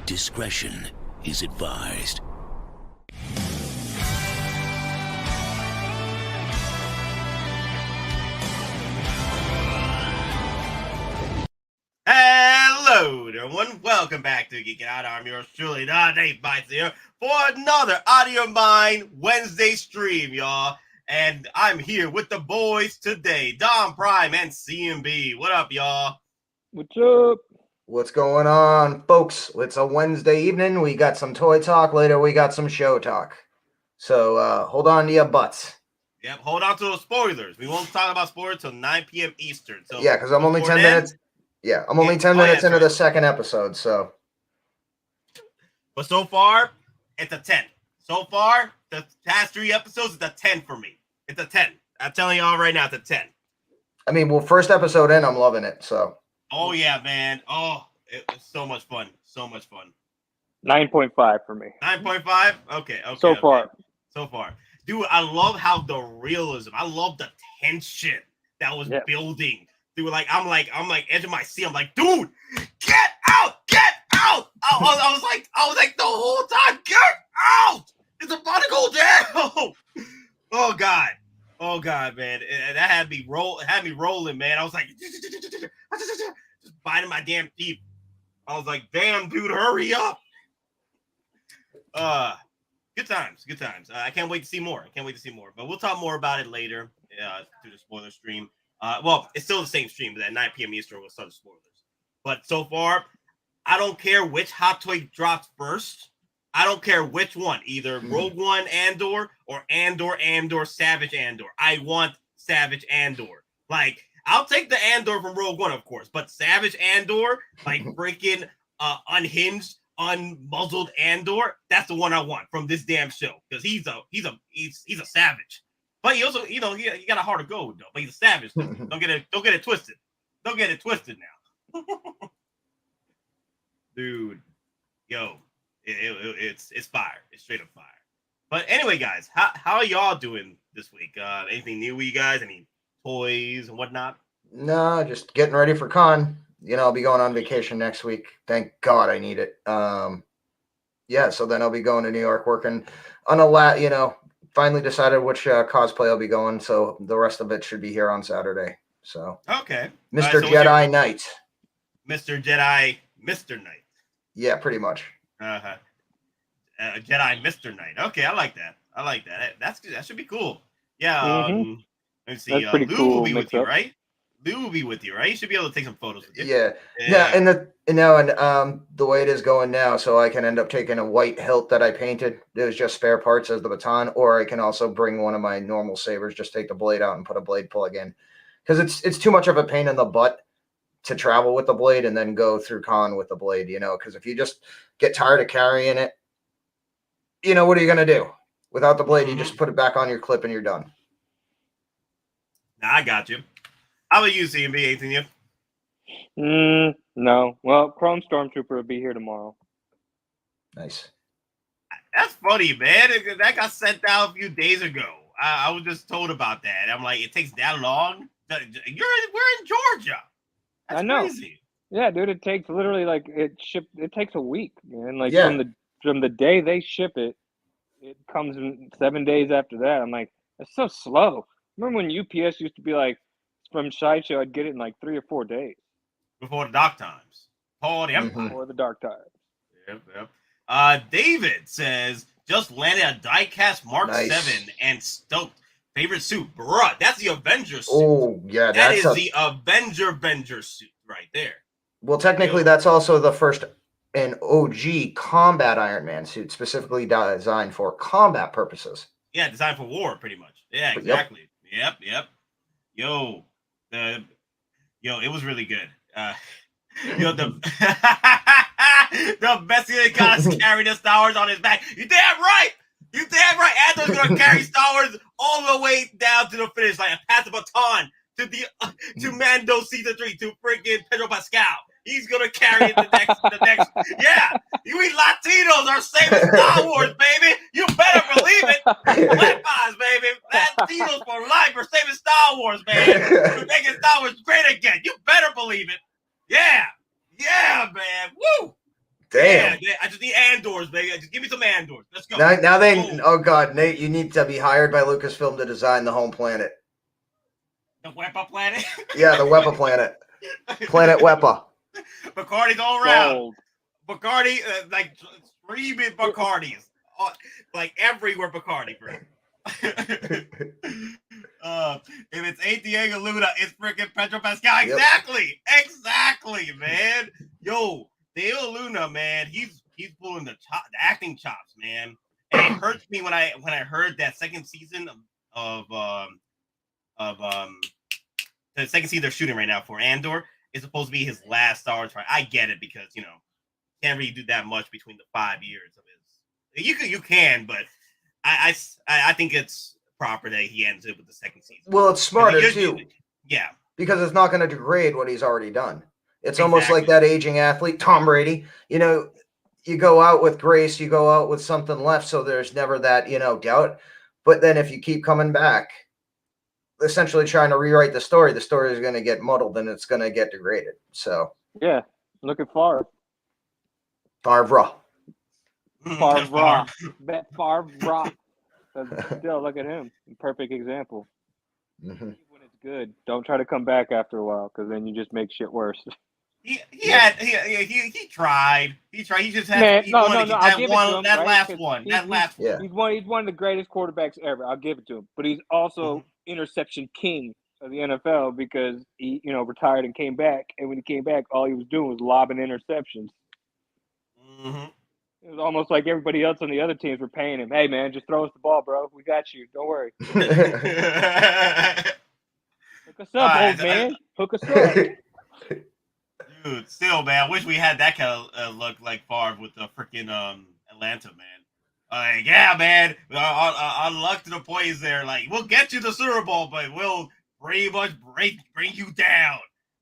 Discretion is advised. Hello everyone, welcome back to Geekin Out. I'm yours truly, Dave Bites here for another Out of Your Mind Wednesday stream, y'all. And I'm here with the boys today, DonPrime and CMB. What up, y'all? What's up? What's going on, folks? It's a Wednesday evening. We got some toy talk. Later, we got some show talk. So hold on to your butts. Yep, hold on to those spoilers. We won't talk about spoilers till 9 p.m. Eastern. So yeah, because I'm only 10 minutes. Yeah, I'm only 10 minutes into the second episode. So, but so far, it's a 10. So far, the past 3 episodes is a 10 for me. It's a 10. I'm telling y'all right now, it's a 10. I mean, well, first episode in, I'm loving it. So. Oh yeah, man. Oh, it was so much fun. So much fun. 9.5 for me. 9.5? Okay. So far. So far. Dude, I love how the realism, I love the tension that was building. Dude, I'm like edging my seat. I'm like, dude, get out, get out. I was like the whole time, get out. It's about to go down. Oh God. Oh God, man. That had me rolling, man. I was like, just biting my damn teeth. I was like, damn, dude, hurry up. Good times. I can't wait to see more. But we'll talk more about it later through the spoiler stream. Well, it's still the same stream, but at 9 p.m. Eastern we'll start the spoilers. But so far, I don't care which hot toy drops first. I don't care which one, either Rogue One Andor or Andor Savage Andor. I want Savage Andor. Like, I'll take the Andor from Rogue One, of course, but Savage Andor, like freaking unhinged, unmuzzled Andor, that's the one I want from this damn show because he's a savage. But he also, he got a heart of gold though. But he's a savage. Don't get it twisted. Don't get it twisted now, dude. Yo. It's fire. It's straight up fire. But anyway, guys, how are y'all doing this week? Anything new with you guys? Any toys and whatnot? No, just getting ready for con. I'll be going on vacation next week. Thank God I need it. Yeah, so then I'll be going to New York working on finally decided which cosplay I'll be going. So the rest of it should be here on Saturday. So okay, Mr. Jedi Knight. Mr. Jedi, Mr. Knight. Yeah, pretty much. Jedi Mr. Knight. Okay, I like that. That should be cool. Yeah. Let's see. Lou cool will be with you, right? Lou will be with you, right? You should be able to take some photos with you. Yeah. And the way it is going now, so I can end up taking a white hilt that I painted. There's just spare parts as the baton, or I can also bring one of my normal sabers, just take the blade out and put a blade plug in, because it's too much of a pain in the butt to travel with the blade and then go through con with the blade, because if you just get tired of carrying it, what are you going to do? Without the blade, you just put it back on your clip and you're done. Nah, I got you. How about you, CMB? Anything new? No. Well, Chrome Stormtrooper will be here tomorrow. Nice. That's funny, man. That got sent out a few days ago. I was just told about that. I'm like, it takes that long? We're in Georgia. That's I know. Crazy. Yeah, dude, it takes literally it takes a week, man. Like from the day they ship it, it comes in 7 days after that. I'm like, it's so slow. Remember when UPS used to be like, from Sideshow, I'd get it in like 3 or 4 days. Before the dark times. Before the dark times. Yep. David says, just landed a diecast Mark 7 and stoked. Favorite suit, bruh. That's the Avengers suit. Oh, yeah. That is the Avenger suit right there. Well, technically, that's also the first and OG combat Iron Man suit, specifically designed for combat purposes. Yeah, designed for war, pretty much. Yeah, exactly. Yep. Yo, it was really good. The best thing they got is carrying the Star Wars on his back. You damn right. Andor's gonna carry Star Wars all the way down to the finish line and pass the baton to Mando Season 3 to freaking Pedro Pascal. He's gonna carry it the next. Yeah, we Latinos are saving Star Wars, baby. You better believe it. Black guys, baby. Latinos for life. We're saving Star Wars, man. We're making Star Wars great again. You better believe it. Yeah, man. Woo. Damn. Yeah, I just need Andors, baby. Just give me some Andors. Let's go. Now they. Oh God, Nate, you need to be hired by Lucasfilm to design the home planet. The Wepa planet. Yeah, the Wepa planet. Planet Wepa. Bacardi's all around. Gold. Bacardi, like screaming Bacardis, like everywhere Bacardi, bro. If it's ain't Diego Luna, it's freaking Pedro Pascal. Exactly, exactly, man. Yo, Diego Luna, man, he's pulling the acting chops, man. And it hurts me when I heard that second season of the second season they're shooting right now for Andor is supposed to be his last Star Wars fight. I get it because can't really do that much between the 5 years of his. You can, but I think it's proper that he ends it with the second season. Well, it's smarter too. Yeah, because it's not going to degrade what he's already done. It's almost like that aging athlete, Tom Brady. You go out with grace, you go out with something left, so there's never that doubt. But then if you keep coming back, essentially trying to rewrite the story is going to get muddled and it's going to get degraded. So yeah, look at Favre. Favre. Still, look at him. Perfect example. Mm-hmm. When it's good, don't try to come back after a while because then you just make shit worse. He tried. He just had that last one. He's one of the greatest quarterbacks ever. I'll give it to him. But he's also interception king of the NFL because he, retired and came back. And when he came back, all he was doing was lobbing interceptions. Mm-hmm. It was almost like everybody else on the other teams were paying him. Hey, man, just throw us the ball, bro. We got you. Don't worry. Hook us up, old man. Hook us up. Dude, still, man, I wish we had that kind of look like Favre with the freaking Atlanta, man. Yeah, man, our luck to the point is there. Like, we'll get you the Super Bowl, but we'll pretty much bring you down.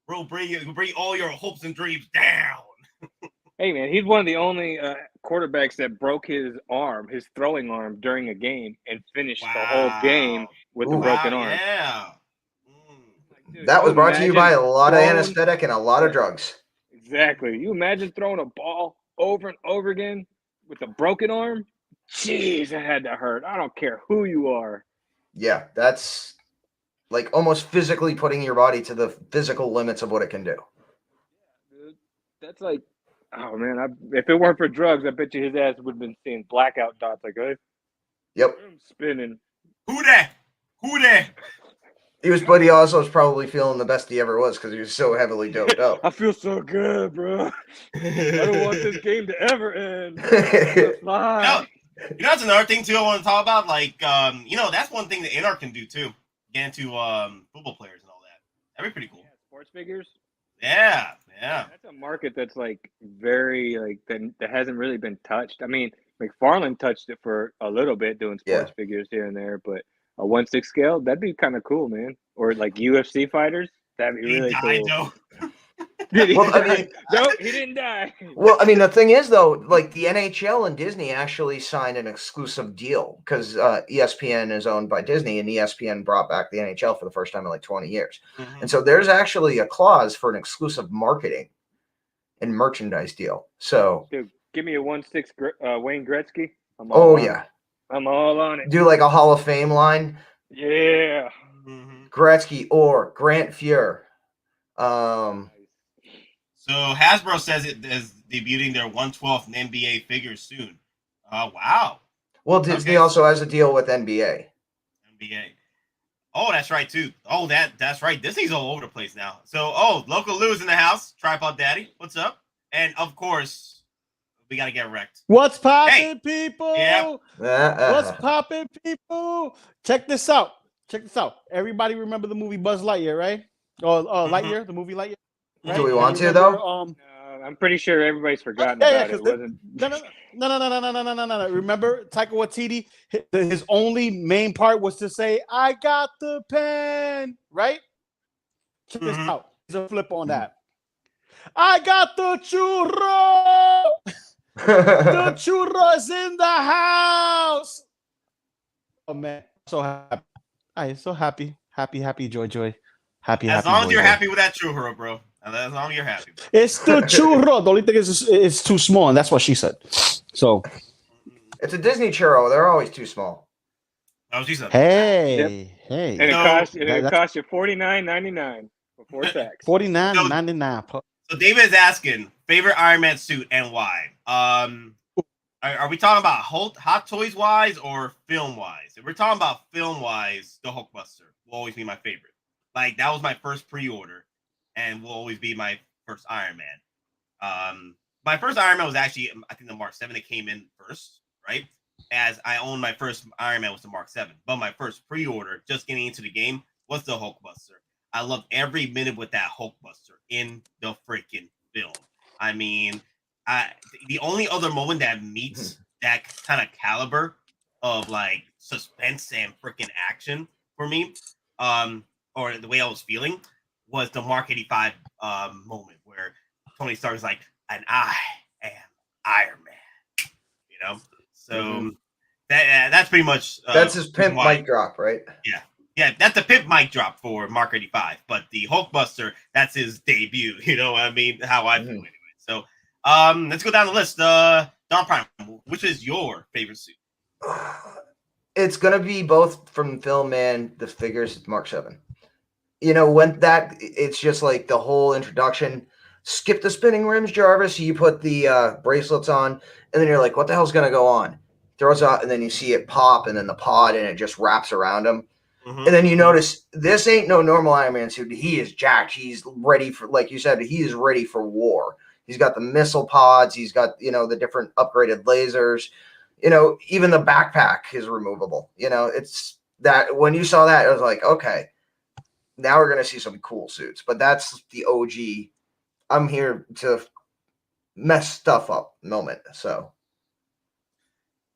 We'll bring all your hopes and dreams down. Hey, man, he's one of the only quarterbacks that broke his throwing arm during a game and finished the whole game with a broken arm. Yeah. Dude, that was brought to you by a lot of anesthetic and a lot of drugs. Exactly. You imagine throwing a ball over and over again with a broken arm? Jeez, that had to hurt. I don't care who you are. Yeah, that's like almost physically putting your body to the physical limits of what it can do. Dude, that's like, oh man, if it weren't for drugs, I bet you his ass would have been seeing blackout dots like, hey, yep, I'm spinning. Who that? But he also was probably feeling the best he ever was because he was so heavily doped up. I feel so good, bro. I don't want this game to ever end. That's another thing too I want to talk about. Like, that's one thing that InArt can do too. Get into football players and all that. That'd be pretty cool. Yeah, sports figures. Yeah. That's a market that's like very that hasn't really been touched. I mean, McFarlane touched it for a little bit doing sports figures here and there, but a 1/6 scale, that'd be kind of cool, man. Or like UFC fighters, that'd be really cool. No, he didn't die. Well, I mean, the thing is, though, like the NHL and Disney actually signed an exclusive deal because ESPN is owned by Disney, and ESPN brought back the NHL for the first time in like 20 years. Mm-hmm. And so there's actually a clause for an exclusive marketing and merchandise deal. So, dude, give me a 1/6 Wayne Gretzky. I'm all on it. Do like a Hall of Fame line. Yeah. Mm-hmm. Gretzky or Grant Fuhr. So Hasbro says it is debuting their 1/12 NBA figures soon. Wow. Well, Disney also has a deal with NBA. Oh, that's right too. Oh, that's right. Disney's all over the place now. So, Loco Lu is in the house. Tripod Daddy, what's up? And of course, we gotta get wrecked. What's poppin', people? Yep. What's poppin', people? Check this out. Everybody remember the movie Buzz Lightyear, right? Lightyear, the movie Lightyear. Right? Do we want to though? I'm pretty sure everybody's forgotten about it. No. Remember Taika Waititi? His only main part was to say, "I got the pen." Right? Check this out. There's a flip on that. I got the churro. The churro is in the house. Oh man, so happy. I am so happy. Happy, joy. Happy. As long as you're happy with that churro, bro. As long as you're happy. It's the churro. The only thing is it's too small, and that's what she said. So It's a Disney churro. They're always too small. That was she said. hey. And it costs you $49.99 before tax. $49.99. So David is asking favorite Iron Man suit and why. Are we talking about Hot Toys wise or film wise? If we're talking about film wise, the Hulkbuster will always be my favorite. Like that was my first pre-order, and will always be my first Iron Man. My first Iron Man was actually I think the Mark 7 that came in first, right? As I owned my first Iron Man was the Mark 7, but my first pre-order, just getting into the game, was the Hulkbuster. I loved every minute with that Hulkbuster in the freaking film. I mean, the only other moment that meets that kind of caliber of like suspense and freaking action for me, or the way I was feeling, was the Mark 85 moment where Tony Stark is like, and I am Iron Man, you know. So that's pretty much that's his pimp mic drop, right? Yeah, that's a pimp mic drop for Mark 85. But the Hulkbuster, that's his debut. You know what I mean? How I feel anyway. So let's go down the list. DonPrime, which is your favorite suit? It's gonna be both from film and the figures. It's Mark 7. You know, when it's just like the whole introduction. Skip the spinning rims, Jarvis. You put the bracelets on, and then you're like, what the hell's going to go on? Throws out, and then you see it pop, and then the pod, and it just wraps around him. And then you notice this ain't no normal Iron Man suit. He is jacked. He's ready for, like you said, he is ready for war. He's got the missile pods. He's got, you know, the different upgraded lasers. You know, even the backpack is removable. You know, it's that when you saw that, it was like, okay, now we're going to see some cool suits. But that's the OG. I'm here to mess stuff up moment. So,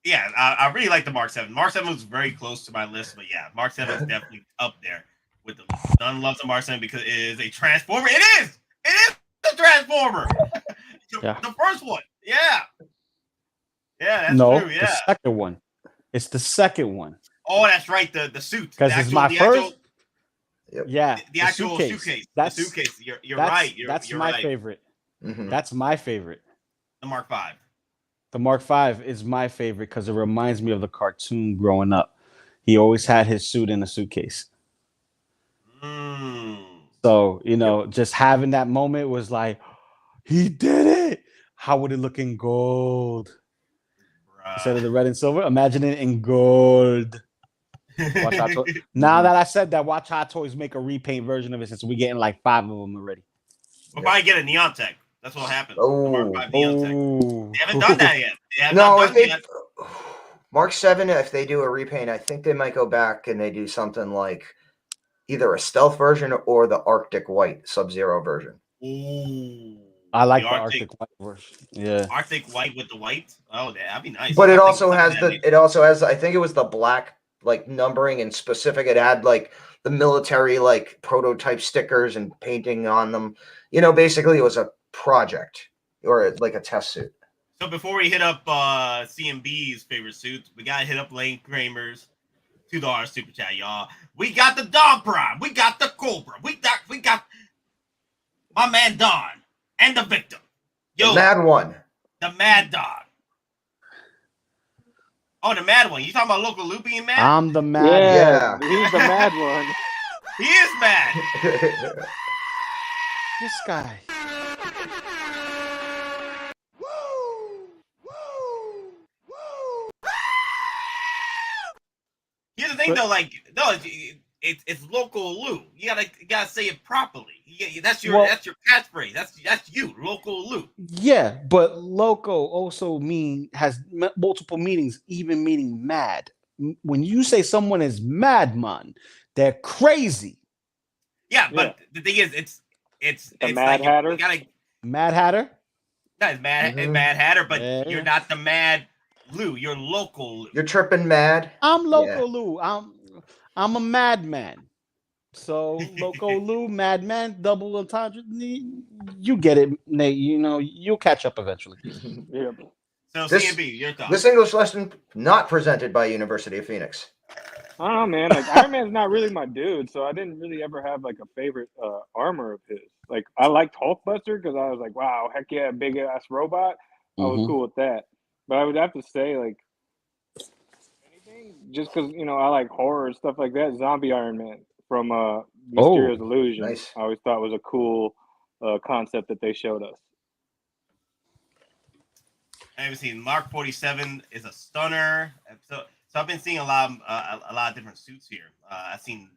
yeah, I really like the Mark 7. Mark 7 was very close to my list, but yeah, Mark 7 is definitely up there with the list. None loves the Mark 7 because it is a transformer. It is a transformer. The first one. Yeah, that's true. Yeah, the second one. It's the second one. Oh, that's right. The suit. Because it's my first. Yeah, the actual suitcase. That's the suitcase. You're right. That's you're my right. favorite. That's my favorite. The Mark 5. The Mark 5 is my favorite because it reminds me of the cartoon growing up. He always had his suit in a suitcase. So, you know, just having that moment was like, he did it. How would it look in gold? Instead of the red and silver, imagine it in gold. Now that I said that, watch Hot Toys make a repaint version of it since we're getting like 5 of them already. We'll probably get a neon tech. That's what happened. Oh, they haven't done that yet. Mark 7, if they do a repaint, I think they might go back and they do something like either a stealth version or the Arctic White Sub-Zero version. Ooh. I like the Arctic White version. Yeah. Arctic White with the white. Oh, that'd be nice. But it also has I think it was the black like numbering and specific. It had like the military like prototype stickers and painting on them. You know, basically it was a project or like a test suit. So before we hit up CMB's favorite suits, we gotta hit up Lane Kramer's $2 super chat, y'all. We got the DonPrime, we got the Cobra, we got my man Don and the victim. Yo, the Mad One. The Mad Dog. Oh, the Mad One. You talking about Loco Lu being mad? I'm the Mad. Yeah. He's the Mad One. He is mad. This guy. Here's the thing, though. Like, no, it's Loco Lu. You gotta say it properly. That's your catchphrase. That's you, Loco Lu. Yeah, but Loco also has multiple meanings, even meaning mad. When you say someone is madman, they're crazy. Yeah, but the thing is, it's Mad like Hatter. Mad Hatter. That's Mad Hatter, but you're not the Mad Lu. You're Loco Lu. You're tripping mad. I'm Loco Lu. I'm a madman. So Loco Lu, madman, double entendre. You get it, Nate. You know you'll catch up eventually. Yeah. So CMB, your thoughts. This English lesson not presented by University of Phoenix. I don't know, man. Like Iron Man's not really my dude, so I didn't really ever have like a favorite armor of his. Like I liked Hulkbuster because I was like, wow, heck yeah, big ass robot. I was cool with that. But I would have to say like anything, just because I like horror and stuff like that. Zombie Iron Man from Mysterio's Illusion. Nice. I always thought was a cool concept that they showed us. I haven't seen Mark 47 is a stunner. So I've been seeing a lot of different suits here. I've seen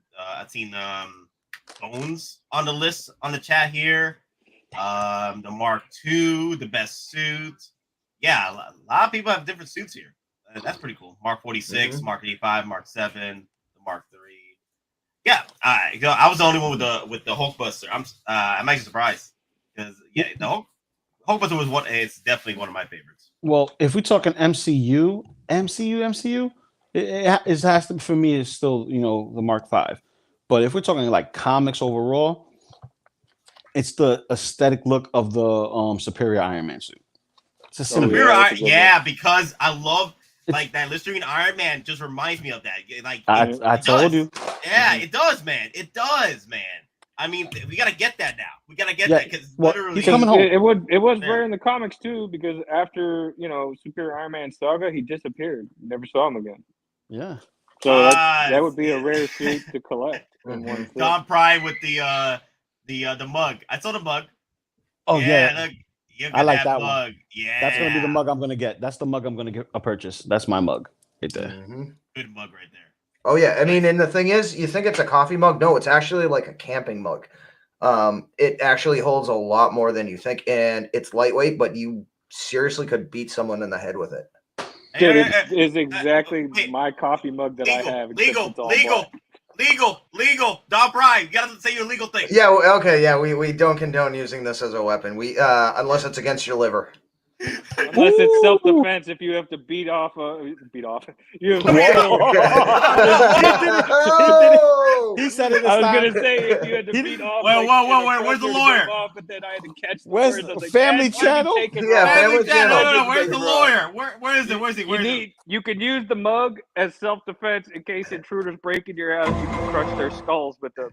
Bones on the list on the chat here. The Mark II, the best suit. Yeah, a lot of people have different suits here. That's pretty cool. Mark 46, Mark 85, Mark 7, the Mark 3. Yeah, I was the only one with the Hulkbuster. I'm actually surprised because the Hulkbuster was it's definitely one of my favorites. Well, if we're talking MCU, it has to, for me, it's still the Mark V. But if we're talking like comics overall, it's the aesthetic look of the Superior Iron Man suit. It's a Superior, because I love like that Listerine Iron Man. Just reminds me of that. Like I told you. Yeah, it does, man. It does, man. I mean, we gotta get that now. We gotta get that because literally he's coming home. It was rare in the comics too, because after Superior Iron Man saga, he disappeared. Never saw him again. Yeah. So that would be a rare suit to collect. DonPrime with the mug. I saw the mug. Oh yeah. Look, I like that mug. one. Yeah. That's gonna be the mug I'm gonna get. That's the mug I'm gonna get a purchase. That's my mug right there. Good mug right there. Oh yeah, I mean, and the thing is, you think it's a coffee mug? No, it's actually like a camping mug. It actually holds a lot more than you think, and it's lightweight, but you seriously could beat someone in the head with it. Dude, it is exactly my coffee mug that I have. Legal. DonPrime, you gotta say your legal thing. Yeah, okay, yeah, we don't condone using this as a weapon. We unless it's against your liver. Unless it's self-defense, if you have to beat off. You have He said it. I was gonna say if you had to beat off. Whoa, where's the lawyer? But then I had to catch. Where's the Family Channel? Yeah, Family Channel. No, where's the lawyer? Where is it? Where's he? You can use the mug as self-defense in case intruders break into your house. You can crush their skulls with them.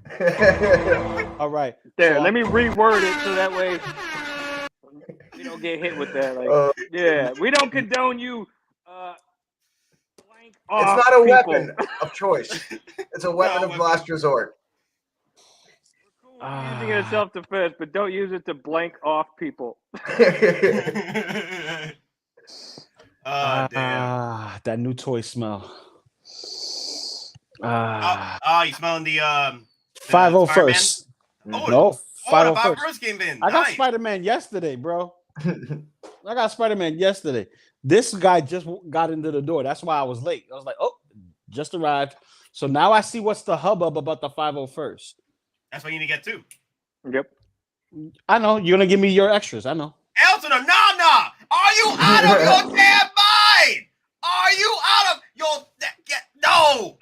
All right. There, let me reword it so that way we don't get hit with that. Like, we don't condone you. It's not a weapon of choice. It's a weapon of last resort. Using it as self-defense, but don't use it to blank off people. Damn. That new toy smell. You smelling the 501st? No, 501st came in. I got Spider-Man yesterday, bro. I got Spider-Man yesterday. This guy just got into the door. That's why I was late. I was like, oh, just arrived. So now I see what's the hubbub about the 501st. That's why you need to get two. Yep. I know. You're going to give me your extras. I know. Elton, no. Are you out of your damn mind? Are you out of your... No.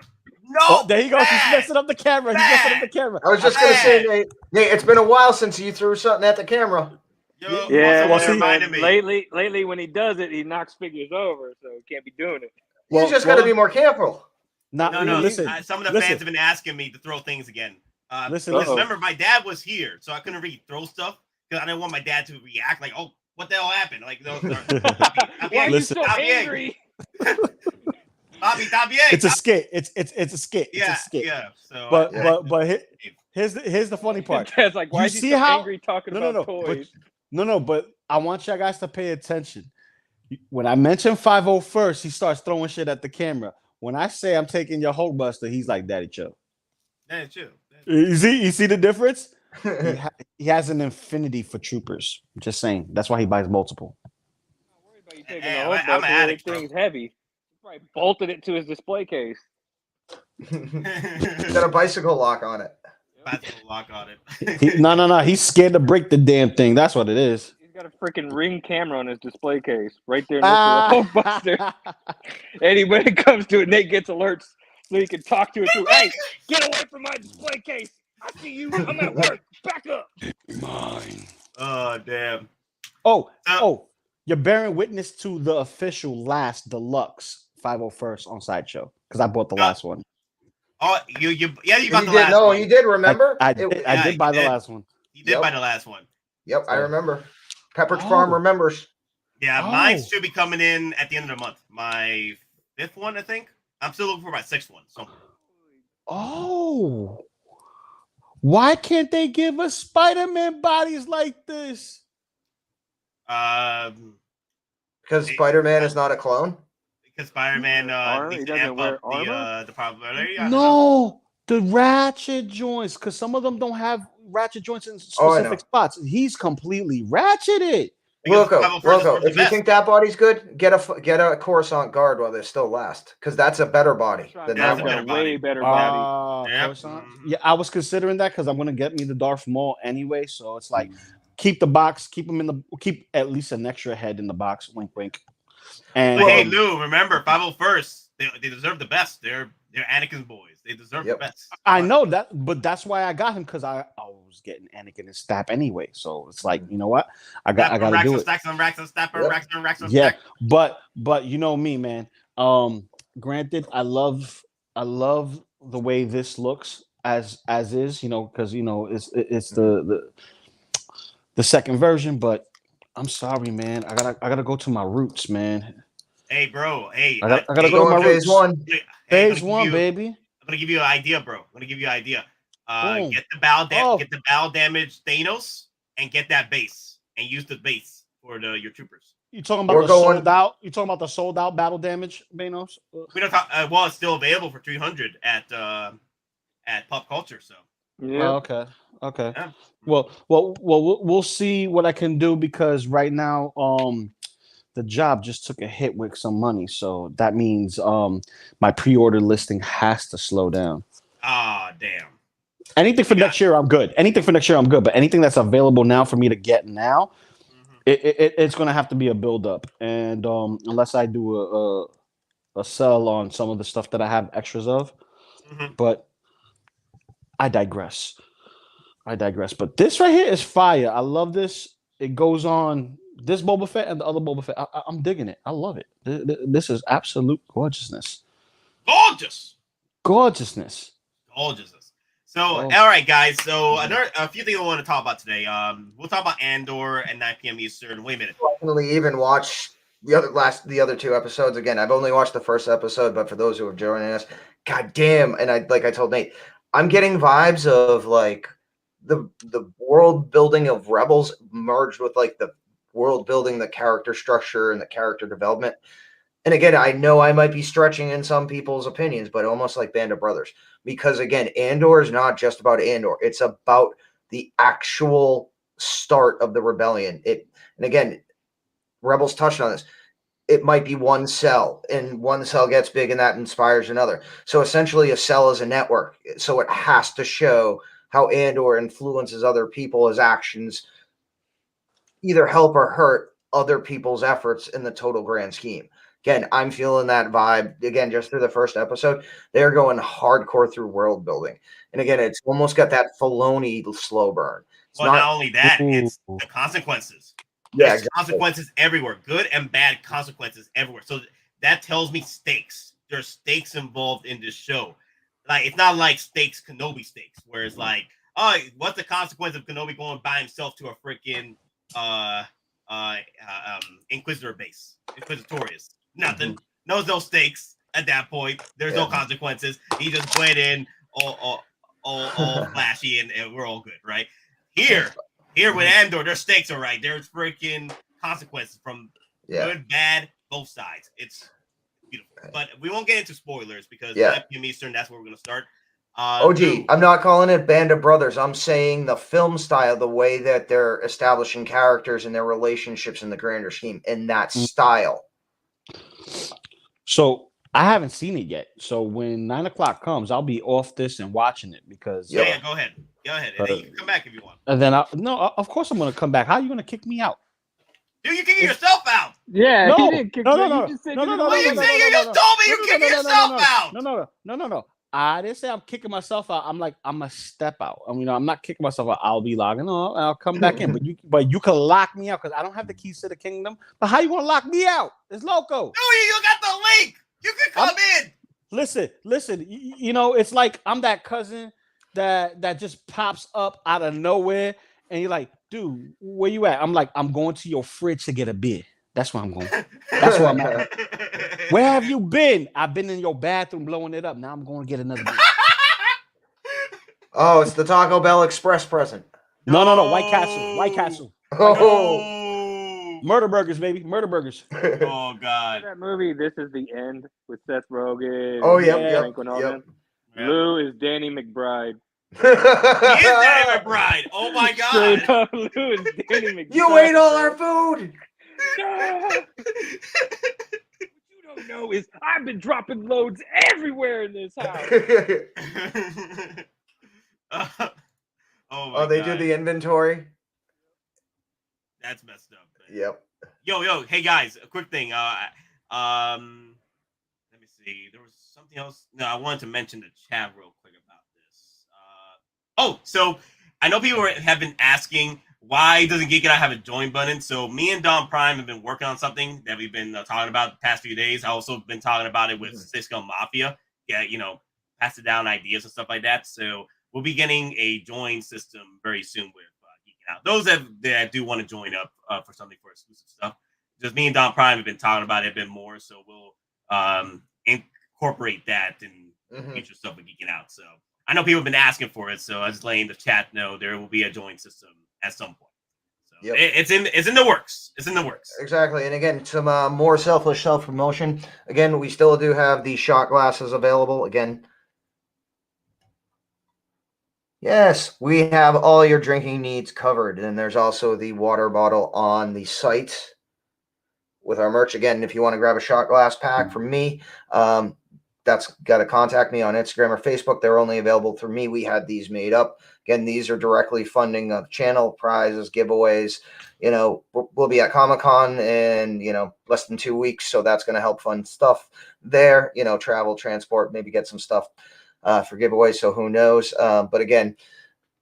Oh, there he goes. He's messing up the camera. I was just going to say, Nate, it's been a while since you threw something at the camera. Lately, when he does it, he knocks figures over, so he can't be doing it. You just got to be more careful. No. Listen, some of the fans have been asking me to throw things again. Listen. Remember, my dad was here, so I couldn't really throw stuff because I didn't want my dad to react like, "Oh, what the hell happened?" Like, why are you so angry? Bobby, it's a skit. It's a skit. Yeah, it's a skit. Yeah. So, but here's the funny part. Dad's like, why is he so angry talking about toys? But I want you guys to pay attention. When I mention 501st, he starts throwing shit at the camera. When I say I'm taking your Hulkbuster, he's like, Daddy, chill. Daddy, chill. You see the difference? He has an infinity for troopers. I'm just saying. That's why he buys multiple. I'm not worried about you taking the Hulkbuster. I'm an addict, thing's heavy. He probably bolted it to his display case. Got a bicycle lock on it. No. He's scared to break the damn thing. That's what it is. He's got a freaking Ring camera on his display case right there next to the Hulkbuster. And when it comes to it, Nate gets alerts so he can talk to it through. Hey, get away from my display case. I see you. I'm at work. Back up. Mine. Oh, damn. You're bearing witness to the official last Deluxe 501st on Sideshow because I bought the last one. Oh, you bought You the did. last No, one. you did. Remember? I It- did buy the last one. You did buy the last one. Yep, I remember. Pepperidge Oh. Farm remembers. Yeah, Oh. mine should be coming in at the end of the month. My 5th one, I think. I'm still looking for my 6th one. So. Oh, why can't they give us Spider-Man bodies like this? Because They- Spider-Man is not a clone. Because Spider-Man He needs to doesn't amp wear up armor? the popularity. I don't know. No, the ratchet joints, because some of them don't have ratchet joints in Oh, I know. specific spots. He's completely ratcheted. Because Loco, Pavel First is Loco, the if you best. think that body's good, get a Coruscant guard while they still last, because that's a better body than That's that a one. better got a way body. better body. Yep. Coruscant? Yeah, I was considering that because I'm gonna get me the Darth Maul anyway. So it's like keep the box, keep at least an extra head in the box. Wink, wink. And But hey, Lou, remember, 501st, they deserve the best. They're Anakin's boys. They deserve the best. I know that, but that's why I got him, because I was getting Anakin and Stap anyway. So it's like, you know what? I got to do it. Stacks on racks on stapper, Yep. racks on Yeah, stack. but you know me, man. Granted, I love the way this looks as is, you know, because you know it's the second version. But I'm sorry, man. I gotta go to my roots, man. Hey, bro. Hey, I gotta hey, go to my Phase roots. one. Phase one, baby. I'm gonna give you an idea, bro. I'm gonna give you an idea. Boom. Get the bow Oh. get the bow damage Thanos and get that base and use the base for your troopers. You talking about We're the going- sold out? You talking about the sold out battle damage, Benos? We don't talk. Well, it's still available for 300 at Popcultcha. So Yeah. Oh, okay. yeah. Well, we'll see what I can do, because right now, the job just took a hit with some money, so that means my pre-order listing has to slow down. Ah, damn. Anything for next year, I'm good. But anything that's available now for me to get now, it's going to have to be a build up, and unless I do a sell on some of the stuff that I have extras of, but I digress. But this right here is fire. I love this. It goes on this Boba Fett and the other Boba Fett. I'm digging it. I love it. This is absolute gorgeousness. Gorgeousness. So, all right, guys. So, a few things I want to talk about today. We'll talk about Andor at 9 p.m. Eastern. Wait a minute. Definitely even watch the other two episodes again. I've only watched the first episode, but for those who are joining us, goddamn! And I told Nate, I'm getting vibes of like the world building of Rebels merged with like the world building, the character structure, and the character development. And again, I know I might be stretching in some people's opinions, but almost like Band of Brothers. Because again, Andor is not just about Andor. It's about the actual start of the rebellion. And again, Rebels touched on this. It might be one cell, and one cell gets big, and that inspires another. So essentially, a cell is a network. So it has to show how Andor influences other people as actions, either help or hurt other people's efforts in the total grand scheme. Again, I'm feeling that vibe. Again, just through the first episode, they're going hardcore through world building. And again, it's almost got that Filoni slow burn. Not only that, it's the consequences. There's consequences everywhere, good and bad consequences everywhere. So that tells me stakes. There's stakes involved in this show. Like, it's not like stakes, Kenobi stakes, where it's like, oh, what's the consequence of Kenobi going by himself to a freaking Inquisitor base, Inquisitorius? Nothing. No stakes at that point. There's no consequences. He just went in all flashy, and we're all good, right? Here with Andor, there's stakes, all right. There's freaking consequences from good, bad, both sides. It's beautiful. But we won't get into spoilers because 9 p.m. Eastern, that's where we're going to start. I'm not calling it Band of Brothers. I'm saying the film style, the way that they're establishing characters and their relationships in the grander scheme, in that style. So I haven't seen it yet. So when 9 o'clock comes, I'll be off this and watching it because go ahead. And then you can come back if you want. And then of course I'm going to come back. How are you going to kick me out? Dude, you kicking yourself out. Yeah, No, he didn't kick no. You just said No. You just told me you're kicking yourself out. No. I didn't say I'm kicking myself out. I'm like, I'm a step out. I mean, I'm not kicking myself out. I'll be logging on. I'll come back in. But you can lock me out because I don't have the keys to the kingdom. But how you gonna lock me out? It's Loco. Dude, you got the link. You can come in. Listen. You know, it's like I'm that cousin that just pops up out of nowhere, and you're like, dude, where you at? I'm like, I'm going to your fridge to get a beer. That's where I'm going. That's where I'm at. Where have you been? I've been in your bathroom blowing it up. Now I'm going to get another beer. Oh, it's the Taco Bell Express present. No. White Castle. Oh, Murder burgers, baby. Murder burgers. Oh God. That movie, This Is the End, with Seth Rogen. oh, and yep. Frank Winona. Yeah. Lou is Danny McBride. He is Danny McBride. Oh my God. Straight up, Lou is Danny McBride. You ate all our food. No! What you don't know is I've been dropping loads everywhere in this house. Oh my Oh, they God. do the inventory. That's messed up. Man. Yep. Yo, hey guys, a quick thing. Let me see. There was something else. No, I wanted to mention the chat real quick about this. So I know people have been asking why doesn't Geekin Out have a join button. So me and DonPrime have been working on something that we've been talking about the past few days. I also been talking about it with Cisco Mafia. Yeah, you know, pass it down ideas and stuff like that. So we'll be getting a join system very soon with Geekin Out. Those that do want to join up for something for exclusive stuff. Just me and DonPrime have been talking about it a bit more, so we'll incorporate that in future stuff with Geekin Out. So I know people have been asking for it, so I was just letting the chat know there will be a join system at some point. So it's in the works. It's in the works. Exactly. And again, some more selfish self-promotion. Again, we still do have the shot glasses available. Again, yes, we have all your drinking needs covered. And there's also the water bottle on the site with our merch. Again, if you want to grab a shot glass pack from me, that's got to contact me on Instagram or Facebook. They're only available through me. We had these made up. Again, these are directly funding the channel, prizes, giveaways. You know, we'll be at Comic-Con in, less than 2 weeks. So that's going to help fund stuff there, travel, transport, maybe get some stuff for giveaways. So who knows? But again,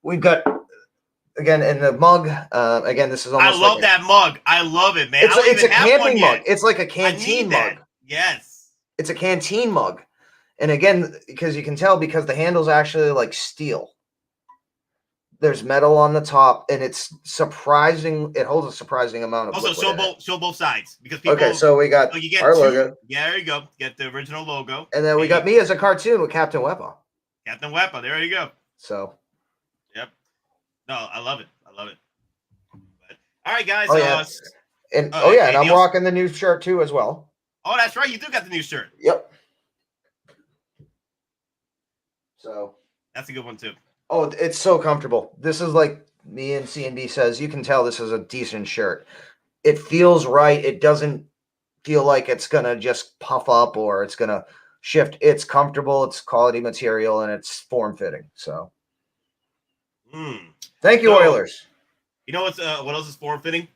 we've got, in the mug, again, this is almost I love that mug. I love it, man. It's a camping mug. It's like a canteen mug. Yes. It's a canteen mug. And again, because you can tell because the handle's actually like steel. There's metal on the top, and it's surprising. It holds a surprising amount of. Also, show both sides because people. Okay, so we got our logo. Yeah, there you go. Get the original logo, and then we got me as a cartoon with Captain Weppa. Captain Weppa, there you go. So. Yep. No, I love it. But, all right, guys. Oh yeah. And I'm rocking the new shirt too as well. Oh, that's right. You do got the new shirt. Yep. So that's a good one too. Oh, it's so comfortable. This is like me and C&B says, you can tell this is a decent shirt. It feels right. It doesn't feel like it's going to just puff up or it's going to shift. It's comfortable. It's quality material and it's form fitting. So thank you, Oilers. You know what else is form fitting?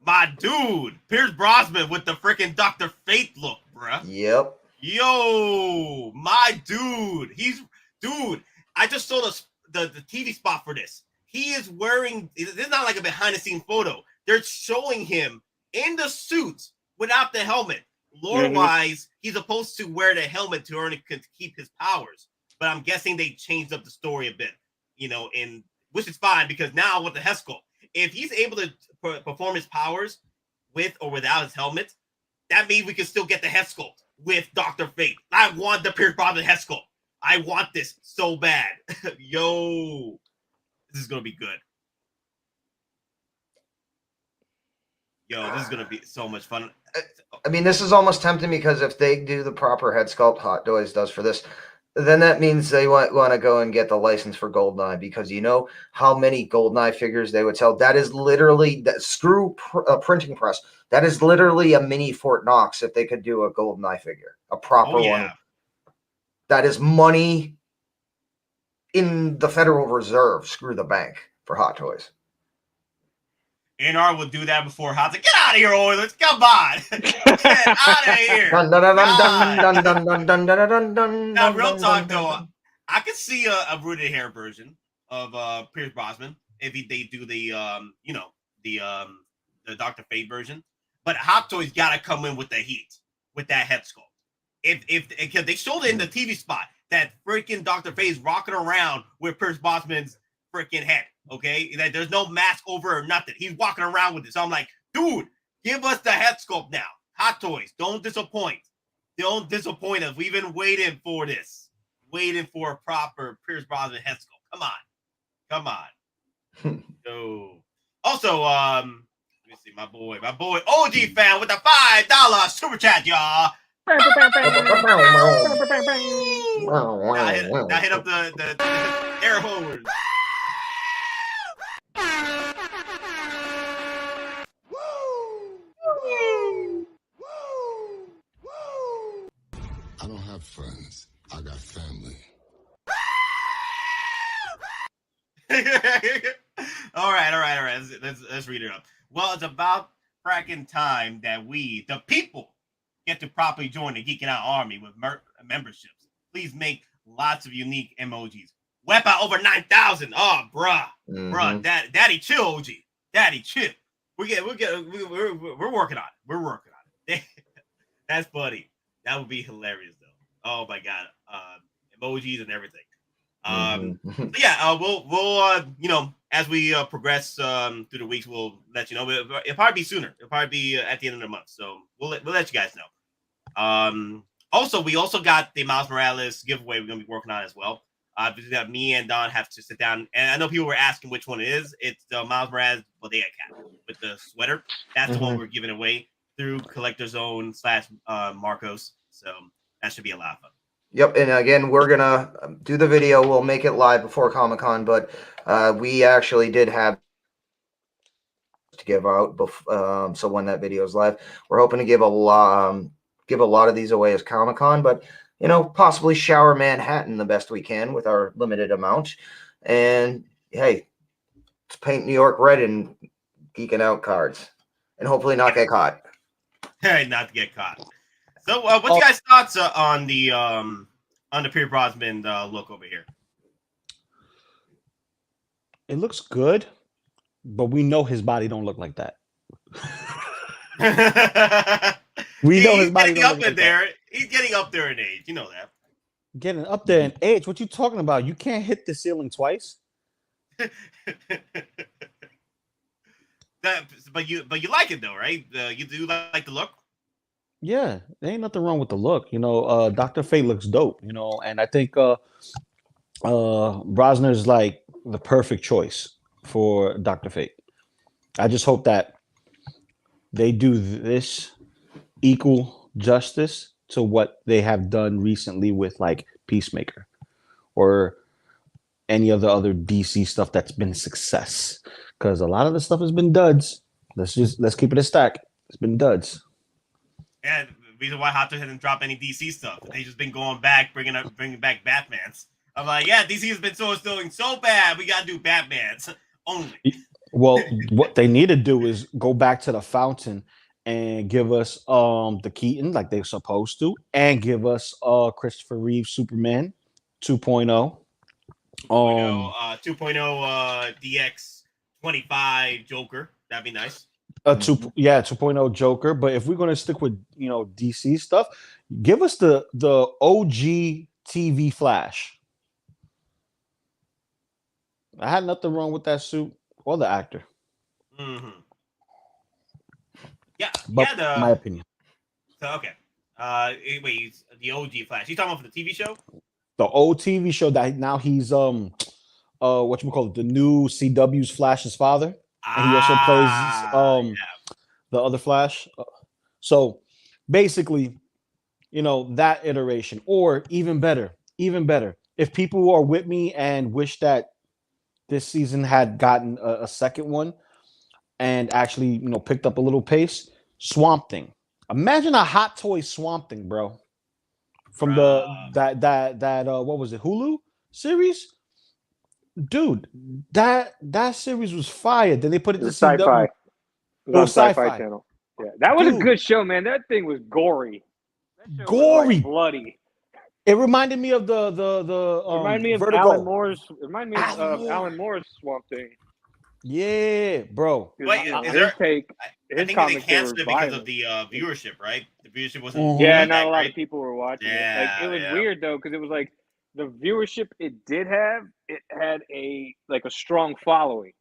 My dude, Pierce Brosnan with the freaking Dr. Fate look, bruh. Yep. Yo, my dude. I just saw the TV spot for this. He is wearing, this is not like a behind the scenes photo. They're showing him in the suit without the helmet. Lore wise, he's supposed to wear the helmet to keep his powers. But I'm guessing they changed up the story a bit, which is fine because now with the Heskel, if he's able to perform his powers with or without his helmet, that means we can still get the Heskel with Dr. Fate. I want the Pierce Brosnan Heskel. I want this so bad. Yo, this is going to be good. Yo, this is going to be so much fun. I mean, this is almost tempting because if they do the proper head sculpt Hot Toys does for this, then that means they want to go and get the license for Goldeneye because you know how many Goldeneye figures they would sell. That is literally that printing press. That is literally a mini Fort Knox if they could do a Goldeneye figure, a proper one. That is money in the Federal Reserve. Screw the bank for Hot Toys. InArt will do that before Hot. Get out of here, Oilers! Come on, get out of here! Now, real talk though, I could see a rooted hair version of Pierce Brosnan if they do the the Dr. Fate version. But Hot Toys gotta come in with the heat with that head sculpt. because they showed it in the TV spot that freaking Dr. Faye's rocking around with Pierce Brosnan's freaking head. Okay, that there's no mask over or nothing. He's walking around with it. So I'm like, dude, give us the head sculpt now. Hot Toys, don't disappoint. Don't disappoint us. We've been waiting for this. Waiting for a proper Pierce Brosnan head sculpt. Come on. So also, let me see, my boy OG fan with the $5 super chat, y'all. Now hit up the air horn. I don't have friends. I got family. All right. Let's read it up. Well, it's about fracking time that we, the people, get to properly join the Geekin Out army with memberships. Please make lots of unique emojis. Web out over 9,000. Oh, bruh, daddy chill, OG. Daddy chill. We're working on it. We're working on it. That's funny. That would be hilarious, though. Oh my god, emojis and everything. We'll as we progress through the weeks, we'll let you know. It'll probably be sooner. It'll probably be at the end of the month. So we'll let you guys know. Also, we also got the Miles Morales giveaway we're gonna be working on as well. That me and Don have to sit down, and I know people were asking which one it is. It's the Miles Morales Bodega cap with the sweater. That's the one we're giving away through Collector Zone / Marcos. So that should be a lot of fun. Yep, and again, we're gonna do the video. We'll make it live before Comic-Con, but we actually did have to give out. So when that video is live, we're hoping to give a lot of these away as Comic-Con, but possibly shower Manhattan the best we can with our limited amount. And hey, let's paint New York red and Geekin' Out cards, and hopefully not get caught. Hey, not to get caught. So, what's you guys' thoughts on the Pierce Brosnan look over here? It looks good, but we know his body don't look like that. We know his body don't look like that. He's getting up there in age. You know that. Getting up there in age? What you talking about? You can't hit the ceiling twice. But you like it though, right? You do like the look. Yeah, there ain't nothing wrong with the look. Dr. Fate looks dope. And I think Brosnan is like the perfect choice for Dr. Fate. I just hope that they do this equal justice to what they have done recently with like Peacemaker or any of the other DC stuff that's been a success. Because a lot of the stuff has been duds. Let's keep it a stack. It's been duds. Yeah, the reason why Hot Toys hasn't dropped any DC stuff. They just been going back, bringing back Batmans. I'm like, yeah, DC has been doing so bad. We gotta do Batmans only. Well, what they need to do is go back to the fountain and give us the Keaton like they're supposed to, and give us Christopher Reeve Superman 2.0. 2.0 DX 25 Joker. That'd be nice. 2.0 Joker. But if we're gonna stick with DC stuff, give us the OG TV Flash. I had nothing wrong with that suit or the actor. Mm-hmm. Yeah, but my opinion. So okay. Wait, the OG Flash. You talking about for the TV show? The old TV show that now he's whatchamacallit, the new CW's Flash's father. And he also plays the other Flash. So basically, that iteration, or even better. If people are with me and wish that this season had gotten a second one and actually, picked up a little pace, Swamp Thing. Imagine a Hot Toy Swamp Thing, bro. From that what was it, Hulu series? Dude, that series was fire. Then they put it to Sci-Fi. It was on Sci-Fi Channel. Yeah, that was a good show, man. That thing was gory. That show was like bloody. It reminded me of the reminded me of Vertigo. Alan Moore's. It reminded me of Alan Moore's Swamp Thing. Yeah, bro. Wait, His is there? take, I his think they comics canceled were it because violent. of the viewership, right? The viewership wasn't. Mhm. Yeah, that not a lot great. of people were watching it. Like Yeah, it was yeah. weird though, because it was like the viewership it did have, it had a strong following,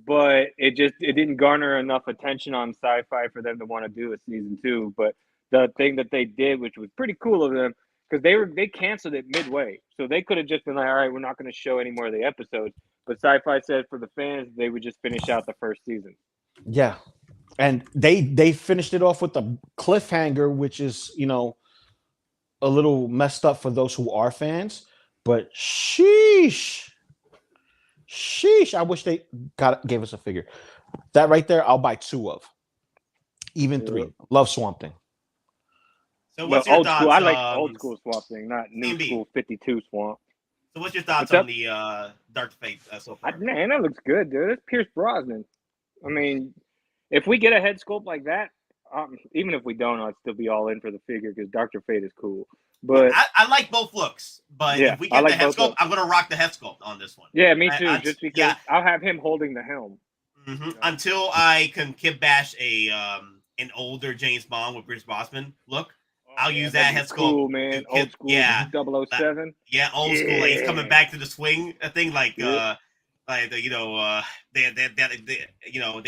but it didn't garner enough attention on sci-fi for them to want to do a season 2. But the thing that they did, which was pretty cool of them, because they canceled it midway, so they could have just been like, all right, we're not going to show any more of the episodes. But sci-fi said for the fans, they would just finish out the first season. Yeah, and they finished it off with a cliffhanger, which is a little messed up for those who are fans. But sheesh, I wish they gave us a figure. That right there, I'll buy 2 of, even 3. Love Swamp Thing. So Well, what's your old thoughts? school. I like old school Swamp Thing, not new CB. school 52 Swamp. So what's your thoughts What's up? on the Dark Fate so far? Man, that looks good, dude. It's Pierce Brosnan. I mean, if we get a head sculpt like that, even if we don't, I'd still be all in for the figure because Dr. Fate is cool. But I like both looks, but Yeah, if we I get like the head both sculpt, looks. I'm gonna rock the head sculpt on this one. yeah, me too. I- Just because yeah. I'll have him holding the helm. Until I can kit bash an older James Bond with Pierce Brosnan look. I'll use that that'd be head sculpt. cool, man. Old school, Yeah. 007. Yeah, old school. Like, he's coming Yeah. back to the swing thing, like Yeah. they they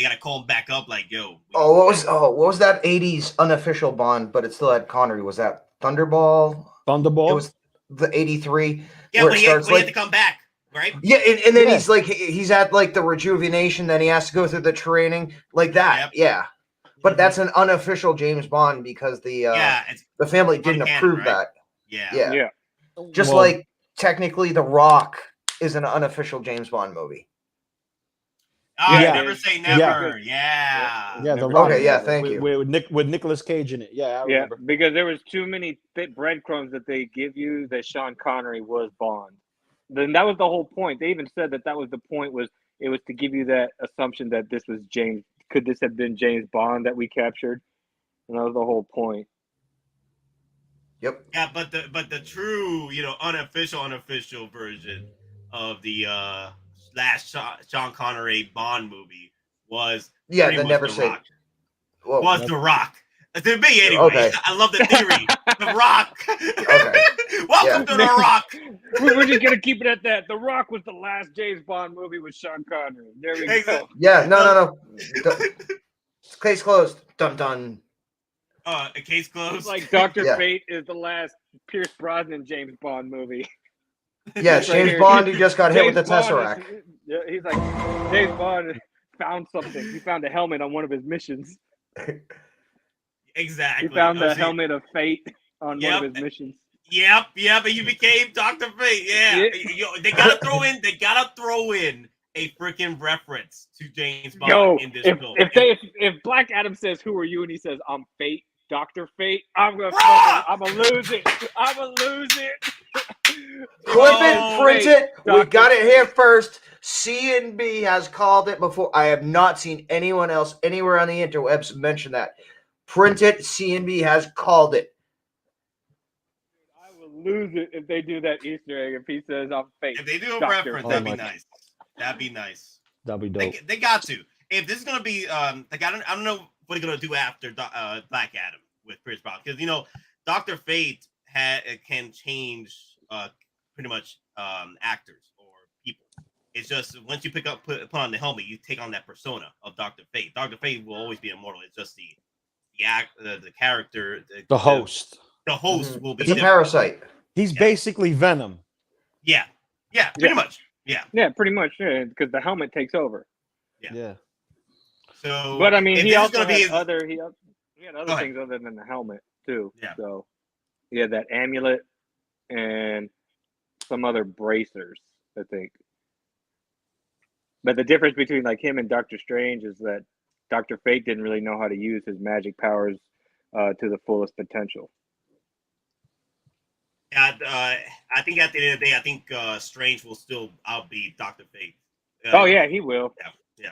gotta call him back up, like yo. What was that 80s unofficial Bond, but it still had Connery? Was that Thunderball? Thunderball. It was the 83. Yeah, where but it he had starts to come back, right? Yeah, and then Yeah. he's like he's at like the rejuvenation, then he has to go through the training like that. Yep. Yeah. But that's an unofficial James Bond because it's the family didn't uncanon, approve right? that. Yeah. Yeah. Yeah. Just Well, like technically The Rock is an unofficial James Bond movie. Yeah. Never say Yeah. never. Yeah. Yeah, the Never Rock. say Okay, yeah, never. thank you. With Nicolas Cage in it. Yeah, I Yeah, remember. because there was too many breadcrumbs that they give you that Sean Connery was Bond. Then that was the whole point. They even said that was the point, was it was to give you that assumption that this was James. Could this have been James Bond that we captured? And that was the whole point. Yep. Yeah, but the true, unofficial version of the last Sean Connery Bond movie was Yeah, pretty they much never The say Rock. well, Was The Rock. To me, anyway. Okay. I love the theory. The Rock. Okay. Welcome to The Rock. We're just gonna keep it at that. The Rock was the last James Bond movie with Sean Connery. There we go. Exactly. Yeah, no. Case closed. Dun dun. A case closed. It's like Dr. Yeah. Fate is the last Pierce Brosnan James Bond movie. Yeah, It's right James here. Bond, he just got hit with the James Bond Tesseract. yeah, he's like, James Bond found something. He found a helmet on one of his missions. Exactly. He found the See, helmet of fate on Yep. one of his missions. Yep, and you became Dr. Fate. Yeah. They gotta throw in a freaking reference to James Bond Yo, in this film. if Black Adam says, "Who are you?" and he says, "I'm Fate, Dr. Fate," I'm gonna lose it. I'm gonna lose it. Clip it, print it. We Dr. got it here first. C&B has called it before. I have not seen anyone else anywhere on the interwebs mention that. Print it. C&B has called it. I will lose it if they do that Easter egg. If he says, "I'm Fate," If they do a Dr. reference, Oh that'd be my- nice. That'd be nice. That'd be dope. They got to. If this is gonna be I don't know what they're gonna do after Black Adam with Pierce Brosnan, because Dr. Fate can change pretty much actors or people. It's just once you put on the helmet, you take on that persona of Dr. Fate. Dr. Fate will always be immortal. It's just the character, The host. The host will be It's a different. parasite. He's basically Venom. Yeah, pretty much. Yeah. Yeah, pretty much. Yeah, because the helmet takes over. Yeah. So, But I mean, if he this is also gonna had be other ahead. things other than the helmet too. Yeah. So he had that amulet and some other bracers, I think. But the difference between like him and Doctor Strange is that Dr. Fate didn't really know how to use his magic powers to the fullest potential. I think at the end of the day, I think Strange will still outbeat Dr. Fate. Oh yeah, he will. Yeah.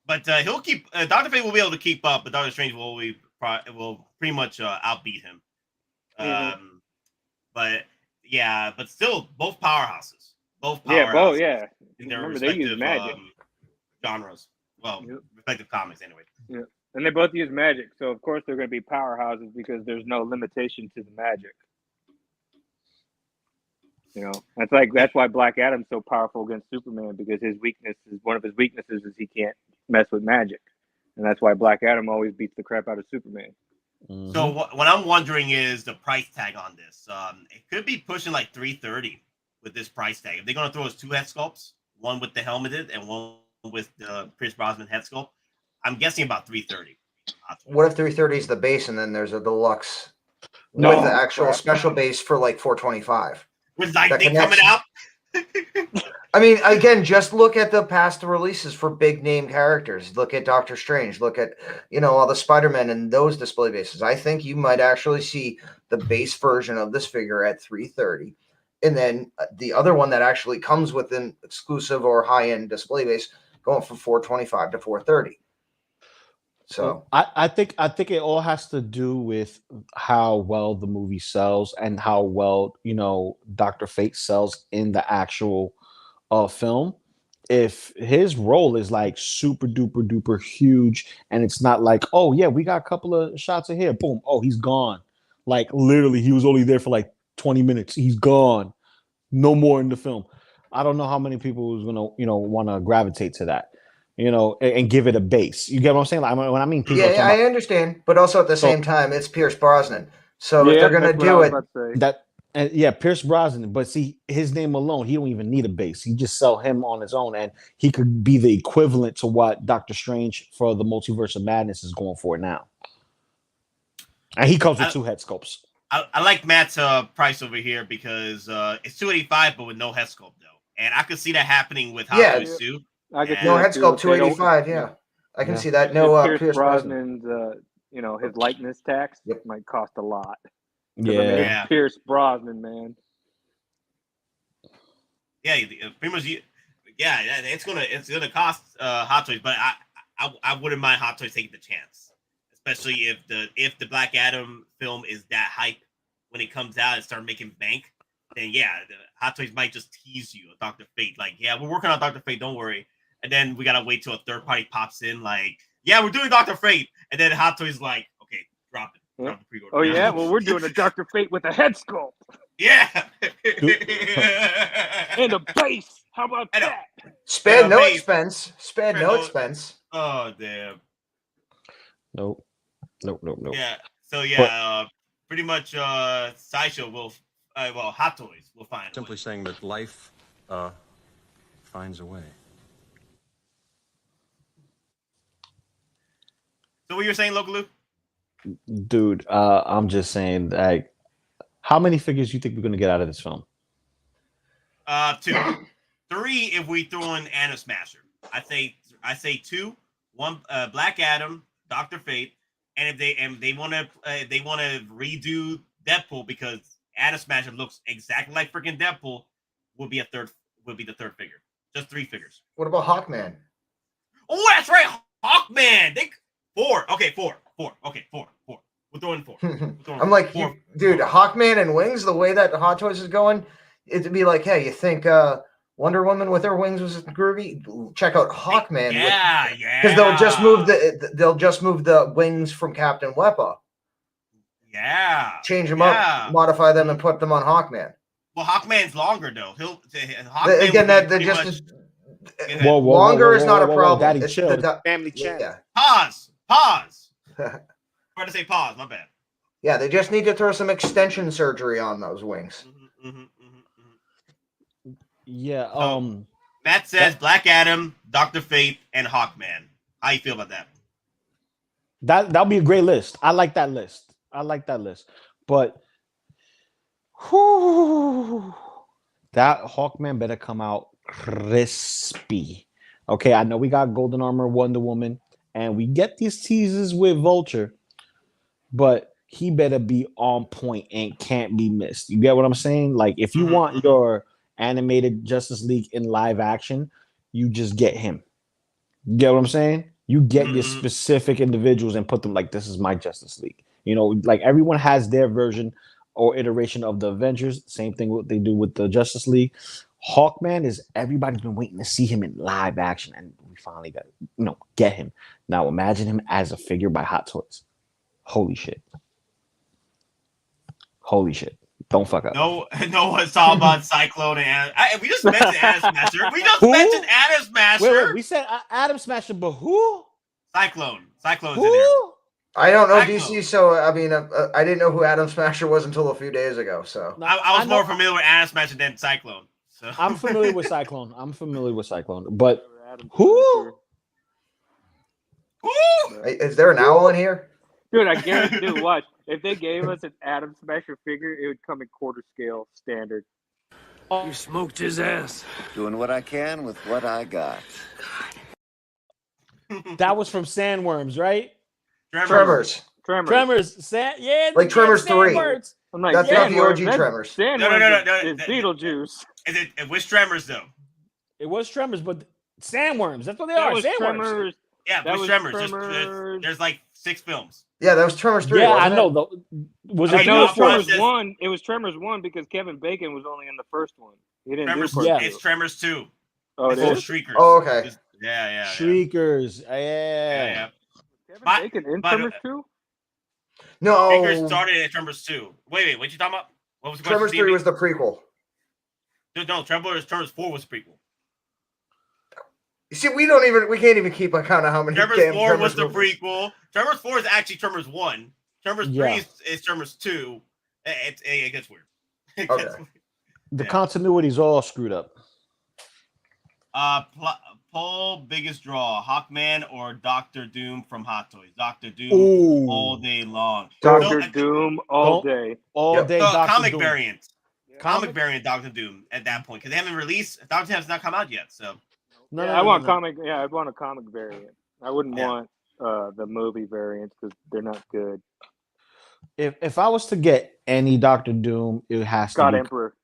But he'll keep Dr. Fate will be able to keep up, but Dr. Strange will pretty much outbeat him. But still, both powerhouses. Both powerhouses. Yeah. In their Remember, they use respective, magic. genres. Well, respective comics anyway. Yeah, and they both use magic, so of course they're going to be powerhouses because there's no limitation to the magic. You know, that's why Black Adam's so powerful against Superman, because one of his weaknesses is he can't mess with magic, and that's why Black Adam always beats the crap out of Superman. Mm-hmm. So what I'm wondering is the price tag on this. It could be pushing like $330 with this price tag. If they're going to throw us 2 head sculpts, one with the helmeted and one with the Pierce Brosnan head sculpt, I'm guessing about $330. What if 330 is the base and then there's a deluxe with the actual special base for like 425? With Lightning coming out? I mean, again, just look at the past releases for big name characters. Look at Doctor Strange. Look at, all the Spiderman and those display bases. I think you might actually see the base version of this figure at $330. And then the other one that actually comes with an exclusive or high-end display base going from $425 to $430. So I think it all has to do with how well the movie sells and how well Dr. Fate sells in the actual film. If his role is like super duper duper huge and it's not like, oh yeah, we got a couple of shots of here, boom, oh he's gone. Like literally, he was only there for like 20 minutes. He's gone. No more in the film. I don't know how many people is gonna want to gravitate to that. And give it a base. You get what I'm saying? Like, when I mean people, yeah, I understand, but also at the same time, it's Pierce Brosnan. So if they're gonna do it, Pierce Brosnan. But see, his name alone, he don't even need a base. He just sell him on his own, and he could be the equivalent to what Doctor Strange for the Multiverse of Madness is going for now. And he comes with 2 head sculpts. I like Matt's price over here because it's $285, but with no head sculpt though, and I could see that happening with Hot Toys too. No head sculpt, $285. Yeah, I can see that. No, Pierce Brosnan's, his likeness tax might cost a lot. Yeah, Pierce Brosnan, man. Yeah, pretty much. Yeah, it's gonna cost Hot Toys, but I wouldn't mind Hot Toys taking the chance, especially if the Black Adam film is that hype when it comes out and start making bank. Then the Hot Toys might just tease you, Dr. Fate. Like, yeah, we're working on Dr. Fate, don't worry. And then we gotta wait till a third party pops in, like, yeah, we're doing Dr. Fate. And then Hot Toys like, okay, drop it. Drop the pre-order. Oh yeah, well we're doing a Dr. Fate with a head sculpt. Yeah. And a base. How about that? Spared no expense. Spared no expense. Oh damn. Nope. Yeah. So pretty much Sideshow will Hot Toys will find simply saying that life finds a way. So what you're saying, Loco Lu? Dude, I'm just saying, like, how many figures you think we're gonna get out of this film? 2. 3 if we throw in Anna Smasher. I say 2. 1 Black Adam, Dr. Fate, and if they want to redo Deadpool because Anna Smasher looks exactly like freaking Deadpool, would be the third figure. Just 3 figures. What about Hawkman? Oh, that's right, Hawkman. 4. Okay, 4. Okay, 4. We're throwing 4. I'm like, dude, Hawkman and wings. The way that Hot Toys is going, it'd be like, hey, you think Wonder Woman with her wings was groovy? Check out Hawkman. Yeah. Because they'll just move the wings from Captain Wepa. Yeah. Change them up, modify them, and put them on Hawkman. Well, Hawkman's longer though. Longer is not a problem. Daddy, chill. Family chat. Yeah. Pause. Trying to say pause. My bad. Yeah, they just need to throw some extension surgery on those wings. Yeah. Matt says Black Adam, Dr. Fate, and Hawkman. How you feel about that? That'll be a great list. I like that list. But that Hawkman better come out crispy. Okay, I know we got Golden Armor, Wonder Woman, and we get these teases with Vulture, but he better be on point and can't be missed. You get what I'm saying? Like, if you want your animated Justice League in live action, you just get him. You get what I'm saying? You get your specific individuals and put them like, this is my Justice League. Like everyone has their version or iteration of the Avengers. Same thing what they do with the Justice League. Hawkman is everybody's been waiting to see him in live action, and we finally got, get him. Now imagine him as a figure by Hot Toys. Holy shit. Holy shit. Don't fuck up. No one's talking about Cyclone and we just mentioned Atom Smasher. We just mentioned Atom Smasher. Wait, we said Atom Smasher, but who? Cyclone's Who? in there. I don't know Cyclone. DC, so I mean, I didn't know who Atom Smasher was until a few days ago. So I was more familiar with Atom Smasher than Cyclone. So. I'm familiar with Cyclone. But who? Is there an owl in here? Dude, I guarantee you, watch. If they gave us an Atom Smasher figure, it would come in quarter scale standard. You smoked his ass. Doing what I can with what I got. That was from Sandworms, right? Tremors. Yeah, Like Tremors 3. I'm like, That's not the OG Tremors. No. Is Beetlejuice. It was Tremors though. It was Tremors, but Sandworms. That's what they are. Sandworms. Tremors. Yeah, it was Tremors. There's like 6 films. Yeah, that was Tremors 3. Yeah, I wasn't know. it? Was I it know Tremors Tremors 4? 1. It was Tremors 1 because Kevin Bacon was only in the first one. He didn't Tremors, do part 2. It's Tremors 2. Oh, it It's is? Shriekers. Oh, okay. Yeah. Shriekers. Yeah. Kevin But- Bacon in but- Tremors 2? No, Shriekers started at Tremors 2. Wait, what you talking about? What was the question? Tremors 3 was the prequel. No, Tremors 4 was the prequel. You see, we can't even keep account of how many Tremors damn 4 Tremors was the movies. prequel. Tremors 4 is actually Tremors 1. Tremors 3 is Tremors 2. It gets weird. Okay. The continuity's all screwed up. Poll biggest draw: Hawkman or Doctor Doom from Hot Toys. Doctor Doom all day long. Doctor Doom all day. All day. Dr. Comic Doom. variant. Comic variant Doctor Doom at that point because they haven't released. Doctor Doom has not come out yet. So I want comic. Yeah, I want a comic variant. I wouldn't want the movie variants because they're not good. If I was to get any Doctor Doom, it has to be Emperor.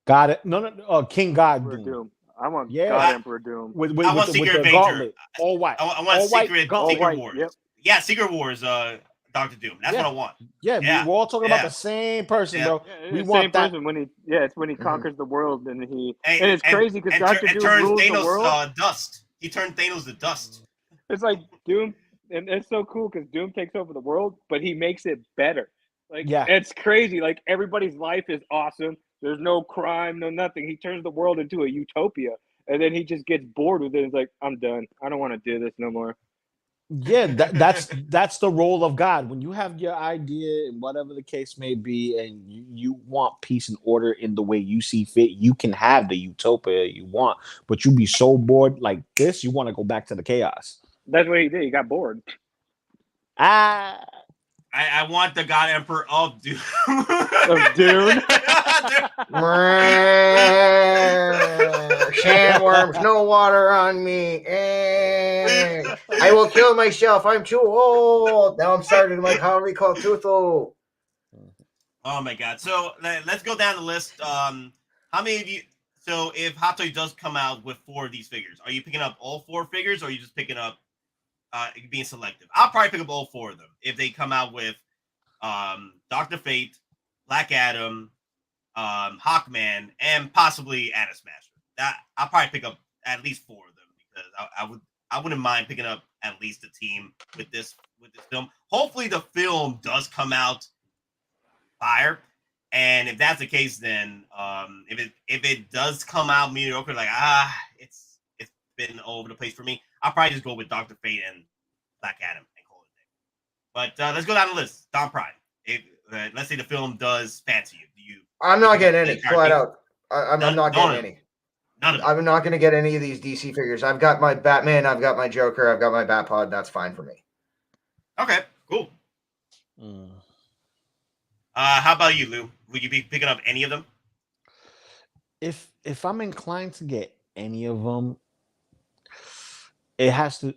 God it. No. King God Doom. I want Yeah. God Emperor Doom. with I want the Secret Avenger. gauntlet. All white. I want All white, Secret gauntlet. Secret Wars. Yep. Yeah, Secret Wars. Doctor Doom. That's what I want. Yeah, we're all talking about the same person, bro. Yeah, We it's want same that. person when he. Yeah, it's when he conquers the world and he. And it's crazy because Doctor Doom turns rules Thanos the world. dust. He turned Thanos to dust. It's like Doom, and it's so cool because Doom takes over the world, but he makes it better. Like, it's crazy. Like, everybody's life is awesome. There's no crime, no nothing. He turns the world into a utopia, and then he just gets bored with it. It's like, I'm done. I don't want to do this no more. Yeah, that's the role of God. When you have your idea and whatever the case may be, and you want peace and order in the way you see fit, you can have the utopia you want, but you be so bored like this, you want to go back to the chaos. That's what he did. He got bored. I want the God Emperor of Doom. Of Dune? Sandworms, no water on me. I will kill myself. I'm too old. Now I'm starting my Henry called Tutho. Oh my God. So let's go down the list. How many of you? So if Hot Toys does come out with 4 of these figures, are you picking up all 4 figures, or are you just picking up being selective? I'll probably pick up all 4 of them if they come out with Dr. Fate, Black Adam, Hawkman, and possibly Atom Smasher. I'll probably pick up at least 4 of them because I wouldn't mind picking up at least a team with this film. Hopefully the film does come out fire. And if that's the case, then if it does come out mediocre, like it's been all over the place for me, I'll probably just go with Dr. Fate and Black Adam and call it a day. But let's go down the list. DonPrime. Let's say the film does fancy you. I'm not getting any. Flat out. I'm not getting any. None of them. I'm not going to get any of these DC figures. I've got my Batman. I've got my Joker. I've got my Batpod. That's fine for me. Okay, cool. How about you, Lou? Would you be picking up any of them? If I'm inclined to get any of them, it has to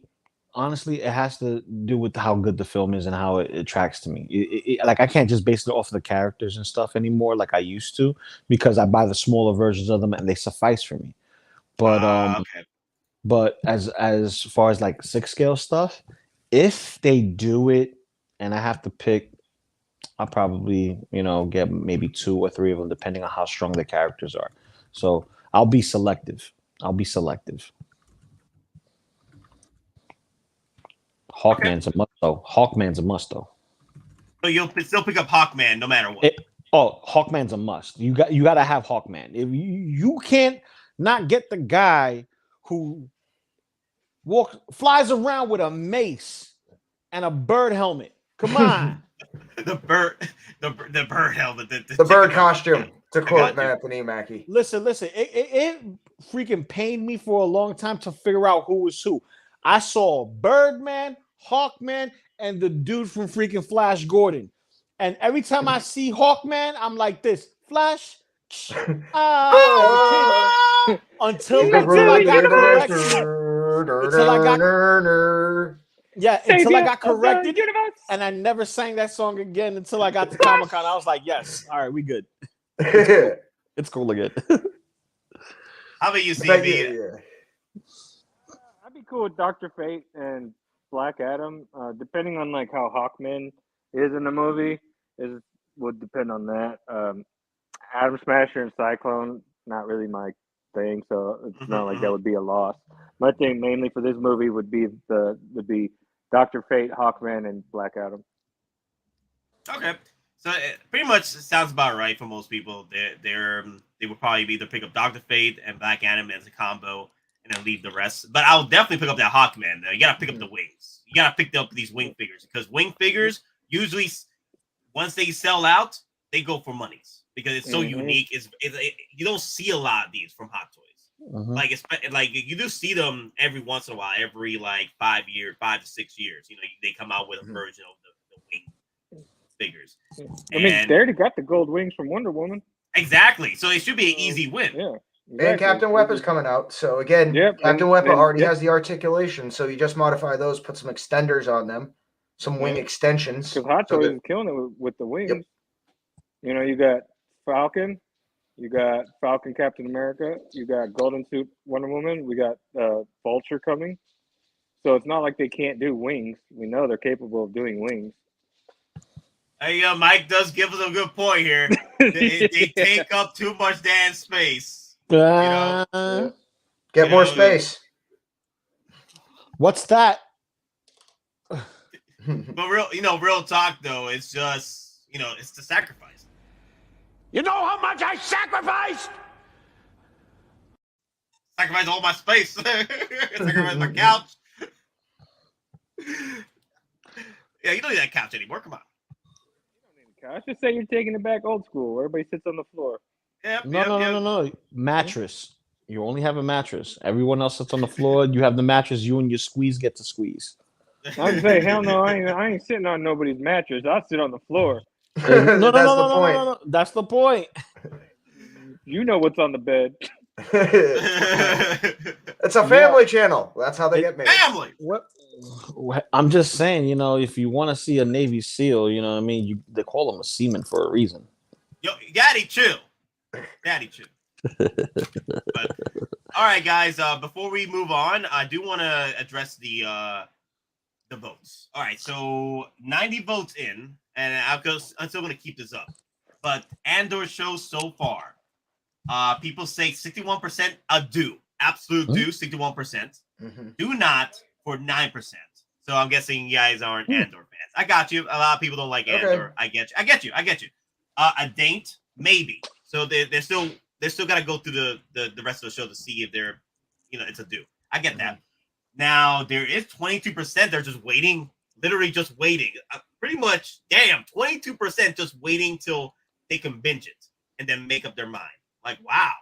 do with how good the film is and how it attracts to me. Like, I can't just base it off of the characters and stuff anymore like I used to, because I buy the smaller versions of them and they suffice for me. But but as far as like 6 scale stuff, if they do it and I have to pick, I'll probably, get maybe 2 or 3 of them depending on how strong the characters are. So I'll be selective. Hawkman's a must though. Hawkman's a must though. So you'll still pick up Hawkman no matter what. Hawkman's a must. You got to have Hawkman. If you can't not get the guy who flies around with a mace and a bird helmet. Come on. the bird helmet. The bird costume. To quote Anthony Mackie. Listen. It freaking pained me for a long time to figure out who was who. I saw Birdman, Hawkman, and the dude from freaking Flash Gordon. And every time I see Hawkman, I'm like this. Flash. Until I got corrected. And I never sang that song again until I got to Comic-Con. I was like, yes. All right, we good. It's cool again. How about you, CB? I'd be cool with Dr. Fate and Black Adam, depending on like how Hawkman is in the movie. Would depend on that. Atom Smasher and Cyclone, not really my thing, so it's not like that would be a loss. My thing mainly for this movie would be Dr. Fate, Hawkman, and Black Adam. Okay, so it pretty much sounds about right for most people. They would probably either pick up Dr. Fate and Black Adam as a combo, and then leave the rest. But I'll definitely pick up that Hawkman. You gotta pick up the wings. You gotta pick up these wing figures because wing figures usually, once they sell out, they go for monies because it's so unique. You don't see a lot of these from Hot Toys. Like you do see them every once in a while, every like 5 to 6 years. You know, they come out with a version of the wing figures. I mean, they already got the gold wings from Wonder Woman. Exactly, so it should be an easy win. Yeah. Exactly. And Captain Weapon's coming out. So again, Captain Weapon already has the articulation. So you just modify those, put some extenders on them, some wing extensions. Because Hot Toys is killing it with the wings. Yep. You know, you got Falcon, you got Falcon Captain America, you got Golden Suit Wonder Woman, we got Vulture coming. So it's not like they can't do wings. We know they're capable of doing wings. Hey, Mike does give us a good point here. They take up too much damn space. You know? Get more space. What's that? But real talk though, it's just, it's the sacrifice. You know how much I sacrificed? Sacrifice all my space. Sacrifice my couch. Yeah, you don't need that couch anymore. Come on. I should say you're taking it back old school, where everybody sits on the floor. No. Mattress. You only have a mattress. Everyone else sits on the floor. You have the mattress. You and your squeeze get to squeeze. I'm saying, hell no, I ain't sitting on nobody's mattress. I'll sit on the floor. No. That's the point. You know what's on the bed. It's a family channel. That's how they get made. Family. What? I'm just saying, if you want to see a Navy SEAL, you know what I mean? They call them a seaman for a reason. Yo, Daddy, chill. But, all right, guys. Before we move on, I do want to address the votes. All right, so 90 votes in, and I'm still going to keep this up. But Andor show so far, people say 61% a do, absolute do, 61%. Do not for 9%. So I'm guessing you guys aren't Andor fans. I got you. A lot of people don't like Andor. I get you. A daint, maybe. So they're still got to go through the rest of the show to see if they're, it's a do. I get that. Now there is 22%. They're just waiting, literally just waiting. Pretty much, 22% just waiting till they can binge it and then make up their mind. Like, wow,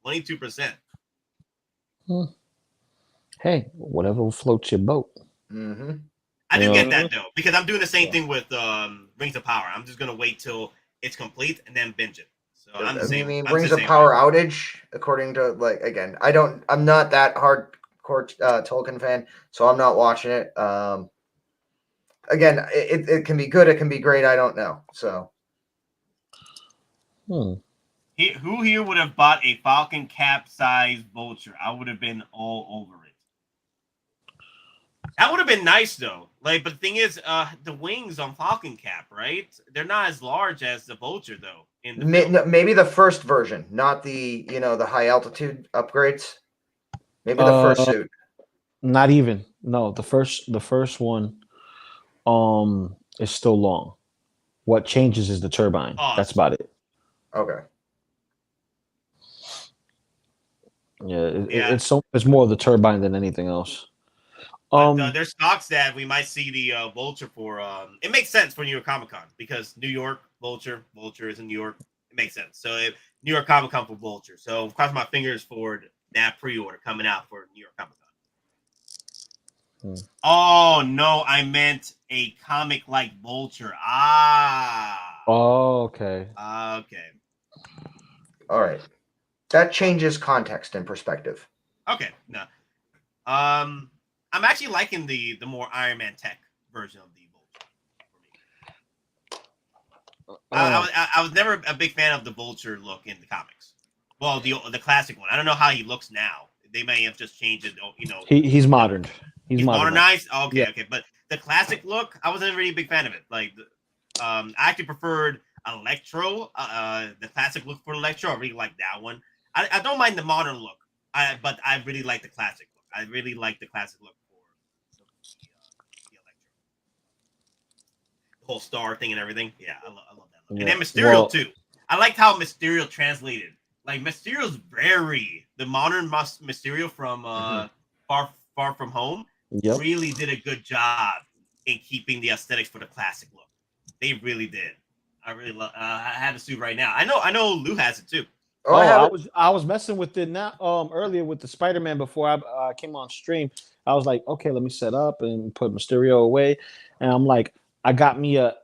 22%. Hey, whatever floats your boat. I do get that though, because I'm doing the same thing with Rings of Power. I'm just gonna wait till it's complete and then binge it. So I'm the same. Rings of Power outage, according to I'm not that hardcore Tolkien fan, so I'm not watching it. Again, it can be good, it can be great. I don't know. So, who here would have bought a Falcon Cap size Vulture? I would have been all over it. That would have been nice though. But the thing is, the wings on Falcon Cap, right? They're not as large as the Vulture though. Maybe the first version, not the the high altitude upgrades. Maybe the first suit. Not even. No, the first one is still long. What changes is the turbine. Oh, That's about it. Okay. Yeah, Yeah. it's more of the turbine than anything else. But, there's talks that we might see the Vulture for. It makes sense for New York Comic Con because New York Vulture is in New York. It makes sense. So New York Comic Con for Vulture. So cross my fingers for that pre-order coming out for New York Comic Con. Oh no, I meant a comic like Vulture. Oh, okay. Okay. All right. That changes context and perspective. Okay. No. I'm actually liking the more Iron Man tech version of the Vulture. I was never a big fan of the Vulture look in the comics. Well, the classic one. I don't know how he looks now. They may have just changed it. You know, he's modern. He's modernized. Oh, okay, okay. But the classic look, I wasn't really a big fan of it. Like, I actually preferred Electro. The classic look for Electro. I really like that one. I don't mind the modern look. But I really like the classic look. I really like the classic look for the Electro. The whole star thing and everything. Yeah, I love that look. Yeah. And then Mysterio too. I liked how Mysterio translated. Like Mysterio's the modern Mysterio from Far From Home. Yep. Really did a good job in keeping the aesthetics for the classic look. They really did. I really love. I have the suit right now. I know Lou has it too. I was messing with it now earlier with the Spider-Man before I came on stream. I was like, okay, let me set up and put Mysterio away, and I'm like, I got me a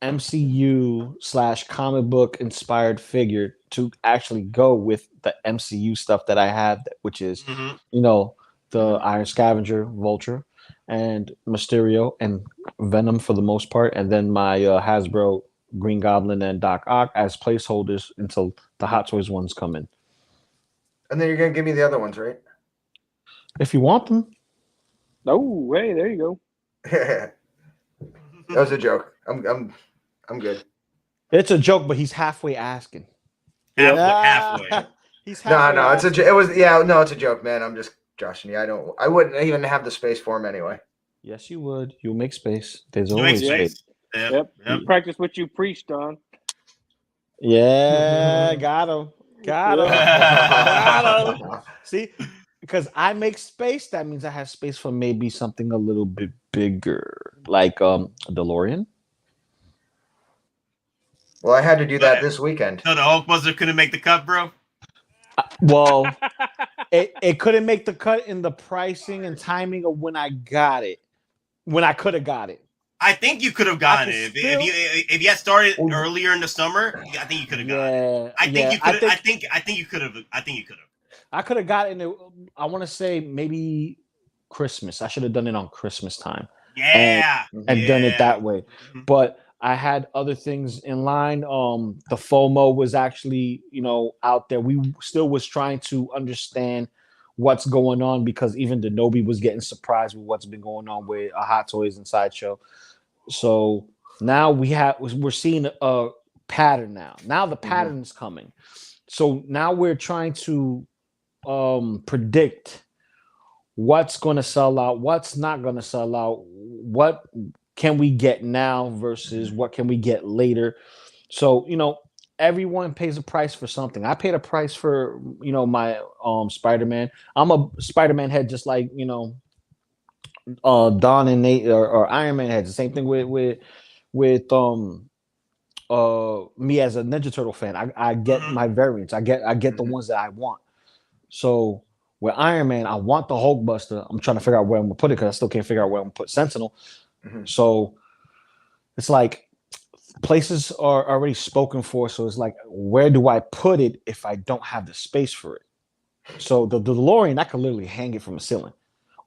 MCU / comic book inspired figure to actually go with the MCU stuff that I have, which is you know, the Iron Scavenger, Vulture, and Mysterio and Venom for the most part, and then my Hasbro Green Goblin and Doc Ock as placeholders until the Hot Toys ones come in. And then you're gonna give me the other ones, right? If you want them. Oh, hey, there you go. That was a joke. I'm good. It's a joke, but he's halfway asking. Halfway. He's halfway. No, it's a joke, man. I'm just joshing you. I wouldn't even have the space for him anyway. Yes, you would. You'll make space. There's always space. Yep. Practice what you preach, Don. Yeah, got him. Got him. See, because I make space, that means I have space for maybe something a little bit bigger, like a DeLorean. Well, I had to do that this weekend. So the Hulkbuster couldn't make the cut, bro? Well, it couldn't make the cut in the pricing and timing of when I got it. When I could have got it. I think you could have gotten it if you had started earlier in the summer. I think you could have gotten it. I think you could have. I could have gotten it. I want to say maybe Christmas. I should have done it on Christmas time. Yeah, and done it that way. But I had other things in line. The FOMO was actually, out there. We still was trying to understand what's going on because even Denobi was getting surprised with what's been going on with Hot Toys and Sideshow. So now we're seeing a pattern now. Now the pattern is coming. So now we're trying to predict what's going to sell out, what's not going to sell out, what can we get now versus what can we get later. So, everyone pays a price for something. I paid a price for, my Spider-Man. I'm a Spider-Man head just like, Don and Nate or Iron Man heads. The same thing with me as a Ninja Turtle fan. I get my variants. I get the ones that I want. So with Iron Man, I want the Hulkbuster. I'm trying to figure out where I'm gonna put it because I still can't figure out where I'm gonna put Sentinel. So it's like places are already spoken for. So it's like, where do I put it if I don't have the space for it? So the DeLorean, I could literally hang it from a ceiling.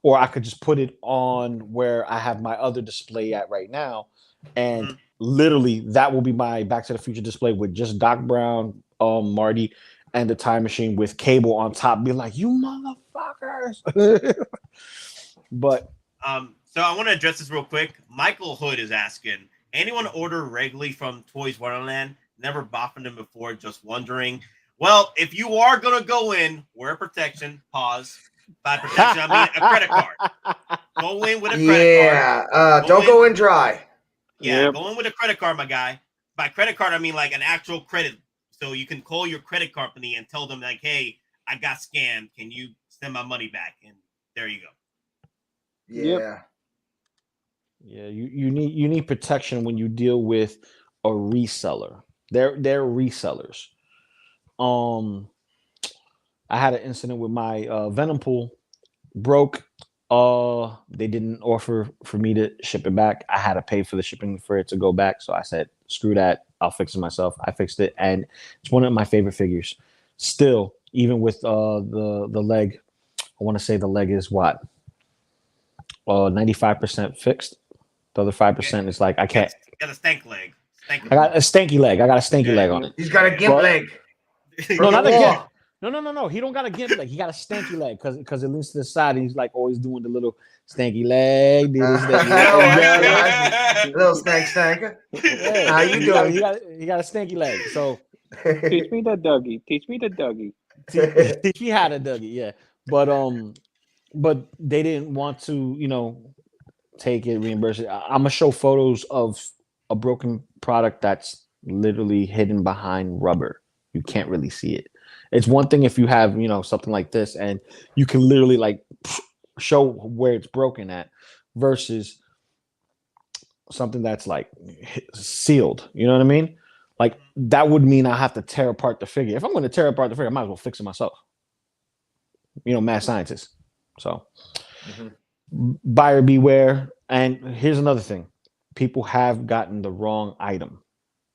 Or I could just put it on where I have my other display at right now. And literally that will be my Back to the Future display with just Doc Brown, Marty, and the Time Machine with Cable on top. Be like, you motherfuckers. But so I want to address this real quick. Michael Hood is asking, anyone order regularly from Toys Wonderland? Never bought from them before, just wondering. Well, if you are going to go in, wear protection, pause. By protection, I mean a credit card. Go in with a credit card. Yeah, don't go in dry. Yeah, go in with a credit card, my guy. By credit card, I mean like an actual credit. So you can call your credit company and tell them like, hey, I got scammed. Can you send my money back? And there you go. Yeah. Yeah, you need protection when you deal with a reseller. They're resellers. I had an incident with my Venom pool broke. They didn't offer for me to ship it back. I had to pay for the shipping for it to go back. So I said, screw that. I'll fix it myself. I fixed it, and it's one of my favorite figures. Still, even with the leg, I want to say the leg is what? 95% fixed. The other 5% is like I can't. You got a stank leg. I got a stanky leg. I got a stanky leg on it. He's got a gimp leg. No, not a gimp. No. He don't got a gimp leg. He got a stanky leg because it leans to the side. And he's like always doing the little stanky leg. Little stank. How you doing? He got a stanky leg. So teach me the Dougie. Teach me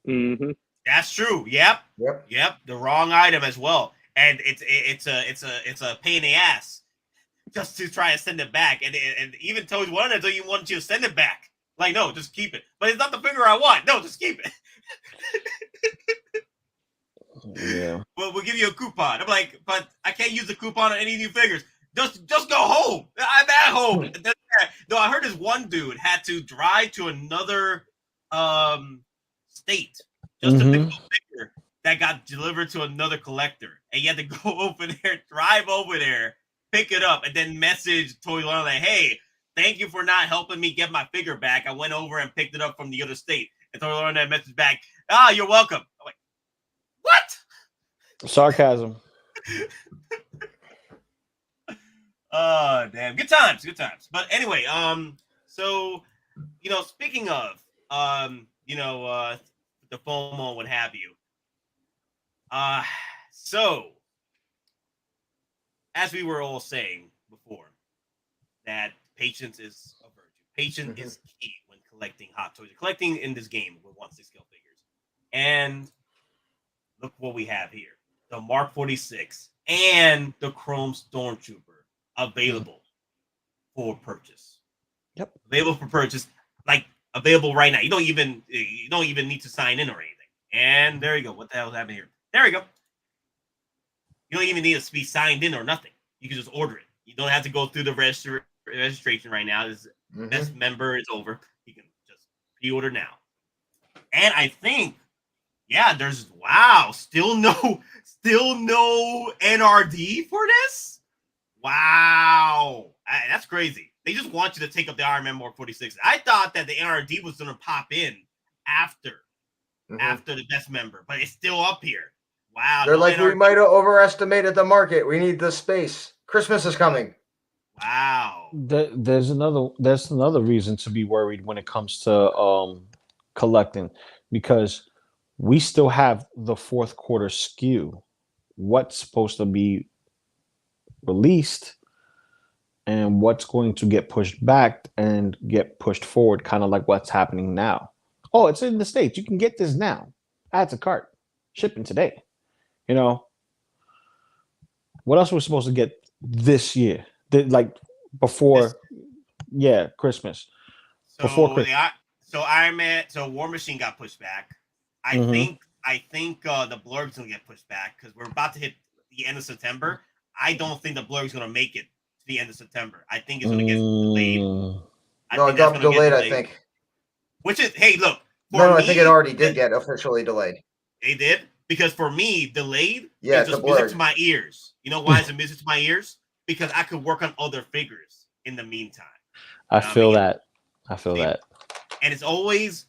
Mm-hmm. That's true. Yep. The wrong item as well, and it's a pain in the ass just to try and send it back, and even told one until you want you to send it back. Like, no, just keep it. But it's not the figure I want. No, just keep it. Yeah. Well, we'll give you a coupon. I'm like, but I can't use the coupon on any new figures. Just go home. I'm at home. No, I heard this one dude had to drive to another state just to pick up a figure that got delivered to another collector. And you had to go over there, drive over there, pick it up, and then message Toy Lorna like, hey, thank you for not helping me get my figure back. I went over and picked it up from the other state. And Toy Lorna messaged back, you're welcome. I'm like, what? Sarcasm. Damn. Good times. But anyway, so, speaking of, the FOMO, what have you. So, as we were all saying before, that patience is a virtue. Patience is key when collecting hot toys. Collecting in this game with 1/6 scale figures. And look what we have here. The Mark 46 and the Chrome Stormtrooper available for purchase. Yep. Available for purchase. Like, available right now. You don't even need to sign in or anything. And there you go. What the hell is happening here? There you go. You don't even need to be signed in or nothing. You can just order it. You don't have to go through the registration right now. This best member is over. You can just pre-order now. And I think, there's still no NRD for this. Wow, that's crazy. They just want you to take up the Iron Man Mark 46. I thought that the NRD was going to pop in after the best member, but it's still up here. Wow. They're like, we might have overestimated the market. We need the space. Christmas is coming. Wow. There's another reason to be worried when it comes to collecting, because we still have the fourth quarter skew. What's supposed to be released and what's going to get pushed back and get pushed forward, kind of like what's happening now. Oh, it's in the States. You can get this now. Add to cart. Shipping today. What else we're supposed to get this year? Before Christmas. Before Christmas. So Iron Man, War Machine got pushed back. I think the Blurg's gonna get pushed back because we're about to hit the end of September. I don't think the Blurg's gonna make it to the end of September. I think it's gonna get delayed. It got delayed, I think. Which is, hey, look. I think it already did get officially delayed. It did? Because for me, delayed is just music to my ears. You know why it's a music to my ears? because I could work on other figures in the meantime. I feel that. I feel that. And it's always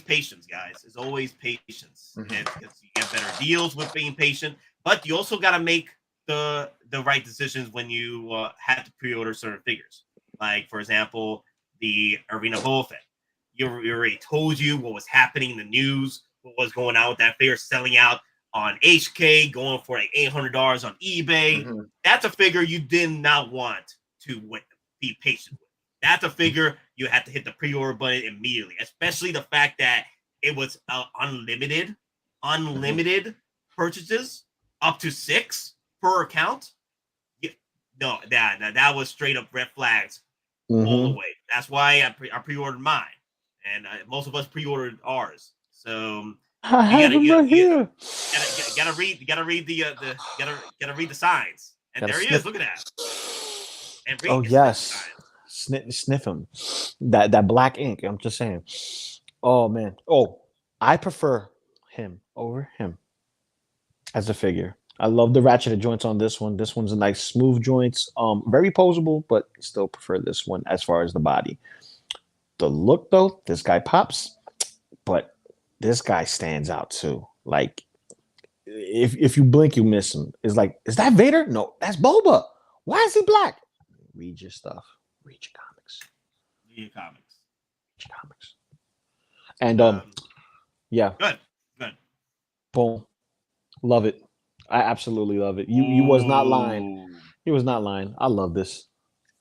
patience, guys. It's always patience. Mhm. And because you get better deals with being patient, but you also got to make the right decisions when you have to pre-order certain figures. Like, for example, the Arena Boba Fett. You already told you what was happening in the news, what was going on with that figure selling out on HK, going for like $800 on eBay. Mm-hmm. That's a figure you did not want to be patient with. That's a figure you had to hit the pre-order button immediately, especially the fact that it was unlimited purchases, up to 6 per account. No, that was straight up red flags all the way. That's why I pre-ordered mine, and most of us pre-ordered ours. So I have him right here. gotta read the signs. And Gotta there he sniff. is. Look at that. And read Oh the yes, signs. sniff him. That black ink. I'm just saying. Oh man. Oh, I prefer him over him as a figure. I love the ratcheted joints on this one. This one's a nice smooth joints. Very posable, but still prefer this one as far as the body. The look though, this guy pops, but this guy stands out too. Like if you blink, you miss him. It's like, is that Vader? No, that's Boba. Why is he black? Read your stuff. Read your comics. Read your comics. Read your comics. And yeah. Good. Boom. Love it. I absolutely love it. You was not lying. He was not lying. I love this.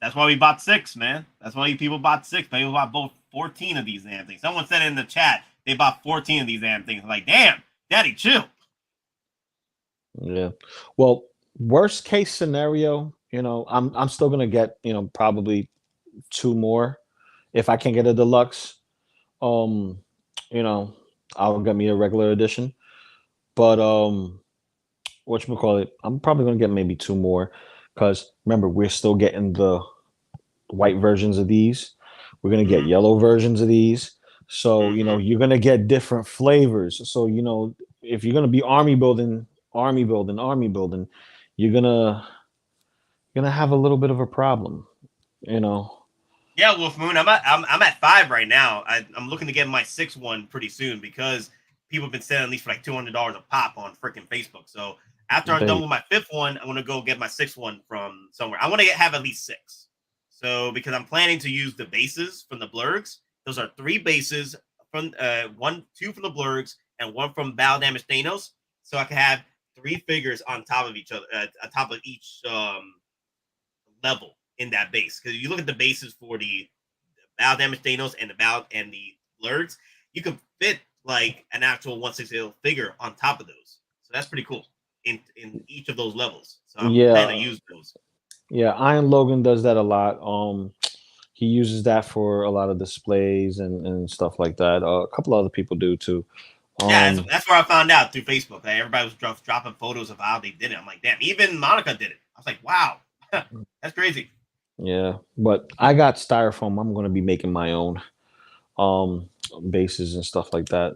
That's why we bought 6, man. That's why you people bought 6. People bought both 14 of these damn things. Someone said in the chat they bought 14 of these damn things. I'm like, damn, Daddy, chill. Yeah. Well, worst case scenario, I'm still gonna get, probably 2 more. If I can't get a deluxe, I'll get me a regular edition. But whatchamacallit, I'm probably gonna get maybe 2 more, because remember, we're still getting the white versions of these. We're gonna get yellow versions of these. So you're gonna get different flavors. So if you're gonna be army building, you're gonna have a little bit of a problem. Yeah, Wolf Moon. I'm at 5 right now. I'm looking to get my 6th one pretty soon, because people have been selling these for like $200 a pop on freaking Facebook. So after I'm done with my 5th one, I'm gonna go get my 6th one from somewhere. I want to have at least 6. So because I'm planning to use the bases from the blurgs. Those are 3 bases from 2 from the blurgs and 1 from Battle Damage Thanos. So I can have 3 figures on top of each other, on top of each level in that base. Because you look at the bases for the Battle Damage Thanos and the blurgs, you can fit like an actual 1/6 figure on top of those. So that's pretty cool in each of those levels. So I'm planning to use those. Yeah, Iron Logan does that a lot. He uses that for a lot of displays and stuff like that. A couple other people do too. Yeah, that's where I found out through Facebook. Like, everybody was dropping photos of how they did it. I'm like, damn, even Monica did it. I was like, wow, that's crazy. Yeah, but I got styrofoam. I'm going to be making my own bases and stuff like that.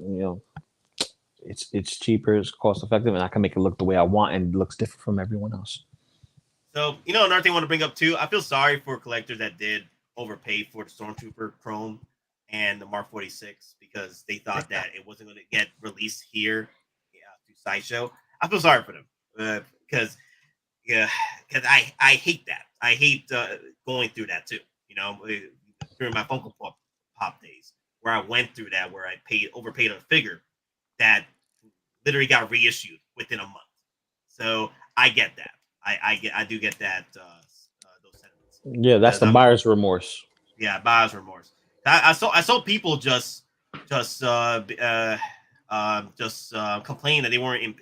It's cheaper, it's cost effective, and I can make it look the way I want, and it looks different from everyone else. So, another thing I want to bring up too, I feel sorry for collectors that did overpay for the Stormtrooper Chrome and the Mark 46 because they thought that it wasn't going to get released here through Sideshow. I feel sorry for them because I hate that. I hate going through that too. During my Funko Pop days, where I went through that, where I overpaid a figure that literally got reissued within a month. So I get that. I do get that those sentiments. Yeah, that's the buyer's remorse. Yeah, buyer's remorse. I saw people just complain that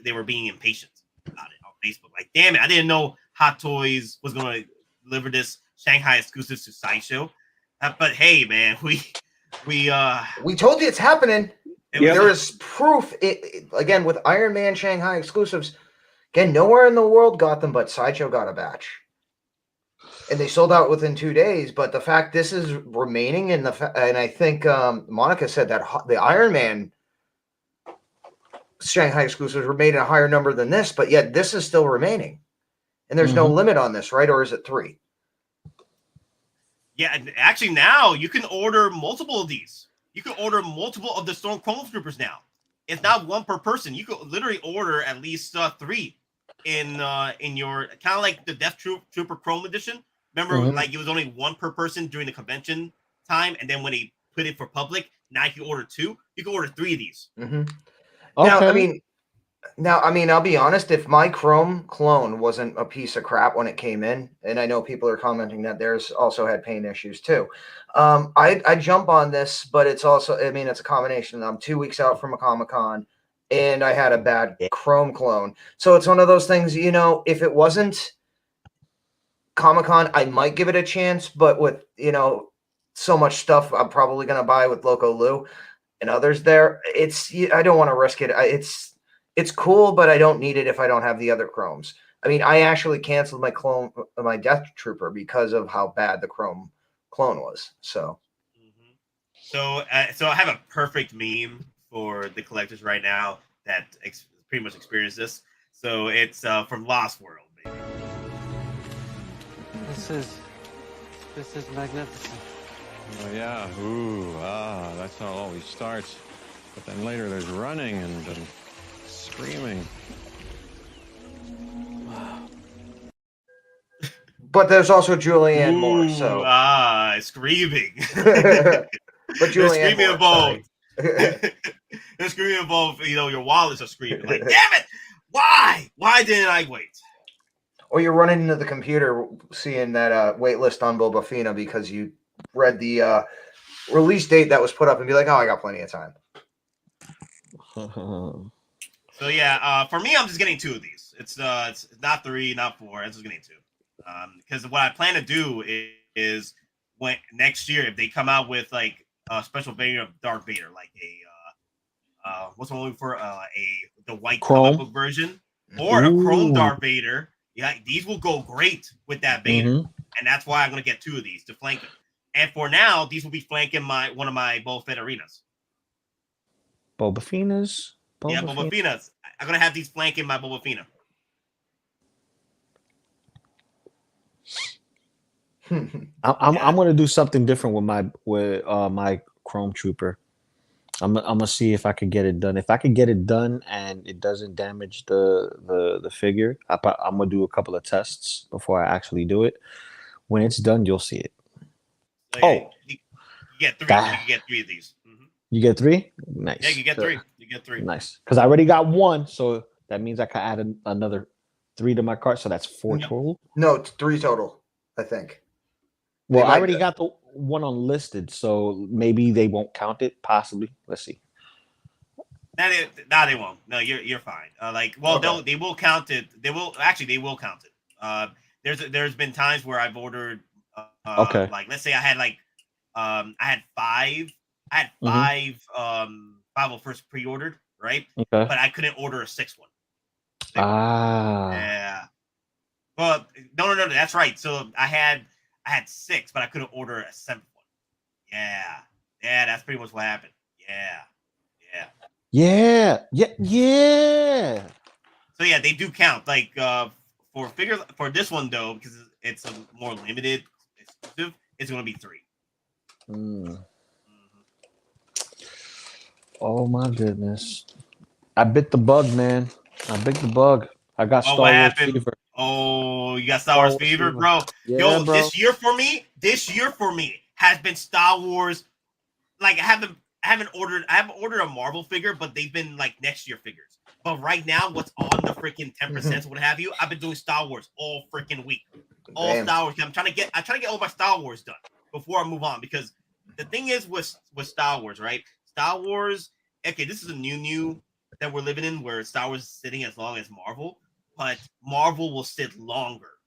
they were being impatient about it on Facebook. Like, damn it, I didn't know Hot Toys was going to deliver this Shanghai exclusive to Sideshow. But hey, man, we told you it's happening. Yeah. There is proof. Again, with Iron Man Shanghai exclusives, again, nowhere in the world got them, but Sideshow got a batch, and they sold out within 2 days. But the fact this is remaining, and I think Monica said that the Iron Man Shanghai exclusives remain in a higher number than this, but yet this is still remaining. And there's no limit on this, right? Or is it 3? Yeah, and actually now you can order multiple of these. You can order multiple of the Storm Troopers now. It's not 1 per person. You could literally order at least 3 in your kind of like the Death Trooper Chrome edition. Remember, like it was only 1 per person during the convention time, and then when they put it for public, now you can order 2. You can order 3 of these. Okay. Now, I mean, I'll be honest. If my Chrome clone wasn't a piece of crap when it came in, and I know people are commenting that theirs also had paint issues too, I jump on this, but it's also, I mean, it's a combination. I'm 2 weeks out from a Comic-Con, and I had a bad Chrome clone. So it's one of those things, you know, if it wasn't Comic-Con, I might give it a chance, but with, you know, so much stuff I'm probably going to buy with Loco Lu and others there, I don't want to risk it. It's cool, but I don't need it if I don't have the other Chromes. I mean, I actually canceled my Death Trooper because of how bad the Chrome clone was. So, so I have a perfect meme for the collectors right now that pretty much experienced this. So it's from Lost World, baby. This is magnificent. Oh yeah, ooh, that's how it always starts. But then later there's running and screaming. Wow. But there's also Julianne Moore. So screaming. But Julianne screaming Moore, involved. There's screaming involved. You know, your wallets are screaming like, "Damn it! Why? Why didn't I wait?" Or you're running into the computer, seeing that wait list on Boba Fett because you read the release date that was put up, and be like, "Oh, I got plenty of time." So yeah, for me, I'm just getting 2 of these. It's not 3, not 4. I'm just getting 2. Because what I plan to do is when next year, if they come out with like a special variant of Darth Vader, like a what's one for the white comic book version, or a Chrome Darth Vader. Yeah, these will go great with that Vader, and that's why I'm gonna get 2 of these to flank them. And for now, these will be flanking one of my Boba Fett arenas. Boba Fett's? Boba Fett's. I'm gonna have these flanking my Boba Fett. I'm gonna do something different with my Chrome Trooper. I'm gonna see if I can get it done. If I can get it done and it doesn't damage the figure, I'm gonna do a couple of tests before I actually do it. When it's done, you'll see it. You get 3. You get 3 of these. You get 3? Nice. Yeah, you get 3. You get 3. Nice. Because I already got 1, so that means I can add another 3 to my cart. So that's 4 total. No, it's 3 total, I think. Well, I already got the one unlisted, so maybe they won't count it. Possibly. Let's see. No, they won't. No, you're fine. They will count it. They will count it. There's been times where I've ordered. Like let's say I had five will first pre-ordered, right? Okay. But I couldn't order a 6th one. Yeah. But no, that's right. So I had 6, but I couldn't order a 7th one. Yeah, that's pretty much what happened. Yeah. So yeah, they do count. Like for figures for this one though, because it's a more limited exclusive, it's going to be 3. Oh my goodness! I bit the bug, man. I bit the bug. I got Star Wars fever. Oh, you got Star Wars fever, bro. Yeah, Yo, bro. this year for me has been Star Wars. Like I haven't ordered a Marvel figure, but they've been like next year figures. But right now, what's on the freaking 10%, what have you? I've been doing Star Wars all freaking week. Star Wars. I'm trying to get all my Star Wars done before I move on, because the thing is with Star Wars, right? Star Wars. Okay, this is a new that we're living in, where Star Wars is sitting as long as Marvel, but Marvel will sit longer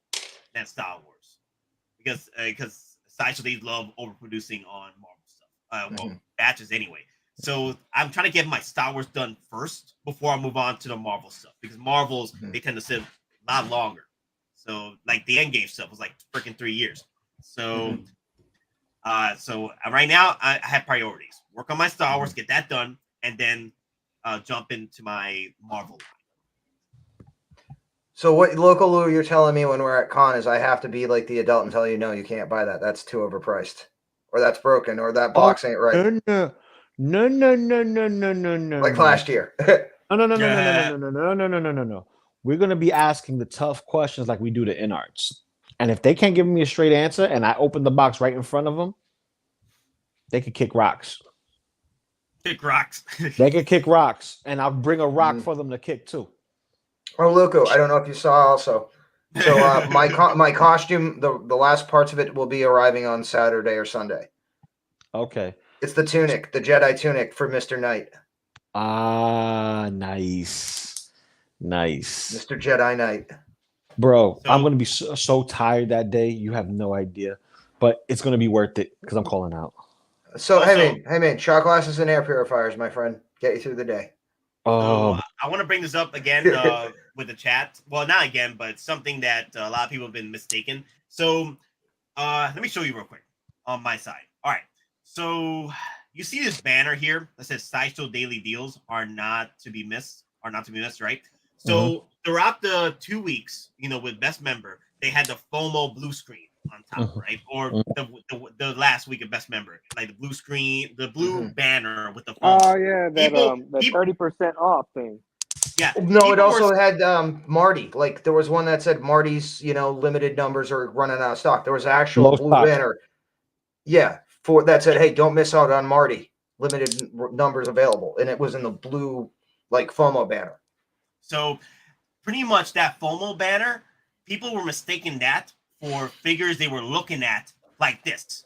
than Star Wars because Sideshow, they love overproducing on Marvel stuff, batches anyway. So I'm trying to get my Star Wars done first before I move on to the Marvel stuff, because Marvels they tend to sit a lot longer. So like the EndGame stuff was like freaking 3 years. So so right now I have priorities. Work on my Star Wars, get that done, and then jump into my Marvel line. So what Loco Lu you're telling me when we're at con is I have to be like the adult and tell you no, you can't buy that. That's too overpriced, or that's broken, or that box ain't right. No. Like last year. No. We're gonna be asking the tough questions like we do the InArts, and if they can't give me a straight answer, and I open the box right in front of them, they could kick rocks. Kick rocks. They could kick rocks, and I'll bring a rock for them to kick too. Oh, Loco, I don't know if you saw also. So my costume, the last parts of it will be arriving on Saturday or Sunday. Okay. It's the tunic, the Jedi tunic for Mr. Knight. Ah, nice. Mr. Jedi Knight. Bro, I'm going to be so tired that day. You have no idea. But it's going to be worth it because I'm calling out. So, hey, man, shot glasses and air purifiers, my friend. Get you through the day. So, I want to bring this up again with the chat. Well, not again, but something that a lot of people have been mistaken. So, let me show you real quick on my side. All right. So, you see this banner here that says Sideshow Daily Deals are not to be missed, right? So, throughout the 2 weeks, with Best Member, they had the FOMO blue screen on top, right? Or the last week of Best Member, like the blue screen, the blue banner with the FOMO. Oh yeah, that 30% off thing. Yeah. No, it also had Marty. Like there was one that said Marty's, limited numbers are running out of stock. There was an actual blue banner. Yeah, for that said, hey, don't miss out on Marty. Limited numbers available, and it was in the blue like FOMO banner. So pretty much that FOMO banner, people were mistaking that for figures they were looking at like this.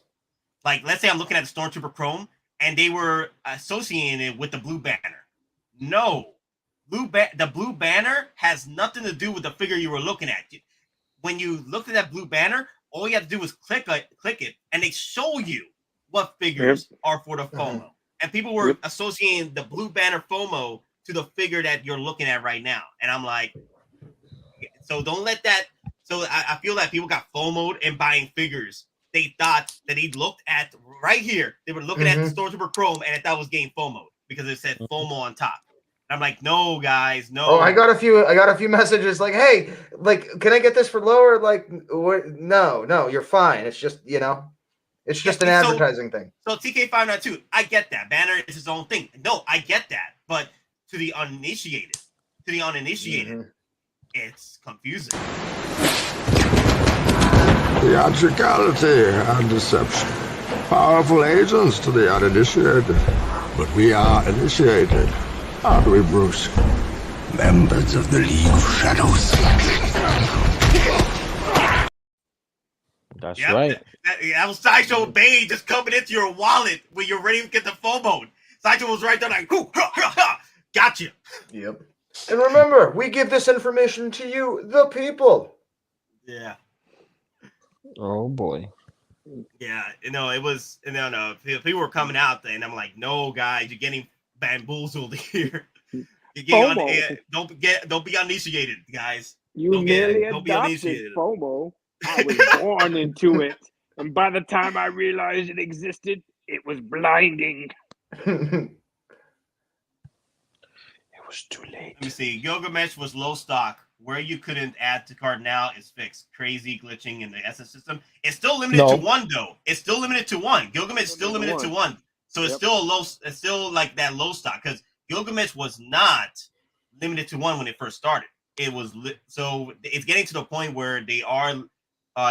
Like, let's say I'm looking at the Stormtrooper Chrome, and they were associating it with the blue banner. No. The blue banner has nothing to do with the figure you were looking at. When you look at that blue banner, all you have to do is click it, and they show you what figures are for the FOMO. And people were associating the blue banner FOMO to the figure that you're looking at right now. And I'm like, so don't let that. So I feel that people got FOMO'd in buying figures. They thought that he looked at right here. They were looking at the Stormtrooper Chrome, and that was getting FOMO'd because it said FOMO on top. And I'm like, no, guys, no. Oh, I got a few messages like, hey, like, can I get this for lower? Like, what? No, you're fine. It's just, it's just an advertising thing. So TK592, I get that. Banner is his own thing. No, I get that. But to the uninitiated, it's confusing. Theatricality and deception. Powerful agents to the uninitiated. But we are initiated, aren't we, Bruce? Members of the League of Shadows. That's right. That was Sideshow Bane just coming into your wallet when you're ready to get the FOMO. Sideshow was right there like, gotcha. Yep. And remember, we give this information to you, the people. Yeah. Oh boy. Yeah, it was. No. People were coming out there, and I'm like, no, guys, you're getting bamboozled here. You're getting don't be uninitiated, guys. Don't be uninitiated. FOMO. I was born into it, and by the time I realized it existed, it was blinding. It was too late. Let me see. Gilgamesh was low stock. Where you couldn't add to card now is fixed. Crazy glitching in the SS system. It's still limited to one, though. It's still limited to one. Gilgamesh is still limited to one. So it's still a low. It's still like that low stock because Gilgamesh was not limited to one when it first started. It was so it's getting to the point where they are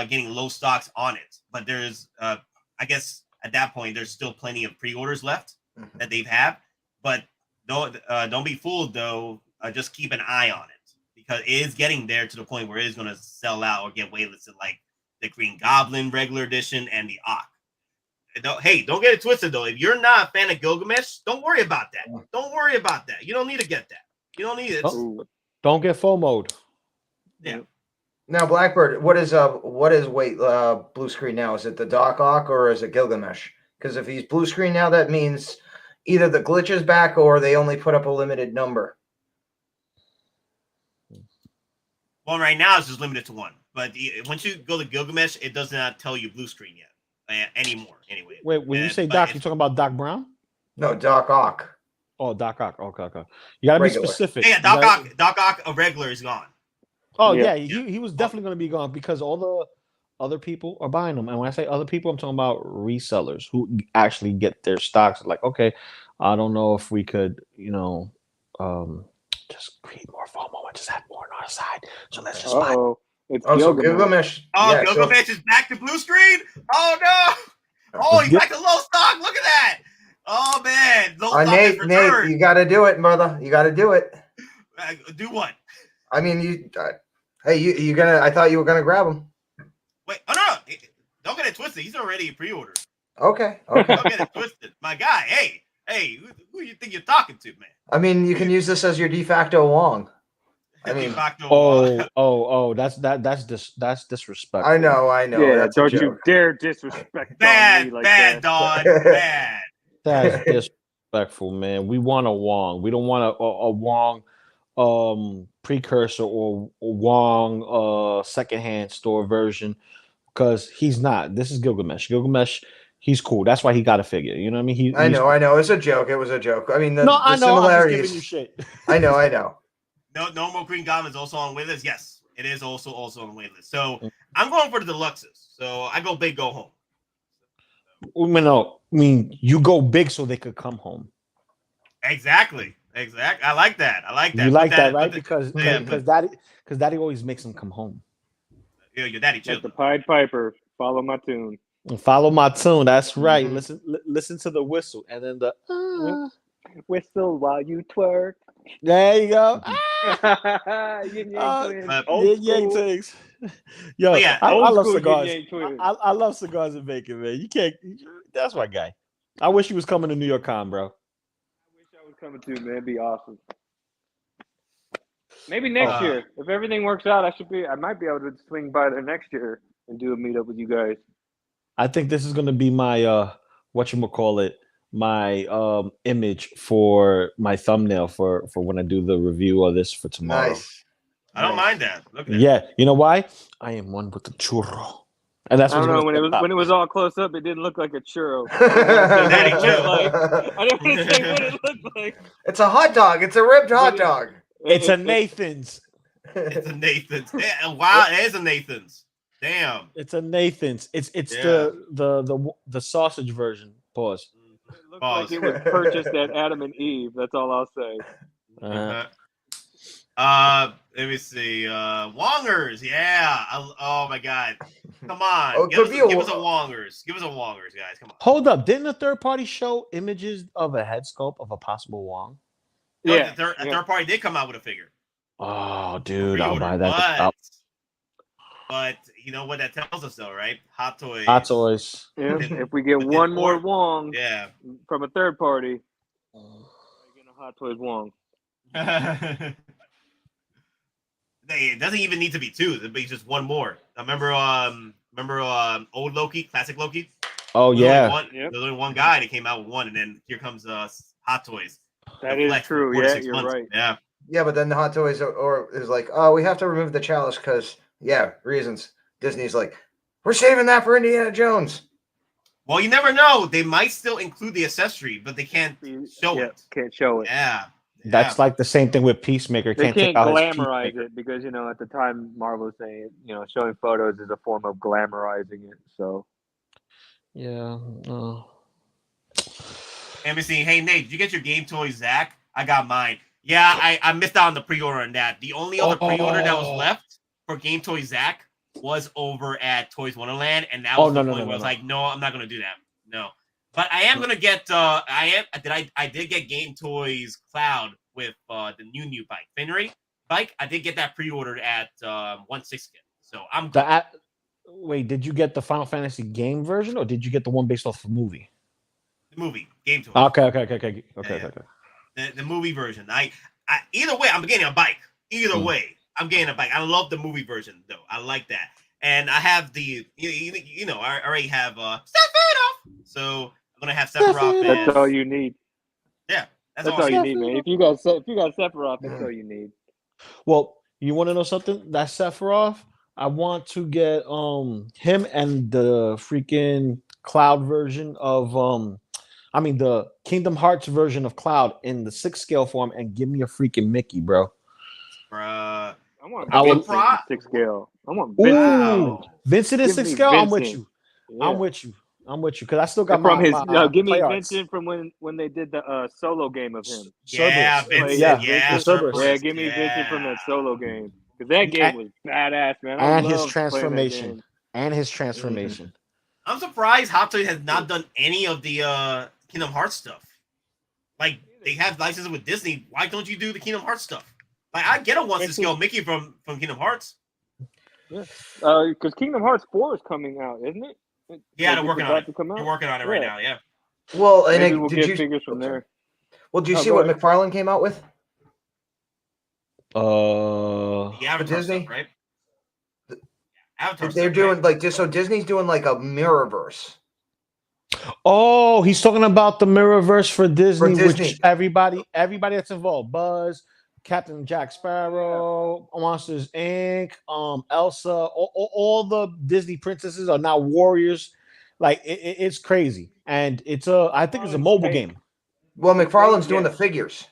getting low stocks on it. But there's, I guess at that point, there's still plenty of pre-orders left that they've had. But don't be fooled though. Just keep an eye on it. Because it is getting there to the point where it is going to sell out or get waitlisted like the Green Goblin regular edition and the Ock. Don't get it twisted, though. If you're not a fan of Gilgamesh, don't worry about that. Don't worry about that. You don't need to get that. You don't need it. Don't get FOMO'd. Yeah. Now, Blackbird, what is blue screen now? Is it the Doc Ock or is it Gilgamesh? Because if he's blue screen now, that means either the glitch is back or they only put up a limited number. Well, right now it's just limited to one. But once you go to Gilgamesh, it does not tell you blue screen yet anymore. Anyway. Wait, when you say Doc, you talking about Doc Brown? No, Doc Ock. Oh, Doc Ock. Okay. You gotta be specific. Yeah, Doc Ock. A regular is gone. Oh yeah, he was definitely going to be gone because all the other people are buying them. And when I say other people, I'm talking about resellers who actually get their stocks. Like, okay, I don't know if we could, just create more FOMO and just have more on our side. So let's just buy. It's so Gilgamesh. Oh, Gilgamesh is back to blue screen. Oh no! Oh, he's back to low stock. Look at that. Oh man, low stock Nate, you got to do it, brother. You got to do it. Do what? I mean, you gonna? I thought you were gonna grab him. Wait, no, don't get it twisted. He's already pre-ordered. Okay. Don't get it twisted, my guy. Hey, who you think you're talking to, man? I mean, you can use this as your de facto Wong. I mean, that's disrespectful. I know. Yeah, that's don't you dare disrespect bad, me like bad, that. Don, bad. That's disrespectful, man. We want a Wong. We don't want a Wong precursor or Wong secondhand store version because he's not. This is Gilgamesh. Gilgamesh, he's cool. That's why he got a figure. You know what I mean? I know. It's a joke. It was a joke. I mean, the I know. similarities. I'm just giving you shit. I know. No more Green Goblins also on waitlist. Yes, it is also on waitlist. So I'm going for the deluxes. So I go big, go home. No, I mean you go big so they could come home. Exactly. I like that. You like that, right? Because daddy always makes them come home. Yeah, your daddy chill. Like the Pied Piper. Follow my tune. Follow my tune. That's right. Listen to the whistle, and then the whistle while you twerk. There you go. Yin-yang twins. Yo, yeah, I love cigars. I love cigars and bacon, man. You can't. That's my guy. I wish he was coming to New York Con, bro. I wish I was coming too, man. It'd be awesome. Maybe next year, if everything works out, I might be able to swing by there next year and do a meetup with you guys. I think this is gonna be my whatchamacallit, my image for my thumbnail for when I do the review of this for tomorrow. Nice. I don't mind that. Look at Yeah, you know why? I am one with the churro. And that's I don't know, when it was all close up, it didn't look like a churro. Daddy chill. I don't want to say what it looked like. It's a hot dog. It's a ribbed hot dog. It's a Nathan's. It's a Nathan's. Damn, wow, it is a Nathan's. Damn. It's a Nathan's. It's the sausage version. Pause. It looks like it was purchased at Adam and Eve. That's all I'll say. Let me see. Wongers, yeah. Oh my God. Come on. Give us a Wongers. Give us a Wongers, guys. Come on. Hold up. Didn't a third party show images of a head sculpt of a possible Wong? No, yeah. A third party did come out with a figure. Oh, dude, I'll buy that. But you know what that tells us, though, right? Hot Toys. Hot Toys. Yeah, if we get one more Wong from a third party, getting a Hot Toys Wong. It doesn't even need to be two. It'd be just one more. Remember old Loki, classic Loki? Oh, yeah. There's only one guy that came out with one, and then here comes Hot Toys. That is true. Yeah, you're right. Yeah. Yeah, but then the Hot Toys is like, oh, we have to remove the chalice because, reasons. Disney's like, we're saving that for Indiana Jones. Well, you never know. They might still include the accessory, but they can't show it. Can't show it. Yeah. That's like the same thing with Peacemaker. They can't glamorize it because, at the time Marvel was saying, showing photos is a form of glamorizing it. So. Yeah. NBC, hey, Nate, did you get your game toy, Zach? I got mine. Yeah, I missed out on the pre-order on that. The only other pre-order that was left for Game Toy Zach was over at Toys Wonderland, and that was the point where I was like, no, I'm not gonna do that. No. But I am gonna get I did get Game Toys Cloud with the new bike. Fenry bike. I did get that pre-ordered at 160. So I'm wait, did you get the Final Fantasy game version or did you get the one based off the movie? The movie, Game Toys. Okay. The movie version. I either way, I'm getting a bike. Either way, I'm getting a bike. I love the movie version though. I like that. And I have the I already have Sephiroth. So I'm gonna have Sephiroth. That's all you need. Yeah, that's all you need, man. If you got Sephiroth, that's all you need. Well, you want to know something? That Sephiroth, I want to get him and the freaking Cloud version of the Kingdom Hearts version of Cloud in the 6 scale form and give me a freaking Mickey, bro. Bruh. I want I would Vincent in 6 scale. I want Ooh, Vincent. Vincent in Give 6 me scale. I'm with Vincent. you. Yeah. I'm with you. I'm with you because I still got And from my, his my give me play arts. Vincent from when they did the solo game of him. Yeah, Cerberus. Vincent. Yeah, Yeah, the Cerberus. Yeah, give me Vincent from that solo game because that game was badass, man. I And his loved playing that transformation. game. And his transformation. I'm surprised Hot Toys has not done any of the Kingdom Hearts stuff. Like, they have licenses with Disney. Why don't you do the Kingdom Hearts stuff? Like, I get a once to scale Mickey from Kingdom Hearts. Yeah, because Kingdom Hearts 4 is coming out, isn't it? Yeah, they're Like, working it's on about it. to come out? They're working on it right now. Yeah. Well, and Maybe we'll did get you figures from there? Well, do you see go what ahead. McFarlane came out with? The Avatar Disney? stuff, right? Avatar They're stuff, doing right? like this. So Disney's doing like a Mirrorverse. Oh, he's talking about the Mirrorverse for Disney, Disney. which everybody that's involved, Buzz, Captain Jack Sparrow, Monsters Inc., Elsa, all the Disney princesses are now warriors. Like it's crazy, and I think it's a mobile game. Well, McFarlane's doing the figures.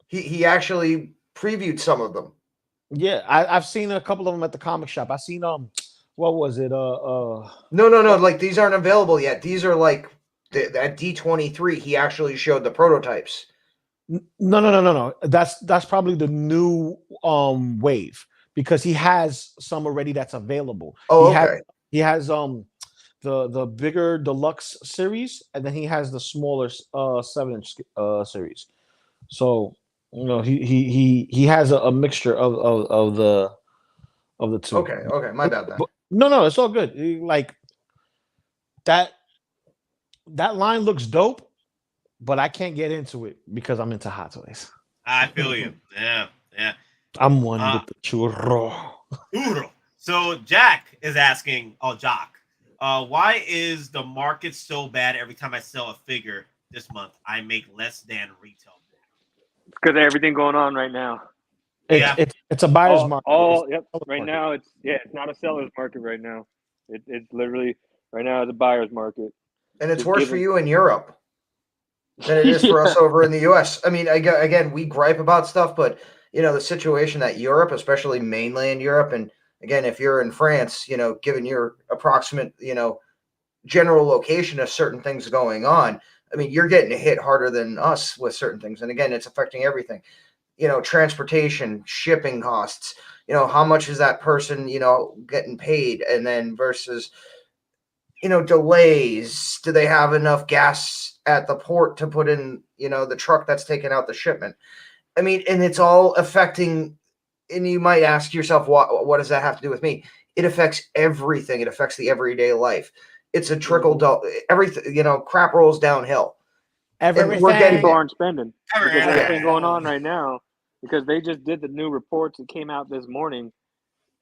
He actually previewed some of them. Yeah, I've seen a couple of them at the comic shop. I seen what was it? No. Like these aren't available yet. These are like at D23. He actually showed the prototypes. No. That's probably the new wave because he has some already that's available. Oh, He has the bigger deluxe series, and then he has the smaller 7-inch series. So he has a mixture of the two. Okay, my bad then. No, it's all good. Like that line looks dope, but I can't get into it because I'm into Hot Toys. I feel you. Yeah. I'm one with the churro. So Jack is asking, Jock, why is the market so bad every time I sell a figure this month? I make less than retail. Because of everything going on right now. It's a buyer's market. Right now, it's not a seller's market right now. It's literally right now it's a buyer's market. And it's worse for you in Europe than it is for us over in the US. I mean, again, we gripe about stuff, but the situation that Europe, especially mainland Europe, and again, if you're in France, given your approximate, general location of certain things going on, I mean, you're getting hit harder than us with certain things. And again, it's affecting everything. Transportation, shipping costs, how much is that person, getting paid? And then versus, delays. Do they have enough gas at the port to put in, the truck that's taking out the shipment? I mean, and it's all affecting, and you might ask yourself, what does that have to do with me? It affects everything. It affects the everyday life. It's a trickle down, everything, crap rolls downhill. Everything. We're getting people aren't spending. Because everything going on right now, because they just did the new reports that came out this morning,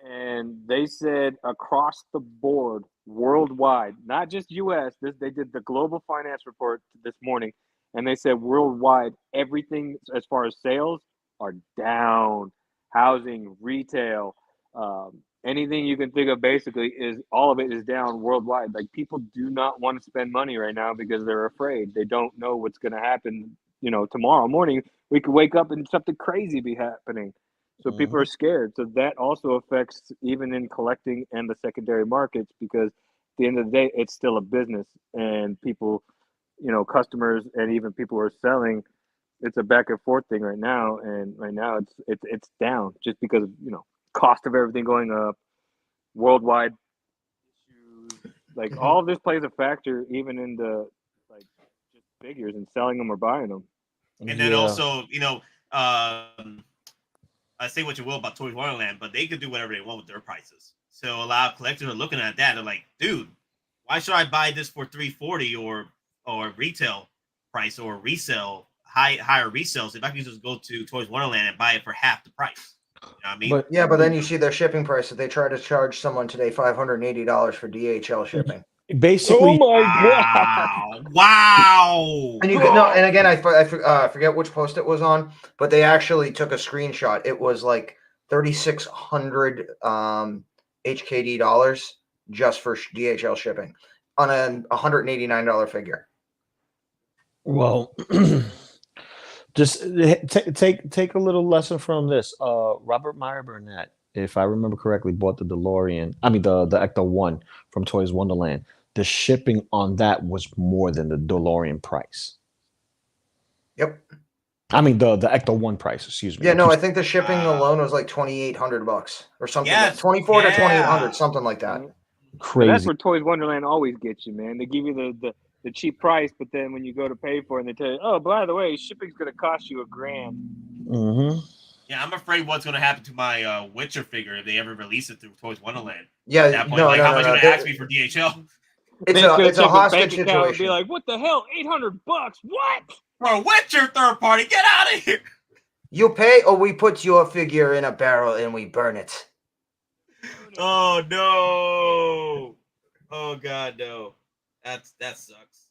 and they said across the board, worldwide, not just U.S., they did the global finance report this morning, and they said worldwide, everything as far as sales are down. Housing, retail, anything you can think of basically all of it is down worldwide. Like people do not want to spend money right now because they're afraid. They don't know what's going to happen. Tomorrow morning we could wake up and something crazy be happening. So people are scared. So that also affects even in collecting and the secondary markets, because at the end of the day, it's still a business, and people, customers and even people who are selling, it's a back and forth thing right now. And right now it's down just because of, cost of everything going up, worldwide issues. Like all of this plays a factor, even in the just figures and selling them or buying them. And then also, I say what you will about Toys Wonderland, but they could do whatever they want with their prices. So a lot of collectors are looking at that. They're like, dude, why should I buy this for $340 or retail price or resell higher resales if I can just go to Toys Wonderland and buy it for half the price? You know what I mean? But then you see their shipping price that they try to charge someone today $580 for DHL shipping. Basically, wow. And you can and again, I forget which post it was on, but they actually took a screenshot. It was like 3,600 HKD dollars just for DHL shipping on a $189 figure. Well, Just take a little lesson from this. Robert Meyer Burnett, if I remember correctly, bought the DeLorean. I mean the Ecto 1 from Toys Wonderland. The shipping on that was more than the DeLorean price. Yep. I mean the Ecto 1 price, excuse me. Yeah, no, I think the shipping alone was like $2,800 or something. Yes, Like 24 to yeah. 2,800, something like that. Crazy. But that's where Toys Wonderland always gets you, man. They give you the cheap price, but then when you go to pay for it, and they tell you, oh, by the way, shipping's going to cost you $1,000. Mm-hmm. Yeah, I'm afraid what's going to happen to my Witcher figure if they ever release it through Toys Wonderland. Yeah, At that point, how much are they ask me for DHL? It's a hostage situation. And be like, what the hell? $800? What? For a Witcher third party, get out of here! You pay, or we put your figure in a barrel and we burn it. Oh no! Oh god, no! That sucks.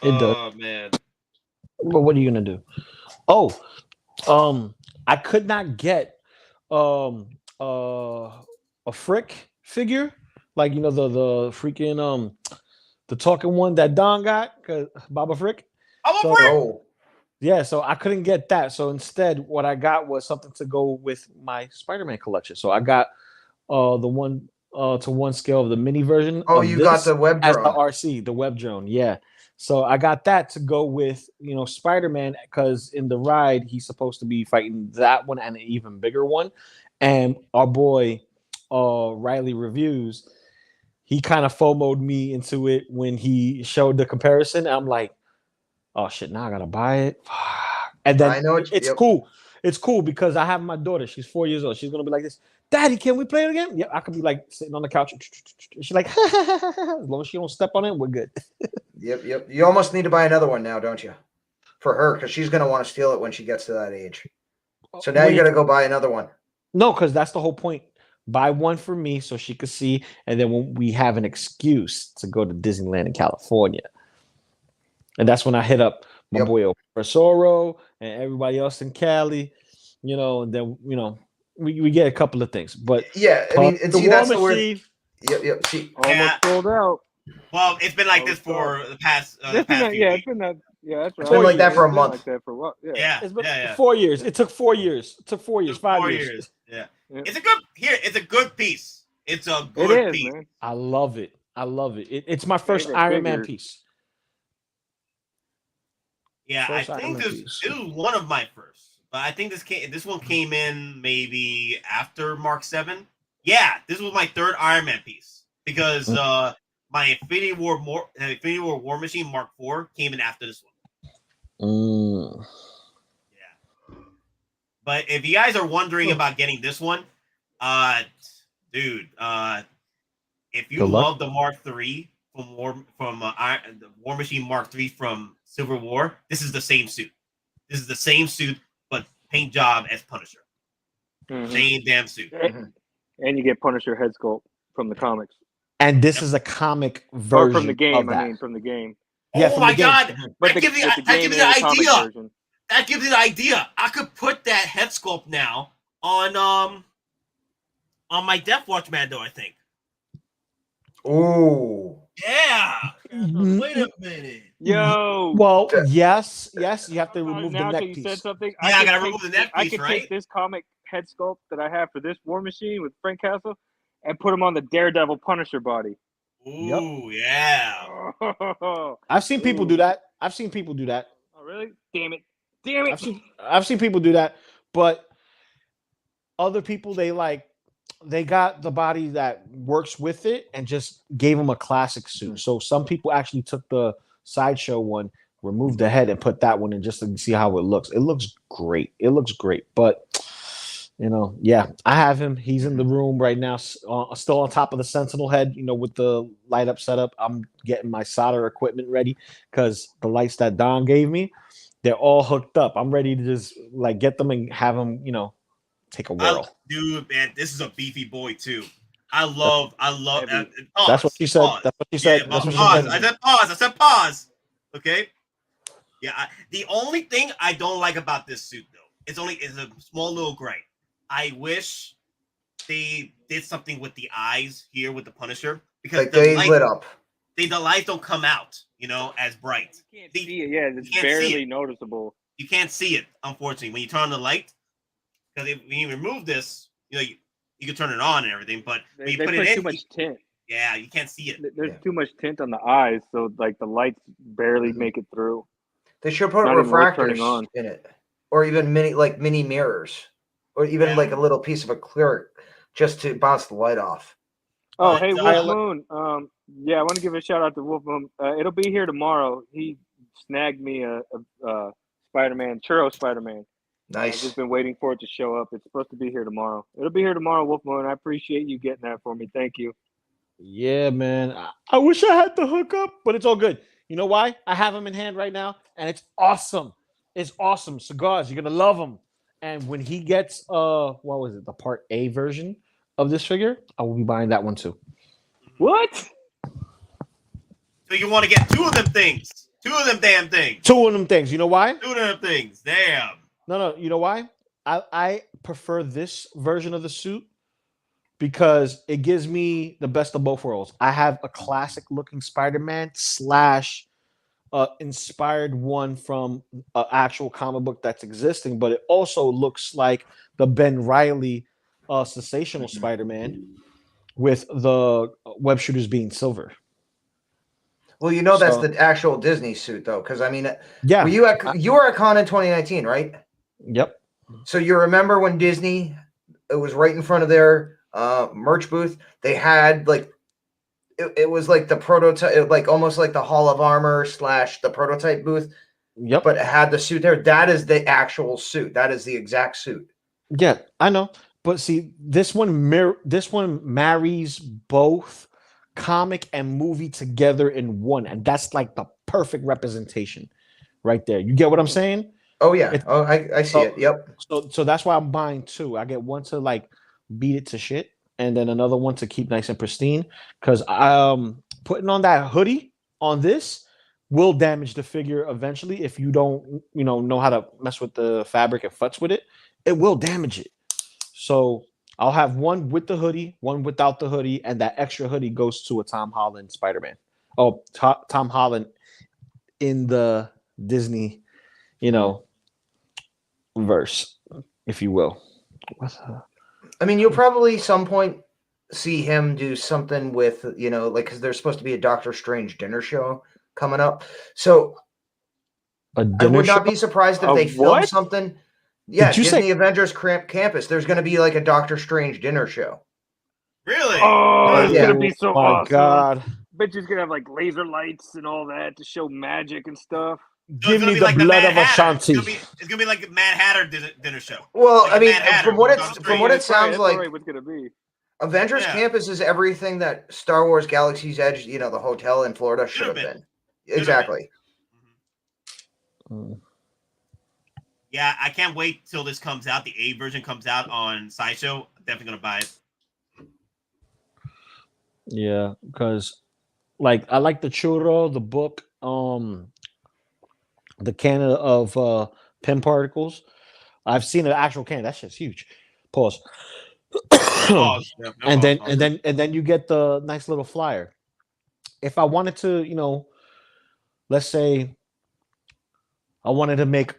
It does. Oh man. But what are you gonna do? Oh, I could not get a Frick figure, like the freaking the talking one that Don got, Boba Frick. Yeah, so I couldn't get that. So instead, what I got was something to go with my Spider-Man collection. So I got the 1:1 scale of the mini version. Oh, you got the web drone. As the RC, the web drone. Yeah. So I got that to go with, Spider-Man, because in the ride, he's supposed to be fighting that one and an even bigger one. And our boy, Riley Reviews, he kind of FOMO'd me into it when he showed the comparison. I'm like, oh shit, now I gotta buy it. And then it's cool. It's cool because I have my daughter. She's 4 years old. She's gonna be like this. Daddy, can we play it again? Yeah, I could be like sitting on the couch. She's like, as long as she don't step on it, we're good. Yep. You almost need to buy another one now, don't you? For her, because she's gonna want to steal it when she gets to that age. So now you gotta go buy another one. No, because that's the whole point. Buy one for me so she could see, and then when we have an excuse to go to Disneyland in California. And that's when I hit up my boy Soro and everybody else in Cali, and then we get a couple of things. But yeah, I mean, see, that's the word. Yep. See, almost sold out. Well, it's been like this for the past. It's been that. Yeah, that's right. It's been like that for a month. Like that for what? Yeah. It's been 4 years. It took 4 years. It took 4 years. 5 years. Yeah. It's a good piece. It's a good piece. Man. I love it. It's my first Iron Man piece. Yeah, I think this was one of my first, but I think this one came in maybe after Mark 7. Yeah, this was my third Iron Man piece because my Infinity War War Machine Mark 4 came in after this one. Yeah, but if you guys are wondering about getting this one, dude, if you love the Mark 3 from the War Machine Mark 3 from Civil War, this is the same suit. This is the same suit, but paint job as Punisher. Same damn suit. And you get Punisher head sculpt from the comics. And this is a comic version from the game. Of that. I mean, from the game. Yeah, oh my god! That gives me the idea. That gives me the idea. I could put that head sculpt now on my Death Watch Mando, I think. Oh. Yeah. Wait a minute. Yo. Well, yes. You have to remove the neck piece. Said something. Yeah, I gotta remove the neck piece, I could right? take this comic head sculpt that I have for this War Machine with Frank Castle and put him on the Daredevil Punisher body. Ooh, yeah. I've seen people do that. Oh, really? Damn it. I've seen people do that, but other people they got the body that works with it and just gave them a classic suit. So some people actually took the Sideshow one, removed the head, and put that one in just to see how it looks. It looks great. But yeah, I have him. He's in the room right now, still on top of the Sentinel head, with the light up setup. I'm getting my solder equipment ready because the lights that Don gave me, they're all hooked up. I'm ready to just get them and have them, take a whirl. Dude, man, this is a beefy boy too. I love. That's what she said. That's what she said. Yeah, pause. I said pause. Okay. Yeah. The only thing I don't like about this suit, though, it's a small little gripe. I wish they did something with the eyes here with the Punisher because they lit up. The lights don't come out, as bright. You can't see it. Yeah, it's barely noticeable. you can't see it, unfortunately, when you turn on the light. Because when you remove this, you know, you can turn it on and everything, but when you put it in, too much tint. Yeah, you can't see it. There's too much tint on the eyes, so like the lights barely make it through. They should put Not even worth turning refractors on. in it, or even mini mirrors, or even like a little piece of a clear just to bounce the light off. Oh, hey, Wolf Moon. Yeah, I want to give a shout out to Wolf Moon. It'll be here tomorrow. He snagged me a Spider-Man, Churro Spider-Man. Nice. I've just been waiting for it to show up. It's supposed to be here tomorrow. It'll be here tomorrow, Wolf Moon. I appreciate you getting that for me. Thank you. Yeah, man. I wish I had the hookup, but it's all good. You know why? I have them in hand right now, and it's awesome. It's awesome. Cigars, you're gonna love them. And when he gets what was it, the Part A version of this figure, I will be buying that one too. What? So you want to get two of them things? Two of them damn things. Two of them things. You know why? Two of them things. Damn. No. You know why? I prefer this version of the suit because it gives me the best of both worlds. I have a classic looking Spider-Man / inspired one from an actual comic book that's existing, but it also looks like the Ben Reilly sensational Spider-Man with the web shooters being silver. Well, you know that's the actual Disney suit, though, because I mean, yeah, you were at Con in 2019, right? Yep. So you remember when Disney? It was right in front of their merch booth. They had like it was like the prototype, like almost like the Hall of Armor / the prototype booth. Yep. But it had the suit there. That is the actual suit. That is the exact suit. Yeah, I know. But see, this one marries both comic and movie together in one, and that's like the perfect representation right there. You get what I'm saying? Oh yeah. I see it. Yep. So that's why I'm buying two. I get one to like beat it to shit, and then another one to keep nice and pristine. Because putting on that hoodie on this will damage the figure eventually if you don't know how to mess with the fabric and futz with it. It will damage it. So I'll have one with the hoodie, one without the hoodie, and that extra hoodie goes to a Tom Holland Spider-Man. Oh, Tom Holland in the Disney, verse, if you will. I mean, you'll probably some point see him do something with, like, because there's supposed to be a Doctor Strange dinner show coming up. So I would not be surprised if they film something. Yeah, Disney Avengers Campus. There's going to be like a Doctor Strange dinner show. Really? Oh, it's going to be so awesome. My God. Bet you's going to have like laser lights and all that to show magic and stuff. So Give me the like blood of Ashanti. It's gonna be like a Mad Hatter dinner show. Well, like I mean, from what it sounds like, what's gonna be. Avengers Campus is everything that Star Wars Galaxy's Edge, the hotel in Florida should have been. Exactly. Yeah, I can't wait till this comes out. The A version comes out on Sideshow. I'm definitely gonna buy it. Yeah, because like I like the churro, the book, the can of pen particles. I've seen an actual can. That shit's huge. Pause. And then you get the nice little flyer. If I wanted to, let's say I wanted to make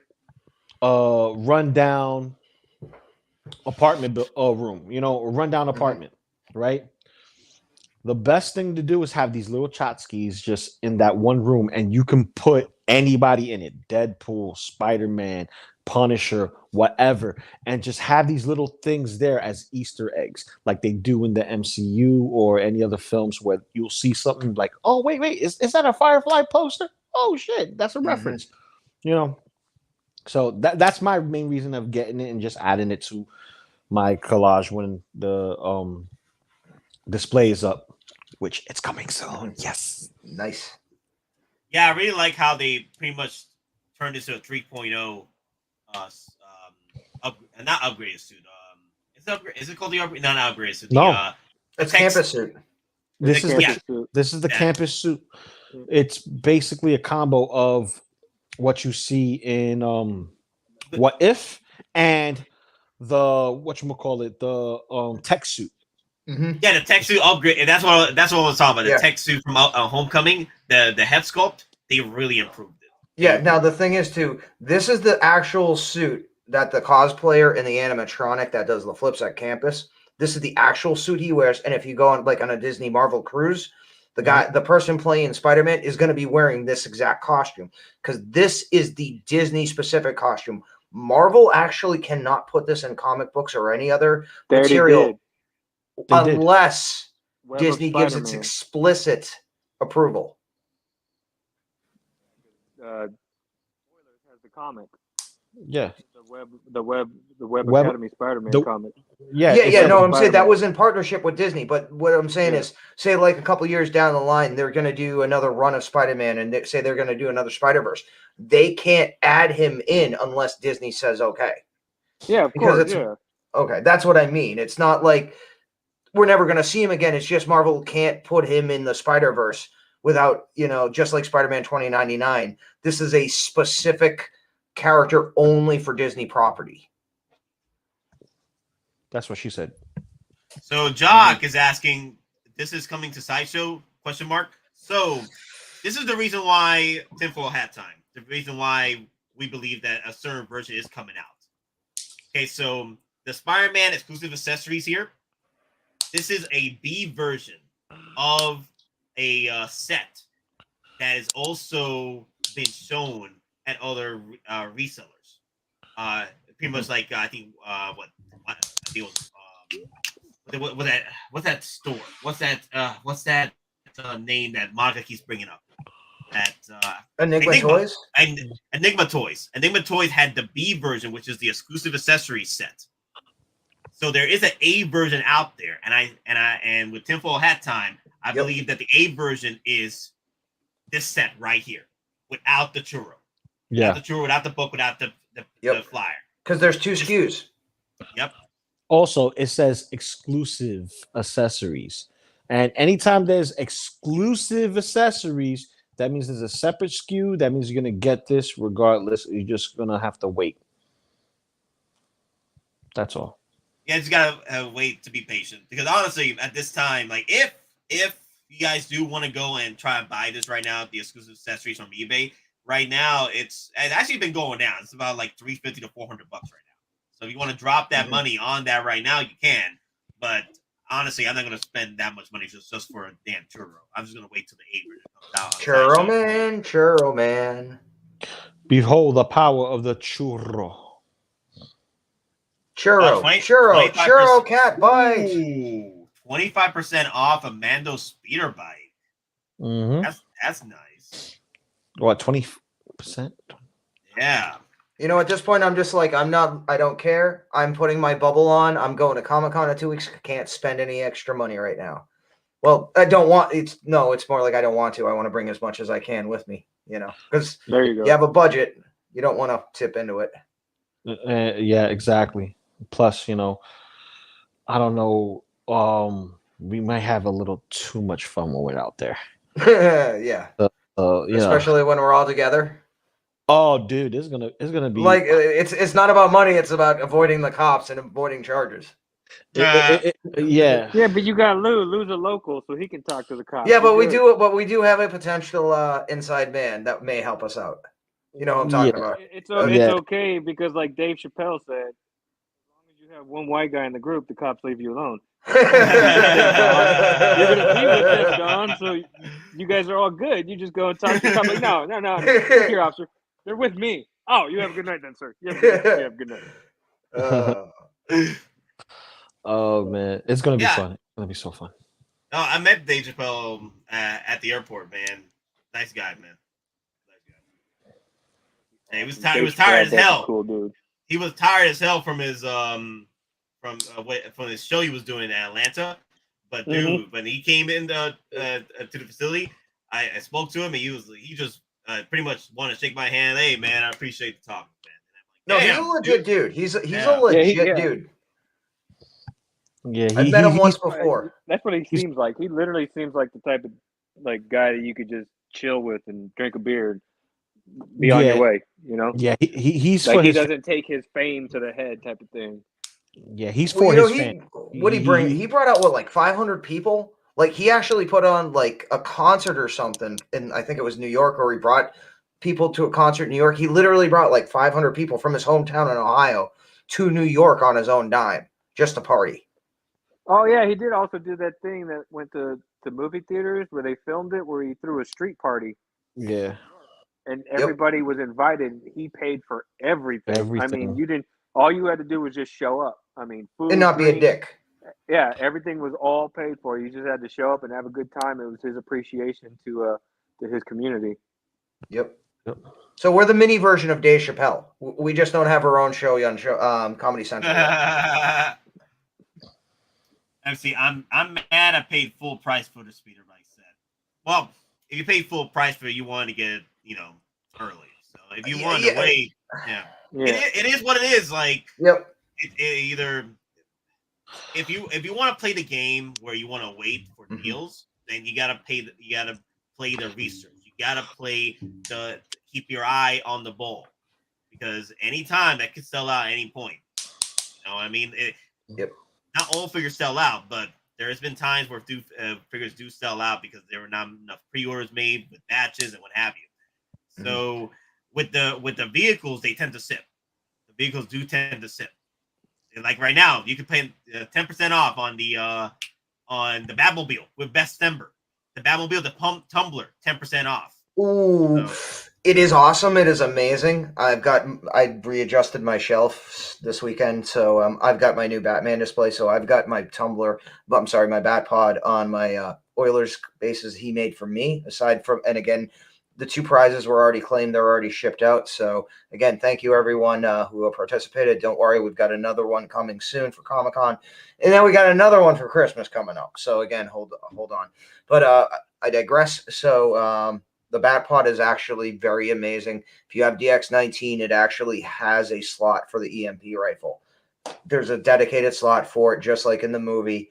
a rundown apartment room, a rundown apartment, right? The best thing to do is have these little tchotchkes just in that one room, and you can put anybody in it, Deadpool, Spider-Man, Punisher, whatever, and just have these little things there as Easter eggs, like they do in the MCU or any other films where you'll see something like, oh, wait, is that a Firefly poster? Oh, shit, that's a reference, So that's my main reason of getting it and just adding it to my collage when the display is up, which it's coming soon. Yes. Nice. Yeah, I really like how they pretty much turned this into a 3.0 not upgraded suit. Is it called the upgrade? No, not upgraded suit. No. It's campus suit. This is the campus suit. It's basically a combo of what you see in What If and the whatchamacallit, the tech suit. Mm-hmm. Yeah, the tech suit upgrade. And that's what I was talking about. The tech suit from Homecoming, the head sculpt, they really improved it. Yeah. Now the thing is, too, this is the actual suit that the cosplayer and the animatronic that does the flips at campus. This is the actual suit he wears. And if you go on like on a Disney Marvel cruise, the person playing Spider-Man is going to be wearing this exact costume because this is the Disney specific costume. Marvel actually cannot put this in comic books or any other material unless Disney gives its explicit approval. Spoilers has the comic. Yeah. The Web Academy Spider-Man comic. Yeah. No, I'm saying that was in partnership with Disney. But what I'm saying is, say like a couple years down the line, they're going to do another run of Spider-Man, and they say they're going to do another Spider-Verse. They can't add him in unless Disney says okay. Yeah, of course. Okay, that's what I mean. It's not like we're never going to see him again. It's just Marvel can't put him in the Spider-Verse without, just like Spider-Man 2099. This is a specific character only for Disney property. That's what she said. So Jock is asking, this is coming to Sideshow? ? So this is the reason why tinfoil hat time. The reason why we believe that a certain version is coming out. Okay, so the Spider-Man exclusive accessories here. This is a B version of a set that has also been shown at other resellers. Pretty much like I think what's that store? What's that name that Monica keeps bringing up? That Enigma Toys. Enigma Toys. Enigma Toys had the B version, which is the exclusive accessories set. So there is an A version out there, and with tinfoil hat time, I believe that the A version is this set right here, without the churro. Yeah. Without the churro, without the book, without the flyer. Because there's 2 SKUs. Yep. Also, it says exclusive accessories. And anytime there's exclusive accessories, that means there's a separate SKU. That means you're going to get this regardless. You're just going to have to wait. That's all. Yeah, just got to wait to be patient. Because honestly, at this time, like if you guys do want to go and try and buy this right now, the exclusive accessories from eBay, right now it's actually been going down. It's about like $350 to $400 right now. So if you want to drop that money on that right now, you can. But honestly, I'm not going to spend that much money just for a damn churro. I'm just going to wait till the 8 version comes out. Churro man. Behold the power of the churro. Churro cat bite. 25% off a Mando speeder bite. Mm-hmm. That's nice. What, 20%? Yeah. At this point, I'm just like, I don't care. I'm putting my bubble on. I'm going to Comic-Con in 2 weeks. I can't spend any extra money right now. Well, I don't want, it's more like I don't want to. I want to bring as much as I can with me, because there you go. You have a budget. You don't want to tip into it. Yeah, exactly. Plus, I don't know. We might have a little too much fun when we're out there. Yeah. Especially when we're all together. Oh, dude, it's gonna be like it's not about money. It's about avoiding the cops and avoiding charges. Yeah. Yeah, but you got Lou. Lou's a local, so he can talk to the cops. Yeah, but we do have a potential inside man that may help us out. You know what I'm talking about? It's okay because, like Dave Chappelle said, as long as you have one white guy in the group, the cops leave you alone. You're gonna be with them, Don. So you guys are all good. You just go and talk to the cops. Like, no, here, officer. They're with me. Oh, you have a good night then, sir. You have a good night. Oh man, it's gonna be fun. It's gonna be so fun. No, I met Dave Chappelle at the airport, man. Nice guy, man. Hey, he was tired. He was tired as hell. Cool dude. He was tired as hell from his from his show he was doing in Atlanta. But dude, when he came in to the facility, I spoke to him, and he just pretty much wanted to shake my hand. Hey, man, I appreciate the talk, man. And I'm like, no, he's a legit dude. He's a legit dude. Yeah, I've met him once before. That's what he seems like. He literally seems like the type of guy that you could just chill with and drink a beer and be on your way. Yeah, he's like he doesn't take his fame to the head type of thing. Yeah, he's for his fame. What did he bring? He brought out 500 people. Like he actually put on like a concert or something, and I think it was New York, where he brought people to a concert in New York. He literally brought like 500 people from his hometown in Ohio to New York on his own dime just to party. Oh yeah, he did also do that thing that went to movie theaters where they filmed it, where he threw a street party. Yeah. And everybody was invited. He paid for everything. I mean, you didn't. All you had to do was just show up. I mean, food and not be a dick. Yeah, everything was all paid for. You just had to show up and have a good time. It was his appreciation to his community. Yep. So we're the mini version of Dave Chappelle. We just don't have our own show on Comedy Central. See, I'm mad I paid full price for the speeder bike set. Well, if you paid full price for it, you wanted to get it, early. So if you wanted to wait, it is what it is. Like, yep. It either if you want to play the game where you want to wait for deals, then you gotta play the research. You gotta keep your eye on the ball, because anytime that could sell out at any point. I mean, yep. Not all figures sell out, but there has been times where figures do sell out because there were not enough pre-orders made with batches and what have you. So with the vehicles, they tend to sip. The vehicles do tend to sip. And like right now, you can pay 10% off on the Batmobile with Best December. The Batmobile, the Tumbler, 10% off. Ooh, it is awesome. It is amazing. I readjusted my shelf this weekend, so I've got my new Batman display. So I've got my Tumbler, my Batpod on my Oilers bases he made for me. Aside from, and again, the 2 prizes were already claimed; they're already shipped out. So again, thank you everyone who participated. Don't worry, we've got another one coming soon for Comic-Con, and then we got another one for Christmas coming up. So again, hold on. But I digress. So the Batpod is actually very amazing. If you have DX19, it actually has a slot for the EMP rifle. There's a dedicated slot for it, just like in the movie.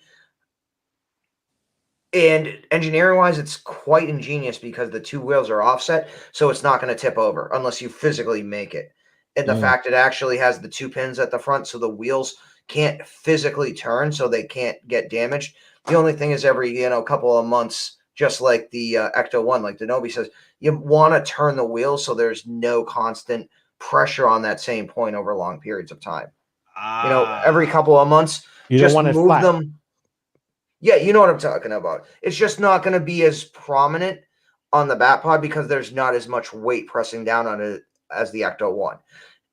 And engineering-wise, it's quite ingenious because the 2 wheels are offset, so it's not going to tip over unless you physically make it. And the fact it actually has the 2 pins at the front, so the wheels can't physically turn, so they can't get damaged. The only thing is every couple of months, just like the Ecto-1, like Denobi says, you want to turn the wheels so there's no constant pressure on that same point over long periods of time. Every couple of months, you just don't want move it flat. them. Yeah, you know what I'm talking about. It's just not going to be as prominent on the Batpod because there's not as much weight pressing down on it as the Ecto-1.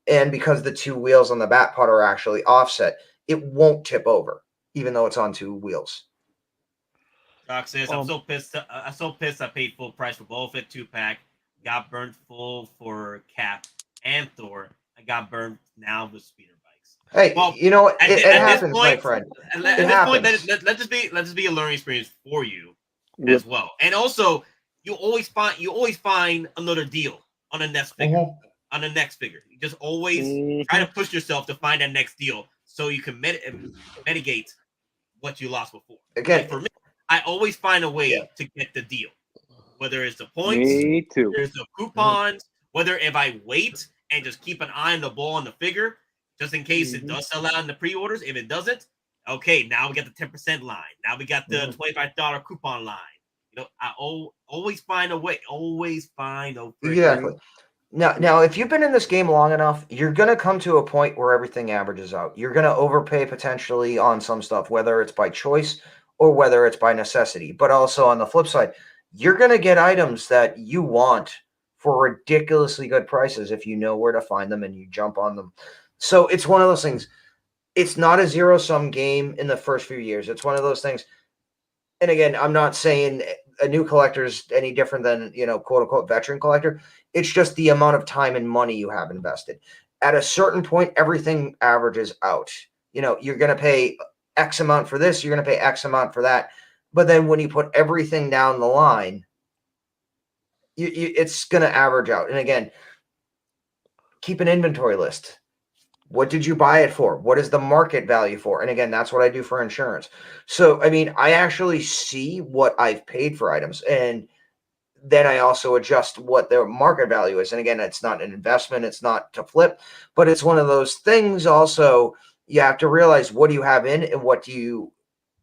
And because the 2 wheels on the Batpod are actually offset, it won't tip over, even though it's on 2 wheels. Doc says, I'm so pissed. I'm so pissed. I paid full price for Boba Fett 2-pack. Got burned full for Cap and Thor. I got burned now with speeder bikes. Hey, well, you know what? It happens, my friend. At this point, let this be a learning experience for you as well. And also, you always find another deal on the next figure. On the next figure, you just always try to push yourself to find that next deal so you can mitigate what you lost before. Again, like for me, I always find a way to get the deal, whether it's the points, me too. There's the coupons, whether if I wait and just keep an eye on the ball on the figure, just in case it does sell out in the pre-orders. If it doesn't, okay, now we got the 10% line. Now we got the $25 coupon line. I always find a way. Always find a way. Exactly. Now, if you've been in this game long enough, you're going to come to a point where everything averages out. You're going to overpay potentially on some stuff, whether it's by choice or whether it's by necessity. But also on the flip side, you're going to get items that you want for ridiculously good prices if you know where to find them and you jump on them. So it's one of those things. It's not a zero-sum game in the first few years. It's one of those things. And again, I'm not saying a new collector is any different than, quote-unquote veteran collector. It's just the amount of time and money you have invested. At a certain point, everything averages out. You're going to pay X amount for this. You're going to pay X amount for that. But then when you put everything down the line, it's going to average out. And again, keep an inventory list. What did you buy it for? What is the market value for? And again, that's what I do for insurance. So, I actually see what I've paid for items, and then I also adjust what their market value is. And again, it's not an investment. It's not to flip, but it's one of those things also you have to realize what do you have in and what do you,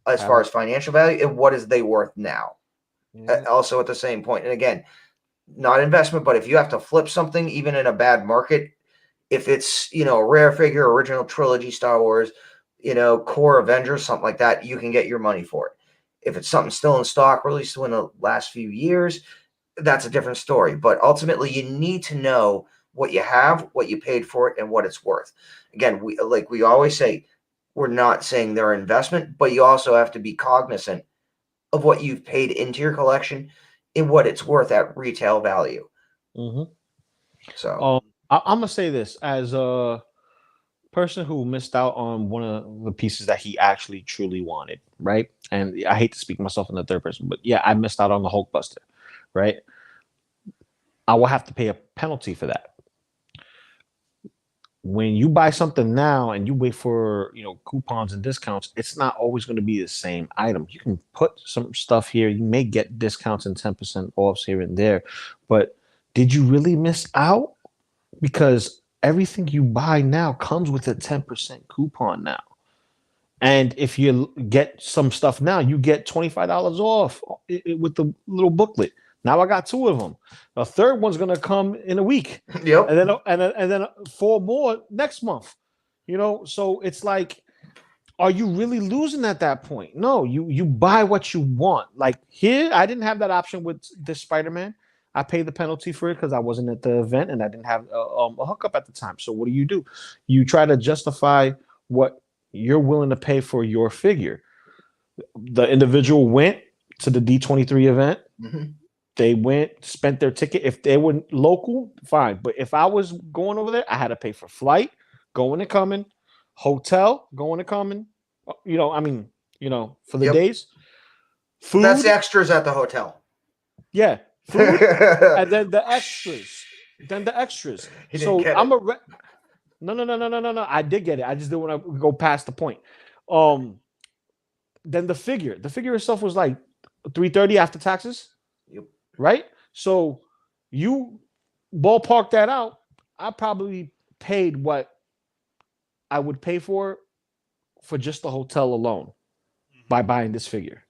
as far as financial value, and what is they worth now. Also at the same point. And again, not investment, but if you have to flip something, even in a bad market, if it's, you know, a rare figure, original trilogy Star Wars, you know, core Avengers, something like that, you can get your money for it. If it's something still in stock, released in the last few years, that's a different story. But ultimately, you need to know what you have, what you paid for it, and what it's worth. Again, we always say, we're not saying they're investment, but you also have to be cognizant of what you've paid into your collection and what it's worth at retail value. Mm-hmm. So I'm gonna say this as a person who missed out on one of the pieces that he actually truly wanted, right? And I hate to speak myself in the third person, but yeah, I missed out on the Hulkbuster, right? I will have to pay a penalty for that. When you buy something now and you wait for, you know, coupons and discounts, it's not always going to be the same item. You can put some stuff here. You may get discounts and 10% offs here and there, but did you really miss out? Because everything you buy now comes with a 10% coupon now. And if you get some stuff now, you get $25 off with the little booklet. Now I got 2 of them. A third one's gonna come in a week. Yep. And then 4 more next month. You know, so it's like, are you really losing at that point? No, you buy what you want. Like here, I didn't have that option with this Spider-Man. I paid the penalty for it because I wasn't at the event and I didn't have a hookup at the time. So what do? You try to justify what you're willing to pay for your figure. The individual went to the D23 event. Mm-hmm. They went, spent their ticket. If they were local, fine. But if I was going over there, I had to pay for flight, going and coming, hotel, going and coming. You know, I mean, you know, for the days. Food. That's the extras at the hotel. Yeah. Food, and then the extras. So I'm no. I did get it. I just didn't want to go past the point. Then the figure itself was like $330 after taxes. Yep. Right. So you ballpark that out. I probably paid what I would pay for just the hotel alone by buying this figure.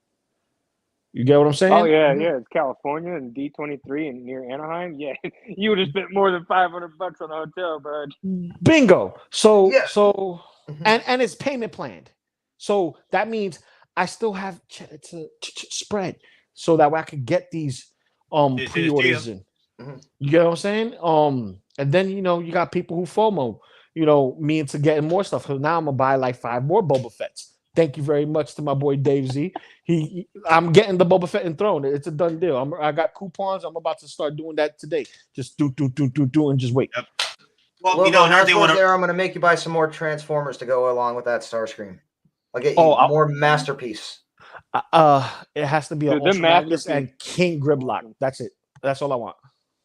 You get what I'm saying? Oh yeah, yeah. It's California and D23 and near Anaheim. Yeah, you would have spent more than $500 on a hotel, bud. Bingo. So Yeah. and it's payment planned. So that means I still have to spread so that way I could get these pre-orders in. Mm-hmm. You get what I'm saying? And then you know you got people who FOMO, you know, me into getting more stuff. So now I'm gonna buy like 5 more Boba Fetts. Thank you very much to my boy Dave Z. I'm getting the Boba Fett and Throne. It's a done deal. I got coupons. I'm about to start doing that today. Just do, and just wait. Yep. Well, you know, another thing there, I'm going to make you buy some more Transformers to go along with that Starscream. I'll get you more Masterpiece. It has to be a Ultra Magnus and King Grimlock. That's it. That's all I want.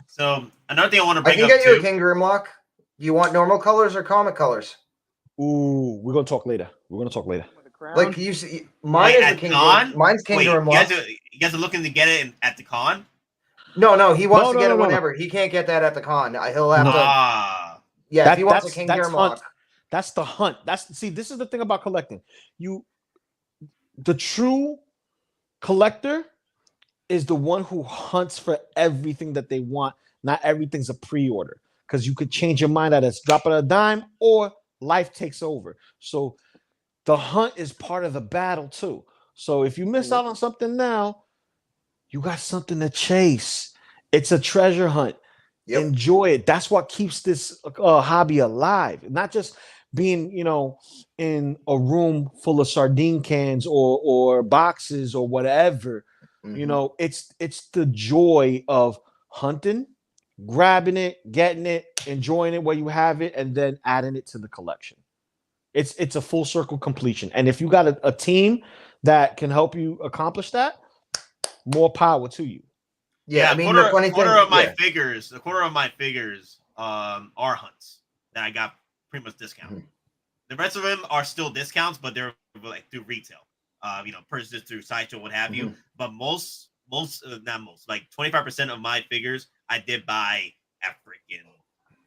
So another thing I want to bring up I can get you a King Grimlock. Do you want normal colors or comic colors? Ooh, we're gonna talk later. Like you see, mine is the King. Mine's King Grimlock. You guys are looking to get it at the con? No, he wants to get it whenever. He can't get that at the con. He'll have to. Yeah, if he wants a King Grimlock. That's the hunt. See, this is the thing about collecting. The true collector is the one who hunts for everything that they want. Not everything's a pre-order because you could change your mind at a drop of a dime or life takes over. So the hunt is part of the battle too. So if you miss out on something now, you got something to chase. It's a treasure hunt. Yep. Enjoy it. That's what keeps this hobby alive. Not just being, you know, in a room full of sardine cans or boxes or whatever. Mm-hmm. You know, it's the joy of hunting, grabbing it, getting it, enjoying it where you have it, and then adding it to the collection. It's a full circle completion. And if you got a team that can help you accomplish that, more power to you. Yeah, I mean, the quarter of my figures are hunts that I got pretty much discount. Mm-hmm. The rest of them are still discounts, but they're like through retail. You know, purchases through Sideshow, what have you. But like 25% of my figures I did buy at freaking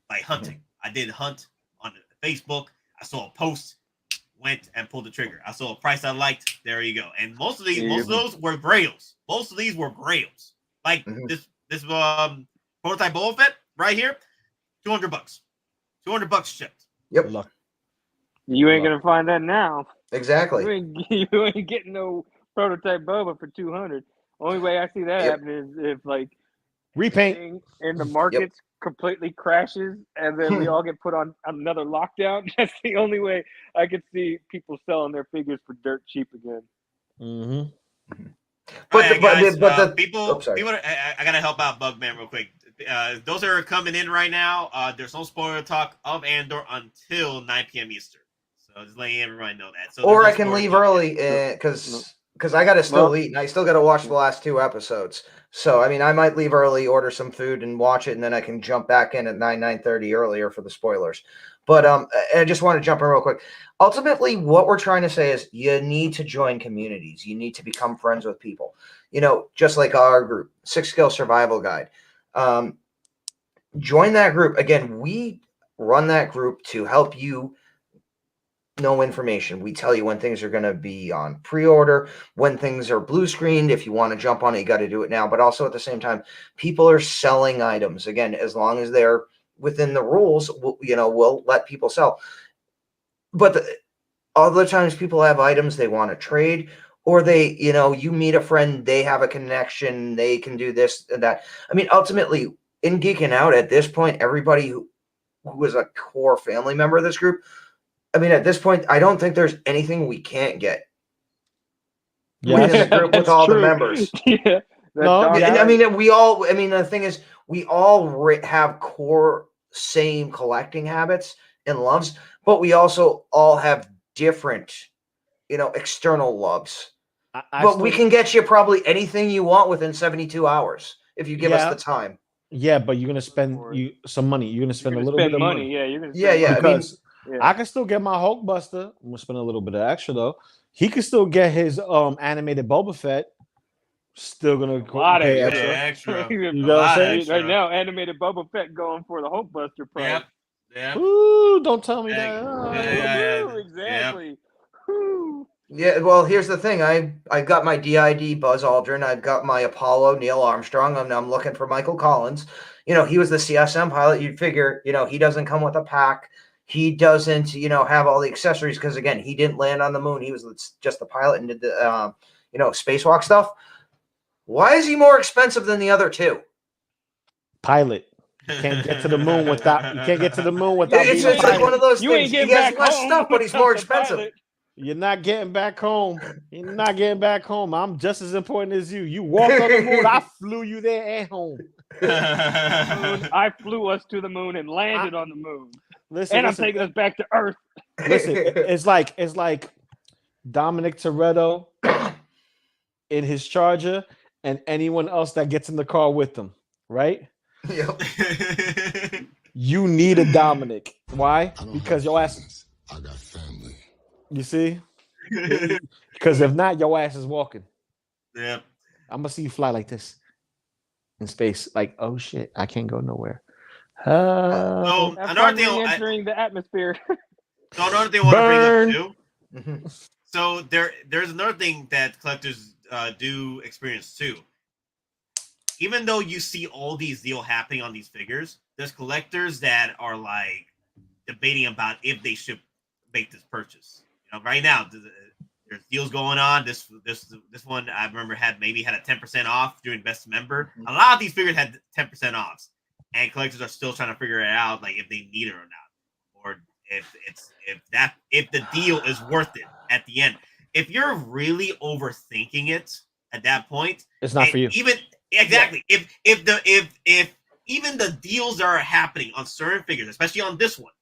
by hunting. I did hunt on Facebook. I saw a post, went and pulled the trigger. I saw a price I liked. There you go. And most of those were grails. Most of these were grails. Like this Prototype Boba Fett right here, $200. $200 shipped. Yep. You ain't gonna find that now. Exactly. You ain't getting no prototype Boba for 200. Only way I see that happening is if like Repaint and the markets completely crashes, and then we all get put on another lockdown. That's the only way I could see people selling their figures for dirt cheap again. Mm-hmm. But the people, I gotta help out Bugman real quick. Those that are coming in right now, there's no spoiler talk of Andor until 9 p.m. Eastern. So just letting everybody know that. So or I can leave early because I got to still eat and I still got to watch the last 2 episodes. So I mean, I might leave early, order some food, and watch it, and then I can jump back in at 9:30 earlier for the spoilers. But I just want to jump in real quick. Ultimately, what we're trying to say is you need to join communities. You need to become friends with people. You know, just like our group, 6 Skill Survival Guide. Join that group. Again, we run that group to help you know information. We tell you when things are going to be on pre-order, when things are blue screened. If you want to jump on it, you got to do it now. But also at the same time, people are selling items. Again, as long as they're within the rules, we'll let people sell. But other times people have items they want to trade, or they, you meet a friend, they have a connection, they can do this and that. I mean, ultimately, in Geeking Out at this point, everybody who is a core family member of this group, I mean, at this point, I don't think there's anything we can't get. Yeah, within the group with all the members. Yeah. I mean, we all. I mean, the thing is, we all have core same collecting habits and loves, but we also all have different, external loves. But we can get you probably anything you want within 72 hours if you give us the time. Yeah, but you're gonna spend some money. You're gonna spend a little bit of money. Yeah, you're gonna. Because I can still get my Hulkbuster. I'm gonna spend a little bit of extra though. He can still get his animated Boba Fett. Still gonna pay extra. You know what I'm saying? Right now, animated Boba Fett going for the Hulkbuster price. Yep. Ooh, don't tell me that. Exactly. Yeah, well, here's the thing. I got my DID Buzz Aldrin. I've got my Apollo Neil Armstrong. I'm looking for Michael Collins. He was the CSM pilot. You'd figure, he doesn't come with a pack. He doesn't, have all the accessories because, again, he didn't land on the moon. He was just the pilot and did the, spacewalk stuff. Why is he more expensive than the other 2? Pilot. You can't get to the moon without. It's like one of those things. He has less stuff, but he's more expensive. You're not getting back home. I'm just as important as you. You walked on the moon. I flew you there and home. I flew us to the moon and landed on the moon. Listen, I'm taking us back to Earth. Listen, it's like Dominic Toretto in his Charger and anyone else that gets in the car with them, right? Yep. You need a Dominic. Why? Because your ass. I got family. You see? Because if not, your ass is walking. Yep. I'm gonna see you fly like this in space. Like, oh shit, I can't go nowhere. Another thing, entering the atmosphere. So another thing I want to bring up too. So there's another thing that collectors do experience too. Even though you see all these deals happening on these figures, there's collectors that are like debating about if they should make this purchase. Right now there's deals going on. This one I remember had a 10% off during Best Member. A lot of these figures had 10% offs, and collectors are still trying to figure it out, like if they need it or not, or if the deal is worth it at the end. If you're really overthinking it at that point, it's not for you. Exactly. If even the deals that are happening on certain figures, especially on this one,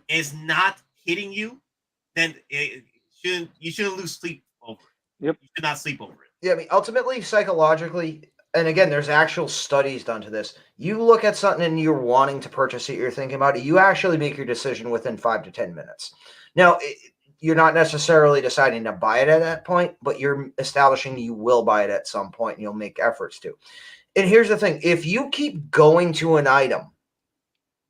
is not hitting you, then you shouldn't lose sleep over it. Yep. You should not sleep over it. Yeah, I mean, ultimately, psychologically, and again, there's actual studies done to this. You look at something and you're wanting to purchase it, you're thinking about it, you actually make your decision within 5 to 10 minutes. Now, you're not necessarily deciding to buy it at that point, but you're establishing you will buy it at some point and you'll make efforts to. And here's the thing. If you keep going to an item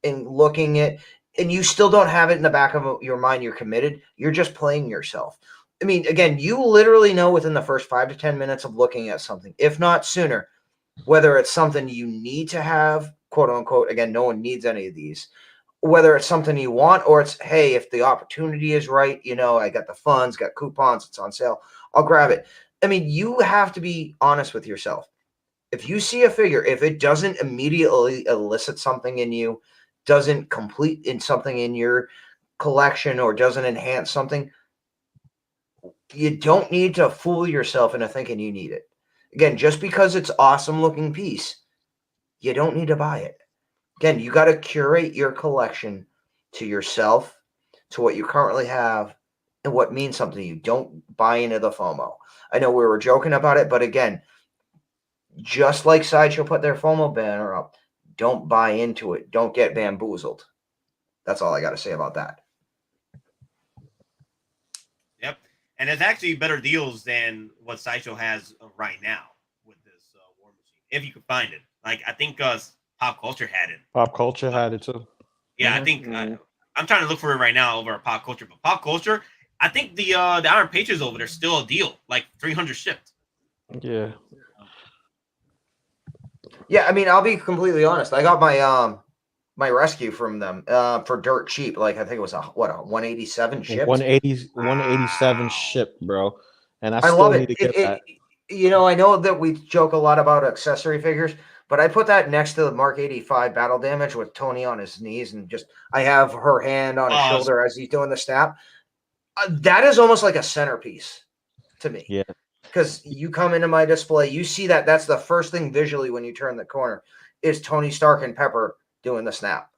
and looking at, and you still don't have it in the back of your mind, you're committed, you're just playing yourself. I mean, again, you literally know within the first 5 to 10 minutes of looking at something, if not sooner, whether it's something you need to have quote unquote, again, no one needs any of these. Whether it's something you want or it's, hey, if the opportunity is right, you know, I got the funds, got coupons, it's on sale, I'll grab it. I mean, you have to be honest with yourself. If you see a figure, if it doesn't immediately elicit something in you, doesn't complete in something in your collection, or doesn't enhance something, you don't need to fool yourself into thinking you need it. Again, just because it's awesome looking piece, you don't need to buy it. Again, you got to curate your collection to yourself, to what you currently have, and what means something to you. Don't buy into the FOMO. I know we were joking about it, but again, just like Sideshow put their FOMO banner up, don't buy into it. Don't get bamboozled. That's all I got to say about that. Yep. And it's actually better deals than what Sideshow has right now with this War Machine, if you can find it. Like, I think Popcultcha had it. Popcultcha had it too. Yeah, I think I'm trying to look for it right now over at Popcultcha. But Popcultcha, I think the Iron Pages over there still a deal, like 300 shipped. Yeah. Yeah, I mean, I'll be completely honest. I got my my rescue from them for dirt cheap. Like, I think it was a 187 shipped. 187 shipped, bro. And I still love need it. to get that. You know, I know that we joke a lot about accessory figures, but I put that next to the Mark 85 Battle Damage with Tony on his knees, and just I have her hand on his shoulder as he's doing the snap. That is almost like a centerpiece to me. Yeah. Because you come into my display, you see that that's the first thing visually when you turn the corner is Tony Stark and Pepper doing the snap,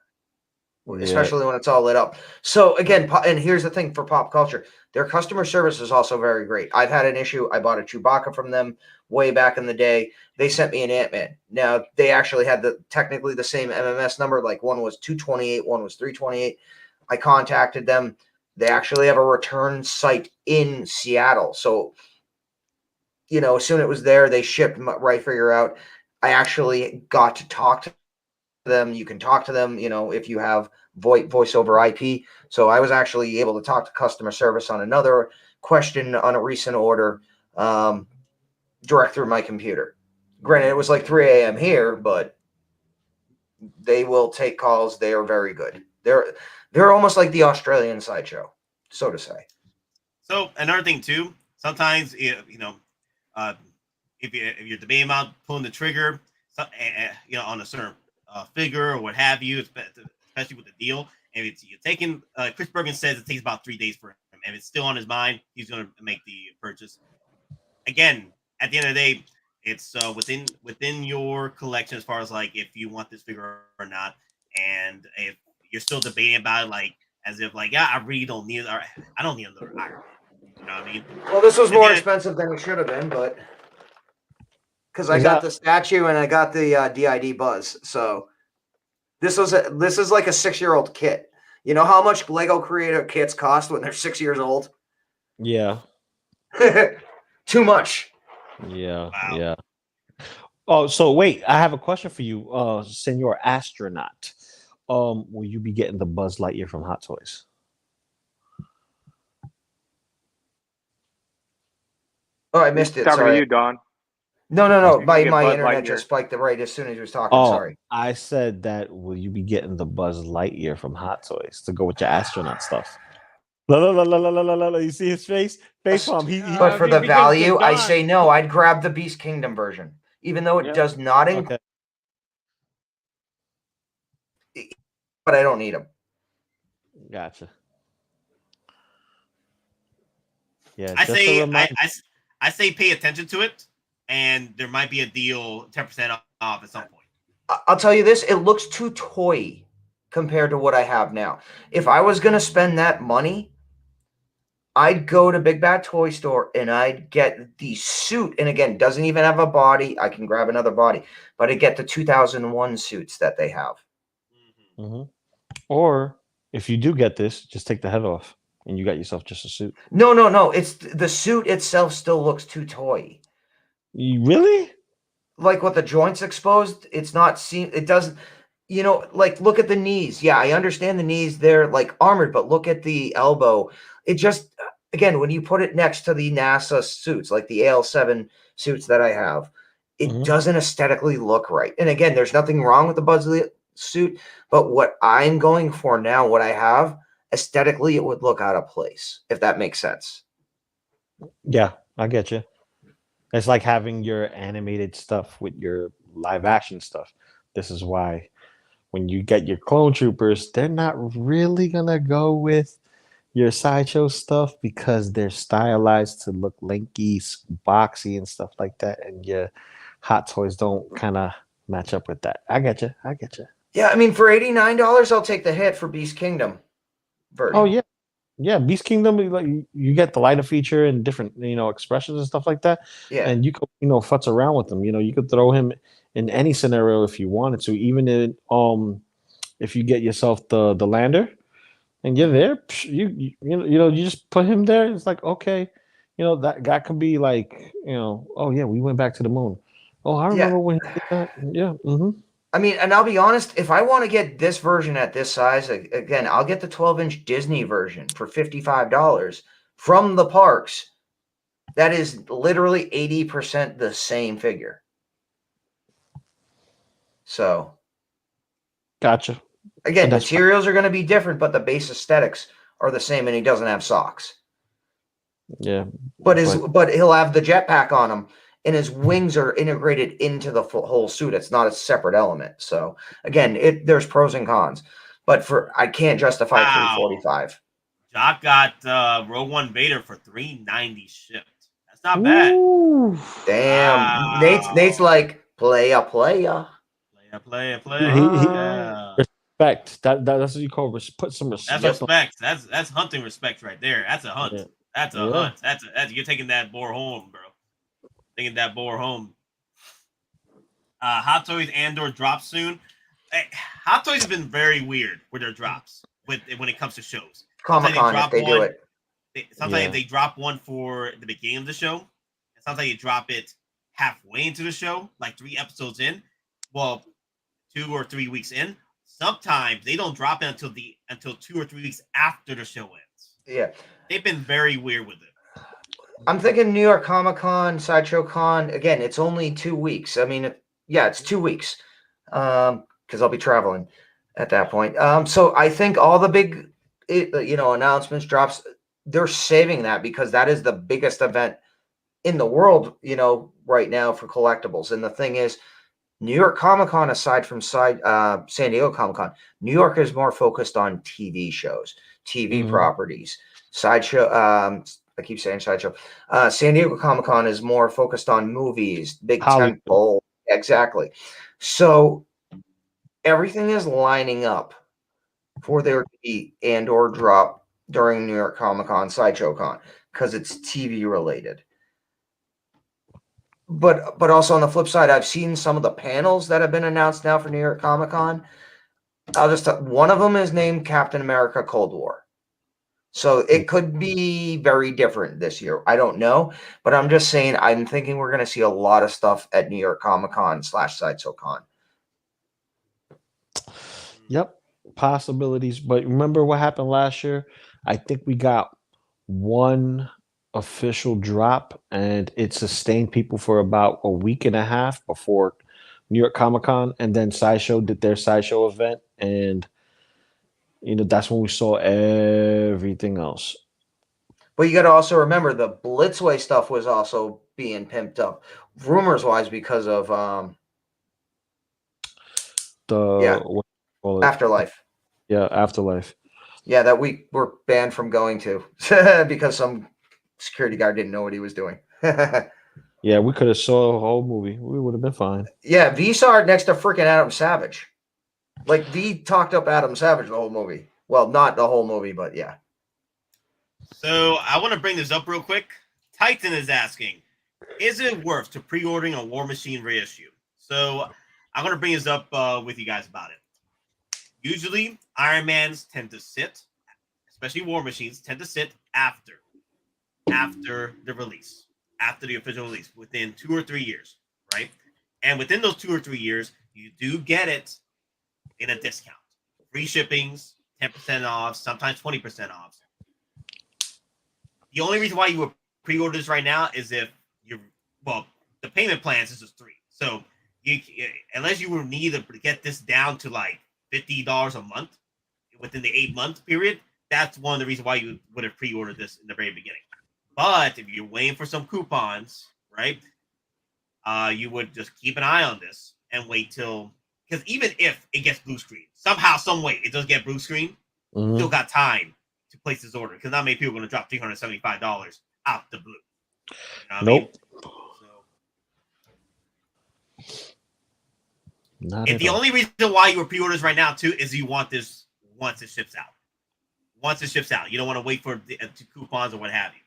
especially when it's all lit up. So again, and here's the thing for Popcultcha, their customer service is also very great. I've had an issue. I bought a Chewbacca from them way back in the day. They sent me an Ant-Man. Now they actually had technically the same MMS number. Like one was 228, one was 328. I contacted them. They actually have a return site in Seattle. So, you know, as soon as it was there, they shipped right figure out. I actually got to talk to them. You can talk to them, you know, if you have voice over IP. So I was actually able to talk to customer service on another question on a recent order direct through my computer. Granted, it was like 3 a.m. here, but they will take calls. They are very good. They're almost like the Australian Sideshow, so to say. So another thing too, sometimes you know, if you're debating about pulling the trigger, you know, on a certain figure or what have you, especially with the deal, and you're taking, Chris Bergen says it takes about 3 days for him, and it's still on his mind, he's going to make the purchase. Again, at the end of the day, it's within your collection as far as like if you want this figure or not, and if you're still debating about it, like as if like, yeah, I really don't need, or I don't need another Iron Man. You know what I mean? Well, this was more expensive than it should have been, but because I got the statue and I got the DID Buzz, so this is like a 6-year-old kit. You know how much Lego Creator kits cost when they're 6 years old? Yeah. Too much. Yeah. Wow. Yeah. Oh, so wait, I have a question for you, Senor Astronaut. Will you be getting the Buzz Lightyear from Hot Toys? Oh, I missed it. Talking Sorry. to you, Don. No. My internet Lightyear. just spiked right as soon as he was talking. Oh, Sorry. I said that will you be getting the Buzz Lightyear from Hot Toys to go with your astronaut stuff? La. You see his face? Face palm. But for the value, I say no. I'd grab the Beast Kingdom version, even though it does not include. Okay. But I don't need them. Gotcha. Yeah, I say pay attention to it, and there might be a deal 10% off at some point. I'll tell you this, it looks too toy compared to what I have now. If I was going to spend that money, I'd go to Big Bad Toy Store and I'd get the suit. And again, doesn't even have a body. I can grab another body, but I'd get the 2001 suits that they have. Mm-hmm. Or if you do get this, just take the head off and you got yourself just a suit. No. It's the suit itself still looks too toy. Really? Like with the joints exposed, it's not seen. It doesn't, you know, like look at the knees. Yeah, I understand the knees. They're like armored, but look at the elbow. It just, again, when you put it next to the NASA suits, like the AL7 suits that I have, it doesn't aesthetically look right. And again, there's nothing wrong with the Buzzley suit, but what I'm going for now, what I have, aesthetically, it would look out of place, if that makes sense. Yeah, I get you. It's like having your animated stuff with your live action stuff. This is why when you get your clone troopers, they're not really gonna go with your Sideshow stuff because they're stylized to look lanky, boxy, and stuff like that, and your Hot Toys don't kind of match up with that. I get you. Yeah, I mean, for $89, I'll take the hit for Beast Kingdom version. Oh yeah, Beast Kingdom, like you get the lighter feature and different expressions and stuff like that. Yeah, and you could futz around with them. You could throw him in any scenario if you wanted to, even in if you get yourself the lander and you're there, you just put him there. It's like, okay, that could be like, oh yeah, we went back to the moon. Oh, I remember when he did that. Yeah. I mean, and I'll be honest, if I want to get this version at this size, again, I'll get the 12-inch Disney version for $55 from the parks. That is literally 80% the same figure. So, gotcha. Again, materials are going to be different, but the base aesthetics are the same, and he doesn't have socks. Yeah. But he'll have the jetpack on him, and his wings are integrated into the whole suit. It's not a separate element. So again, there's pros and cons, but I can't justify $345. Jock got Rogue One Vader for $390 shipped. That's not bad. Ooh, damn. Wow. Nate's like playa. Respect. That's what you call put some respect. That's respect. That's hunting respect right there. That's a hunt. Yeah. That's a hunt. That's you're taking that boar home, bro. Taking that boar home. Hot Toys Andor drops soon. Hot Toys have been very weird with their drops when it comes to shows. Comic-Con, if they do it. Sometimes they drop one for the beginning of the show. Sometimes you drop it halfway into the show, like 3 episodes in. Well, 2 or 3 weeks in. Sometimes they don't drop it until 2 or 3 weeks after the show ends. Yeah. They've been very weird with it. I'm thinking New York Comic-Con, Sideshow Con. Again, it's only 2 weeks. I mean, it's 2 weeks because I'll be traveling at that point. So I think all the big, announcements, drops, they're saving that because that is the biggest event in the world, right now for collectibles. And the thing is, New York Comic-Con, aside from San Diego Comic-Con, New York is more focused on TV shows, TV properties. Sideshow, I keep saying Sideshow. San Diego Comic-Con is more focused on movies, big tentpole. Exactly. So everything is lining up for there to be Andor drop during New York Comic-Con, Sideshow Con, because it's TV related. But also on the flip side, I've seen some of the panels that have been announced now for New York Comic-Con. One of them is named Captain America Cold War. So it could be very different this year. I don't know, but I'm just saying I'm thinking we're going to see a lot of stuff at New York Comic-Con / Sideshow Con. Yep, possibilities. But remember what happened last year? I think we got one official drop, and it sustained people for about a week and a half before New York Comic-Con, and then Sideshow did their Sideshow event, and that's when we saw everything else. But you got to also remember the Blitzway stuff was also being pimped up, rumors-wise, because of Afterlife. Yeah, Afterlife. Yeah, that we were banned from going to because some security guard didn't know what he was doing. Yeah, we could have saw a whole movie. We would have been fine. Yeah, V saw it next to freaking Adam Savage. Like, V talked up Adam Savage the whole movie. Well, not the whole movie, but yeah. So I want to bring this up real quick. Titan is asking, is it worth to pre-ordering a War Machine reissue? So I'm going to bring this up with you guys about it. Usually, Iron Mans tend to sit, especially War Machines, tend to sit after the release, after the official release, within 2 or 3 years, right? And within those 2 or 3 years, you do get it in a discount. Free shippings, 10% off, sometimes 20% off. The only reason why you would pre-order this right now is if the payment plans is just 3. So unless you will need to get this down to like $50 a month within the 8-month period, that's one of the reasons why you would have pre-ordered this in the very beginning. But if you're waiting for some coupons, right, you would just keep an eye on this and wait till, because even if it gets blue screen, somehow, some way, it does get blue screen, still got time to place this order, because not many people are going to drop $375 out the blue. You know what I mean? And the only reason why you were pre-orders right now too is you want this once it ships out. Once it ships out, you don't want to wait for the coupons or what have you.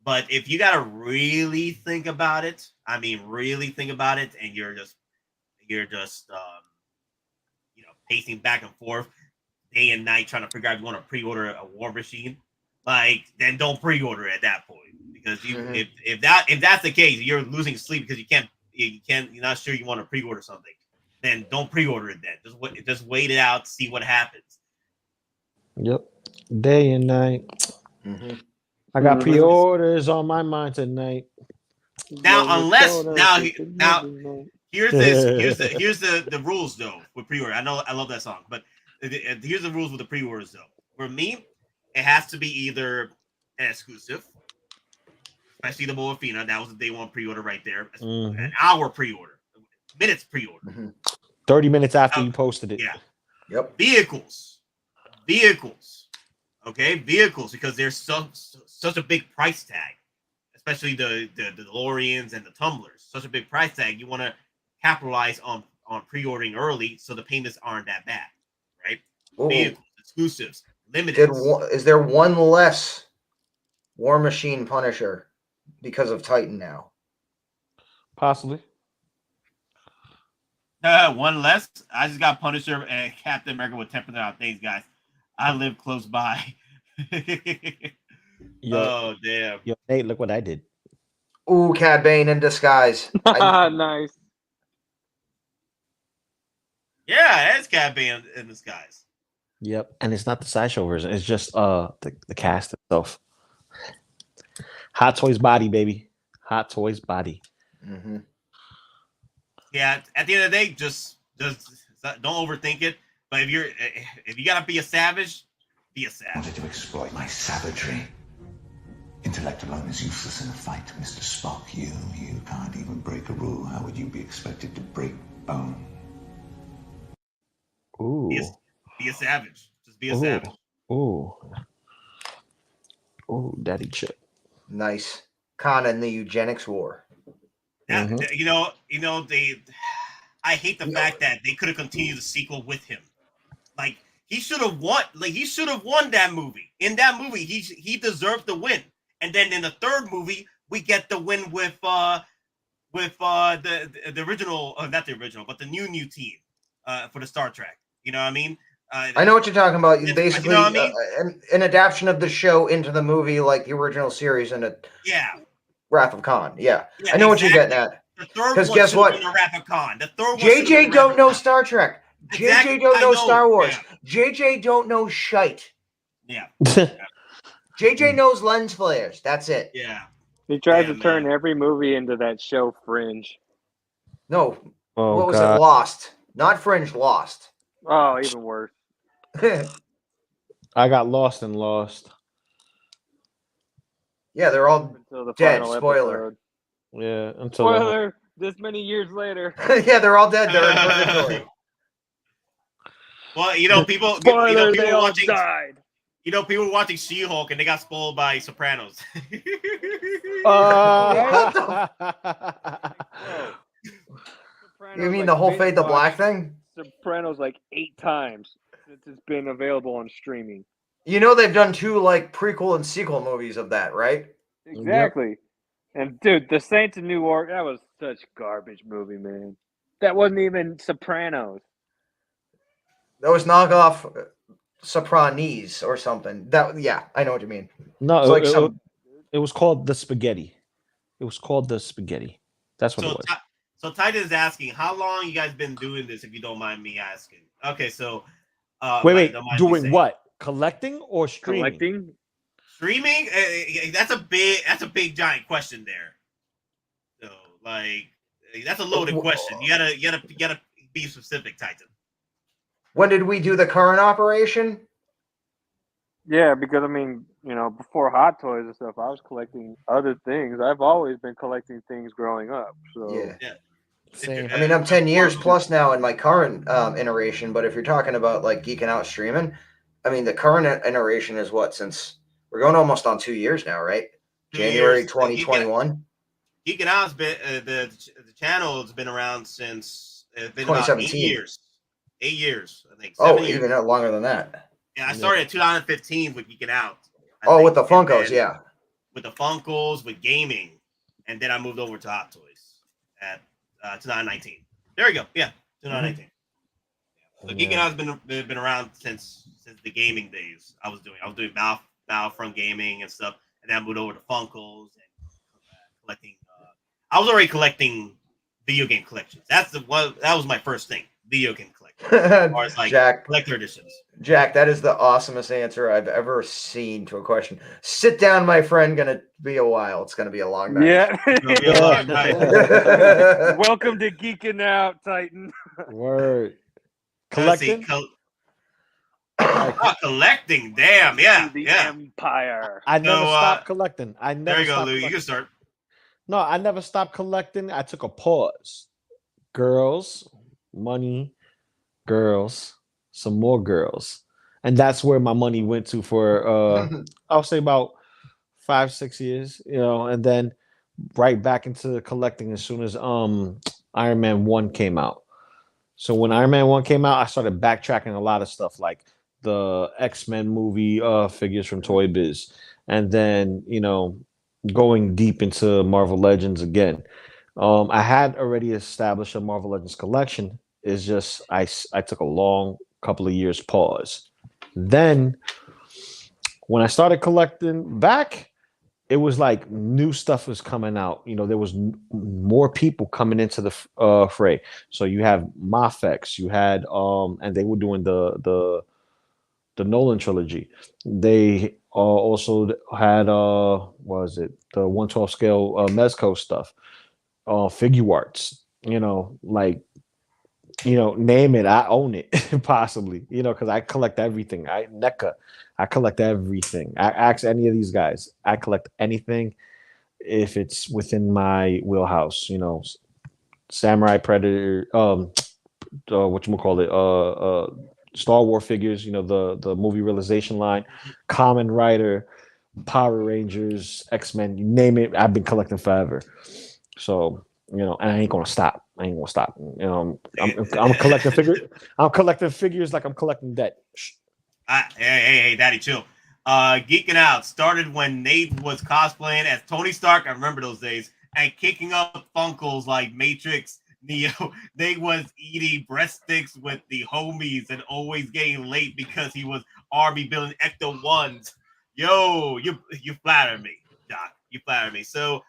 But if you got to really think about it, I mean, really think about it, and you're just pacing back and forth day and night trying to figure out if you want to pre-order a War Machine, like, then don't pre-order it at that point, because if that's the case, you're losing sleep because you're not sure you want to pre-order something. Then don't pre-order it. Then just wait it out, see what happens. Yep, day and night. I got pre-orders on my mind tonight. Now, here's the rules though with pre-order. I love that song, but here's the rules with the pre-orders though. For me, it has to be either an exclusive, especially the Boba Fett. That was the day one pre-order right there. An hour pre-order, minutes pre-order. 30 minutes after you posted it. Yeah. Yep. Vehicles. Okay, vehicles, because there's such a big price tag, especially the DeLoreans and the Tumblers. Such a big price tag. You want to capitalize on pre-ordering early so the payments aren't that bad, right? Vehicles, exclusives, limited. Is there one less War Machine Punisher because of Titan now? Possibly. One less. I just got Punisher and Captain America with 10% off. Thanks, guys. I live close by. Oh, damn. Yo, Nate, look what I did. Ooh, Cad Bane in disguise. Nice. Yeah, it's Cad Bane in disguise. Yep, and it's not the Sideshow version. It's just the cast itself. Hot Toys body, baby. Hot Toys body. Yeah, at the end of the day, just don't overthink it. But if you gotta be a savage, be a savage. I wanted to exploit my savagery. Intellect alone is useless in a fight, Mr. Spock. You can't even break a rule. How would you be expected to break bone? Ooh. Be a savage. Just be a savage. Ooh, daddy chip. Nice. Khan and the eugenics war. I hate the fact that they could have continued the sequel with him. Like, he should have won. Like, he should have won that movie. In that movie, he deserved the win. And then in the third movie, we get the win with the original, not the original, but the new team for the Star Trek. You know what I mean? I know what you're talking about. Basically, you know what I mean? An adaptation of the show into the movie, like the original series, and Wrath of Khan. Yeah, I know what you're getting at. The third because one guess what? Wrath of Khan. The third one. JJ don't know Star Trek. Exactly. JJ don't know Star Wars. JJ don't know shite. Yeah. JJ knows lens flares. That's it. Yeah. He tries to turn every movie into that show Fringe. No. Oh, what was God. it? Lost. Not Fringe. Lost. Oh, even worse. I got lost and lost. Yeah, they're all the dead. final Spoiler. episode. Yeah. Spoiler. This many years later. Yeah, they're all dead. They're in purgatory. Well, people. Spoiler. People They all watching. died. People were watching She-Hulk and they got spoiled by Sopranos. You mean the whole Fade to Black thing? Sopranos like 8 times since it's been available on streaming. You know they've done 2 like prequel and sequel movies of that, right? Exactly. Yep. And dude, The Saints of Newark, that was such garbage movie, man. That wasn't even Sopranos. That was knockoff Sopranis or something. Yeah, I know what you mean. No, like it was called The Spaghetti. It was called The Spaghetti. That's what it was. So Titan is asking, how long you guys been doing this, if you don't mind me asking? Okay, so wait, doing what? Collecting or streaming? Collecting. Streaming? That's a big giant question there. So, like, That's a loaded question. You gotta be specific, Titan. When did we do the current operation? Yeah, because I mean, you know, before Hot Toys and stuff, I was collecting other things. I've always been collecting things growing up. So yeah. Same. I mean, I'm 10 years plus now in my current iteration, but if you're talking about like Geeking Out streaming, I mean, the current iteration is what, since we're going almost on 2 years now, right? January 2021. Geeking Out's been the channel has been around since it's been about 2017. 8 years. 8 years, I think. Oh, 7 years. even longer than that. Yeah, I started in 2015 with Geeking Out. With the Funkos, yeah. With the Funkos, with gaming, and then I moved over to Hot Toys at 2019. There we go. Yeah, 2019. So Geeking Out has been around since the gaming days. I was doing Battlefront gaming and stuff, and then I moved over to Funkos and collecting. I was already collecting video game collections. That was my first thing. Video game collecting. As far as like Jack, collector editions. Jack, that is the awesomest answer I've ever seen to a question. Sit down, my friend. Gonna be a while. It's gonna be a long night. Yeah. It'll be a long night. Welcome to Geeking Out, Titan. Word. Collecting? Collecting. Damn. Yeah. The yeah. Empire. I never stopped collecting. There you go, Lou. You can start. No, I never stopped collecting. I took a pause. Girls, money, girls, some more girls. And that's where my money went to for I'll say about 5-6 years, you know, and then right back into collecting as soon as Iron Man 1 came out. So when Iron Man 1 came out, I started backtracking a lot of stuff like the X-Men movie figures from Toy Biz. And then, you know, going deep into Marvel Legends again. I had already established a Marvel Legends collection. It's just I took a long couple of years pause. Then when I started collecting back, it was like new stuff was coming out. You know, there was more people coming into the fray. So you have Mafex, you had and they were doing the Nolan trilogy. They also had what was it, the 1/12 scale Mezco stuff, figure arts, you know, like, you know, name it, I own it. Possibly, you know, because I collect everything. I collect everything. I ask any of these guys, I collect anything if it's within my wheelhouse, you know. Samurai, Predator, whatchamacallit, Star Wars figures, you know, the movie realization line, Kamen Rider, Power Rangers, X-Men, you name it, I've been collecting forever. So, you know, and I ain't gonna stop. You know, I'm collecting figures. I'm collecting figures like I'm collecting debt. Hey, Daddy, chill. Geeking Out started when Nate was cosplaying as Tony Stark. I remember those days, and kicking up Funkos like Matrix, Neo. They was eating breadsticks with the homies and always getting late because he was army building Ecto ones. Yo, you flatter me, Doc. You flatter me. So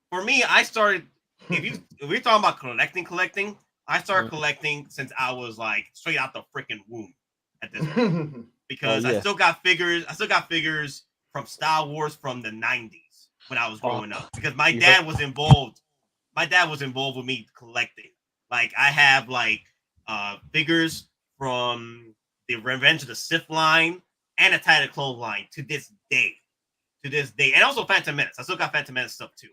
for me, I started. If we're talking about collecting, I started collecting since I was like straight out the freaking womb at this point. Because I still got figures. I still got figures from Star Wars from the 90s when I was growing up. Because my dad was involved. My dad was involved with me collecting. Like I have like figures from the Revenge of the Sith line and the Attack of the Clone line to this day. And also Phantom Menace. I still got Phantom Menace stuff too.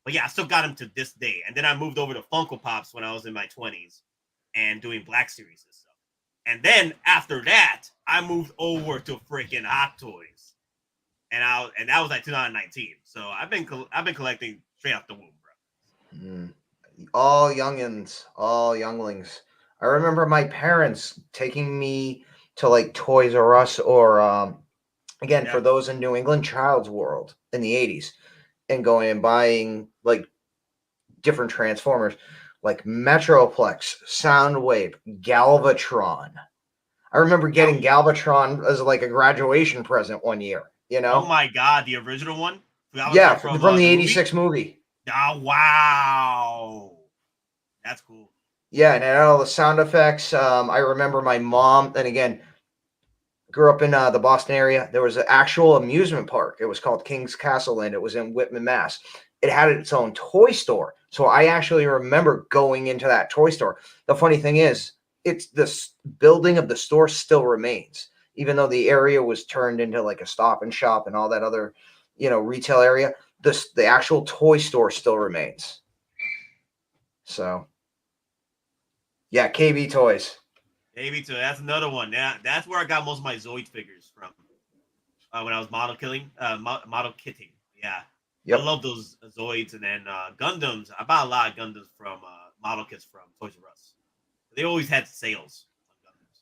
But yeah, I still got them to this day. And then I moved over to Funko Pops when I was in my 20s and doing Black Series and stuff. And then after that, I moved over to freaking Hot Toys. And that was like 2019. So I've been collecting straight off the womb, bro. All youngins, all younglings. I remember my parents taking me to like Toys R Us or for those in New England, Child's World in the 80s. And going and buying like different Transformers, like Metroplex, Soundwave, Galvatron. I remember getting Galvatron as like a graduation present one year. You know? Oh my God, the original one? From the '86 movie. Oh wow, that's cool. Yeah, and it had all the sound effects. I remember my mom, and again, grew up in the Boston area. There was an actual amusement park. It was called King's Castle Land. It was in Whitman, Mass. It had its own toy store. So I actually remember going into that toy store. The funny thing is, it's this building of the store still remains, even though the area was turned into like a Stop and Shop and all that other, retail area. The actual toy store still remains. So, yeah, KB Toys. KB Toys. That's another one. Yeah, that's where I got most of my Zoid figures from. When I was model kitting. Yeah. Yep. I love those Zoids, and then Gundams. I bought a lot of Gundams from model kits from Toys R Us. They always had sales.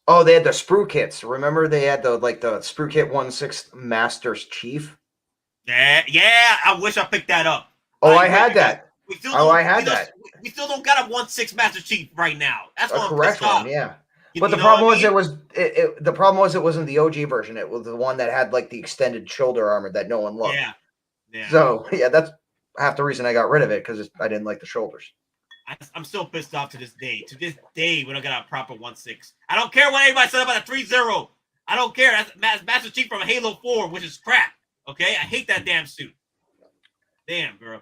Oh, they had the sprue kits. Remember they had the sprue kit 1/6 Master's Chief? Yeah. I wish I picked that up. Oh, I had that. I had that. We still don't got a 1/6 Master Chief right now. That's what I'm pissed off. Yeah. But the problem was the problem was it wasn't the OG version. It was the one that had like the extended shoulder armor that no one loved. Yeah. So yeah, that's half the reason I got rid of it, because I didn't like the shoulders. I'm still pissed off to this day. To this day, we don't got a proper 1/6. I don't care what anybody said about a 3-0. I don't care. That's Master Chief from Halo 4, which is crap. Okay, I hate that damn suit. Damn, girl.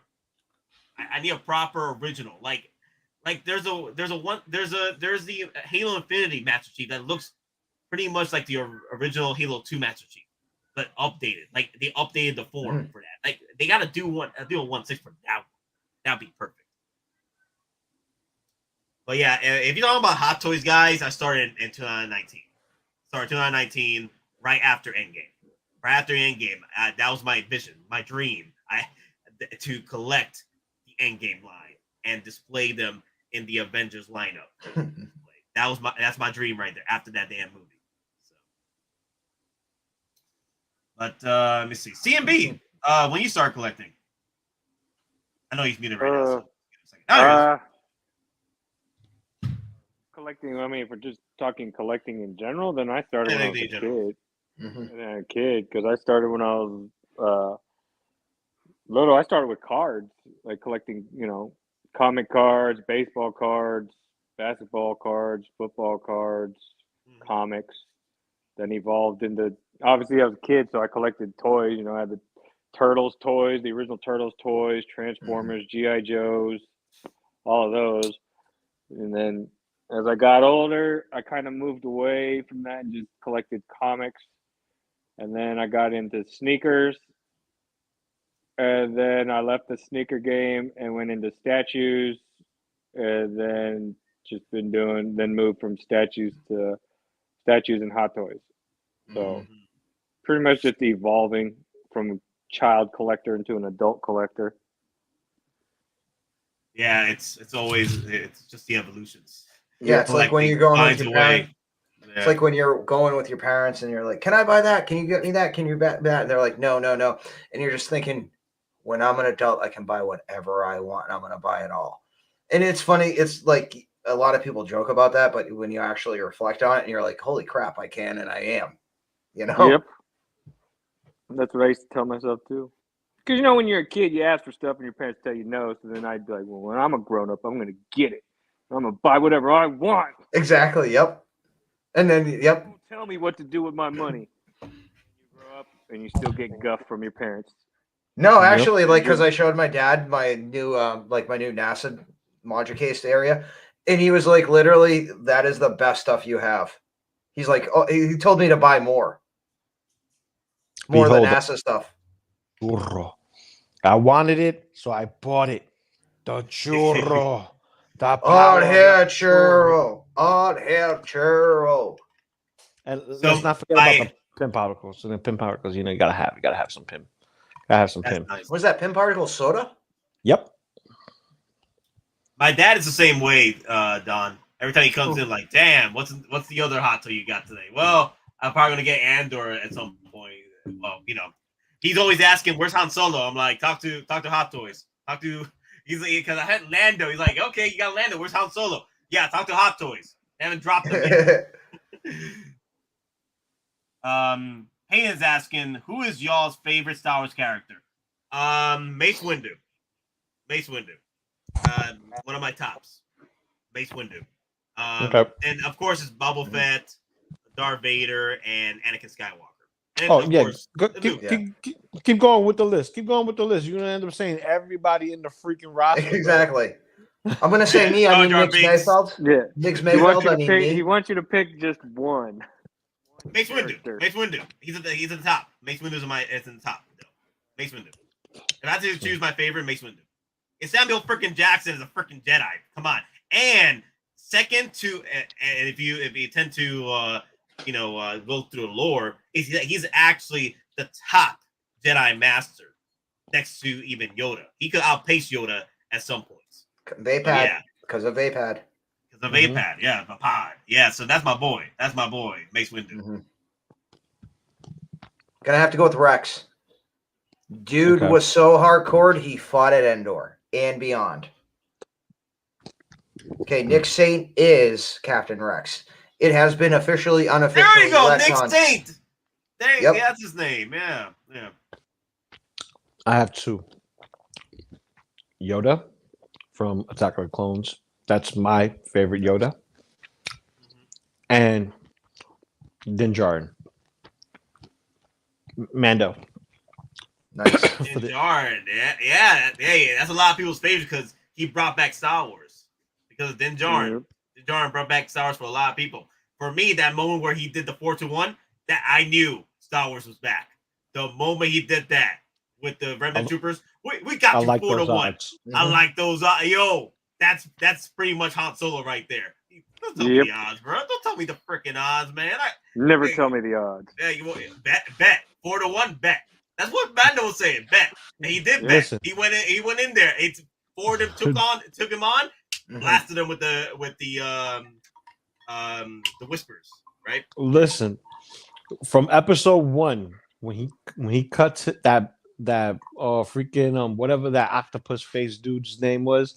I need a proper original. Like there's the Halo Infinity Master Chief that looks pretty much like the original Halo 2 Master Chief, but updated. Like they updated the form for that. Like they gotta do a 1/6 for that one. That'd be perfect. But yeah, if you're talking about Hot Toys, guys, I started in 2019. Started 2019 right after EndGame. Right after EndGame, that was my vision, my dream. To collect the EndGame line and display them in the Avengers lineup. That's my dream right there. After that damn movie. So. But let me see. CMB, when you start collecting, I know he's muted right now. Collecting. I mean, if we're just talking collecting in general, then I started when I was a kid. And a kid, because I started when I was little. I started with cards, like collecting, comic cards, baseball cards, basketball cards, football cards, comics. Then evolved into, obviously I was a kid, so I collected toys. I had the Turtles toys, the original Turtles toys, Transformers, G.I. Joes, all of those. And then as I got older, I kind of moved away from that and just collected comics. And then I got into sneakers. And then I left the sneaker game and went into statues. And then just then moved from statues and Hot Toys. So pretty much just evolving from a child collector into an adult collector. Yeah, it's just the evolutions. Yeah, it's like when you're going with your parents. It's like when you're going with your parents and you're like, "Can I buy that? Can you get me that? Can you bet that?" And they're like, "No, no, no." And you're just thinking, when I'm an adult, I can buy whatever I want, and I'm going to buy it all. And it's funny. It's like a lot of people joke about that, but when you actually reflect on it, and you're like, "Holy crap, I can, and I am." Yep. That's what I used to tell myself too. Because when you're a kid, you ask for stuff, and your parents tell you no. So then I'd be like, "Well, when I'm a grown up, I'm going to get it. I'm going to buy whatever I want." Exactly. Yep. And then, yep. Don't tell me what to do with my money. You grow up and you still get guff from your parents. No, actually, because I showed my dad my new NASA module case area, and he was like, literally, that is the best stuff you have. He's like, oh, he told me to buy more than NASA stuff. Churro. I wanted it, so I bought it. The churro. On here, churro. On here, churro. And let's not forget about the pimp particles. So the pimp particles, you gotta have some pimp. Gotta have some pimp. Nice. Was that pimp particle soda? Yep. My dad is the same way, Don. Every time he comes in, like, damn, what's the other hot toy you got today? Well, I'm probably gonna get Andor at some point. Well, he's always asking, "Where's Han Solo?" I'm like, talk to Hot Toys. He's like, because I had Lando. He's like, "Okay, you got Lando. Where's Han Solo?" Yeah, talk to Hot Toys. They haven't dropped him yet. Hayden's asking, who is y'all's favorite Star Wars character? Mace Windu. Mace Windu. One of my tops. Mace Windu. Okay. And of course it's Boba Fett, Darth Vader, and Anakin Skywalker. And Oh of yeah, course, keep going with the list. Keep going with the list. You're gonna end up saying everybody in the freaking roster. Exactly. I'm gonna say me. I mean Jar Nick Binks. Mayfeld. Yeah. Nick He wants Mayfeld. you I to mean pick. me. He wants you to pick just one. Mace Windu. character. Mace Windu. He's at the top. Mace Windu's in the top. Though. Mace Windu. If I had to choose my favorite, Mace Windu. And Samuel freaking Jackson is a freaking Jedi. Come on. And second to, and if you tend to go through the lore, he's actually the top Jedi Master next to even Yoda. He could outpace Yoda at some points. Vapad. Yeah. Because of Vapad. The Vapad, yeah, the pod. Yeah, so that's my boy. That's my boy, Mace Windu. Gonna have to go with Rex. Dude was so hardcore, he fought at Endor and beyond. Okay, Nick Saint is Captain Rex. It has been officially, unofficially. There you go, retconned. Nick Saint. There you go, that's his name. Yeah. I have two. Yoda from Attack of the Clones. That's my favorite Yoda. And Din Djarin. Mando. Nice. Din Djarin, yeah. That's a lot of people's favorite because he brought back Star Wars. Because of Din Djarin. Din Djarin brought back Star Wars for a lot of people. For me, that moment where he did the 4-1, that I knew Star Wars was back. The moment he did that with the Remnant Troopers, we got you 4-1. I like those. Yo, that's pretty much Han Solo right there. Don't tell me the odds, bro. Don't tell me the freaking odds, man. Never tell me the odds. Yeah, you bet 4-1, bet. That's what Mando was saying. Bet, and he did bet. Listen. He went in there. It's four of them took him on, blasted him with the whispers, right? Listen, from episode 1, when he cuts that freaking whatever that octopus face dude's name was.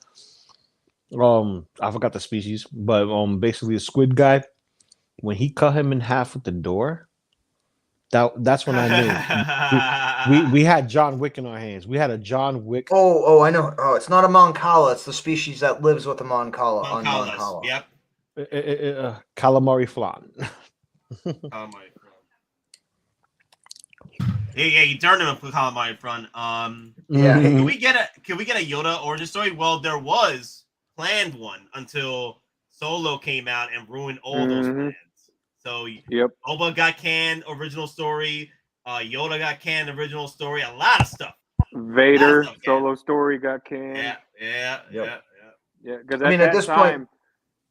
I forgot the species, but basically a squid guy. When he cut him in half with the door, that's when I knew we had John Wick in our hands. We had a John Wick. Oh, I know. Oh, it's not a Moncala. It's the species that lives with the Moncala. On Moncala. Yep. Calamari flan. Calamari flan. Yeah, you turned him for calamari flan. Yeah. Can we get a Yoda origin story? Well, there was planned one until Solo came out and ruined all those plans. So Boba got canned, original story. Yoda got canned, original story. A lot of stuff. Vader Solo story got canned. Yeah. Because at this time,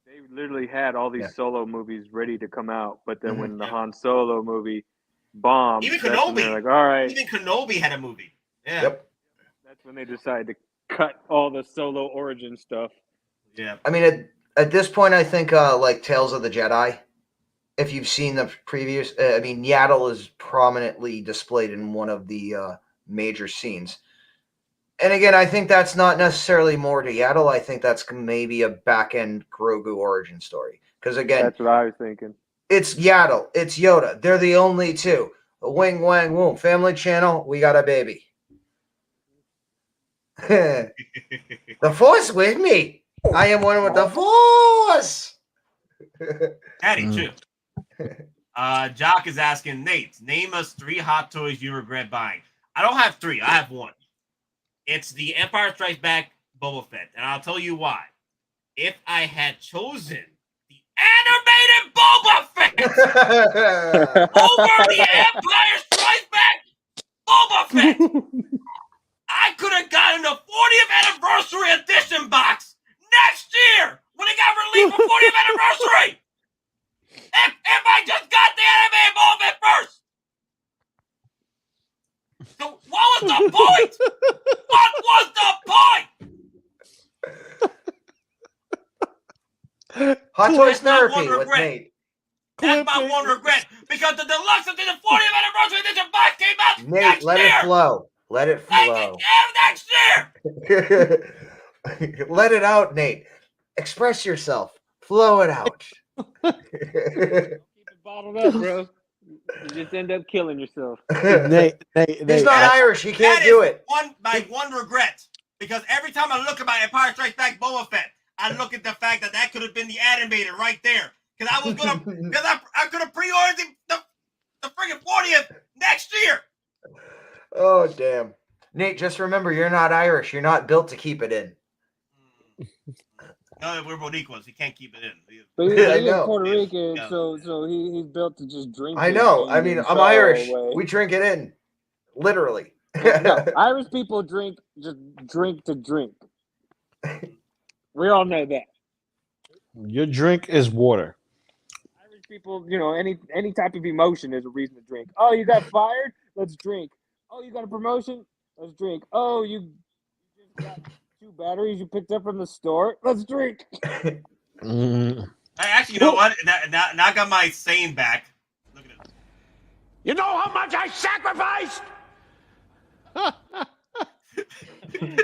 they literally had all these Solo movies ready to come out, but then when the Han Solo movie bombed, even Kenobi, like, all right, even Kenobi had a movie. Yeah. Yep. That's when they decided to cut all the Solo origin stuff. Yeah. I mean, at this point, I think like Tales of the Jedi. If you've seen the previous, I mean, Yaddle is prominently displayed in one of the major scenes. And again, I think that's not necessarily more to Yaddle. I think that's maybe a back-end Grogu origin story. Because again, that's what I was thinking. It's Yaddle, it's Yoda. They're the only two. Wing, wang, woom. Family Channel, we got a baby. The Force with me. I am one with the Force. Daddy, too. Jock is asking Nate, name us 3 hot toys you regret buying. I don't have 3. I have 1. It's the Empire Strikes Back Boba Fett, and I'll tell you why. If I had chosen the animated Boba Fett over the Empire Strikes Back Boba Fett, I could have gotten the 40th anniversary edition box next year when it got released for 40th anniversary. If I just got the animated Boba Fett first. So what was the point? What was the point? Hot Toys Therapy with Nate. That's my one regret because the Deluxe edition 40th anniversary edition box came out Nate, next let year. it flow. Let it flow. Next year. Let it out, Nate. Express yourself. Flow it out. Keep it bottled up, bro. You just end up killing yourself. Nate, he's not Irish. He can't do it. My one regret, because every time I look at my Empire Strikes Back Boba Fett, I look at the fact that could have been the animator right there. Because I was gonna, because I could have pre-ordered the the freaking 40th next year. Oh, damn. Nate, just remember, you're not Irish. You're not built to keep it in. No, we're Boricuas. He can't keep it in. But I he's know. Puerto Rican, Yeah. so he's built to just drink. I it know. I and mean, then I'm throw it Irish. away. We drink it in. Literally. No, Irish people just drink to drink. We all know that. Your drink is water. Irish people, any type of emotion is a reason to drink. Oh, you got fired? Let's drink. Oh, you got a promotion? Let's drink. Oh, you just got 2 batteries you picked up from the store? Let's drink. Actually, you know what? Now I got my saying back. Look at it. You know how much I sacrificed?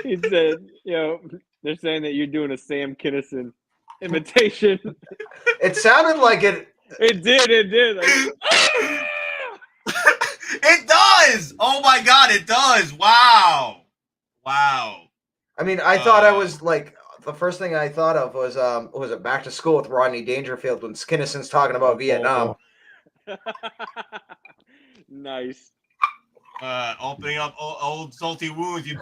He said, they're saying that you're doing a Sam Kinison imitation. It sounded like it. It did. Like, It does. Oh my God, it does. Wow. I mean, I thought I was like, the first thing I thought of was it Back to School with Rodney Dangerfield when Skinison's talking about Vietnam. Nice. Opening up old salty wounds. You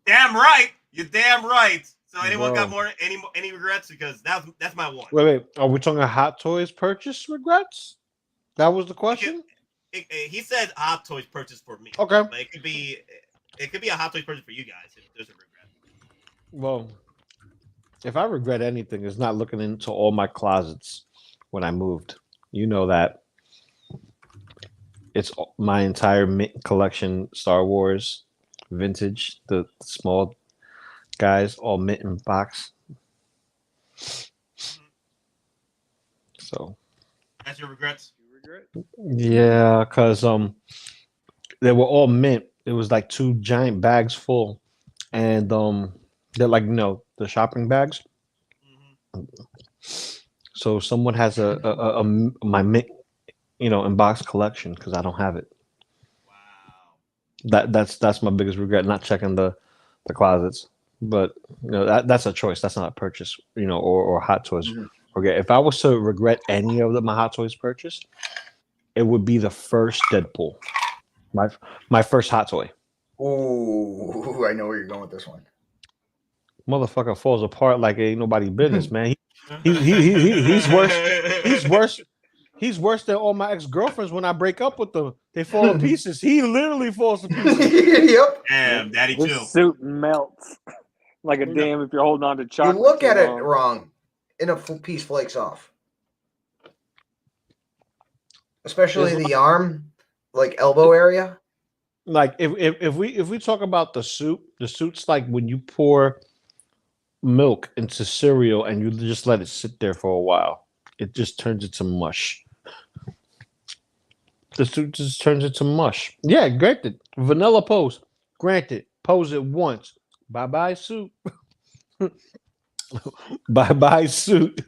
damn right. You're damn right. So anyone got any regrets? Because that's my one. Wait. Are we talking Hot Toys purchase regrets? That was the question. He said Hot Toys purchase for me. Okay. But it could be a Hot Toys purchase for you guys if there's a regret. Well, if I regret anything, it's not looking into all my closets when I moved. You know that. It's my entire collection, Star Wars, vintage, the small guys, all mint in box. So. That's your regrets? Yeah, because they were all mint. It was like 2 giant bags full. And they're like, the shopping bags. So someone has my mint, in box collection because I don't have it. Wow. That's my biggest regret, not checking the closets. But that's a choice. That's not a purchase, or Hot Toys. Okay, if I was to regret any of my Hot Toys purchase, it would be the first Deadpool. My first Hot Toy. Oh, I know where you're going with this one. Motherfucker falls apart like ain't nobody business, man. He's worse. He's worse than all my ex-girlfriends when I break up with them. They fall to pieces. He literally falls to pieces. Yep. Damn, Daddy His chill. suit melts like a damn if you're holding on to chocolate. You look at it wrong, and a piece flakes off. Especially the arm, like elbow area. Like if we talk about the suit's like when you pour milk into cereal and you just let it sit there for a while, it just turns into mush. The suit just turns into mush. Yeah, granted, vanilla pose. Granted, pose it once. Bye suit. Bye suit.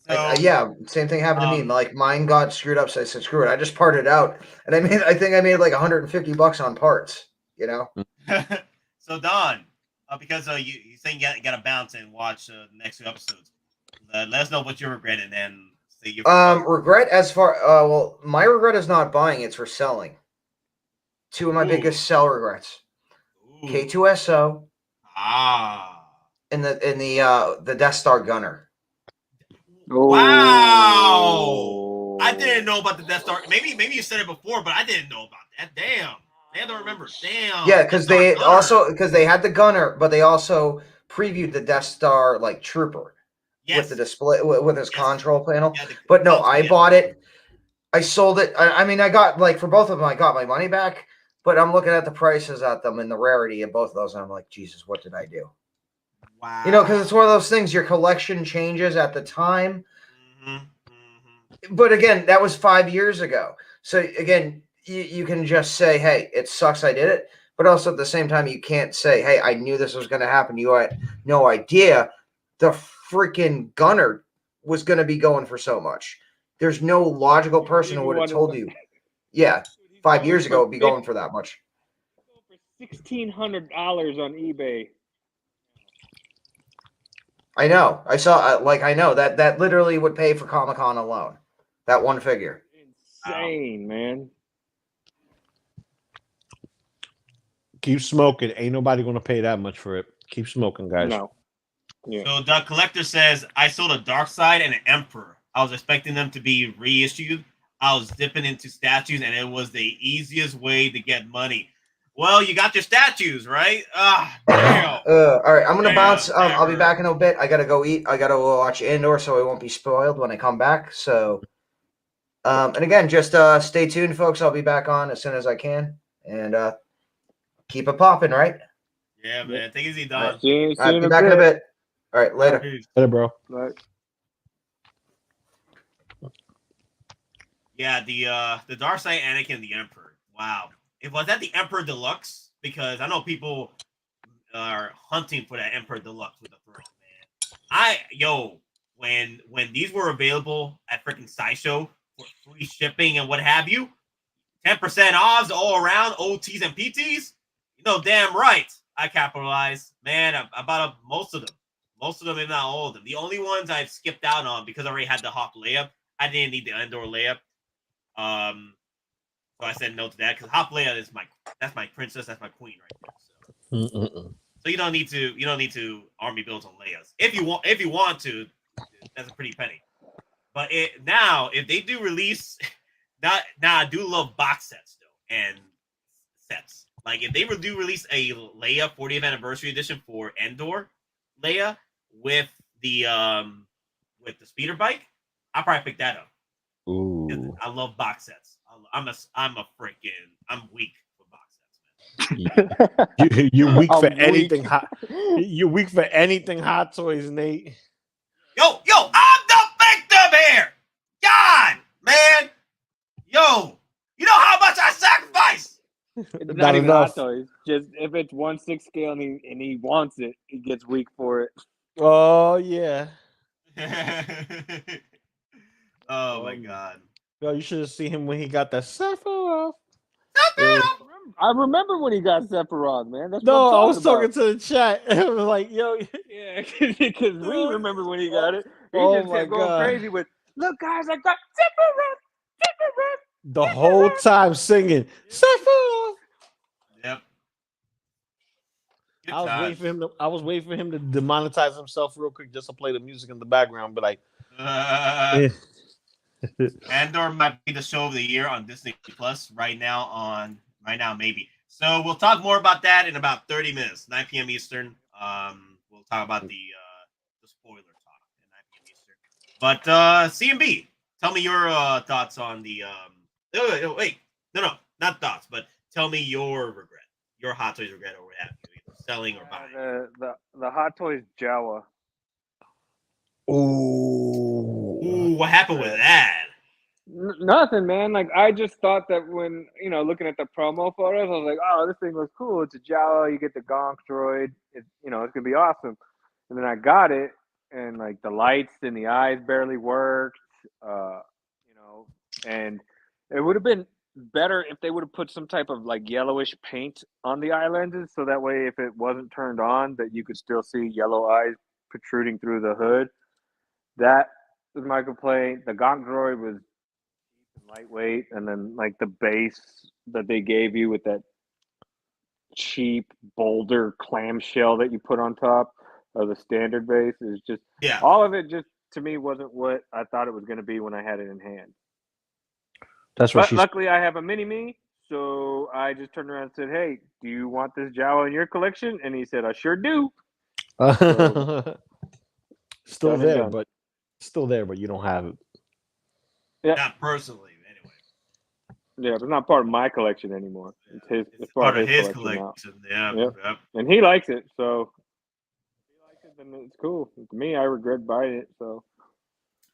Yeah, same thing happened to me. Like mine got screwed up, so I said, "Screw it." I just parted out, and I think I made like $150 on parts. So Don, because you saying you got to bounce and watch the next 2 episodes, let us know what you regret and then say your regret as far. Well, my regret is not buying; it's for selling. 2 of my biggest sell regrets: K2SO, and the Death Star Gunner. Wow! I didn't know about the Death Star. Maybe you said it before, but I didn't know about that. Damn. I don't remember. Damn. Yeah, because they had the gunner, but they also previewed the Death Star like trooper with the display with his control panel. Yeah, but no, I bought it. I sold it. I got like for both of them, I got my money back. But I'm looking at the prices at them and the rarity of both of those, and I'm like, Jesus, what did I do? Wow. Because it's one of those things. Your collection changes at the time. But again, that was 5 years ago. So again, you can just say, hey, it sucks I did it. But also at the same time, you can't say, hey, I knew this was going to happen. You had no idea the freaking gunner was going to be going for so much. There's no logical person who would have told you. Yeah, 5 years ago, it would be going for that much. For $1,600 on eBay. I know. I saw. I know that literally would pay for Comic-Con alone. That one figure. insane, man. Keep smoking. Ain't nobody gonna pay that much for it. Keep smoking, guys. No. Yeah. So the collector says, I sold a Dark Side and an Emperor. I was expecting them to be reissued. I was dipping into statues, and it was the easiest way to get money. Well, you got your statues, right? Damn. All right, I'm gonna bounce. I'll be back in a bit. I gotta go eat. I gotta watch Andor, so I won't be spoiled when I come back. So, and again, just stay tuned, folks. I'll be back on as soon as I can, and keep it popping, right? Yeah, man. Take it easy, Don. I'll be back in a bit. All right, later. Later, bro. Right. Yeah, the Dark Side Anakin and the Emperor. Wow. Was that the Emperor Deluxe? Because I know people are hunting for that Emperor Deluxe with the throne, man. When these were available at freaking Sideshow for free shipping and what have you, 10% offs all around, OTs and PTs, you know, damn right, I capitalized. Man, I bought up most of them. Most of them, if not all of them. The only ones I've skipped out on because I already had the Hawk layup. I didn't need the Andor layup. So I said no to that because Hop Leia is that's my princess, that's my queen right there. So you don't need to army builds on Leia's. If you want to, that's a pretty penny. But now if they do release, now I do love box sets though and sets. Like if they do release a Leia 40th anniversary edition for Andor Leia with the speeder bike, I'll probably pick that up. Ooh. I love box sets. I'm weak for box sets, man. You're weak for anything hot. You're weak for anything Hot Toys, Nate. Yo, I'm the victim here. God, man. Yo, you know how much I sacrifice. It's not even Hot Toys. Just if it's 1/6 scale and he wants it, he gets weak for it. Oh yeah. Oh my God. Yo, you should have seen him when he got that Sephiroth. I remember when he got Sephiroth, man. That's No, what I I'm was talking to the chat. I was like, yo. Yeah, because we remember when he got it. He just kept going crazy with, look, guys, I got Sephiroth. The whole time singing Sephiroth. Yep. I was waiting for him to demonetize himself real quick just to play the music in the background, but like Andor might be the show of the year on Disney Plus right now, maybe. So we'll talk more about that in about 30 minutes, 9 p.m. Eastern. We'll talk about the spoiler talk at 9 p.m. Eastern. But CMB, tell me your thoughts on the wait, no, not thoughts, but tell me your regret, your Hot Toys regret over that, either selling or buying. The Hot Toys Jawa. Ooh, what happened with that? Nothing, man. Like I just thought that when looking at the promo photos, I was like, "Oh, this thing looks cool. It's a Jawa. You get the Gonk droid. It's gonna be awesome." And then I got it, and like the lights in the eyes barely worked. And it would have been better if they would have put some type of like yellowish paint on the eye lenses, so that way, if it wasn't turned on, that you could still see yellow eyes protruding through the hood. That was my complaint. The Gonk droid was lightweight, and then like the base that they gave you with that cheap boulder clamshell that you put on top of the standard base is just all of it just to me wasn't what I thought it was going to be when I had it in hand. But luckily I have a mini-me, so I just turned around and said, "Hey, do you want this Jawa in your collection?" And he said, "I sure do." Still there, but you don't have it. Yeah. Not personally, anyway. Yeah, but it's not part of my collection anymore. It's part of his collection. Yep. And he likes it, so if he likes it, then it's cool. To me, I regret buying it. So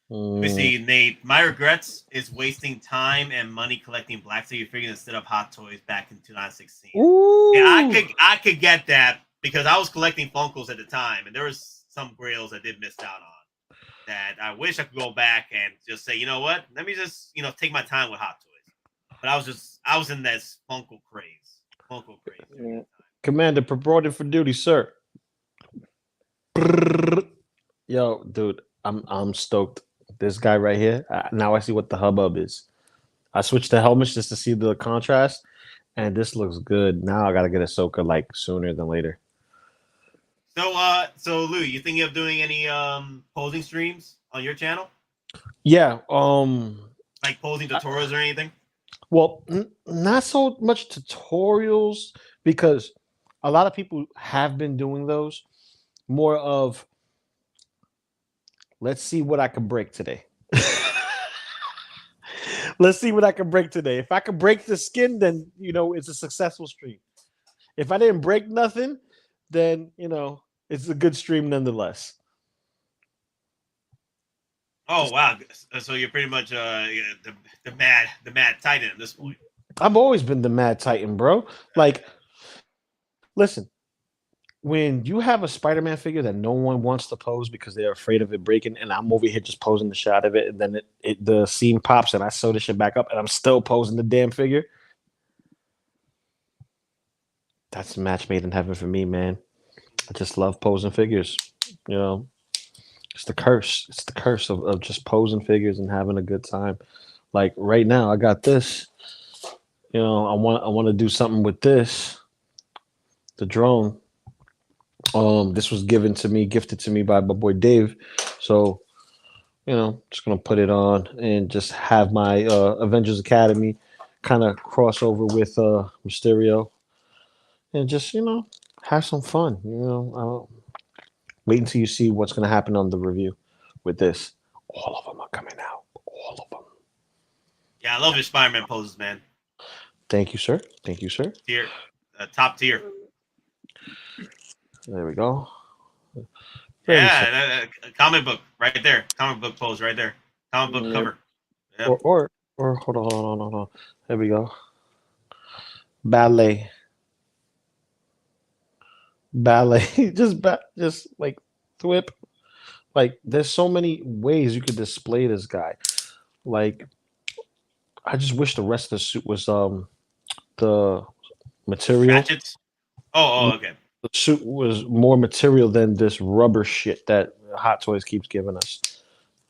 let me see, Nate. My regrets is wasting time and money collecting Black Series figures instead of Hot Toys back in 2016. Ooh. Yeah, I could get that because I was collecting Funkos at the time, and there was some grails I did miss out on that I wish I could go back and just say, you know what? Let me just take my time with Hot Toys. But I was in that Funko craze. Yeah. Commander, purported for duty, sir. Yo, dude, I'm stoked. This guy right here. Now I see what the hubbub is. I switched to helmets just to see the contrast, and this looks good. Now I gotta get Ahsoka like sooner than later. So Lou, you thinking of doing any posing streams on your channel? Yeah. Like posing tutorials or anything? Well, not so much tutorials because a lot of people have been doing those. More of, let's see what I can break today. Let's see what I can break today. If I can break the skin, then it's a successful stream. If I didn't break nothing, then it's a good stream nonetheless. Oh wow! So you're pretty much the mad titan at this point. I've always been the mad titan, bro. Like, listen, when you have a Spider-Man figure that no one wants to pose because they're afraid of it breaking, and I'm over here just posing the shot of it, and then the seam pops, and I sew the shit back up, and I'm still posing the damn figure. That's a match made in heaven for me, man. I just love posing figures. It's the curse. It's the curse of just posing figures and having a good time. Like right now, I got this. I want to do something with this. The drone. This was gifted to me by my boy Dave. So, just gonna put it on and just have my Avengers Academy kind of crossover with Mysterio, and just have some fun. Wait until you see what's gonna happen on the review with this. All of them are coming out. All of them. Yeah, I love your Spider-Man poses, man. Thank you, sir. Thank you, sir. Tier, top tier. There we go. Yeah, comic book right there. Comic book pose right there. Comic book cover. Yep. Or hold on. There we go. Ballet. just like thwip. Like there's so many ways you could display this guy. Like I just wish the rest of the suit was the material. Ratchets? Oh, okay. The suit was more material than this rubber shit that Hot Toys keeps giving us.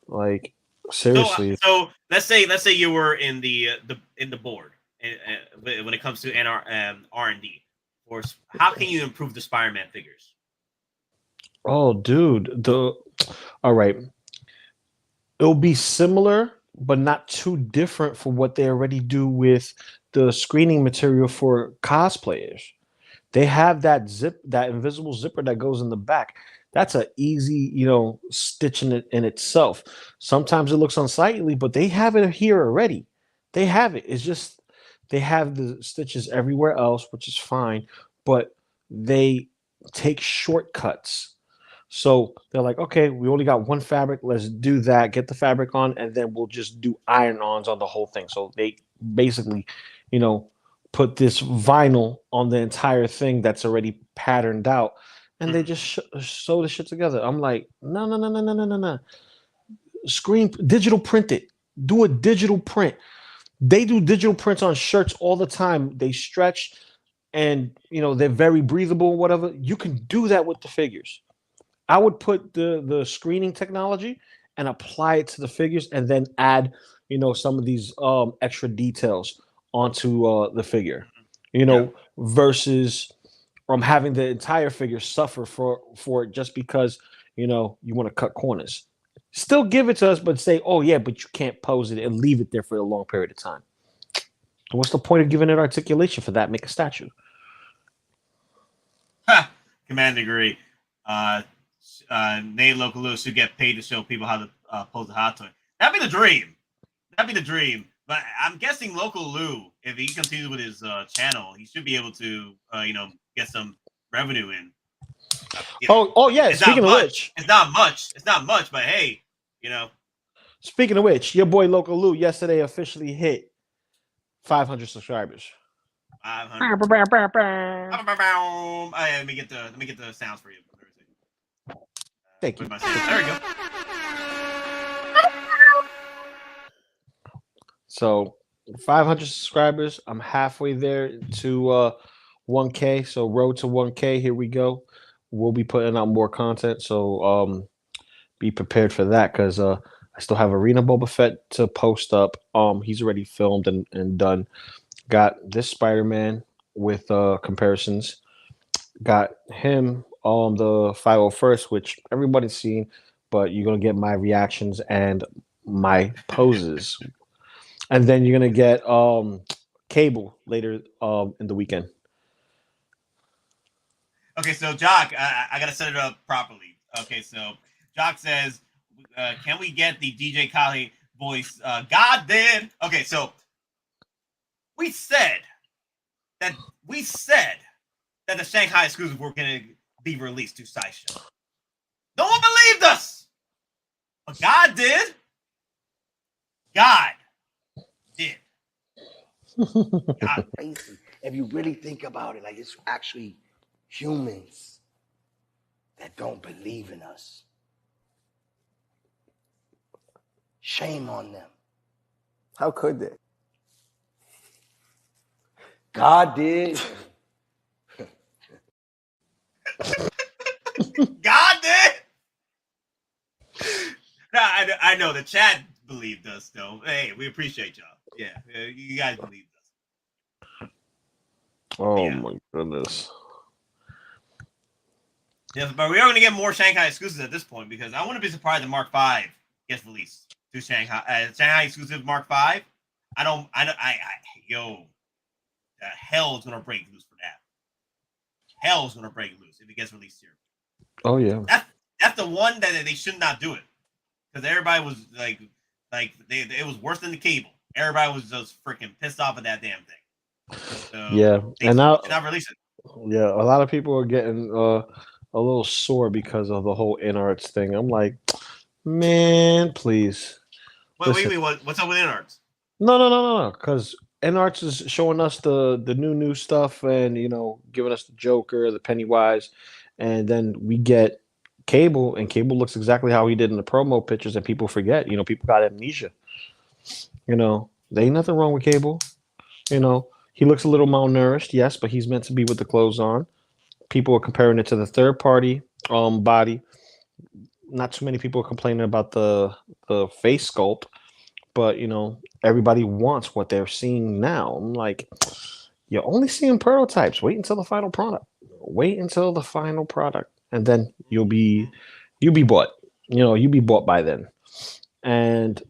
Like seriously. So let's say you were in the board when it comes to R&D. Or how can you improve the Spider-Man figures? Oh, dude. All right. It'll be similar, but not too different for what they already do with the screening material for cosplayers. They have that invisible zipper that goes in the back. That's an easy, stitch in itself. Sometimes it looks unsightly, but they have it here already. They have it. It's just they have the stitches everywhere else, which is fine, but they take shortcuts. So they're like, okay, we only got one fabric. Let's do that. Get the fabric on, and then we'll just do iron-ons on the whole thing. So they basically, put this vinyl on the entire thing that's already patterned out, and they just sew the shit together. I'm like, no. Digital print it. Do a digital print. They do digital prints on shirts all the time. They stretch, and they're very breathable, whatever. You can do that with the figures. I would put the screening technology and apply it to the figures, and then add, some of these extra details onto the figure, versus having the entire figure suffer for it just because you want to cut corners. Still give it to us, but say, oh yeah, but you can't pose it and leave it there for a long period of time. What's the point of giving it articulation for that? Make a statue. Command degree. Nate Loco Lu should get paid to show people how to pose a hot toy. That'd be the dream. But I'm guessing Loco Lu, if he continues with his channel, he should be able to, get some revenue in. Oh yeah. Speaking of which, it's not much, but hey, Speaking of which, your boy Loco Lu yesterday officially hit 500 subscribers. 500. Let me get the sounds for you. Thank you. There we go. So 500 subscribers. I'm halfway there to 1K. So road to 1K. Here we go. We'll be putting out more content. So be prepared for that, because I still have Arena Boba Fett to post up. He's already filmed and done. Got this Spider-Man with comparisons. Got him on the 501st, which everybody's seen, but you're gonna get my reactions and my poses. And then you're gonna get Cable later in the weekend. Okay, so Jock, I gotta set it up properly. Okay, so Jock says, can we get the DJ Khaled voice? God did. Okay, so we said that the Shanghai exclusive were gonna be released to Sideshow. No one believed us, but God did. God did. God. If you really think about it, like it's actually humans that don't believe in us. Shame on them. How could they? God did. God did. No, I know the chat believed us though. Hey, we appreciate y'all. Yeah, you guys believed us. Oh my goodness. Yeah, but we are going to get more Shanghai exclusives at this point because I wouldn't be surprised if Mark V gets released to Shanghai. Shanghai exclusive Mark V. Yo, the hell is going to break loose for that. Hell is going to break loose if it gets released here. Oh yeah. That's the one that they should not do it because everybody was like it was worse than the Cable. Everybody was just freaking pissed off at that damn thing. So Yeah, and now not release it. Yeah, a lot of people are getting a little sore because of the whole InArts thing. I'm like, man, please. Wait, what's up with InArts? No. Because InArts is showing us the new stuff and giving us the Joker, the Pennywise, and then we get Cable, and Cable looks exactly how he did in the promo pictures, and people forget. People got amnesia. There ain't nothing wrong with Cable. He looks a little malnourished, yes, but he's meant to be with the clothes on. People are comparing it to the third party body. Not too many people are complaining about the face sculpt, but everybody wants what they're seeing now. I'm like, you're only seeing prototypes. Wait until the final product. And then you'll be bought. You'll be bought by then. And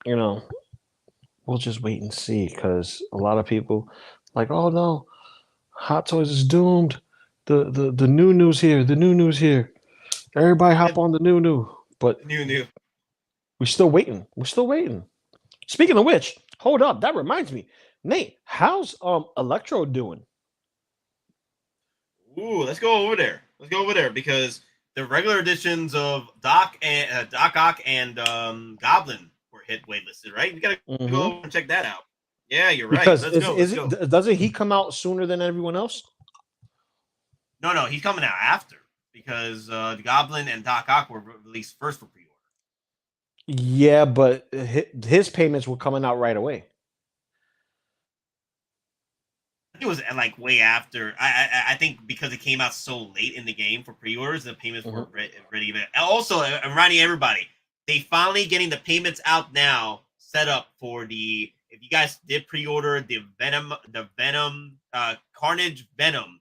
we'll just wait and see, because a lot of people like, oh no, Hot Toys is doomed. The new news here. Everybody hop on the new. But new. We're still waiting. Speaking of which, hold up. That reminds me, Nate, how's Electro doing? Ooh, let's go over there because the regular editions of Doc Ock and Goblin were hit waitlisted, right? We gotta go over and check that out. Yeah, you're right. Because Let's go. Doesn't he come out sooner than everyone else? No, he's coming out after because the Goblin and Doc Ock were released first for pre-order. Yeah, but his payments were coming out right away. It was like way after. I think because it came out so late in the game for pre-orders, the payments weren't ready. And also, I'm reminding everybody, they finally getting the payments out now, set up for the. If you guys did pre-order the Venom, Carnage Venom,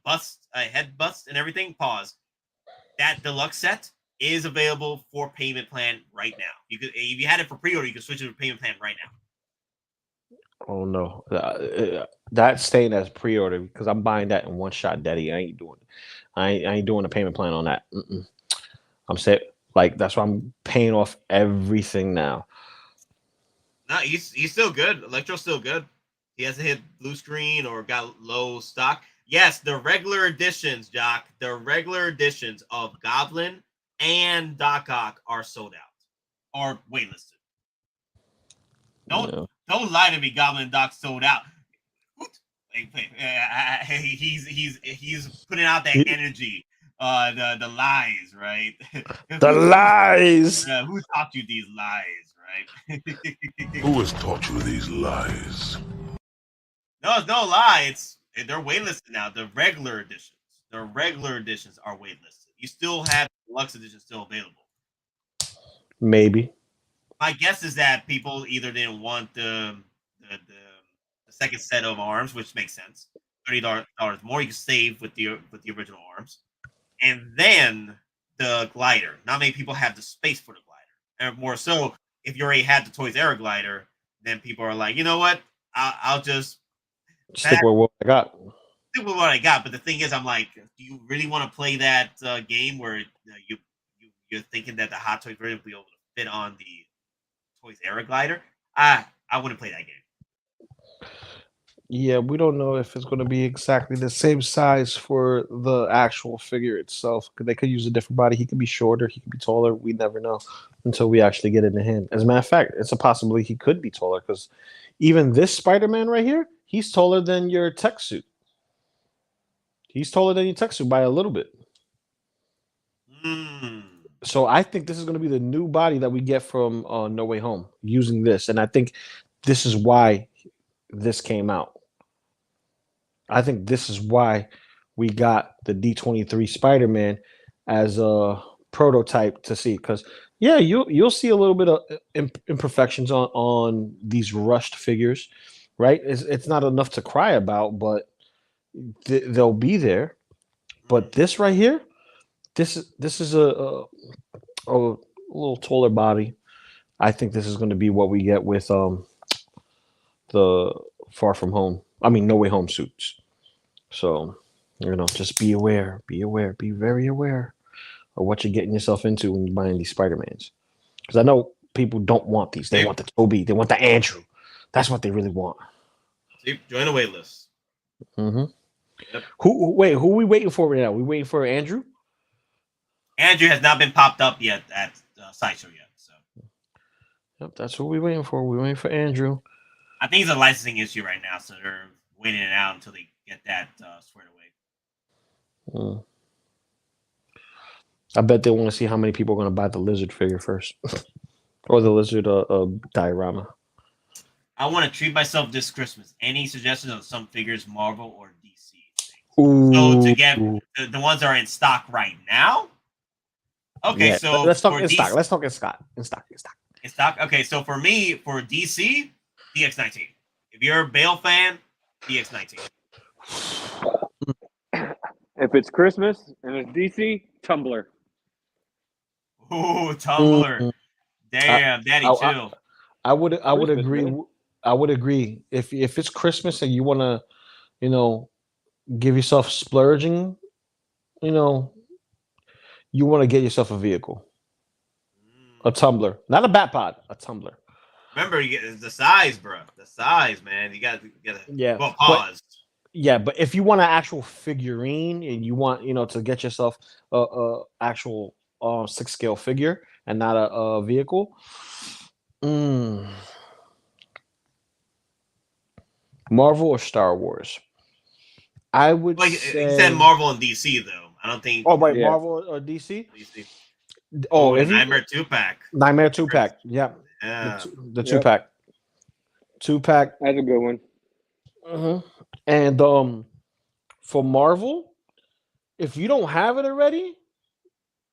bust, head bust, and everything. Pause. That deluxe set is available for payment plan right now. You could, if you had it for pre-order, you can switch it to payment plan right now. Oh no, that's staying as pre-order because I'm buying that in one shot, Daddy. I ain't doing a payment plan on that. I'm saying that's why I'm paying off everything now. No, he's still good. Electro's still good. He hasn't hit blue screen or got low stock. Yes, the regular editions, Jock. The regular editions of Goblin and Doc Ock are sold out or waitlisted. Don't lie to me. Goblin and Doc sold out. He's putting out that energy. The lies, right? The lies. Who taught you these lies, right? Who has taught you these lies? No, it's no lie. They're waitlisted now. The regular editions are waitlisted. You still have deluxe editions still available. Maybe. My guess is that people either didn't want the second set of arms, which makes sense. $30 more you can save with the original arms, and then the glider. Not many people have the space for the glider, and more so if you already had the Toys R Us glider, then people are like, you know what, I'll just stick with what I got. Stick with what I got. But the thing is, I'm like, do you really want to play that game where you're thinking that the Hot Toys version will be able to fit on the Toys R Us glider? I wouldn't play that game. Yeah, we don't know if it's going to be exactly the same size for the actual figure itself. They could use a different body. He could be shorter. He could be taller. We never know until we actually get it in the hand. As a matter of fact, it's a possibility he could be taller because even this Spider-Man right here, he's taller than your tech suit. He's taller than your tech suit by a little bit. So I think this is going to be the new body that we get from No Way Home using this. And I think this is why this came out. I think this is why we got the D23 Spider-Man as a prototype to see. Because, yeah, you'll see a little bit of imperfections on these rushed figures, right? It's not enough to cry about, but they'll be there. But this right here, this is a little taller body. I think this is going to be what we get with the Far From Home. I mean, No Way Home suits. So, just be aware, be very aware of what you're getting yourself into when you're buying these Spider-Mans. Because I know people don't want these. They want the Toby. They want the Andrew. That's what they really want. See, join the wait list. Mm-hmm. Yep. Who are we waiting for right now? We waiting for Andrew? Andrew has not been popped up yet at Sideshow yet. So, yep, that's what we're waiting for. We're waiting for Andrew. I think it's a licensing issue right now, so they're waiting it out until they get that squared away. I bet they want to see how many people are going to buy the Lizard figure first, or the Lizard diorama. I want to treat myself this Christmas. Any suggestions on some figures, Marvel or DC? Ooh. So to get the ones that are in stock right now. Okay, yeah, so let's talk in stock. Let's talk in stock. In stock. Okay, so for me, for DC, DX19. If you're a Bale fan, DX19. If it's Christmas and it's DC, Tumblr. Ooh, Tumblr. Damn, Daddy, chill. I would agree. Man. I would agree. If it's Christmas and you want to, give yourself splurging, you want to get yourself a vehicle, a Tumblr, not a Batpod, a Tumblr. Remember, the size, bro. The size, man. You got to well, pause. But if you want an actual figurine and you want, to get yourself a actual 6-scale figure and not a vehicle, Marvel or Star Wars? I would say... You said Marvel and DC, though. I don't think... Oh, right. Yeah. Marvel or DC? DC. Oh, Nightmare 2-pack. Nightmare 2-pack. Yep. Yeah. The 2-pack. 2-pack. That's a good one. Mm-hmm. And for Marvel, if you don't have it already,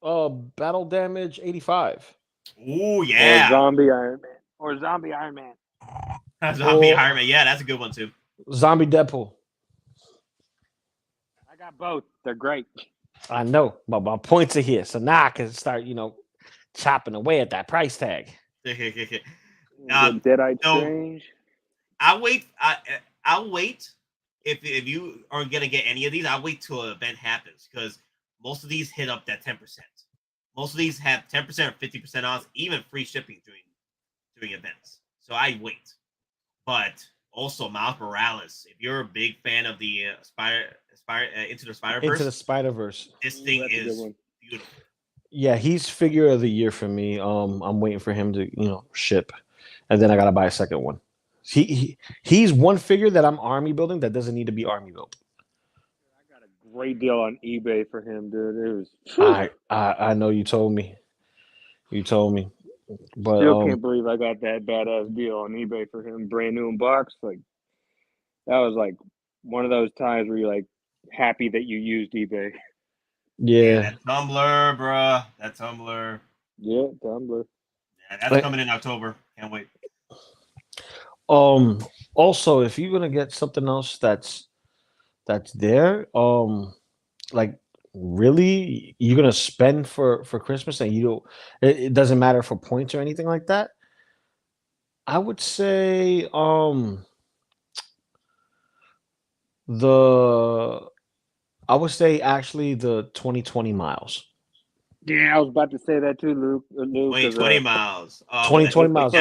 Battle Damage 85. Ooh, yeah. Or Zombie Iron Man. Iron Man. Yeah, that's a good one, too. Zombie Deadpool. I got both. They're great. I know, but my points are here. So now I can start, chopping away at that price tag. Dead-Eye Strange. I'll wait. If you are gonna get any of these, I'll wait till an event happens because most of these hit up that 10%. Most of these have 10% or 50% off, even free shipping during events. So I wait. But also Miles Morales, if you're a big fan of the Into the Spider-Verse, this thing is beautiful. Yeah, he's figure of the year for me. I'm waiting for him to, ship, and then I gotta buy a second one. He's one figure that I'm army building that doesn't need to be army built. I got a great deal on eBay for him, dude. It was. I know you told me. But still can't believe I got that badass deal on eBay for him, brand new in box. Like that was like one of those times where you're like happy that you used eBay. Yeah. That Tumblr, bruh. That Tumblr. Yeah, Tumblr. That's coming in October. Can't wait. Also, if you're gonna get something else that's there, like really you're gonna spend for Christmas and you don't, it doesn't matter for points or anything like that. I would say actually the 2020 miles. Yeah, I was about to say that too, Luke. 2020 miles. 2020 miles.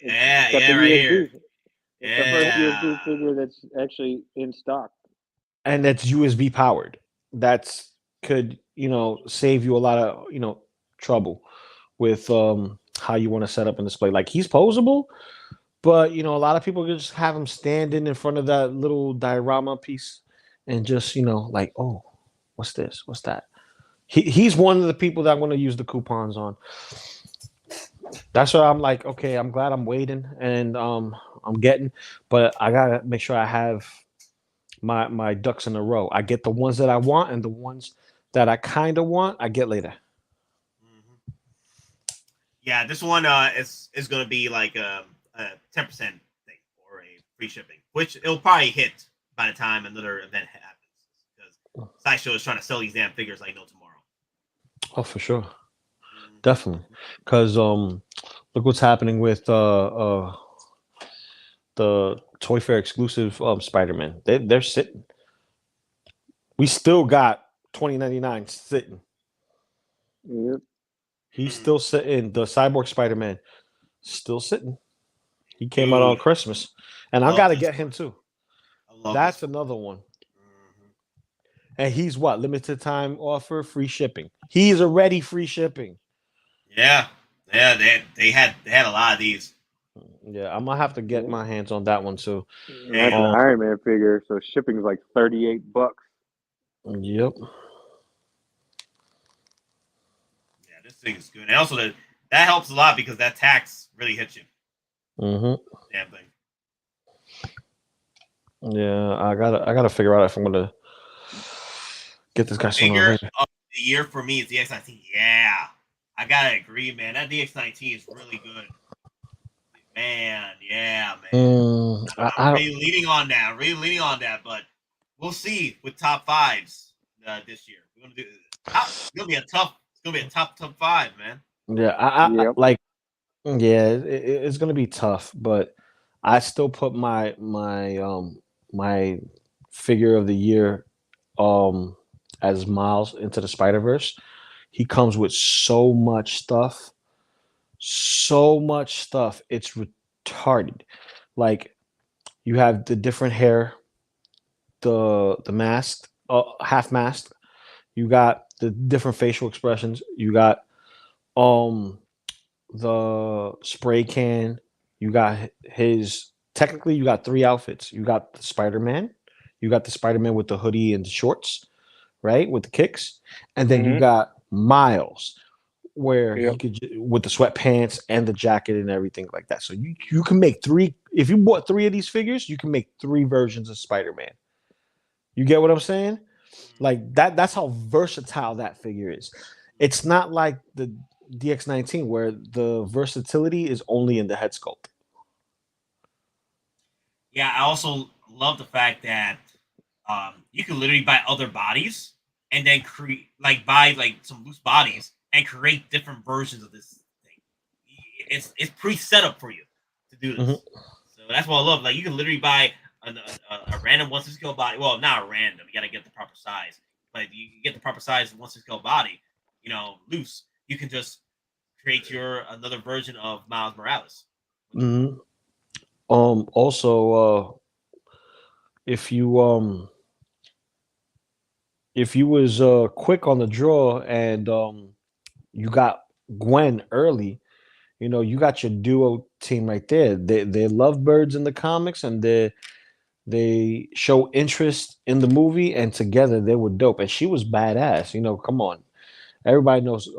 Yeah, right here. It's the first USB figure that's actually in stock. And that's USB powered. That's could, save you a lot of, trouble with how you want to set up and display. Like he's posable, but a lot of people just have him standing in front of that little diorama piece and just, like, oh, what's this? What's that? He's one of the people that I'm going to use the coupons on. That's why I'm like, okay, I'm glad I'm waiting and I'm getting, but I gotta make sure I have my ducks in a row. I get the ones that I want, and the ones that I kind of want, I get later. Yeah, this one is going to be like a 10% thing or a free shipping, which it'll probably hit by the time another event happens, because Sideshow is trying to sell these damn figures like no tomorrow. Oh, for sure. Definitely. Because look what's happening with the Toy Fair exclusive Spiderman. They're sitting. We still got 2099 sitting. Yep. He's still sitting. The Cyborg Spider-Man still sitting. He came out on Christmas. And I gotta get him too. That's another one. And he's what? Limited time offer, free shipping. He's already free shipping. Yeah. They had a lot of these. Yeah, I'm gonna have to get my hands on that one too. That's an Iron Man figure, so shipping's like $38. Yep. Yeah, this thing is good. And also that helps a lot because that tax really hits you. Mm-hmm. Damn thing. Yeah, I gotta figure out if I'm gonna get this guy something. Figure of the year for me is the X19. Yeah, I gotta agree, man. That DX19 is really good. Man, yeah, man. I'm really leaning on that, but we'll see with top fives this year. We're gonna do. It's gonna be a tough top five, man. Yeah, it's gonna be tough, but I still put my figure of the year as Miles into the Spider-Verse. He comes with so much stuff. It's retarded. Like you have the different hair, the mask, half mask. You got the different facial expressions. You got the spray can. You got technically you got 3 outfits. You got the Spider-Man. You got the Spider-Man with the hoodie and the shorts, right? With the kicks. And then you got Miles, where he could with the sweatpants and the jacket and everything like that. So you can make 3. If you bought 3 of these figures, you can make 3 versions of Spider-Man. You get what I'm saying? Like that's how versatile that figure is. It's not like the DX19 where the versatility is only in the head sculpt. Yeah, I also love the fact that you can literally buy other bodies and then buy some loose bodies and create different versions of this thing. It's pre-set up for you to do this. So that's what I love. Like you can literally buy a random 1/6 body. Well, not random. You got to get the proper size. But you get the proper size 1/6 body, loose. You can just create another version of Miles Morales. Mm-hmm. Also, if you was quick on the draw and you got Gwen early, you got your duo team right there. They love birds in the comics and they show interest in the movie, and together they were dope. And she was badass. Come on, everybody knows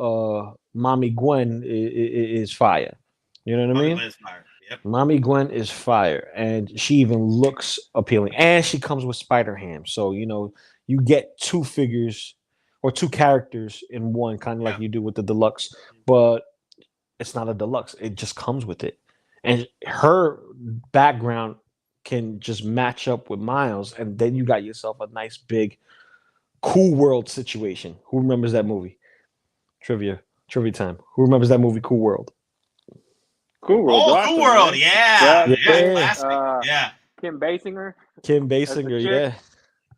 Mommy Gwen is fire. You know what I mean? Gwen is fire. Yep. Mommy Gwen is fire, and she even looks appealing, and she comes with Spider Ham. So you get 2 figures or 2 characters in one, kind of like you do with the Deluxe. But it's not a deluxe. It just comes with it, and her background can just match up with Miles, and then you got yourself a nice big Cool World situation. Who remembers that movie? Trivia time. Who remembers that movie, Cool World? Cool World. Oh, awesome, Cool World. man. Yeah. Yeah. Classic. Yeah. Kim Basinger. Kim Basinger. Yeah.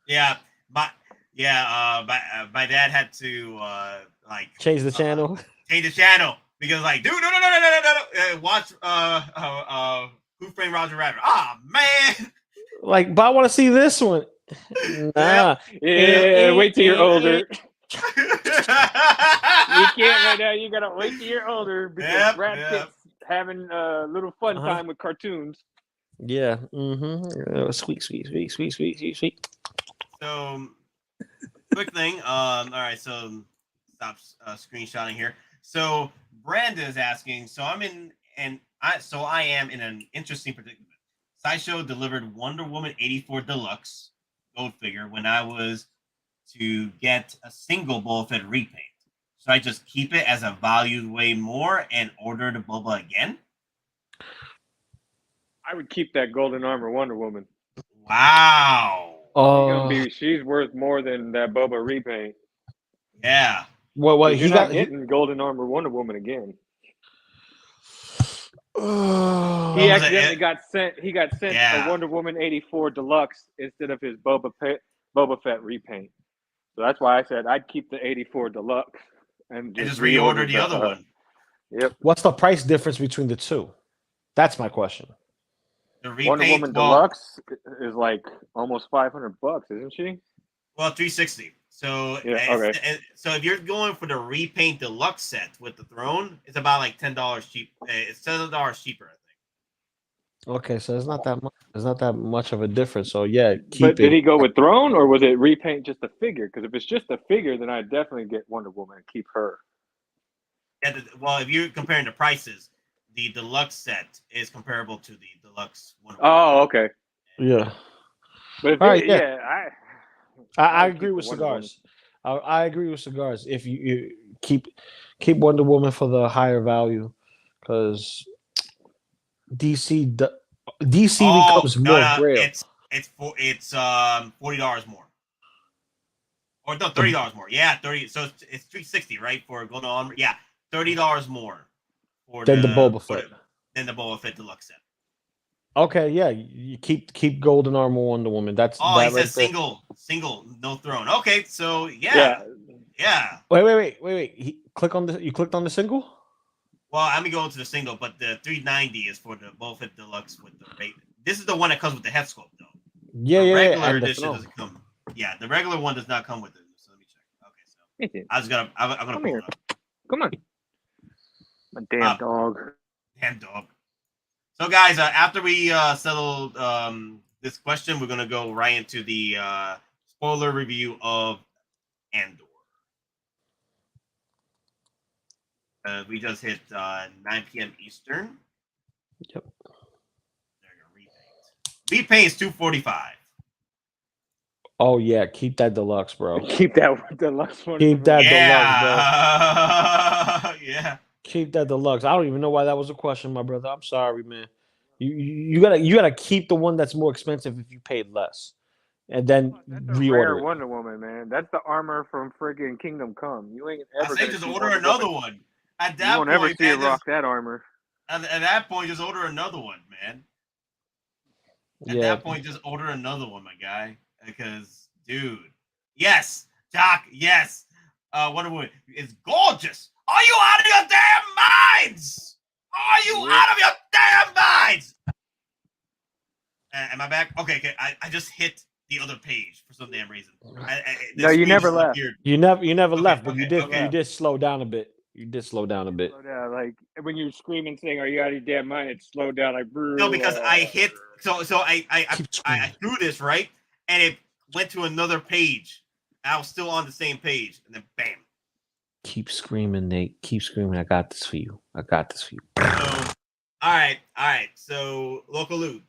Yeah. My dad had to like change the channel. Change the channel because like, dude, no. Watch Who Framed Roger Rabbit. Ah, man. Like, but I want to see this one. Nah. Yeah. Wait till you're older. You can't right now. You gotta wait till you're older because Brad Pitt's having a little fun time with cartoons. Yeah. Mm-hmm. Sweet. So, quick thing. All right. So, stop screenshotting here. So, Brandon is asking. So, I am in an interesting predicament. Sideshow delivered Wonder Woman 84 Deluxe gold figure when I was to get a single Boba Fett repaint. So I just keep it as a value way more and order the Boba again? I would keep that golden armor Wonder Woman. Wow. She's worth more than that Boba repaint. Yeah. Well, he's not getting golden armor Wonder Woman again. He accidentally got sent. He got sent a Wonder Woman 84 Deluxe instead of his Boba Fett repaint. So that's why I said I'd keep the 84 Deluxe and just reorder the other one. Yep. What's the price difference between the two? That's my question. The repaint, Wonder Woman Deluxe is like almost $500, isn't she? Well, 360. So so if you're going for the repaint deluxe set with the throne, it's about like $10 cheap. It's $10 cheaper, I think. Okay, so it's not that much. It's not that much of a difference. So yeah, but did he go with throne or was it repaint just a figure? Because if it's just a figure, then I'd definitely get Wonder Woman and keep her. Yeah, well, if you're comparing the prices, the deluxe set is comparable to the deluxe Wonder Woman. Oh, okay. Yeah. But if I agree with cigars. I agree with cigars. If you keep Wonder Woman for the higher value, because DC becomes more real. It's $40 more, or no, $30 more. Yeah, 30. So it's $360, right, for going on. Yeah, $30 more for the Boba Fett. Than the Boba Fett deluxe set. Okay, yeah, you keep golden armor Wonder Woman. That's he says single, no throne. Okay, so yeah. Wait. You clicked on the single? Well, I'm gonna go into the single, but the 390 is for the Boba Fett Deluxe with the rate. This is the one that comes with the head sculpt, though. The regular edition doesn't come. Yeah, the regular one does not come with it. So let me check. Okay, so I'm gonna pull it up. Come on, my damn dog. Damn dog. So, guys, after we settle this question, we're gonna go right into the spoiler review of Andor. We just hit 9 p.m. Eastern. Yep. There you go. Repaint is $245. Oh yeah, keep that deluxe, bro. Keep that deluxe one. Keep that deluxe, bro. Yeah. Keep that deluxe. I don't even know why that was a question, my brother. I'm sorry, man. You gotta keep the one that's more expensive if you paid less, and then reorder it. Wonder Woman, man. That's the armor from friggin' Kingdom Come. You ain't ever. I say just order another one. At that you won't ever see it rock that armor. At that point, just order another one, man. At that point, just order another one, my guy. Because, dude, yes, Doc, yes. Wonder Woman is gorgeous. Are you out of your damn minds? Are you out of your damn minds? Am I back? Okay. I just hit the other page for some damn reason. No, you never left. You never left, but you did slow down a bit. You did slow down a bit. Slow down, like when you were screaming, saying, "Are you out of your damn mind?" It slowed down. Like no, because I hit. So I threw this right, and it went to another page. I was still on the same page, and then bam. Keep screaming, Nate. Keep screaming. I got this for you. So, all right. So, Loco Lu,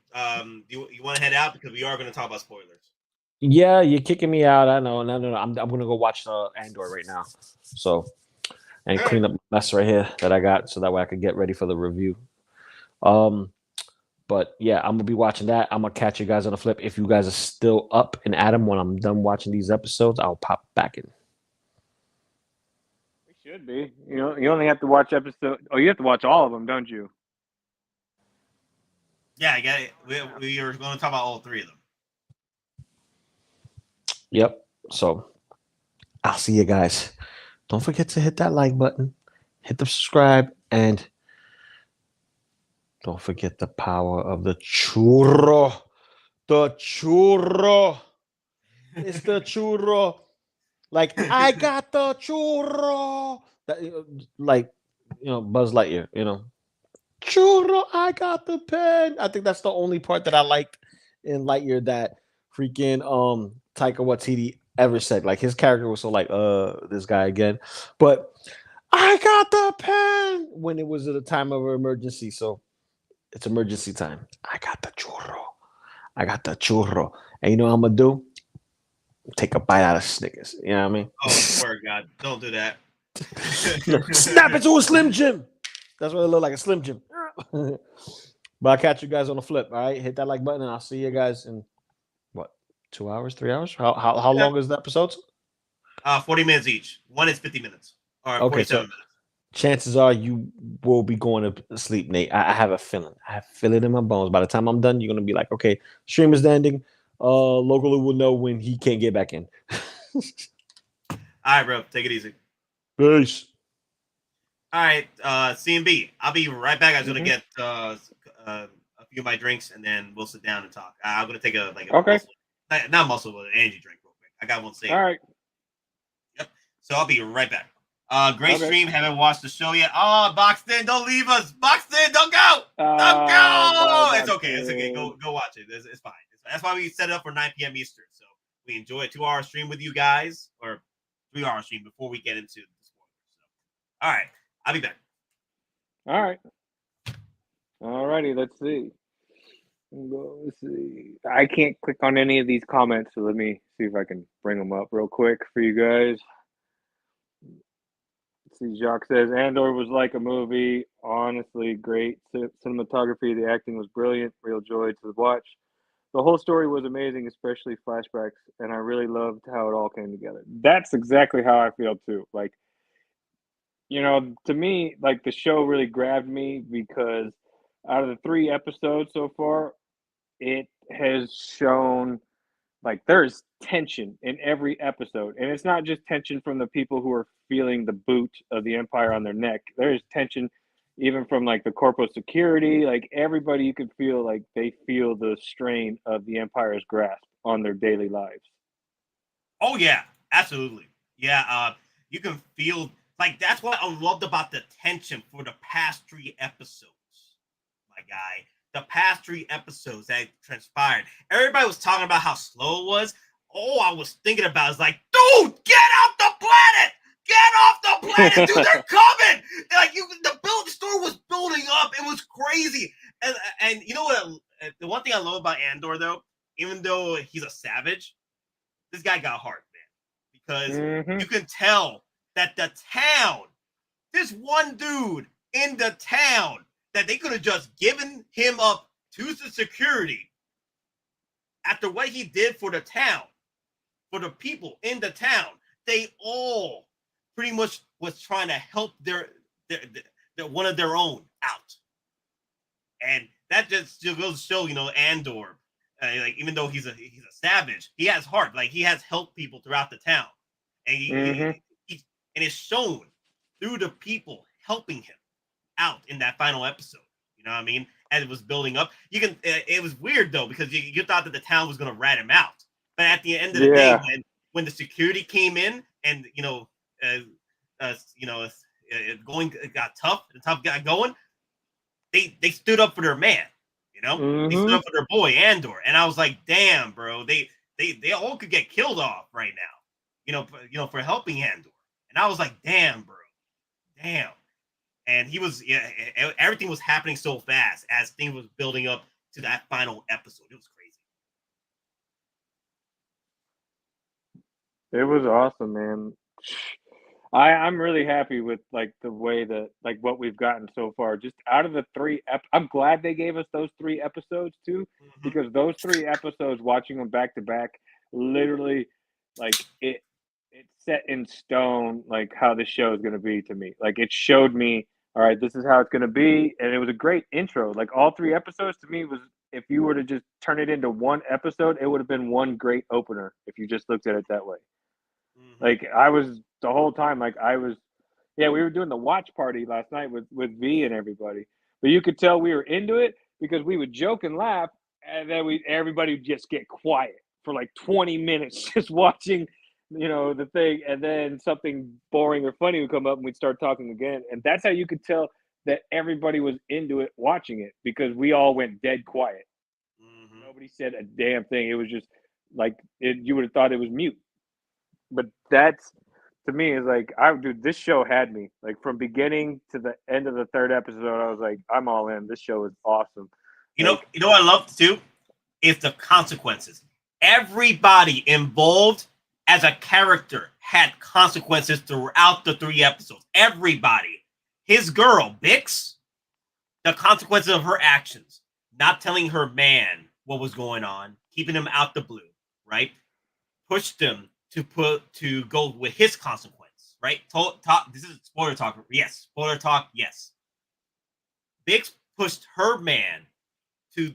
you want to head out because we are going to talk about spoilers. Yeah, you're kicking me out. I know. No. I'm going to go watch Andor right now. So, and clean up the mess right here that I got, so that way I could get ready for the review. But yeah, I'm gonna be watching that. I'm gonna catch you guys on the flip. If you guys are still up and at 'em when I'm done watching these episodes, I'll pop back in. We should be. You know, you only have to watch episode. Oh, you have to watch all of them, don't you? Yeah, I got it. We are going to talk about all three of them. Yep. So I'll see you guys. Don't forget to hit that like button, hit the subscribe, and don't forget the power of the churro. The churro. It's the churro. Like, I got the churro. That, like, Buzz Lightyear, Churro, I got the pen. I think that's the only part that I liked in Lightyear that freaking Taika Waititi ever said. Like, his character was so like, this guy again. But I got the pen when it was at a time of emergency. So it's emergency time. I got the churro. I got the churro. And you know what I'm gonna do? Take a bite out of Snickers. You know what I mean? Oh, swear to God, don't do that. Snap it to a Slim Jim. That's what it looked like, a Slim Jim. But I'll catch you guys on the flip. All right, hit that like button, and I'll see you guys in what, 2 hours, 3 hours? How long is the episodes? 40 minutes each. One is 50 minutes. Or 47 minutes. Chances are you will be going to sleep, Nate. I have a feeling. I feel it in my bones. By the time I'm done, you're gonna be like, okay, stream is ending. Loco Lu will know when he can't get back in. All right, bro. Take it easy. Peace. All right, CMB. I'll be right back. I was gonna get a few of my drinks, and then we'll sit down and talk. I'm gonna take a not muscle, but an energy drink real quick. I got one saved. All right. Yep. So I'll be right back. Great stream. Haven't watched the show yet. Oh, Boxton, don't leave us. Boxton, don't go. Don't go. It's okay. It's okay. Go watch it. It's fine. That's why we set it up for 9 p.m. Eastern. So we enjoy a 2-hour stream with you guys, or 3-hour stream before we get into the spoilers. So, all right. I'll be back. All right. All righty. Let's see. Let's see. I can't click on any of these comments, so let me see if I can bring them up real quick for you guys. Let's see. Jacques says Andor was like a movie. Honestly, great cinematography. The acting was brilliant. Real joy to watch. The whole story was amazing, especially flashbacks, and I really loved how it all came together. That's exactly how I feel too. Like, to me, like, the show really grabbed me because out of the 3 episodes so far, it has shown like there's tension in every episode. And it's not just tension from the people who are feeling the boot of the Empire on their neck. There's tension even from like the corporate security, like everybody, you can feel like they feel the strain of the Empire's grasp on their daily lives. Oh yeah, absolutely. Yeah, you can feel like that's what I loved about the tension for the past 3 episodes, my guy. The past 3 episodes that transpired. Everybody was talking about how slow it was. All I was thinking about is like, dude, get off the planet! Get off the planet, dude! They're coming! Like the story was building up. It was crazy. And you know what? The one thing I love about Andor, though, even though he's a savage, this guy got heart, man. Because you can tell that the town, this one dude in the town, that they could have just given him up to the security after what he did for the town, for the people in the town. They all pretty much was trying to help their one of their own out. And that just goes to show, Andor, like, even though he's a savage, he has heart. Like, he has helped people throughout the town. And and it's shown through the people helping him out in that final episode. You know what I mean? As it was building up, it was weird though, because you thought that the town was going to rat him out, but at the end of the day, when the security came in and it got tough, the tough got going, they stood up for their man. They stood up for their boy Andor, and I was like, damn, bro, they all could get killed off right now, for helping Andor, and I was like, damn, bro, damn. And everything was happening so fast as things was building up to that final episode. It was crazy. It was awesome, man. I'm really happy with like the way that like what we've gotten so far. Just out of the I'm glad they gave us those 3 episodes too, because those 3 episodes, watching them back to back, literally, like it set in stone like how the show is going to be to me. Like it showed me, all right, this is how it's going to be, and it was a great intro. Like all 3 episodes to me was, if you were to just turn it into one episode, it would have been one great opener if you just looked at it that way. Like I was the whole time, like I was, yeah, we were doing the watch party last night with V and everybody, but you could tell we were into it because we would joke and laugh, and then everybody would just get quiet for like 20 minutes just watching, the thing, and then something boring or funny would come up and we'd start talking again, and that's how you could tell that everybody was into it watching it, because we all went dead quiet. Nobody said a damn thing. It was just like you would have thought it was mute. But that's, to me, is like, dude, this show had me. Like from beginning to the end of the 3rd episode, I was like, I'm all in. This show is awesome. You know what I love too? Is the consequences. Everybody involved as a character had consequences throughout the 3 episodes. Everybody. His girl, Bix, the consequences of her actions. Not telling her man what was going on, keeping him out the blue, right? Pushed him to go with his consequence, right? This is spoiler talk. Yes, spoiler talk. Yes. Bix pushed her man to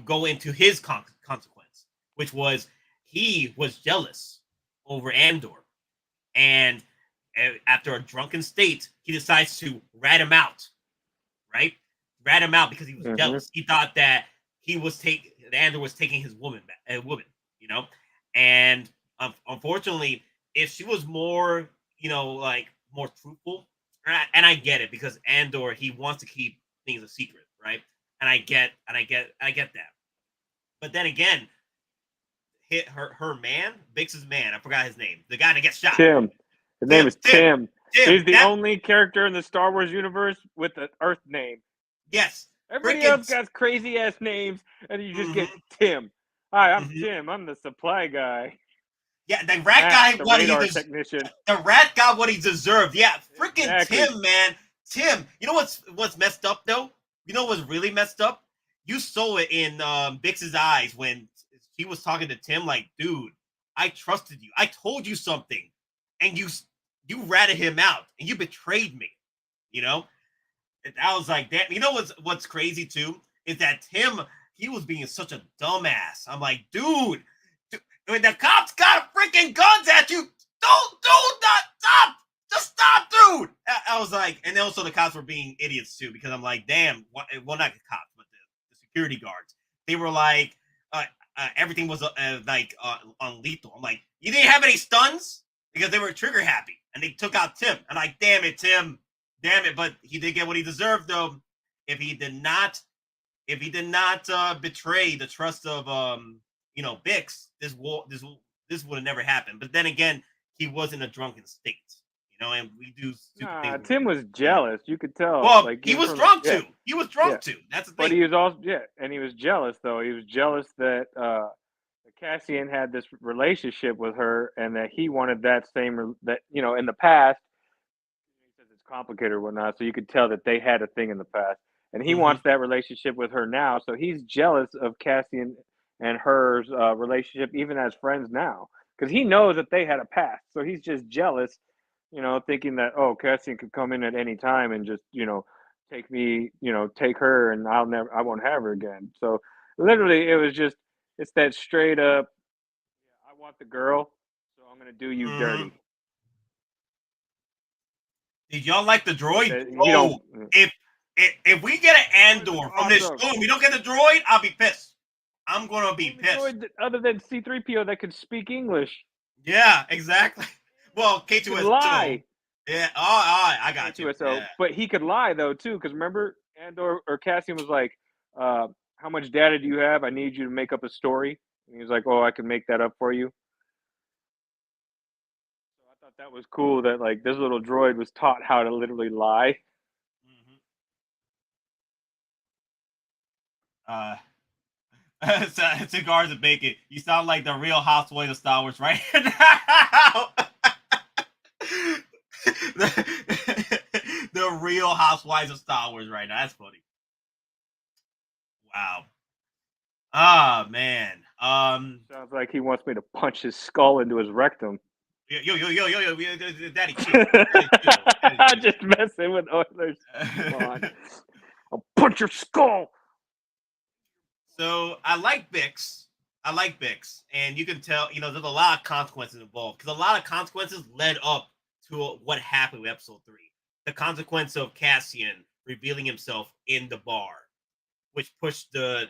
go into his consequence, which was he was jealous over Andor, and after a drunken state, he decides to rat him out, right? Rat him out because he was jealous. He thought that Andor was taking his woman, and unfortunately, if she was more, more truthful, and I get it, because Andor, he wants to keep things a secret, right? And I get that. But then again, her man, Bix's man, I forgot his name, the guy that gets shot. Tim. His name is Tim. He's the only character in the Star Wars universe with an Earth name. Yes. Everybody else got crazy ass names, and you just get Tim. Hi, I'm Tim. I'm the supply guy. Yeah, the rat guy, the rat got what he deserved. Yeah, freaking Tim, man. Tim, you know what's messed up though? You know what's really messed up? You saw it in Bix's eyes when he was talking to Tim, like, dude, I trusted you. I told you something, and you ratted him out, and you betrayed me. And I was like, damn. You know what's crazy too is that Tim, he was being such a dumbass. I'm like, dude. When the cops got freaking guns at you, don't stop. Just stop, dude. I was like, and also the cops were being idiots too, because I'm like, damn, well, not the cops, but the security guards. They were like, everything was on lethal. I'm like, you didn't have any stuns? Because they were trigger happy, and they took out Tim. I'm like, damn it, Tim. Damn it, but he did get what he deserved, though. If he did not betray the trust of Bix, this would have never happened. But then again, he was in a drunken state, and we do stupid things. Tim was jealous. You could tell. Well, like, he was drunk too. He was drunk too. That's the thing. But he was also and he was jealous though. He was jealous that Cassian had this relationship with her, and that he wanted that same in the past. He says it's complicated or whatnot, so you could tell that they had a thing in the past, and he wants that relationship with her now. So he's jealous of Cassian and her relationship, even as friends now, because he knows that they had a past. So he's just jealous, thinking that, oh, Cassian could come in at any time and just, take me, take her, and I won't have her again. So literally, it's that straight up, I want the girl, so I'm gonna do you dirty. Did y'all like the droid? If we get an Andor from this show, we don't get the droid, I'll be pissed. I'm gonna be pissed. Other than C-3PO that could speak English. Yeah, exactly. Well, K2SO. Lie. Yeah. Oh, I got you. Yeah. But he could lie though too, because remember, Andor or Cassian was like, "How much data do you have? I need you to make up a story." And he was like, "Oh, I can make that up for you." So I thought that was cool that like this little droid was taught how to literally lie. Cigars and bacon. You sound like the real housewife of Star Wars right now. The real housewives of Star Wars right now. That's funny. Wow. Ah, man. Sounds like he wants me to punch his skull into his rectum. Yo, Daddy, I'm just messing with Oilers. Come on. I'll punch your skull. So I like Bix. And you can tell, there's a lot of consequences involved because a lot of consequences led up to what happened with episode 3. The consequence of Cassian revealing himself in the bar, which pushed the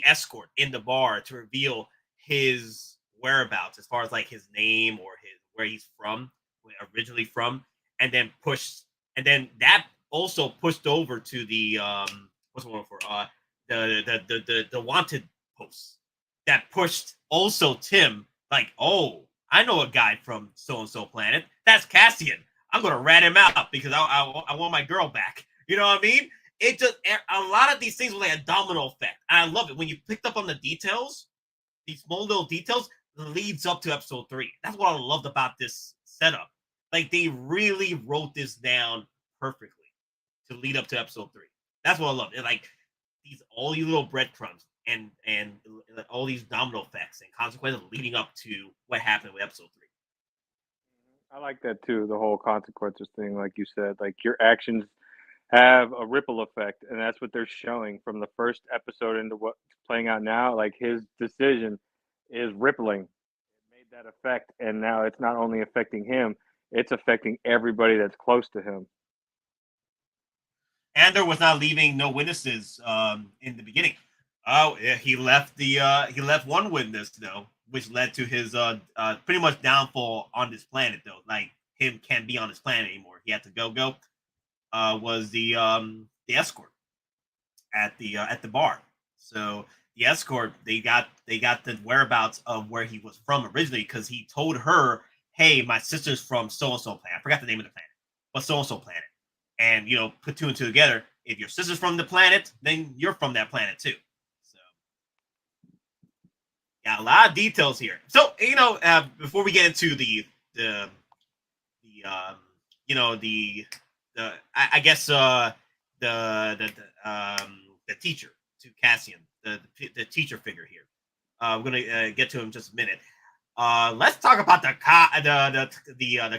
escort in the bar to reveal his whereabouts as far as like his name or where he's from, originally from, and then that also pushed over to the what's the one for the wanted posts that pushed also Tim like, oh, I know a guy from so and so planet. That's Cassian. I'm gonna rat him out because I want my girl back. You know what I mean? It just a lot of these things were like a domino effect. And I love it when you picked up on the details, these small little details leads up to episode 3. That's what I loved about this setup. Like they really wrote this down perfectly to lead up to episode 3. That's what I love. Like all these little breadcrumbs and all these domino effects and consequences leading up to what happened with episode 3. I like that too. The whole consequences thing, like you said, like your actions have a ripple effect, and that's what they're showing from the first episode into what's playing out now. Like his decision is rippling. It made that effect, and now it's not only affecting him, it's affecting everybody that's close to him. Andor was not leaving no witnesses in the beginning. Oh, yeah, he left one witness though, which led to his pretty much downfall on this planet though. Like him can't be on this planet anymore. He had to go. Was the escort at the bar. So the escort, they got the whereabouts of where he was from originally because he told her, hey, my sister's from so and so planet. I forgot the name of the planet, but so and so planet. And put 2 and 2 together. If your sister's from the planet, then you're from that planet too. So yeah, a lot of details here. So before we get into the teacher to Cassian, the teacher figure here. We're gonna get to him in just a minute. Let's talk about the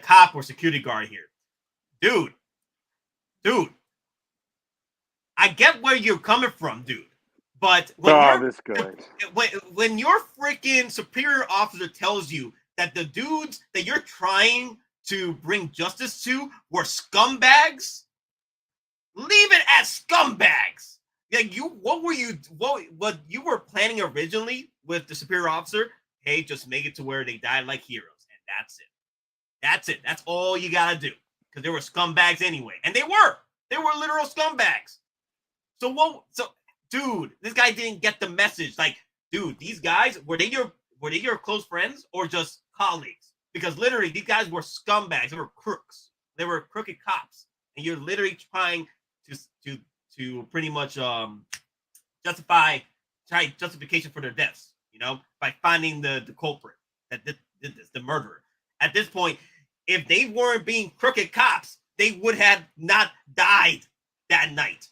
cop or security guard here, dude. I get where you're coming from, dude. But when your freaking superior officer tells you that the dudes that you're trying to bring justice to were scumbags, leave it at scumbags. Like what you were planning originally with the superior officer? Hey, just make it to where they die like heroes, and that's it. That's all you gotta do, because they were scumbags anyway, and they were literal scumbags. So dude, this guy didn't get the message. Like, dude, these guys were they your close friends or just colleagues? Because literally, these guys were scumbags. They were crooks. They were crooked cops, and you're literally trying to pretty much justification for their deaths. By finding the culprit that did this, the murderer. At this point, if they weren't being crooked cops, they would have not died that night,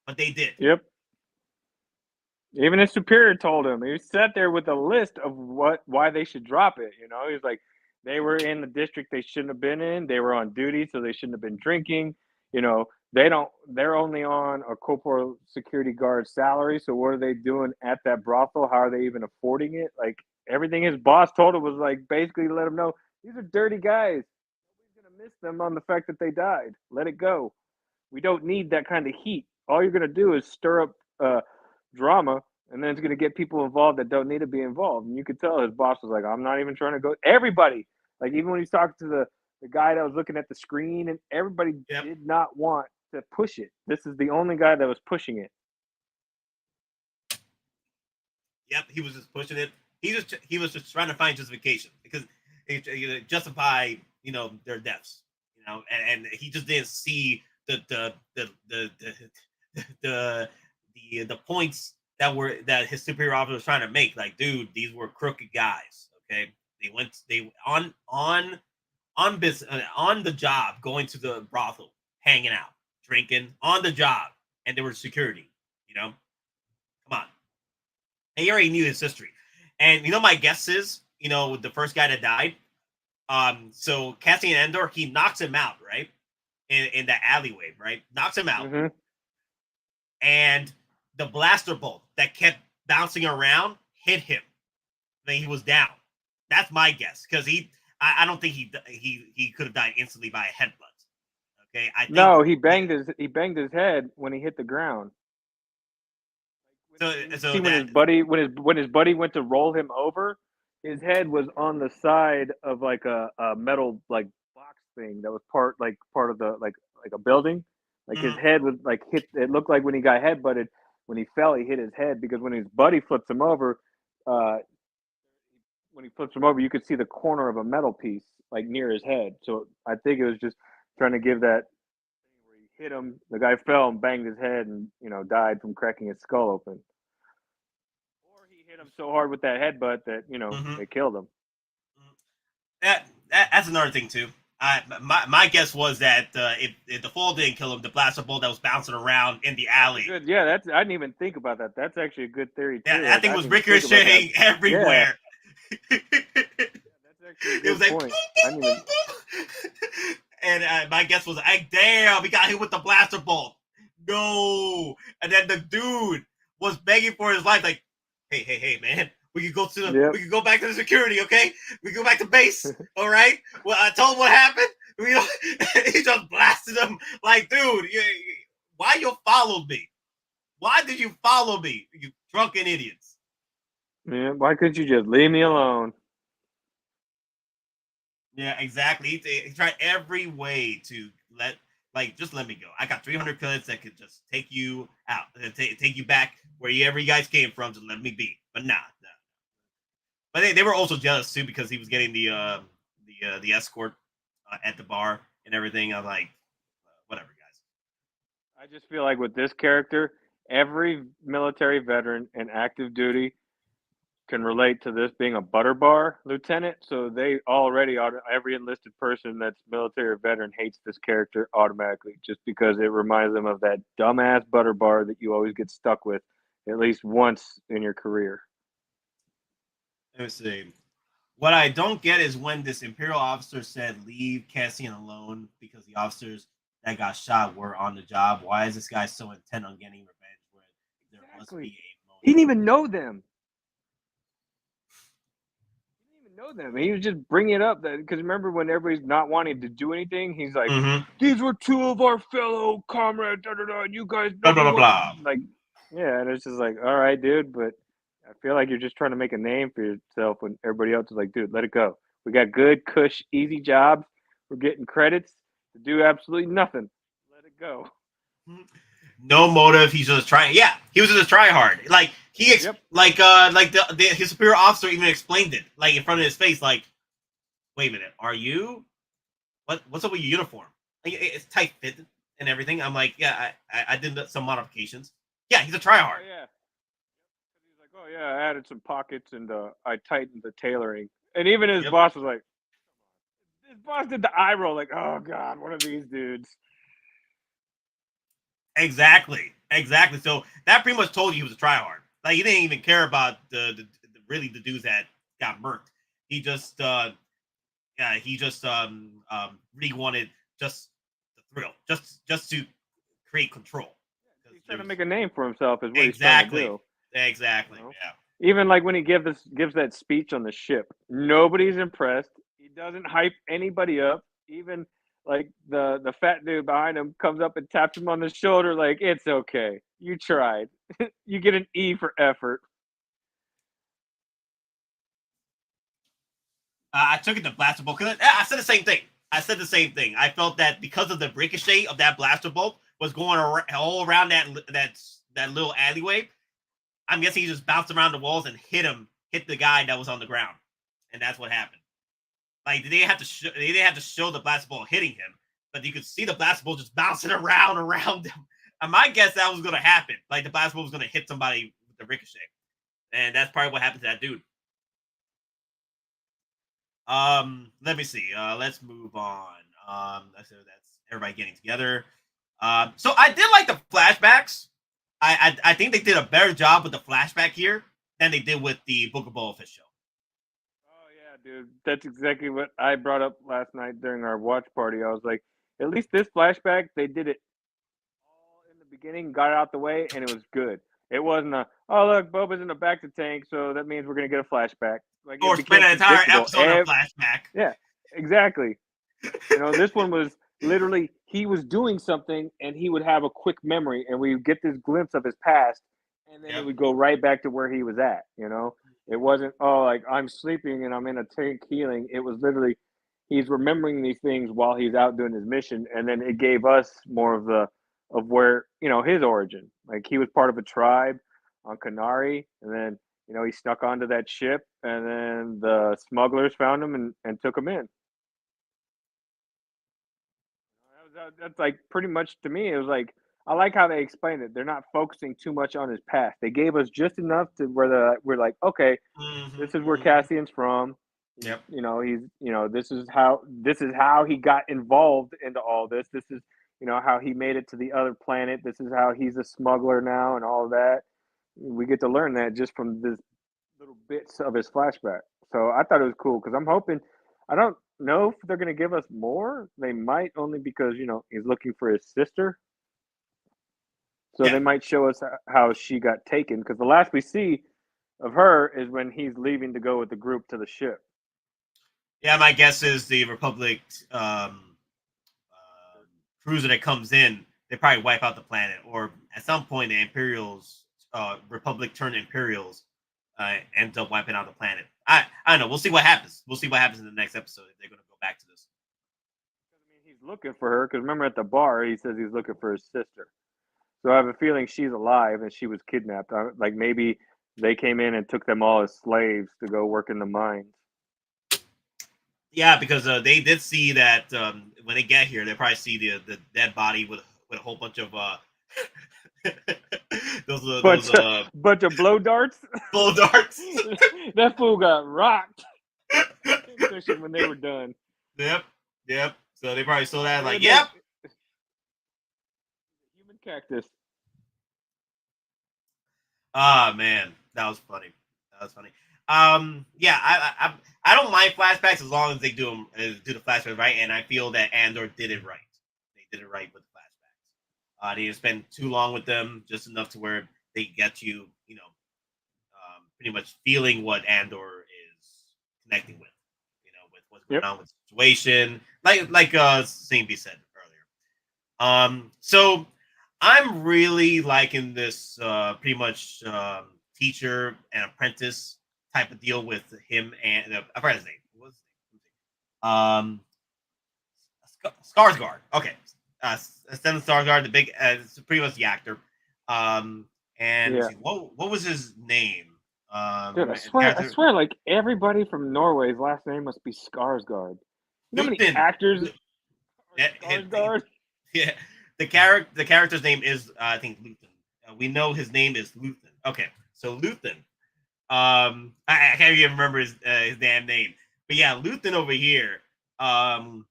but they did. Yep. Even his superior told him. He sat there with a list of why they should drop it. He's like, they were in the district they shouldn't have been in. They were on duty, so they shouldn't have been drinking. They're only on a corporal security guard salary. So what are they doing at that brothel? How are they even affording it? Like, everything his boss told him was like, basically let him know these are dirty guys. Nobody's going to miss them on the fact that they died. Let it go. We don't need that kind of heat. All you're going to do is stir up drama, and then it's going to get people involved that don't need to be involved. And you could tell his boss was like, I'm not even trying to go. Everybody, like even when he's talking to the guy that was looking at the screen, and everybody did not want to push it. This is the only guy that was pushing it. Yep, he was just pushing it. He was just trying to find justification because justify their deaths. And he just didn't see the points that his superior officer was trying to make. Like, dude, these were crooked guys. Okay, They on business, on the job, going to the brothel, hanging out, drinking on the job, and there was security. You know, come on. They already knew his history, and my guess is, the first guy that died. So Cassian Andor, he knocks him out, right, in that alleyway, right, knocks him out, and the blaster bolt that kept bouncing around hit him. Then he was down. That's my guess, because I don't think he could have died instantly by a headbutt. Okay, no, he banged his head when he hit the ground. So when his buddy went to roll him over, his head was on the side of like a metal like box thing that was part of the like a building. Like his head was like hit. It looked like when he got headbutted, when he fell, he hit his head, because when his buddy flips him over, you could see the corner of a metal piece like near his head. So I think it was just trying to give that thing where he hit him. The guy fell and banged his head and died from cracking his skull open. Or he hit him so hard with that headbutt that it killed him. That's another thing too. My guess was that if the fall didn't kill him, the blaster bolt that was bouncing around in the alley. Good. Yeah, I didn't even think about that. That's actually a good theory too. Yeah, that thing was ricocheting everywhere. Yeah. That's actually a good point. And my guess was, damn, we got hit with the blaster bolt. No. And then the dude was begging for his life, like, hey, man, we could we could go back to the security, okay? We can go back to base, all right? Well, I told him what happened. He just blasted him like, dude, why you followed me? Why did you follow me, you drunken idiots? Man, why couldn't you just leave me alone? Yeah, exactly. He tried every way to just let me go. I got 300 credits that could just take you out, take you back wherever you guys came from, to let me be. But nah. But they were also jealous too, because he was getting the escort at the bar and everything. I'm like, whatever, guys. I just feel like with this character, every military veteran and active duty can relate to this being a butter bar lieutenant. So they already, every enlisted person that's military or veteran hates this character automatically, just because it reminds them of that dumbass butter bar that you always get stuck with at least once in your career. Let me see. What I don't get is when this Imperial officer said, leave Cassian alone because the officers that got shot were on the job. Why is this guy so intent on getting revenge when there must be a moment? He didn't even know them. He was just bringing it up, because remember when everybody's not wanting to do anything, he's like, these were two of our fellow comrades, and you guys blah blah blah. Like, yeah, and it's just like, all right, dude, but I feel like you're just trying to make a name for yourself when everybody else is like, dude, let it go. We got good, cush, easy jobs. We're getting credits to do absolutely nothing. Let it go. No motive. He's just trying. Yeah, he was just trying hard. Like his superior officer even explained it, like in front of his face. Like, wait a minute, are you? What's up with your uniform? Like, it's tight fit and everything. I'm like, yeah, I did some modifications. Yeah, he's a tryhard. Oh, yeah. He's like, oh yeah, I added some pockets and I tightened the tailoring. And even his boss was like, his boss did the eye roll, like, oh god, one of these dudes. Exactly. So that pretty much told you he was a tryhard. Like, he didn't even care about the dudes that got murked. He just really wanted just the thrill, just to create control. He's trying to make a name for himself, is what he's trying to do. Exactly. You know? Yeah. Even like when he gives that speech on the ship, nobody's impressed. He doesn't hype anybody up. Even like the fat dude behind him comes up and taps him on the shoulder, like, it's okay, you tried. You get an E for effort. I took it to blaster bolt because I said the same thing. I felt that because of the ricochet of that blaster bolt was going all around that little alleyway, I'm guessing he just bounced around the walls and hit the guy that was on the ground, and that's what happened. Like, they didn't have to show the blaster bolt hitting him, but you could see the blaster bolt just bouncing around him. And my guess that was going to happen. Like, the blaster bolt was going to hit somebody with the ricochet, and that's probably what happened to that dude. Let me see. Let's move on. That's everybody getting together. So I did like the flashbacks. I think they did a better job with the flashback here than they did with the Book of Boba Fett show. Oh yeah, dude. That's exactly what I brought up last night during our watch party. I was like, at least this flashback, they did it all in the beginning, got it out the way, and it was good. It wasn't oh look, Boba's in the back of the tank, so that means we're gonna get a flashback. Like, Or spend an entire episode on flashback. Yeah, exactly. This one was literally he was doing something and he would have a quick memory and we would get this glimpse of his past and then it would go right back to where he was at. It wasn't like I'm sleeping and I'm in a tank healing. It was literally he's remembering these things while he's out doing his mission, and then it gave us more of where his origin. Like, he was part of a tribe on Canary, and then he snuck onto that ship, and then the smugglers found him and took him in. That's like pretty much, to me, it was like, I like how they explained it. They're not focusing too much on his past. They gave us just enough to where we're like, okay, this is where Cassian's from. Yep. He's this is how he got involved into all this. This is how he made it to the other planet. This is how he's a smuggler now and all of that. We get to learn that just from this little bits of his flashback. So I thought it was cool because I'm hoping. I don't know if they're going to give us more. They might, only because he's looking for his sister. So they might show us how she got taken, because the last we see of her is when he's leaving to go with the group to the ship. Yeah, my guess is the Republic cruiser that comes in, they probably wipe out the planet, or at some point the Imperials, Republic turned Imperials, ends up wiping out the planet. I don't know. We'll see what happens. We'll see what happens in the next episode if they're going to go back to this. He's looking for her, because remember at the bar he says he's looking for his sister. So I have a feeling she's alive and she was kidnapped. Like, maybe they came in and took them all as slaves to go work in the mines. Yeah, because they did see that when they get here, they probably see the dead body with a whole bunch of bunch of blow darts. Blow darts. That fool got rocked. Especially when they were done. Yep. So they probably saw that like, yep. Human cactus. Ah, man, that was funny. Yeah, I don't mind flashbacks as long as they do the flashbacks right, and I feel that Andor did it right. They did it right with the flashbacks. They didn't spend too long with them, just enough to where they get you, pretty much feeling what Andor is connecting with, with what's going on with the situation, like Singby said earlier. So I'm really liking this pretty much teacher and apprentice type of deal with him and I forgot his name. What was his name? Skarsgård. Okay, Stellan Skarsgård, the big, it's pretty much the actor. What was his name? Dude, I swear, like, everybody from Norway's last name must be Skarsgård. You know how many actors? Skarsgård. Yeah, the character's name is I think Luthen. We know his name is Luthen. Okay, so Luthen. I can't even remember his damn name, but yeah, Luthen over here. I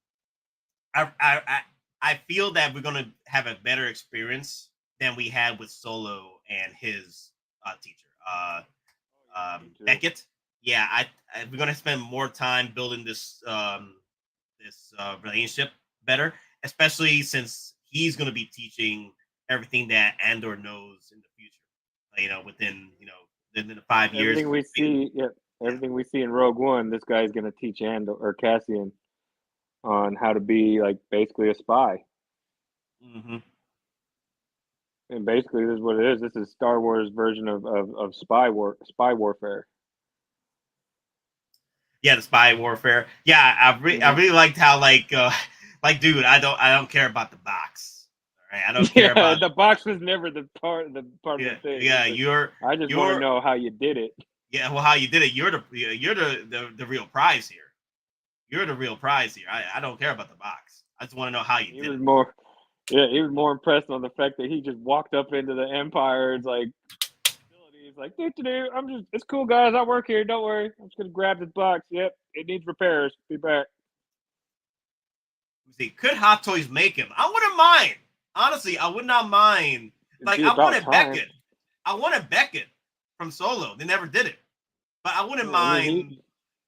feel that we're gonna have a better experience than we had with Solo and his teacher, Beckett. Yeah, we're gonna spend more time building this relationship better, especially since he's gonna be teaching everything that Andor knows in the future. Within the 5 years. Everything we see in Rogue One, this guy's gonna teach Andor or Cassian on how to be, like, basically a spy. Mm-hmm. And basically, this is what it is. This is Star Wars version of spy warfare. Yeah, the spy warfare. Yeah, I really liked how dude, I don't care about the box. All right, I don't care about the box was never the part of the thing. Yeah, I just want to know how you did it. Yeah, well, how you did it. You're the real prize here. You're the real prize here. I don't care about the box. I just want to know how you did it. He was more impressed on the fact that he just walked up into the Empire's, like, facilities was like, it's cool, guys. I work here. Don't worry. I'm just gonna grab this box. Yep, it needs repairs. Be back. See, could Hot Toys make him? I wouldn't mind. Honestly, I would not mind. Like, I wanted Beckett. I wanted Beckett from Solo. They never did it. But I wouldn't mind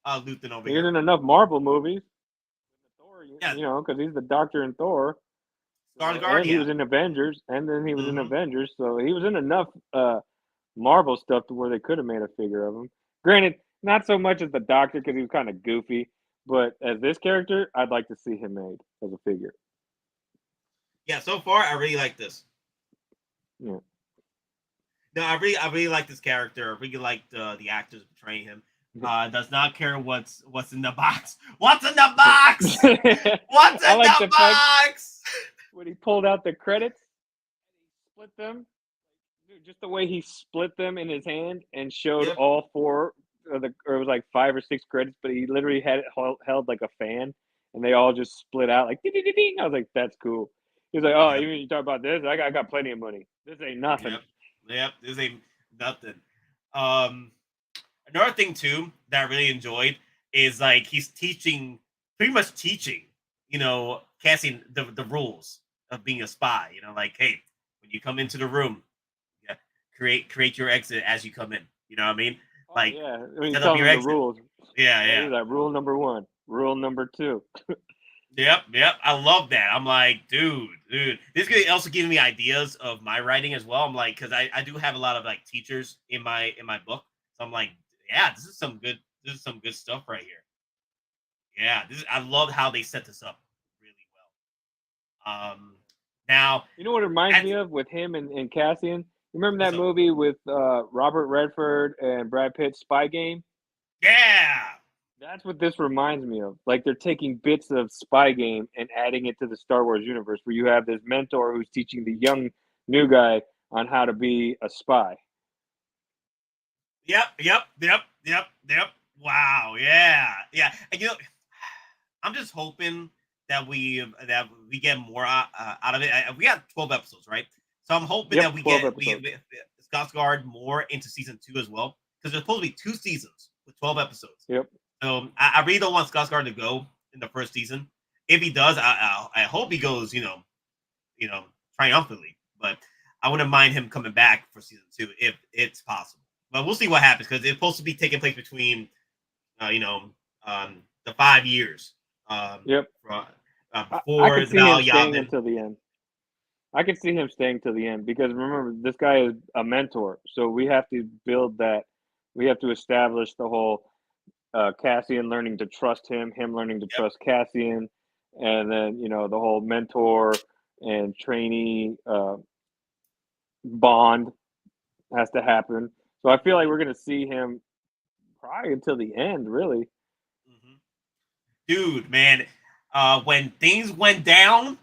Luthen over here. He's in enough Marvel movies. Thor, because he's the Doctor in Thor. And he was in Avengers, and then he was in Avengers. So he was in enough Marvel stuff to where they could have made a figure of him. Granted, not so much as the Doctor because he was kind of goofy. But as this character, I'd like to see him made as a figure. Yeah, so far I really like this. Yeah. No, I really like this character. I really like the actors portraying him. Does not care what's in the box. What's in the box? What's in the box? When he pulled out the credits, he split them. Dude, just the way he split them in his hand and showed all four. Or it was like 5 or 6 credits, but he literally had it held like a fan, and they all just split out like ding, ding, ding, ding. I was like, "That's cool." He was like, "Oh, even you talk about this? I got plenty of money. This ain't nothing." Yep, this ain't nothing. Another thing too that I really enjoyed is like he's pretty much teaching, Cassian the rules of being a spy. Like, hey, when you come into the room, create your exit as you come in. You know what I mean? Like, he's telling the rules. Yeah. Like rule number 1, rule number 2. Yep. I love that. I'm like, dude. This is also giving me ideas of my writing as well. I'm like, because I do have a lot of like teachers in my book. So I'm like, yeah, this is some good stuff right here. Yeah, I love how they set this up really well. Now, you know what it reminds me of with him and Cassian? Remember that movie with Robert Redford and Brad Pitt, Spy Game? Yeah! That's what this reminds me of. Like, they're taking bits of Spy Game and adding it to the Star Wars universe, where you have this mentor who's teaching the young new guy on how to be a spy. Yep. Wow, yeah. And, I'm just hoping that we get more out of it. We got 12 episodes, right? So I'm hoping that we get Skarsgård more into season 2 as well, because there's supposed to be 2 seasons with 12 episodes. Yep. So I really don't want Skarsgård to go in the first season. If he does, I hope he goes, triumphantly. But I wouldn't mind him coming back for season 2 if it's possible. But we'll see what happens, because it's supposed to be taking place between, the 5 years. Before I can see him staying until the end. I can see him staying till the end, because remember, this guy is a mentor. So we have to build that. We have to establish the whole Cassian learning to trust him learning to trust Cassian, and then, the whole mentor and trainee bond has to happen. So I feel like we're going to see him probably until the end, really. Dude, man, when things went down,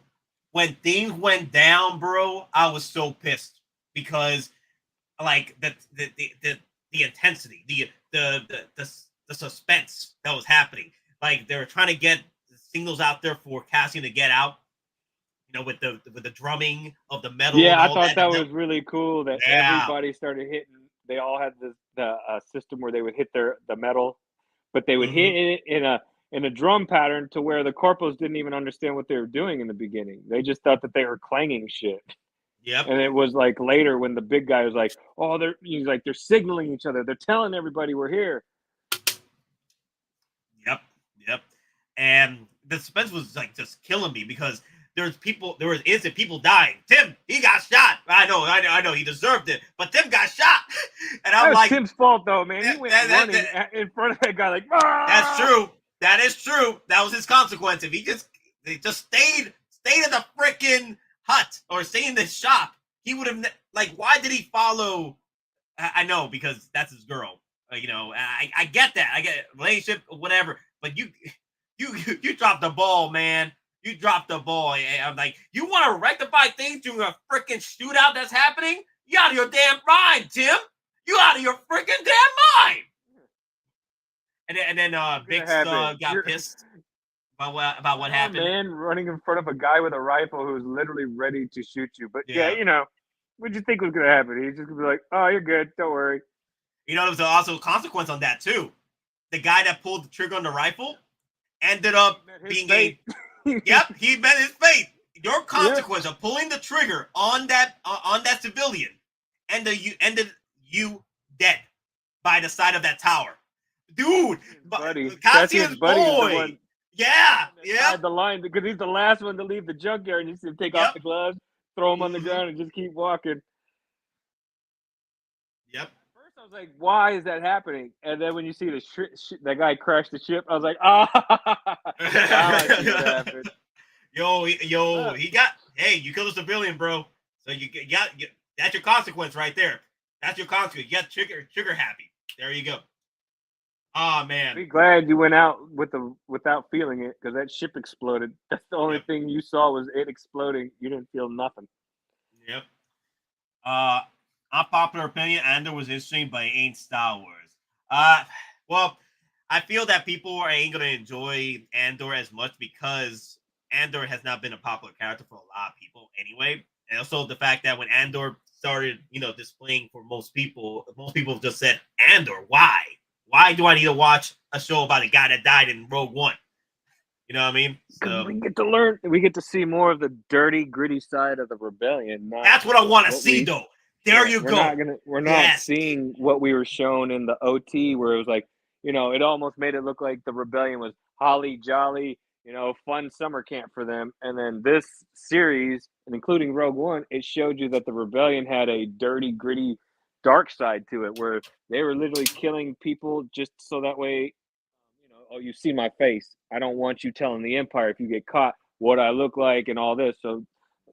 bro, I was so pissed, because like the intensity, the suspense that was happening. Like, they were trying to get signals out there for Cassian to get out, with the drumming of the metal. Yeah, I thought that was really cool that everybody started hitting. They all had the system where they would hit the metal, but they would hit it in a drum pattern to where the corporals didn't even understand what they were doing in the beginning. They just thought that they were clanging shit. Yep. And it was like later when the big guy was like, "Oh, they're signaling each other. They're telling everybody we're here." Yep. And the suspense was like just killing me, because there was innocent people dying. Tim, he got shot. I know, he deserved it, but Tim got shot. And I'm like, Tim's fault though, man. He went running in front of that guy like, "Ah!" That's true. That is true. That was his consequence. If he just stayed in the freaking hut or stayed in the shop, he would have why did he follow? I know, because that's his girl. I get that. I get it. Relationship, whatever. But you dropped the ball, man. You dropped the ball. I'm like, you want to rectify things during a freaking shootout that's happening? You out of your damn mind, Tim. You out of your freaking damn mind. And then Bix got pissed about what happened. Man running in front of a guy with a rifle who's literally ready to shoot you. But yeah, what'd you think was going to happen? He's just going to be like, "Oh, you're good. Don't worry." You know, there was also a consequence on that too. The guy that pulled the trigger on the rifle ended up being yep, he met his fate. Your consequence of pulling the trigger on that civilian ended you dead by the side of that tower, dude. Cassian's boy. Yeah. The line because he's the last one to leave the junkyard, and you see him take off the gloves, throw him on the ground, and just keep walking. Yep. First, I was like, "Why is that happening?" And then when you see that guy crash the ship, I was like, "Ah!" He got. Hey, you killed a civilian, bro. So you got that's your consequence right there. That's your consequence. You got trigger happy. There you go. Oh man. Be glad you went out without feeling it, because that ship exploded. That's the only thing you saw was it exploding. You didn't feel nothing. Yep. Unpopular opinion, Andor was interesting, but it ain't Star Wars. Well, I feel that people ain't gonna enjoy Andor as much because Andor has not been a popular character for a lot of people anyway. And also the fact that when Andor started, displaying for most people just said, Andor, why? Why do I need to watch a show about a guy that died in Rogue One? You know what I mean? So we get to see more of the dirty, gritty side of the rebellion. That's what I want to see, though. There you go. We're not seeing what we were shown in the OT, where it was like, it almost made it look like the rebellion was holly jolly, fun summer camp for them. And then this series, and including Rogue One, it showed you that the rebellion had a dirty, gritty, dark side to it, where they were literally killing people just so that way, oh, you see my face. I don't want you telling the Empire if you get caught what I look like and all this. So,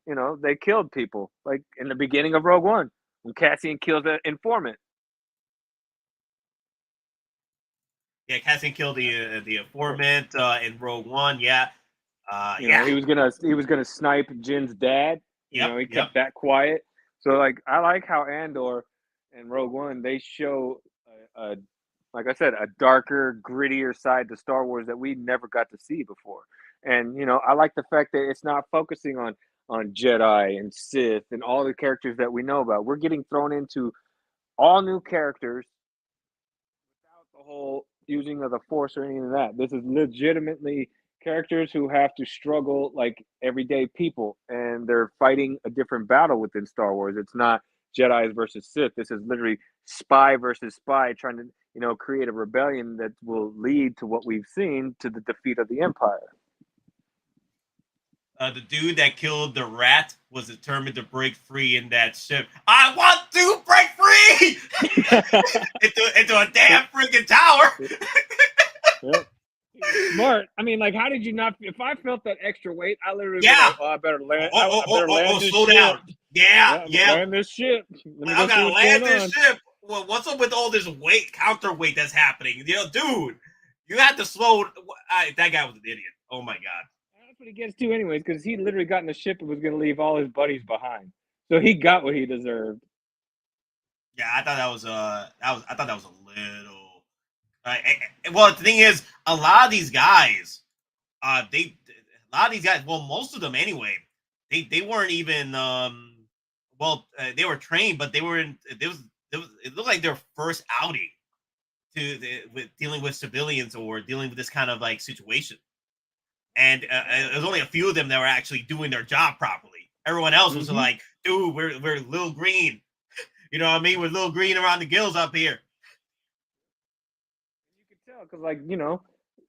they killed people, like in the beginning of Rogue One when Cassian kills the informant. Yeah, Cassian killed the informant in Rogue One. Yeah, he was gonna snipe Jin's dad. He kept that quiet. So like, I like how Andor and Rogue One, they show like I said, a darker, grittier side to Star Wars that we never got to see before. And I like the fact that it's not focusing on Jedi and Sith and all the characters that we know about. We're getting thrown into all new characters without the whole using of the Force or any of that. This is legitimately characters who have to struggle like everyday people, and they're fighting a different battle within Star Wars. It's not Jedi versus Sith. This is literally spy versus spy, trying to create a rebellion that will lead to what we've seen, to the defeat of the Empire. The dude that killed the rat was determined to break free in that ship. I want to break free into a damn freaking tower. Yep. Smart. I mean, like, how did you not? If I felt that extra weight, I literally be like, I better land. I better land this slow ship. down. Yeah. Land this ship. I gotta land this ship. Well, what's up with all this counterweight that's happening? Dude, you have to slow. That guy was an idiot. Oh my god. That's what he gets to, anyways, because he literally got in the ship and was going to leave all his buddies behind. So he got what he deserved. Yeah, I thought that was a little. Well, the thing is, a lot of these guys, well, most of them anyway, they weren't even they were trained, but they were in. It looked like their first outing with dealing with civilians or dealing with this kind of like situation. And there's only a few of them that were actually doing their job properly. Everyone else was like, dude, we're little green. You know what I mean? We're little green around the gills up here. You could tell, because like,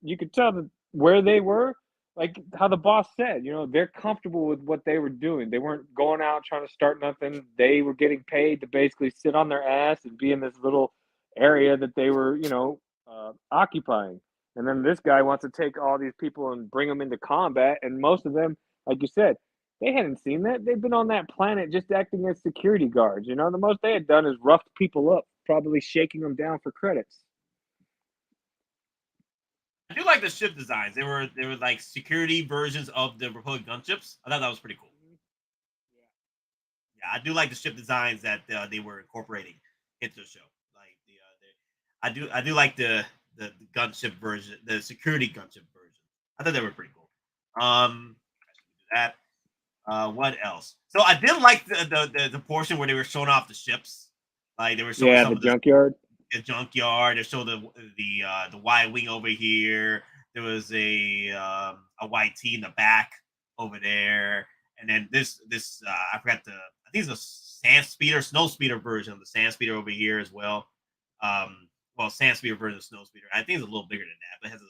you could tell that where they were, like how the boss said, they're comfortable with what they were doing. They weren't going out trying to start nothing. They were getting paid to basically sit on their ass and be in this little area that they were, occupying. And then this guy wants to take all these people and bring them into combat. And most of them, like you said, they hadn't seen that. They've been on that planet just acting as security guards. The most they had done is roughed people up, probably shaking them down for credits. I do like the ship designs. They were like security versions of the Republic gunships. I thought that was pretty cool. Yeah, I do like the ship designs that they were incorporating into the show. Like I do like the gunship version, the security gunship version. I thought they were pretty cool. That. What else? So I did like the portion where they were showing off the ships. Like they were showing the junkyard. a junkyard. They showed the Y wing over here. There was a YT in the back over there, and then this I forgot I think it's a snow speeder version of the sand speeder over here as well. Well, sand speeder version of snow speeder. I think it's a little bigger than that, but it has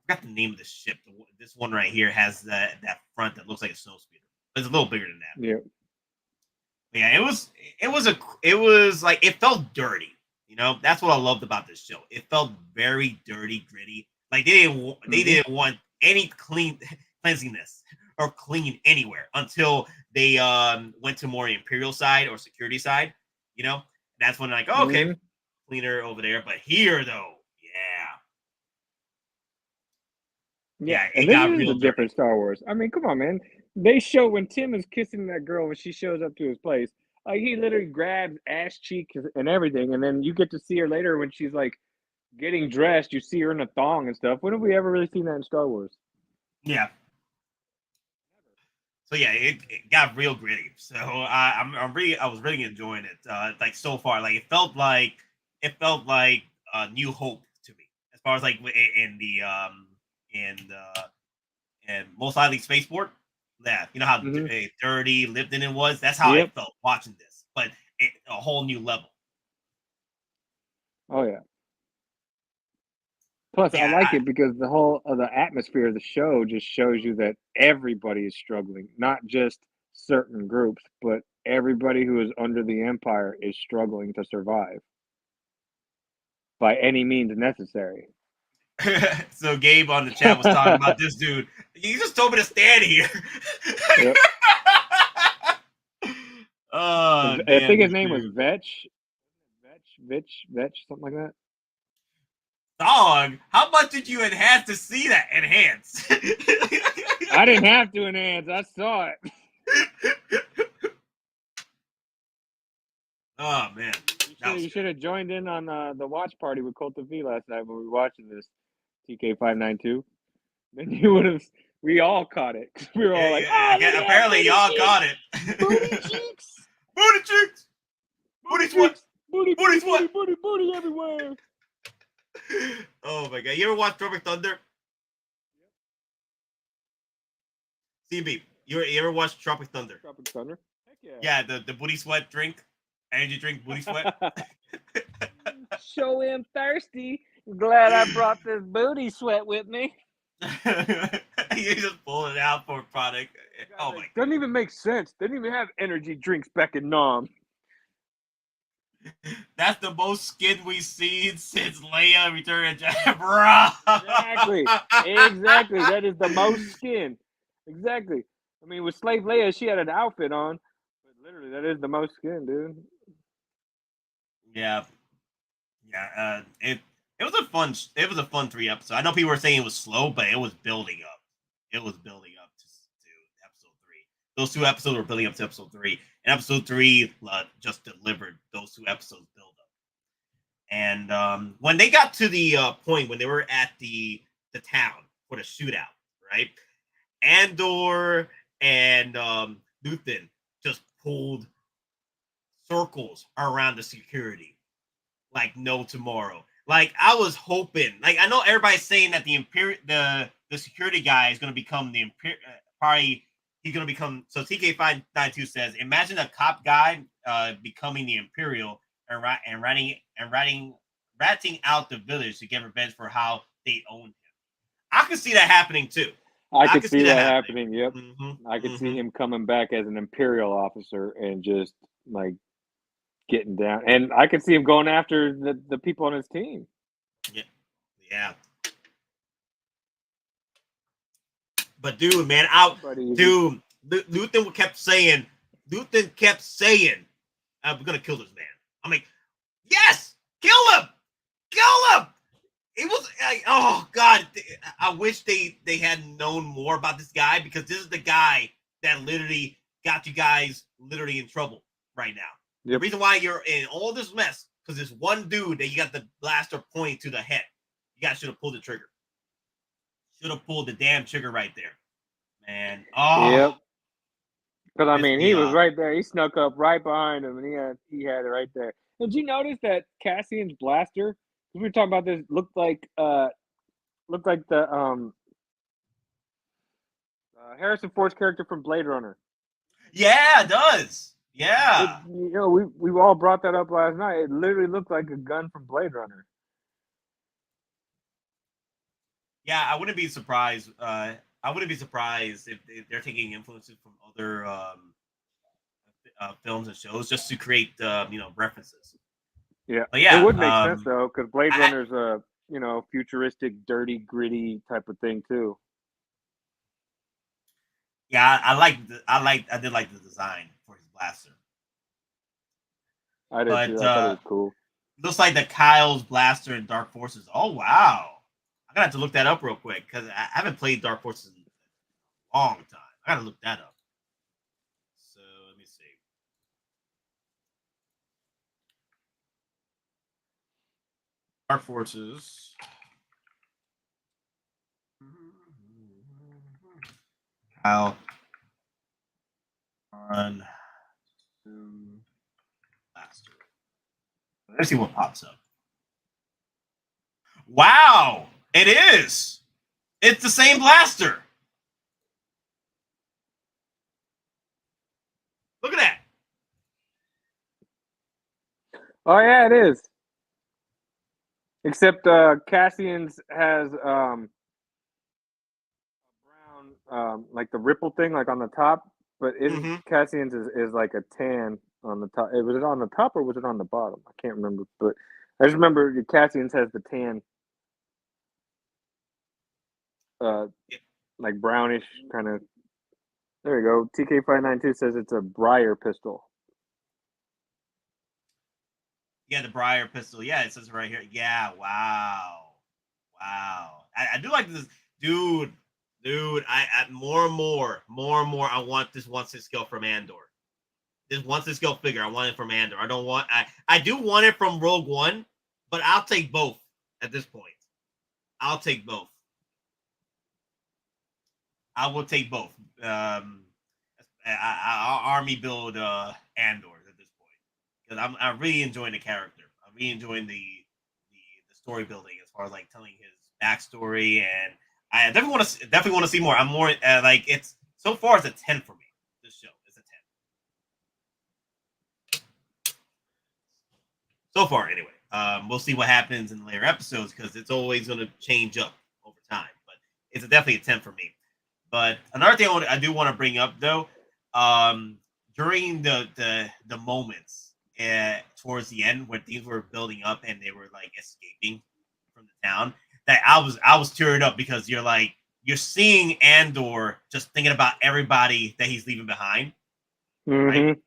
I forgot the name of the ship. This one right here has that front that looks like a snow speeder. It's a little bigger than that. Yeah. Yeah, it was like it felt dirty. That's what I loved about this show. It felt very dirty, gritty. Like they didn't want any cleanliness or clean anywhere until they went to more Imperial side or security side. That's when like, oh, okay, cleaner over there. But here though, yeah, and it got this is real a different Star Wars. I mean, come on, man. They show when Tim is kissing that girl when she shows up to his place. Like he literally grabs ass cheek and everything, and then you get to see her later when she's like getting dressed. You see her in a thong and stuff. When have we ever really seen that in Star Wars? Yeah. So yeah, it got real gritty. So I was really enjoying it. Like so far, like it felt like New Hope to me, as far as like in the and most likely Spaceport. Yeah, you know how dirty Lipton it was. That's how I felt watching this, but a whole new level. Oh yeah. Plus, I like it because the whole of the atmosphere of the show just shows you that everybody is struggling, not just certain groups, but everybody who is under the Empire is struggling to survive by any means necessary. So Gabe on the chat was talking about this dude. You just told me to stand here. Yep. I think his name was Vetch, something like that. Dog, how much did you enhance to see that? Enhance. I didn't have to enhance. I saw it. Oh man, you should have joined in on the watch party with Colta V last night when we were watching this TK592. Then you would have. We all caught it. We were all like, apparently y'all caught it. Booty cheeks, booty cheeks, booty sweat, booty sweat, booty everywhere. Oh my god! You ever watch Tropic Thunder? CB, you ever watch Tropic Thunder? Tropic Thunder? Heck yeah. Yeah, the booty sweat drink, energy drink, booty sweat. Show him thirsty. Glad I brought this booty sweat with me. You just pull it out for a product. Oh my! Doesn't even make sense. They didn't even have energy drinks back in Nam. That's the most skin we've seen since Leia Return of Jedi, bro. Exactly. That is the most skin. Exactly. I mean, with Slave Leia, she had an outfit on, but literally, that is the most skin, dude. Yeah. It was a fun 3 episodes. I know people were saying it was slow, but it was building up. It was building up to episode 3. Those 2 episodes were building up to episode 3. And episode 3 just delivered those 2 episodes build up. And when they got to the point when they were at the town for the shootout, right? Andor and Luthen just pulled circles around the security like no tomorrow. Like I was hoping, like I know everybody's saying that the security guy is going to become the probably. He's going to become, so TK592 says, imagine a cop guy becoming the Imperial and ratting out the village to get revenge for how they own him. I could see that happening too. I could see that happening. Yep. Mm-hmm. I could see him coming back as an Imperial officer and just like getting down. And I could see him going after the people on his team. Yeah. But dude, man, Luthen kept saying, I'm gonna kill this man. I'm like, yes, kill him. It was like, oh god, I wish they had known more about this guy, because this is the guy that literally got you guys literally in trouble right now. Yep. The reason why you're in all this mess, because this one dude that you got the blaster pointing to the head. You guys should have pulled the trigger. Should have pulled the damn trigger right there, man. Oh, yep. Because I mean, he was right there. He snuck up right behind him, and he had it right there. Did you notice that Cassian's blaster? We were talking about this. Looked like the Harrison Ford's character from Blade Runner. Yeah, it does. Yeah. We all brought that up last night. It literally looked like a gun from Blade Runner. Yeah, I wouldn't be surprised. I wouldn't be surprised if they're taking influences from other films and shows just to create references. Yeah, but yeah, it would make sense though, because Blade Runner's a futuristic, dirty, gritty type of thing too. Yeah, I did like the design for his blaster. I did too. I thought it was cool. Looks like the Kyle's blaster in Dark Forces. Oh wow. I'm gonna have to look that up real quick because I haven't played Dark Forces in a long time. I gotta look that up. So let me see. Dark Forces. Kyle on blaster. Let's see what pops up. Wow, it is. It's the same blaster. Look at that. Oh yeah, it is. Except Cassian's has brown, like the ripple thing, like on the top. But Cassian's is like a tan on the top. Was it on the top or was it on the bottom? I can't remember. But I just remember Cassian's has the tan. Like brownish kind of. There you go. TK592 says it's a Briar pistol. Yeah, the Briar pistol. Yeah, it says right here. Yeah, wow. I do like this, dude. I more and more. I want this 1/6 scale from Andor. This 1/6 scale figure. I want it from Andor. I don't want. I do want it from Rogue One, but I'll take both at this point. I'll take both. I will take both. I'll army build Andor at this point because I'm really enjoying the character. I'm really enjoying the story building as far as like telling his backstory, and I definitely want to see more. I'm more like it's so far it's a 10 for me. This show is a 10 so far. Anyway, we'll see what happens in the later episodes because it's always going to change up over time. But it's definitely a 10 for me. But another thing I do want to bring up, though, during the moments towards the end where things were building up and they were like escaping from the town, that I was tearing up because you're seeing Andor just thinking about everybody that he's leaving behind, right?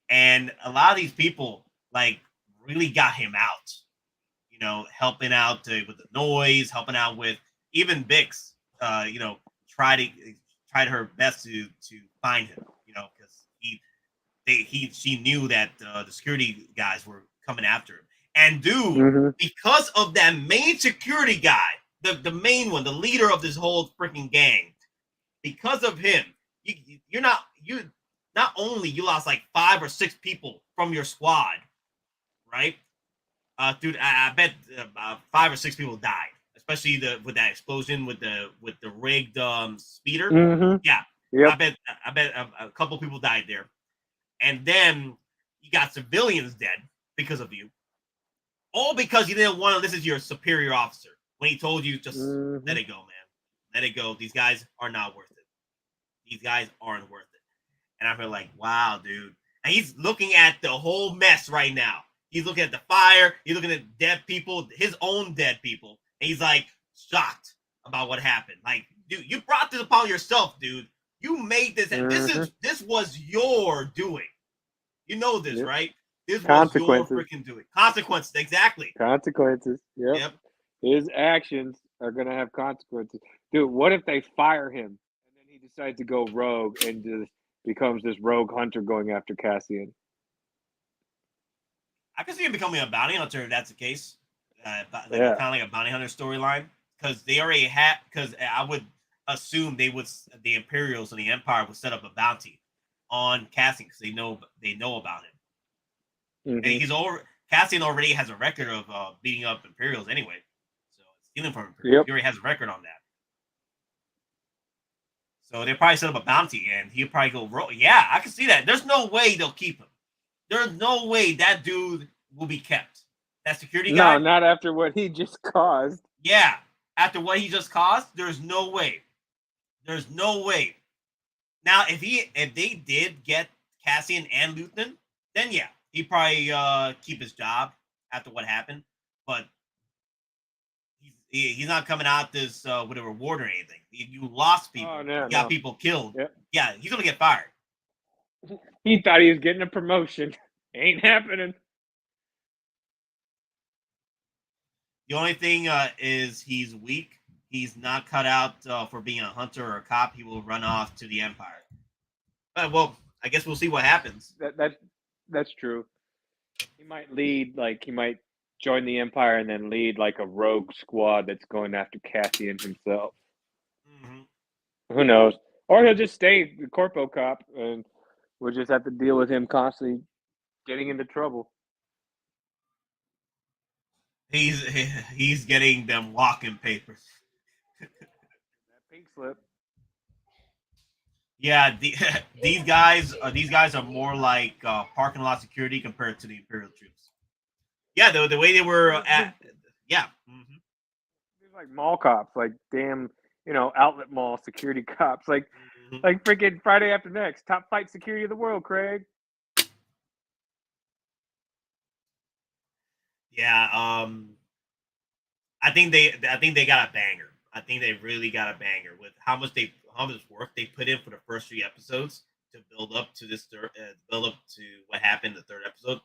And a lot of these people like really got him out, helping out with the noise, helping out with even Bix, tried her best to find him, because she knew that the security guys were coming after him. And dude, because of that main security guy, the main one, the leader of this whole freaking gang, because of him, you not only you lost like 5 or 6 people from your squad, right? Dude, I bet 5 or 6 people died. Especially with that explosion with the rigged speeder. Yeah. Yep. I bet a couple people died there. And then you got civilians dead because of you. All because you didn't want to listen to your superior officer when he told you just let it go, man. Let it go. These guys are not worth it. These guys aren't worth it. And I feel like, wow, dude. And he's looking at the whole mess right now. He's looking at the fire. He's looking at dead people, his own dead people. And he's like shocked about what happened. Like, dude, you brought this upon yourself, dude. You made this, and this was your doing. You know this, right? This was your freaking doing. Consequences, exactly. Consequences. Yep. His actions are gonna have consequences. Dude, what if they fire him and then he decides to go rogue and just becomes this rogue hunter going after Cassian? I can see him becoming a bounty hunter if that's the case. Kind of like a bounty hunter storyline, because they already had. Because I would assume the Imperials and the Empire would set up a bounty on Cassian because they know about him. And he's over. Cassian already has a record of beating up Imperials anyway. So stealing from Imperials. Yep. He already has a record on that. So they probably set up a bounty, and he'll probably go, yeah, I can see that. There's no way they'll keep him. There's no way that dude will be kept. That security guy? No, not after what he just caused. Yeah. After what he just caused, there's no way. There's no way. Now, if they did get Cassian and Lieutenant, then yeah, he'd probably keep his job after what happened. But he's not coming out this with a reward or anything. You lost people. You got people killed. Yep. Yeah, he's gonna get fired. He thought he was getting a promotion. Ain't happening. The only thing is he's weak. He's not cut out for being a hunter or a cop. He will run off to the Empire. Well, I guess we'll see what happens. That's true. He might lead, like, he might join the Empire and then lead, like, a rogue squad that's going after Cassian himself. Mm-hmm. Who knows? Or he'll just stay the Corpo cop, and we'll just have to deal with him constantly getting into trouble. He's getting them walking papers. That pink slip. Yeah, these guys are more like parking lot security compared to the Imperial troops. Yeah, the way they were at, yeah. Mm-hmm. They're like mall cops, like damn, outlet mall security cops, like freaking Friday After Next, top flight security of the world, Craig. Yeah, I think they got a banger. I think they really got a banger with how much work they put in for the first 3 episodes to build up to this build up to what happened in the 3rd episode.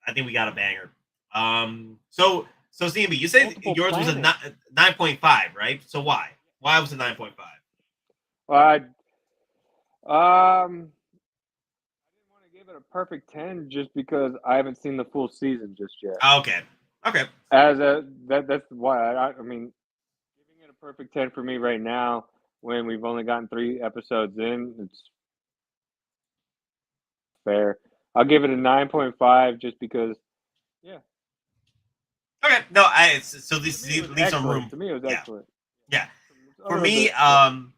I think we got a banger. So CMB, you said yours was a 9.5, right? So why? Why was it 9.5? I didn't want to give it a perfect 10 just because I haven't seen the full season just yet. Okay. That's why I mean, giving it a perfect 10 for me right now when we've only gotten 3 episodes in, it's fair. I'll give it a 9.5 just because, yeah. Okay, no, so this leaves some room. To me, it was excellent. Yeah. For me, the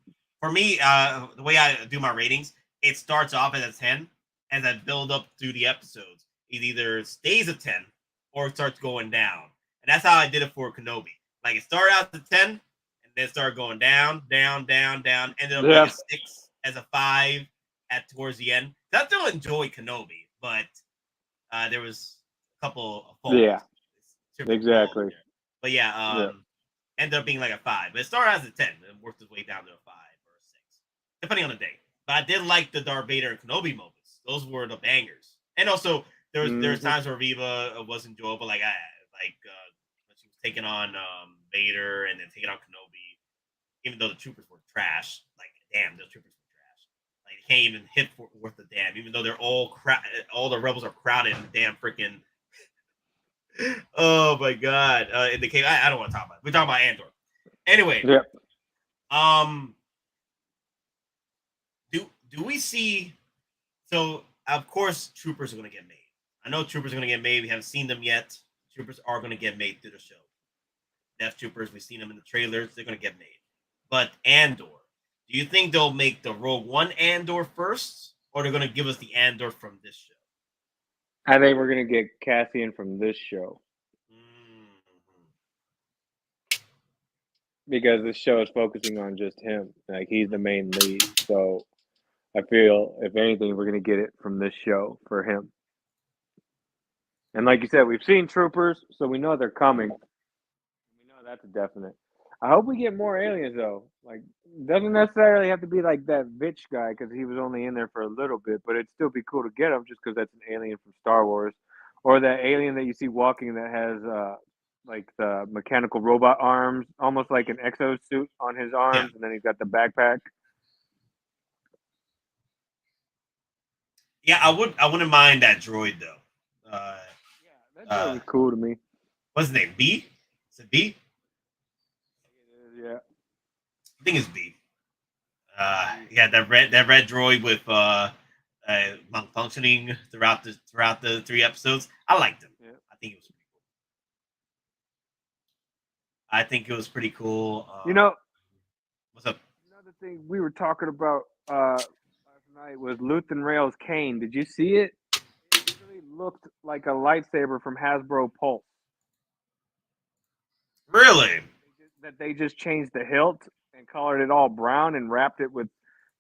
way I do my ratings, it starts off at a 10, as I build up through the episodes. It either stays a 10 or it starts going down. And that's how I did it for Kenobi. Like, it started out at 10, and then started going down, ended up being a 6 as a 5 towards the end. I still enjoy Kenobi, but there was a couple of faults. Yeah, exactly. But ended up being like a 5. But it started as a 10 and worked its way down to a 5 or a 6, depending on the day. But I did like the Darth Vader and Kenobi moments. Those were the bangers. And also, there's times where Viva was enjoyable, like when she was taking on Vader and then taking on Kenobi, even though the troopers were trash. Like, damn, those troopers were trash. Like, they can't even hit worth the damn, even though they're all the rebels are crowded in the damn freaking. Oh my god! In the cave, I don't want to talk about it. We're talking about Andor. Anyway, do we see? So of course, troopers are going to get made. I know troopers are going to get made. We haven't seen them yet. Troopers are going to get made through the show. Death Troopers, we've seen them in the trailers. They're going to get made. But Andor, do you think they'll make the Rogue One Andor first, or they're going to give us the Andor from this show? I think we're going to get Cassian from this show. Because this show is focusing on just him. Like, he's the main lead. So I feel, if anything, we're going to get it from this show for him. And like you said, we've seen troopers, so we know they're coming. We know that's a definite. I hope we get more aliens, though. Like, doesn't necessarily have to be like that Vitch guy, because he was only in there for a little bit, but it'd still be cool to get him just because that's an alien from Star Wars. Or that alien that you see walking that has, like, the mechanical robot arms, almost like an exosuit on his arms, and then he's got the backpack. Yeah, I wouldn't mind that droid, though. That droid was cool to me. What's his name? B? Is it B? Yeah. I think it's B. Yeah, that red droid with malfunctioning throughout the 3 episodes. I liked him. Yeah. think it was pretty cool. I think it was pretty cool. What's up? Another thing we were talking about last night was Luthen Rail's cane. Did you see it? It really looked like a lightsaber from Hasbro Pulse. Really? That they just changed the hilt and colored it all brown and wrapped it with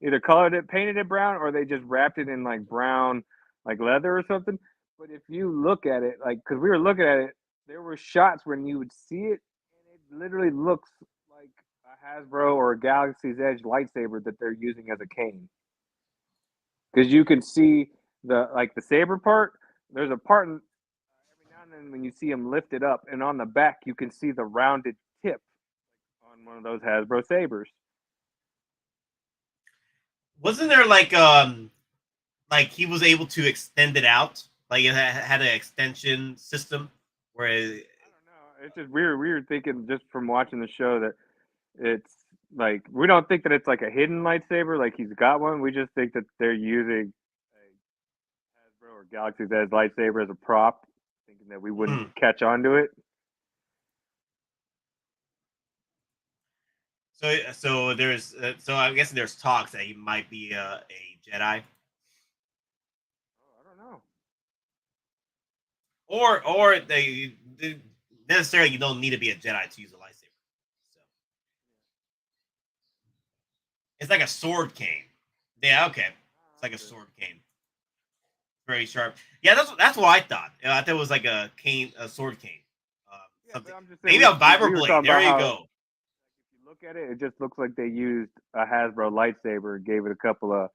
either colored it, painted it brown, or they just wrapped it in like brown, like leather or something. But if you look at it, like, because we were looking at it, there were shots when you would see it, and it literally looks like a Hasbro or a Galaxy's Edge lightsaber that they're using as a cane. Because you can see the saber part. There's a part every now and then when you see them lift it up, and on the back you can see the rounded tip on one of those Hasbro sabers. Wasn't there like he was able to extend it out? Like it had an extension system where I don't know. It's just weird. We were thinking just from watching the show that it's like we don't think that it's like a hidden lightsaber, like he's got one. We just think that they're using a Hasbro or Galaxy's Edge lightsaber as a prop, thinking that we wouldn't catch on to it. So there's so I'm guessing there's talks that he might be a Jedi. I don't know. Or they necessarily you don't need to be a Jedi to use a lightsaber. So it's like a sword cane. Yeah, okay. It's like a sword cane. Very sharp. Yeah, that's what I thought. I thought it was like a cane, a sword cane. Maybe a vibroblade. There you go. If you look at it, it just looks like they used a Hasbro lightsaber and gave it a couple of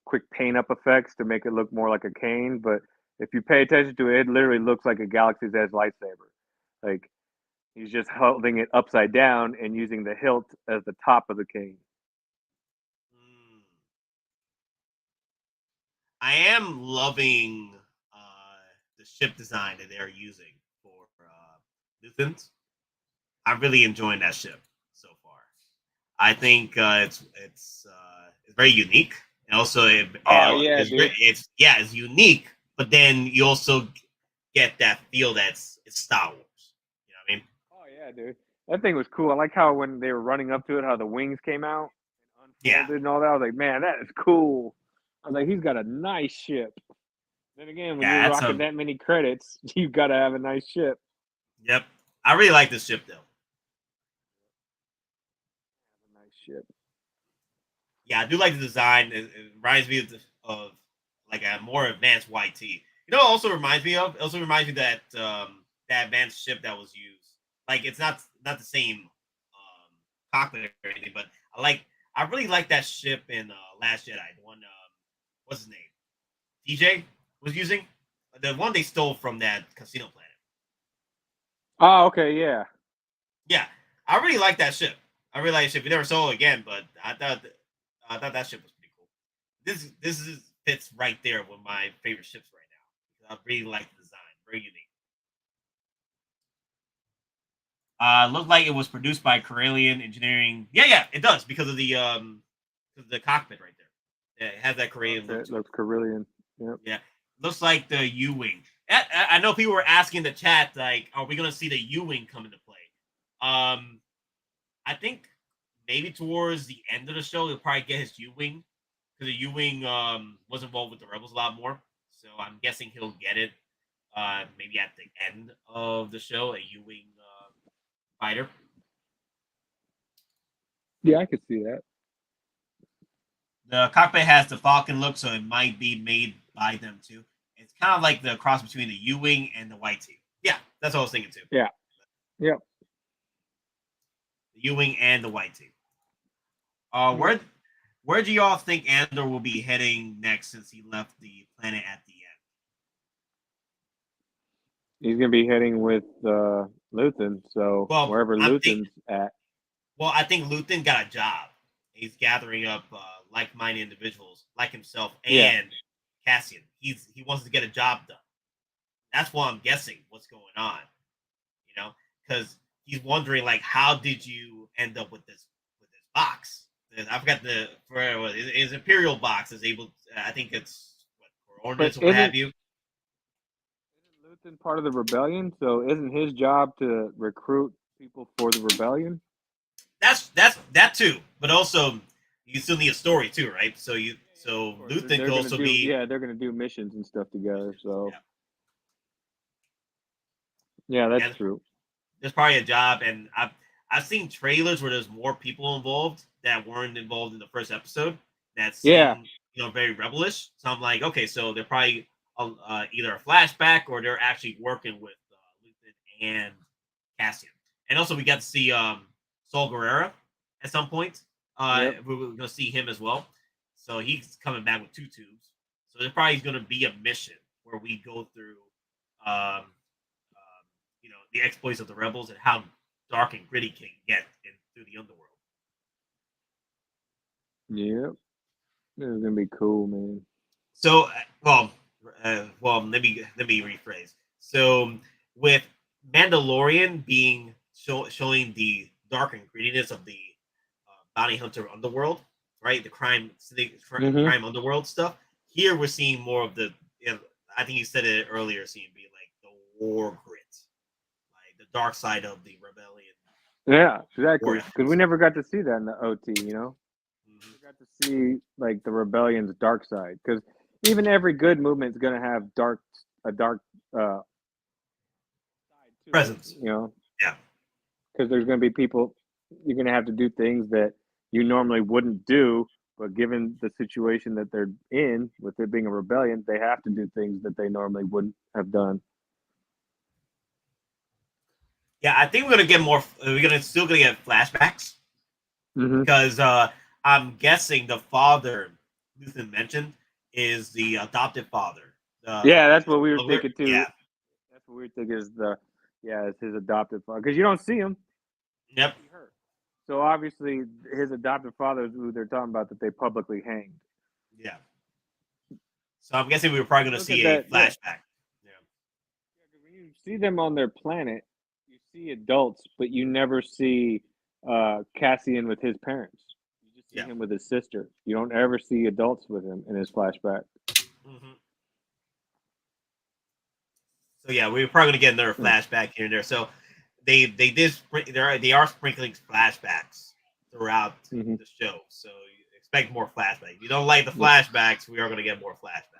quick paint up effects to make it look more like a cane. But if you pay attention to it, it literally looks like a Galaxy's Edge lightsaber. Like he's just holding it upside down and using the hilt as the top of the cane. I am loving the ship design that they're using for Luthens. I'm really enjoying that ship so far. I think it's very unique, and also it's unique. But then you also get that feel that's it's Star Wars. You know what I mean? Oh yeah, dude, that thing was cool. I like how when they were running up to it, how the wings came out and unfolded and all that. I was like, man, that is cool. I was like, he's got a nice ship. Then again, when you're rocking that many credits, you've got to have a nice ship. Yep. I really like this ship, though. A nice ship. Yeah, I do like the design. It reminds me of like a more advanced YT. You know what it also reminds me of? It also reminds me that that advanced ship that was used. Like, it's not the same cockpit or anything, but I really like that ship in Last Jedi. The one, what's his name? DJ was using the one they stole from that casino planet. Oh, okay, yeah. Yeah, I really like that ship. I really like the ship. We never saw it again, but I thought that ship was pretty cool. This fits right there with my favorite ships right now. I really like the design. Very unique. Looked like it was produced by Corellian Engineering. Yeah, it does because of the cockpit right there. Yeah, it has that Corellian look. It looks Corellian. Yep. Yeah, looks like the U-wing. I know people were asking in the chat, like, are we gonna see the U-wing come into play? I think maybe towards the end of the show, he'll probably get his U-wing because the U-wing was involved with the Rebels a lot more. So I'm guessing he'll get it maybe at the end of the show, a U-wing fighter. Yeah, I could see that. The cockpit has the Falcon look, so it might be made by them too. It's kind of like the cross between the U-wing and the YT. Yeah, that's what I was thinking too. Yeah. Yep. The U-wing and the YT. Where do y'all think Andor will be heading next since he left the planet at the end? He's gonna be heading with Luthen, so wherever Luthen's at. Well, I think Luthen got a job. He's gathering up like-minded individuals like himself and Cassian. He wants to get a job done. That's what I'm guessing what's going on. You know, because he's wondering like, how did you end up with this box? I forgot his Imperial box is able. I think it's for ornaments or what have you. Luthen part of the rebellion? So isn't his job to recruit people for the rebellion? That's that too, but also you still need a story too, right? So Luthen could also be they're gonna do missions and stuff together. So yeah, that's true. There's probably a job, and I've seen trailers where there's more people involved that weren't involved in the first episode. That seem, very rebellish. So I'm like, okay, so they're probably either a flashback or they're actually working with Luthen and Cassian. And also we got to see Saul Guerrero at some point. We're going to see him as well. So he's coming back with 2 tubes. So there's probably going to be a mission where we go through, the exploits of the rebels and how dark and gritty can get through the underworld. Yep, this is gonna be cool, man. So, let me rephrase. So, with Mandalorian being showing the dark and grittiness of the bounty hunter underworld, right? The crime underworld stuff. Here, we're seeing more of the. I think you said it earlier, CMB, like the war grit, like the dark side of the rebellion. Yeah, exactly. Because we never got to see that in the OT, We got to see like the rebellion's dark side. Because even every good movement is going to have a dark side too, presence. Yeah. Because there's going to be people, you're going to have to do things that you normally wouldn't do, but given the situation that they're in, with it being a rebellion, they have to do things that they normally wouldn't have done. Yeah, I think we're gonna get more. We're still gonna get flashbacks because I'm guessing the father Luthen mentioned is the adopted father. That's what we were thinking too. Yeah, that's what we were thinking it's his adopted father because you don't see him. Yep. So obviously, his adopted father is who they're talking about that they publicly hanged. Yeah. So I'm guessing we were probably gonna see a flashback. Yeah. When you see them on their planet, you see adults, but you never see Cassian with his parents. You just see him with his sister. You don't ever see adults with him in his flashback. So yeah, we're probably gonna get another flashback here and there. So they are sprinkling flashbacks throughout the show. So you expect more flashbacks. If you don't like the flashbacks, we are gonna get more flashbacks.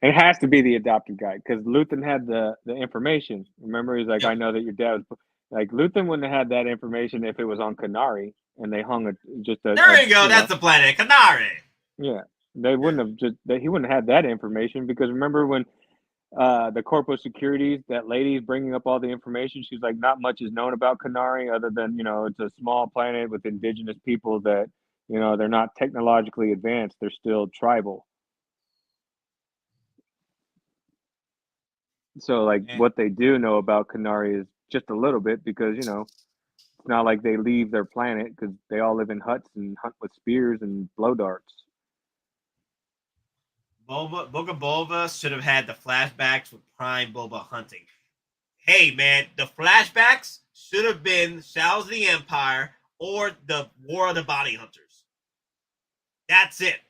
It has to be the adopted guy because Luthen had the information. Remember, he's like, I know that your dad was like Luthen wouldn't have had that information if it was on Kanari and they hung There you go. That's the planet, Kanari. Yeah, they wouldn't have he wouldn't have had that information because remember when the Corpo Securities, that lady's bringing up all the information. She's like, not much is known about Kanari other than it's a small planet with indigenous people that they're not technologically advanced. They're still tribal. So, what they do know about Kanari is just a little bit because, it's not like they leave their planet because they all live in huts and hunt with spears and blow darts. Boba should have had the flashbacks with Prime Boba hunting. Hey, man, the flashbacks should have been Shadows of the Empire or the War of the Bounty Hunters. That's it.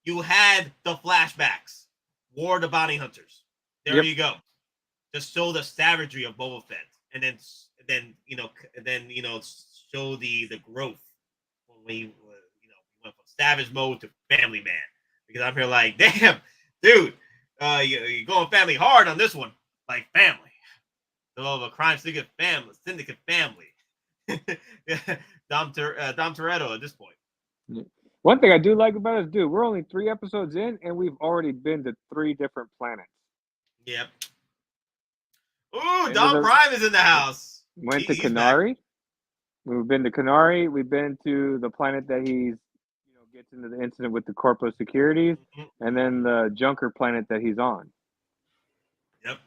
You had the flashbacks. War of the Bounty Hunters. There you go. Just show the savagery of Boba Fett, and then show the growth when we went from savage mode to family man. Because I'm here like, damn, dude, you're going family hard on this one, like family. So a crime syndicate family. Dom Toretto at this point. One thing I do like about it is, dude, we're only 3 episodes in, and we've already been to 3 different planets. Yep. Ooh, DonPrime is in the house. Went to Kanari. We've been to Kanari. We've been to the planet that he's, gets into the incident with the Corpo Securities, and then the Junker planet that he's on. Yep.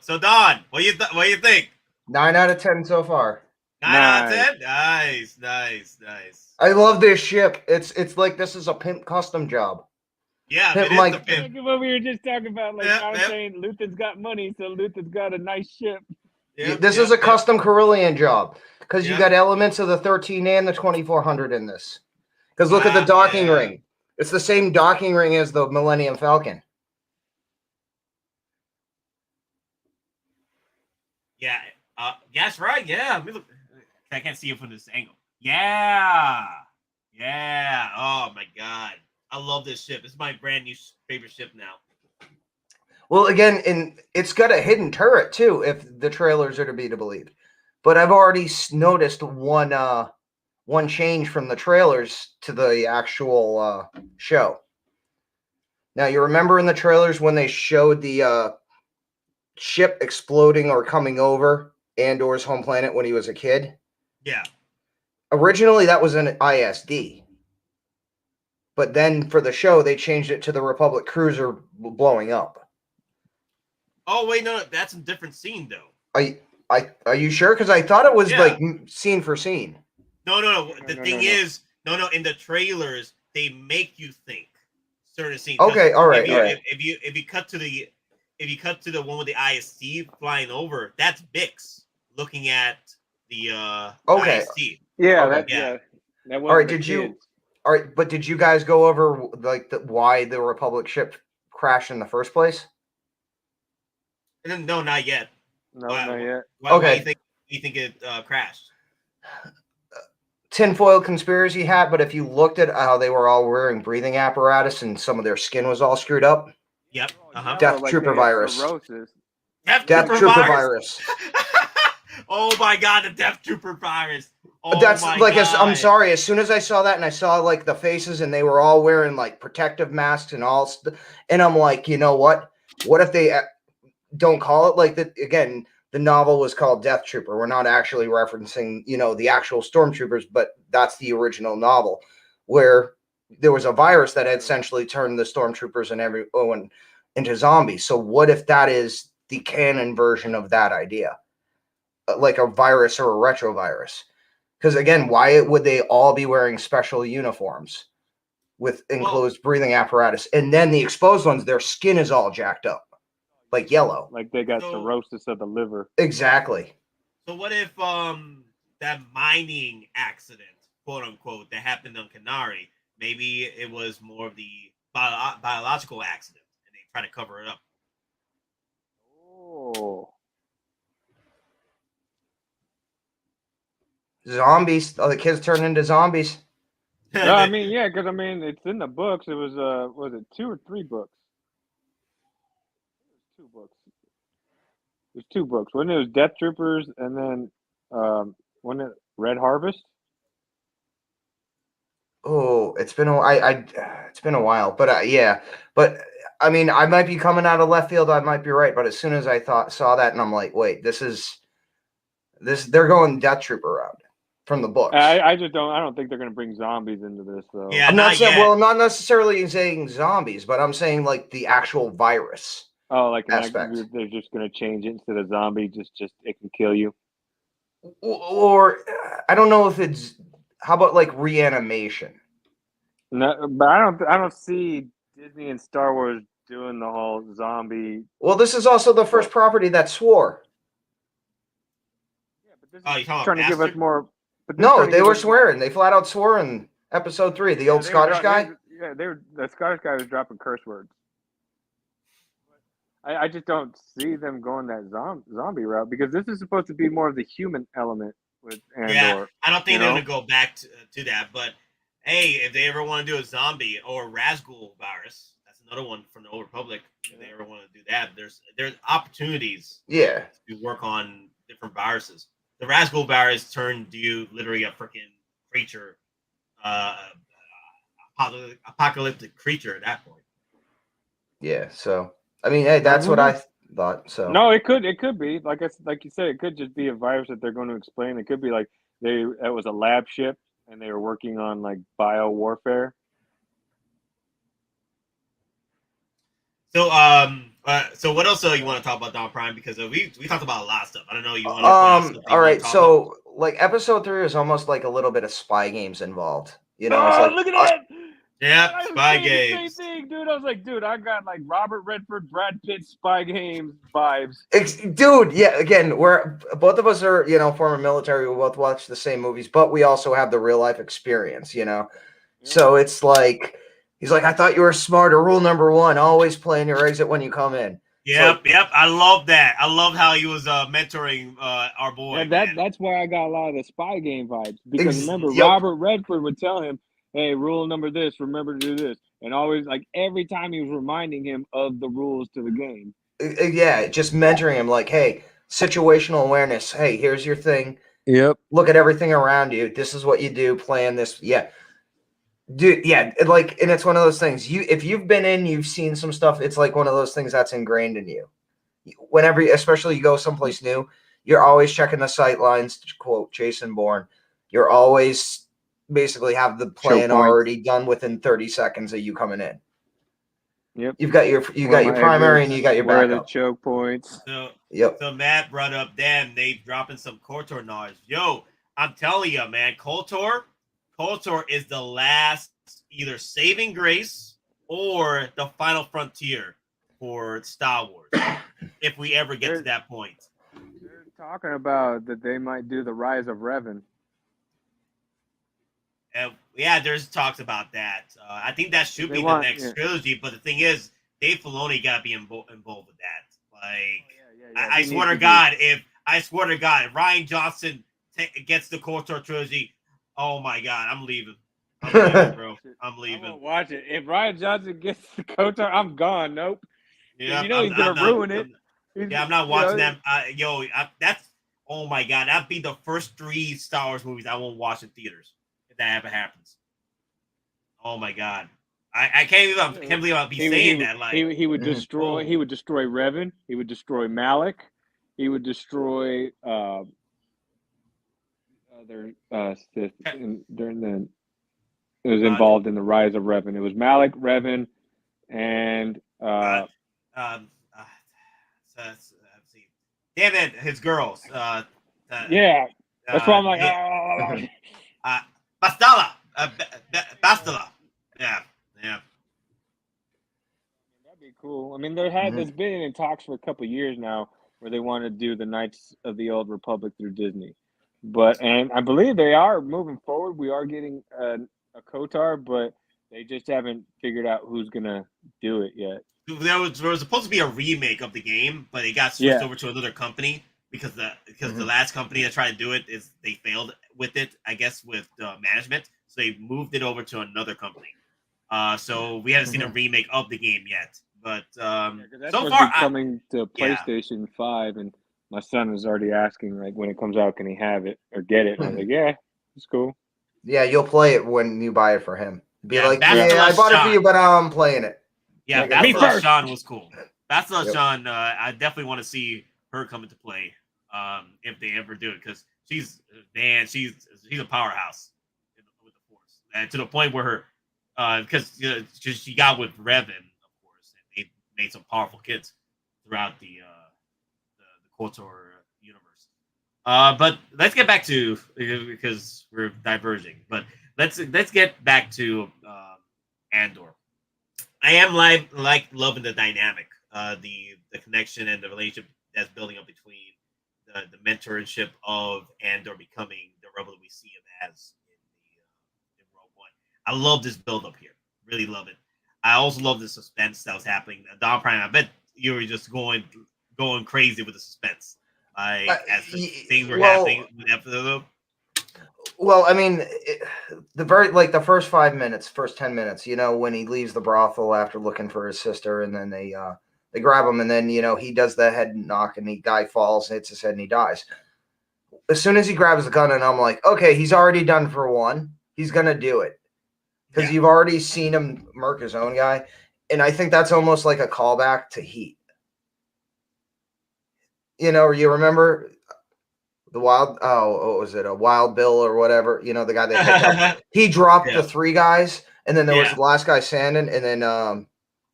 So Don, what do you think? 9 out of 10 so far. 9 out of 10. Nice. I love this ship. It's like this is a pimp custom job. Yeah, pimp, it is the pimp. Look at what we were just talking about. I was saying, Luthen's got money, so Luthen's got a nice ship. This is a custom Carillion job because you got elements of the 13 and the 2400 in this. Because look at the docking ring. It's the same docking ring as the Millennium Falcon. Yeah. That's right. Yeah. Let me look. I can't see it from this angle. Yeah. Yeah. Oh my god. I love this ship. It's my brand new favorite ship now. Well, again, it's got a hidden turret too, if the trailers are to be believed. But I've already noticed one change from the trailers to the actual show. Now, you remember in the trailers when they showed the ship exploding or coming over Andor's home planet when he was a kid? Yeah. Originally, that was an ISD. But then for the show, they changed it to the Republic cruiser blowing up. Oh, wait, no, that's a different scene, though. Are you sure? Because I thought it was like scene for scene. No. The thing is, in the trailers, they make you think certain scenes. Okay, all right. If you cut to the one with the IST flying over, that's Bix looking at the IST. Yeah, all right, but did you guys go over like why the Republic ship crashed in the first place? No, not yet. No, not yet. Why do you think it crashed? Tinfoil conspiracy hat, but if you looked at how they were all wearing breathing apparatus and some of their skin was all screwed up. Yep. Death Trooper virus. Death Trooper virus. Oh my god, the Death Trooper virus. Oh That's my like, god. I'm sorry. As soon as I saw that and I saw like the faces and they were all wearing like protective masks and all, and I'm like, you know what? What if they don't call it like that again? The novel was called Death Trooper. We're not actually referencing, the actual stormtroopers, but that's the original novel where there was a virus that had essentially turned the stormtroopers and everyone into zombies. So what if that is the canon version of that idea? Like a virus or a retrovirus? Because again, why would they all be wearing special uniforms with enclosed breathing apparatus? And then the exposed ones, their skin is all jacked up. Like yellow. Like they got cirrhosis of the liver. Exactly. So what if that mining accident, quote unquote, that happened on Canary, maybe it was more of the biological accident and they try to cover it up? Oh. Zombies. Oh, the kids turned into zombies. No, I mean, yeah, because it's in the books. It was it 2 or 3 books? There's 2 books. When it was Death Troopers, and then when it Red Harvest. Oh, it's been it's been a while, but yeah, but I mean, I might be coming out of left field. I might be right, but as soon as I saw that, and I'm like, wait, they're going Death Trooper route from the books. I don't think they're going to bring zombies into this though. Yeah, I'm not saying. Well, I'm not necessarily saying zombies, but I'm saying like the actual virus. Oh, like aspect. They're just going to change it instead of zombie. Just it can kill you. Or I don't know if it's. How about like reanimation? No, but I don't see Disney and Star Wars doing the whole zombie. Well, this is also the first property that swore. Yeah, but this is trying to give us more. No, they were swearing. They flat out swore in episode 3. The old Scottish guy. The Scottish guy was dropping curse words. I just don't see them going that zombie route because this is supposed to be more of the human element with Andor. Yeah, I don't think they're going to go back to that. But hey, if they ever want to do a zombie or Razgul virus, that's another one from the Old Republic. If they ever want to do that, there's opportunities. Yeah, to work on different viruses. The Razgul virus turned you literally a freaking creature, apocalyptic creature at that point. Yeah, so I mean, hey, that's what I thought. So no, it could be like you said, it could just be a virus that they're going to explain. It could be like it was a lab ship and they were working on like bio warfare. So so what else you want to talk about DonPrime? Because we talked about a lot of stuff. I don't know. You want to all right. So like episode 3 is almost like a little bit of spy games involved. It's like, look at that. Yeah, spy games. Same thing, dude. I was like, dude, I got like Robert Redford, Brad Pitt, spy games vibes. Dude, yeah. Again, we're both of us are former military. We both watch the same movies, but we also have the real life experience. Yeah. So it's like he's like, I thought you were smarter. Rule number 1: always plan your exit when you come in. Yep. I love that. I love how he was mentoring our boy. And that's why I got a lot of the spy game vibes. Because remember, Robert Redford would tell him, "Hey, rule number this, remember to do this," and always like every time he was reminding him of the rules to the game. Yeah, just mentoring him, like, hey, situational awareness. Hey, here's your thing. Yep. Look at everything around you. This is what you do. Plan this. Yeah. Dude, yeah, like, and it's one of those things. If you've been in, you've seen some stuff. It's like one of those things that's ingrained in you. Whenever, especially you go someplace new, you're always checking the sight lines. To quote Jason Bourne, you're always basically have the plan already done within 30 seconds of you coming in. Yep. You've got your primary and you got your where backup. the choke points. So Matt brought up, damn, they dropping some KOTOR knowledge. Yo, I'm telling you, man, KOTOR is the last either saving grace or the final frontier for Star Wars. If we ever get to that point. They're talking about that they might do the Rise of Revan. Yeah, there's talks about that. I think that should be the next trilogy. But the thing is, Dave Filoni got to be involved with that. Like, I swear to God, if Ryan Johnson gets the KOTOR trilogy, oh my God, I'm leaving. Bro. I'm leaving. I'm gonna watch it. If Ryan Johnson gets the KOTOR, I'm gone. Nope. Yeah, you know he's gonna ruin it. I'm not watching them. That's oh my God, that'd be the first 3 Star Wars movies I won't watch in theaters if that ever happens. Oh my God, I can't believe I'll be saying that. Like he would destroy. He would destroy Revan. He would destroy Malik. He would destroy other Sith during the. It was involved in the Rise of Revan. It was Malik, Revan, and let's see. Damn it, his girls. Yeah, that's why I'm like, Bastila. Bastila. Yeah. That'd be cool. I mean, there's been in talks for a couple of years now where they want to do the Knights of the Old Republic through Disney, and I believe they are moving forward. We are getting a KOTOR, but they just haven't figured out who's gonna do it yet. There was supposed to be a remake of the game, but it got switched over to another company because the last company that tried to do it they failed with it, I guess, with management. So they moved it over to another company. So we haven't seen a remake of the game yet. But so far, coming to PlayStation 5, and my son is already asking, like, when it comes out, can he have it or get it? And I was like, yeah, it's cool. Yeah, you'll play it when you buy it for him. Be like, I bought it for you, but I'm playing it. Yeah, Bastila Shan was cool. Bastila Shan, I definitely want to see her come into play if they ever do it, because she's a powerhouse with the Force, and to the point where her because she got with Revan, of course, and they made some powerful kids throughout the KOTOR universe. But let's get back to, because we're diverging, but let's get back to Andor. I am loving the dynamic, the connection and the relationship that's building up between the mentorship of Andor becoming the rebel that we see him as in Rogue One. I love this build up here. Really love it. I also love the suspense that was happening. DonPrime, I bet you were just going crazy with the suspense. As things were happening with the episode. Well, I mean, the first 5 minutes, first 10 minutes, when he leaves the brothel after looking for his sister, and then they grab him, and then he does the head knock, and the guy falls, hits his head, and he dies. As soon as he grabs the gun, and I'm like, okay, he's already done for one. He's gonna do it because you've already seen him murk his own guy, and I think that's almost like a callback to Heat. You remember the what was it? A Wild Bill or whatever? The guy that he dropped the 3 guys, and then there was the last guy standing, and then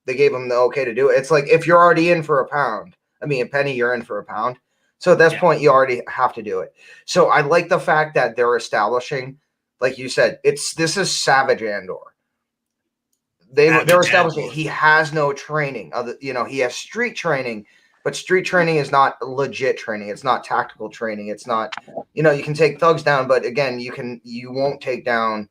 they gave him the okay to do it. It's like, if you're already in for a penny, you're in for a pound. So at this point, you already have to do it. So I like the fact that they're establishing, like you said, this is Savage Andor. They're establishing he has no training. He has street training. But street training is not legit training. It's not tactical training. It's not, you can take thugs down, but again, you won't take down,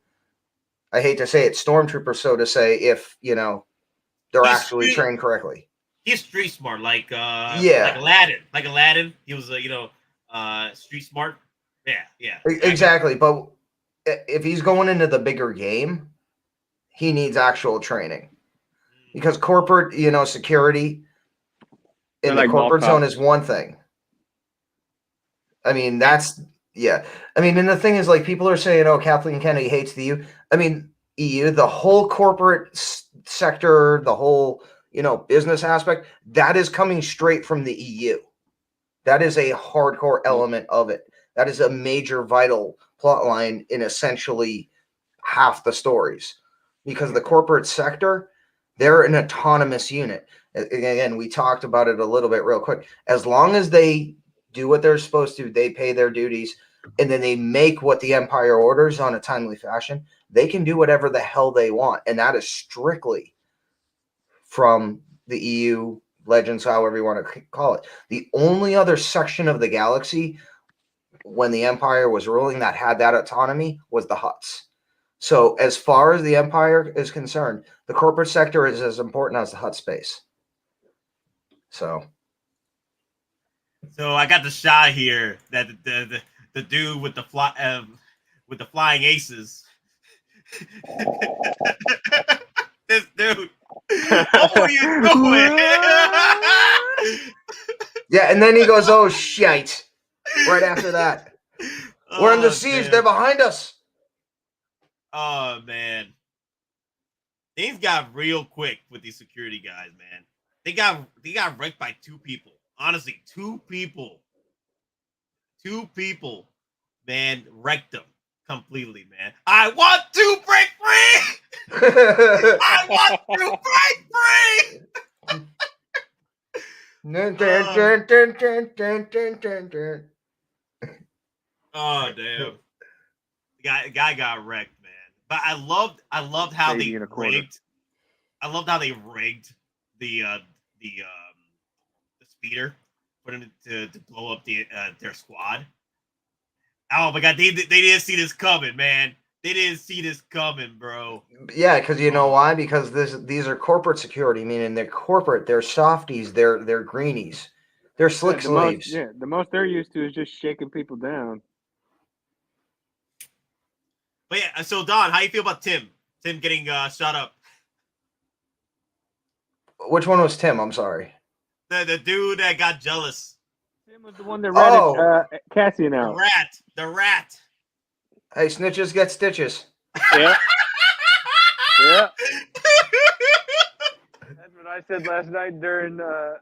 I hate to say it, stormtroopers, so to say, if, they're actually trained correctly. He's street smart, like Yeah. like Aladdin. He was street smart. Yeah. Exactly. But if he's going into the bigger game, he needs actual training, because corporate, security in the corporate zone is one thing. I mean, yeah. I mean, and the thing is, like, people are saying, "Oh, Kathleen Kennedy hates the EU." I mean, EU, the whole corporate sector, the whole business aspect, that is coming straight from the EU. That is a hardcore element of it. That is a major vital plot line in essentially half the stories, because the corporate sector, they're an autonomous unit. Again, we talked about it a little bit real quick. As long as they do what they're supposed to, they pay their duties, and then they make what the Empire orders on a timely fashion, they can do whatever the hell they want. And that is strictly from the EU legends, however you want to call it. The only other section of the galaxy when the Empire was ruling that had that autonomy was the Hutts. So as far as the Empire is concerned, the corporate sector is as important as the Hutt space. So I got the shot here that the dude with the flying aces. This dude. What are you doing? Yeah, and then he goes, "Oh shit!" Right after that, we're under siege. Man. They're behind us. Oh man, things got real quick with these security guys, man. They got wrecked by two people. Honestly, two people, man, wrecked them completely, man. I want to break free. I want to break free. Oh damn! Guy got wrecked, man. But I loved how they rigged. I loved how they rigged the speeder for them to blow up their squad. Oh my god, they didn't see this coming, man. They didn't see this coming, bro. Yeah, because you know why? Because these are corporate security, meaning they're corporate, they're softies, they're greenies, they're slick slaves. The most they're used to is just shaking people down. But yeah, so Don, how you feel about Tim? Tim getting shot up. Which one was Tim? I'm sorry. The dude that got jealous. Tim was the one that ratted Cassian out. The rat. Hey, snitches get stitches. Yeah. Yeah. That's what I said last night during the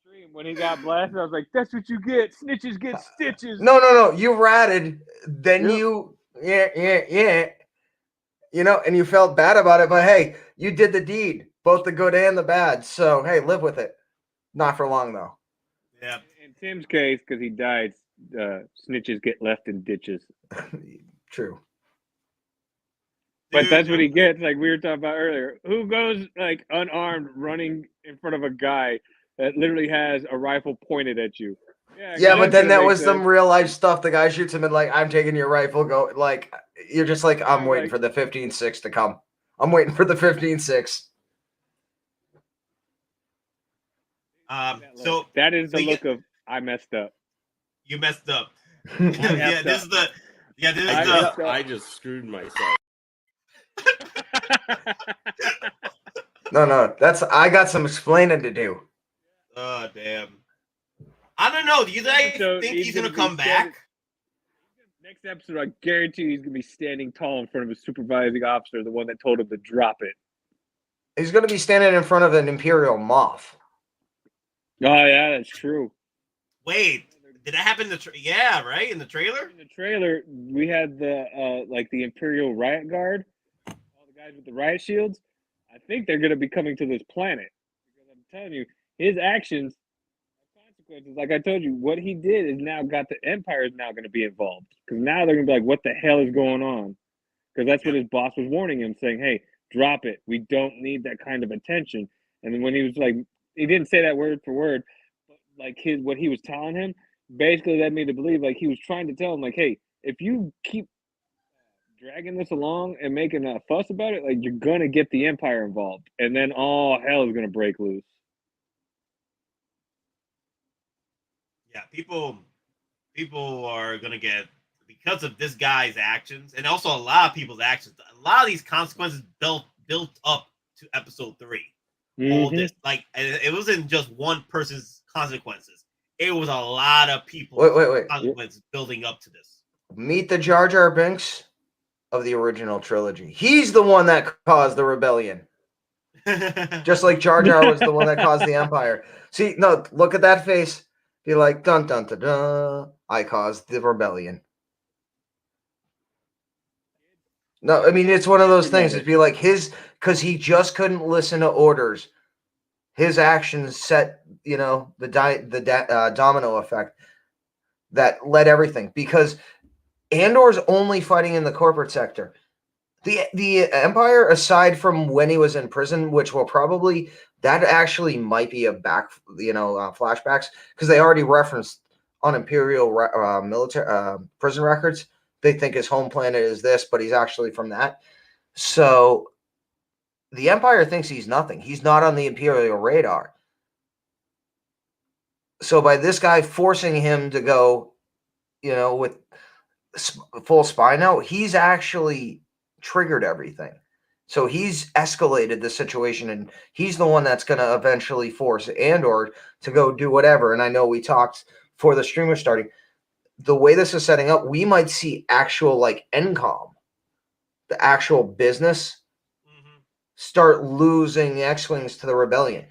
stream when he got blasted. I was like, "That's what you get. Snitches get stitches." No. You ratted, then you yeah. And you felt bad about it, but hey, you did the deed, both the good and the bad. So hey, live with it. Not for long though. Yeah. In Tim's case, because he died, snitches get left in ditches. True. But that's what he gets, like we were talking about earlier. Who goes like unarmed running in front of a guy that literally has a rifle pointed at you? Yeah, but then that was some real life stuff. The guy shoots him and like, "I'm taking your rifle." Go like, you're just like, "I'm waiting for the 15-6 to come. I'm waiting for the 15-6." So that is the look of I messed up. You messed up. This is the. I just screwed myself. No, I got some explaining to do. Oh damn! I don't know. Do you guys think he's gonna come back? Next episode, I guarantee he's gonna be standing tall in front of a supervising officer, the one that told him to drop it. He's gonna be standing in front of an Imperial moth. Oh yeah, that's true. Wait, did that happen in the yeah, right? In the trailer? In the trailer, we had the the Imperial riot guard, all the guys with the riot shields. I think they're gonna be coming to this planet. Because I'm telling you, his actions have consequences. Like I told you, what he did is now got the Empire is now gonna be involved. Because now they're gonna be like, what the hell is going on? Because that's what his boss was warning him, saying, "Hey, drop it. We don't need that kind of attention." And then when he was like, he didn't say that word for word, but like what he was telling him basically led me to believe like he was trying to tell him like, "Hey, if you keep dragging this along and making a fuss about it, like you're gonna get the Empire involved, and then all hell is gonna break loose." Yeah, people are gonna get, because of this guy's actions, and also a lot of people's actions. A lot of these consequences built up to episode 3. All this, like, it wasn't just one person's consequences. It was a lot of people's consequences building up to this. Meet the Jar Jar Binks of the original trilogy. He's the one that caused the rebellion. Just like Jar Jar was the one that caused the Empire. See, no, look at that face. Be like, dun dun dun dun. I caused the rebellion. No, I mean, it's one of those things. It'd be like because he just couldn't listen to orders. His actions set, the domino effect that led everything. Because Andor's only fighting in the corporate sector. The Empire, aside from when he was in prison, which will probably, that actually might be a flashbacks, because they already referenced on Imperial military prison records. They think his home planet is this, but he's actually from that. So the Empire thinks he's nothing. He's not on the Imperial radar. So by this guy forcing him to go, with full spy now, he's actually triggered everything. So he's escalated the situation, and he's the one that's going to eventually force Andor to go do whatever. And I know we talked for the streamer starting. The way this is setting up, we might see actual EndGame, the actual business, start losing X-Wings to the rebellion.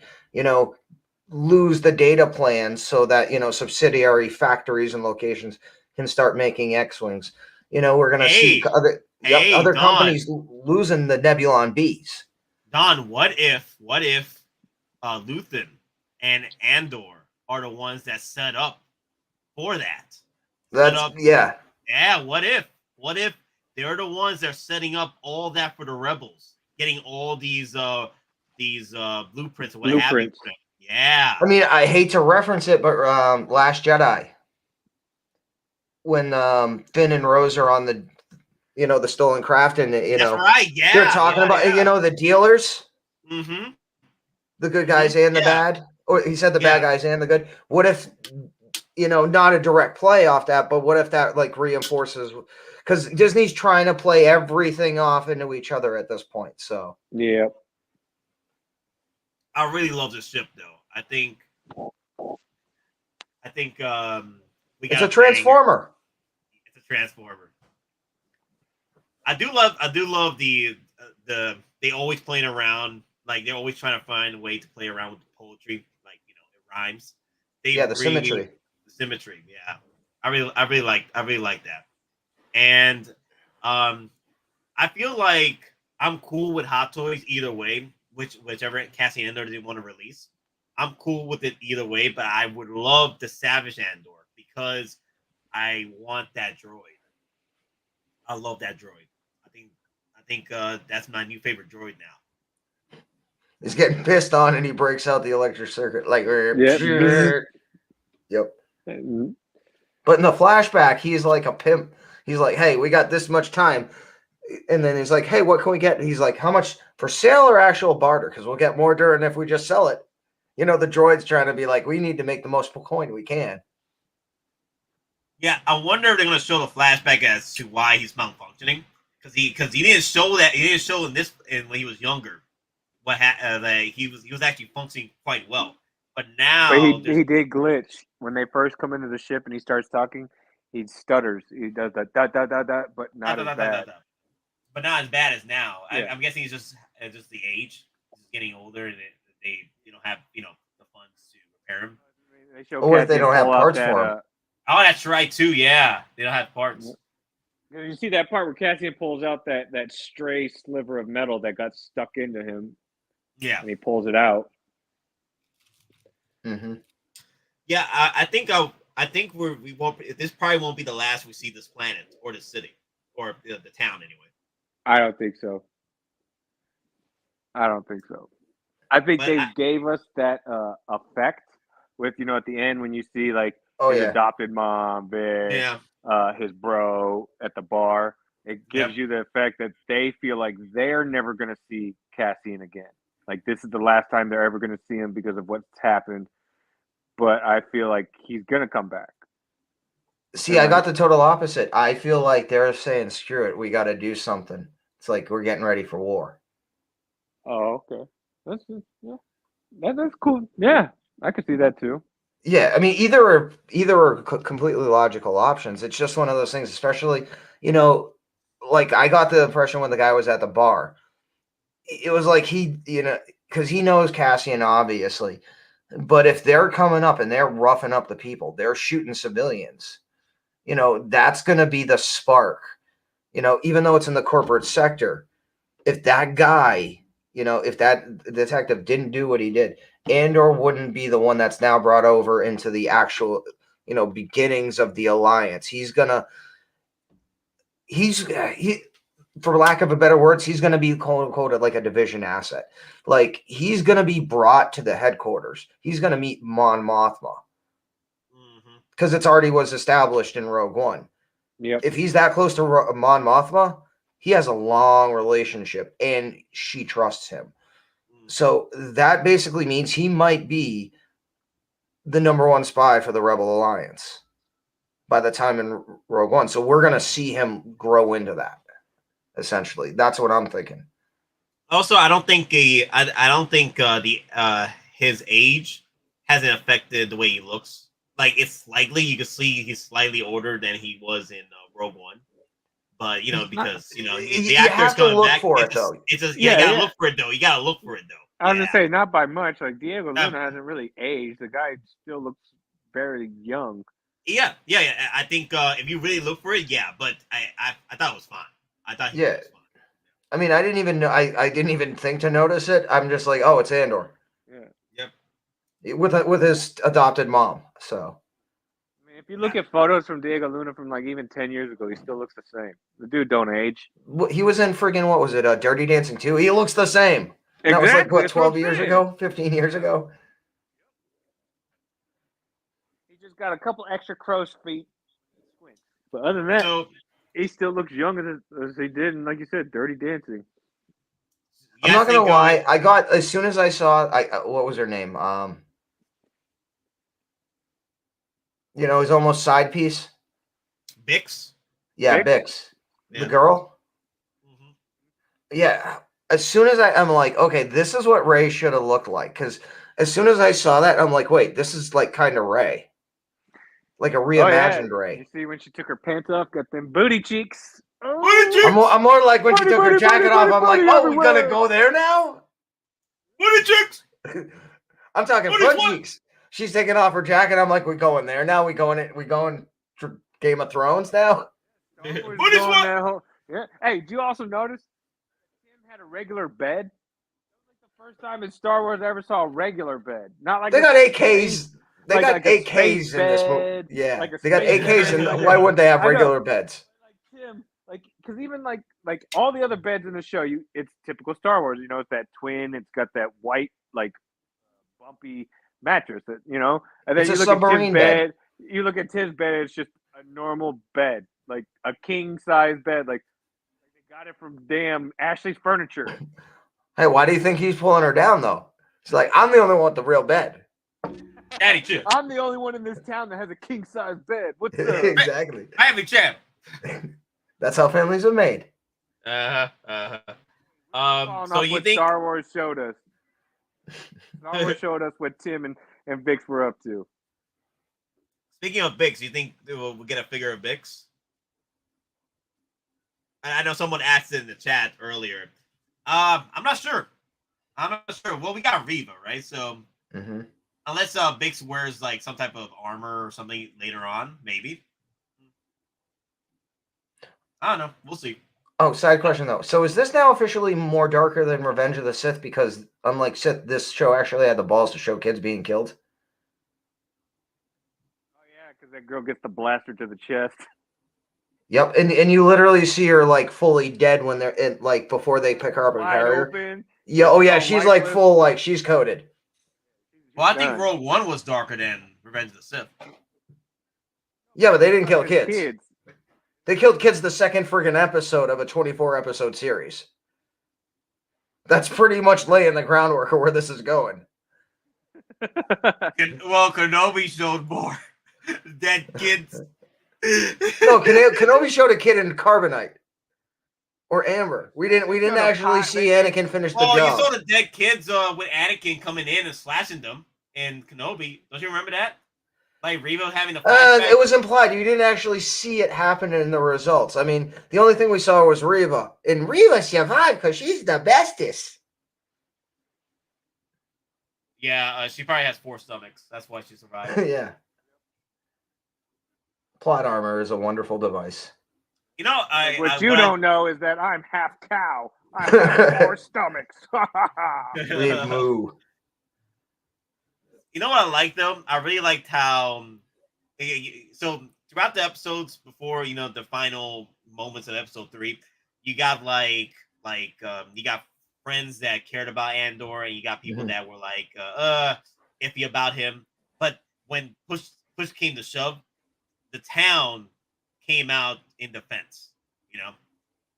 Lose the data plans so that, subsidiary factories and locations can start making X-Wings. We're going to see other companies losing the Nebulon Bs. Don, what if Luthen and Andor are the ones that set up for that? Yeah, what if they're the ones that are setting up all that for the rebels, getting all these blueprints or what have you? Yeah. I mean, I hate to reference it, but Last Jedi, when Finn and Rose are on the the stolen craft, and that's right. Yeah, they're talking about the dealers, the good guys and the bad, or he said the bad guys and the good. What if not a direct play off that, but what if that reinforces, because Disney's trying to play everything off into each other at this point. So yeah, I really love this ship though. I think it's a transformer. It's a transformer. I do love the they always playing around, like they're always trying to find a way to play around with the poetry, it rhymes. The symmetry. Symmetry, yeah. I really like that. And I feel like I'm cool with Hot Toys either way, whichever Cassian Andor they want to release. I'm cool with it either way, but I would love the Savage Andor because I want that droid. I love that droid. I think that's my new favorite droid now. He's getting pissed on and he breaks out the electric circuit Yep. But in the flashback, he's like a pimp. He's like, hey, we got this much time. And then he's like, hey, what can we get? And he's like, how much for sale or actual barter? Because we'll get more during if we just sell it. The droid's trying to be like, we need to make the most coin we can. Yeah, I wonder if they're going to show the flashback as to why he's malfunctioning. Because he didn't show that. He didn't show when he was younger. He was actually functioning quite well. But now he did glitch when they first come into the ship and he starts talking. He stutters. He does that but not as bad. But not as bad as now. Yeah. I'm guessing it's just the age. He's getting older, and they don't have the funds to repair him. Or if they don't have parts for him. Oh, that's right too. Yeah, they don't have parts. You see that part where Cassian pulls out that stray sliver of metal that got stuck into him. Yeah, and he pulls it out. Mm-hmm. Yeah, I think we won't. This probably won't be the last we see this planet or the city or the town anyway. I don't think so. I think they gave us that effect with at the end when you see his adopted mom, his bro at the bar. It gives you the effect that they feel like they're never going to see Cassian again. Like this is the last time they're ever going to see him because of what's happened. but I feel like he's gonna come back. See, I got the total opposite. I feel like they're saying, "Screw it, we got to do something." It's like we're getting ready for war. Oh, okay. That's that's cool. Yeah, I could see that too. Yeah, I mean, either are completely logical options. It's just one of those things, especially, like I got the impression when the guy was at the bar, it was like he, because he knows Cassian, obviously, but if they're coming up and they're roughing up the people, they're shooting civilians, that's going to be the spark, even though it's in the corporate sector. If that guy, if that detective didn't do what he did, Andor wouldn't be the one that's now brought over into the actual, beginnings of the alliance. For lack of a better words, he's going to be quote unquote like a division asset. Like he's going to be brought to the headquarters. He's going to meet Mon Mothma because it's already was established in Rogue One. Yep. If he's that close to Mon Mothma, he has a long relationship and she trusts him. So that basically means he might be the #1 spy for the Rebel Alliance by the time in Rogue One. So we're going to see him grow into that. Essentially, that's what I'm thinking. Also, I don't think his age hasn't affected the way he looks. Like it's slightly, you can see he's slightly older than he was in Rogue One. But because the actor's coming back. You gotta look for it though. You gotta look for it though. I was gonna say not by much. Like Diego Luna hasn't really aged. The guy still looks very young. Yeah. I think if you really look for it, yeah. But I thought it was fine. I thought he was fine. I mean, I didn't even know. I didn't even think to notice it. I'm just like, oh, it's Andor. Yeah. Yep. With his adopted mom. So. I mean, if you look at photos from Diego Luna from like even 10 years ago, he still looks the same. The dude don't age. He was in friggin' what was it? Dirty Dancing 2. He looks the same. Exactly. That was like what 12 years ago, 15 years ago. He just got a couple extra crow's feet. But other than that, he still looks young as he did, and like you said, Dirty Dancing. I'm not gonna lie. I got as soon as I saw what was her name? His almost side piece. Bix. Yeah, Bix. The girl. Mm-hmm. Yeah. As soon as I'm like, okay, this is what Rey should have looked like. Because as soon as I saw that, I'm like, wait, this is like kind of Rey. Like a reimagined Rey. You see when she took her pants off, got them booty cheeks. I'm more like when she took her jacket off, I'm like, oh, we gonna go there now? Booty cheeks! I'm talking front cheeks. She's taking off her jacket. I'm like, we going there now? We going for Game of Thrones now? Yeah. Hey, do you also notice Tim had a regular bed? That was like the first time in Star Wars I ever saw a regular bed. Not like they got AKs. They got AKs in this movie. Yeah, they got AKs, and why would they have regular beds? Like Tim, because even like all the other beds in the show, it's typical Star Wars. It's that twin. It's got that white bumpy mattress. And then it's you look at Tim's bed. You look at Tim's bed. It's just a normal bed, like a king size bed. Like they got it from damn Ashley's Furniture. Hey, why do you think he's pulling her down though? She's like, I'm the only one with the real bed. Daddy chill. I'm the only one in this town that has a king size bed. What's up? Exactly. I have a champ. That's how families are made. So you think Star Wars showed us? Star Wars showed us what Tim and Bix were up to. Speaking of Bix, you think we'll get a figure of Bix? I know someone asked it in the chat earlier. I'm not sure. Well, we got Reva, right? So unless Bix wears like some type of armor or something later on, maybe. I don't know. We'll see. Oh, side question though. So is this now officially more darker than Revenge of the Sith? Because unlike Sith, this show actually had the balls to show kids being killed. Oh yeah, because that girl gets the blaster to the chest. Yep, and you literally see her like fully dead when they're in, like before they pick her up and carry her. Open. Yeah, oh yeah, she's like full, like she's coated. Well, I think Rogue One was darker than Revenge of the Sith. Yeah, but they didn't kill kids. They killed kids the second friggin' episode of a 24-episode series. That's pretty much laying the groundwork of where this is going. Well, Kenobi showed more. Dead kids. No, Kenobi showed a kid in Carbonite or Amber. We didn't actually see Anakin finish the job. You saw the dead kids with Anakin coming in and slashing them in Kenobi. Don't you remember that? Like Reva having the flashback? It was implied. You didn't actually see it happen in the results. I mean, the only thing we saw was Reva. And Reva survived because she's the bestest. Yeah, she probably has 4 stomachs. That's why she survived. Yeah. Plot armor is a wonderful device. You know, what you don't know is that I'm half cow. I have 4 stomachs. Leave moo. You know what I like though? I really liked how so throughout the episodes before, you know, the final moments of episode 3, you got you got friends that cared about Andor, and you got people that were like iffy about him. But when push came to shove, the town came out in defense. You know,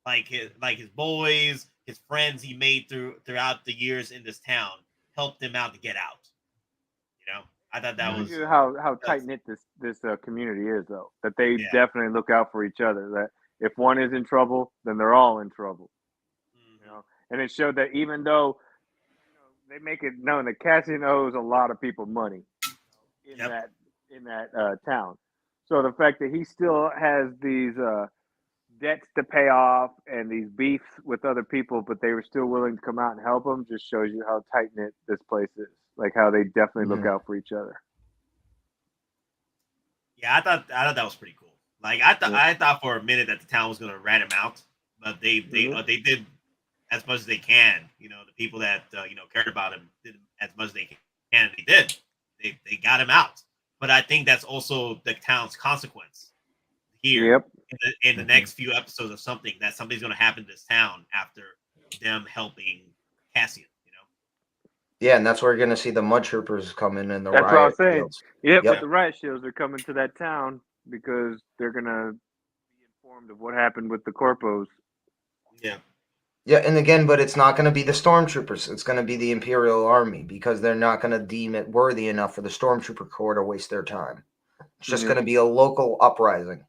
like his boys, his friends he made throughout the years in this town helped him out to get out. You know, I thought that was how tight knit this community is, though. That they definitely look out for each other. That if one is in trouble, then they're all in trouble. You know, and it showed that even though they make it known that Cassian owes a lot of people money in that town. So the fact that he still has these debts to pay off and these beefs with other people, but they were still willing to come out and help him, just shows you how tight knit this place is. Like how they definitely look out for each other. Yeah, I thought that was pretty cool. Like I thought for a minute that the town was gonna rat him out, but they did as much as they can. You know, the people that cared about him did as much as they can. They did. They got him out. But I think that's also the town's consequence here in the next few episodes of something something's going to happen to this town after them helping Cassian, you know? Yeah, and that's where you're going to see the Mud Troopers come in and the That's riot what I was saying. shields. Yep, but the riot shields are coming to that town because they're going to be informed of what happened with the corpos. Yeah. Yeah, and again, but it's not going to be the Stormtroopers. It's going to be the Imperial Army because they're not going to deem it worthy enough for the Stormtrooper Corps to waste their time. It's just going to be a local uprising.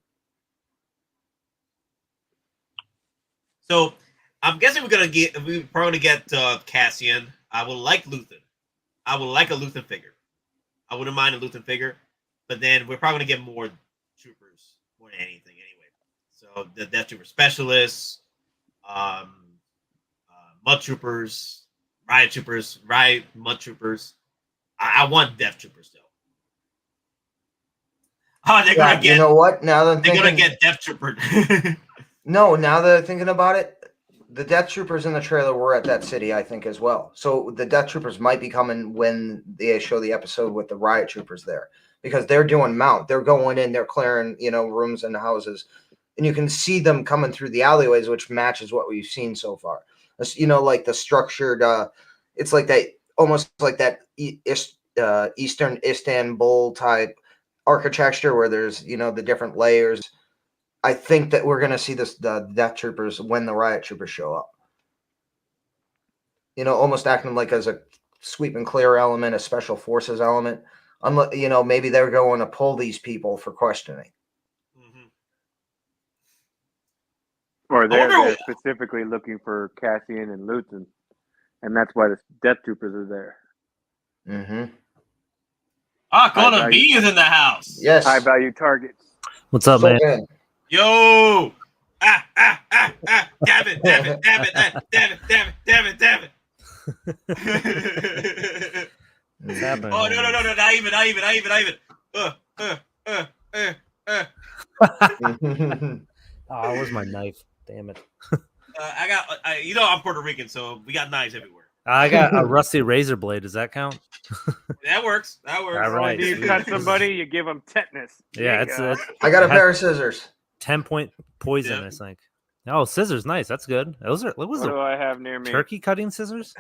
So I'm guessing we're probably going to get Cassian. I would like Luthen. I would like a Luthen figure. I wouldn't mind a Luthen figure, but then we're probably going to get more troopers more than anything anyway. So the Death Trooper Specialists, Mud Troopers, Riot Mud Troopers. I want Death Troopers though. Oh, they're gonna get. You know what? Now that they're gonna get Death Trooper. No, now that I'm thinking about it, the Death Troopers in the trailer were at that city, I think, as well. So the Death Troopers might be coming when they show the episode with the Riot Troopers there, because they're doing mount. They're going in, they're clearing, rooms and houses, and you can see them coming through the alleyways, which matches what we've seen so far. Like the structured, it's like that, almost like that Eastern Istanbul type architecture where there's, the different layers. I think that we're going to see the Death Troopers when the Riot Troopers show up. Almost acting like as a sweep and clear element, a special forces element. Maybe they're going to pull these people for questioning. Or they're specifically looking for Cassian and Luthen, and that's why the Death Troopers are there. Mm-hmm. Connor B is in the house. Yes. High value targets. What's up, man? Yo! Damn it! What's happening? Oh, no, not even. Oh, where's my knife? Damn it. I'm Puerto Rican, so we got knives everywhere. I got a rusty razor blade. Does that count? That works. All right. If you cut somebody, you give them tetanus. Yeah, it's I got a pair of scissors. 10-point poison, I think. Oh, scissors, nice. That's good. Those are. What do I have near me? Turkey cutting scissors?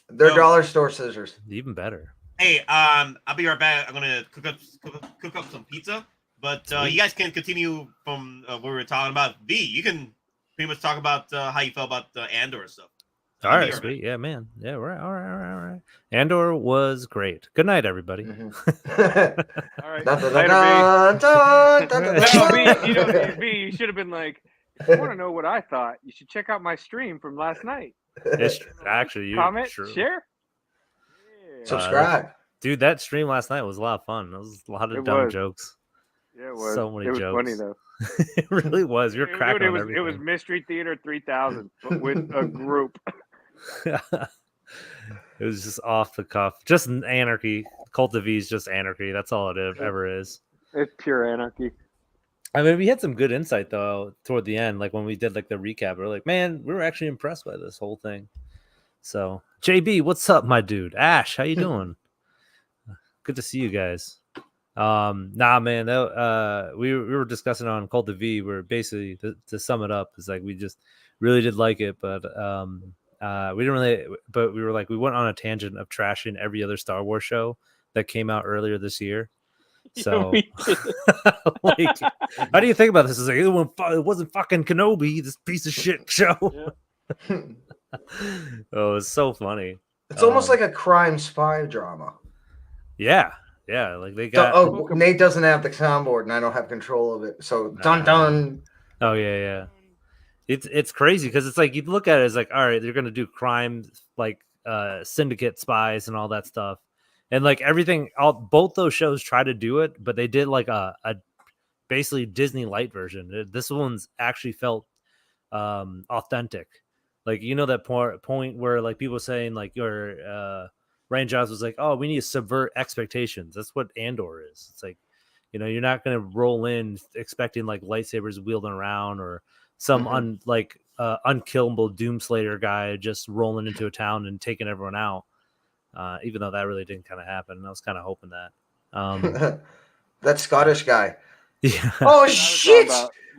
They're dollar store scissors. Even better. Hey, I'll be right back. I'm gonna cook up some pizza, but you guys can continue from what we were talking about. V, you can pretty much talk about how you felt about Andor and stuff. All right, sweet. Yeah, man. Yeah, right. All right. Andor was great. Good night, everybody. All right. Later, B, you should have been like, if you want to know what I thought, you should check out my stream from last night. It's actually you comment, true. share, subscribe. Dude, that stream last night was a lot of fun. It was a lot of dumb jokes. Yeah, it was. So many jokes. jokes. Funny though. It really was. You're cracking on everything. It was Mystery Theater 3000, but with a group. It was just off the cuff, just anarchy. Cult of V is just anarchy. That's all it ever is. It's pure anarchy. I mean, we had some good insight though toward the end, like when we did like the recap. We we're like, man, we were actually impressed by this whole thing. So, JB, what's up, my dude? Ash, how you doing? Good to see you guys. Nah, man, we were discussing on Cult of V. Where basically to sum it up, is like we just really did like it, but we didn't really. But we were like, we went on a tangent of trashing every other Star Wars show that came out earlier this year. So, like, how do you think about this? It's like it wasn't fucking Kenobi, this piece of shit show. Yeah. Oh, it's so funny. It's almost like a crime spy drama. Yeah, like they got. So, Nate doesn't have the soundboard, and I don't have control of it. So dun dun. Oh yeah. It's crazy because it's like you look at it as like, all right, they're gonna do crime like syndicate spies and all that stuff, and like everything. Both those shows try to do it, but they did like a basically Disney light version. This one's actually felt authentic. Like, you know, that point where like people saying like your Ryan Johnson was like, oh, we need to subvert expectations. That's what Andor is. It's like, you know, you're not going to roll in expecting like lightsabers wielding around or some unkillable Doomslayer guy just rolling into a town and taking everyone out. Even though that really didn't kind of happen. I was kind of hoping that. That Scottish guy. Yeah. Oh shit!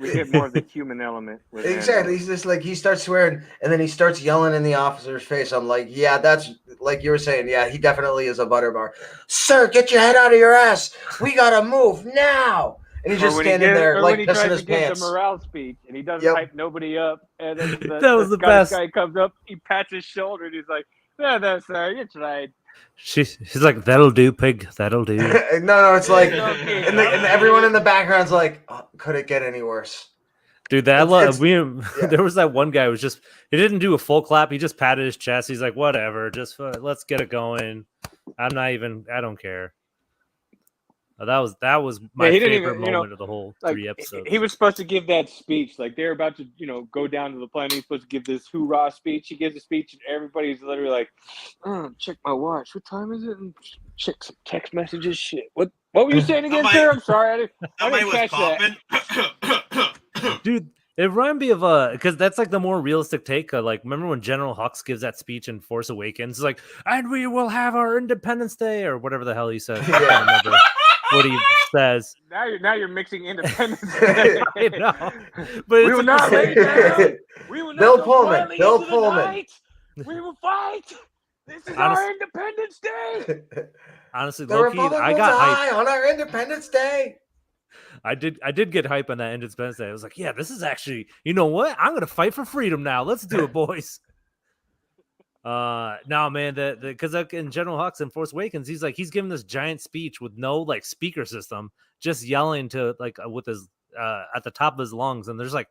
We get more of the human element. With exactly. He's just like, he starts swearing and then he starts yelling in the officer's face. I'm like, yeah, that's like you were saying. Yeah, he definitely is a butterbar. Sir, get your head out of your ass. We gotta move now. And he's just standing there like pissing his pants. The morale speech and he doesn't hype nobody up. And then that was the best. Guy comes up, he pats his shoulder and he's like, no, sir, you tried. She's like, that'll do, pig. That'll do. no, it's like, and everyone in the background's like, oh, could it get any worse? Dude, there was that one guy who was just, he didn't do a full clap. He just patted his chest. He's like, whatever, just let's get it going. I don't care. That was my favorite moment of the whole 3 episodes. He was supposed to give that speech. Like they're about to, go down to the planet. He's supposed to give this hoorah speech. He gives a speech, and everybody's literally like, check my watch. What time is it? And check some text messages. Shit. What were you saying again, sir? I'm sorry. I didn't catch that. Dude, it reminded me of because that's like the more realistic take. Like, remember when General Hux gives that speech in Force Awakens? It's like, and we will have our Independence Day or whatever the hell he said. I can't remember what he says. Now you're mixing Independence. I know, but we will not lay down. We will not. Bill Pullman. We will fight. This is our Independence Day. Honestly, the low-key, Republic I will got die hyped. on our Independence Day. I did get hype on that Independence Day. I was like, yeah, this is actually, you know what? I'm gonna fight for freedom now. Let's do it, boys. Now, man, because like in General Hux in Force Awakens, he's giving this giant speech with no like speaker system, just yelling to like with his at the top of his lungs, and there's like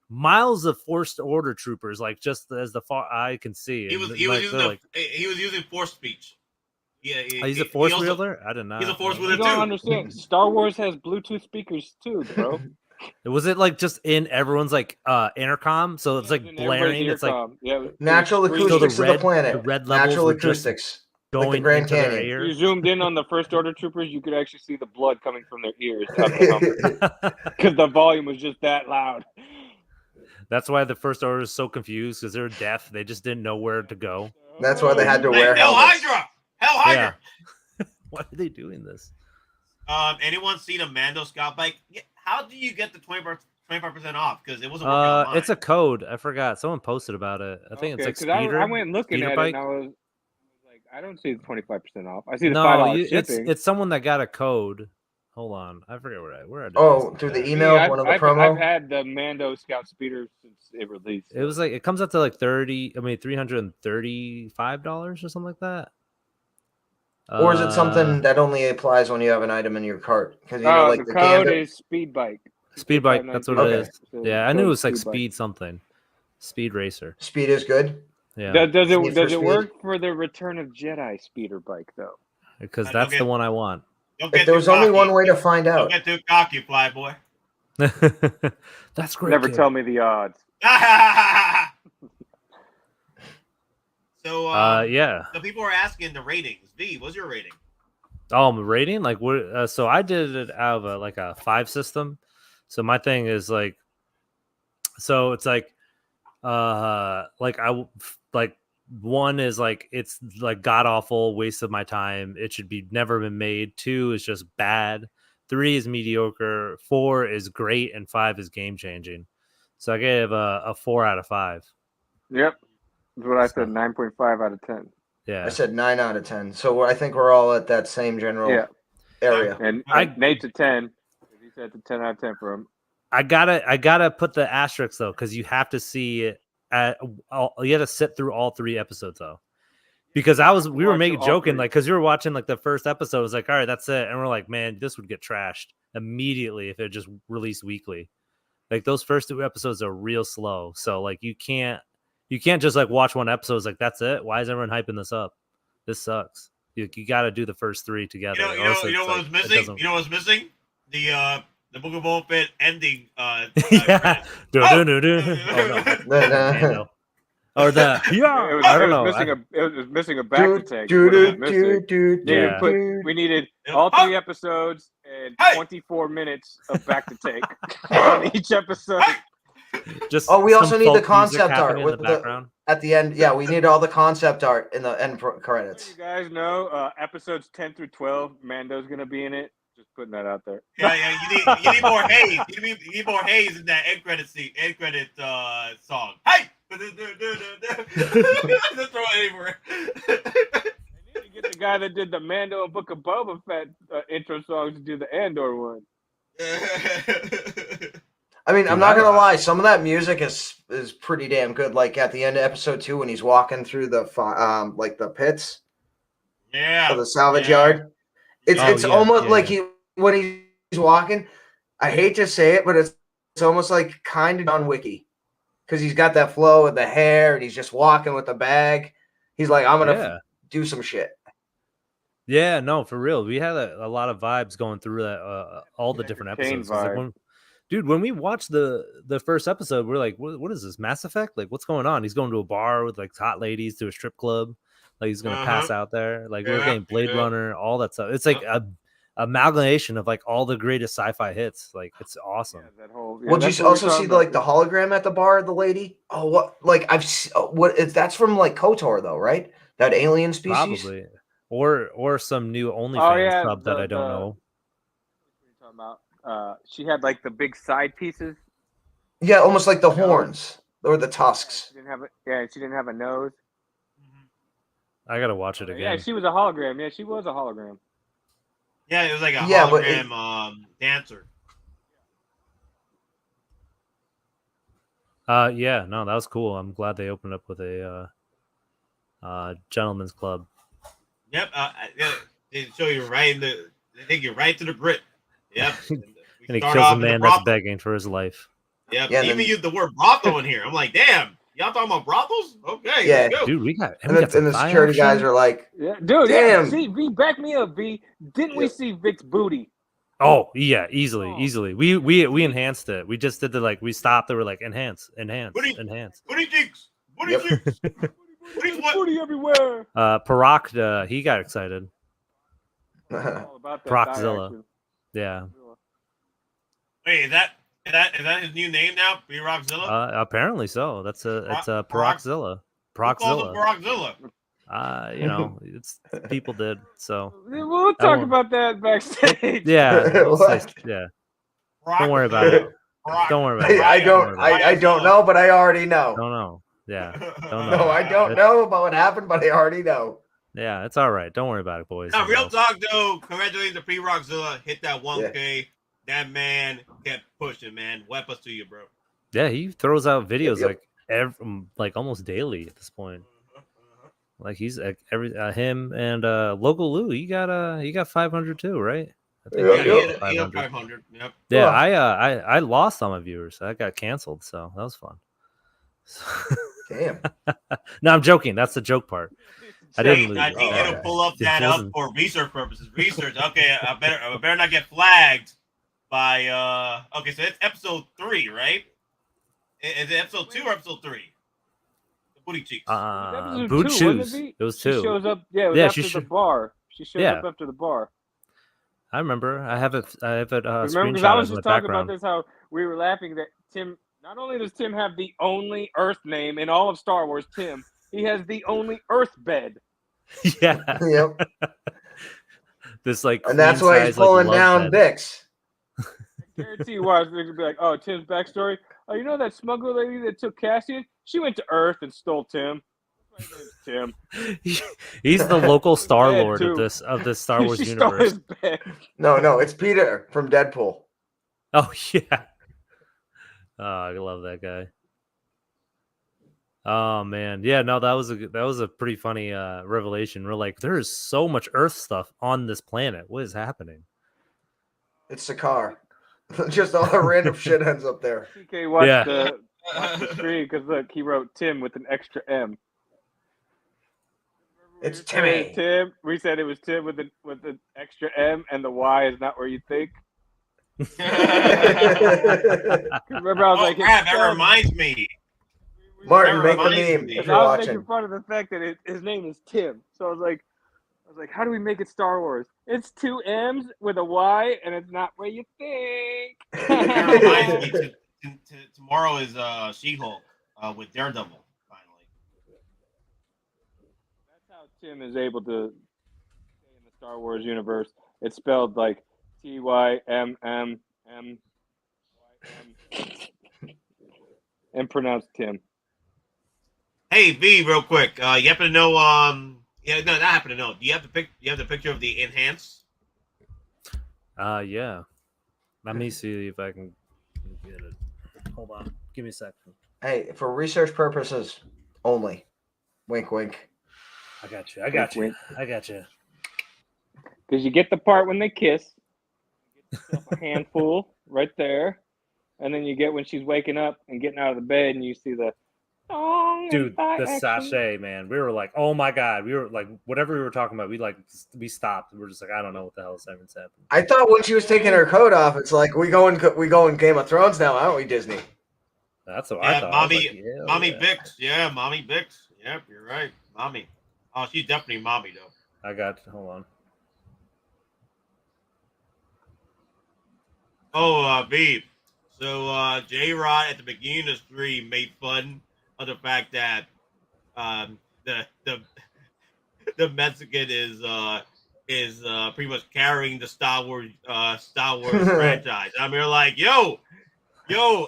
miles of forced order troopers, like just as the far eye can see. He was using force speech. Yeah, he's a force wielder. I didn't know. He's a force wielder too. You don't understand. Star Wars has Bluetooth speakers too, bro. Was it like just in everyone's like intercom? So it's like blaring. It's like natural acoustics of the planet. The red levels natural acoustics. Going like the Grand into Canyon. Their ears. You zoomed in on the First Order troopers, you could actually see the blood coming from their ears because the volume was just that loud. That's why the First Order is so confused because they're deaf. They just didn't know where to go. That's why they had to wear Hell helmets. Hydra! Yeah. Why are they doing this? Anyone seen a Mando scout bike? How do you get the 25% off? Because it wasn't working online. It's a code. I forgot. Someone posted about it. I think it's like Speeder. I went looking at bike. it and I was like, I don't see the 25% off. I see the $5 shipping. It's someone that got a code. Hold on, I forget where I did. Oh, through the email, one of the promo. I've had the Mando Scout Speeder since it released. It was like it comes up to like $335 or something like that. Or is it something that only applies when you have an item in your cart? Because like the code is Speed Bike. Speed Bike, that's what it is. So Yeah, I knew it was like Speed Speed something. Speed Racer. Speed is good. Yeah. Does it work for the Return of Jedi Speeder Bike though? Because that's the one I want. If there was only one way to find out. Don't get too cocky, fly boy. That's great. Never tell me the odds. So yeah. So people are asking the ratings. V, what's your rating? Oh, rating? Like what? So I did it out of like a 5 system. So my thing is like, so it's like one is like it's like god awful, waste of my time. It should be never been made. 2 is just bad. 3 is mediocre. 4 is great, and 5 is game changing. So I gave a 4 out of 5. Yep, that's what I said. 9.5 out of 10. Yeah, I said 9 out of 10. So I think we're all at that same general area. And Nate's a 10. He said it's a 10 out of 10 for him. I gotta put the asterisk though, because you have to see it. You had to sit through all 3 episodes though, because we were making joking like because you were watching like the first episode, it was like, all right, that's it, and we're like, man, this would get trashed immediately if it just released weekly. Like those first 2 episodes are real slow, so like you can't just like watch one episode. It's like that's it. Why is everyone hyping this up? This sucks. You got to do the first 3 together. You know what was missing? You know what's missing? The Book of Boba Fett ending. Yeah. Or the I don't know. It was missing a back to take. We needed all 3 episodes and 24 minutes of back to take on each episode. Just we also need the concept art with the background at the end. Yeah, we need all the concept art in the end credits. You guys know episodes 10 through 12, Mando's gonna be in it. Just putting that out there. Yeah. You need more haze. You need more haze in that end credit song. Hey. Just throw it anywhere. I need to get the guy that did the Mando and Book of Boba Fett intro songs to do the Andor one. I mean, I'm not gonna lie. Some of that music is pretty damn good. Like at the end of episode 2, when he's walking through the like the pits, or the salvage yard. It's almost like when he's walking. I hate to say it, but it's almost like kind of on Wiki, because he's got that flow with the hair and he's just walking with the bag. He's like, I'm gonna do some shit. Yeah, no, for real. We had a lot of vibes going through that all the different episodes. When we watched the first episode, we're like, what is this, Mass Effect? Like, what's going on? He's going to a bar with like hot ladies, to a strip club. Like he's gonna pass out there. Like we're getting Blade Runner, all that stuff. It's like a amalgamation of like all the greatest sci-fi hits. Like it's awesome. Yeah, that whole, Would you also see the hologram at the bar, the lady? Oh, what? Like that's from like KOTOR though, right? That alien species, probably, or some new OnlyFans club that I don't know. What are you talking about? She had like the big side pieces. Yeah, almost like the horns or the tusks. She didn't have a nose. I gotta watch it again. Yeah, she was a hologram. Yeah, she was a hologram. Yeah, it was like a hologram dancer. Yeah, no, that was cool. I'm glad they opened up with a gentleman's club. Yep, they show you right they take you right to the Brit. Yep. And he kills a man that's begging for his life. Yep, even used the word brothel in here. I'm like, damn. Y'all talking about brothels? Okay, yeah, let's go. Dude, we got and the security guys are like, dude, damn. Yeah, see, V, back me up, V. Didn't we see Vic's booty? Oh yeah, easily. We enhanced it. We just did we stopped. They were like enhance. Booty cheeks. Booty everywhere. Prock, he got excited. Prockzilla. Yeah. Wait, is that his new name now? Prockzilla? Apparently so. It's Prockzilla. Prockzilla. It's people did so. We'll talk about that backstage. Yeah. Yeah. Don't worry about it. Don't worry about it. I don't know, but I already know. Don't know. Yeah. Don't know. No, I don't know about what happened, but I already know. Yeah, it's all right. Don't worry about it, boys. Now, real talk though. Congratulations to Prockzilla. Hit that 1K. That man kept pushing, man. Wep us to you, bro. Yeah, he throws out videos like almost daily at this point. Like he's him and Loco Lu. He got 500 too, right? I think he had 500. Yep. Yeah, I lost all my viewers. I got canceled, so that was fun. Damn. No, I'm joking. That's the joke part. I didn't lose. I need you to pull up that up for research purposes. Research. Okay, I better not get flagged by okay, so it's episode 3, right? Is it episode 2 or episode 3? The booty cheeks. Boot shoes. It was 2. She shows up. Yeah, it was after the bar. She shows up after the bar. I remember. I have it. Remember, because I was just talking about this. How we were laughing that Tim. Not only does Tim have the only Earth name in all of Star Wars, Tim, he has the only Earth bed. Yeah. Yep. This like, and that's why he's pulling down Bix. I guarantee you, why they're gonna be like, "Oh, Tim's backstory. Oh, you know that smuggler lady that took Cassian? She went to Earth and stole Tim." Tim. He's the local Star Lord of this Star Wars universe. No, it's Peter from Deadpool. Oh yeah. Oh, I love that guy. Oh man, yeah, no, that was a pretty funny revelation. We're like, there is so much Earth stuff on this planet. What is happening? It's the car. Just all the random shit ends up there. TK watched the screen because look, he wrote Tim with an extra M. It's Timmy. Tim. We said it was Tim with an extra M, and the Y is not where you think. Remember, I was like, crap, that reminds me. Martin, make a meme if you're I was watching. making fun of the fact that his name is Tim. So I was like, how do we make it Star Wars? It's 2 M's with a Y, and it's not where you think. That reminds me. Tomorrow is She-Hulk with Daredevil. Tim is able to stay in the Star Wars universe. It's spelled like TYMMM and pronounced Tim. Hey V, real quick. You happen to know? Yeah, no, not happen to know. Do you have the picture of the enhance? Yeah. Let me see if I can get it. Hold on. Give me a second. Hey, for research purposes only. Wink, wink. I got you. I got you. I got you. Because you get the part when they kiss, you get yourself a handful right there, and then you get when she's waking up and getting out of the bed, and you see the dude, the sachet, man. We were like, oh my god. We were like, whatever we were talking about, we stopped. We were just like, I don't know what the hell is happening. I thought when she was taking her coat off, it's like we go in Game of Thrones now, aren't we, Disney? That's what I thought. Mommy Bix. Yeah, Mommy Bix. Yep, you're right. Mommy. Oh, she's definitely mommy though. Hold on. Oh, Beef. So J-Rod at the beginning of the stream made fun of the fact that the Mexican is pretty much carrying the Star Wars franchise. I mean, like, yo,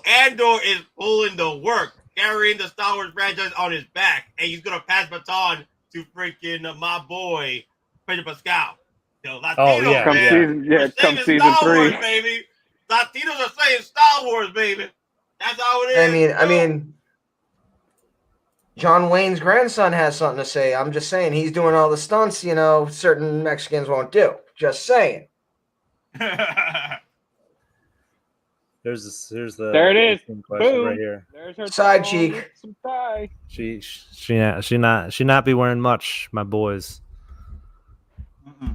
Andor is pulling the work, carrying the Star Wars franchise on his back, and he's gonna pass baton to freaking my boy Pedro Pascal. Yo, Latino, come season Star 3, Wars, baby. Latinos are saying Star Wars, baby. That's how it is. I mean, John Wayne's grandson has something to say. I'm just saying he's doing all the stunts, certain Mexicans won't do. Just saying. Here's the there it is. Boom. Right here. There's her side cheek. Some thigh. She not be wearing much, my boys.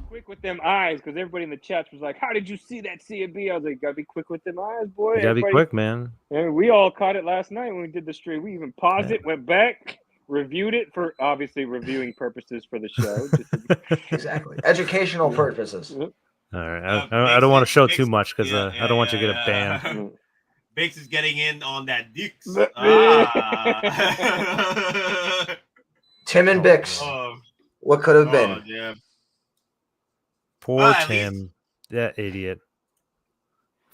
Quick with them eyes, because everybody in the chat was like, "How did you see that C&B?" I was like, "Gotta be quick with them eyes, boy." You gotta be quick, man. And we all caught it last night when we did the stream. We even paused it, went back, reviewed it for obviously reviewing purposes for the show. Exactly, educational purposes. All right, I don't want to show too much because I don't want you to get a ban. Bix is getting in on that Dix. Tim and Bix. What could have been? Yeah. Poor Tim. That idiot.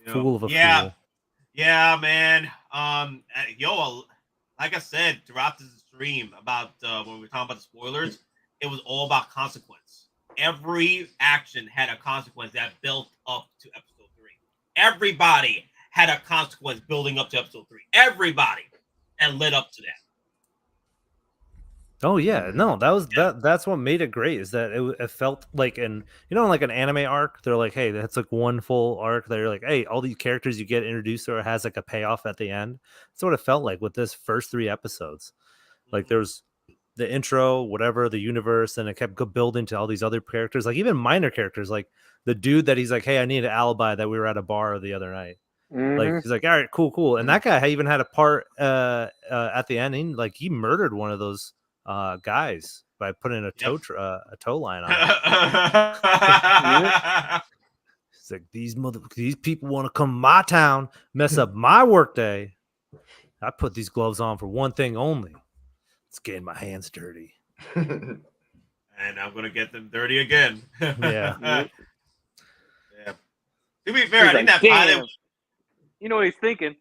Fool of a fool. Yeah, man. Like I said throughout this stream about when we were talking about the spoilers, it was all about consequence. Every action had a consequence that built up to episode 3. Everybody had a consequence building up to episode 3. Everybody, and led up to that. Oh yeah, no, that's what made it great. Is that it felt like like an anime arc. They're like, hey, that's like one full arc. They're like, hey, all these characters you get introduced to has like a payoff at the end. That's what it felt like with this first 3 episodes. Like there's the intro, whatever, the universe, and it kept building to all these other characters, like even minor characters, like the dude that he's like, hey, I need an alibi that we were at a bar the other night. Like he's like, all right, cool. And that guy even had a part at the end. He murdered one of those guys by putting a tow line on it. It's like these people want to come to my town, mess up my work day. I put these gloves on for one thing only. It's getting my hands dirty. And I'm gonna get them dirty again. Yeah. Yeah. To be fair, I think that pilot. You know what he's thinking?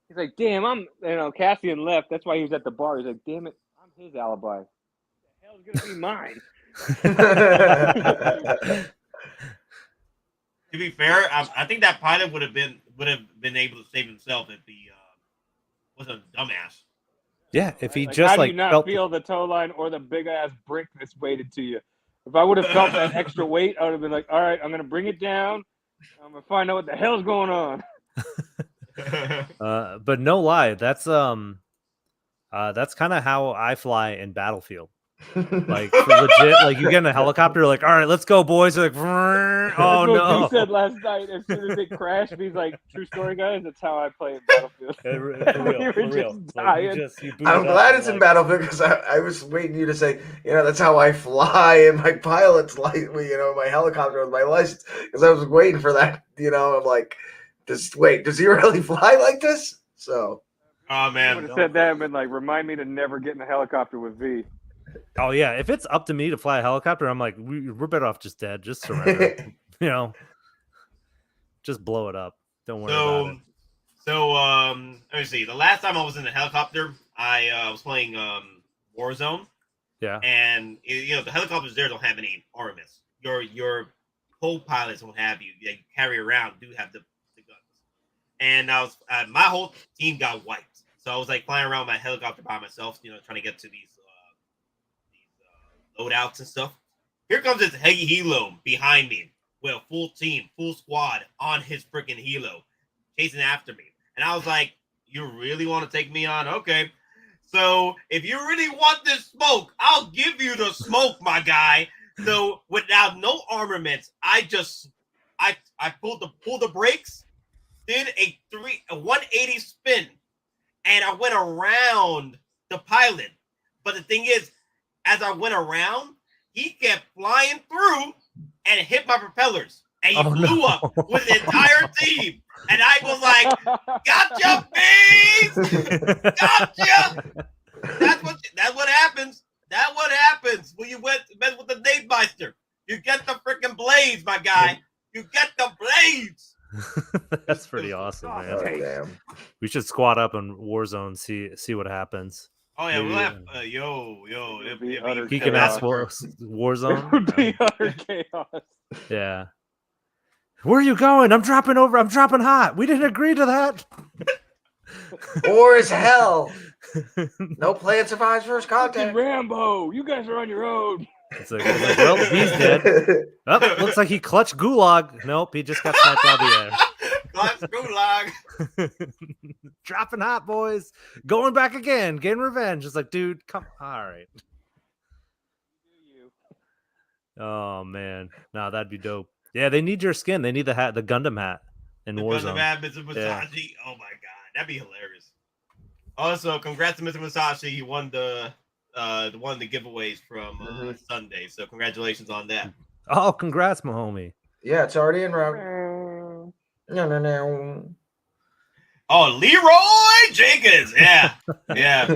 He's like, damn, Cassian left. That's why he was at the bar. He's like, damn it, I'm his alibi. What the hell's gonna be mine? To be fair, I think that pilot would have been able to save himself if he wasn't a dumbass. Yeah, if he like, just how do like you not felt feel the tow line or the big ass brick that's weighted to you? If I would have felt that extra weight, I would have been like, all right, I'm gonna bring it down. I'm gonna find out what the hell's going on. But no lie, that's kind of how I fly in Battlefield. Like legit, like you get in a helicopter, like, all right, let's go, boys. You're like, oh no! He said last night as soon as it crashed, he's like, "True story, guys. That's how I play in Battlefield." For real. I'm glad it's in Battlefield because I was waiting you to say, that's how I fly in my pilot's license, my helicopter with my license, because I was waiting for that. I'm like, does he really fly like this? So, oh man, I would have said that and been like, remind me to never get in a helicopter with V. Oh yeah, if it's up to me to fly a helicopter, I'm like, we're better off just dead. Just surrender. Just blow it up. Don't worry about it. So let me see. The last time I was in a helicopter, I was playing Warzone. Yeah. And the helicopters there don't have any armaments. Your co-pilots don't have you. They carry around do have the guns. And I was my whole team got wiped. So I was like flying around my helicopter by myself, trying to get to these loadouts and stuff. Here comes this helo behind me with a full team, full squad on his freaking helo, chasing after me. And I was like, you really want to take me on? Okay. So if you really want this smoke, I'll give you the smoke, my guy. So without no armaments, I pulled the brakes, did a 180 spin, and I went around the pilot. But the thing is, as I went around, he kept flying through and hit my propellers. And he blew up with the entire team. And I was like, gotcha, babes! Gotcha! That's what happens. That's what happens when you mess with the Nate Meister. You get the freaking blades, my guy. You get the blades. That's pretty awesome, man. Oh, damn. We should squad up in Warzone, see what happens. Oh yeah, we'll have Geekin Out Warzone. It would be utter chaos. Yeah. Where are you going? I'm dropping hot. We didn't agree to that. War is hell. No plan survives first contact. Rambo, you guys are on your own. It's like, well, he's dead. Oh, looks like he clutched Gulag. Nope, he just got sniped out of the air. Clutch Gulag. Dropping hot, boys. Going back again. Getting revenge. It's like, dude, come. All right. Oh, man. No, that'd be dope. Yeah, they need your skin. They need the hat, the Gundam hat in Warzone. Gundam hat, Mr. Musashi. Oh, my God. That'd be hilarious. Also, congrats to Mr. Musashi. He won the giveaways from Sunday. So congratulations on that. Oh, congrats, my homie. Yeah, it's already in round. No. Oh, Leroy Jenkins. Yeah. Yeah.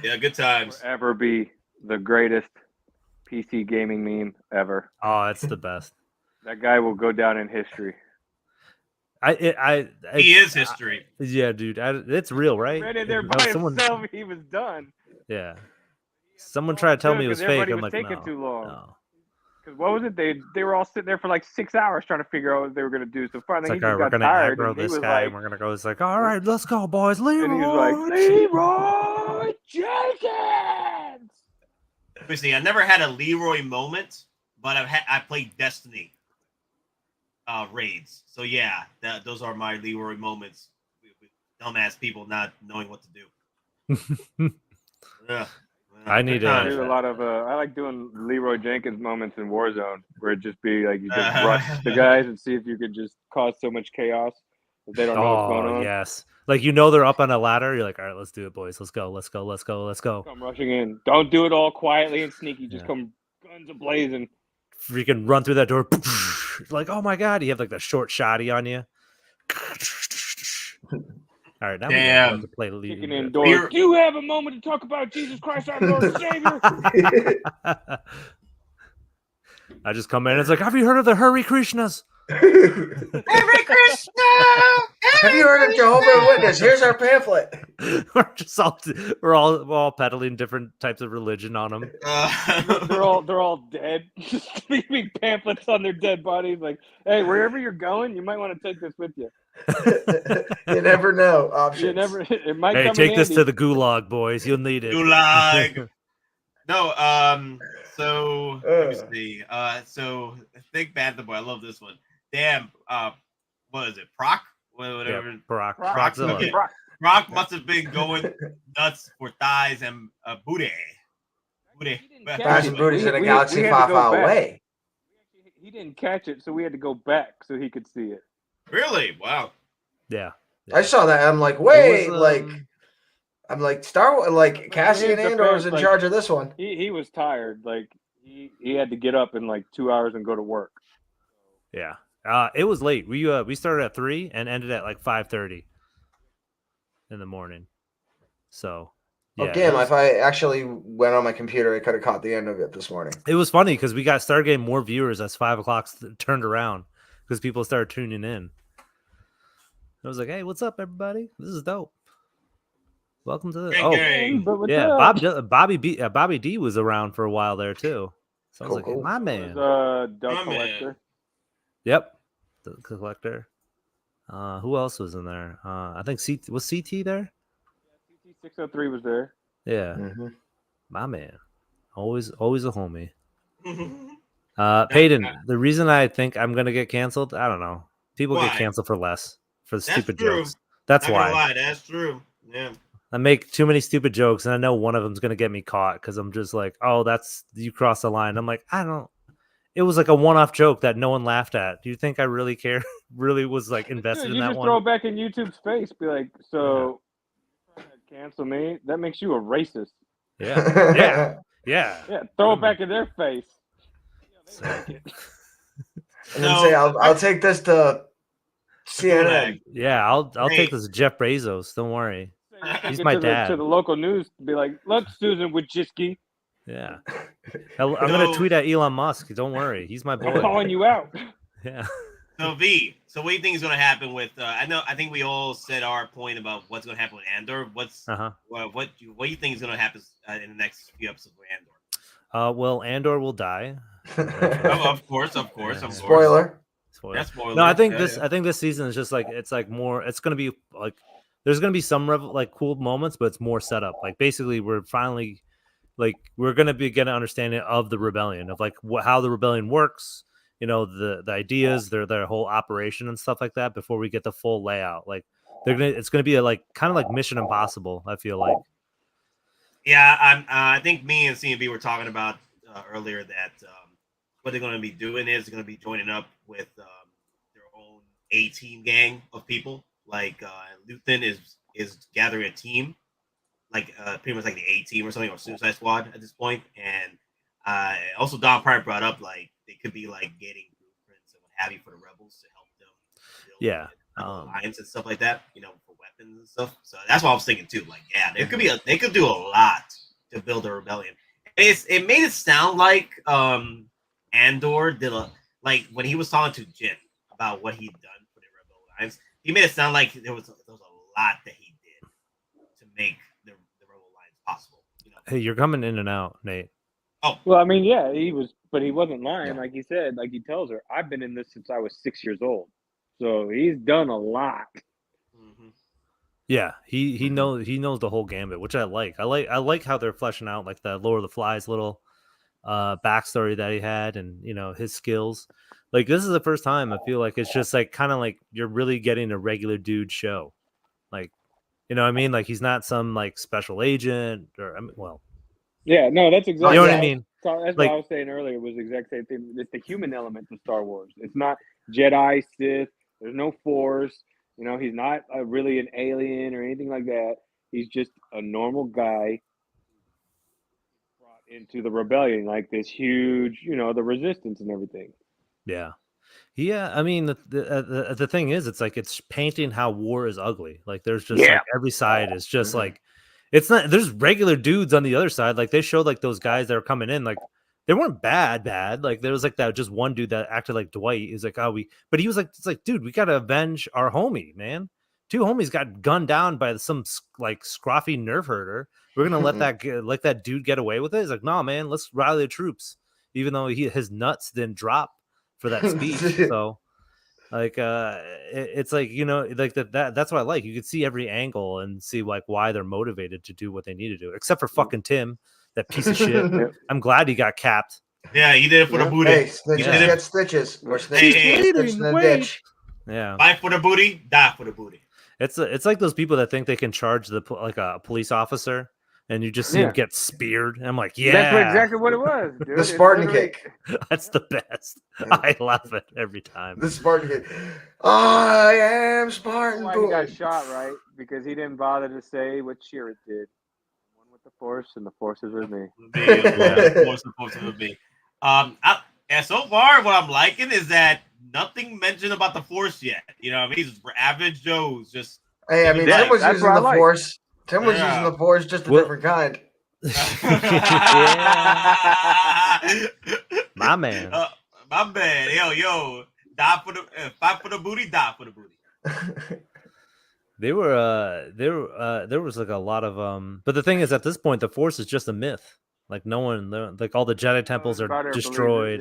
Yeah, good times. Ever be the greatest PC gaming meme ever. Oh, it's the best. That guy will go down in history. He is history. Yeah, dude. It's real, right? He read it there by himself. He was done. Yeah. Someone tried to tell me it was fake. Everybody I'm was like, taking no. too long. No. Because what was it? They were all sitting there for like 6 hours trying to figure out what they were gonna do. So finally, It's he like, all just right, we're got gonna tired, aggro and he this was guy, like, and we're gonna go. It's like, all right, let's go, boys. Leroy. and he's like, Leroy Jenkins. Obviously, I never had a Leroy moment, but I played Destiny raids. So yeah, those are my Leroy moments. With dumbass people not knowing what to do. Yeah. I need I do a lot of I like doing Leroy Jenkins moments in Warzone, where it just be like you just rush the guys and see if you could just cause so much chaos that they don't know what's going on. Yes. Like, you know, they're up on a ladder. You're like, all right, let's do it, boys. Let's go. Let's go. Let's go. Let's go. Come rushing in. Don't do it all quietly and sneaky. Just come guns a-blazing. Freaking run through that door. Like, oh my God. You have like the short shotty on you. All right, now we have to play the Kicking in doors. Do you have a moment to talk about Jesus Christ, our Lord and Savior? I just come in. It's like, have you heard of the Hare Krishnas? Hare Krishna! Have you heard of Jehovah's Witness? Here's our pamphlet. we're all peddling different types of religion on them. They're all dead, just leaving pamphlets on their dead bodies. Like, hey, wherever you're going, you might want to take this with you. You never know. Options. You never. It might. Hey, come take in this handy. to the gulag, boys. You'll need it. Gulag. No. So let me see. So Think Bad the Boy. I love this one. Damn. What is it? Whatever. Yeah, Prockzilla. Prockzilla. Prock must have been going nuts for thighs and booty. Thighs and booties in a galaxy far away. He didn't catch it, so we had to go back so he could see it. Really? Wow. Yeah. I saw that. I'm like, wait, I'm like Star Wars, like Cassian Andor was in charge of this one. He was tired. Like he had to get up in like 2 hours and go to work. Yeah. It was late. We started at 3 and ended at like 5:30 in the morning. So yeah. Again, if I actually went on my computer, I could have caught the end of it this morning. It was funny because we started getting more viewers as 5 o'clock turned around because people started tuning in. I was like, hey, what's up, everybody? This is dope. Welcome to the Bobby D was around for a while there too. So I was like, hey, my man. Doug Collector. Yep. The Collector. Who else was in there? I think was CT there? CT 603 was there. Yeah. Mm-hmm. My man. Always a homie. Peyton, the reason I think I'm gonna get canceled, I don't know. People get canceled for less. For stupid jokes. That's Not why. gonna lie, that's true. Yeah. I make too many stupid jokes, and I know one of them's gonna get me caught because I'm just like, oh, that's you crossed the line. I'm like, I don't. It was like a one-off joke that no one laughed at. Do you think I really care? Really was like invested in that one? You just throw it back in YouTube's face. Be like, so you're trying to cancel me? That makes you a racist. Yeah. Yeah. Throw it back in their face. And then say, I'll take this to CNN. Yeah, I'll take this to Jeff Bezos. Don't worry. He's my dad. To the local news, be like, look, Susan Wojcicki. Yeah. I'm going to tweet at Elon Musk. Don't worry. He's my boy. I'm calling you out. Yeah. So V, so what do you think is going to happen with? I think we all said our point about what's going to happen with Andor. What do you think is going to happen in the next few episodes with Andor? Well, Andor will die. Of course. Spoiler. Yeah, spoiler. No, I think this season is just like it's like more. It's going to be like there's going to be some cool moments, but it's more setup. Like basically, we're finally we're going to be getting an understanding of the rebellion, of like how the rebellion works. You know, the ideas, their whole operation and stuff like that before we get the full layout. Like it's gonna be a kind of like Mission Impossible, I feel like. Yeah, I think me and CNB were talking about earlier that what they're gonna be doing is they're gonna be joining up with their own A-team gang of people. Like Luthen is gathering a team, like pretty much like the A-team or something, or Suicide Squad at this point. And also DonPrime brought up they could be getting blueprints and what have you for the rebels to help them build alliance and stuff like that, for weapons and stuff. So that's what I was thinking too. They could do a lot to build a rebellion. It made it sound like Andor did when he was talking to Jin about what he'd done for the Rebel Alliance, he made it sound like there was a lot that he did to make the Rebel Alliance possible. Hey, you're coming in and out, Nate. Oh, well, I mean, yeah, he was, but he wasn't lying. Yeah. Like he said, like he tells her, I've been in this since I was 6 years old. So he's done a lot. Yeah, he knows the whole gambit, which I like. I like how they're fleshing out like the Lord of the Flies little backstory that he had, and his skills. Like this is the first time I feel like it's just like kind of like you're really getting a regular dude show. Like, what I mean? Like he's not some like special agent or well. Yeah, no, that's exactly. what I mean. So that's Like, what I was saying earlier. Was the exact same thing. It's the human element to Star Wars. It's not Jedi, Sith. There's no Force. He's not really an alien or anything like that. He's just a normal guy brought into the rebellion, like this huge, the resistance and everything. Yeah. I mean, the thing is, it's like it's painting how war is ugly. Like there's just like every side is just like it's not. There's regular dudes on the other side. Like they showed like those guys that are coming in, like they weren't bad. Like there was like that just one dude that acted like Dwight. He's like, but he was like, it's like, dude, we gotta avenge our homie, man. 2 homies got gunned down by some like scruffy nerf herder. We're gonna let that dude get away with it. He's like, nah, man, let's rally the troops. Even though his nuts didn't drop for that speech. So like it's like like that's what I like. You can see every angle and see like why they're motivated to do what they need to do, except for fucking Tim, that piece of shit. I'm glad he got capped. Yeah, he did it for the booty. Hey, snitches get stitches, or snitches get stitched in the ditch. Yeah, fight for the booty, die for the booty. It's like those people that think they can charge like a police officer, and you just see him get speared. And I'm like, yeah, that's exactly what it was, dude. The Spartan kick. That's the best. I love it every time. The Spartan kick. I am Spartan. Why he got shot, right? Because he didn't bother to say what Chirrut did. One with the Force, and the Force is with me. The Force is with me. And so far, what I'm liking is that nothing mentioned about the Force yet. I mean, he's average Joe's just. Hey, I mean, Tim was using the Force. Tim was using the Force, just a different kind. My man. My man. Yo. Die for the fight for the booty, die for the booty. There was like a lot of but the thing is, at this point the Force is just a myth. Like no one, like all the Jedi temples are destroyed,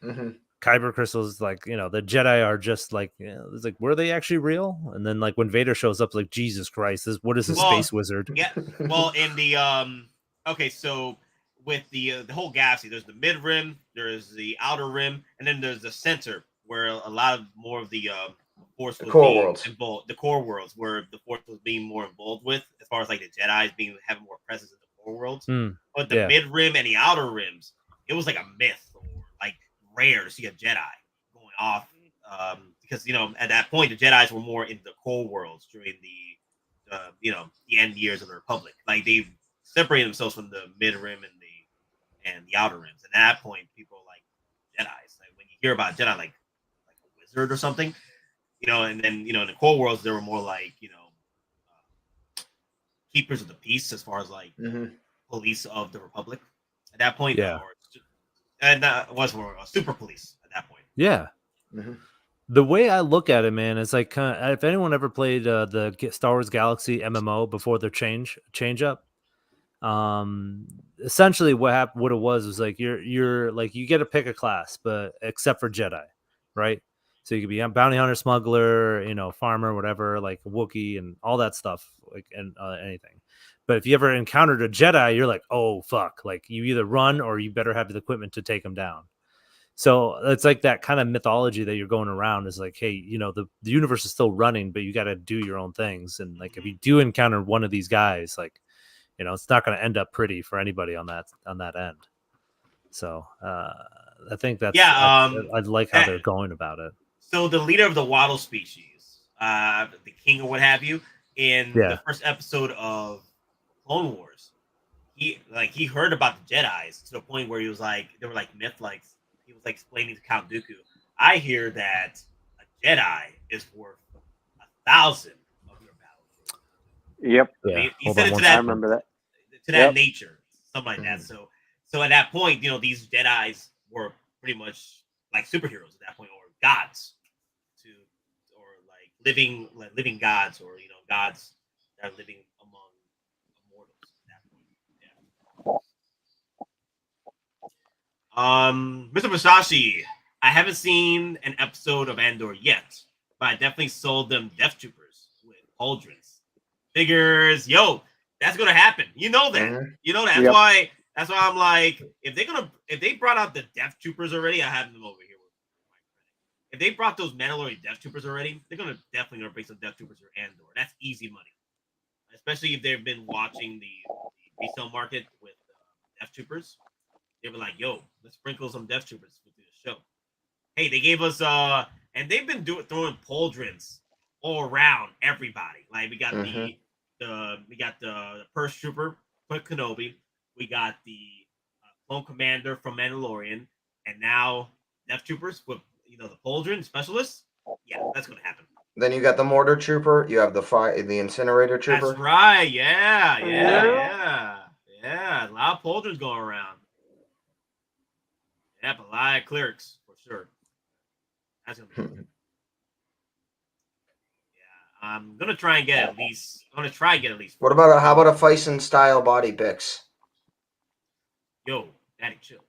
and Kyber crystals, like the Jedi are just like, it's like, were they actually real? And then like when Vader shows up, like, Jesus Christ, what is a space wizard? Yeah. Well, in the okay, so with the whole galaxy, there's the mid rim, there's the outer rim, and then there's the center where a lot of more of the Force was core worlds involved, the core worlds where the Force was being more involved with, as far as like the Jedi's having more presence in the core worlds. But the mid rim and the outer rims, it was like a myth or like rare to see a Jedi going off, because at that point the Jedi's were more in the core worlds during the the end years of the Republic. Like they separated themselves from the mid rim and the outer rims. And at that point, people were like Jedi's. Like when you hear about Jedi, like a wizard or something, and then in the core worlds there were more like keepers of the peace, as far as like police of the Republic. At that point, and was more super police at that point. Yeah. The way I look at it, man, is like if anyone ever played the Star Wars Galaxy MMO before their change up, essentially what it was like you're like you get to pick a class, but except for Jedi, right? So you could be a bounty hunter, smuggler, farmer, whatever, like Wookiee and all that stuff, like and anything. But if you ever encountered a Jedi, you're like, oh fuck, like you either run or you better have the equipment to take them down. So it's like that kind of mythology that you're going around is like, hey, the universe is still running, but you got to do your own things. And like, if you do encounter one of these guys, like, it's not going to end up pretty for anybody on that end. So I think that's, I like how they're going about it. So the leader of the Waddle species, the king or what have you, in the first episode of Clone Wars, he heard about the Jedis to the point where he was like, they were like myth, like he was like explaining to Count Dooku, I hear that a Jedi is worth 1,000 of your battle. Yep. Yeah. He said it to that. I remember that. To that nature, something like that. So at that point, these Jedis were pretty much like superheroes at that point, or gods, or like living gods, or gods that are living among immortals at that point. Yeah. Mr. Musashi, I haven't seen an episode of Andor yet, but I definitely sold them Death Troopers with pauldrons. Figures, yo, that's gonna happen. You know that. Mhm. You know that. That's why I'm like, if they brought out the Death Troopers already, I have them over here. If they brought those Mandalorian Death Troopers already, they're definitely gonna bring some Death Troopers for Andor. That's easy money, especially if they've been watching the resale market with Death Troopers. They were like, "Yo, let's sprinkle some Death Troopers with the show." Hey, they gave us and they've been throwing pauldrons all around everybody. Like we got the First Trooper for Kenobi, we got the Clone Commander from Mandalorian, and now Death Troopers with the pauldron specialists. Yeah, that's gonna happen. Then you got the Mortar Trooper. You have the Incinerator Trooper. That's right. Yeah. A lot of pauldrons going around. Yep, a lot of clerics for sure. That's gonna be good. Yeah, I'm gonna try and get at least. What about how about a Fison style body picks? Yo, Daddy, chill.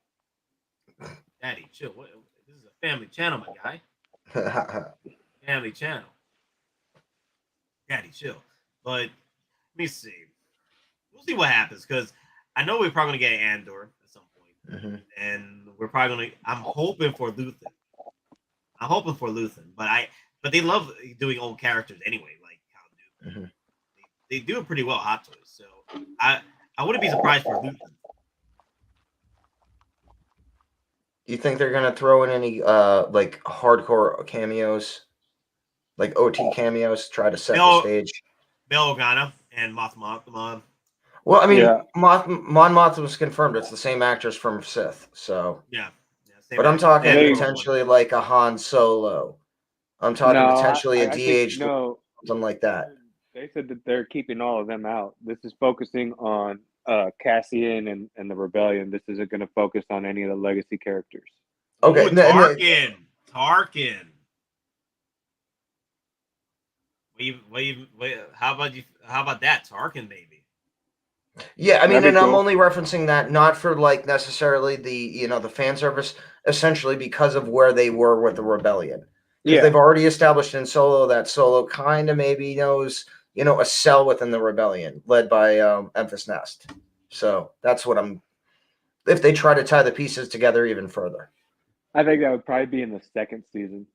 Daddy, chill. What? This is a family channel, my guy. Family channel. Daddy, chill. But let me see. We'll see what happens because I know we're probably gonna get Andor at some point, and we're probably gonna. I'm hoping for Luthen. But they love doing old characters anyway, like how they do it pretty well, Hot Toys. So I wouldn't be surprised for Luthen. You think they're gonna throw in any like hardcore cameos, like OT cameos, try to set the stage? Bail Organa and Moth Mothma. Well, I mean, Mon Mothma was confirmed. It's the same actress from Sith, so yeah. But I'm talking potentially like a Han Solo. I'm talking potentially a DH, something like that. They said that they're keeping all of them out. This is focusing on Cassian and the Rebellion. This isn't going to focus on any of the legacy characters. Okay, Tarkin. How about that Tarkin, maybe? Yeah, I mean, and I'm only referencing that not for like necessarily the the fan service, essentially because of where they were with the Rebellion. Because they've already established in Solo that Solo kind of maybe knows a cell within the Rebellion led by Emphas Nest. So that's what I'm. If they try to tie the pieces together even further, I think that would probably be in the second season.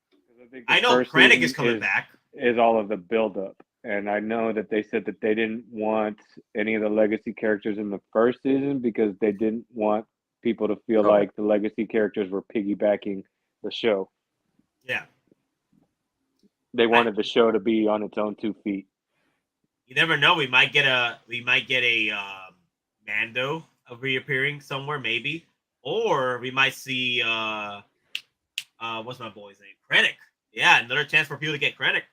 I know Krennic is coming back. Is all of the buildup. And I know that they said that they didn't want any of the legacy characters in the first season because they didn't want people to feel like the legacy characters were piggybacking the show. Yeah. They wanted the show to be on its own 2 feet. You never know. We might get a Mando reappearing somewhere, maybe, or we might see what's my boy's name? Krennic. Yeah, another chance for people to get Krennic.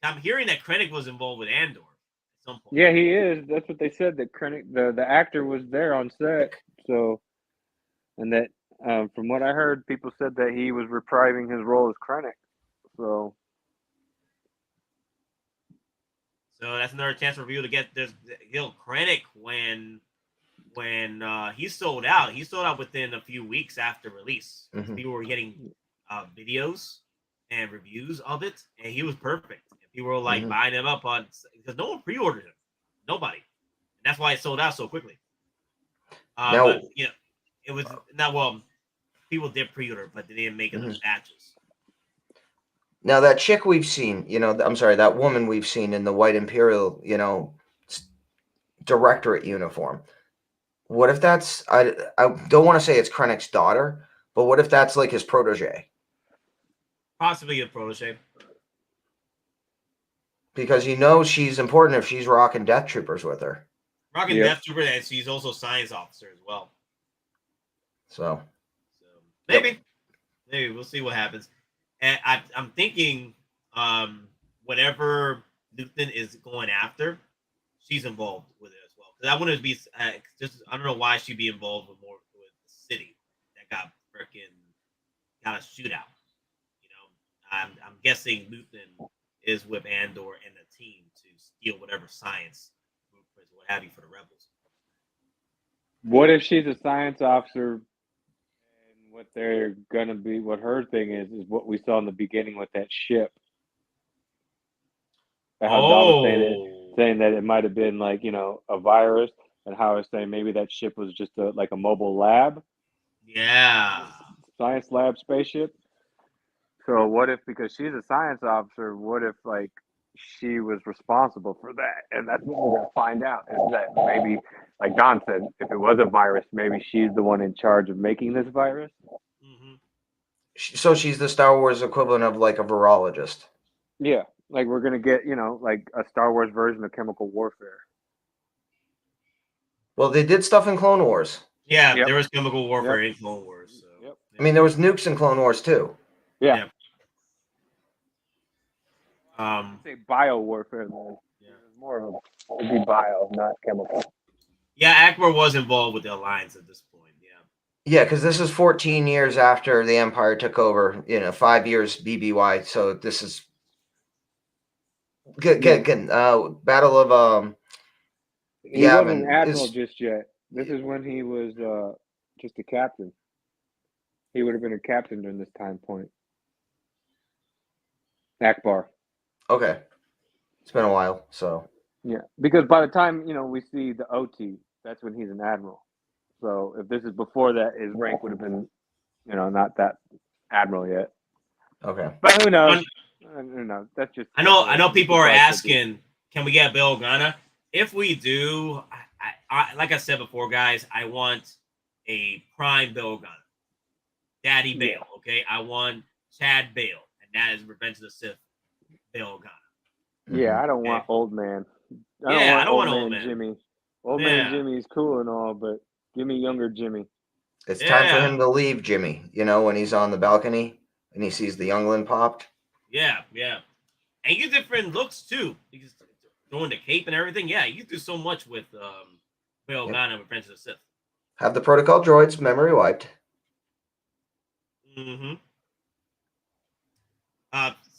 I'm hearing that Krennic was involved with Andor at some point. Yeah, he is. That's what they said. That Krennic, the actor, was there on set. So, and that from what I heard, people said that he was reprising his role as Krennic. So that's another chance for people to get this. Krennic when he sold out. He sold out within a few weeks after release. People were getting videos and reviews of it, and he was perfect. People were like buying him up on because no one pre-ordered him, nobody, and that's why it sold out so quickly. But it was not well. People did pre-order, but they didn't make enough batches. Now that chick we've seen, that woman we've seen in the white Imperial, Directorate uniform. What if that's I don't want to say it's Krennic's daughter, but what if that's like his protege? Possibly a protege. Because she's important if she's rocking Death Troopers with her. Death Trooper, and she's also science officer as well. So maybe we'll see what happens. And I'm thinking, whatever Luthen is going after, she's involved with it as well. Because I wouldn't be I don't know why she'd be involved with the city that got a shootout. I'm guessing Luthen is with Andor and the team to steal whatever science, what have you, for the rebels. What if she's a science officer what they're gonna be, what her thing is what we saw in the beginning with that ship. And how Don was saying that it might have been like, you know, a virus, and how I was saying maybe that ship was just like a mobile lab. Yeah. Science lab spaceship. So what if, because she's a science officer, what if like she was responsible for that? And that's what we're gonna find out, is that maybe, like Don said, if it was a virus, maybe she's the one in charge of making this virus. So she's the Star Wars equivalent of like a virologist. Yeah, like we're gonna get, you know, like a Star Wars version of chemical warfare. Well, they did stuff in Clone Wars. Yeah, there was chemical warfare in Clone Wars. So. I mean, there was nukes in Clone Wars too. Yeah. Say bio warfare, though. Yeah. More of a, it'd be bio, not chemical. Yeah, Akbar was involved with the Alliance at this point. Yeah, because this is 14 years after the Empire took over. You know, 5 years BBY. So this is good. Battle of He wasn't an admiral just yet. This is when he was just a captain. He would have been a captain during this time point. Akbar. Okay. It's been a while, so. Yeah, because by the time, you know, we see the OT, that's when he's an admiral. So if this is before that, his rank would have been, you know, not that admiral yet. Okay. But who knows? Who knows? That's just. I know people are asking, can we get Bail Organa? If we do, I like I said before, guys, I want a prime Bail Organa. Daddy Bail, okay? I want Chad Bail, and that is Revenge of the Sith Bail Organa. Yeah, I don't want old man. I don't want old man Jimmy. Old man Jimmy's cool and all, but give me younger Jimmy. It's time for him to leave Jimmy, you know, when he's on the balcony and he sees the youngling popped. Yeah. And you different looks, too. You can throwing the cape and everything. Yeah, you can do so much with Bail Organa and Revenge of the Sith. Have the protocol droids memory wiped. Mm-hmm.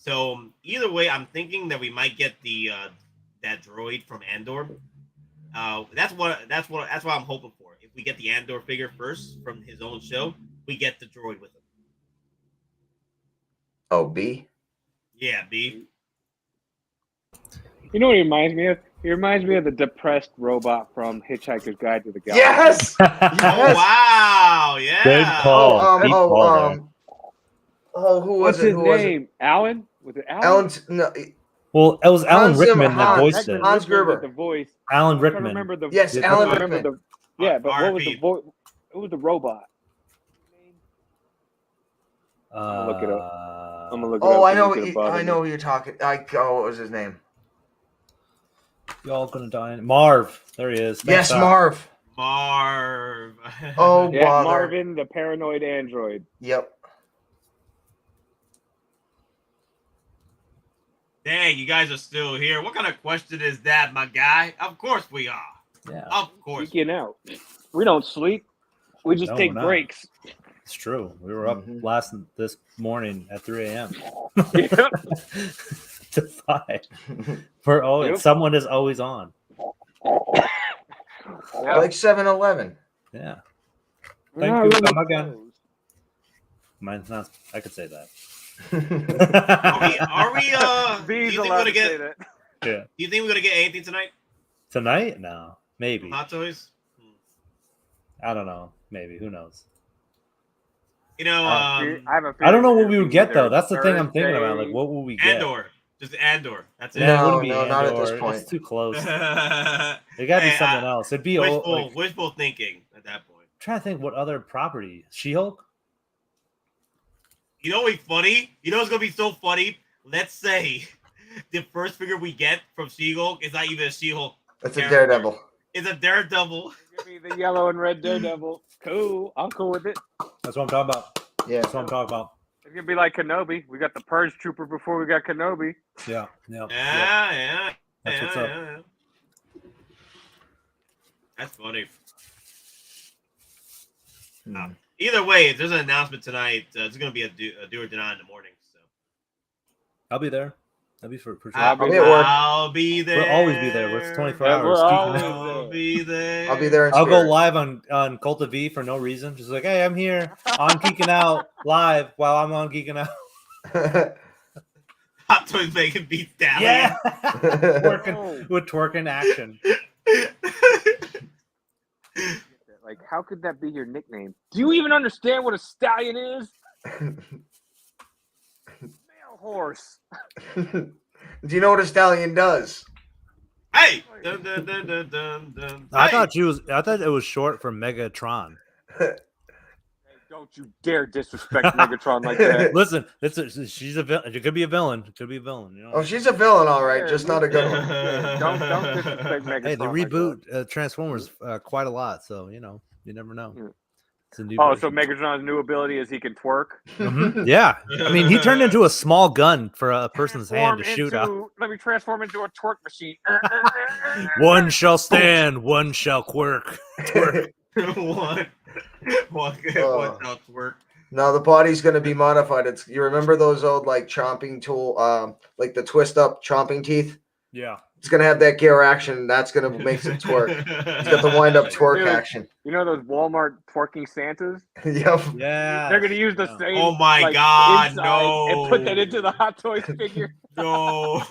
So either way, I'm thinking that we might get the that droid from Andor. That's what I'm hoping for. If we get the Andor figure first from his own show, we get the droid with him. Oh, B? Yeah, B. You know what he reminds me of? He reminds me of the depressed robot from Hitchhiker's Guide to the Galaxy. Yes! Oh, wow! Yeah. Good call. Who was What's it? his name? Alan? Was it Alan? Alan's, no. Well, it was Alan Rickman that voiced it. Hans Gruber. The voice. Alan I Rickman. remember the, Yes, Alan Rickman. Yeah, but what was the voice? Who was the robot? I'm gonna look it up. I'm gonna look it up. Oh, I know who you're talking. What was his name? Y'all gonna die. Marv. There he is. Yes, Marv. Marv. Oh, yeah, bother. Marvin, the paranoid android. Yep. Dang, you guys are still here. What kind of question is that, my guy? Of course we are. Yeah. Of course. Geeking out. We don't sleep. We just take breaks. It's true. We were up this morning at 3 a.m. to 5. Someone is always on. Like 7-Eleven. Yeah. Thank you. Come again. Mine's not. I could say that. Are we do you think we're gonna get Yeah. Do you think we're gonna get anything tonight? Tonight? No. Maybe. Hot toys? I don't know. Maybe. Who knows? You know, I don't know what we would get though. That's the thing I'm thinking about. Like, what will we get? Andor. Just Andor. That's it. No, not at this point. It's too close. It gotta be something else. It'd be wishful thinking at that point. I'm trying to think what other property. She-Hulk? You know what's funny? You know what's gonna be so funny? Let's say the first figure we get from She-Hulk is not even a She-Hulk. It's a Daredevil. It's a Daredevil. Give me the yellow and red Daredevil. Cool. I'm cool with it. That's what I'm talking about. Yeah. That's what I'm talking about. It's gonna be like Kenobi. We got the Purge Trooper before we got Kenobi. Yeah. That's what's up. That's funny. Either way, if there's an announcement tonight, it's going to be a do or deny in the morning. So I'll be there. That'd be for sure. I'll be at work. I'll be there. We'll always be there. It's 24 Yeah, hours. we're always I'll be there. I'll be there in I'll go spirit. live on Cult of V for no reason. Just like, hey, I'm here on Geekin Out live while I'm on Geekin Out. Hot Toys making beats down. Yeah, with twerking action. Like, how could that be your nickname? Do you even understand what a stallion is? Male horse. Do you know what a stallion does? Hey! Dun, dun, dun, dun, dun, dun. I Hey! thought it was short for Megatron. Don't you dare disrespect Megatron like that. Listen, she's a villain. It could be a villain. It could be a villain. You know? Oh, she's a villain, all right, just not a good one. Don't disrespect Megatron. Hey, they like reboot Transformers quite a lot, so you know, you never know. It's a new that. Oh, version. so Megatron's new ability is he can twerk? Mhm. Yeah, I mean, he turned into a small gun for a person's hand to shoot out. Let me transform into a twerk machine. One shall stand, one shall quirk. Twerk. One shall twerk. No, the body's gonna be modified. It's you remember those old like chomping tool, like the twist up chomping teeth? Yeah. It's gonna have that gear action. That's gonna make it twerk. It's got the wind up twerk Dude, action. You know those Walmart twerking Santas? Yep. Yeah. They're gonna use the same. Oh my like, God, inside no. And put that into the Hot Toys figure. No.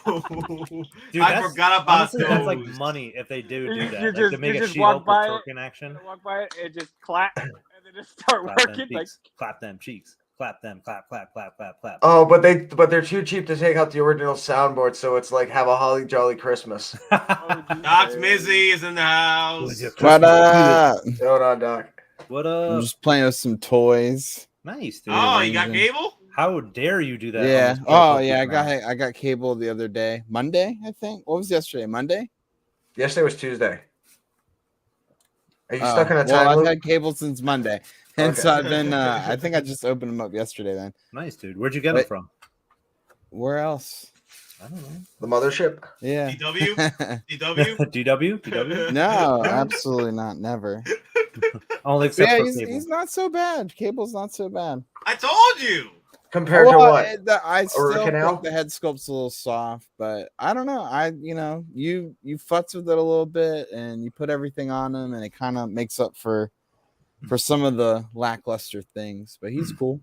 Dude, I forgot about honestly, those. that's like money if they do You that. just- Like, to make you a just She-Hulk walk with by it, twerking action. Walk by it and just clap, and then just start Clap them working. Like, cheeks. Clap them cheeks. Clap them. Clap, clap, clap, clap, clap. Oh, but they're too cheap to take out the original soundboard, so it's like have a holly jolly Christmas. Doc Mizzy is in the house. What up? Hold on, Doc. What I'm up? just playing with some toys. Nice, dude. Oh, you got cable? How dare you do that? Yeah. on this Oh, podcast yeah. now? I got cable the other day. Monday, I think. What was yesterday? Monday? Yesterday was Tuesday. Are you Oh, stuck in a time well, I've loop? had cable since Monday, and Okay. so I've been. I think I just opened them up yesterday. Then Nice, dude. Where'd you get Wait. it from? where else? I don't know. The mothership? Yeah. DW? DW? DW? DW? No, absolutely not. Never. Only except Yeah, for he's, cable. he's not so bad. Cable's not so bad. I told you. Compared to Well, what? I still Canal? think the head sculpt's a little soft, but I don't know. You futz with it a little bit, and you put everything on him, and it kind of makes up for some of the lackluster things. But he's cool.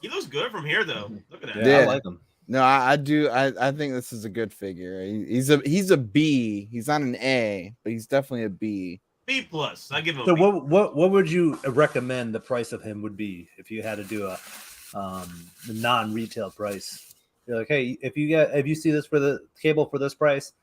He looks good from here, though. Look at that. Yeah, I like him. No, I do. I think this is a good figure. He's a B. He's not an A, but he's definitely a B. B plus. I give him. So a B. what would you recommend the price of him would be if you had to do a non-retail price? You're like, hey, if you see this for the cable for this price,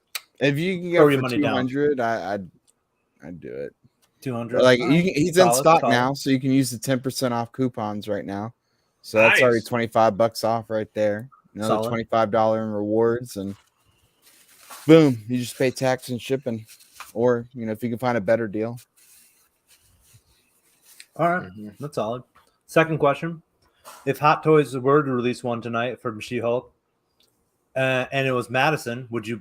If you can throw get your for money down. 200, I'd do it. 200. Like he's in stock solid. now, so you can use the 10% off coupons right now. So that's already Nice. $25 off right there. Another Solid. $25 in rewards, and boom, you just pay tax and shipping. Or if you can find a better deal. All right, that's solid. Second question: if Hot Toys were to release one tonight from She-Hulk, and it was Madison, would you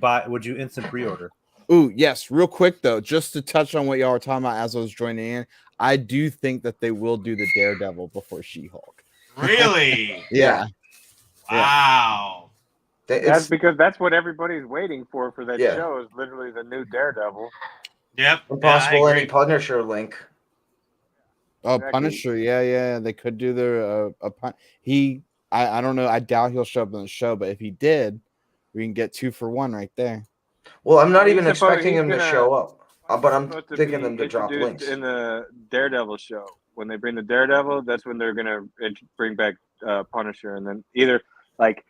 instant pre-order? Ooh, yes. Real quick though, just to touch on what y'all were talking about as I was joining in, I do think that they will do the Daredevil before She-Hulk. Really? Yeah. Wow. that's because that's what everybody's waiting for that Yeah. show is literally the new Daredevil. Yep. Impossible I any agree. Punisher link. Oh, Exactly. Punisher, yeah. They could do their I don't know. I doubt he'll show up on the show, but if he did, we can get 2 for 1 right there. Well, I'm not He's even supposed- expecting he's him to gonna- show up, but I'm supposed to thinking be them to drop introduced links. in the Daredevil show. When they bring the Daredevil, that's when they're gonna bring back Punisher, and then either like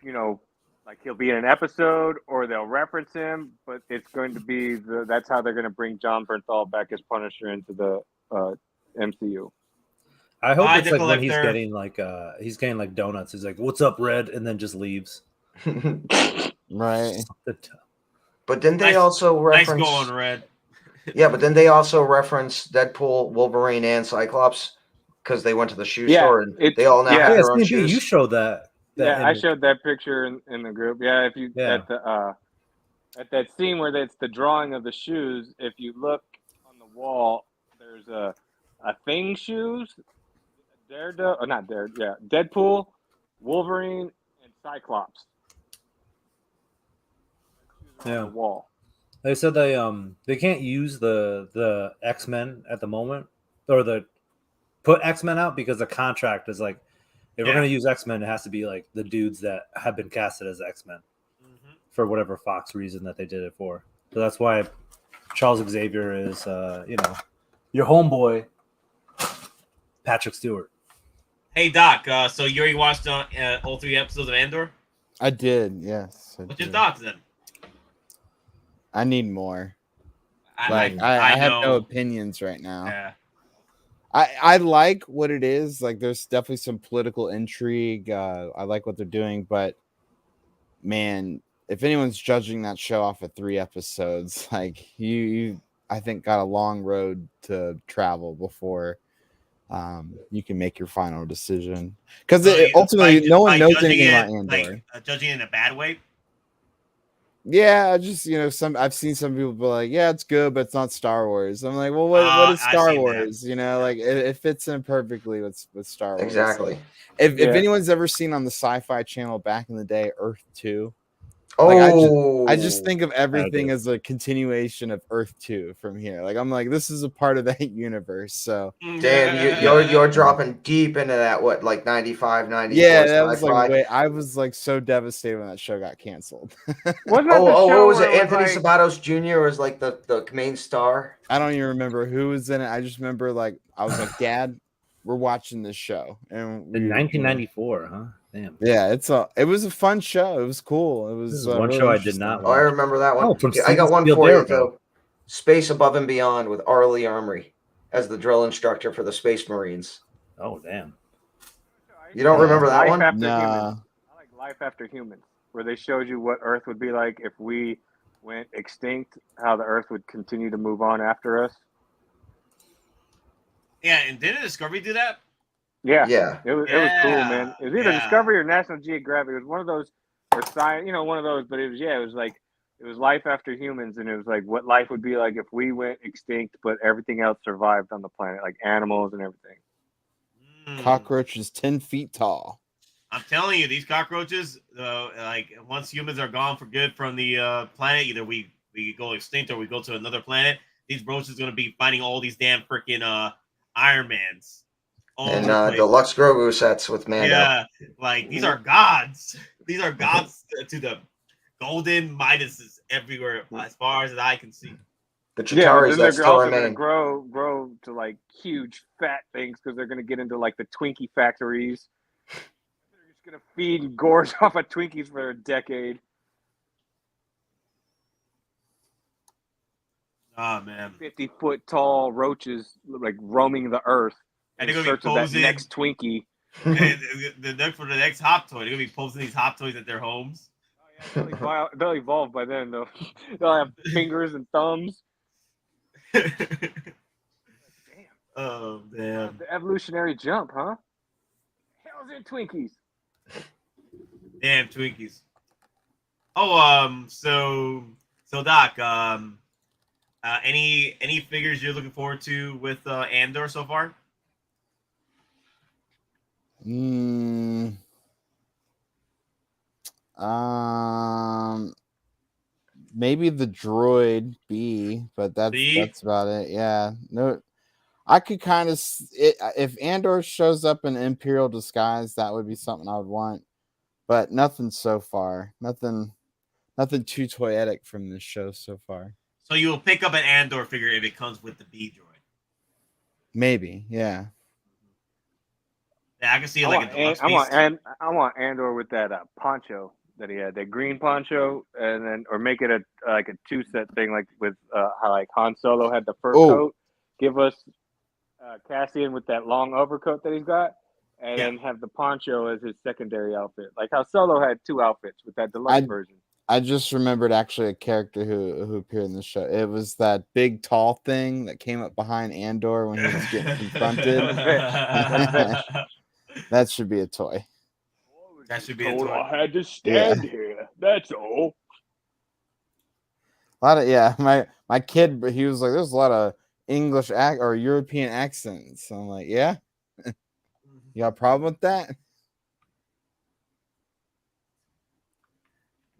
he'll be in an episode or they'll reference him, but it's going to be that's how they're gonna bring John Bernthal back as Punisher into the MCU. I hope Bye, it's like when he's Collector. getting like donuts. He's like, "What's up, Red?" and then just leaves. Right. But didn't they Nice- also Nice reference? going, Red. Yeah, but then they also reference Deadpool, Wolverine, and Cyclops because they went to the shoe Yeah, store and it's- they all now yeah. have Yeah, their own CB, shoes. you showed that. Yeah, I image. showed that picture in the group. Yeah, if you at that scene where it's the drawing of the shoes, if you look on the wall, there's a Thing shoes, Deadpool, Wolverine, and Cyclops. Yeah. the wall. They said they can't use the X-Men at the moment, or put X-Men out because the contract is like, if we're gonna use X-Men, it has to be like the dudes that have been casted as X-Men for whatever Fox reason that they did it for. So that's why Charles Xavier is your homeboy, Patrick Stewart. Hey Doc, so you already watched all 3 episodes of Andor? I did, yes. What's your thoughts then? I need more. I have no know. opinions right now. Yeah. I like what it is. Like, there's definitely some political intrigue. I like what they're doing, but man, if anyone's judging that show off of 3 episodes, like you I think got a long road to travel before you can make your final decision. Because ultimately, no one knows anything about Andor. Like, judging in a bad way. Yeah, just I've seen some people be like, yeah, it's good, but it's not Star Wars. I'm like, well, what is Star Wars? That. Like it fits in perfectly with Star Wars. Exactly. If anyone's ever seen on the Sci-Fi Channel back in the day, Earth 2. Oh, I just think of everything as a continuation of Earth 2 from here. Like, I'm like, this is a part of that universe. So damn, you're dropping deep into that. What, like 95, 94? Yeah, that was like I was like so devastated when that show got canceled. Wasn't that the show what was where it? Anthony like... Sabatos Jr. was like the main star. I don't even remember who was in it. I just remember like I was like, Dad, we're watching this show, and in 1994, huh? Damn. Yeah, it was a fun show. It was cool. It was one really show I did not watch. Oh, I remember that one. From I got one Steven for you Spielberg. though. Space Above and Beyond with Arlie Armory as the drill instructor for the Space Marines. Oh, damn. You don't remember that one? After Humans. I like Life After Humans, where they showed you what Earth would be like if we went extinct, how the Earth would continue to move on after us. Yeah, and didn't Discovery do that? Yeah. Yeah. It was cool, man. It was either Discovery or National Geographic. It was one of those, or science, one of those. But it was Life After Humans, and it was like what life would be like if we went extinct, but everything else survived on the planet, like animals and everything. Cockroaches 10 feet tall. I'm telling you, these cockroaches, like once humans are gone for good from the planet, either we go extinct or we go to another planet. These roaches going to be fighting all these damn freaking Iron Mans. And Deluxe Grogu sets with Mando. Yeah, like these are gods. These are gods to the golden Midases everywhere, as far as I can see. The Chitauri that still remain. Grow to like huge fat things because they're going to get into like the Twinkie factories. They're just going to feed and gorge off of Twinkies for a decade. Oh man, 50-foot tall roaches like roaming the earth. And they're gonna be posing that next Twinkie. For the next hot toy. They're gonna be posting these hot toys at their homes. Oh, yeah, they'll evolve by then, though. They'll have fingers and thumbs. Oh damn! The evolutionary jump, huh? Hell's in Twinkies. Damn Twinkies. Oh, so Doc, any figures you're looking forward to with Andor so far? Maybe the droid B, but that's about it. Yeah, no, I could kind of if Andor shows up in Imperial disguise, that would be something I would want, but nothing so far. Nothing too toyetic from this show so far. So you'll pick up an Andor figure if it comes with the B droid. Maybe, yeah. Yeah, I can see like a deluxe I want Andor with that poncho that he had, that green poncho, and then or make it a 2-set thing like with how like Han Solo had the fur coat. Give us Cassian with that long overcoat that he's got, and then have the poncho as his secondary outfit, like how Solo had 2 outfits with that deluxe version. I just remembered actually a character who appeared in the show. It was that big tall thing that came up behind Andor when he was getting confronted. That should be a toy. That should be a toy. I had to stand here. That's all. A lot of my kid, he was like, "There's a lot of English or European accents." So I'm like, "Yeah, you got a problem with that?"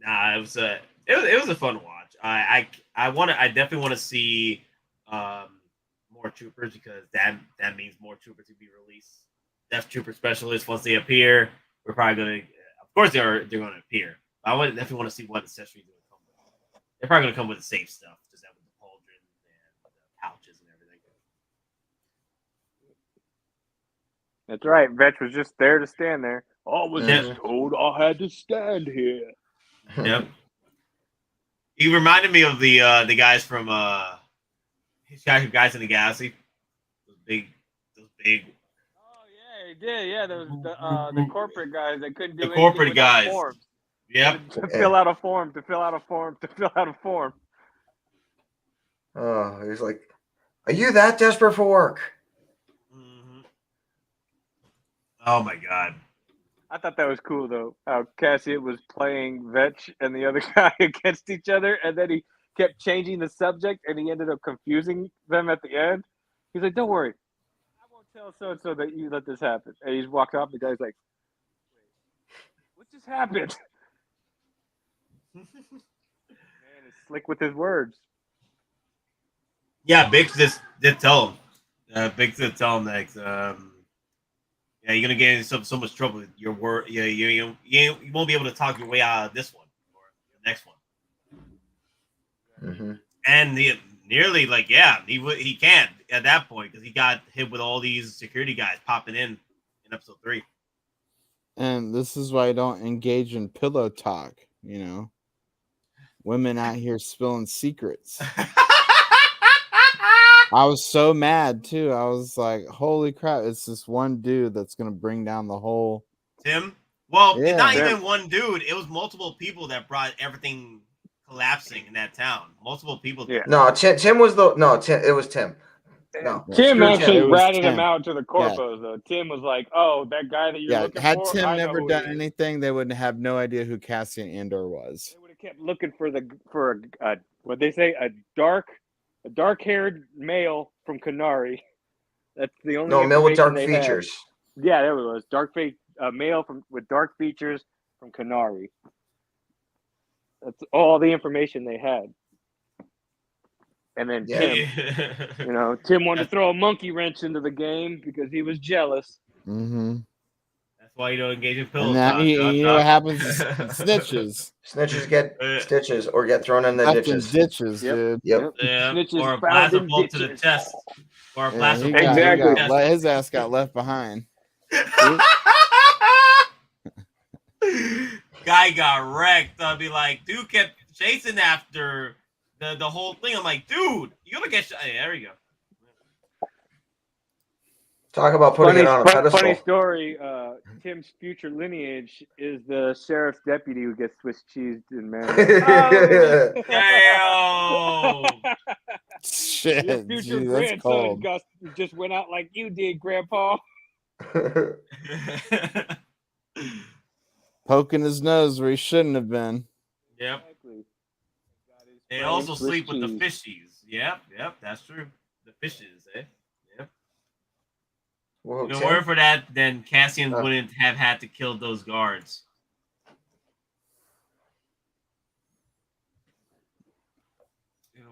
Nah, it was it was a fun watch. I definitely want to see more troopers, because that means more troopers to be released. Death Trooper specialists, once they appear, we're probably gonna, of course they're gonna appear. I definitely want to see what accessories they're gonna come with. They're probably gonna come with the safe stuff, just that with the pauldron and the pouches and everything. That's right. Vetch was just there to stand there. I was just told I had to stand here. Yep. He reminded me of the guys from Guys in the Galaxy. Those big. Oh yeah, he did. Yeah, there was the corporate guys that couldn't do the corporate guys. Forms. Yep. To fill out a form. Oh, he's like, "Are you that desperate for work?" Oh my god. I thought that was cool though. How Cassian was playing Vetch and the other guy against each other, and then he kept changing the subject, and he ended up confusing them at the end. He's like, "Don't worry, I won't tell so and so that you let this happen." And he's walking off. The guy's like, "Wait, what just happened?" Man, it's slick with his words. Yeah, Biggs just did tell him. Biggs did tell him that. Yeah, you're gonna get into so much trouble with your word. Yeah, you won't be able to talk your way out of this one or the next one. Mm-hmm. And nearly like, yeah, he can't at that point because he got hit with all these security guys popping in episode 3. And this is why I don't engage in pillow talk. You know, women out here spilling secrets. I was so mad too. I was like, "Holy crap! It's this one dude that's gonna bring down the whole." Tim? Well, Yeah. it's not even one dude. It was multiple people that brought everything collapsing in that town. Multiple people. Yeah. No, Tim was the no. It was Tim. No, Tim screw actually It was ratted him Tim. out to the corpos though. Tim was like, "Oh, that guy that you're looking had for." Tim I know never who done he is." anything, they would have no idea who Cassian Andor was. They would have kept looking for what they say, a dark-haired male from Canary. That's the only No, male with dark information they had. features. Yeah, there it was. Male with dark features from Canary. That's all the information they had. And then Tim, Tim wanted to throw a monkey wrench into the game because he was jealous. Mm-hmm. That's why you don't engage in pillow And that, talk. you know what happens? Snitches. Snitches get stitches or get thrown in the Left in ditches. ditches, dude. Yep. Yeah, Snitches or a found blaster in bolt to the ditches. chest. Or a Yeah, blaster he bolt got- to he the got- chest. his ass got left behind. Guy got wrecked. I'd be like, dude kept chasing after the whole thing. I'm like, dude, you're gonna get shot. Hey, there you go. Talk about putting it on a pedestal. Funny story. Tim's future lineage is the sheriff's deputy who gets Swiss cheesed in man. Damn. Shit, Your future gee, that's grandson cold. just went out like you did, Grandpa. Poking his nose where he shouldn't have been. Yep. Exactly. They also Swiss sleep with the cheese. fishies. Yep, that's true. The fishes, eh? Yep. Whoa, If it Tim? weren't for that, then Cassian wouldn't have had to kill those guards.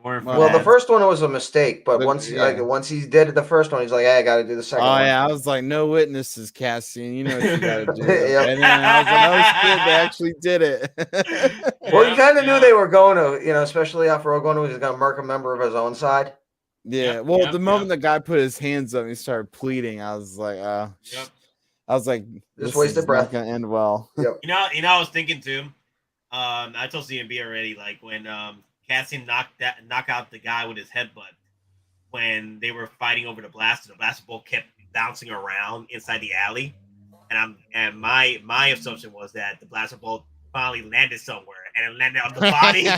Well, the first one was a mistake, but once he did the first one, he's like, "Hey, I got to do the second Oh one." yeah, I was like, no witnesses, Cassian. You know what you gotta do. Yep. And then I was like, oh shit, they actually did it. Well, you kind of knew they were going to, especially after Rogue One, was going to murk a member of his own side. Yeah. Well, the moment the guy put his hands up and he started pleading, I was like, I was like, this wasted is breath. not gonna end well. Yep. You know, I was thinking too. I told CMB already, like when Cassian knock out the guy with his headbutt when they were fighting over the blaster bolt kept bouncing around inside the alley, and my assumption was that the blaster bolt finally landed somewhere and it landed on the body.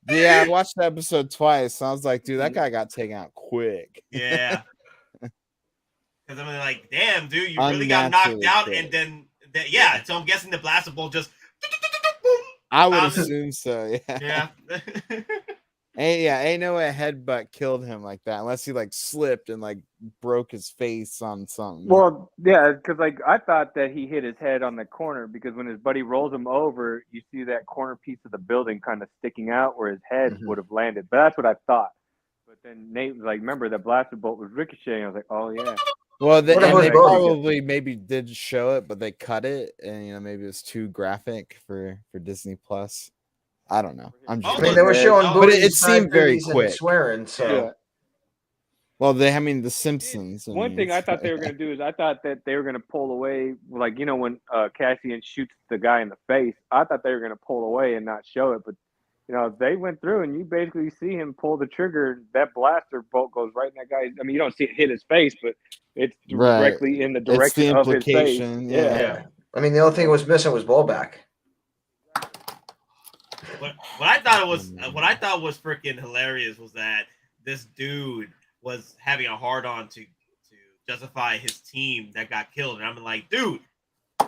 Yeah, I watched the episode twice. I was like, dude, that guy got taken out quick. Yeah. Because I'm like, damn, dude, you really got knocked out, and then yeah. So I'm guessing the blaster bolt just. I would assume so. Yeah. Yeah. Ain't no way a headbutt killed him like that unless he like slipped and like broke his face on something. Well, yeah, because like I thought that he hit his head on the corner because when his buddy rolls him over, you see that corner piece of the building kind of sticking out where his head would have landed. But that's what I thought. But then Nate was like, remember the blaster bolt was ricocheting. I was like, oh yeah. Well, they both probably maybe did show it, but they cut it, and maybe it was too graphic for Disney Plus. I don't know. I mean, they were showing but booties, it seemed very and quick. swearing. So, Yeah. Well, The Simpsons. One thing I thought they were going to do is I thought that they were going to pull away, like when Cassian shoots the guy in the face. I thought they were going to pull away and not show it, but they went through and you basically see him pull the trigger. That blaster bolt goes right in that guy. I mean, you don't see it hit his face, but it's directly in the direction of his face. Yeah. I mean, the only thing it was missing was Bullback. What I thought was freaking hilarious was that this dude was having a hard on to justify his team that got killed, and I'm like, dude,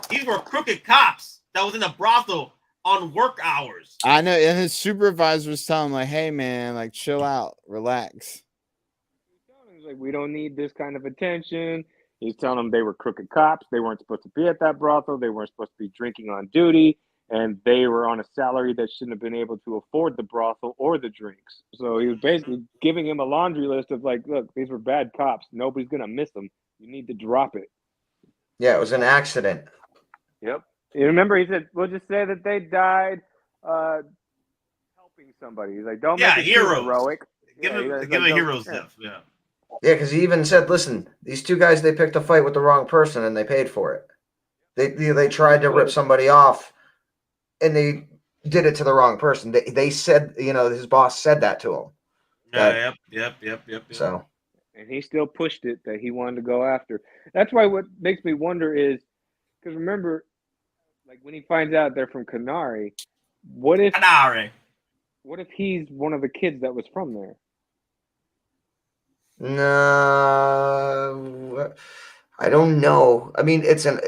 these were crooked cops that was in a brothel on work hours. I know, and his supervisor was telling him like, "Hey man, like chill out, relax." He's like, we don't need this kind of attention. He's telling them they were crooked cops. They weren't supposed to be at that brothel. They weren't supposed to be drinking on duty. And they were on a salary that shouldn't have been able to afford the brothel or the drinks. So he was basically giving him a laundry list of like, look, these were bad cops. Nobody's going to miss them. You need to drop it. Yeah, it was an accident. Yep. You remember he said, we'll just say that they died helping somebody. He's like, don't make it too heroic. Give him a hero's death. Yeah. Yeah, because he even said, listen, these two guys, they picked a fight with the wrong person and they paid for it. They tried to rip somebody off. And they did it to the wrong person. They said, his boss said that to him. Yep. So, and he still pushed it that he wanted to go after. That's why what makes me wonder is because remember, like when he finds out they're from Canary, what if he's one of the kids that was from there? No, I don't know. I mean, it's an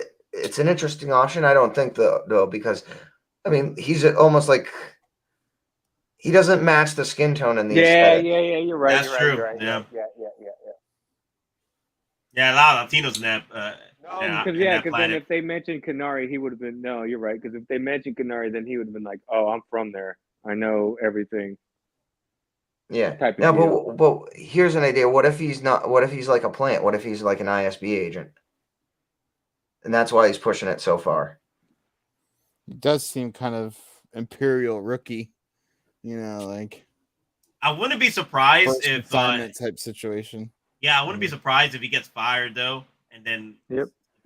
interesting option. I don't think though because. I mean, he's almost like he doesn't match the skin tone in the aesthetic. Yeah. You're right. That's true. You're right. Yeah. Yeah. A lot of Latinos in that. Because then if they mentioned Canary, he would have been no. You're right. Because if they mentioned Canary, then he would have been like, "Oh, I'm from there. I know everything." Yeah. But here's an idea. What if he's not? What if he's like a plant? What if he's like an ISB agent? And that's why he's pushing it so far. It does seem kind of Imperial rookie, like I wouldn't be surprised if assignment type situation. Yeah, I wouldn't be surprised if he gets fired though, and then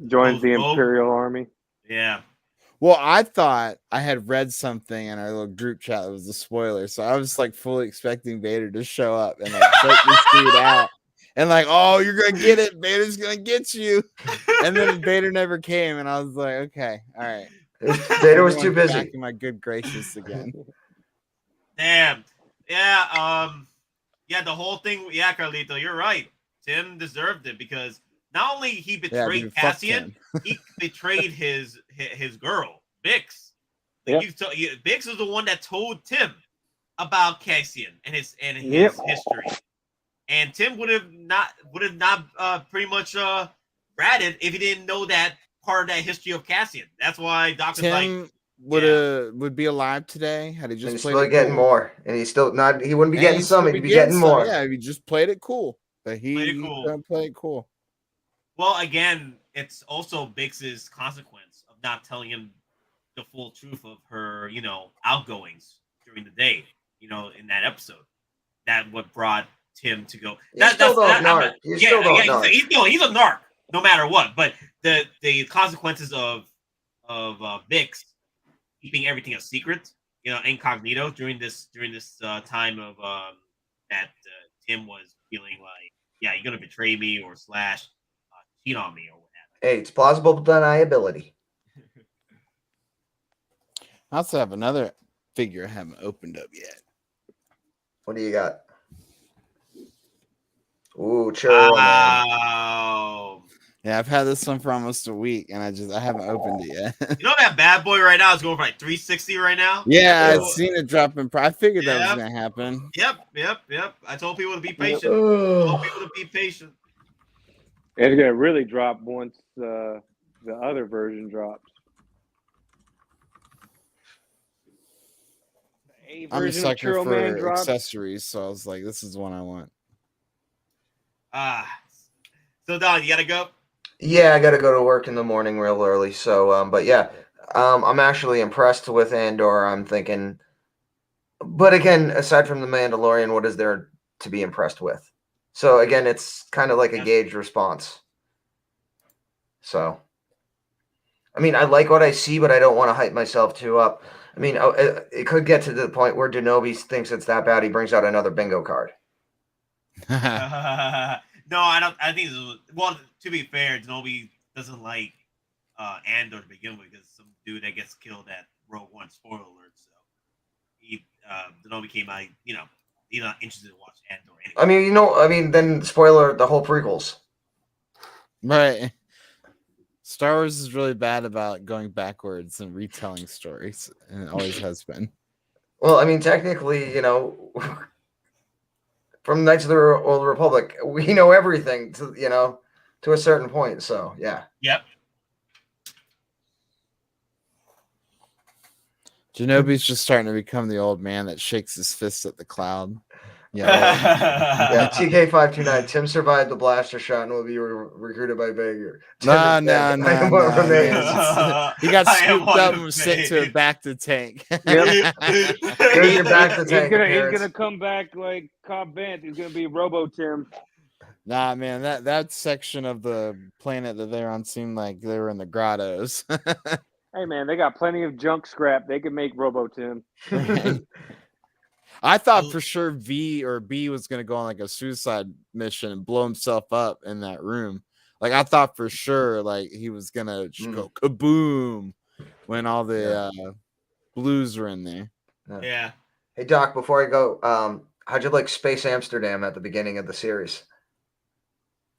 joins the Imperial Army. Yeah. Well, I thought I had read something in our little group chat that was a spoiler, so I was like fully expecting Vader to show up and like take this dude out. And like, oh, you're gonna get it. Vader's gonna get you. And then Vader never came, and I was like, okay, all right. Vader was too busy. Back in my good gracious again. Damn. Yeah. The whole thing. Yeah, Carlito, you're right. Tim deserved it because not only he betrayed Cassian, he betrayed his girl, Bix. Bix was the one that told Tim about Cassian and his history. And Tim would have not pretty much ratted if he didn't know that part of that history of Cassian. That's why Doc's Tim would be alive today had he just he's played still it getting cool. more, and he's still not. He wouldn't be getting some. He'd be getting more. Yeah, he just played it cool. But he played it cool. Well, again, it's also Bix's consequence of not telling him the full truth of her, outgoings during the day. In that episode, that what brought Tim to go. He's still a narc. He's a narc, no matter what. But the consequences of Bix keeping everything a secret, incognito during this time of that Tim was feeling like, you're gonna betray me or / cheat on me or whatever. Hey, it's plausible deniability. I also have another figure I haven't opened up yet. What do you got? Ooh, Churro. Wow. Yeah, I've had this one for almost a week, and I haven't opened it yet. You know that bad boy right now is going for like 360 right now. Yeah, I've seen it drop in price. I figured that was gonna happen. Yep. I told people to be patient. I told people to be patient. It's gonna really drop once the other version drops. The I'm a version of sucker Churro Man for drops. accessories, so I was like, this is one I want. So Don, you gotta go. Yeah, I got to go to work in the morning real early. So, but yeah, I'm actually impressed with Andor. I'm thinking, but again, aside from the Mandalorian, what is there to be impressed with? So again, it's kind of like a gauged response. So, I mean, I like what I see, but I don't want to hype myself too up. I mean, it could get to the point where Denobi thinks it's that bad. He brings out another bingo card. No, I don't. I think this was, well, to be fair, Denobi doesn't like Andor to begin with because some dude that gets killed at Rogue One. Spoiler alert. So he Denobi came out. You know, he's not interested in watching Andor anyway. I mean, then spoiler the whole prequels. Right. Star Wars is really bad about going backwards and retelling stories, and it always has been. Well, I mean, technically, from Knights of the Old Republic, we know everything to a certain point. So yeah. Yep. Genobi's just starting to become the old man that shakes his fist at the cloud. Yeah, TK529. Tim survived the blaster shot and will be recruited by Baker. No. He got scooped up and was sent to a back to tank. Yep. Here's your back to tank. He's gonna come back like Cobb Bant. He's gonna be Robo Tim. Nah, man, that section of the planet that they're on seemed like they were in the grottos. Hey man, they got plenty of junk scrap. They can make Robo Tim. I thought for sure V or B was going to go on like a suicide mission and blow himself up in that room. Like I thought for sure like he was going to just go kaboom when all the blues were in there. Yeah. Hey Doc, before I go, how'd you like Space Amsterdam at the beginning of the series?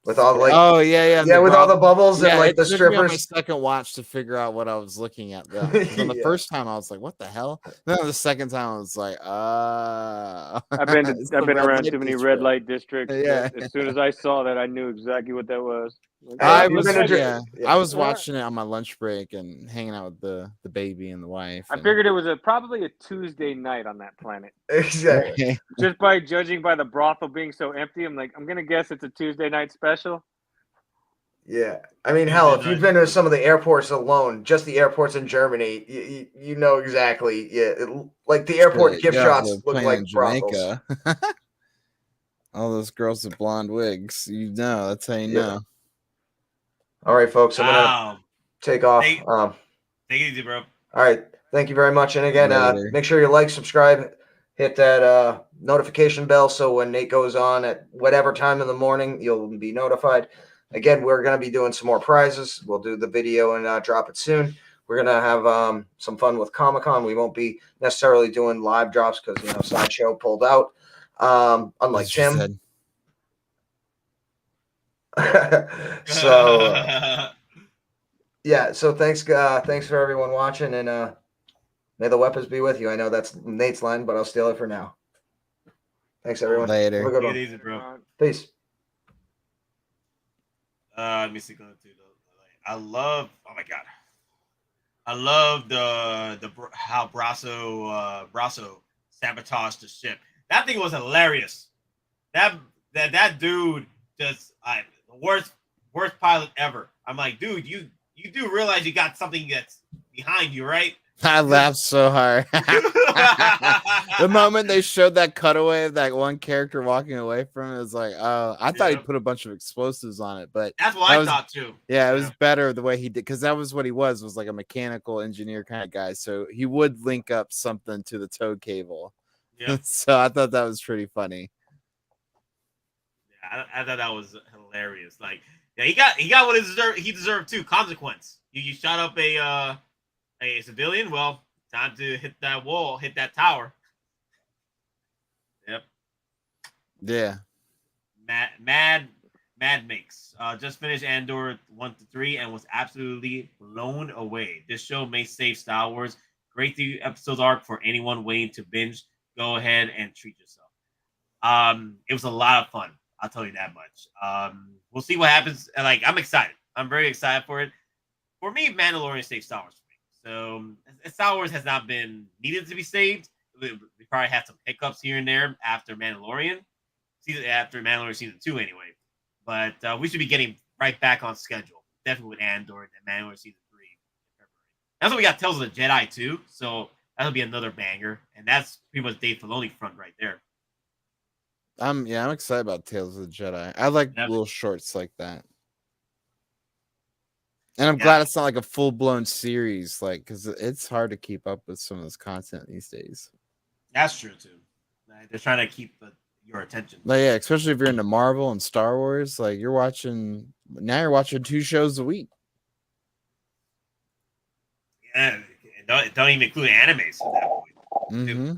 With all like with all the bubbles and like the strippers. It took me on my strippers. second watch to figure out what I was looking at. On the first time, I was like, "What the hell?" Then the second time, I was like, I've been around too many red light districts. Yeah. As soon as I saw that, I knew exactly what that was. I was watching it on my lunch break and hanging out with the baby and the wife. I figured it was probably a Tuesday night on that planet. Exactly. Just by judging by the brothel being so empty, I'm gonna guess it's a Tuesday night special. Yeah, I mean, hell, if you've been to some of the airports alone, just the airports in Germany, you know exactly. Yeah, like the airport gift shops look like brothels. All those girls with blonde wigs, that's how you know. All right, folks, I'm gonna take off. Take it easy, bro. All right, thank you very much, and again, make sure you like, subscribe, hit that notification bell so when Nate goes on at whatever time in the morning, you'll be notified. Again, we're going to be doing some more prizes. We'll do the video and drop it soon. We're going to have some fun with Comic-Con. We won't be necessarily doing live drops because, Sideshow pulled out. Unlike Tim. So, yeah. So thanks for everyone watching, and may the weapons be with you. I know that's Nate's line, but I'll steal it for now. Thanks, everyone. Later. Have a good one. Take it easy, bro. Peace. Let me see. I love. Oh my god. I love the how Brasso sabotaged the ship. That thing was hilarious. That dude just the worst pilot ever. I'm like, dude, you do realize you got something that's behind you, right? I laughed so hard. The moment they showed that cutaway of that one character walking away from it, was like, oh, I thought he put a bunch of explosives on it, but that's what I thought too. Yeah, it was better the way he did, because that was what he was like a mechanical engineer kind of guy. So he would link up something to the tow cable. Yeah. So I thought that was pretty funny. Yeah, I thought that was hilarious. Like, yeah, he got what he deserved too. Consequence. You shot up a civilian. Well, time to hit that wall, hit that tower. Yep. Yeah. Mad Mad Makes just finished Andor 1-3 and was absolutely blown away. This show may save Star Wars. Great 3 episodes arc for anyone waiting to binge. Go ahead and treat yourself. It was a lot of fun. I'll tell you that much. We'll see what happens. Like, I'm excited. I'm very excited for it. For me, Mandalorian saved Star Wars for me. So Star Wars has not been needed to be saved. We probably had some hiccups here and there after Mandalorian. After Mandalorian season 2 anyway. But we should be getting right back on schedule. Definitely with Andor and Mandalorian season 3 in February. That's what we got Tales of the Jedi too. So that'll be another banger. And that's pretty much Dave Filoni front right there. I'm excited about Tales of the Jedi. I like little shorts like that. And I'm glad it's not like a full-blown series, like, because it's hard to keep up with some of this content these days. That's true too. They're trying to keep your attention. Like, yeah, especially if you're into Marvel and Star Wars, like you're watching 2 shows a week. Yeah, don't even include animes at that point. Mm-hmm.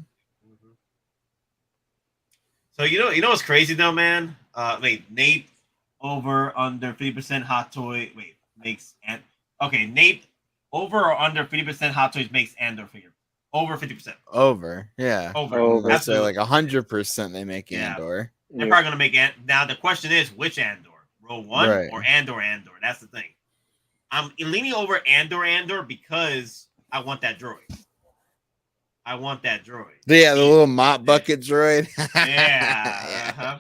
So you know what's crazy though, man? Nate over under 50% hot toy. Makes Nate over or under 50% hot toys makes Andor figure. Over 50%. Over, yeah. Over. That's like 100% they make Andor. They're probably gonna make it. Now the question is, which Andor? Row 1 or Andor? That's the thing. I'm leaning over Andor because I want that droid. Yeah, the little mop bucket droid. Yeah.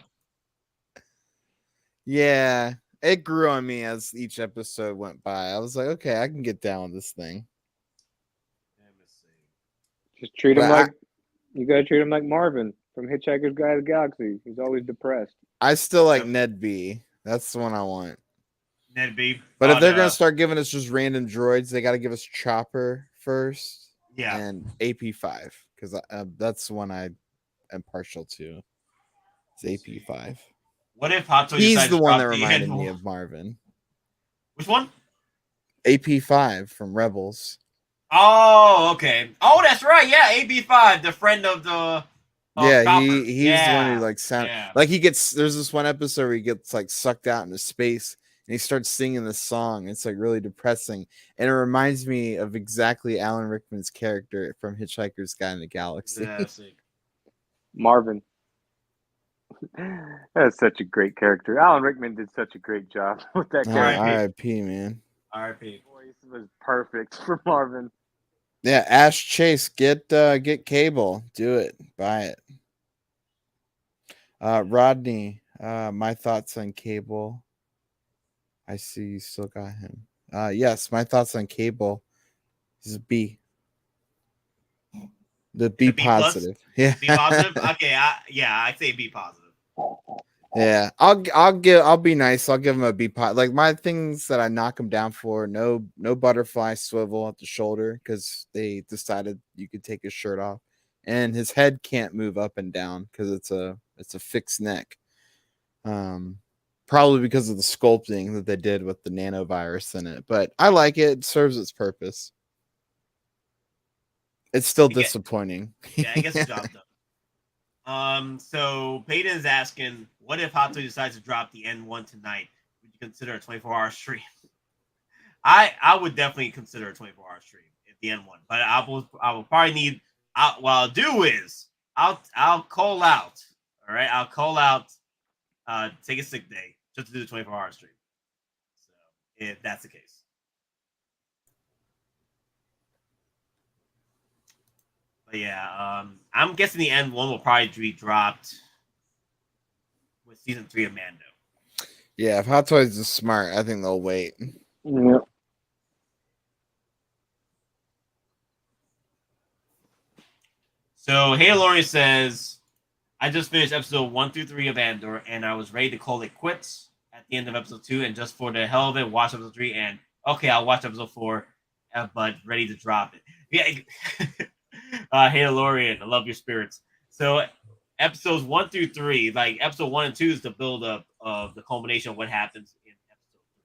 Yeah. It grew on me as each episode went by. I was like, okay, I can get down with this thing. Just treat him you gotta treat him like Marvin from Hitchhiker's Guide to the Galaxy. He's always depressed. I still like Ned B. That's the one I want. Ned B. But if they're gonna start giving us just random droids, they got to give us Chopper first. Yeah. And AP5 because that's the one I am partial to. It's AP5. What if Hot Toys? He's the one that reminded me of Marvin. Which one? AP5 from Rebels. Oh, okay. Oh, that's right. Yeah, AB5, the friend of the. Yeah, he's the one who like sound like he gets. There's this one episode where he gets like sucked out into space and he starts singing this song. It's like really depressing, and it reminds me of exactly Alan Rickman's character from Hitchhiker's Guide to the Galaxy. Yeah, Marvin. That's such a great character. Alan Rickman did such a great job with that character. R.I.P. man. R.I.P. Voice was perfect for Marvin. Yeah, Ash Chase, get Cable, do it, buy it. Rodney, my thoughts on Cable. I see you still got him. Yes, my thoughts on Cable. He's a B. The B positive. Yeah. B positive. Okay. I'd say B positive. Yeah, I'll be nice. I'll give him a B positive. Like my things that I knock him down for. No butterfly swivel at the shoulder because they decided you could take his shirt off, and his head can't move up and down because it's a fixed neck. Probably because of the sculpting that they did with the nanovirus in it. But I like it. It serves its purpose. It's still disappointing. Yeah, I guess the job done. So Peyton is asking, what if Hot Toys decides to drop the N1 tonight? Would you consider a 24-hour stream? I would definitely consider a 24-hour stream at the N1, but I will probably need. What I'll do is I'll call out. All right, I'll call out. Take a sick day just to do the 24-hour stream. So if that's the case. But yeah, I'm guessing the N1 will probably be dropped with season 3 of Mando. Yeah, if Hot Toys is smart, I think they'll wait. Yeah. So Hey Lauren says, I just finished episode 1 through 3 of Andor, and I was ready to call it quits at the end of episode 2, and just for the hell of it, watch episode 3, and okay, I'll watch episode 4, but ready to drop it. Yeah. Hey, Lorian, I love your spirits. So, episodes 1 through 3, like episode 1 and 2 is the build up of the culmination of what happens in episode 3.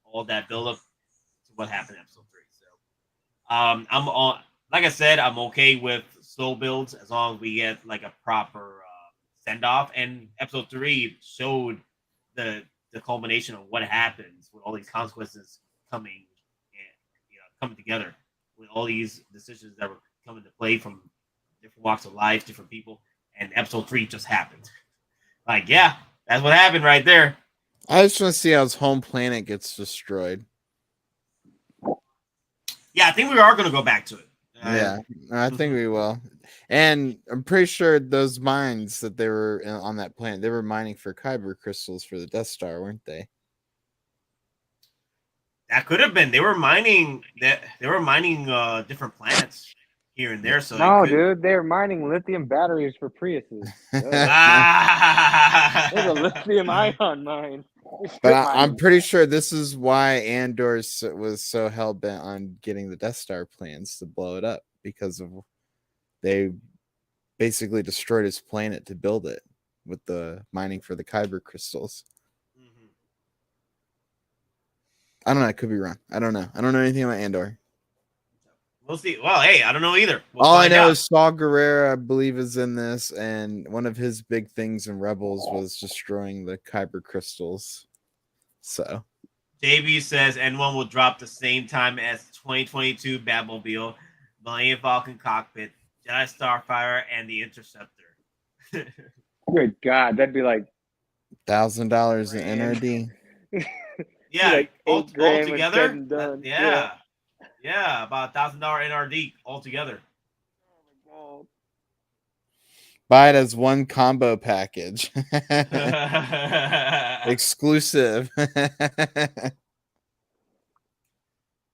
All that build up to what happened in episode 3. So, I'm on. Like I said, I'm okay with slow builds as long as we get like a proper send off. And episode 3 showed the the culmination of what happens with all these consequences coming and coming together with all these decisions that were coming to play from different walks of life, different people, and episode 3 just happened. Like, yeah, that's what happened right there. I just want to see how his home planet gets destroyed. Yeah, I think we are going to go back to it. Yeah, I think we will. And I'm pretty sure those mines that they were on that planet, they were mining for kyber crystals for the Death Star, weren't they? That could have been. They were mining different planets here and there. So no, dude, they're mining lithium batteries for Priuses. There's a lithium ion mine. But I'm pretty sure this is why Andor was so hell bent on getting the Death Star plans to blow it up, because of they basically destroyed his planet to build it with the mining for the kyber crystals. I don't know. I could be wrong. I don't know. I don't know anything about Andor. We'll see. Well, hey, I don't know either. All I know is Saw Gerrera, I believe, is in this, and one of his big things in Rebels was destroying the kyber crystals. So, JB says N1 will drop the same time as 2022 Batmobile, Millennium Falcon cockpit, Jedi Starfighter, and the Interceptor. Good God, that'd be like $1,000 in NRD. Yeah, like all together. Done. Yeah, about $1,000 NRD altogether. Buy it as one combo package. Exclusive.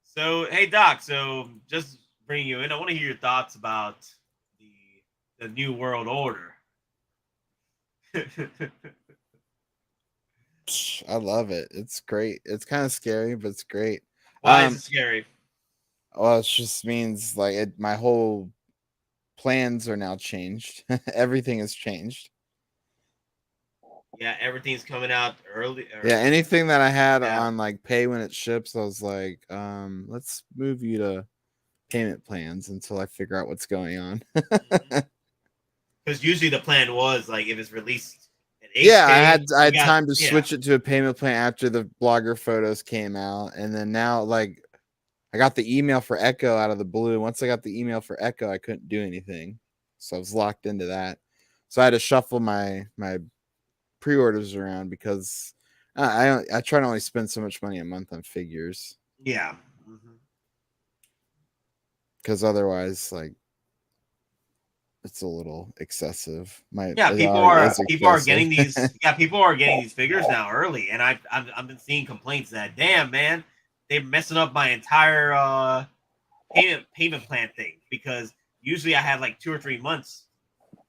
So, hey, Doc, so just bring you in. I want to hear your thoughts about the New World Order. I love it. It's great. It's kind of scary, but it's great. Why is it scary? Well, it just means like my whole plans are now changed. Everything has changed. Yeah, everything's coming out early. Yeah, anything that I had on like pay when it ships, I was like, let's move you to payment plans until I figure out what's going on. Because usually the plan was like if it's released. Yeah, I had time to switch it to a payment plan after the blogger photos came out, and then now like I got the email for Echo out of the blue. Once I got the email for Echo, I couldn't do anything, so I was locked into that. So I had to shuffle my pre-orders around because I try to only spend so much money a month on figures. Yeah, because otherwise, like, it's a little excessive. People are getting these. Yeah, people are getting these figures now early, and I've been seeing complaints that damn man, they're messing up my entire payment plan thing, because usually I had like 2 or 3 months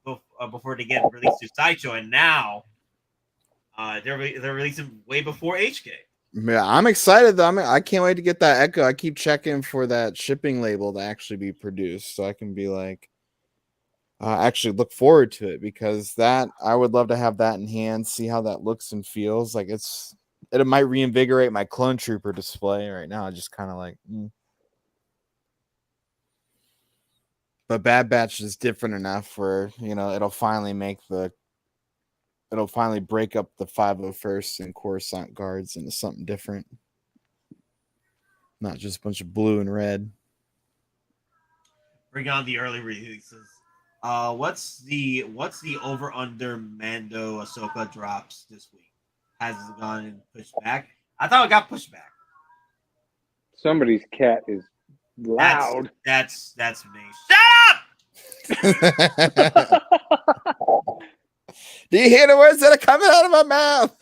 before they get released to Sideshow, and now they're releasing way before HK. Yeah, I'm excited though. I can't wait to get that Echo. I keep checking for that shipping label to actually be produced, so I can be like, actually look forward to it, because that I would love to have that in hand, see how that looks and feels. Like it might reinvigorate my Clone Trooper display. Right now, I just kind of like. But Bad Batch is different enough where it'll finally break up the 501st and Coruscant guards into something different, not just a bunch of blue and red. Bring on the early releases. What's the over under Mando Ahsoka drops this week? Has it gone and pushed back? I thought it got pushed back. Somebody's cat is loud. That's me. Shut up! Do you hear the words that are coming out of my mouth?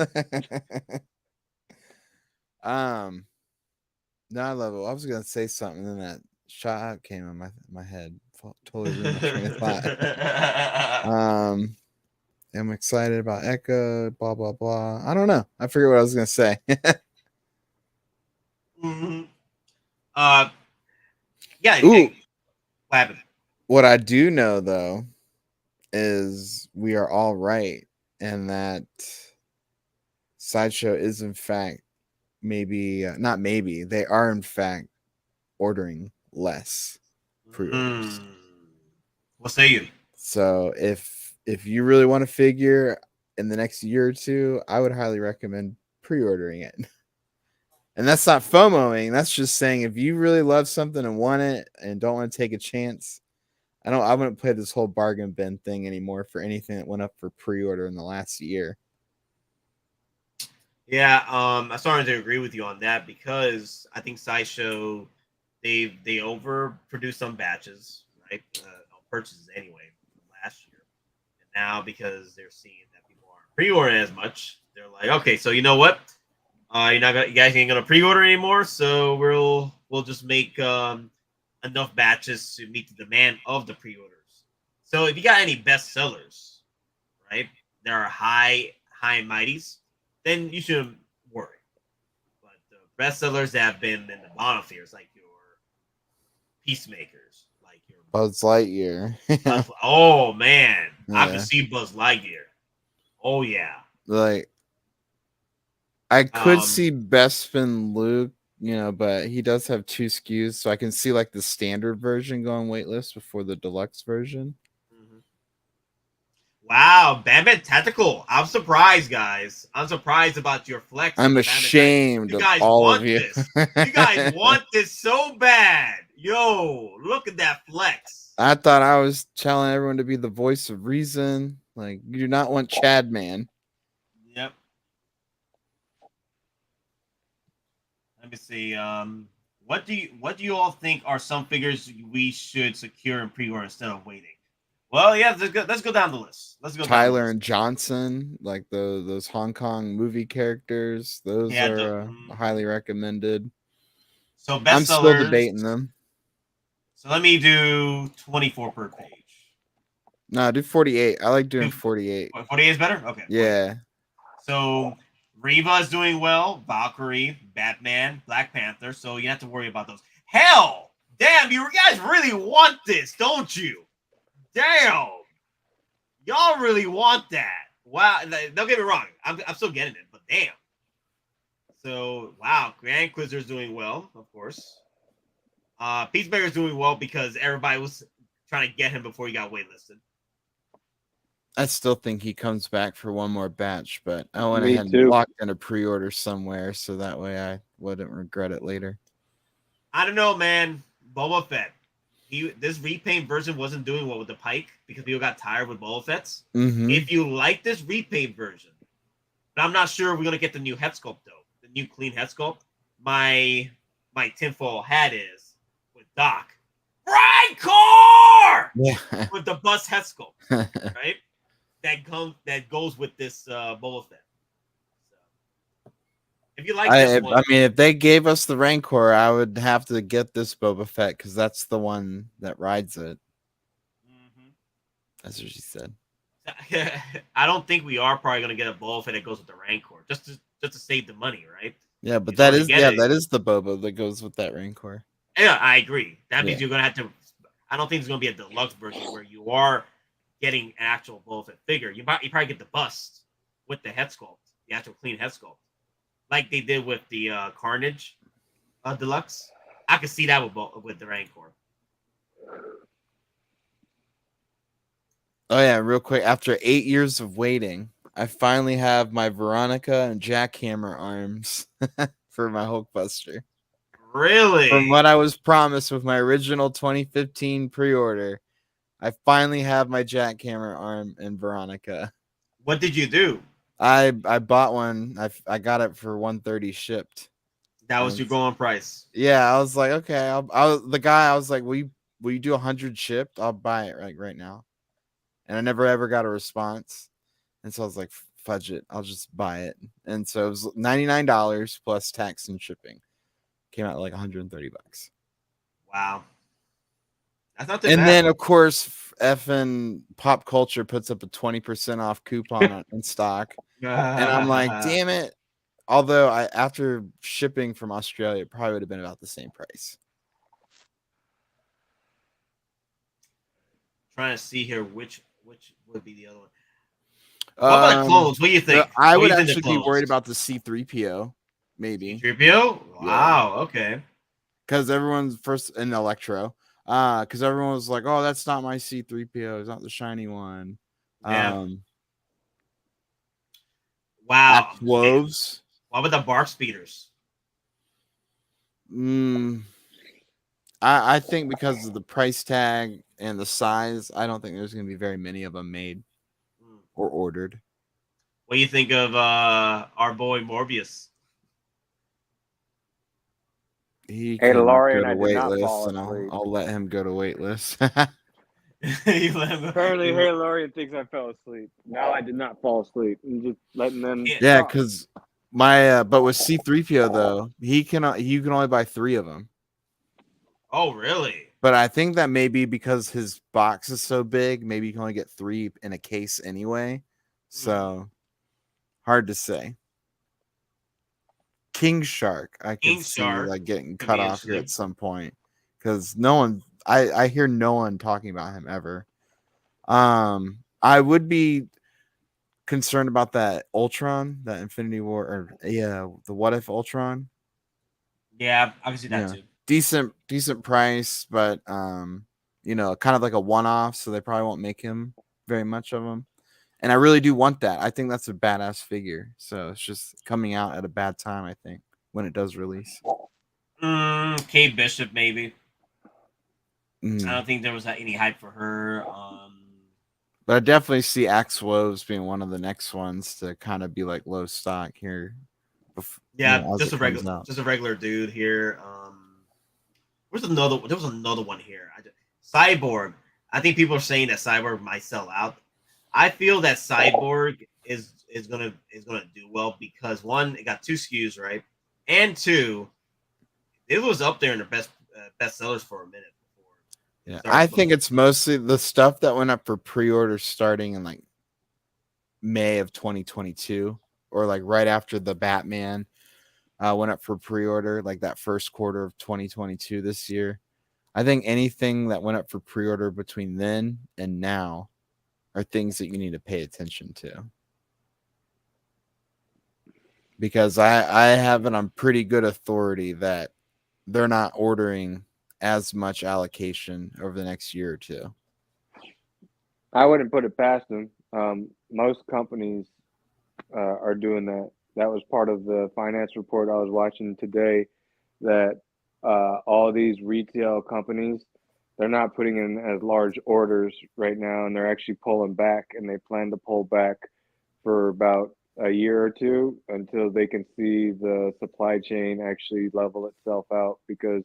No, I love it. I was gonna say something, and then that shot out came in my head. Totally ruined my train of thought. I'm excited about Echo, blah blah blah. I don't know. I forget what I was gonna say. Yeah. Ooh. What happened? What I do know though is we are all right, and that Sideshow is in fact they are in fact ordering less pre-orders. What say you? So if you really want to figure in the next year or two, I would highly recommend pre-ordering it. And that's not FOMOing. That's just saying if you really love something and want it and don't want to take a chance, I wouldn't play this whole bargain bin thing anymore for anything that went up for pre-order in the last year. Yeah, I'm starting to agree with you on that because I think Sideshow they overproduced some batches, right? Purchases anyway from last year, and now because they're seeing that people aren't pre-ordering as much, they're like, okay, so you know what? You guys ain't gonna pre-order anymore, so we'll just make enough batches to meet the demand of the pre-orders. So if you got any best sellers, right? There are high and mighties, then you shouldn't worry. But the best sellers that have been in the bottom tiers, like your Peacemakers, like your Buzz Lightyear. oh man, I Yeah. can see Buzz Lightyear. Oh yeah. Like I could see Bespin Luke, but he does have 2 SKUs, so I can see like the standard version going waitlist before the deluxe version. Wow, Batman Tactical. I'm surprised, guys. I'm surprised about your flex. I'm ashamed you of guys all want of you. this. You guys want this so bad. Yo, look at that flex. I thought I was telling everyone to be the voice of reason. Like, you do not want Chad Man. Yep. Let me see. What do you all think are some figures we should secure and pre-order instead of waiting? Well, yeah, let's go down the list. Let's go. Tyler and Johnson, like those Hong Kong movie characters. Those are highly recommended. So best I'm sellers, still debating them. So let me do 24 per page. No, do 48. I like doing 48. 48 is better? Okay. Yeah. So Reva is doing well. Valkyrie, Batman, Black Panther. So you have to worry about those. Hell, damn, you guys really want this, don't you? Damn. Y'all really want that. Wow. Don't get me wrong. I'm still getting it, but damn. So, wow. Grand Inquisitor's doing well, of course. Peacemaker's doing well because everybody was trying to get him before he got waitlisted. I still think he comes back for one more batch, but I went ahead and locked in a pre-order somewhere so that way I wouldn't regret it later. I don't know, man. Boba Fett. This repaint version wasn't doing well with the Pike because people got tired with Boba Fett's. Mm-hmm. If you like this repaint version, but I'm not sure we're gonna get the new head sculpt though, the new clean head sculpt. My tinfoil hat is with Doc Rancor with the bust head sculpt, right? That goes with this Boba Fett. If you like this one, I mean, if they gave us the Rancor, I would have to get this Boba Fett because that's the one that rides it. Mm-hmm. That's what she said. I don't think we are probably gonna get a Boba Fett that goes with the Rancor just to save the money, right? Yeah, but that is the Boba that goes with that Rancor. Yeah, I agree. That means you're gonna have to. I don't think it's gonna be a deluxe version where you are getting an actual Boba Fett figure. You probably get the bust with the head sculpt, the actual clean head sculpt, like they did with the Carnage Deluxe. I could see that with the Rancor. Oh yeah, real quick. After 8 years of waiting, I finally have my Veronica and Jackhammer arms for my Hulkbuster. Really? From what I was promised with my original 2015 pre-order, I finally have my Jackhammer arm and Veronica. What did you do? I bought one. I got it for $130 shipped. That was your going price. Yeah, I was like, okay. I was like, will you do 100 shipped? I'll buy it right now. And I never ever got a response. And so I was like, fudge it. I'll just buy it. And so it was $99 plus tax and shipping. Came out like $130. Wow. That's not too and bad. then, of course, effing Popcultcha puts up a 20% off coupon in stock. And I'm like, damn it. Although after shipping from Australia, it probably would have been about the same price. Trying to see here which would be the other one. What about the clones? What do you think? I would actually be worried about the C-3PO, maybe. C-3PO? Wow, okay. Because everyone's first in Electro. Because everyone was like, oh, that's not my C-3PO. It's not the shiny one. Yeah. Wow. Wolves. What about the bark speeders? I think because of the price tag and the size, I don't think there's going to be very many of them made or ordered. What do you think of our boy Morbius? He Hey, can Lauren, go I to did not waitlist, fall and asleep. I'll let him go to waitlist. Apparently, hey, Lauren thinks I fell asleep. No, I did not fall asleep. I'm just letting them. Yeah, talk. because my but with C-3PO though, you can only buy 3 of them. Oh, really? But I think that may be because his box is so big. Maybe you can only get 3 in a case anyway. So hard to say. King Shark, I can see like getting cut off here at some point because no one, I hear no one talking about him ever. I would be concerned about that Ultron, that Infinity War, or the What If Ultron. Yeah, I can see that too. Decent price, but kind of like a one-off, so they probably won't make him very much of them. And I really do want that. I think that's a badass figure. So it's just coming out at a bad time, I think, when it does release. Kate Bishop, maybe. I don't think there was any hype for her. But I definitely see Axe Woves being one of the next ones to kind of be like low stock here. Just a regular dude here. There was another one here. Cyborg. I think people are saying that Cyborg might sell out. I feel that Cyborg is gonna do well because 1, it got 2 SKUs, right, and 2, it was up there in the best sellers for a minute before. Yeah, I think it's mostly the stuff that went up for pre-order starting in like May of 2022 or like right after the Batman went up for pre-order, like that first quarter of 2022 this year. I think anything that went up for pre-order between then and now are things that you need to pay attention to. Because I have it on pretty good authority that they're not ordering as much allocation over the next year or 2. I wouldn't put it past them. Most companies are doing that. That was part of the finance report I was watching today, that all these retail companies, they're not putting in as large orders right now, and they're actually pulling back, and they plan to pull back for about a year or 2 until they can see the supply chain actually level itself out, because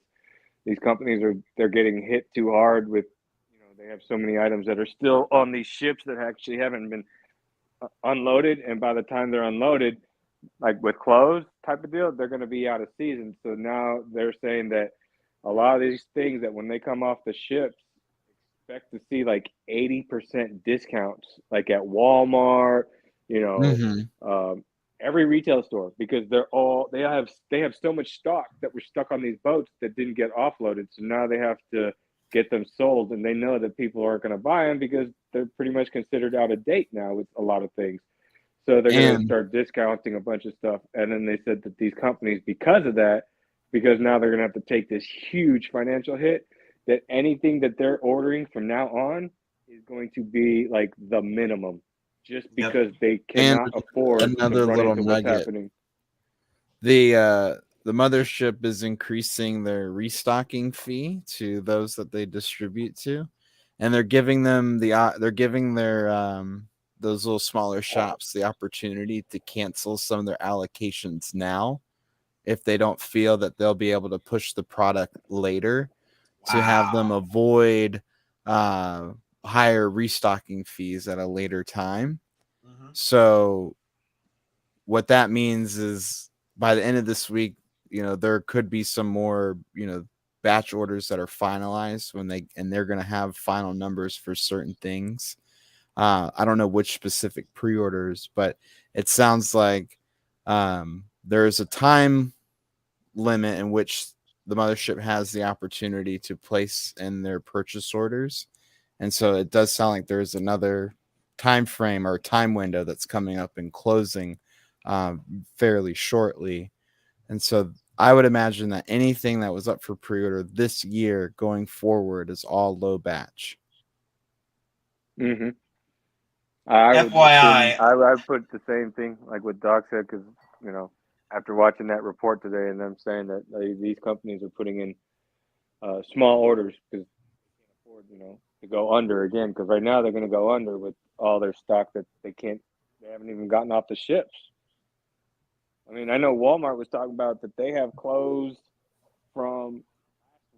these companies they're getting hit too hard with, they have so many items that are still on these ships that actually haven't been unloaded, and by the time they're unloaded, like with clothes type of deal, they're going to be out of season. So now they're saying that a lot of these things that when they come off the ships, expect to see like 80% discounts, like at Walmart, every retail store, because they have so much stock that were stuck on these boats that didn't get offloaded. So now they have to get them sold, and they know that people aren't going to buy them because they're pretty much considered out of date now with a lot of things. So they're going to start discounting a bunch of stuff. And then they said that these companies, because of that, because now they're going to have to take this huge financial hit, that anything that they're ordering from now on is going to be like the minimum, just because they cannot afford another to run little into what's nugget. happening. The mothership is increasing their restocking fee to those that they distribute to, and they're giving them their those little smaller shops the opportunity to cancel some of their allocations now if they don't feel that they'll be able to push the product later, to have them avoid higher restocking fees at a later time. So what that means is by the end of this week, there could be some more, batch orders that are finalized they're going to have final numbers for certain things. I don't know which specific pre-orders, but it sounds like there's a time limit in which the mothership has the opportunity to place in their purchase orders. And so it does sound like there's another time frame or time window that's coming up and closing fairly shortly. And so I would imagine that anything that was up for pre-order this year going forward is all low batch. Mm-hmm. FYI, I would put the same thing like what Doc said, because after watching that report today and them saying that these companies are putting in small orders because they can't afford, to go under again. Because right now they're going to go under with all their stock that they haven't even gotten off the ships. I mean, I know Walmart was talking about that they have clothes from last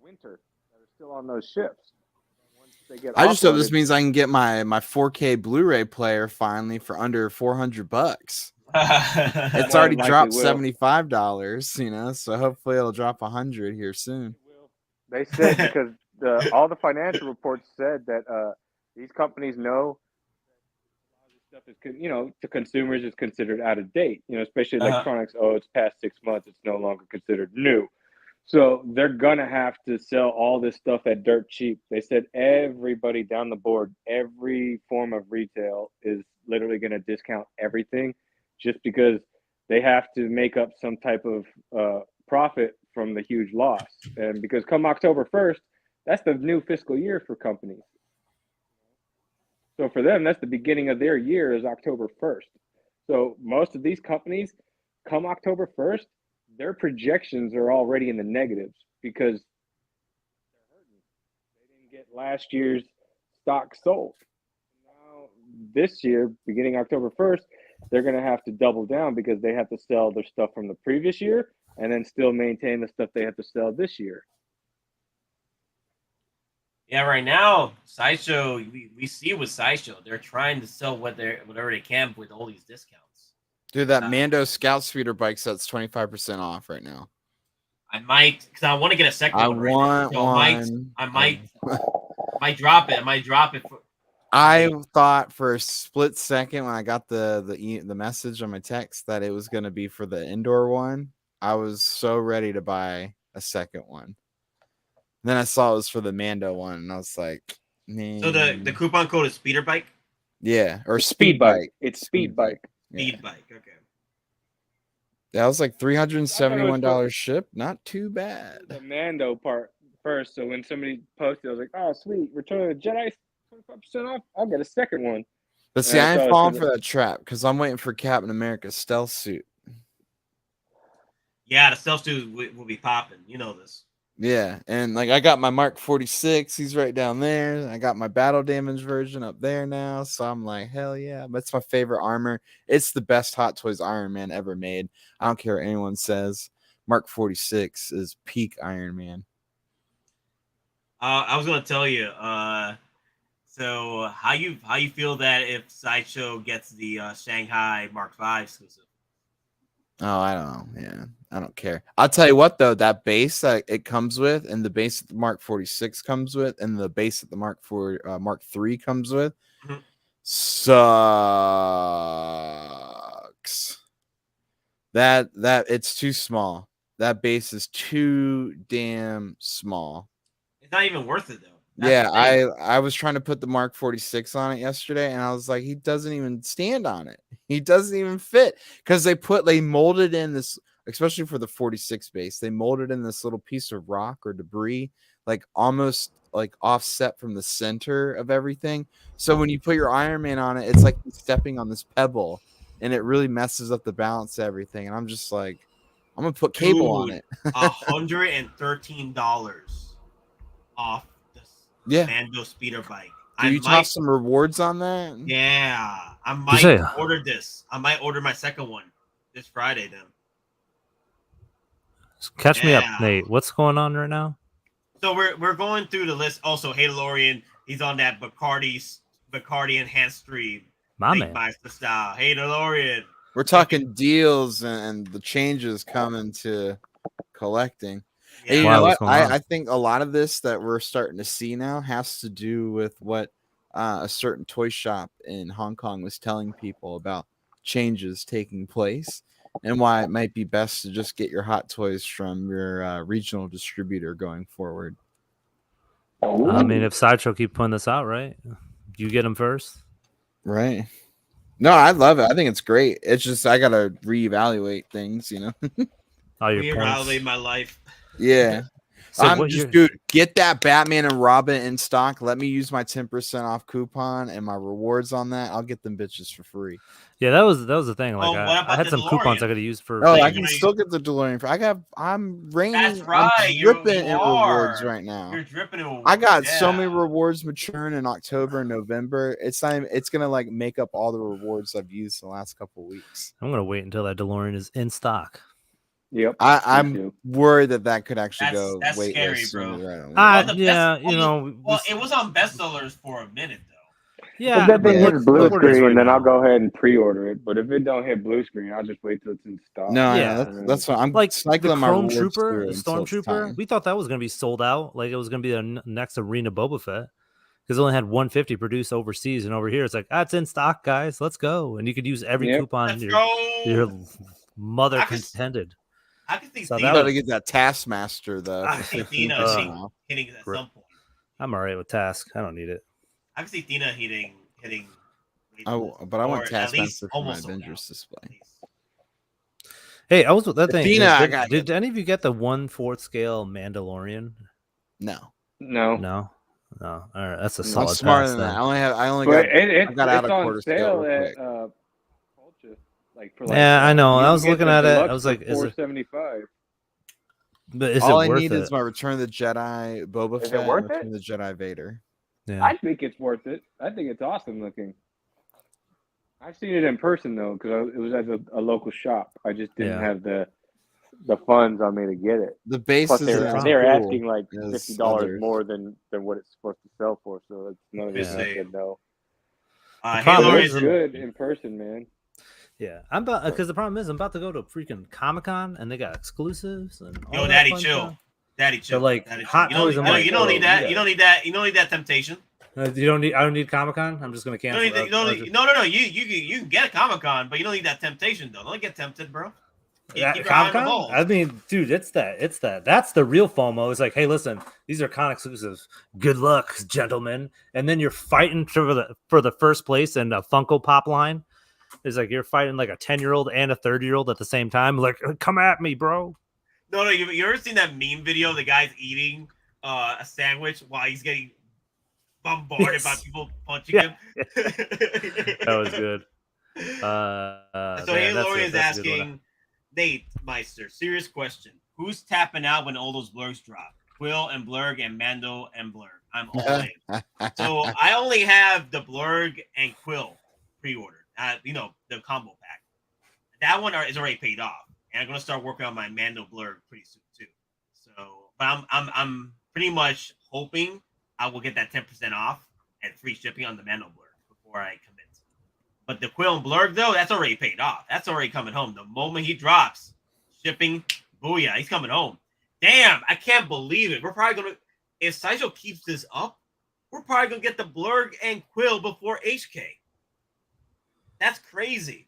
winter that are still on those ships. Once they get I just hope this offloaded- means I can get my 4K Blu-ray player finally for under $400. It's already dropped $75, so hopefully it'll drop 100 here soon. They said because all the financial reports said that these companies know that a lot of this stuff is, to consumers is considered out of date. Especially electronics. Oh, it's past 6 months. It's no longer considered new. So they're gonna have to sell all this stuff at dirt cheap. They said everybody down the board, every form of retail is literally gonna discount everything, just because they have to make up some type of profit from the huge loss. And because come October 1st, that's the new fiscal year for companies. So for them, that's the beginning of their year is October 1st. So most of these companies, come October 1st, their projections are already in the negatives because they're hurting. They didn't get last year's stock sold. Now, this year, beginning October 1st, they're going to have to double down because they have to sell their stuff from the previous year and then still maintain the stuff they have to sell this year. Yeah, right now, Sideshow, we see with Sideshow, they're trying to sell whatever they can with all these discounts. Dude, that Mando Scout Speeder bike set's 25% off right now. I might, because I want to get a second one right now. So one. I might drop it. I might drop it. I thought for a split second when I got the message on my text that it was going to be for the indoor one. I was so ready to buy a second one. Then I saw it was for the Mando one, and I was like, man. So the coupon code is Speeder Bike? Yeah, or Speed Bike. It's Speed Bike. Speed Bike, okay. That was like $371 ship. Not too bad. The Mando part first. So when somebody posted, I was like, oh, sweet. Return of the Jedi, 25% off. I'll get a second one. But see, I ain't falling for that trap because I'm waiting for Captain America's stealth suit. Yeah, the stealth suit will be popping. You know this. Yeah, and like I got my Mark 46, he's right down there. I got my battle damage version up there now, so I'm like, hell yeah, that's my favorite armor. It's the best Hot Toys Iron Man ever made. I don't care what anyone says. Mark 46 is peak Iron Man. I was gonna tell you. So how you feel that if Sideshow gets the Shanghai Mark V exclusive? Oh, I don't know. Yeah, I don't care. I'll tell you what, though, that base that it comes with, and the base that the Mark 46 comes with, and the base that the Mark III comes with, sucks. That it's too small. That base is too damn small. It's not even worth it though. Yeah, I was trying to put the Mark 46 on it yesterday, and I was like, he doesn't even stand on it. He doesn't even fit because they molded in this, especially for the 46 base. They molded in this little piece of rock or debris, like almost like offset from the center of everything. So when you put your Iron Man on it, it's like stepping on this pebble, and it really messes up the balance of everything. And I'm just like, I'm gonna put cable on it. $113 off. Yeah, Mando Speeder Bike. Do you toss some rewards on that? Yeah, I might order this. I might order my second one this Friday then. Catch me up, Nate. What's going on right now? So we're going through the list. Also, Hadelorian, he's on that Bacardi enhanced stream. My man. Style. Hadelorian. We're talking deals and the changes coming to collecting. Yeah. And you know what? I think a lot of this that we're starting to see now has to do with what a certain toy shop in Hong Kong was telling people about changes taking place and why it might be best to just get your Hot Toys from your regional distributor going forward. I mean, if Sideshow keep putting this out, right? You get them first. Right. No, I love it. I think it's great. It's just I got to reevaluate things, you know. Reevaluate my life. Yeah. So I'm what just, you're- dude, get that Batman and Robin in stock. Let me use my 10% off coupon and my rewards on that. I'll get them bitches for free. Yeah, that was the thing. Like Well, what I about had the some coupons DeLorean? I could have used for. Oh, free. I can still get the DeLorean. I'm raining. That's right, I'm you dripping in rewards are. right now. You're dripping in rewards. I got so yeah. many rewards maturing in October and November. It's not even, it's gonna like make up all the rewards I've used the last couple weeks. I'm gonna wait until that DeLorean is in stock. Yep. I'm worried that could actually That's- go that's way scary, less bro. sooner. Well, the Yeah, best- you know. Well, it was on bestsellers for a minute though. Yeah, If that thing but hits blue look where it is screen, right then now. I'll go ahead and pre-order it. But if it don't hit blue screen, I'll just wait till it's in stock. No, Yeah. I know, that's what I'm Like the cycling my Chrome rewards Trooper, through the until it's Stormtrooper. time. We thought that was gonna be sold out. Like it was gonna be the next Arena Boba Fett because it only had 150 produced overseas, and over here it's like it's in stock, guys. Let's go, and you could use every coupon Let's your go. mother I could- contended. I can see So You that gotta was- get that Taskmaster though. I can see Tina hitting at some point. I'm all right with Task. I don't need it. I can see Tina hitting. But I want or at least Taskmaster for my almost sold Avengers display. Hey, I was with that thing. Athena, I Did, got did any of you get the 1/4 scale Mandalorian? No. No. All right, that's a I'm solid smarter pass than then. that. I only But got it, I got out it's of on quarter scale sale real quick. at Popcultcha, like for Yeah, I know. you I can was get looking the at it. I Deluxe was for like, is it? $4.75. But is All it I worth need it? is my Return of the Jedi Boba Is Fett it worth and Return it? of the Jedi Vader. Yeah. I think it's worth it. I think it's awesome looking. I've seen it in person though, because it was at a local shop. I just didn't Yeah. have the funds on me to get it. The base Plus, is they're as asking cool like as $50 others. more than what it's supposed to sell for. So it's none of this. Yeah. I said no. The It problem looks is, good in person, man. yeah, I'm about because the problem is I'm about to go to freaking Comic-Con and they got exclusives and all Yo, that Daddy, fun chill. stuff. Daddy, chill. So like Daddy, chill. Hot Toys, I'm like, you don't need that. yeah. You don't need that. You don't need that temptation. You don't need. I don't need Comic-Con. I'm just gonna You cancel. don't need. You don't need no. You can get a Comic Con, but you don't need that temptation though. Don't get tempted, bro. Keep your eye on the ball. Comic-Con? I mean, dude, it's that. That's the real FOMO. It's like, hey, listen, these are con exclusives. Good luck, gentlemen. And then you're fighting for the first place in a Funko Pop line. It's like you're fighting like a 10-year-old and a 30-year-old at the same time. Like, come at me, bro. No. You ever seen that meme video? The guy's eating a sandwich while he's getting bombarded by people punching him. That was good. So hey, Lori is asking Nate Meister, serious question. Who's tapping out when all those blurgs drop? Quill and Blurg and Mando and Blurg. I'm all in. So I only have the Blurg and Quill pre-ordered. The combo pack. That one is already paid off, and I'm gonna start working on my Mando Blurg pretty soon too. So, but I'm pretty much hoping I will get that 10% off and free shipping on the Mando Blurg before I commit. But the Quill and Blurg though, that's already paid off. That's already coming home. The moment he drops shipping, booyah, he's coming home. Damn, I can't believe it. We're probably gonna, if Sideshow keeps this up, we're probably gonna get the Blurg and Quill before HK. That's crazy.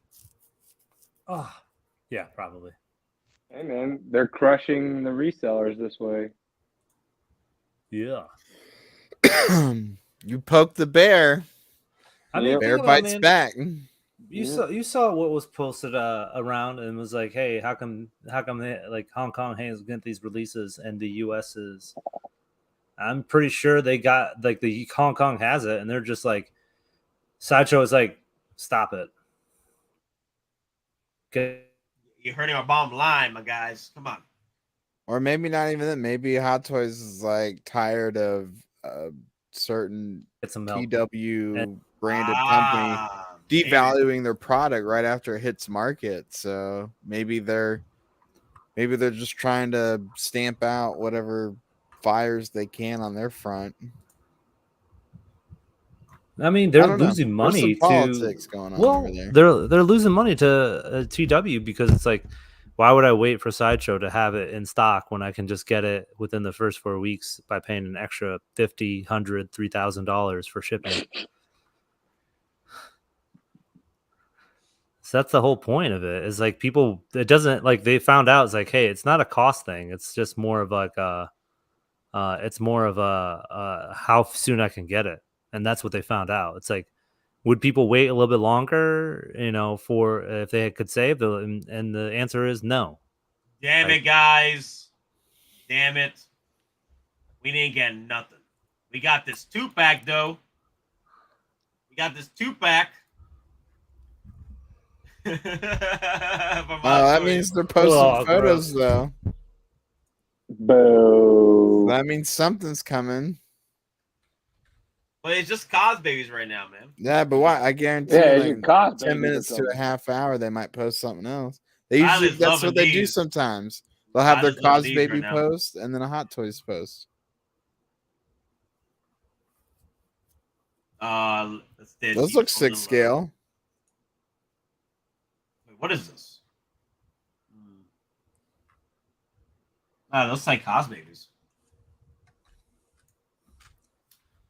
Oh, yeah, probably. Hey man, they're crushing the resellers this way. Yeah. You poke the bear. I mean, bear think about it, bites man. back. You saw what was posted around and was like, hey, how come like Hong Kong has get these releases and the US is? I'm pretty sure they got like the Hong Kong has it and they're just like, Sideshow is like, stop it. Okay. You're hurting our bottom line, my guys. Come on. Or maybe not even that. Maybe Hot Toys is like tired of certain TW branded company devaluing their product right after it hits market. So maybe they're just trying to stamp out whatever fires they can on their front. I mean, they're losing money to politics going on over there. They're losing money to TW because it's like, why would I wait for Sideshow to have it in stock when I can just get it within the first 4 weeks by paying an extra $50, $100, $3,000 for shipping? So that's the whole point of it. Is like people, it doesn't like they found out. It's like, hey, it's not a cost thing. It's just more of like it's more of a how soon I can get it. And that's what they found out. It's like, would people wait a little bit longer, for if they could save them? And the answer is no. Damn it, guys. Damn it. We didn't get nothing. We got this 2-pack though. We got this 2-pack. That means they're posting photos though. Boo. That means something's coming. But it's just cos babies right now, man. Yeah, but why? I guarantee like 10 minutes to a half hour, they might post something else. They usually that's what they do sometimes. They'll have their cos baby post and then a Hot Toys post. Those look 6 scale. Wait, what is this? Those like cos babies.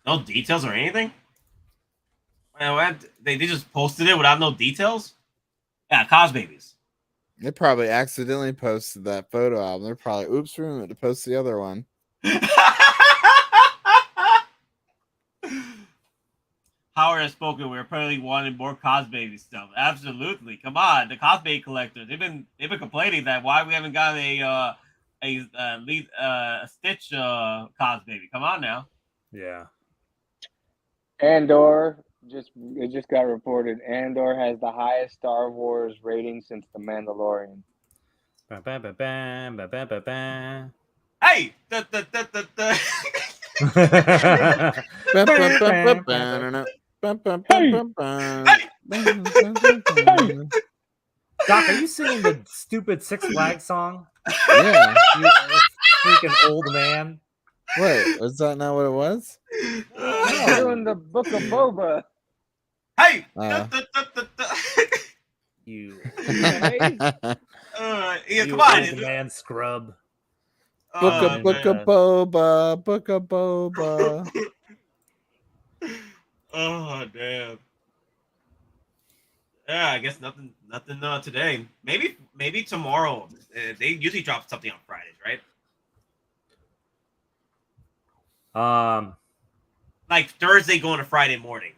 No details or anything? They just posted it without no details? Yeah, cos babies. They probably accidentally posted that photo album. They're probably, oops, we meant to post the other one. Howard has spoken. We're apparently wanting more cos baby stuff. Absolutely. Come on, the cos baby collectors. They've been complaining that why we haven't got a Stitch cos baby. Come on now. Yeah. Andor it just got reported. Andor has the highest Star Wars rating since The Mandalorian. Hey! Doc, are you singing the stupid Six Flags song? Yeah. You freaking old man. Wait, was that not what it was? I'm doing the Book of Boba. Hey! You. Yeah, you come on. old man scrub. Book of Boba. Book of Boba. Oh, damn. Yeah, I guess nothing today. Maybe tomorrow. They usually drop something on Fridays, right? Like Thursday going to Friday morning.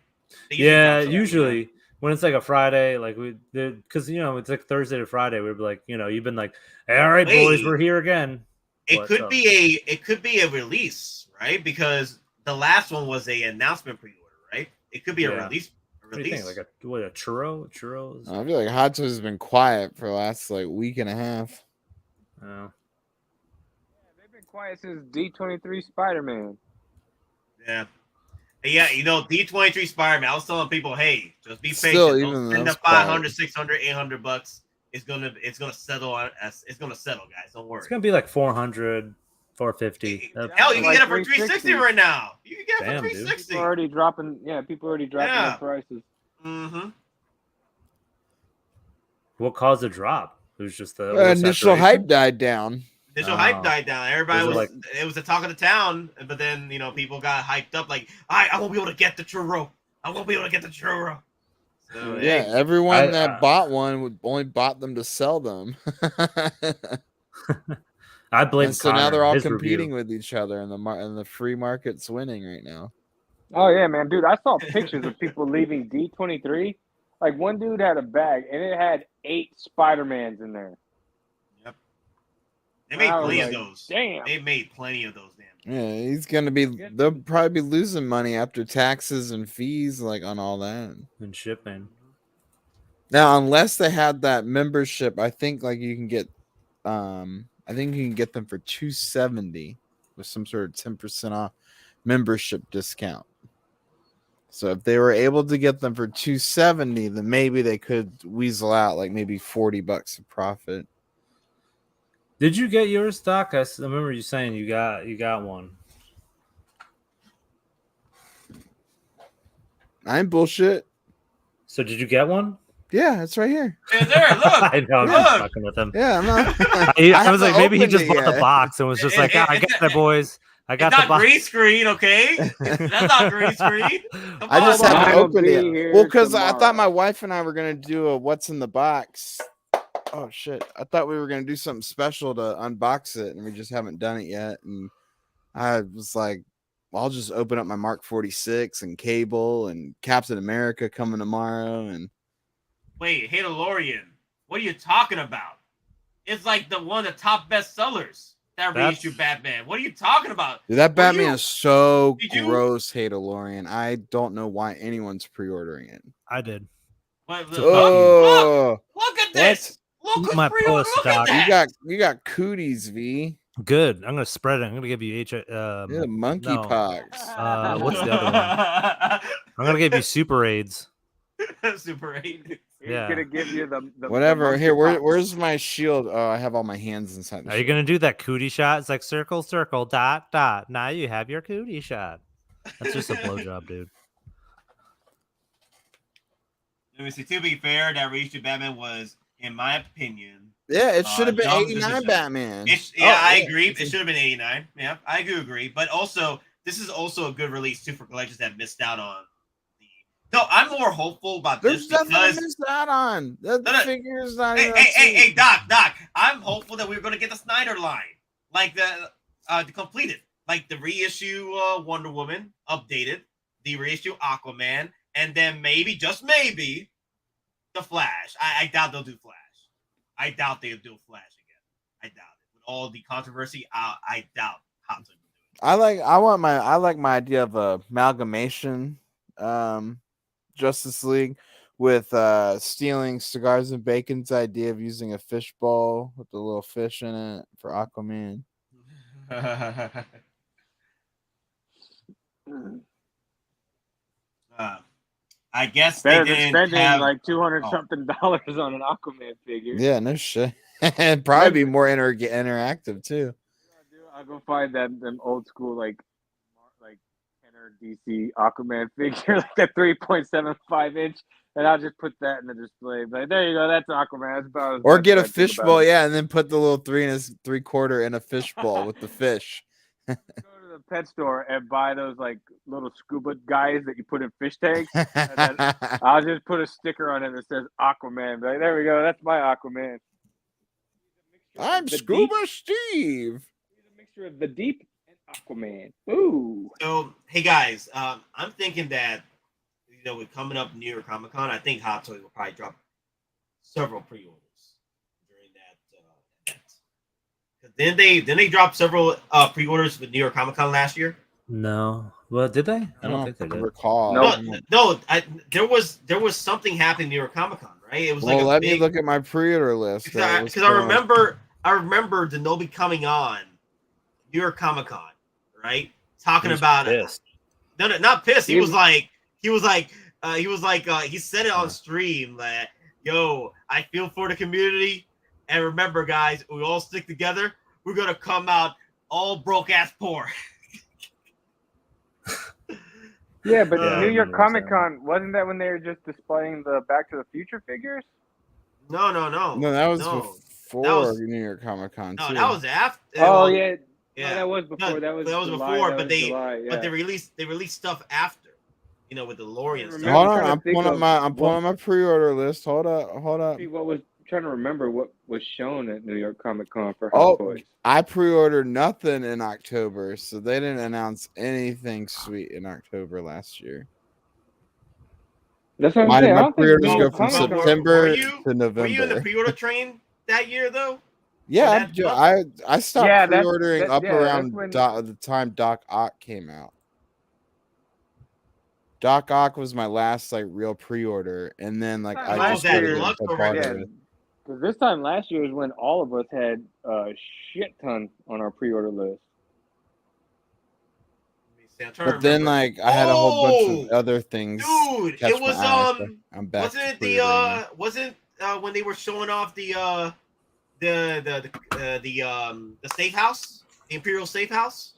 Usually when it's like a Friday, like because it's like Thursday to Friday, we'd be like, you've been like, hey, all right, boys, we're here again. It could be a release, right? Because the last one was a announcement pre-order, right? It could be a release. What do you think? Like a churro? Churros? I feel like Hot Toys has been quiet for the last like week and a half. Oh. Yeah, they've been quiet since D23 Spider-Man. Yeah. Yeah, D23 Spider-Man. I was telling people, hey, just be patient. Still, Don't spend the 500, 600, 800 bucks. It's gonna settle it's gonna settle, guys. Don't worry. It's gonna be like 400, 450. Hell, you can get it for 360 right now. You can get it for 360. People already dropping their prices. Mm-hmm. What caused the drop? It was just the initial hype died down. Hype died down. Everybody it was the talk of the town, but then people got hyped up like, I won't be able to get the churro. So, yeah, everyone that bought one only bought them to sell them. I blame. And so now they're all competing with each other, and the free market's winning right now. Oh yeah, man, dude! I saw pictures of people leaving D23. Like one dude had a bag, and it had 8 Spider-Mans in there. Yep. They made plenty of those. Damn. They made plenty of those. Damn. Yeah, he's gonna be. They'll probably be losing money after taxes and fees, like on all that and shipping. Now, unless they had that membership, I think like you can get. I think you can get them for $270 with some sort of 10% off membership discount. So if they were able to get them for $270, then maybe they could weasel out like maybe $40 of profit. Did you get yours, Doc? I remember you saying you got one. I ain't bullshit. So did you get one? Yeah, it's right here. Yeah, there, look. I know, I'm just fucking with him. Yeah, I'm not. I was like, maybe he just bought the box and was just like, I got that, boys. I got the box. Not green screen, okay? That's not green screen. I just haven't opened it. Well, because I thought my wife and I were gonna do a what's in the box. Oh shit! I thought we were gonna do something special to unbox it, and we just haven't done it yet. And I was like, well, I'll just open up my Mark 46 and Cable and Captain America coming tomorrow. And wait, Mandalorian, what are you talking about? It's like one of the top bestsellers. That reissue Batman. What are you talking about? Dude, that Batman is so Did you? gross, Hadelorian. I don't know why anyone's pre-ordering it. I did. Oh, look at this. Look at my post, Doc. You got cooties, V. Good. I'm gonna spread it. I'm gonna give you monkeypox. What's the other one? I'm gonna give you Super AIDS. Super AIDS. Yeah. He's gonna give you the Whatever. Here, monkeypox. where's my shield? Oh, I have all my hands inside. Are you gonna do that cootie shot? It's like circle, circle, dot, dot. Now you have your cootie shot. That's just a blowjob, dude. Let me see. To be fair, that reissue Batman was, in my opinion, Yeah, it should have been dumb 89 decision. Batman. I agree. It should have been 89. Yeah, I do agree. But also, this is also a good release too for collectors that missed out on. No, I'm more hopeful about There's this nothing to because miss out on. The figure's not even. hey, Doc. I'm hopeful that we're gonna get the Snyder line, like the completed, like the reissue Wonder Woman updated, the reissue Aquaman, and then maybe, just maybe, the Flash. I doubt they'll do Flash. I doubt they'll do Flash again. I doubt it. With all the controversy, I doubt how to do it. I like my idea of a amalgamation Justice League with stealing Cigars and Bacon's idea of using a fishbowl with a little fish in it for Aquaman. I guess better they than didn't spending have like $200 something on an Aquaman figure. Yeah, no shit. And probably be more interactive too. I'll go find them old school like Kenner DC Aquaman figure, like a 3.75 inch, and I'll just put that in the display. Like, there you go, that's Aquaman. That's about Or get a fishbowl, yeah, and then put the little 3 3/4 in a fishbowl with the fish. Go to the pet store and buy those like little scuba guys that you put in fish tanks. And then I'll just put a sticker on it that says Aquaman. Like, there we go, that's my Aquaman. I'm Scuba Steve. A mixture of the Deep and Aquaman. Ooh. So, hey guys, I'm thinking that with coming up New York Comic Con, I think Hot Toys will probably drop several pre-orders during that event. Didn't they drop several pre-orders with New York Comic Con last year? No. Well, did they? I don't think they did. Recall. No. There was something happening New York Comic Con, right? It was let me look at my pre-order list. Because I remember Denobi coming on New York Comic Con, right? Talking about it. No, not pissed. He said it on stream that, yo, I feel for the community. And remember, guys, we all stick together. We're gonna come out all broke ass poor. Yeah, but New York Comic Con, wasn't that when they were just displaying the Back to the Future figures? No. No, that was before New York Comic Con. No, that was after. Oh yeah. No, that was before. That was July, before, that but was July, yeah. they released stuff after. With the DeLorean stuff. Hold on, I'm pulling up my pre-order list. Hold up. Trying to remember what was shown at New York Comic Con for Hot Toys. I pre-ordered nothing in October, so they didn't announce anything sweet in October last year. That's what I'm saying. My pre-orders go from September to November. Were you in the pre-order train that year, though? Yeah, I stopped pre-ordering around the time Doc Ock came out. Doc Ock was my last real pre-order, and then I just because this time last year is when all of us had a shit ton on our pre-order list. But then I had a whole bunch of other things. Dude, it was I'm back. Wasn't it when they were showing off the safe house, the Imperial safe house?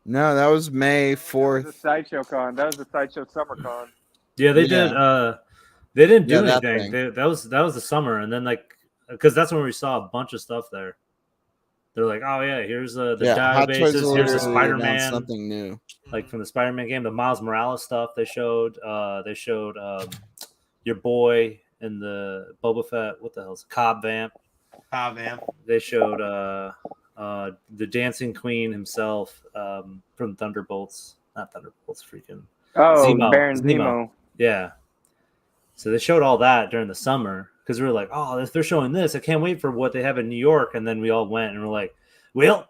No, that was May 4th. That was the Sideshow Con. That was the Sideshow Summer Con. Yeah, they did. They didn't do anything. That was the summer, and then because that's when we saw a bunch of stuff there. They're like, oh yeah, here's the databases. Here's the Spider-Man, something new, from the Spider-Man game. The Miles Morales stuff they showed. They showed your boy in the Boba Fett. What the hell's Cobb Vamp? They showed the Dancing Queen himself from Thunderbolts. Not Thunderbolts, freaking. Oh, Zemo. Baron Zemo. Yeah. So they showed all that during the summer because we were like, oh, if they're showing this, I can't wait for what they have in New York. And then we all went and we're like, Well,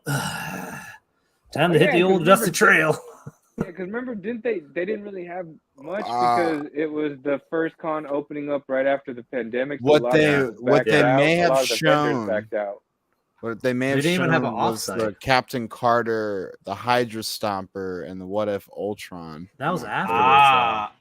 time to hit the old dusty trail. Yeah, because remember, didn't they didn't really have much because it was the first con opening up right after the pandemic. So What they may have shown, backed out. What they may have didn't even have shown an was the offsite. Captain Carter, the Hydra Stomper, and the What If Ultron. That was after.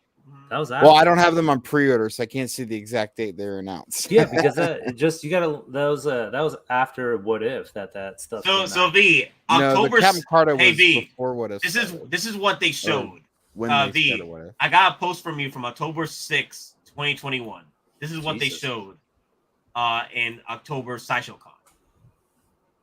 That was after. Well, I don't have them on pre-order, so I can't see the exact date they were announced. Yeah, because that was after What If that stuff. So V October. The Captain Carter was hey, V, before What If. This is what they showed. When V, I got a post from you from October 6, 2021. This is what they showed in October Sideshow Con.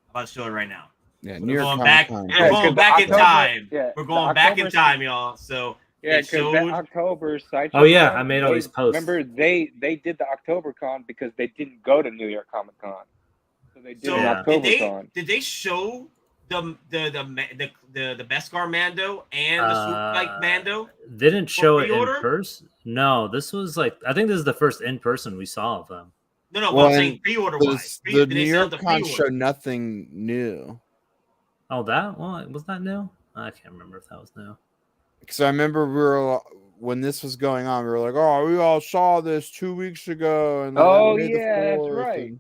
I'm about to show it right now. Yeah, we're going back. We're going back in time. Yeah, we're going back in time, y'all. So yeah, because that October Sideshow. Oh yeah, Con, I made all these posts. Remember, they did the October Con because they didn't go to New York Comic Con, so they did an October Con. Did they show the Beskar Mando and the Swoop Mando? Didn't show it in person. No, this was like I think this is the first in person we saw of them. No, well, I'm saying pre-order wise. The New York Con showed nothing new. Oh, that one was that new? I can't remember if that was new. Because I remember when this was going on, we were like, "Oh, we all saw this 2 weeks ago." And that's right.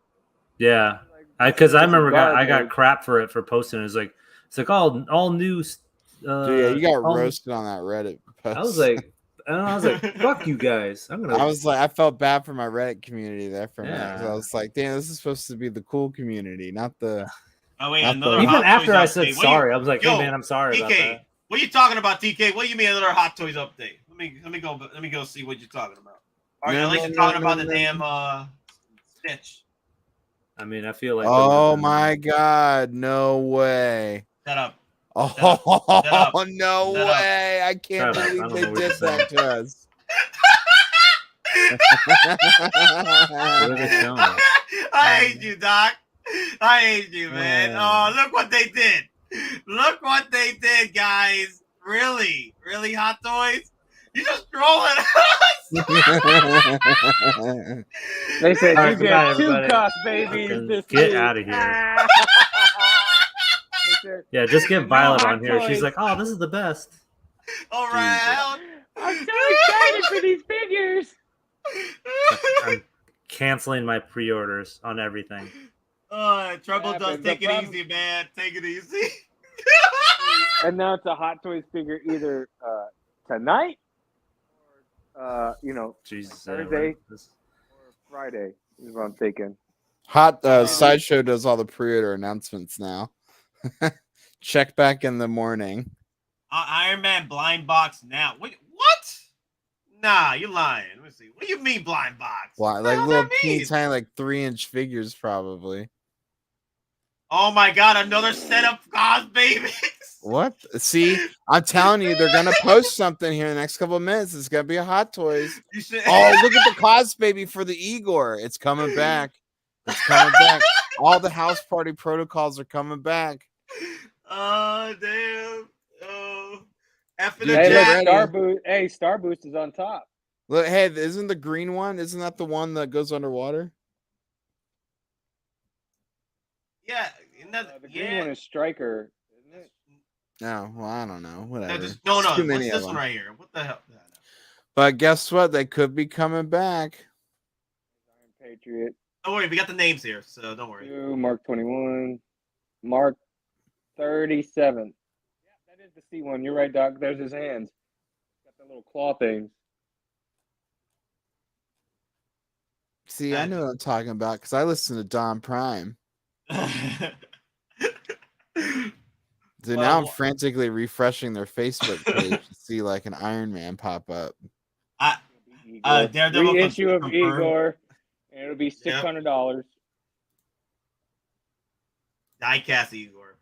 Yeah, because I remember I got crap for it for posting. It's like all new. Dude, yeah, you got roasted on that Reddit post. I was like, fuck you guys. I felt bad for my Reddit community there for a minute. I was like, damn, this is supposed to be the cool community, not the. Oh wait, even after I said sorry, I was like, hey man, I'm sorry about that. What are you talking about, TK? What do you mean another Hot Toys update? Let me go see what you're talking about. All right, at least you're talking about the damn Stitch. I mean, I feel like. Oh my god! No way. Shut up. Oh no way! I can't believe they did that to us. What are they showing us? I hate you, Doc. I hate you, man. Oh, look what they did. Look what they did, guys. Really? Really, Hot Toys? You just trolling us. They said you get 2 cost babies this Get week. out of here. Yeah, just get Violet on here. She's like, oh, this is the best. All right. I'm so excited for these figures. I'm canceling my pre-orders on everything. Trouble does. Take it easy, man. Take it easy. And now it's a Hot Toys figure either tonight or Thursday or Friday is what I'm thinking. Sideshow does all the pre-order announcements now. Check back in the morning. Iron Man blind box now. Wait, what? Nah, you're lying. Let me see. What do you mean blind box? Like little teeny tiny, like 3-inch figures, probably. Oh my god, another set of cos babies. What? See, I'm telling you, they're gonna post something here in the next couple of minutes. It's gonna be a Hot Toys. Oh, look at the cos baby for the Igor. It's coming back. It's coming back. All the house party protocols are coming back. Oh damn. Oh. Star Boost is on top. Look, hey, isn't the green one? Isn't that the one that goes underwater? Yeah, the green one is Striker, isn't it? No, well, I don't know. Whatever. No. Too many What's of this them. one right here? What the hell? But guess what? They could be coming back. Patriot. Don't worry, we got the names here, so don't worry. Mark 21, Mark 37. Yeah, that is the C one. You're right, Doc. There's his hands. Got the little claw things. See, I know what I'm talking about because I listen to DonPrime. So now I'm frantically refreshing their Facebook page to see like an Iron Man pop up. Daredevil reissue of Igor, and it'll be $600. Diecast Igor.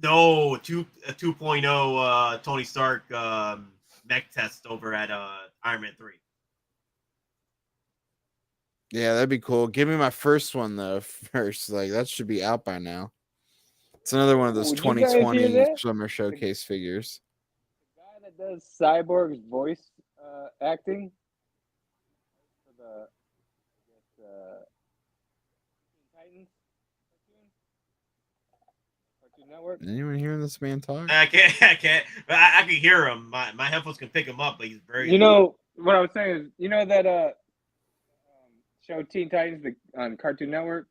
No, 2.0 Tony Stark mech test over at Iron Man 3. Yeah, that'd be cool. Give me my first one though first. Like that should be out by now. It's another one of those 2020 summer showcase figures. The guy that does Cyborg's voice acting for the Titans Network? Anyone hearing this man talk? I can't. But I can hear him. My headphones can pick him up, but he's very. You know what I was saying is, you know that show Teen Titans on Cartoon Network?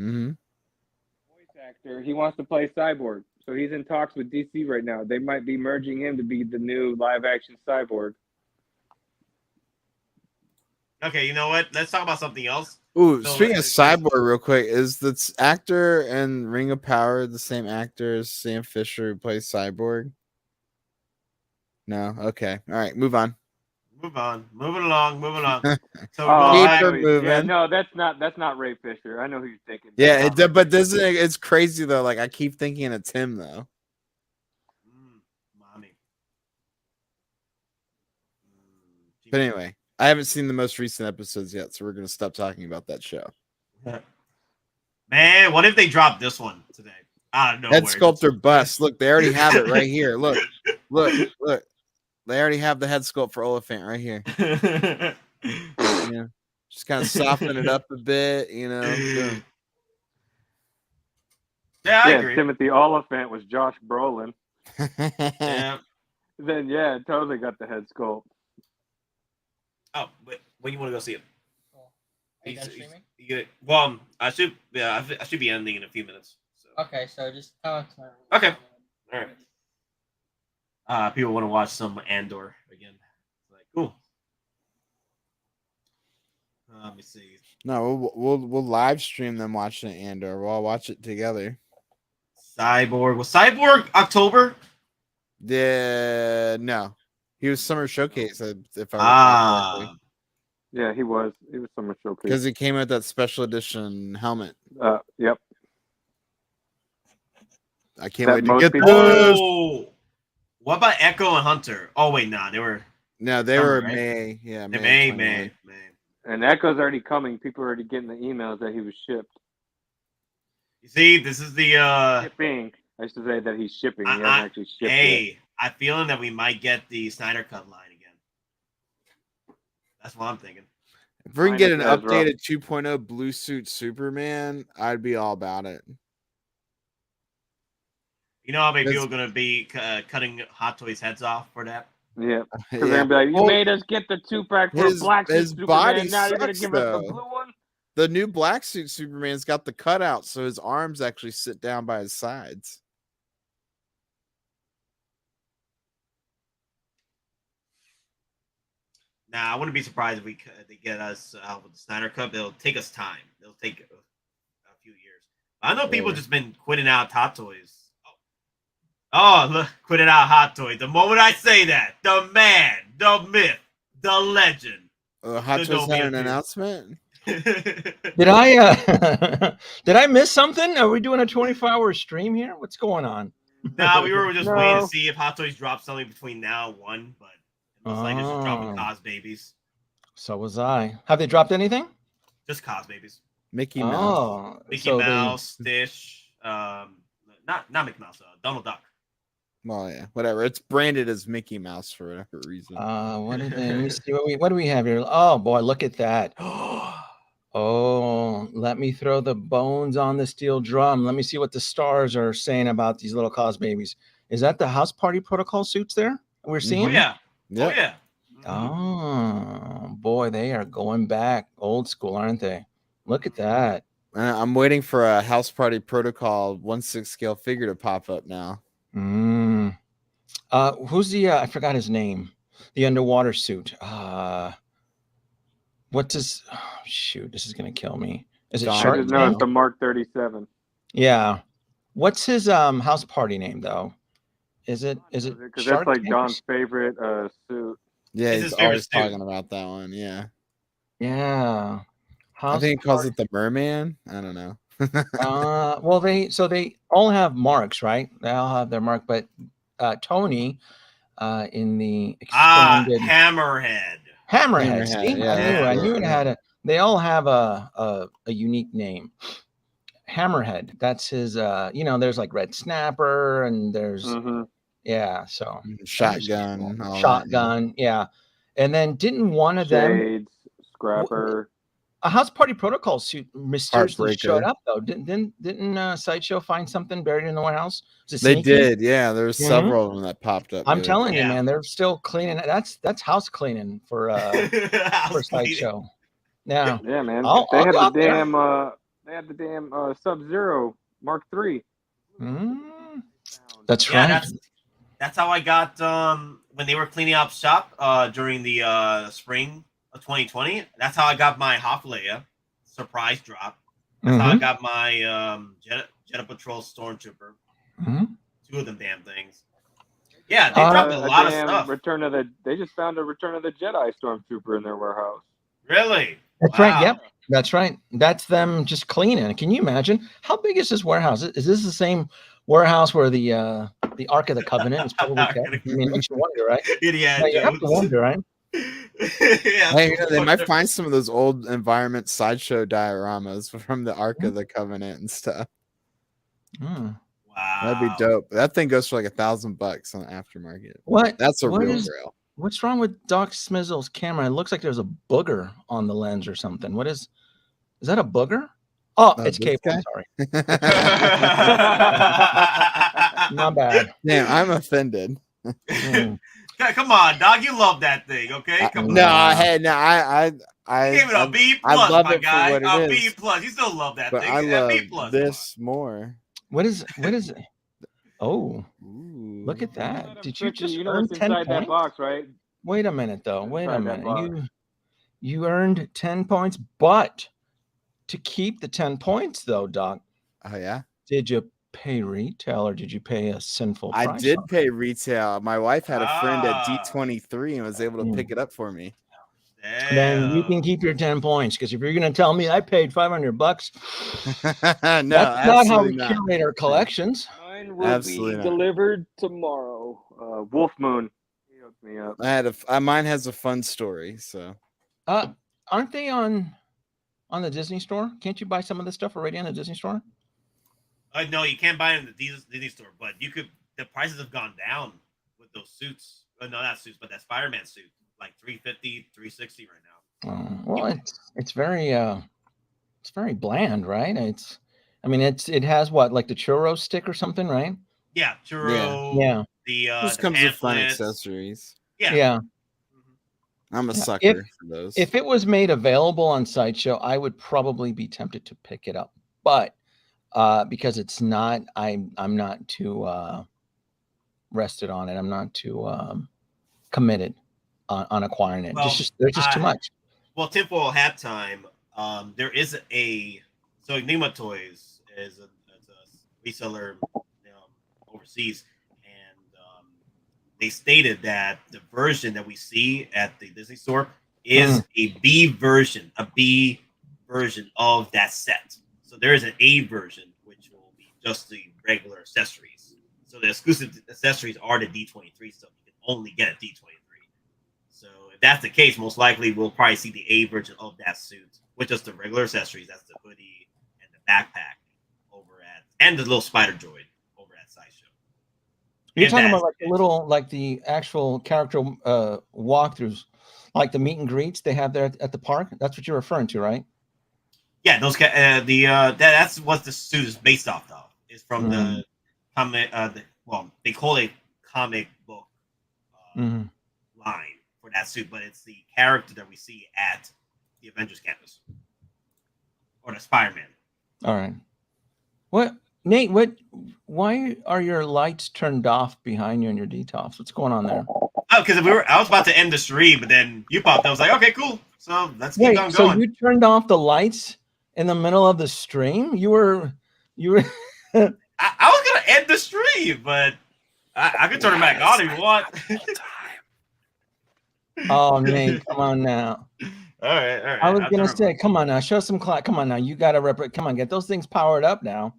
Mm-hmm. Voice actor, he wants to play Cyborg, so he's in talks with DC right now. They might be merging him to be the new live-action Cyborg. Okay, you know what? Let's talk about something else. Ooh, So, speaking of Cyborg, real quick, is the actor in Ring of Power the same actor as Sam Fisher who plays Cyborg? No. Okay. All right. Move on. Moving along. So Yeah, no, that's not Ray Fisher. I know who you're thinking. Yeah, but doesn't it's crazy though? Like I keep thinking it's him though. Mommy. But anyway, I haven't seen the most recent episodes yet, so we're gonna stop talking about that show. Man, what if they dropped this one today? I don't know. Head sculptor bust. Look, they already have it right here. Look. They already have the head sculpt for Oliphant right here. Yeah. Just kind of soften it up a bit, you know. Yeah, I agree. Timothy Oliphant was Josh Brolin. Yeah. Then yeah, totally got the head sculpt. Oh, but when you want to go see it? Are you done streaming? Well, I should be ending in a few minutes. So. Okay, so just tell us. Okay. All right. People want to watch some Andor again. Like, cool. Let me see. No, we'll live stream them watching Andor. We'll all watch it together. Cyborg. Was Cyborg October? Yeah, no. He was Summer Showcase, if I recall correctly. Yeah, he was. He was Summer Showcase. Because he came with that special edition helmet. Yep. I can't wait to get this. What about Echo and Hunter? Oh wait, nah, they were. No, they were May. Yeah, May. And Echo's already coming. People are already getting the emails that he was shipped. You see, this is the shipping. I should say that he's shipping. He hasn't actually shipped yet. I'm feeling that we might get the Snyder Cut line again. That's what I'm thinking. If we can get an updated 2.0 blue suit Superman, I'd be all about it. You know how many people are going to be cutting Hot Toys' heads off for that? Yeah. Because they're going to be like, you made us get the 2-pack for black suit Superman. Now you're going to give us the blue one? The new black suit Superman's got the cutout, so his arms actually sit down by his sides. Nah, I wouldn't be surprised if they get us out with the Snyder Cut. It'll take us time. It'll take a few years. I know people just been quitting out Hot Toys. Oh, look, quitting out Hot Toys. The moment I say that, the man, the myth, the legend. Hot Toys had an announcement? Did I miss something? Are we doing a 24-hour stream here? What's going on? Nah, we were just waiting to see if Hot Toys dropped something between now and 1, but it looks like they're just dropping Cos Babies. So was I. Have they dropped anything? Just Cos Babies. Mickey Mouse. Mickey Mouse, Stitch, not Mickey Mouse, Donald Duck. Well, yeah, whatever. It's branded as Mickey Mouse for whatever reason. Let me see what do we have here? Oh boy, look at that. Oh, let me throw the bones on the steel drum. Let me see what the stars are saying about these little Cos Babies. Is that the House Party Protocol suits there we're seeing? Oh yeah. Yep. Oh yeah. Oh boy, they are going back old school, aren't they? Look at that. I'm waiting for a House Party Protocol 1/6 scale figure to pop up now. Who's the I forgot his name. The underwater suit. What does shoot, this is gonna kill me. Is it Shark? No, it's the Mark 37. Yeah. What's his House Party name though? Is it because that's like Don's favorite suit. Yeah, he's always talking about that one. Yeah. Yeah. I think he calls it the Merman. I don't know. Well, they all have marks, right? They all have their mark, but Tony in the expanded Hammerhead. See? Yeah, I knew it had they all have a unique name. Hammerhead. That's his there's like Red Snapper and there's so shotgun, yeah. And then didn't one of them Scrapper. A House Party Protocol suit mysteriously showed Heartbreaker. up though. Didn't Sideshow find something buried in the warehouse? Was it They sneaky? did, yeah. There was Mhm. several of them that popped up. I'm the other telling day. you, man, they're still cleaning. That's house cleaning for Sideshow. Now, Yeah, man. I'll They had go the out there. damn Sub-Zero Mark III. That's Yeah, right. that's how I got when they were cleaning up shop during the spring of 2020. That's how I got my Hot Leia surprise drop. That's how I got my Jedi Patrol Stormtrooper. Two of them damn things. Yeah, they dropped a lot of stuff. They just found a Return of the Jedi Stormtrooper in their warehouse. Really? That's right. Yep, that's right. That's them just cleaning. Can you imagine how big is this warehouse? Is this the same warehouse where the Ark of the Covenant is probably kept? I mean, it makes you wonder, right? Yeah, you have to wonder, right? Hey, they might find some of those old environment sideshow dioramas from the Ark of the Covenant and stuff. Wow, that'd be dope. That thing goes for like $1,000 on the aftermarket. What? That's a what real is- grail. What's wrong with Doc Smizzle's camera? It looks like there's a booger on the lens or something. What is that a booger? Oh, it's this cable. guy? Sorry. My bad. Damn, I'm offended. Come on, dog. You love that thing, okay? Come on. I Give it a B I plus, love my it for guy. what it A is. B plus. You still love that But thing. I love B plus. this more. What is it? Oh, look at that. Did you just You know earn what's 10 inside that points? box, right? Wait a minute, though. Wait a Inside that minute. box. You earned 10 points, but to keep the 10 points, though, Doc. Oh yeah. Did you pay retail or did you pay a sinful price? I did on it? pay retail. My wife had a friend at D23 and was able to pick it up for me. Then you can keep your 10 points because if you're going to tell me I paid $500, no, that's not how we absolutely not. curate our collections. Mine will Absolutely be not. delivered tomorrow. Wolf Moon. He hooked me up. I had mine has a fun story. So Aren't they on the Disney store? Can't you buy some of this stuff already on the Disney store? No, you can't buy it in the Disney store, but you could. The prices have gone down with those suits. No, not suits, but that Spider-Man suit, like $350, $360 right now. Well, it's very bland, right? It has what, like the churro stick or something, right? Yeah, churro. Yeah. The this comes with fun pamphlets. accessories. Yeah. I'm a sucker for those. If it was made available on Sideshow, I would probably be tempted to pick it up, but because it's not, I'm not too rested on it. I'm not too committed on acquiring it. Well, There's just too much. Well, tinfoil hat time. There is so Enigma Toys is a reseller overseas, and they stated that the version that we see at the Disney store is a B version of that set. So there is an A version, which will be just the regular accessories. So the exclusive accessories are the D23 stuff. You can only get a D23. So if that's the case, most likely we'll probably see the A version of that suit with just the regular accessories. That's the hoodie and the backpack and the little spider droid over at Sideshow. You're talking about like the actual character walkthroughs, like the meet and greets they have there at the park. That's what you're referring to, right? Yeah, those that's what the suit is based off of. Is from the comic. They call it comic book line for that suit, but it's the character that we see at the Avengers campus or the Spider-Man. All right. What, Nate? Why are your lights turned off behind you in your detox? What's going on there? Oh, because I was about to end the stream, but then you popped up. I was like, okay, cool. So let's keep on going. So you turned off the lights in the middle of the stream? You were. I was gonna end the stream, but I could turn it back on if you want. Oh, Nate, come on now. All right. I was gonna say, come on now, show some class. Come on now, you gotta come on, get those things powered up now.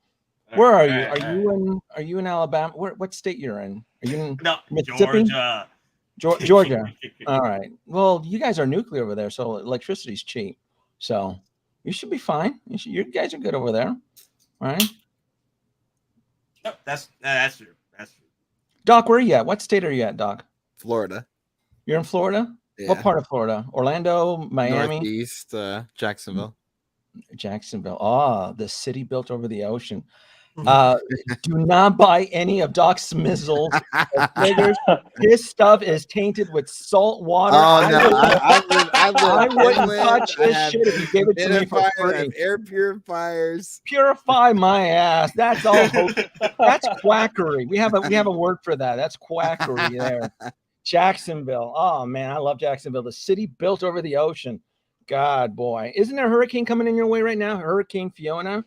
Where are you? Are you in Alabama? What state you're in? Are you in Mississippi? Georgia. All right. Well, you guys are nuclear over there, so electricity's cheap. So you should be fine. You guys are good over there. All right. Yep, that's true. That's true. Doc, where are you at? What state are you at, Doc? Florida. You're in Florida? What part of Florida? Orlando, Miami, Northeast, Jacksonville. Jacksonville. Ah, the city built over the ocean. Do not buy any of Doc Smizzle's figures. His stuff is tainted with salt water. Oh no, I wouldn't touch his shit if you gave it to me for free. Air purifiers. Purify my ass. That's all. That's quackery. We have a word for that. That's quackery there. Jacksonville. Oh man, I love Jacksonville. The city built over the ocean. God, boy, isn't there a hurricane coming in your way right now? Hurricane Fiona.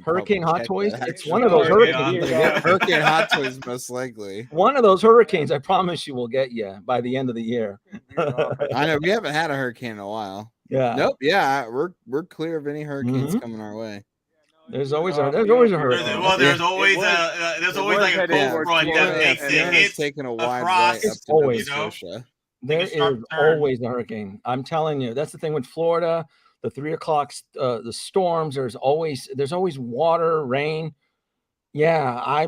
Hurricane Hot Toys. It's one of those hurricanes. Hurricane Hot Toys, most likely. One of those hurricanes, I promise you, will get you by the end of the year. I know we haven't had a hurricane in a while. Yeah. Nope. Yeah, we're clear of any hurricanes coming our way. There's always a hurricane. Well, there's always like a cold front that makes it hit taking a wide across. way up to always, Nova Scotia. There is always a hurricane. I'm telling you, that's the thing with Florida. The 3 o'clock, the storms. There's always water, rain. Yeah, I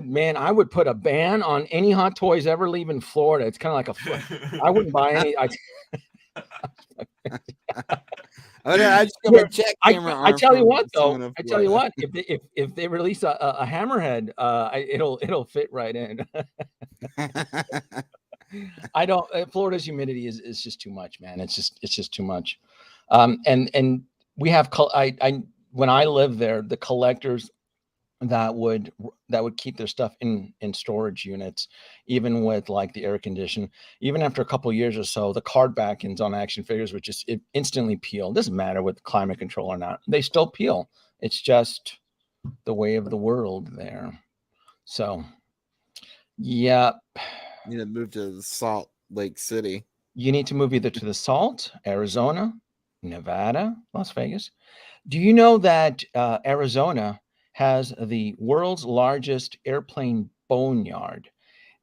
would put a ban on any Hot Toys ever leaving Florida. It's kind of like I wouldn't buy any. I just got my check camera. I tell you what, though. I tell you what. If they release a hammerhead, it'll fit right in. I don't. Florida's humidity is just too much, man. It's just too much. And we have when I lived there, the collectors that would keep their stuff in storage units, even with like the air condition, even after a couple of years or so, the card backends on action figures would just instantly peel. It doesn't matter with climate control or not, they still peel. It's just the way of the world there. So yeah, you need to move to Salt Lake City. You need to move either to the Salt, Arizona, Nevada, Las Vegas. Do you know that Arizona has the world's largest airplane boneyard?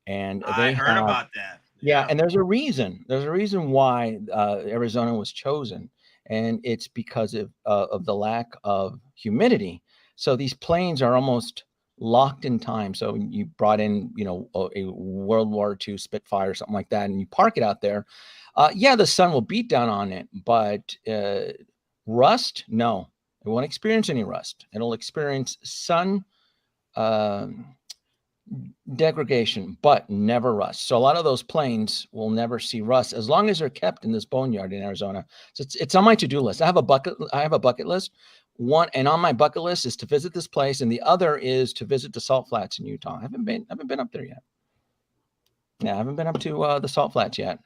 And I heard about that. Yeah, and there's a reason. There's a reason why Arizona was chosen, and it's because of the lack of humidity. So these planes are almost locked in time. So you brought in, a World War II Spitfire or something like that, and you park it out there. Yeah, the sun will beat down on it, but rust, no, it won't experience any rust. It'll experience sun degradation, but never rust. So a lot of those planes will never see rust as long as they're kept in this boneyard in Arizona. So it's on my to-do list. I have a bucket list. One, and on my bucket list is to visit this place, and the other is to visit the Salt Flats in Utah. I haven't been up there yet. Yeah, I haven't been up to the Salt Flats yet.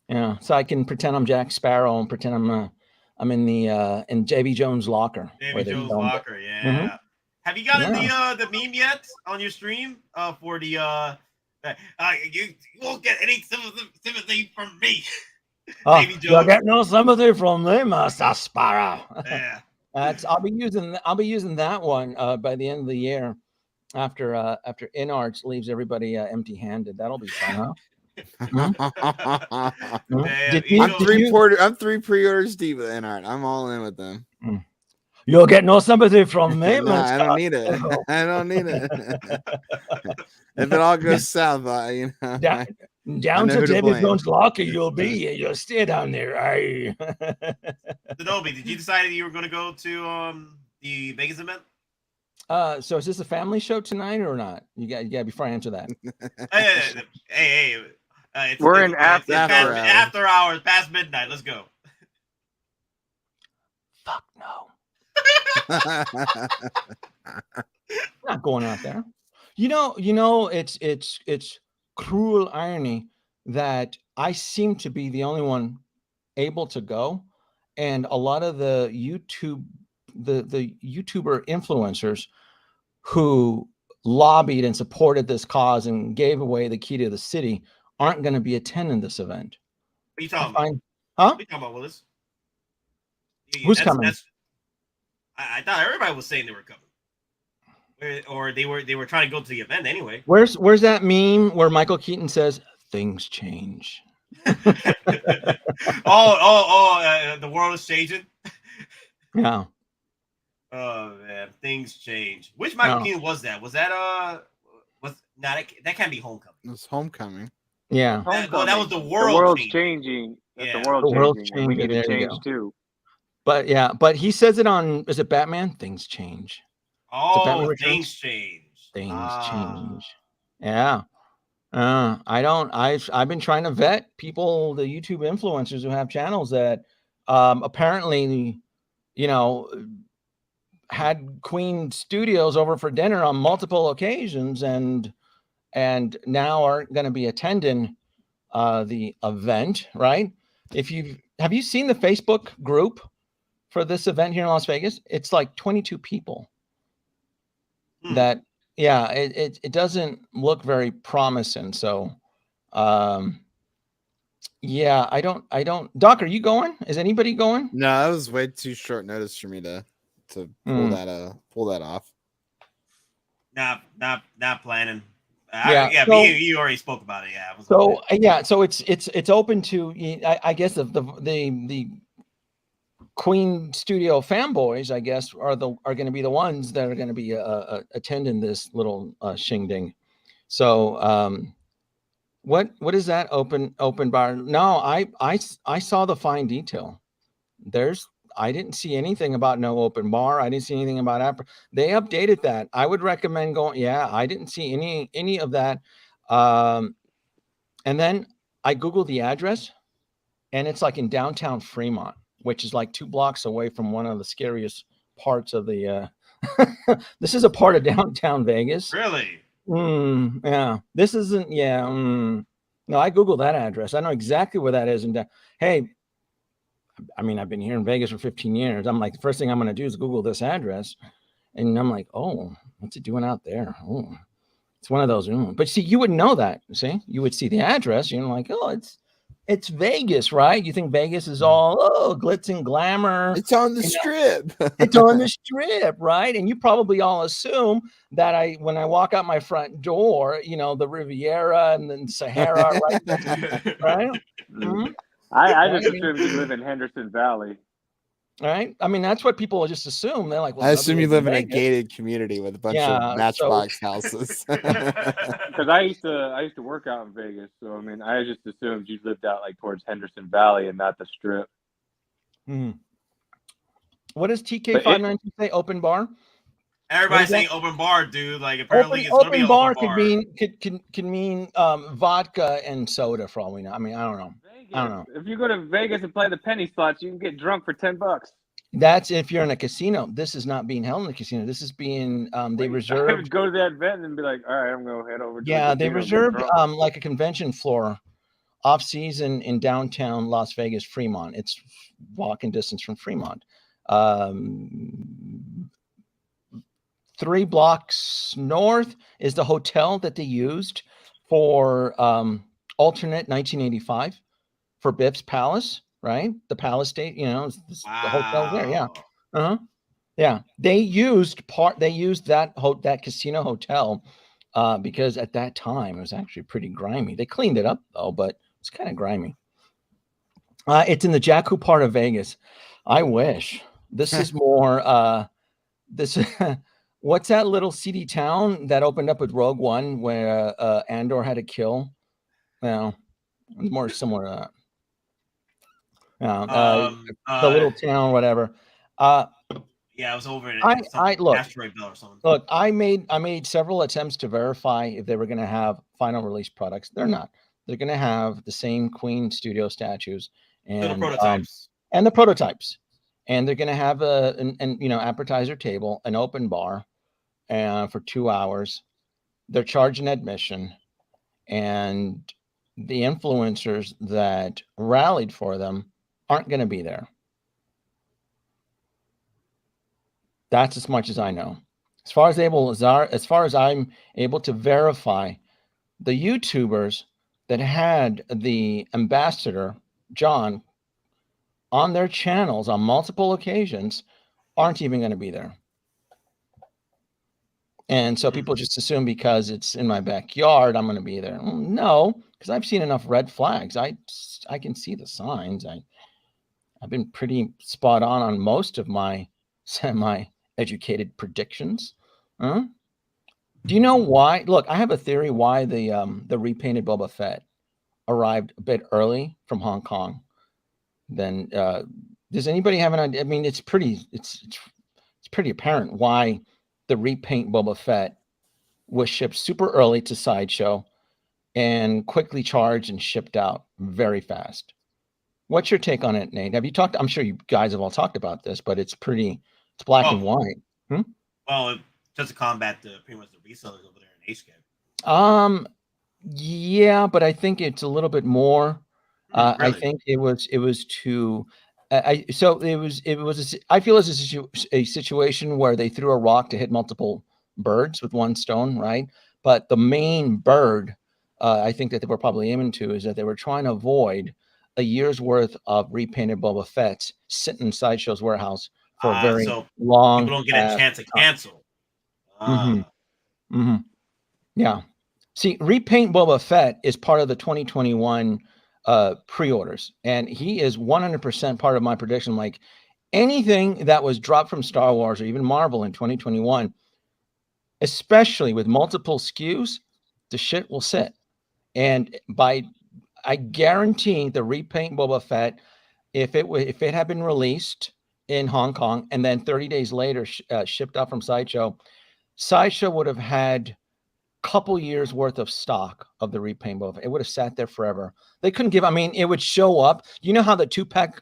Yeah, so I can pretend I'm Jack Sparrow and pretend I'm in the in Davy Jones' locker. Davy Jones' locker, yeah. Mm-hmm. Have you gotten the meme yet on your stream for the you won't get any sympathy from me? Davy Jones. You'll get no sympathy from me, Master Sparrow. Yeah. I'll be using that one by the end of the year after InArt leaves everybody empty-handed. That'll be fun, huh? I'm 3 pre-orders deep with InArt. I'm all in with them. You'll get no sympathy from me. No, I don't need it. I don't need it. If it all goes south, down to David Jones' locker, you'll stay down there. Adobe, did you decide that you were going to go to the Vegas event? So is this a family show tonight or not? You got before I answer that. Hey, we're in after hours, past midnight. Let's go. Fuck no. Not going out there. It's cruel irony that I seem to be the only one able to go, and a lot of the YouTuber influencers who lobbied and supported this cause and gave away the key to the city aren't going to be attending this event. What are you talking about? Huh? What are you talking about, Willis? Who's coming? I thought everybody was saying they were coming, or they were trying to go to the event anyway. Where's that meme where Michael Keaton says things change? The world is changing. Yeah. Oh man, things change. Which Michael Keaton was that? Was that that can't be Homecoming. It was Homecoming. Yeah. Well, that was the The world. world's changing. changing. That's Yeah. the world The world's changing. And we need changing, to there you change go. too. But yeah, but he says it on, is it Batman? Things change. Oh, Batman things change. Things change. Yeah. I've been trying to vet people, the YouTube influencers who have channels that apparently, you know, had Queen Studios over for dinner on multiple occasions and now aren't going to be attending the event, right? Have you seen the Facebook group for this event here in Las Vegas? It's like 22 people. That, yeah, it doesn't look very promising. So, yeah, I don't. Doc, are you going? Is anybody going? No, that was way too short notice for me to pull that off. Not planning. Yeah, so, you already spoke about it. Yeah. So yeah, so it's open to, I guess the Queen Studio fanboys, I guess, are going to be the ones that are going to be attending this little shindig. So what is that open bar? No, I saw the fine detail. I didn't see anything about no open bar. I didn't see anything about they updated that. I would recommend going. Yeah, I didn't see any of that. And then I Googled the address, and it's like in downtown Fremont, which is like 2 blocks away from one of the scariest parts of the. This is a part of downtown Vegas. Really? Yeah. This isn't. Yeah. No, I Googled that address. I know exactly where that is. And hey. I mean, I've been here in Vegas for 15 years. I'm like, the first thing I'm going to do is Google this address. And I'm like, oh, what's it doing out there? Oh, it's one of those. But see, you wouldn't know that. See, you would see the address. You're like, oh, it's Vegas, right? You think Vegas is all, glitz and glamour. It's on the strip. It's on the strip, right? And you probably all assume that when I walk out my front door, the Riviera and then Sahara, right? Right? Mm-hmm. I just assumed you live in Henderson Valley. Right? I mean, that's what people just assume. They're like, well, I assume you live in a gated community with a bunch of matchbox houses. Because I used to work out in Vegas, so I mean, I just assumed you lived out like towards Henderson Valley and not the Strip. What does TK592 say? Open bar? Everybody's saying open bar, dude. Like apparently it's gonna be open bar. Could mean vodka and soda for all we know. I mean, I don't know. I don't know. If you go to Vegas and play the penny slots, you can get drunk for $10. That's if you're in a casino. This is not being held in a casino. This is being they reserved. I would go to that event and be like, all right, I'm gonna head over. Yeah, they reserved like a convention floor, off season in downtown Las Vegas, Fremont. It's walking distance from Fremont. 3 blocks north is the hotel that they used for alternate 1985 for Biff's Palace, right? The Palace State, the hotel there. Yeah. Yeah. They used that casino hotel because at that time it was actually pretty grimy. They cleaned it up though, but it's kind of grimy. It's in the Jakku part of Vegas. I wish. This is more what's that little seedy town that opened up with Rogue One where Andor had to kill? It's more similar to that. The little town, whatever. Yeah, I was over in Asteroid Belt or something. Look, I made several attempts to verify if they were going to have final release products. They're not. They're going to have the same Queen Studio statues and the prototypes. And they're going to have an appetizer table, an open bar, for 2 hours. They're charging admission, and the influencers that rallied for them aren't going to be there. That's as much as I know. As far as I'm able to verify, the YouTubers that had the ambassador John on their channels on multiple occasions aren't even going to be there. And so people just assume because it's in my backyard, I'm going to be there. No, because I've seen enough red flags. I can see the signs. I've been pretty spot on most of my semi-educated predictions. Do you know why? Look, I have a theory why the repainted Boba Fett arrived a bit early from Hong Kong. Then does anybody have an idea? I mean, it's pretty apparent why the repaint Boba Fett was shipped super early to Sideshow and quickly charged and shipped out very fast. What's your take on it, Nate? Have you talked? I'm sure you guys have all talked about this, but it's black and white. Well, just to combat pretty much the resellers over there in HK. Yeah, but I think it's a little bit more. Really? I think it was to. I feel it's a situation where they threw a rock to hit multiple birds with one stone, right? But the main bird, I think that they were probably aiming to is that they were trying to avoid a year's worth of repainted Boba Fett sitting in Sideshow's warehouse for a very long. People don't get a chance to cancel. Yeah. See, repaint Boba Fett is part of the 2021 pre-orders, and he is 100% part of my prediction. Like anything that was dropped from Star Wars or even Marvel in 2021, especially with multiple SKUs, the shit will sit. And I guarantee the repaint Boba Fett, if it had been released in Hong Kong and then 30 days later shipped out from Sideshow would have had a couple years worth of stock of the repaint Boba Fett. It would have sat there forever. They couldn't give. I mean, it would show up. You know how the two-pack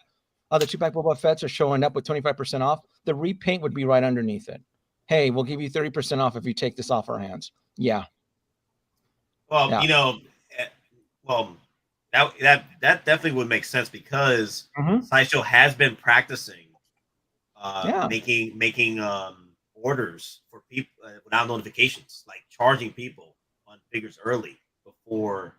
Boba Fetts are showing up with 25% off? The repaint would be right underneath it. Hey, we'll give you 30% off if you take this off our hands. Yeah. Well, yeah. That definitely would make sense because Sideshow has been practicing making orders for people without notifications, like charging people on figures early before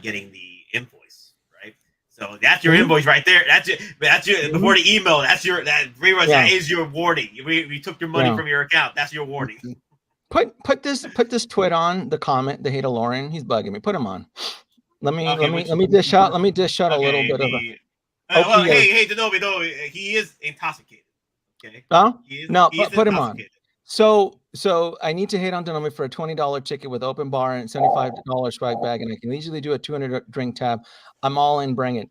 getting the invoice, right? So that's your invoice right there. That's your before the email. That is your warning. We took your money from your account. That's your warning. Put this twit on the comment. The Hatalorian. He's bugging me. Put him on. Let me dish out. Let me dish out a little bit of a. Hey, Denobi, though he is intoxicated. Okay. No, put him on. So I need to hate on Denobi for a $20 ticket with open bar and $75 swag bag, and I can easily do a 200 drink tab. I'm all in. Bring it.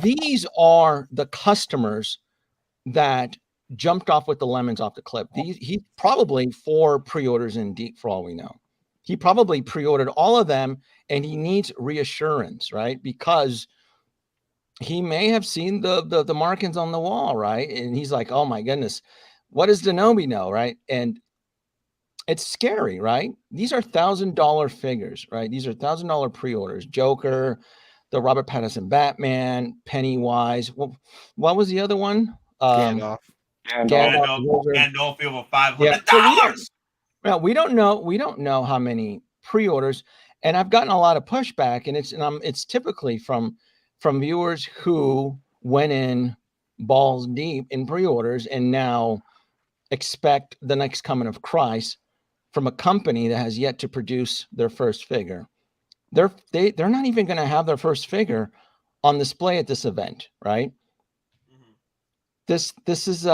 These are the customers that jumped off with the lemons off the clip. He probably 4 pre-orders in deep for all we know. He probably pre-ordered all of them, and he needs reassurance, right? Because he may have seen the markings on the wall, right? And he's like, oh my goodness, what does Denobi know, right? And it's scary, right? These are $1,000 figures, right? These are $1,000 pre-orders. Joker, the Robert Pattinson Batman, Pennywise. What was the other one? Gandalf over $500. Well, we don't know how many pre-orders, and I've gotten a lot of pushback, and it's typically from viewers who went in balls deep in pre-orders and now expect the next coming of Christ from a company that has yet to produce their first figure. They're not even going to have their first figure on display at this event, right? This is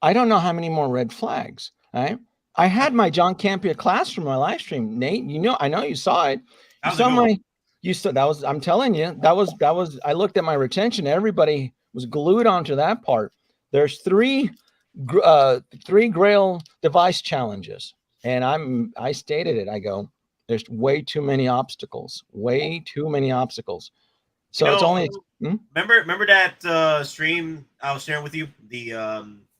I don't know how many more red flags, right? I had my John Campea class from my live stream. Nate, I know you saw it. I'm telling you, that was I looked at my retention. Everybody was glued onto that part. There's three Grail device challenges, and I stated it. I go, there's way too many obstacles. So it's only remember that stream I was sharing with you, the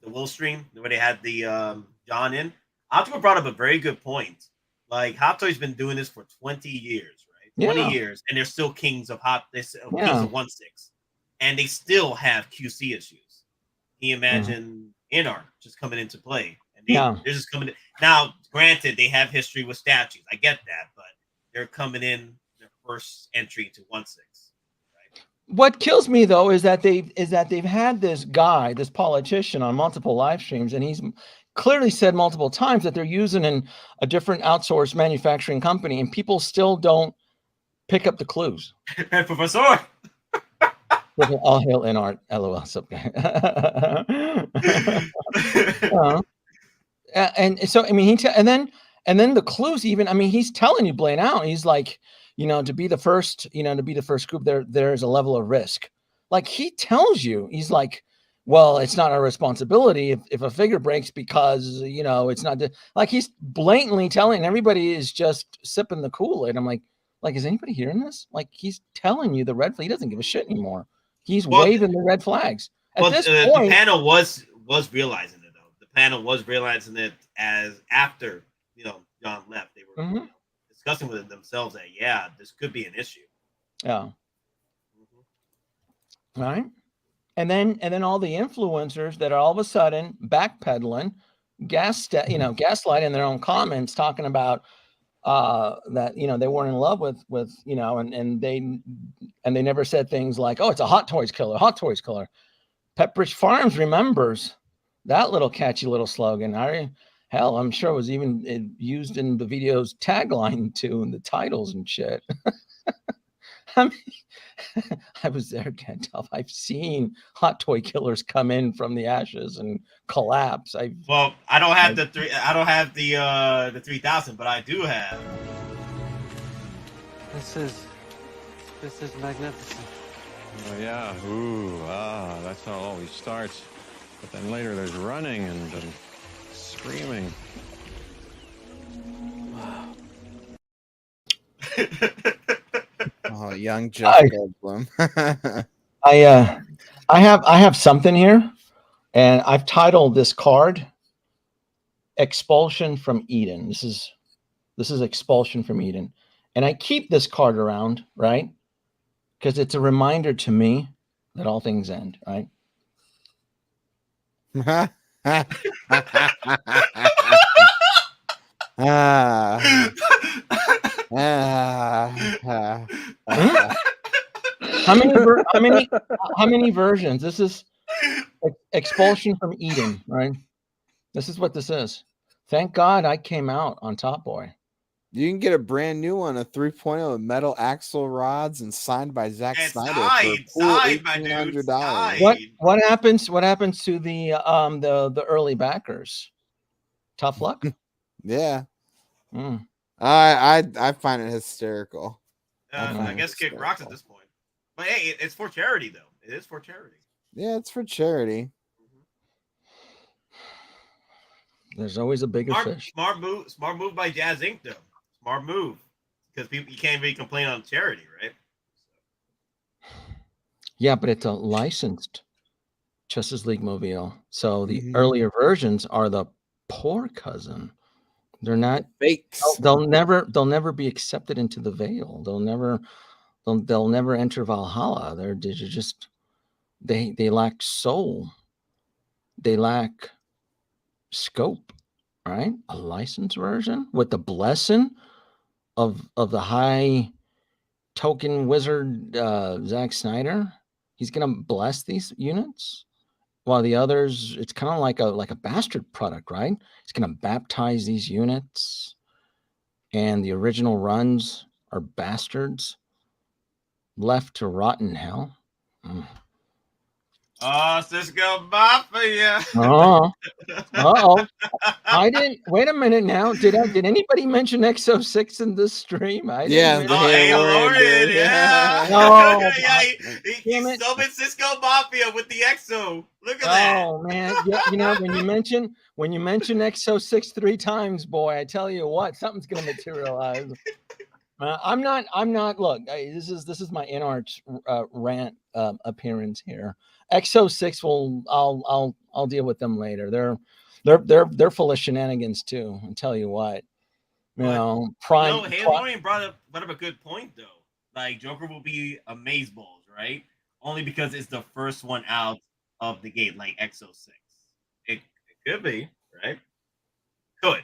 Will stream where they had the John in. Hot Toy brought up a very good point. Like Hot Toy's been doing this for 20 years, right? 20 years, and they're still kings of kings of 1/6, and they still have QC issues. Can you imagine InArt just coming into play? And they're just coming in. Now, granted, they have history with statues. I get that, but they're coming in their first entry to 1/6. What kills me though is that they've had this guy, this politician, on multiple live streams, and he's clearly said multiple times that they're using a different outsourced manufacturing company, and people still don't pick up the clues. Professor. All hail InArt, LOL. And so I mean, And then the clues, even, I mean, he's telling you plain out. He's like, you know, to be the first group, there's a level of risk. Like he tells you, he's like, well, it's not our responsibility if a figure breaks because, you know, it's not like he's blatantly telling everybody is just sipping the Kool-Aid. I'm like, is anybody hearing this? Like he's telling you the red flag. He doesn't give a shit anymore. He's waving the red flags. At this point, the panel was realizing it though. The panel was realizing it as after, you know, John left. They were you know, discussing with themselves that this could be an issue. Yeah. Right. And then all the influencers that are all of a sudden backpedaling, gaslighting in their own comments, talking about that, you know, they weren't in love with, you know, and they never said things like, oh, it's a Hot Toys killer. Pepperidge Farms remembers that little catchy little slogan. I'm sure it was even used in the video's tagline too, and the titles and shit. I mean, I was there, can't tell. I've seen hot toy killers come in from the ashes and collapse. I don't have the 3000, but I do have. This is magnificent. Oh yeah, that's how it always starts. But then later there's running and screaming. Oh, young Jeff Goldblum. I have something here, and I've titled this card "Expulsion from Eden." This is Expulsion from Eden, and I keep this card around, right? Because it's a reminder to me that all things end, right? How many versions? This is Expulsion from Eden, right? This is what this is. Thank God I came out on top, boy. You can get a brand new one, a 3.0 with metal axle rods and signed by Zack Snyder for cool $1,800. What happens to the early backers? Tough luck. Yeah. I find it hysterical. I guess kick rocks at this point. But hey, it's for charity though. It is for charity. Yeah, it's for charity. There's always a bigger fish. Smart move by Jazz Inc. though. Smart move. Because you can't really complain on charity, right? Yeah, but it's a licensed Justice League mobile. So the earlier versions are the poor cousin. They're not fakes. They'll never be accepted into the veil. They'll never enter Valhalla. They're just they lack soul. They lack scope, right? A licensed version with the blessing of the high token wizard Zack Snyder. He's gonna bless these units, while the others, it's kind of like a bastard product, right? He's gonna baptize these units, and the original runs are bastards left to rot in hell. Oh, Cisco Mafia. Oh. I didn't. Wait a minute now. Did anybody mention X06 in this stream? I didn't. Yeah. No. He summoned Cisco Mafia with the Exo. Look at that. Oh man. Yeah, you know, when you mention X06 3 times, boy, I tell you what, something's gonna materialize. I'm not. Look, this is my InArt rant appearance here. X06 will. I'll deal with them later. They're full of shenanigans too. I'll tell you what. Prime. Halo brought up a good point though. Like Joker will be amazeballs, right? Only because it's the first one out of the gate, like X06. It could be, right? Could. Right?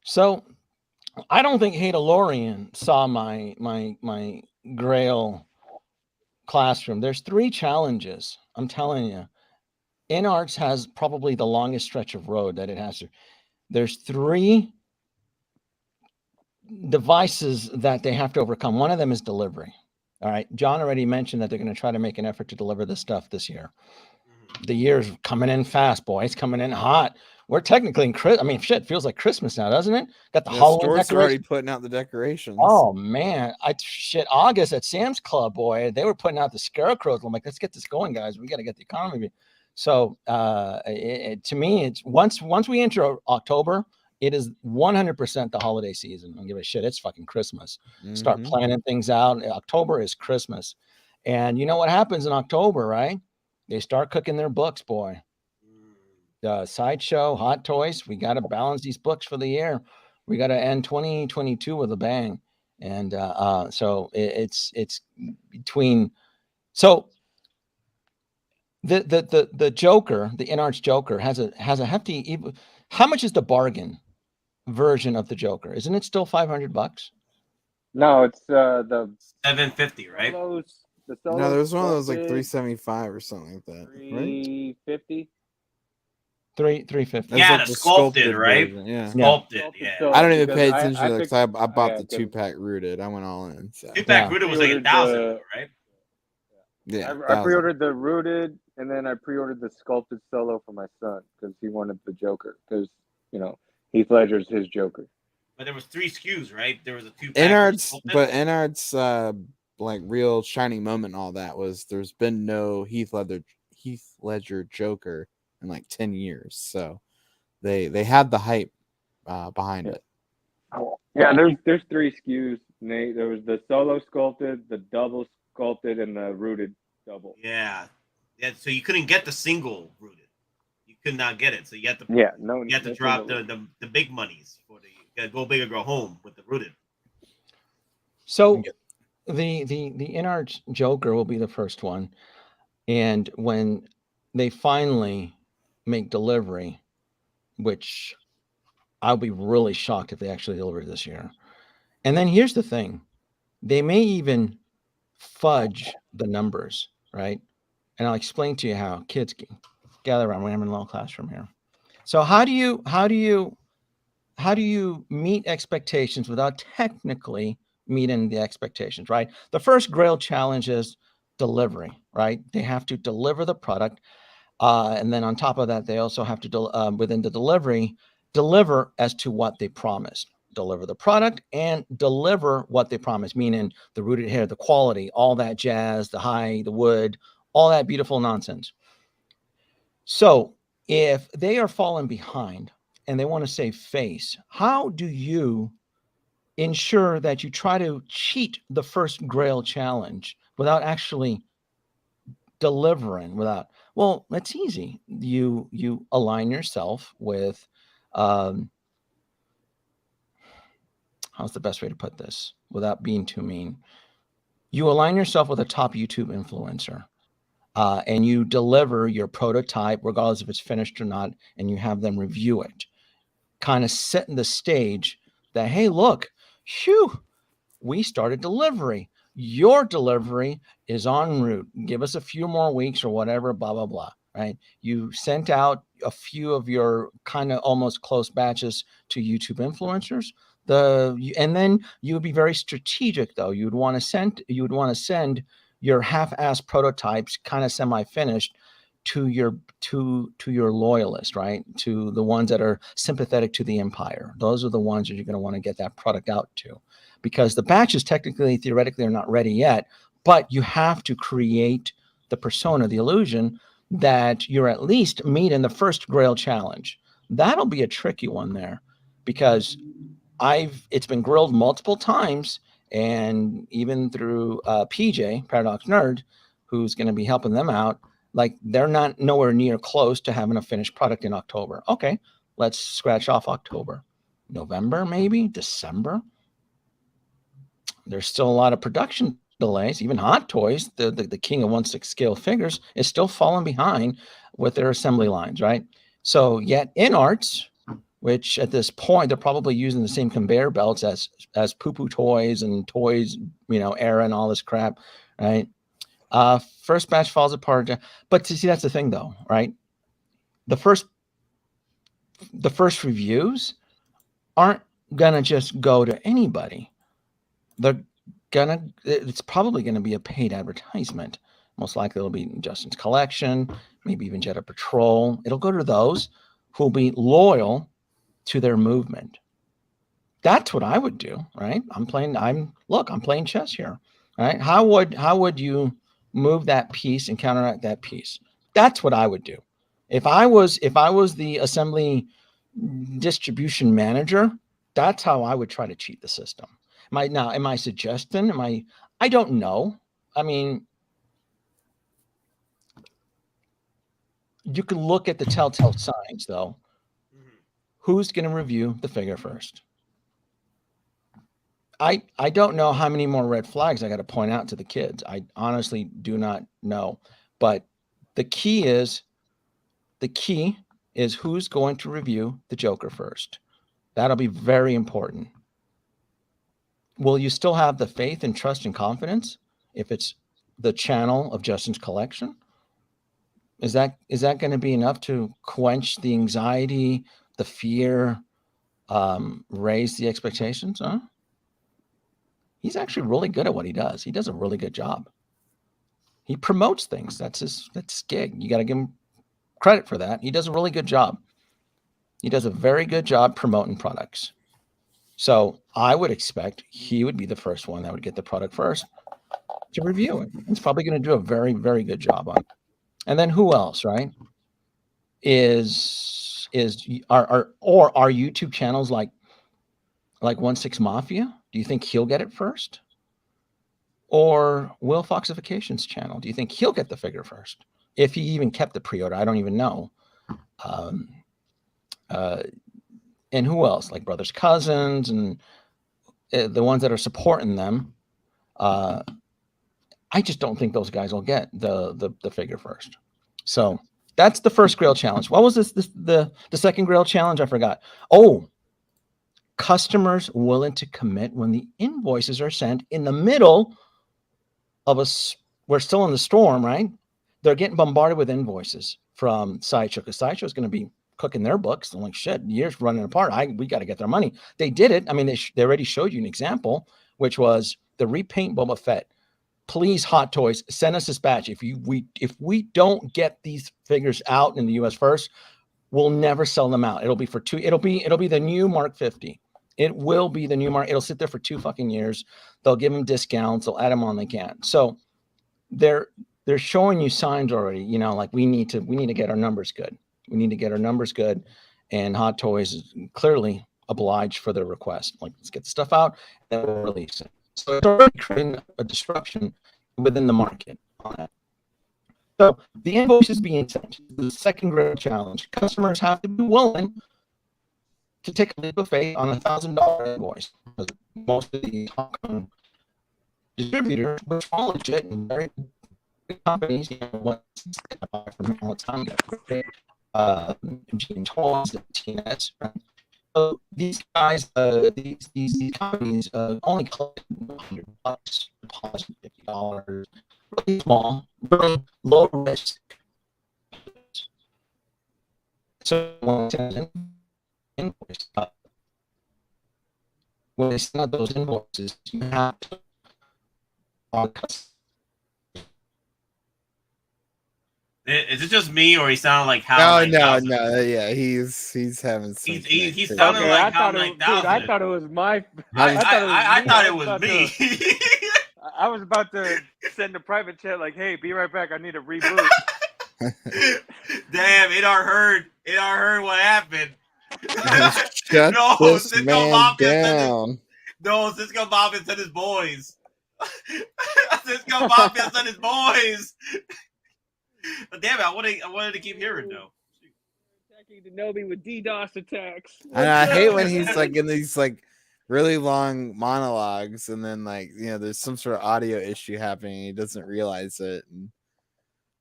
So I don't think Hadalorian saw my Grail classroom. There's 3 challenges. I'm telling you. InArts has probably the longest stretch of road that it has to. There's 3 devices that they have to overcome. One of them is delivery. All right. John already mentioned that they're going to try to make an effort to deliver this stuff this year. The year's coming in fast, boys. Coming in hot. we're technically in Christmas. I mean, shit feels like Christmas now, doesn't it? Got the The Halloween stores are already decorations. putting out the decorations. Oh man, August at Sam's Club, boy, they were putting out the scarecrows. I'm like, let's get this going, guys. We got to get the economy. So to me, it's once we enter October, it is 100% the holiday season. I don't give a shit. It's fucking Christmas. Start planning things out. October is Christmas, and you know what happens in October, right? They start cooking their books, boy. Sideshow, Hot Toys. We got to balance these books for the year. We got to end 2022 with a bang, and so it's between. So the Joker, the InArt's Joker, has a hefty. How much is the bargain version of the Joker? Isn't it still $500? No, it's the $750, right? No, there's one of those like $375 or something like that. $350. $350. Yeah, like the sculpted, right? version, yeah. Sculpted, yeah. I don't even pay attention to that picked- because I bought the yeah, 2-pack rooted. I went all in. So. 2-pack rooted was like $1,000, right? Yeah, I pre-ordered the rooted, and then I pre-ordered the sculpted solo for my son because he wanted the Joker. Because Heath Ledger's his Joker. But there was 3 SKUs, right? There was a 2-pack. InArt's like real shining moment. And all that was there's been no Heath Ledger Joker in like 10 years. So they had the hype behind it. Yeah, there's 3 SKUs, Nate. There was the solo sculpted, the double sculpted, and the rooted double. Yeah. So you couldn't get the single rooted. You could not get it. So you had to. Yeah, You had to drop the big monies for the. You gotta go big or go home with the rooted. So the InArt Joker will be the first one, and when they finally make delivery, which I'll be really shocked if they actually deliver this year. And then here's the thing. They may even fudge the numbers, right? And I'll explain to you how. Kids, gather around. We're having a little classroom here. So how do you meet expectations without technically meeting the expectations, right? The first Grail challenge is delivery, right? They have to deliver the product. And then on top of that, they also have to, within the delivery, deliver as to what they promised. Deliver the product and deliver what they promised, meaning the rooted hair, the quality, all that jazz, the high, the wood, all that beautiful nonsense. So if they are falling behind and they want to save face, how do you ensure that you try to cheat the first Grail challenge without actually delivering? Well, that's easy. You align yourself with how's the best way to put this without being too mean? You align yourself with a top YouTube influencer, and you deliver your prototype, regardless if it's finished or not, and you have them review it, kind of setting the stage that, hey, look, we started delivery. Your delivery is en route. Give us a few more weeks or whatever, blah, blah, blah, right? You sent out a few of your kind of almost close batches to YouTube influencers. And then you would be very strategic, though. You would want to send your half-assed prototypes, kind of semi-finished, to your loyalists, right? To the ones that are sympathetic to the empire. Those are the ones that you're going to want to get that product out to, because the batches technically, theoretically, are not ready yet. But you have to create the persona, the illusion that you're at least meeting the first Grail challenge. That'll be a tricky one there, because it's been grilled multiple times, and even through PJ, Paradox Nerd, who's going to be helping them out, like they're not nowhere near close to having a finished product in October. Okay, let's scratch off October. November, maybe December. There's still a lot of production delays. Even Hot Toys, the king of 1/6 scale figures, is still falling behind with their assembly lines, right? So yet InArts, which at this point they're probably using the same conveyor belts as Poo-Poo Toys and Toys, Era and all this crap, right? First batch falls apart, but see, that's the thing, though, right? The first reviews aren't gonna just go to anybody. It's probably gonna be a paid advertisement. Most likely it'll be Justin's Collection, maybe even Jetta Patrol. It'll go to those. who will be loyal to their movement. That's what I would do, right? I'm playing chess here, right? How would you move that piece and counteract that piece? That's what I would do. If I was the assembly distribution manager, that's how I would try to cheat the system. Am I suggesting? I don't know. I mean, you can look at the telltale signs, though. Who's going to review the figure first? I don't know how many more red flags I got to point out to the kids. I honestly do not know. But the key is who's going to review the Joker first. That'll be very important. Will you still have the faith and trust and confidence if it's the channel of Justin's collection? Is that going to be enough to quench the anxiety, the fear, raise the expectations? Huh? He's actually really good at what he does. He does a really good job. He promotes things. That's his gig. You got to give him credit for that. He does a really good job. He does a very good job promoting products. So I would expect he would be the first one that would get the product first to review it. He's probably going to do a very, very good job on it. And then who else, right? Are YouTube channels like 16 Mafia? Do you think he'll get it first? Or Will Foxification's channel? Do you think he'll get the figure first? If he even kept the pre-order, I don't even know. And who else? Like Brothers Cousins and the ones that are supporting them. I just don't think those guys will get the figure first. So that's the first Grail challenge. What was the second Grail challenge? I forgot. Oh, customers willing to commit when the invoices are sent in the middle of we're still in the storm, right? They're getting bombarded with invoices from Sideshow, because Sideshow is going to be cooking their books. I'm like, shit, years running apart. We got to get their money. They did it. I mean, they already showed you an example, which was the Repaint Boba Fett. Please, Hot Toys, send us this batch. If we don't get these figures out in the US first, we'll never sell them out. It'll be for two. It'll be the new Mark 50. It will be the new Mark. It'll sit there for 2 fucking years. They'll give them discounts. They'll add them on. They can. So they're showing you signs already. You know, like we need to get our numbers good. We need to get our numbers good. And Hot Toys is clearly obliged for their request. Like, let's get the stuff out and we'll release it. So it's already creating a disruption within the market on it. So the invoices being sent, the second Grail challenge, customers have to be willing to take a leap of faith on $1,000 invoice. Because most of the Hong Kong distributors, which are legit and very big companies, you know, what's from all the time, Gene Toys, TNS, right? So these guys, these companies only collect $100, deposit $50, really small, really low risk. So when they send out those invoices, you have to Is it just me, or he sounded like how? No. Yeah, he's having. He's sounding like how 9000. Dude, I thought it was my. I thought it was me. I was about to send a private chat like, "Hey, be right back. I need a reboot." Damn, InArt heard what happened. Shut this man down. Cisco Mafia sent his boys. Cisco Mafia sent his boys. But damn it, I wanted to keep hearing though. Attacking Denobi with DDoS attacks. And I hate when he's like in these like really long monologues, and then like, you know, there's some sort of audio issue happening. He doesn't realize it, and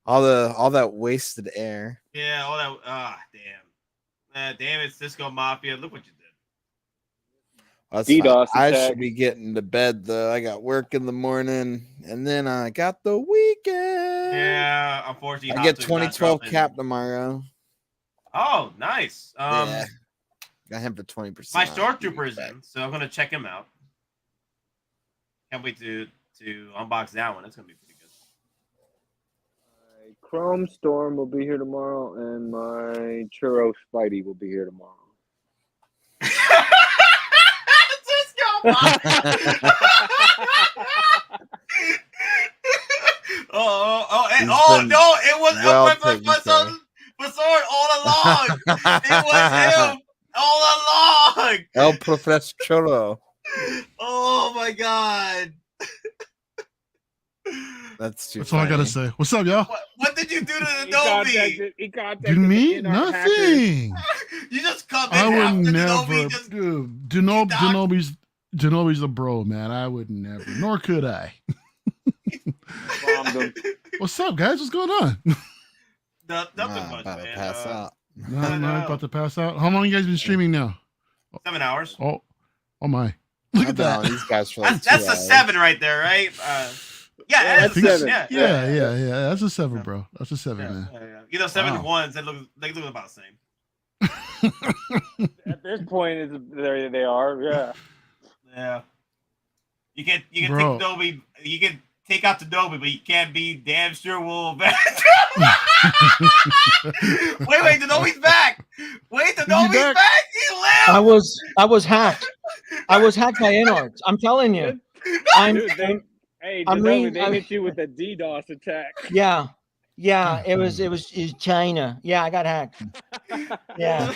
all that wasted air. Yeah, all that. Damn. Damn it, Cisco Mafia! Look what you did. DDoS I should be getting to bed though. I got work in the morning, and then I got the weekend. Yeah, unfortunately, I get 2012 cap tomorrow. Oh, nice. Yeah. Got him for 20%. My Stormtrooper is in, so I'm gonna check him out. Can't wait to unbox that one. That's gonna be pretty good. Chrome Storm will be here tomorrow, and my Churro Spidey will be here tomorrow. No, it was Sword all along. It was him all along. El Professor Cholo. Oh my god. That's all I gotta say. What's up, y'all? What did you do to the Dobie? He contacted me? the InArt Nothing. You just come in. I would after never. Dobie just Denobi's a bro, man. I would never. Nor could I. bombed him. What's up, guys? What's going on? Nothing much, about to man. pass out. No, about to pass out. How long you guys been streaming now? 7 hours. Oh my! Look at that. These guys for like that's 2 a hours. 7 right there, right? Yeah, that's a 7. Yeah. That's a 7, bro. That's a 7, man. You know, 7 ones. They look about the same. At this point, there they are. Yeah. Yeah. You can Bro. take Dobie. You can take out the Dobie, but you can't be damn sure Wolf. Wait, the Dobie's back. Wait, the Dobie's back. He lived. I was hacked. I was hacked by InArt. I'm telling you. Hey, I'm they reading- hit you with a DDoS attack. Yeah. It was China. Yeah, I got hacked. Yeah.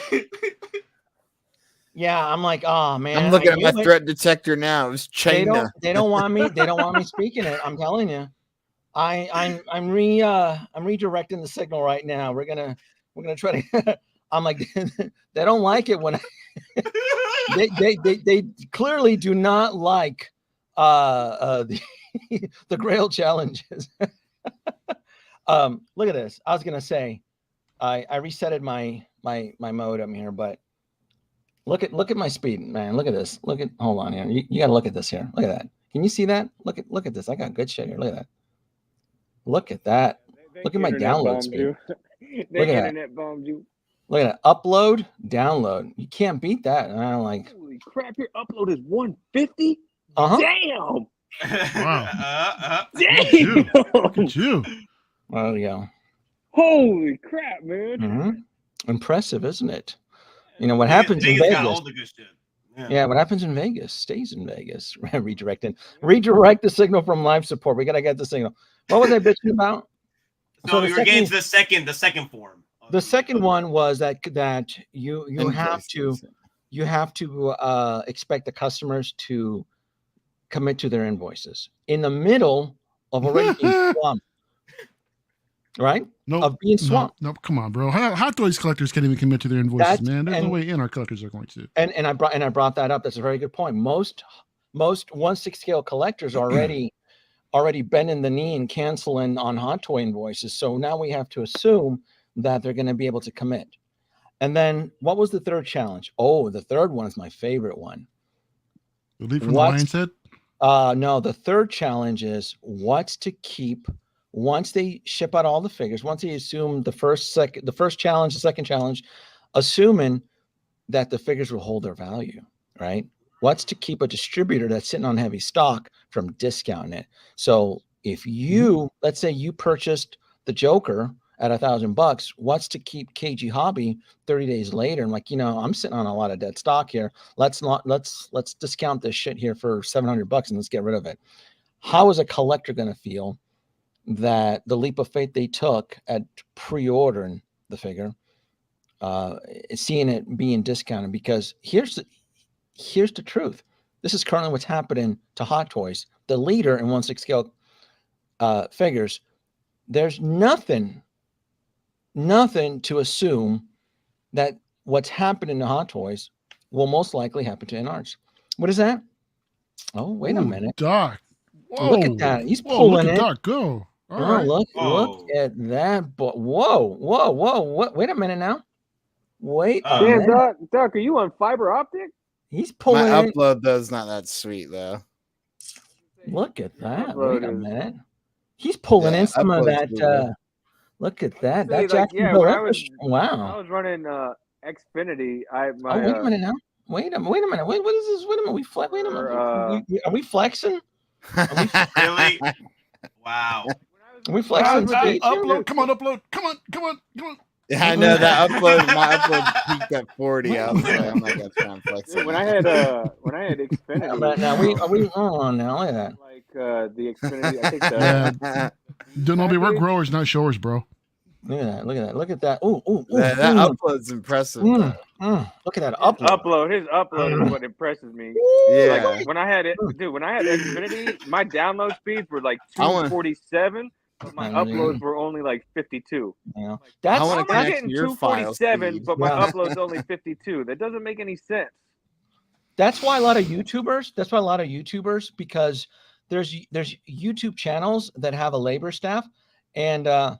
Yeah, I'm like, oh man. I'm looking at my threat detector now. It was China. They don't want me. They don't want me speaking it. I'm telling you. I'm redirecting the signal right now. We're gonna try to. I'm like, they don't like it when they clearly do not like the Grail challenges. Look at this. I was gonna say, I resetted my modem here, but look at my speed, man. Look at this. Hold on here. You gotta look at this here. Look at that. Can you see that? Look at this. I got good shit here. Look at that. Look at that. Look at my download speed. Look at that. Bombed you. Look at that. Upload, download. You can't beat that. And I'm like, holy crap! Your upload is 150. Uh-huh. Damn. Wow. Damn. Look at you. Oh yeah. Holy crap, man. Mm-hmm. Impressive, isn't it? You know what happens in Vegas got Vegas? all the good shit. Yeah, what happens in Vegas stays in Vegas. Redirect the signal from live support. We gotta get the signal. What was I bitching about? So you were getting to the second form. The second one was that you have to expect the customers to commit to their invoices in the middle of already being swamped. Right? Nope. Of being swamped. Nope. Come on, bro. Hot Toys collectors can't even commit to their invoices, man. There's no way InArt collectors are going to. And I brought that up. That's a very good point. Most 1/6 scale collectors already bending the knee and canceling on Hot Toy invoices. So now we have to assume that they're going to be able to commit. And then what was the third challenge? Oh, the third one is my favorite one. Leap from the lion's head? No, the third challenge is what's to keep once they ship out all the figures, once they assume the first challenge, the second challenge, assuming that the figures will hold their value, right? What's to keep a distributor that's sitting on heavy stock from discounting it? So if you, let's say you purchased the Joker at $1,000, what's to keep KG Hobby 30 days later? I'm like, I'm sitting on a lot of dead stock here. Let's discount this shit here for $700 and let's get rid of it. How is a collector going to feel that the leap of faith they took at pre-ordering the figure, seeing it being discounted? Because here's the truth. This is currently what's happening to Hot Toys, the leader in 1/6 scale figures. There's nothing to assume that what's happening to Hot Toys will most likely happen to InArts. What is that? Oh, wait a minute. Doc. Whoa. Look at that. He's pulling it. Doc, go. All right. Look at that. But whoa. Wait a minute now. Wait. Damn, Doc, are you on fiber optic? He's pulling My it. upload though is not that sweet though. Look at that. Wait a minute. He's pulling in some of that. Look at that. That Jacksonville. Wow. I was running Xfinity. Wait a minute now. Wait a minute. Wait, what is this? Wait a minute. Wait a minute. Are we flexing? Really? Wow. We flexing speed. Upload. Come on, upload. Come on. Yeah, I know that upload. My upload peaked at 40. I was like, I'm not gonna try and flex it. When I had Xfinity. But now we on now. Look at that. Like the Xfinity, I think the We're growers, not showers, bro. Look at that. Look at that. Ooh. That upload's impressive. Look at that upload. His upload is what impresses me. Yeah. Like, when I had Xfinity, my download speeds were like 247. But my uploads were only like 52. Yeah. I'm getting 247, but my upload's only 52. That doesn't make any sense. That's why a lot of YouTubers, because there's YouTube channels that have a labor staff, and Oh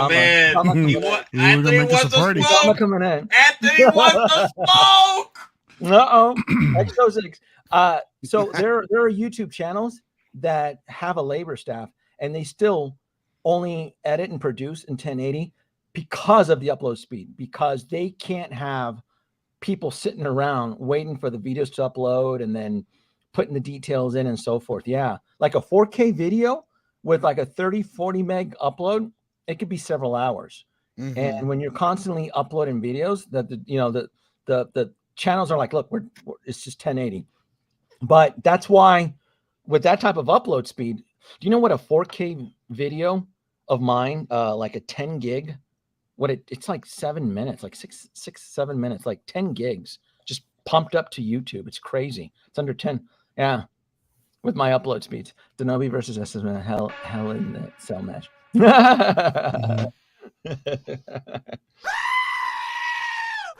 man, Anthony wants the smoke. Coming in. Anthony wants the smoke. XO6. So there are YouTube channels that have a labor staff, and they still only edit and produce in 1080 because of the upload speed, because they can't have people sitting around waiting for the videos to upload and then putting the details in and so forth. Yeah, like a 4K video with like a 30-40 meg upload, it could be several hours. And when you're constantly uploading videos, that the channels are like, look, it's just 1080. But that's why with that type of upload speed, do you know what a 4K video of mine, like a 10 gig, it's like 7 minutes, like 7 minutes, like 10 gigs just pumped up to YouTube. It's crazy. It's under 10. Yeah. With my upload speeds. Denobi versus SS hell in the cell match.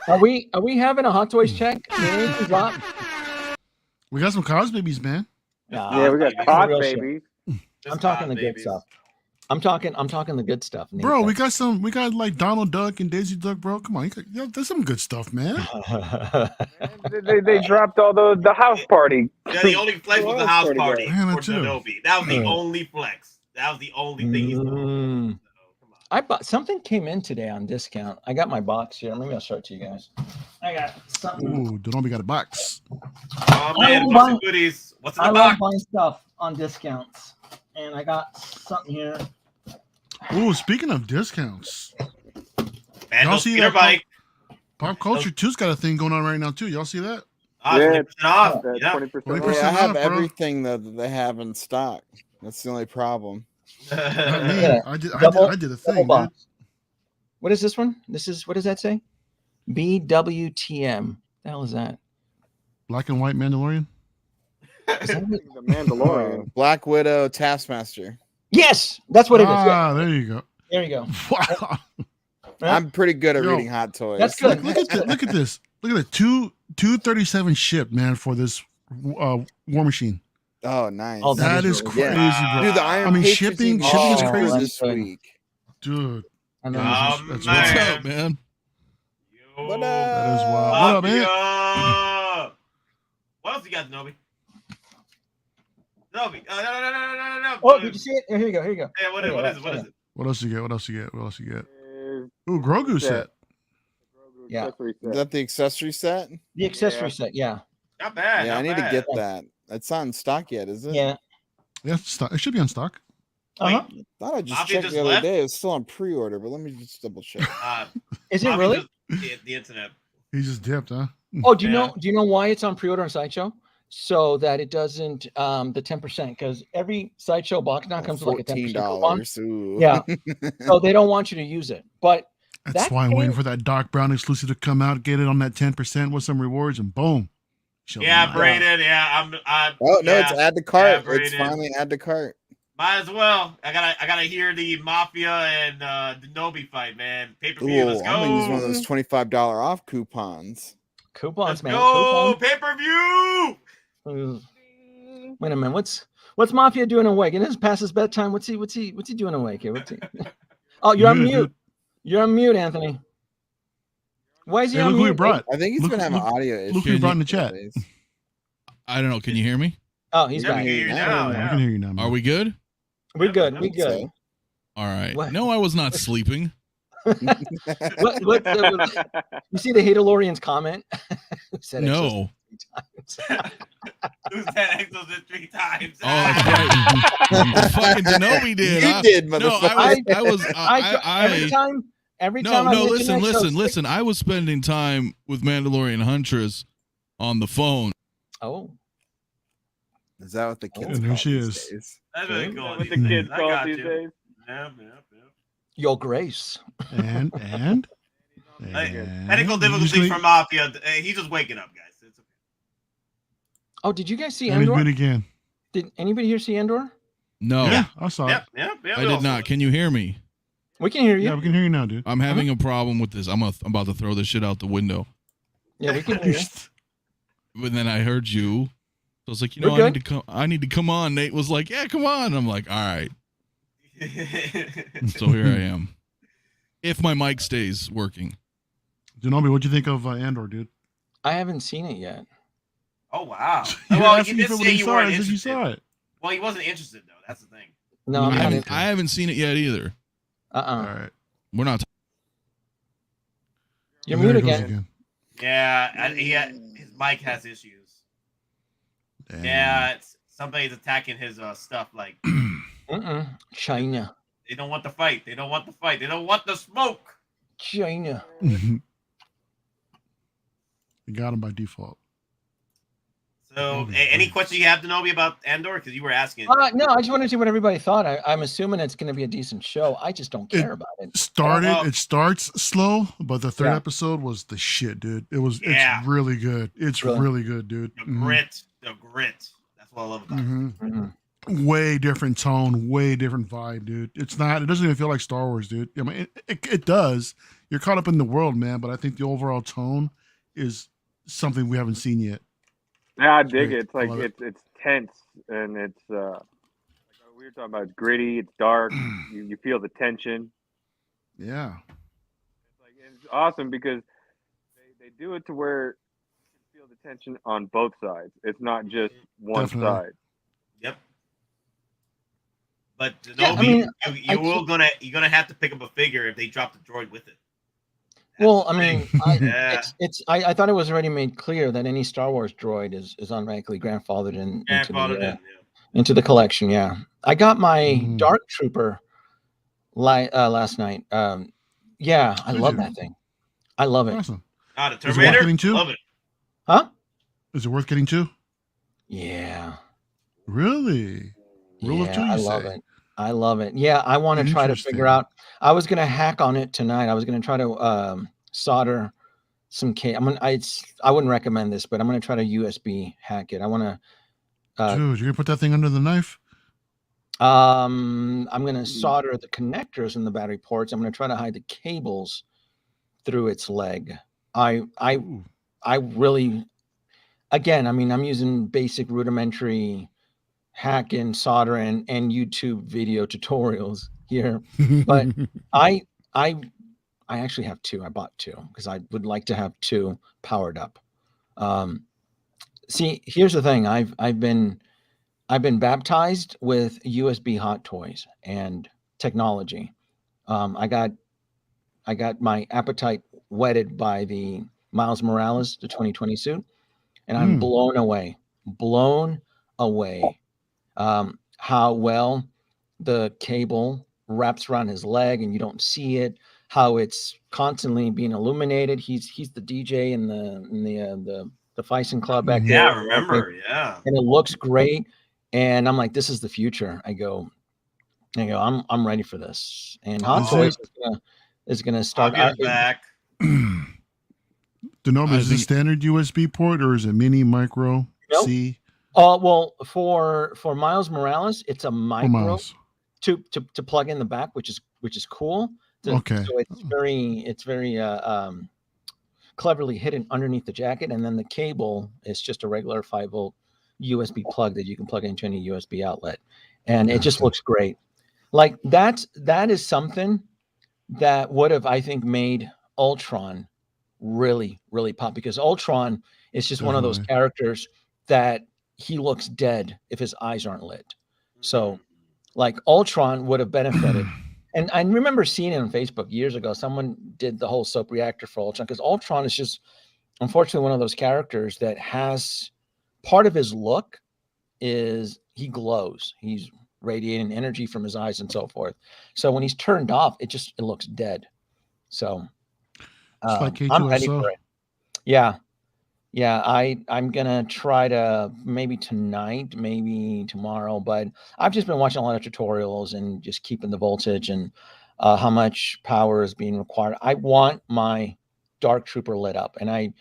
Are we having a Hot Toys check? We got some cos babies, man. Yeah, we got cos babies. I'm talking the good stuff. I'm talking the good stuff, Nate. Bro, we got like Donald Duck and Daisy Duck, bro. Come on, there's some good stuff, man. they dropped all the house party. Yeah, the only flex was the house party for Denobi. That was the only flex. That was the only thing he's doing. I bought something came in today on discount. I got my box here. Maybe I'll show it to you guys. I got something. Ooh, Denobi got a box. Oh man, what's the goodies? What's in the box? I love buying stuff on discounts, and I got something here. Ooh, speaking of discounts, y'all see that? Popcultcha 2's got a thing going on right now too. Y'all see that? Yeah, 20% off. Yeah. 20% I have everything that they have in stock. That's the only problem. I did a thing. Dude. What is this one? What does that say? BWTM. The hell is that? Black and white Mandalorian. Is that the Mandalorian? Black Widow Taskmaster. Yes, that's what it is. Ah, there you go. There you go. Wow. I'm pretty good at reading Hot Toys. That's good. Look at this. Look at it. 237 shipped, man, for this War Machine. Oh, nice. Oh, that is crazy, bro. Dude, the shipping is crazy this week. Dude. What's up, man? What up? That is wild. What up, man? What else you got, Denobi? Denobi. No. Oh, did you see it? Here you go. Yeah, what is it? What else you get? What else you get? Ooh, Grogu set. Yeah. Is that the accessory set? The accessory set, yeah. Not bad. Yeah, I need to get that. It's not in stock yet, is it? Yeah. Yeah, it should be on stock. I thought I just checked the other day. It's still on pre-order, but let me just double check. Is it really? The internet. He just dipped, huh? Oh, do you know why it's on pre-order on Sideshow? So that it doesn't the 10%, because every Sideshow box now comes with like a 10% coupon. Yeah. So they don't want you to use it. But that's why I'm waiting for that Doc Brown exclusive to come out, get it on that 10% with some rewards, and boom. Yeah, Braden. Yeah, it's add to cart. It's finally add to cart. Might as well. I gotta hear the Mafia and Denobi fight, man. Pay-per-view. Let's go. I'm gonna use one of those $25 off coupons. Coupons, man. Go pay-per-view. Wait a minute. What's Mafia doing awake? And this is past his bedtime. What's he doing awake here? Oh, you're on mute. You're on mute, Anthony. Why is he on mute? I think he's gonna have an audio issue. Look who brought in the chat. I don't know. Can you hear me? Oh, he's back. I can hear you now. Are we good? We're good. We good. All right. What? No, I was not sleeping. You see the Hatalorian's comment? No. Who said Exos 3 times? Oh, that's right. Fucking Denobi did. You did, motherfucker. No, I was. Every time. I Listen. I was spending time with Mandalorian Huntress on the phone. Oh. Is that what the kids And call who she these is. days? That's what they call What the these kids days. I call got these you. days. Yep. Your Grace. And Technical difficulties for Mafia. He's just waking up, guys. It's okay. Oh, did you guys see and he's Andor? been again. Did anybody here see Andor? No, Yeah, I saw it. Yeah, I did not. Can you hear me? We can hear you. Yeah, we can hear you now, dude. I'm having a problem with this. I'm about to throw this shit out the window. Yeah, we can hear you. But then I heard you. So I was like, We're I need to come. I need to come on. Nate was like, yeah, come on. I'm like, all right. So here I am. If my mic stays working. Denobi, what'd you think of Andor, dude? I haven't seen it yet. Oh wow. You're Well, asking you for did what say you you saw weren't it, as interested. you saw it. Well, he wasn't interested though. That's the thing. No, I haven't seen it yet either. All right. We're not. You're There mute it goes again. Yeah, his mic has issues. Damn. Yeah, somebody's attacking his stuff. Like China. they don't want the fight. They don't want the fight. They don't want the smoke. China. You got him by default. So, any questions you have, Denobi, about Andor? Because you were asking. No, I just wanted to see what everybody thought. I'm assuming it's going to be a decent show. I just don't care about it. It starts slow, but the third Yeah. episode was the shit, dude. It's Yeah. really good. It's really good, dude. The grit. That's what I love about it. Way different tone, way different vibe, dude. It doesn't even feel like Star Wars, dude. I mean, it does. You're caught up in the world, man, but I think the overall tone is something we haven't seen yet. Yeah, I dig Great. it. It's like Love it. it's tense and it's like we were talking about. It's gritty. It's dark. you feel the tension. Yeah. It's awesome because they do it to where you feel the tension on both sides. It's not just one Definitely. side. Yep. But Yeah, Denobi, I mean, you're gonna have to pick up a figure if they drop the droid with it. Well, I mean, Yeah. I thought it was already made clear that any Star Wars droid is automatically grandfathered into the collection. Yeah, I got my Dark Trooper last night. Yeah, I love that thing. I love it. Awesome. The Is it worth Terminator. getting two? Love it. Huh? Is it worth getting two? Yeah. Really? Rule of two, you I love say? it. I love it. Yeah, I want to try to figure out. I was gonna hack on it tonight. I was gonna try to solder some cable. I wouldn't recommend this, but I'm gonna try to USB hack it. I want to. Dude, you're gonna put that thing under the knife? I'm gonna solder the connectors in the battery ports. I'm gonna try to hide the cables through its leg. I really, again, I mean, I'm using basic rudimentary hack and solder and YouTube video tutorials here, but I actually have two. I bought two because I would like to have two powered up. See, here's the thing. I've been baptized with USB hot toys and technology. I got my appetite whetted by the Miles Morales, the 2020 suit, and I'm blown away how well the cable wraps around his leg and you don't see it, how it's constantly being illuminated. He's the DJ in the Fison Club back there. Yeah, I remember. Yeah. And it looks great. And I'm like, this is the future. I go, I'm ready for this. And Hot Toys is gonna start. I'll get back. Denobi, is it standard USB port or is it mini, micro, Nope. C? Well, for Miles Morales, it's a micro Miles. to plug in the back, which is cool. Okay. So it's very cleverly hidden underneath the jacket, and then the cable is just a regular 5-volt USB plug that you can plug into any USB outlet, and it just looks great. Like that is something that would have, I think, made Ultron really, really pop, because Ultron is just one of those characters that he looks dead if his eyes aren't lit. So like Ultron would have benefited. And I remember seeing it on Facebook years ago. Someone did the whole soap reactor for Ultron, because Ultron is just, unfortunately, one of those characters that has part of his look is he glows. He's radiating energy from his eyes and so forth. So when he's turned off, it looks dead. So like I'm ready K2SO. for it. Yeah. Yeah, I'm gonna try to maybe tonight, maybe tomorrow, but I've just been watching a lot of tutorials and just keeping the voltage and how much power is being required. I want my Dark Trooper lit up, and I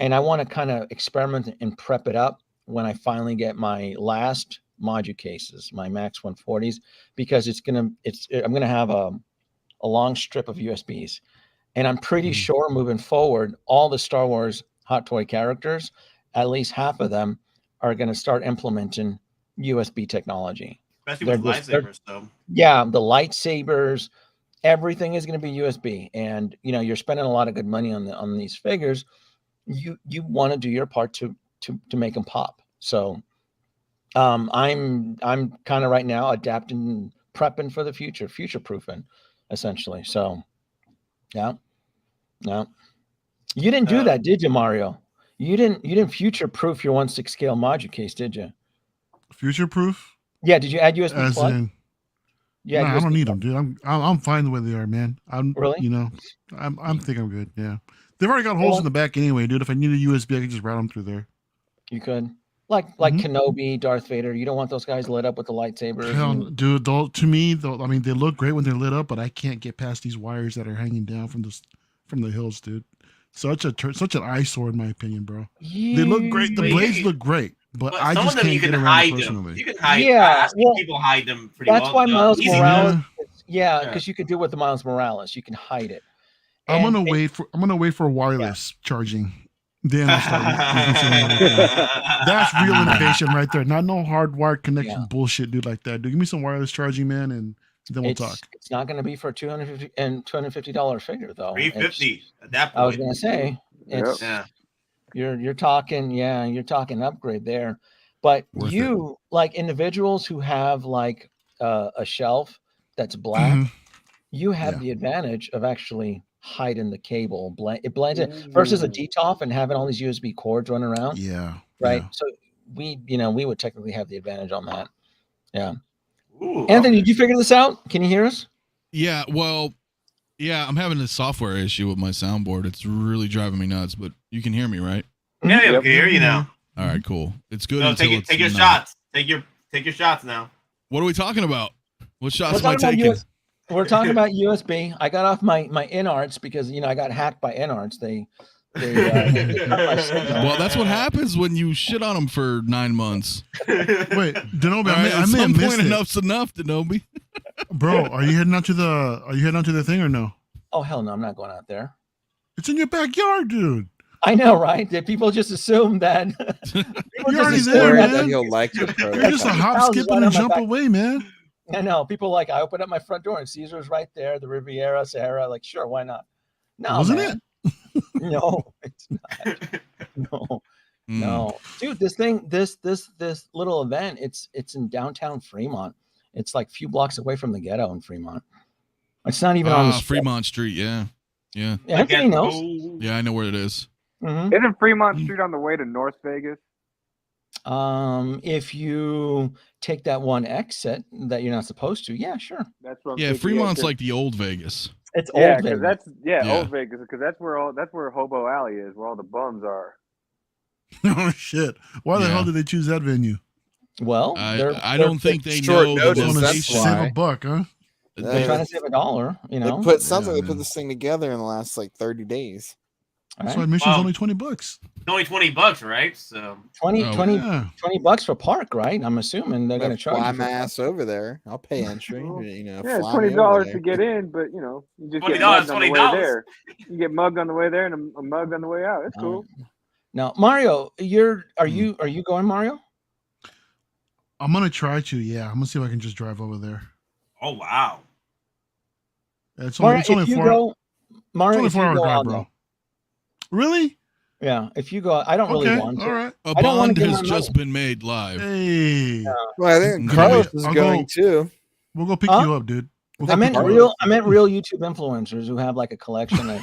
want to kind of experiment and prep it up when I finally get my last module cases, my Max 140s, because I'm gonna have a long strip of USBs, and I'm pretty sure moving forward, all the Star Wars Hot Toy characters, at least half of them are going to start implementing USB technology. Especially with lightsabers, though. Yeah, the lightsabers, everything is going to be USB, and you're spending a lot of good money on these figures. You want to do your part to make them pop. So, I'm kind of right now adapting, prepping for the future proofing, essentially. So, yeah. You didn't do that, did you, Mario? You didn't future proof your 1/6 scale module case, did you? Future proof? Yeah. Did you add USB plug? Yeah, I don't need them, dude. I'm fine the way they are, man. Really? I'm think I'm good. Yeah, they've already got holes in the back anyway, dude. If I need a USB, I can just route them through there. You could, like Kenobi, Darth Vader. You don't want those guys lit up with the lightsabers. Hell, dude. To me, I mean, they look great when they're lit up, but I can't get past these wires that are hanging down from the hills, dude. Such an eyesore, in my opinion, bro. They look great. The blades look great, but I just can't get around them personally. You can hide. Yeah, people hide them pretty that's well. why Miles Easy. Morales. Yeah, because you could do it with the Miles Morales. You can hide it. I'm gonna wait for wireless charging. Then I'll start that's real innovation right there. Not no hardwired connection bullshit, dude. Like that, dude. Give me some wireless charging, man, and then we'll talk. It's not going to be for $250 figure though. $350 at that point. I was going to say it's you're talking upgrade there, but like individuals who have like a shelf that's black, you have the advantage of actually hiding the cable. It blends in versus a DTOF and having all these USB cords running around. Yeah. Right. Yeah. So we would technically have the advantage on that. Yeah. Ooh, Anthony, did you figure this out? Can you hear us? Yeah, well, I'm having a software issue with my soundboard. It's really driving me nuts, but you can hear me, right? Yeah, we can hear you now. All right, cool. It's good. No, until take your not. shots. Take your shots now. What are we talking about? What shots am I taking? We're talking about USB. I got off my InArts because I got hacked by InArts. They well, that's what happens when you shit on them for 9 months. Wait, Denobi, I may at have some missed point, it. enough's enough, Denobi. Bro, are you heading out to the thing or no? Oh hell no, I'm not going out there. It's in your backyard, dude. I know, right? That people just assume that you're already there, man. You'll like your You're just a hop, skip, and a jump away, man. I know. People I open up my front door and Caesar's right there, the Riviera, Sahara. Like, sure, why not? No, wasn't man. it? No, it's not. No, dude. This thing, this little event, it's in downtown Fremont. It's like a few blocks away from the ghetto in Fremont. It's not even on the Fremont Street. Yeah. Anthony knows. Yeah, I know where it is. Isn't Fremont Street on the way to North Vegas? If you take that one exit that you're not supposed to, yeah, sure. That's what. Fremont's like the old Vegas. It's old Vegas. Old Vegas, because that's where Hobo Alley is, where all the bums are. Oh shit! Why the hell did they choose that venue? Well, I don't think they know the location. Save a buck, huh? They're trying to save $1. Sounds like they put this thing together in the last 30 days. That's why admission's only $20. It's only $20, right? So $20 for park, right? I'm assuming they're going to charge. Fly my ass over there. I'll pay entry. Yeah, $20 to get in, but you just get mugged on the way there. You get mugged on the way there and a mug on the way out. It's cool. Now, Mario, are you going, Mario? I'm gonna try to. Yeah, I'm gonna see if I can just drive over there. Oh wow! Yeah, it's only 4 Mario, 4 hour drive, bro. Really? Yeah, if you go, I don't really want to. All right. A bond has just been made live. Hey. Well, I think Carlos is going too. We'll go pick you up, dude. I meant real YouTube influencers who have like a collection of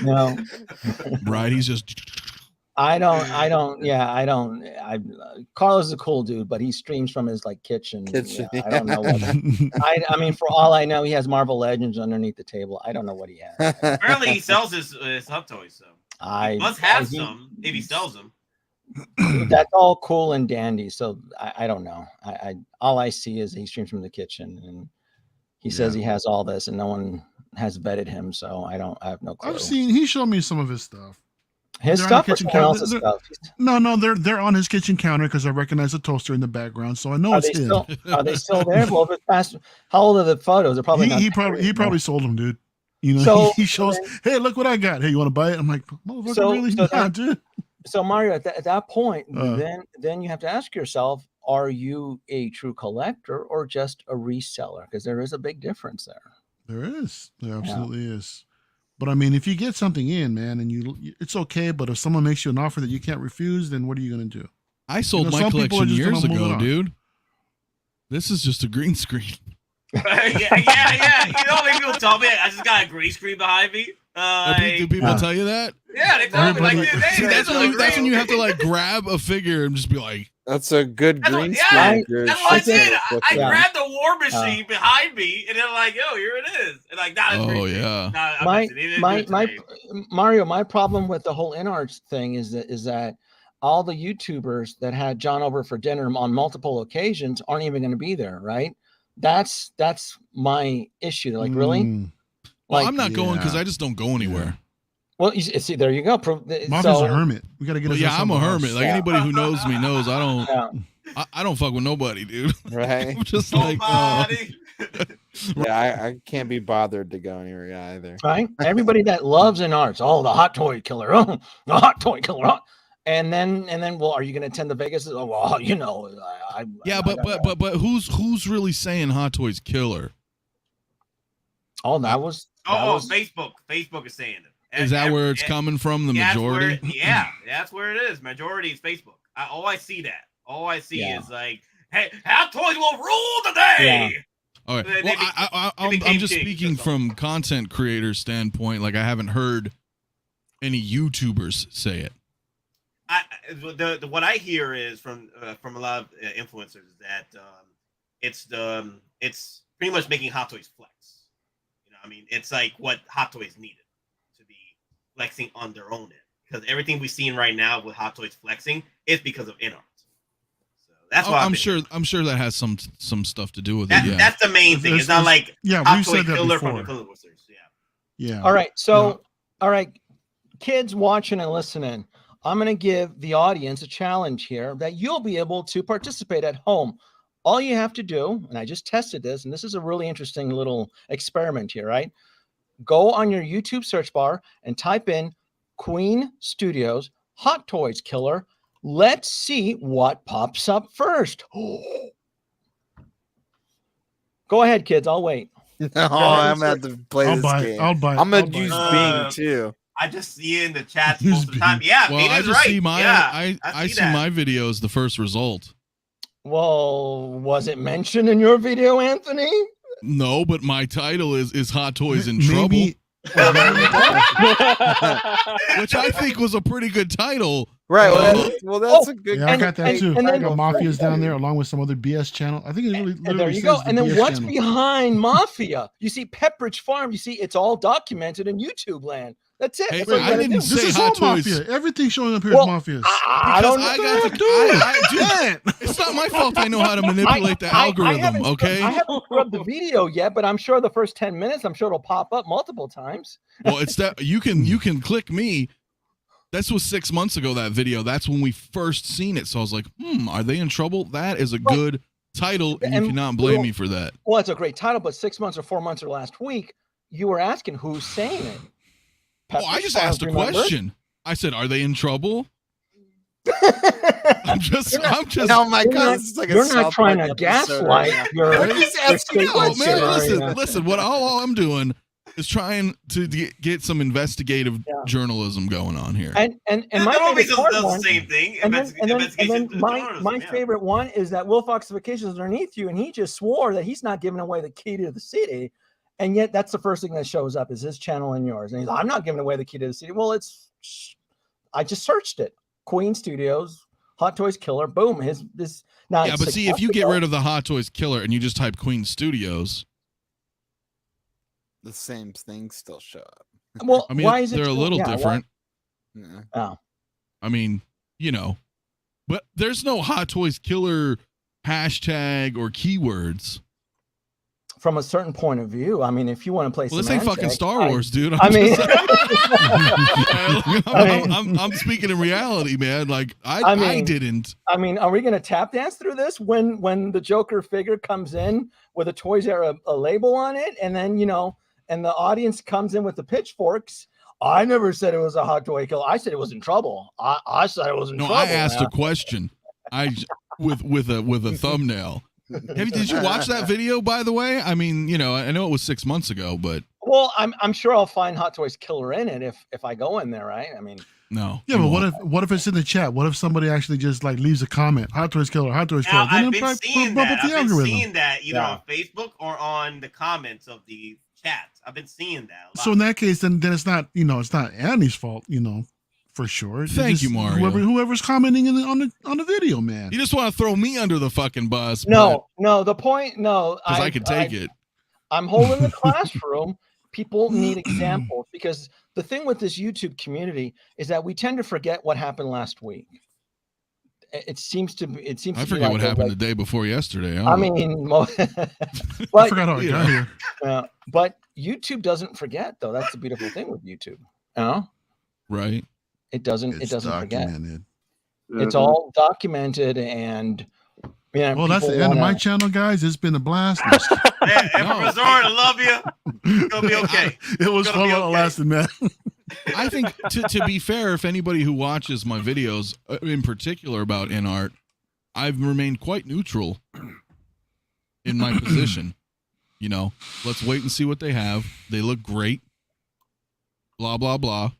No. Right? He's just. Carlos is a cool dude, but he streams from his like kitchen. Yeah, I don't know what. I mean, for all I know, he has Marvel Legends underneath the table. I don't know what he has. Apparently, he sells his Hot Toys, so he must have some if he sells them. That's all cool and dandy. So I don't know. I all I see is he streams from the kitchen, and he says he has all this, and no one has vetted him. So I have no clue. He showed me some of his stuff. His They're stuff or someone else's stuff? No, they're on his kitchen counter because I recognize the toaster in the background, so I know it's him. Are they still there? Well, how old are the photos? They're probably he probably sold them, dude. You know, so, he shows, hey, look what I got. Hey, you want to buy it? I'm like, motherfucker, really? Yeah, dude. So Mario, at that point, then you have to ask yourself, are you a true collector or just a reseller? Because there is a big difference there. There is. There absolutely is. But I mean, if you get something in, man, and it's okay. But if someone makes you an offer that you can't refuse, then what are you going to do? I sold my collection years ago, dude. This is just a green screen. yeah. You know, maybe people tell me I just got a green screen behind me. Do people tell you that? Yeah, they tell me like, see, that's when you have to like grab a figure and just be like, "That's a good green screen." That's what I did. I grabbed the War Machine behind me, and then like, "Yo, here it is." And like, Mario, my problem with the whole InArt thing is that all the YouTubers that had John over for dinner on multiple occasions aren't even going to be there, right? That's my issue. They're like, really? Well, I'm not going because I just don't go anywhere. Well, you see, there you go. Maffia's a hermit. We got to get. Well, I'm a hermit. Like anybody who knows me knows I don't. I don't fuck with nobody, dude. Right? I'm just like. I can't be bothered to go anywhere either. Right? Everybody that loves InArt, the hot toy killer, the hot toy killer. And then, well, are you going to attend the Vegas? Oh, well, you know, but who's really saying Hot Toys killer? Oh, that was Facebook. Facebook is saying it. Is that where it's coming from? The majority? That's where it is. Majority is Facebook. I see that. All I see is like, hey, Hot Toys will rule the day. Yeah. All right. Well, I'm just speaking from content creator standpoint. Like I haven't heard any YouTubers say it. What I hear is from a lot of influencers is that it's pretty much making Hot Toys flex. You know, I mean, it's like what Hot Toys needed to be flexing on their own end, because everything we've seen right now with Hot Toys flexing is because of InArt. So that's why I'm sure that has some stuff to do with it. Yeah, that's the main thing. It's not like Hot Toy killer from the influencers. Yeah. All right. So, all right, kids watching and listening. I'm going to give the audience a challenge here that you'll be able to participate at home. All you have to do, and I just tested this, and this is a really interesting little experiment here, right? Go on your YouTube search bar and type in Queen Studios Hot Toys Killer. Let's see what pops up first. Go ahead, kids. I'll wait. No, I'm going to have to play this game. I'll buy. I'm going to use Bing, too. I just see it in the chat most of the time. Yeah, well, I just see my I see my video as the first result. Well, was it mentioned in your video, Anthony? No, but my title is Hot Toys in Trouble. Which I think was a pretty good title. Right. Well, that's a good. Yeah, I got that too. I got Mafia's down there along with some other BS channel. I think it really. And there you go. And then what's behind Mafia? You see Pepperidge Farm. You see it's all documented in YouTube land. That's it. Hey, That's I didn't say Hot Toys. Mafia. Everything showing up here is Mafia. I don't know. It's not my fault. I know how to manipulate the algorithm. Okay. I haven't scrubbed the video yet, but I'm sure the first 10 minutes, I'm sure it'll pop up multiple times. Well, it's that you can click me. This was 6 months ago, that video. That's when we first seen it. So I was like, are they in trouble? That is a good title, and you cannot blame me for that. Well, it's a great title, but 6 months or 4 months or last week, you were asking who's saying it. I just asked a question. I said, "Are they in trouble?" I'm just. Oh my God! This is like you're not trying to gaslight. Listen. What all I'm doing is trying to get some investigative journalism going on here. And my favorite does the same thing. And then my favorite one is that Will Fox Vacations is underneath you, and he just swore that he's not giving away the key to the city. And yet that's the first thing that shows up is his channel and yours. And he's like, I'm not giving away the key to the CD. Well, I just searched it. Queen Studios, Hot Toys Killer, boom. Now yeah, but see, if you get rid of the Hot Toys Killer and you just type Queen Studios, the same things still show up. Well, I mean, why is it they're a little different. Oh. I mean, but there's no Hot Toys Killer hashtag or keywords. From a certain point of view, I mean, if you want to play, Well, this ain't fucking Star Wars, dude. I'm speaking in reality, man. Like I didn't. I mean, are we going to tap dance through this when the Joker figure comes in with a Toys R Us a label on it, and then and the audience comes in with the pitchforks? I never said it was a Hot Toy Killer. I said it was in trouble. I said it was in trouble. No, I asked a question. With a thumbnail. Did you watch that video, by the way? I mean, I know it was 6 months ago, but well, I'm sure I'll find Hot Toys Killer in it if I go in there, right? I mean, no. Yeah, but what if it's in the chat? What if somebody actually just like leaves a comment? Hot Toys Killer, Hot Toys Killer. I've been seeing that either on Facebook or on the comments of the chats. I've been seeing that a lot. So in that case, then it's not it's not Andy's fault, for sure. Thank you, Mario. Whoever's commenting on the video, man. You just want to throw me under the fucking bus. No, the point, because I can take it. I'm holding the classroom. People need examples because the thing with this YouTube community is that we tend to forget what happened last week. It seems to be. I forget what happened the day before yesterday. I mean, I forgot how I got here. But YouTube doesn't forget, though. That's the beautiful thing with YouTube. Right. It doesn't forget. It's Mhm. all documented, and well, that's the end of my channel, guys. It's been a blast. Hey, Emperor Zord, I love you. It's gonna be okay. It was fun while it lasted, man. I think to be fair, if anybody who watches my videos, in particular about InArt, I've remained quite neutral in my position. Let's wait and see what they have. They look great. Blah blah blah.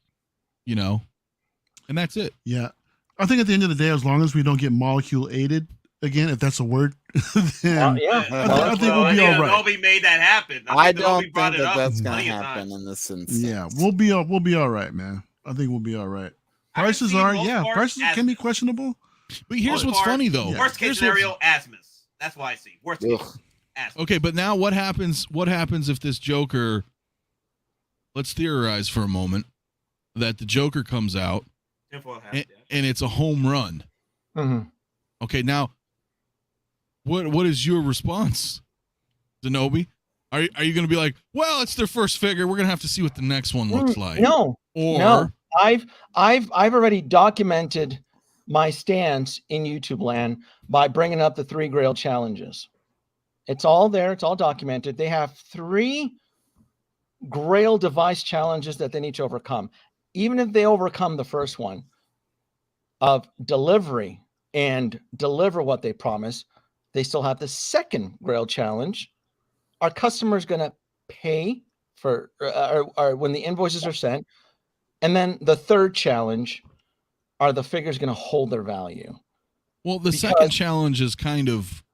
And that's it. Yeah. I think at the end of the day, as long as we don't get molecule aided again, if that's a word, then I think we'll be all right. Nobody made that happen. I don't think that's going to happen in this instance. Yeah, we'll be all right, man. I think we'll be all right. Prices can be questionable. But here's what's funny though. Worst case scenario, Asmus. That's why I see. Worst case. Asmus. Okay, but now what happens? What happens if this Joker? Let's theorize for a moment that the Joker comes out. And it's a home run. Mm-hmm. Okay, now, what is your response, Zenobi? Are you going to be like, well, it's their first figure. We're going to have to see what the next one looks like. No. Or I've already documented my stance in YouTube land by bringing up the 3 Grail challenges. It's all there. It's all documented. They have 3 Grail device challenges that they need to overcome. Even if they overcome the first one of delivery and deliver what they promise, they still have the second Grail challenge. Are customers going to pay for or when the invoices are sent? And then the third challenge, are the figures going to hold their value? Well, the second challenge is kind of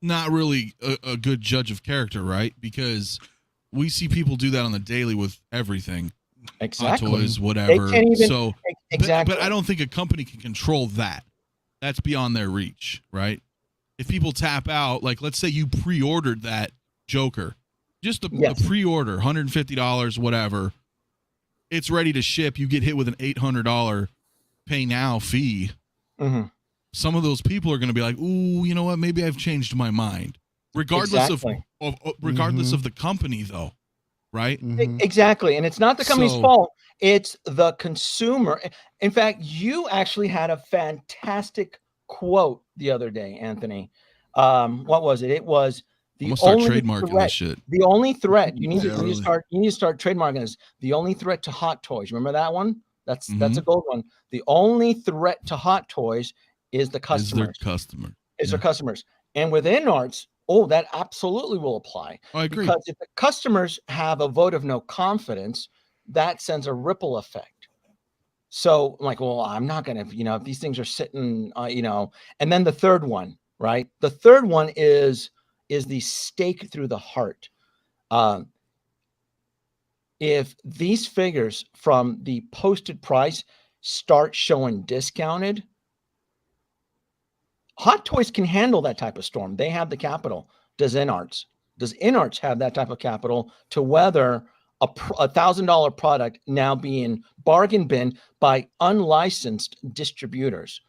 not really a good judge of character, right? Because we see people do that on the daily with everything. Exactly. Hot Toys, whatever. Exactly. But I don't think a company can control that. That's beyond their reach, right? If people tap out, like let's say you pre-ordered that Joker, just a pre-order, $150, whatever. It's ready to ship. You get hit with an $800 pay now fee. Mm-hmm. Some of those people are going to be like, "Ooh, you know what? Maybe I've changed my mind." Regardless of the company, though, right? Exactly, and it's not the company's fault; it's the consumer. In fact, you actually had a fantastic quote the other day, Anthony. What was it? It was the only trademarking threat. this shit. The only threat you need to start trademarking this. The only threat to Hot Toys. Remember that one? That's a gold one. The only threat to Hot Toys is the customers. Their customers. And with InArts, that absolutely will apply. I agree. Because if the customers have a vote of no confidence, that sends a ripple effect. So I'm like, well, I'm not going to, if these things are sitting, and then the third one, right? The third one is is the stake through the heart. If these figures from the posted price start showing discounted, Hot Toys can handle that type of storm. They have the capital. Does InArts have that type of capital to weather a $1,000 product now being bargain bin by unlicensed distributors?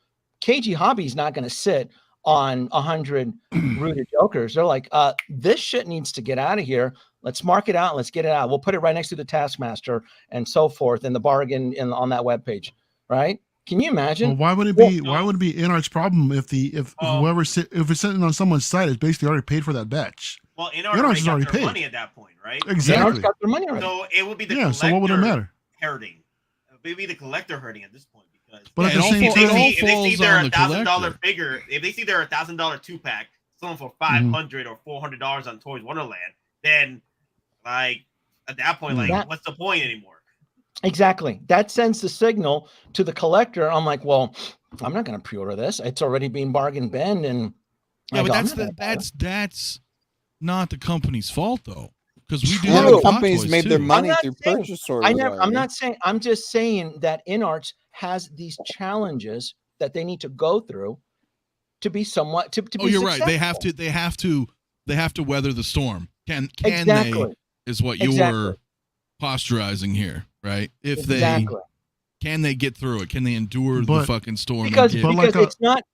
KG Hobby is not going to sit on 100 rooted jokers. They're like, this shit needs to get out of here. Let's mark it out. And let's get it out. We'll put it right next to the Taskmaster and so forth in the bargain on that webpage, right? Can you imagine? Well, why would it be? Why would it be InArt's problem if it's sitting on someone's site, it's basically already paid for that batch? Well, InArt is already paid money at that point, right? Exactly. InArt's got their money already. So it would be the collector. So what would it matter? Hurting. Maybe the collector hurting at this point because. But at the same time, if they see their $1,000 figure, if they see their $1,000 2-pack selling for $500 or $400 on Toys Wonderland, then like at that point, like what's the point anymore? Exactly. That sends the signal to the collector. I'm like, well, I'm not going to pre-order this. It's already being bargain bin, and yeah, but that's not the company's fault though, because we do. The companies made their money through purchase orders. I'm not saying. I'm just saying that InArts has these challenges that they need to go through to be somewhat to be. You're successful. right. They have to weather the storm. Can exactly. they? Is what you were posturizing here, right? If they can they get through it? Can they endure the fucking storm? Because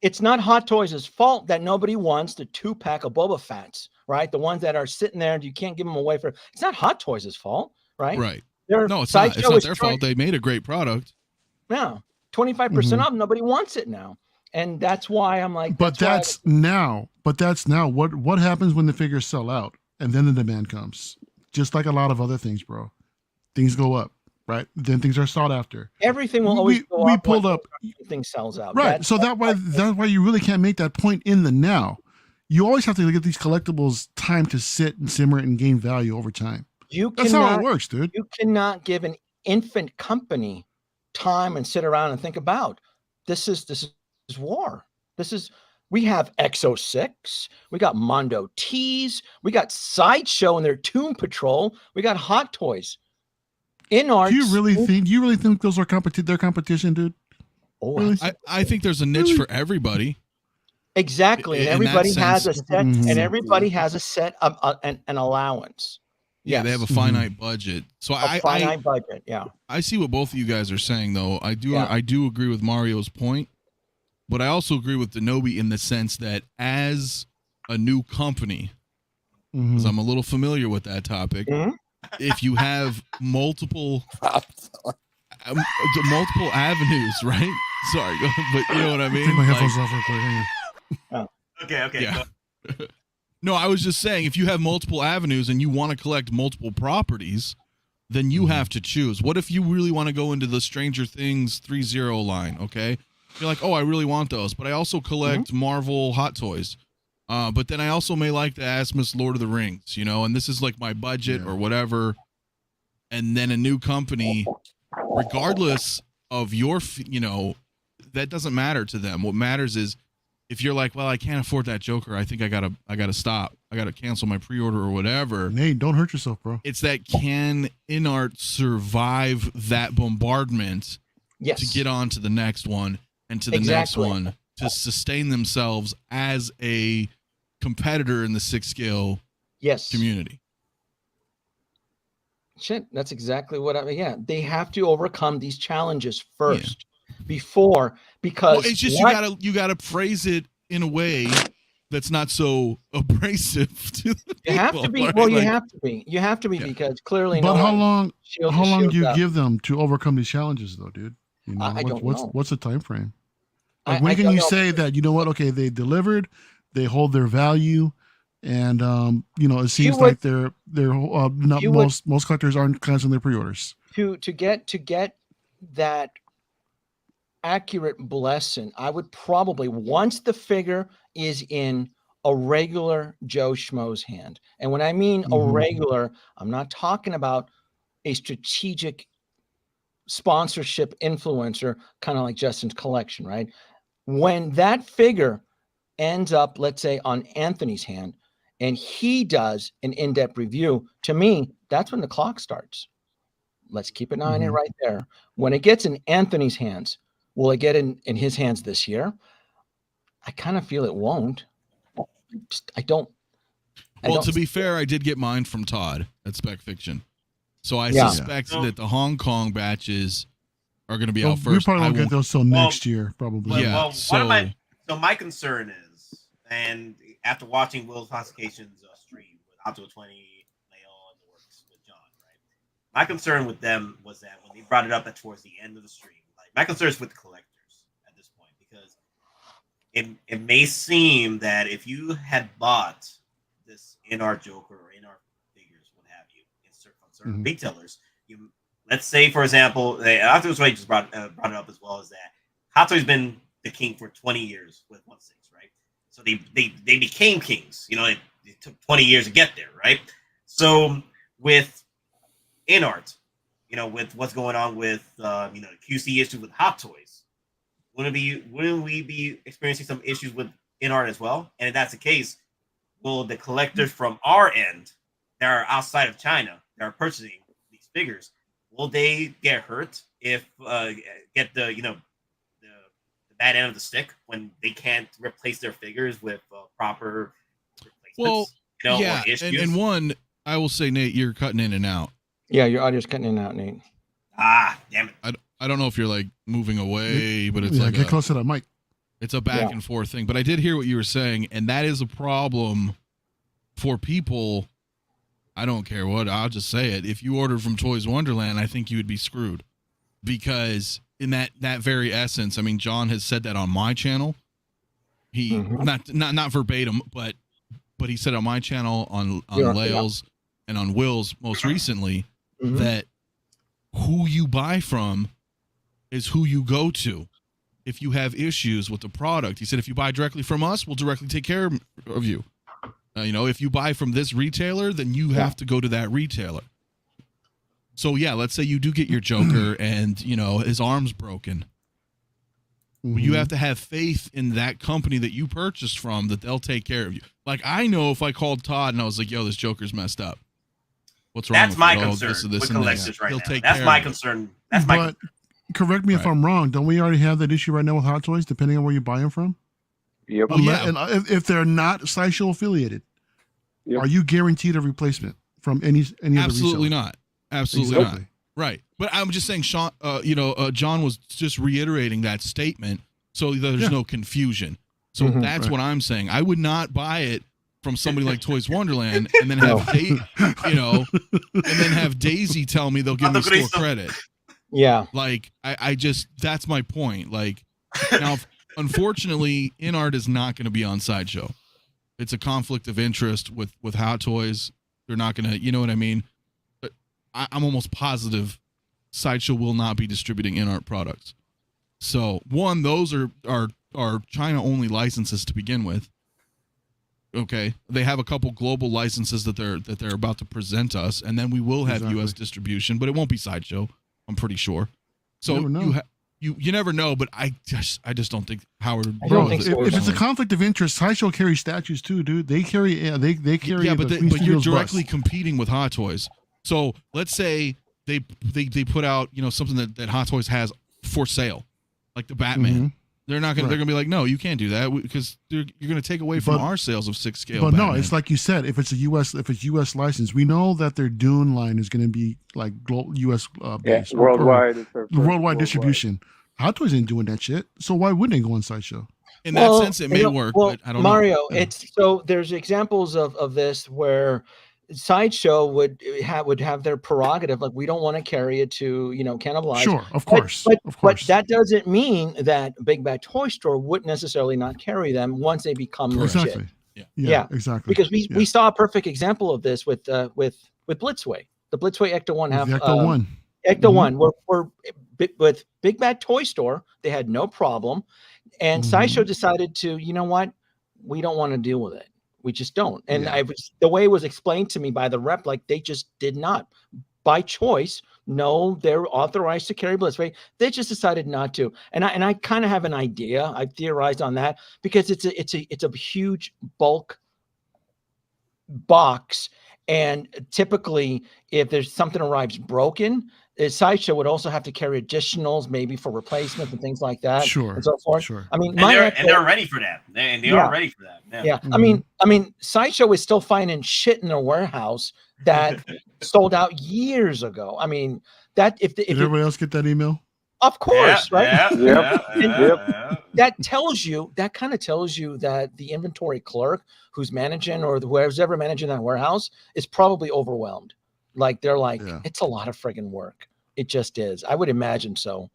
it's not Hot Toys' fault that nobody wants the 2-pack of Boba Fett's, right? The ones that are sitting there and you can't give them away for. It's not Hot Toys' fault, right? Right. No, it's not. It's not their fault. They made a great product. No, 25% off. Nobody wants it now, and that's why I'm like. But that's now. What happens when the figures sell out and then the demand comes? Just like a lot of other things, bro. Things go up, right? Then things are sought after. Everything will always go up. We pulled up. Everything sells out. Right. That's why you really can't make that point in the now. You always have to look at these collectibles time to sit and simmer and gain value over time. That's how it works, dude. You cannot give an infant company time and sit around and think about this is war. We have X06, we got Mondo Tees, we got Sideshow and their Toon Patrol, we got Hot Toys. InArts. Do you really think those are their competition, dude? Oh, really? I think there's a niche for everybody. Exactly, and everybody has a set, and everybody has a set of an allowance. Yeah, they have a finite budget. So finite budget. Yeah, I see what both of you guys are saying, though. I do agree with Mario's point. But I also agree with Denobi in the sense that as a new company, because I'm a little familiar with that topic, if you have multiple avenues, right? Sorry, but you know what I mean? Take my headphones off real quick. Okay. Yeah. No, I was just saying, if you have multiple avenues and you want to collect multiple properties, then you have to choose. What if you really want to go into the Stranger Things 3.0 line, okay? You're like, oh, I really want those, but I also collect Marvel Hot Toys. But then I also may like the Asmus Lord of the Rings, and this is like my budget or whatever. And then a new company, regardless of your, that doesn't matter to them. What matters is if you're like, well, I can't afford that Joker. I think I gotta stop. I gotta cancel my pre-order or whatever. Nate, don't hurt yourself, bro. It's that can InArt survive that bombardment to get on to the next one and to the next one to sustain themselves as a competitor in the 6-scale community. Shit, that's exactly what they have to overcome these challenges first because it's just you gotta phrase it in a way that's not so abrasive to the you have to be. Well, you have to be because clearly. But how long do you give them to overcome these challenges, though, dude? I don't know. What's the time frame? Like, when can you say that, you know what? Okay, they delivered, they hold their value, and it seems like they're not most collectors aren't canceling their pre-orders. To get that accurate blessing, I would probably, once the figure is in a regular Joe Schmo's hand, and when I mean a regular, I'm not talking about a strategic sponsorship influencer, kind of like Justin's collection, right? When that figure ends up, let's say, on Anthony's hand, and he does an in-depth review, to me, that's when the clock starts. Let's keep an eye on it right there. When it gets in Anthony's hands, will it get in his hands this year? I kind of feel it won't. I don't. Well, to be fair, I did get mine from Todd at Specfiction. So I Yeah. suspect that the Hong Kong batches are going to be Well, out we first. probably I won't get won't- those till next year, probably. Yeah, Well, so my concern is, and after watching Will's Classifications stream with Opto 20, Leon, and the works with John, right? My concern with them was that when they brought it up towards the end of the stream, like my concern is with the collectors at this point, because it may seem that if you had bought this InArt Joker or InArt figures, what have you, in certain retailers, let's say, for example, Opto 20 just brought it up as well, as that Hot Toy's been the king for 20 years with 1/6, right? So they became kings. You know, it took 20 years to get there, right? So with InArt, you know, with what's going on with QC issue with Hot Toys, wouldn't we be experiencing some issues with InArt as well? And if that's the case, will the collectors from our end that are outside of China that are purchasing these figures, will they get hurt if get the bad end of the stick when they can't replace their figures with proper replacements? Well, yeah, and one, I will say, Nate, you're cutting in and out. Yeah, your audio's cutting in and out, Nate. Ah, damn it. I don't know if you're like moving away, but it's like get close to that mic. It's a back and forth thing. But I did hear what you were saying, and that is a problem for people. I don't care what, I'll just say it. If you ordered from Toys Wonderland, I think you would be screwed, because in that very essence, I mean, John has said that on my channel. He not verbatim, but he said on my channel, on Lael's and on Will's most recently, that who you buy from is who you go to if you have issues with the product. He said, if you buy directly from us, we'll directly take care of you. If you buy from this retailer, then you have to go to that retailer. So yeah, let's say you do get your Joker and his arm's broken. Well, you have to have faith in that company that you purchased from, that they'll take care of you. Like, I know if I called Todd and I was like, yo, this Joker's messed up. What's wrong? That's with my it? concern with collectors right He'll now. take That's care my of it. concern. That's my concern. Correct me if I'm wrong. Don't we already have that issue right now with Hot Toys, depending on where you buy them from? Yep. And if they're not Sideshow affiliated, are you guaranteed a replacement from any of the resellers? Absolutely not. Absolutely not. Right. But I'm just saying, Sean. John was just reiterating that statement, so there's no confusion. So that's what I'm saying. I would not buy it from somebody like Toys Wonderland and then have and then have Daisy tell me they'll give me store credit. Yeah. Like I just, that's my point. Like, now, unfortunately, InArt is not going to be on Sideshow. It's a conflict of interest with Hot Toys. They're not going to, you know what I mean? But I'm almost positive Sideshow will not be distributing InArt products. So one, those are China only licenses to begin with. Okay, they have a couple global licenses that they're about to present us, and then we will have U.S. distribution, but it won't be Sideshow. I'm pretty sure. So you never know, but I just don't think Howard. Bro, if it's a conflict of interest, Sideshow carries statues too, dude. They carry they carry. Yeah, but you're directly competing with Hot Toys. So let's say they put out something that Hot Toys has for sale, like the Batman. They're not gonna. They're gonna be like, no, you can't do that because you're gonna take away from our sales of 6 scale. But Batman. no, it's like you said. If it's U.S. license, we know that their Dune line is gonna be like U.S. based, worldwide. Worldwide distribution. Hot Toys ain't doing that shit. So why wouldn't they go on Sideshow? In that sense, it may work, but I don't know. Mario, it's so there's examples of this where Sideshow would have their prerogative, like we don't want to carry it to cannibalize. Sure, of course, but that doesn't mean that Big Bad Toy Store would necessarily not carry them once they become legit. Yeah, exactly. Because we saw a perfect example of this with Blitzway, the Blitzway Ecto 1 half. Ecto 1, where with Big Bad Toy Store they had no problem, and Sideshow decided to, you know what, we don't want to deal with it. We just don't. And the way it was explained to me by the rep, like they just did not, by choice. No, they're authorized to carry Blitzway. They just decided not to. And I kind of have an idea. I've theorized on that because it's a huge bulk box. And typically, if there's something arrives broken, Sideshow would also have to carry additionals, maybe for replacement and things like that. Sure, and so forth. sure. I mean, and they're ready for that. They are ready for that. Yeah. Mm-hmm. I mean, Sideshow is still finding shit in their warehouse that sold out years ago. I mean, that if Did everybody else get that email? of course, right? Yeah. That tells you, that kind of tells you that the inventory clerk who's managing or whoever's ever managing that warehouse is probably overwhelmed. Like they're like, it's a lot of friggin' work. It just is. I would imagine so.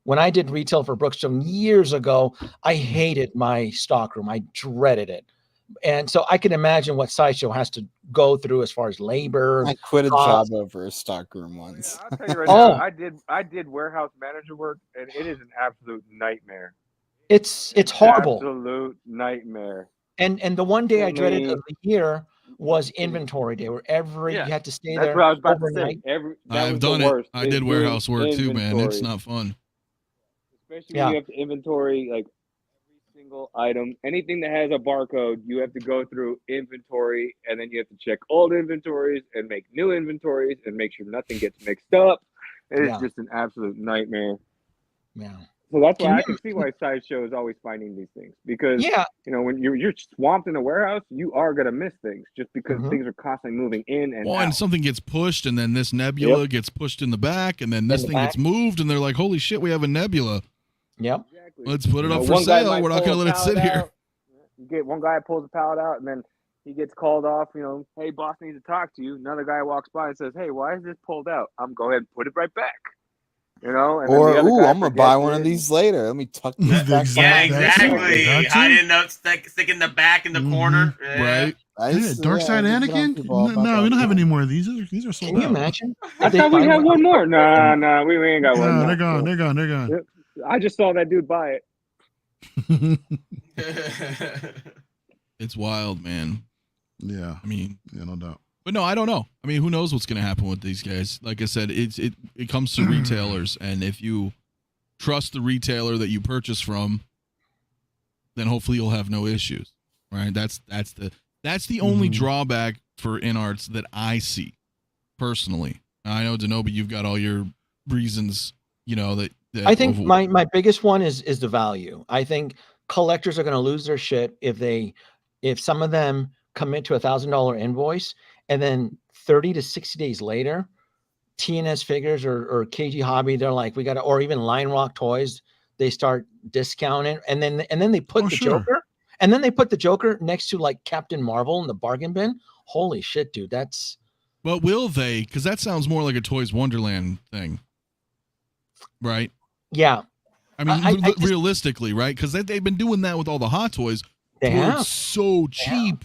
When I did retail for Brookstone years ago, I hated my stockroom. I dreaded it. And so I can imagine what Sideshow has to go through as far as labor. I quit a job over a stockroom once. I'll tell you right now, I did warehouse manager work, and it is an absolute nightmare. It's horrible. Absolute nightmare. And the one day I dreaded of the year was inventory day, where you had to stay That's there what I was about overnight. to say. I've done it. I did warehouse work too, man. It's not fun. Especially when you have to inventory like every single item. Anything that has a barcode, you have to go through inventory, and then you have to check old inventories and make new inventories and make sure nothing gets mixed up. It's just an absolute nightmare. Yeah. So that's why I can see why Sideshow is always finding these things, because when you're swamped in a warehouse, you are gonna miss things just because things are constantly moving in and out. And something gets pushed, and then this nebula gets pushed in the back, and then this thing gets moved, and they're like, "Holy shit, we have a nebula." Yep. Exactly. Let's put it up for sale. We're not gonna let it sit here. You get one guy pulls a pallet out, and then he gets called off. Hey, boss needs to talk to you. Another guy walks by and says, "Hey, why is this pulled out?" I'm go ahead and put it right back. And or I'm gonna buy one of these later. Let me tuck this back. Yeah, exactly. Hiding up, stick in the back in the corner. Right. Dark Side Anakin? No, we don't have any more of these. These are sold out. Can you imagine? I thought we had one more. Nah, we ain't got one. No, they're gone. Yep. I just saw that dude buy it. It's wild, man. Yeah. I mean, no doubt. But no, I don't know. I mean, who knows what's going to happen with these guys? Like I said, it comes to retailers, and if you trust the retailer that you purchase from, then hopefully you'll have no issues, right? That's the only drawback for InArts that I see personally. Now, I know Denobi, you've got all your reasons, that I think my biggest one is the value. I think collectors are going to lose their shit if some of them commit to $1,000 invoice, and then 30 to 60 days later, TNS Figures or KG Hobby, they're like, we got to, or even Line Rock Toys, they start discounting, and then they put Joker, and then they put the Joker next to like Captain Marvel in the bargain bin. Holy shit, dude, that's. But will they? Because that sounds more like a Toys Wonderland thing, right? Yeah. I mean, realistically, right? Because they've been doing that with all the Hot Toys. It's so cheap.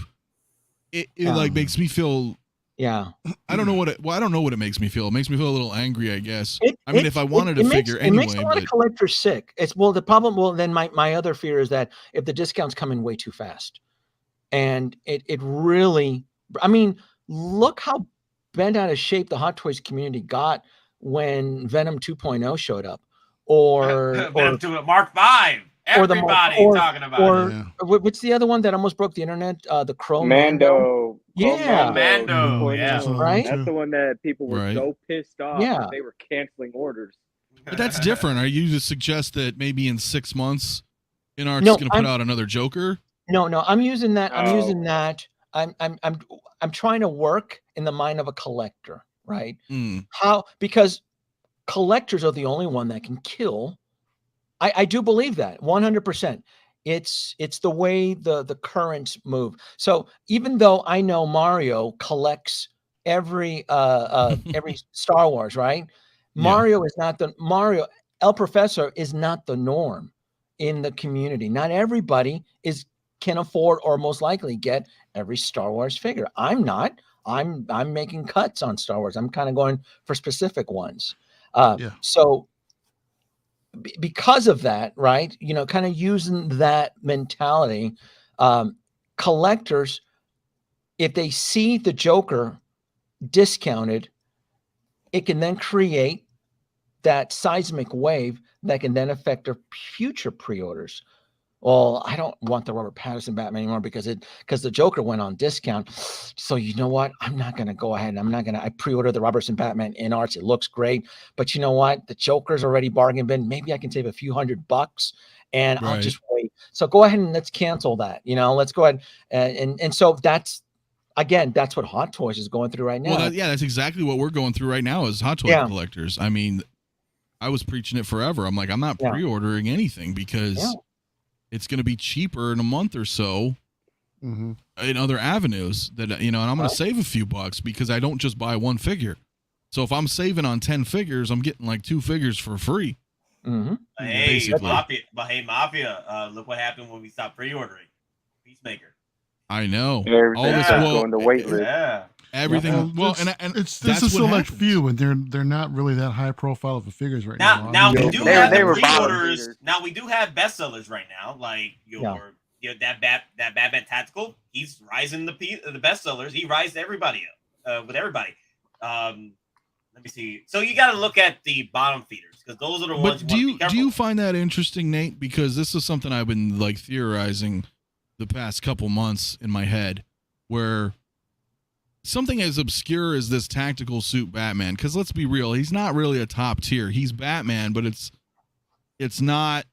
It like makes me feel. Yeah. I don't know what it makes me feel. It makes me feel a little angry, I guess. If I wanted to figure anyway. It makes a lot of collectors sick. The problem. Then my other fear is that if the discounts come in way too fast, and it really. I mean, look how bent out of shape the Hot Toys community got when Venom 2.0 showed up, or Mark 5. Everybody talking about it. What's the other one that almost broke the internet? The Chrome Mando. Yeah. Mando. Yeah. Right. That's the one that people were so pissed off. Yeah. That they were canceling orders. But that's different. Are you to suggest that maybe in 6 months, InArt's going to put out another Joker? No. I'm using that. I'm trying to work in the mind of a collector, right? Because collectors are the only one that can kill. I do believe that 100%. It's the way the currents move. So even though I know Mario collects every Star Wars, right? Mario is not El Professor is not the norm in the community. Not everybody can afford or most likely get every Star Wars figure. I'm not. I'm making cuts on Star Wars. I'm kind of going for specific ones. So because of that, right, kind of using that mentality, collectors, if they see the Joker discounted, it can then create that seismic wave that can then affect their future pre-orders. well, I don't want the Robert Pattinson Batman anymore because the Joker went on discount. So you know what? I'm not gonna go ahead. I pre-ordered the Robertson Batman InArts. It looks great, but you know what? The Joker's already bargain bin. Maybe I can save a few $100 and I'll just wait. So go ahead and let's cancel that. Let's go ahead and so that's what Hot Toys is going through right now. Well, that's exactly what we're going through right now as Hot Toy collectors. I mean, I was preaching it forever. I'm like, I'm not pre-ordering anything because it's going to be cheaper in a month or so in other avenues that, and I'm going to save a few bucks because I don't just buy one figure. So if I'm saving on 10 figures, I'm getting like 2 figures for free. Hey, Mafia, look what happened when we stopped pre-ordering. Peacemaker. I know. All this on the wait list. Yeah. Everything. Well, and it's a select few, and they're not really that high profile of the figures right now. Now we do have the pre-orders. Now we do have bestsellers right now, like that Batman Tactical. He's rising the bestsellers. He rises everybody up with everybody. Let me see. So you got to look at the bottom feeders because those are the ones. But do you find that interesting, Nate? Because this is something I've been like theorizing the past couple months in my head, where something as obscure as this tactical suit Batman, because let's be real, he's not really a top tier. He's Batman, but it's not.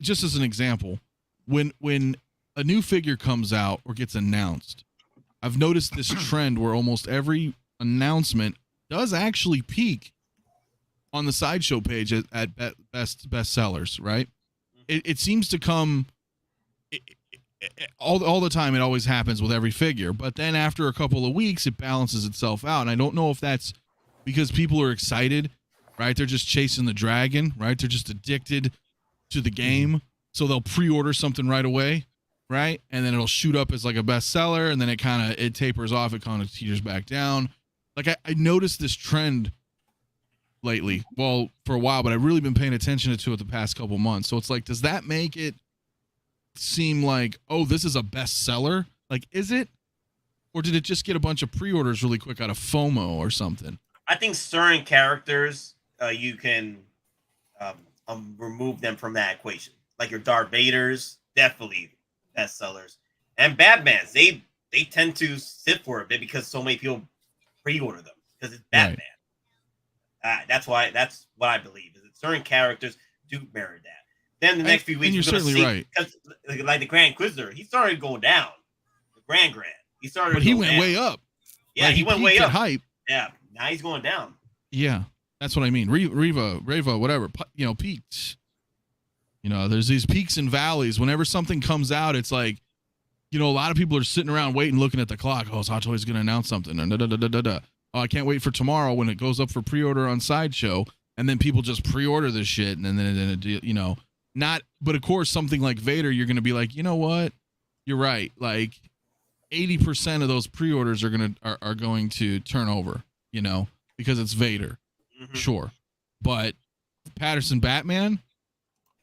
Just as an example, when a new figure comes out or gets announced, I've noticed this trend where almost every announcement does actually peak on the Sideshow page at best sellers, right? It seems to come all the time. It always happens with every figure, but then after a couple of weeks, it balances itself out. And I don't know if that's because people are excited, right? They're just chasing the dragon, right? They're just addicted to the game, so they'll pre-order something right away, right? And then it'll shoot up as like a bestseller, and then it tapers off. It kind of teeters back down. Like I noticed this trend lately, well, for a while, but I've really been paying attention to it the past couple months. So it's like, does that make it seem like, oh, this is a bestseller? Like, is it? Or did it just get a bunch of pre-orders really quick out of FOMO or something? I think certain characters, you can remove them from that equation. Like your Darth Vaders, definitely bestsellers. And Batmans, they tend to sit for a bit because so many people pre-order them because it's Batman. Right. That's what I believe, is that certain characters do merit that. Then the next few weeks, you're certainly right. Like the Grand Inquisitor, he started going down. The Grand. He started, but he went way up. Yeah, like, he went way up. Hype. Yeah, now he's going down. Yeah, that's what I mean. Reva, whatever. Peaks. There's these peaks and valleys. Whenever something comes out, it's like, a lot of people are sitting around waiting, looking at the clock. Oh, Hot Toys going to announce something. Oh, I can't wait for tomorrow when it goes up for pre-order on Sideshow, and then people just pre-order this shit, and then not. But of course, something like Vader, you're going to be like, you know what? You're right. Like 80% of those pre-orders are going to turn over, because it's Vader. Mm-hmm. Sure, but Patterson Batman.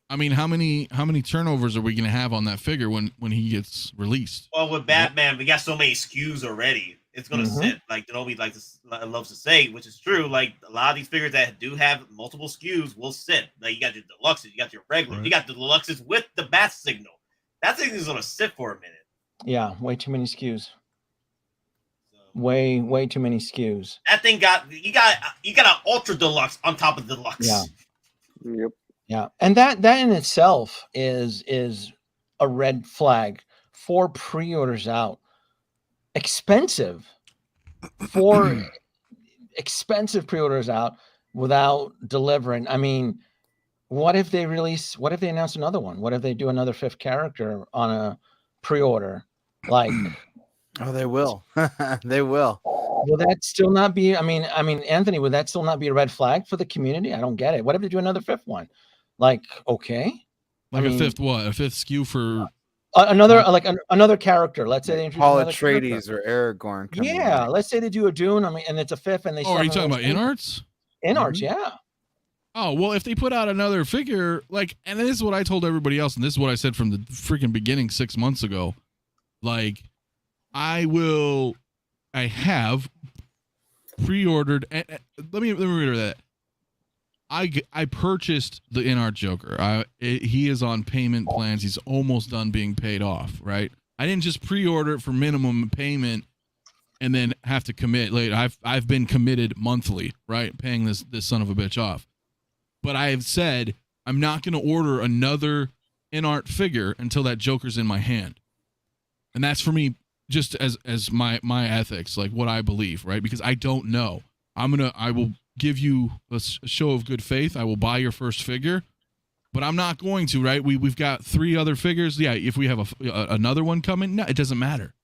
I mean, how many turnovers are we going to have on that figure when he gets released? Well, with Batman, we got so many SKUs already. It's going to sit, like Denobi loves to say, which is true. Like a lot of these figures that do have multiple SKUs will sit. Like you got your deluxes, you got your regular, you got the deluxes with the bat signal. That thing is going to sit for a minute. Yeah, way too many SKUs. Way too many SKUs. That thing got an ultra deluxe on top of the deluxe. Yeah. Yep. Yeah, and that in itself is a red flag for pre-orders out. Expensive pre-orders out without delivering. I mean, what if they announce another one? What if they do another 5th character on a pre-order? Like, oh, they will. They will. Will that still not be? I mean, Anthony, would that still not be a red flag for the community? I don't get it. What if they do another 5th one? Like, okay, like a 5th what? A 5th SKU for another character. Let's say they introduce Paul Atreides or Aragorn. Yeah, let's say they do a Dune. I mean, and it's a 5th, and they. Oh, are you talking about InArts? InArts, yeah. Oh well, if they put out another figure, like, and this is what I told everybody else, and this is what I said from the freaking beginning 6 months ago. Like, I have pre-ordered. Let me reiterate that. I purchased the InArt Joker. He is on payment plans. He's almost done being paid off, right? I didn't just pre-order it for minimum payment and then have to commit later. I've been committed monthly, right? Paying this son of a bitch off. But I have said I'm not going to order another InArt figure until that Joker's in my hand. And that's for me just as my ethics, like what I believe, right? Because I don't know. I will give you a show of good faith. I will buy your first figure, but I'm not going to, right? We've got 3 other figures. Yeah, if we have another one coming, no, it doesn't matter.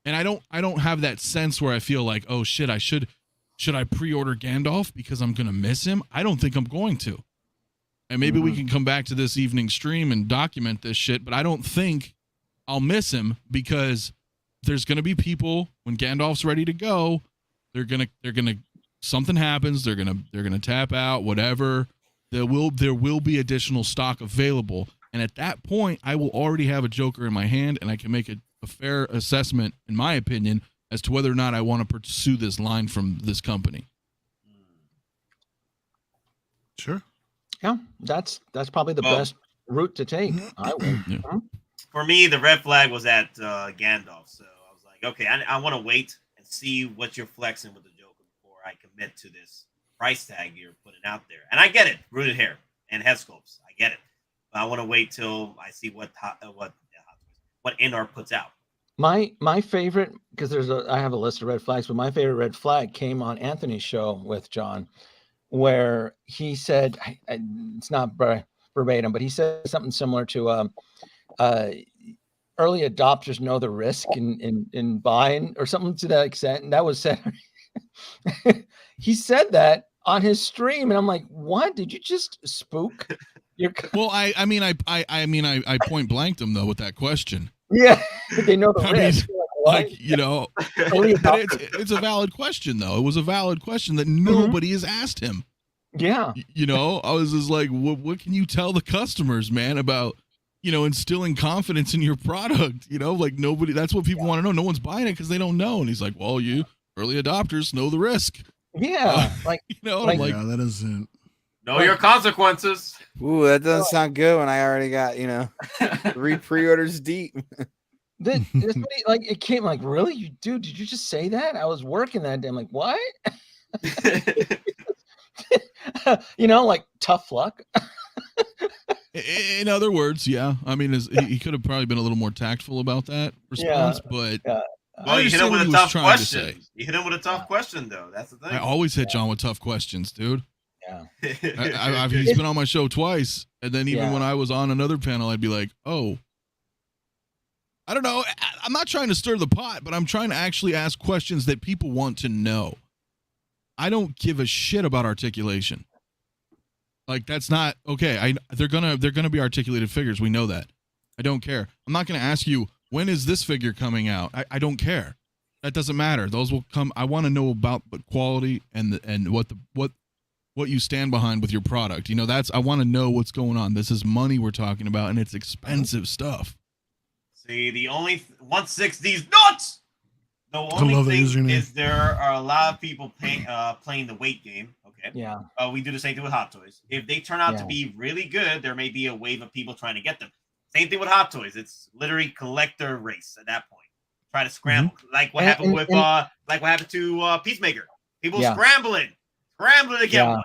And I don't have that sense where I feel like, oh shit, should I pre-order Gandalf because I'm going to miss him? I don't think I'm going to. And maybe we can come back to this evening stream and document this shit, but I don't think I'll miss him because there's going to be people when Gandalf's ready to go, they're going to something happens, they're going to tap out, whatever. There will be additional stock available, and at that point I will already have a Joker in my hand and I can make a fair assessment, in my opinion, as to whether or not I want to pursue this line from this company. Sure. Yeah, that's probably the best route to take. I would. Yeah. For me, the red flag was at Gandalf. So I was like, okay, I want to wait and see what you're flexing with the Joker before I commit to this price tag you're putting out there. And I get it, rooted hair and head sculpts. I get it. But I want to wait till I see what InArt puts out. My favorite, because I have a list of red flags, but my favorite red flag came on Anthony's show with John, where he said, it's not verbatim, but he said something similar to early adopters know the risk in buying, or something to that extent. And that was said. He said that on his stream, and I'm like, what? Did you just spook your? Well, I mean, I point blanked him though with that question. Yeah, they know the risk. Like, you know, it's a valid question though. It was a valid question that nobody has asked him. Yeah. You know, I was just like, what can you tell the customers, man, about, you know, instilling confidence in your product? You know, like nobody, that's what people want to know. No one's buying it because they don't know. And he's like, well, you early adopters know the risk. Yeah. Like, you know, like, like, yeah, that isn't. Know your consequences. Ooh, that doesn't sound good when I already got, 3 pre-orders deep. Like it came like, really? You dude, did you just say that? I was working that day. I'm like, what? Like tough luck. In other words, yeah. I mean, he could have probably been a little more tactful about that response, but well, you hit him with a tough question. You hit him with a tough question, though. That's the thing. I always hit John with tough questions, dude. Yeah. He's been on my show twice, and then even when I was on another panel, I'd be like, oh, I don't know. I'm not trying to stir the pot, but I'm trying to actually ask questions that people want to know. I don't give a shit about articulation. Like, that's not okay. They're gonna be articulated figures. We know that. I don't care. I'm not gonna ask you, when is this figure coming out? I don't care. That doesn't matter. Those will come. I want to know about the quality and what you stand behind with your product. I want to know what's going on. This is money we're talking about, and it's expensive stuff. See, the only 160's nuts. The only thing is there are a lot of people playing the weight game. Okay. Yeah. We do the same thing with Hot Toys. If they turn out to be really good, there may be a wave of people trying to get them. Same thing with Hot Toys. It's literally collector race at that point. Try to scramble, like what happened to Peacemaker. People scrambling to get one.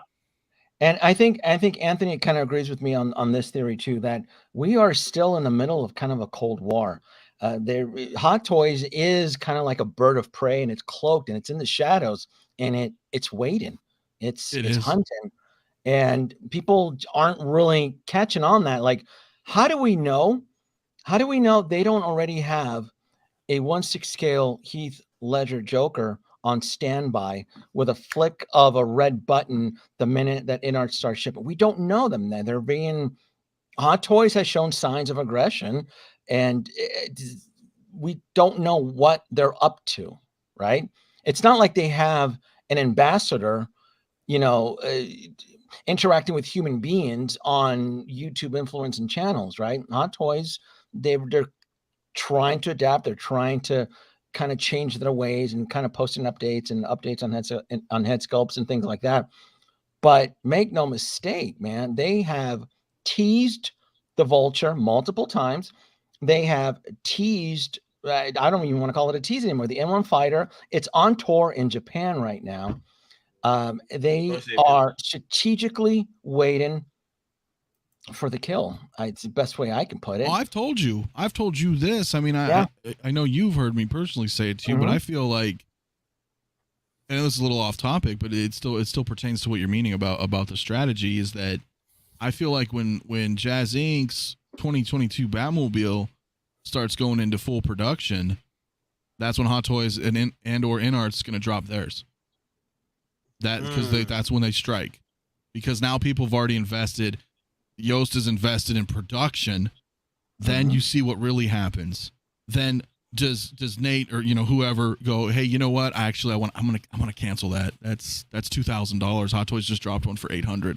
And I think Anthony kind of agrees with me on this theory too, that we are still in the middle of kind of a Cold War. Hot Toys is kind of like a bird of prey, and it's cloaked and it's in the shadows, and it's waiting. It's hunting, and people aren't really catching on that. Like, how do we know they don't already have a 1/6 scale Heath Ledger Joker on standby with a flick of a red button the minute that InArt starts shipping? We don't know them. They're being Hot Toys has shown signs of aggression, and we don't know what they're up to, right? It's not like they have an ambassador, interacting with human beings on YouTube influencing channels, right? Hot Toys, they're trying to adapt. They're trying to kind of change their ways and kind of posting updates on head sculpts and things like that. But make no mistake, man, they have teased the Vulture multiple times. They have teased, I don't even want to call it a tease anymore, the N1 Fighter. It's on tour in Japan right now. They are strategically waiting for the kill. It's the best way I can put it. Well, I've told you this. I mean, I know you've heard me personally say it to you, but I feel like, I know this is a little off topic, but it still pertains to what you're meaning about the strategy, is that I feel like when Jazz Inc.'s 2022 Batmobile starts going into full production, that's when Hot Toys and or InArt's going to drop theirs. Because that's when they strike. Because now people have already invested. Yost is invested in production. Then you see what really happens. Then does Nate or whoever go, hey, you know what? I'm gonna cancel that. That's $2,000. Hot Toys just dropped one for $800.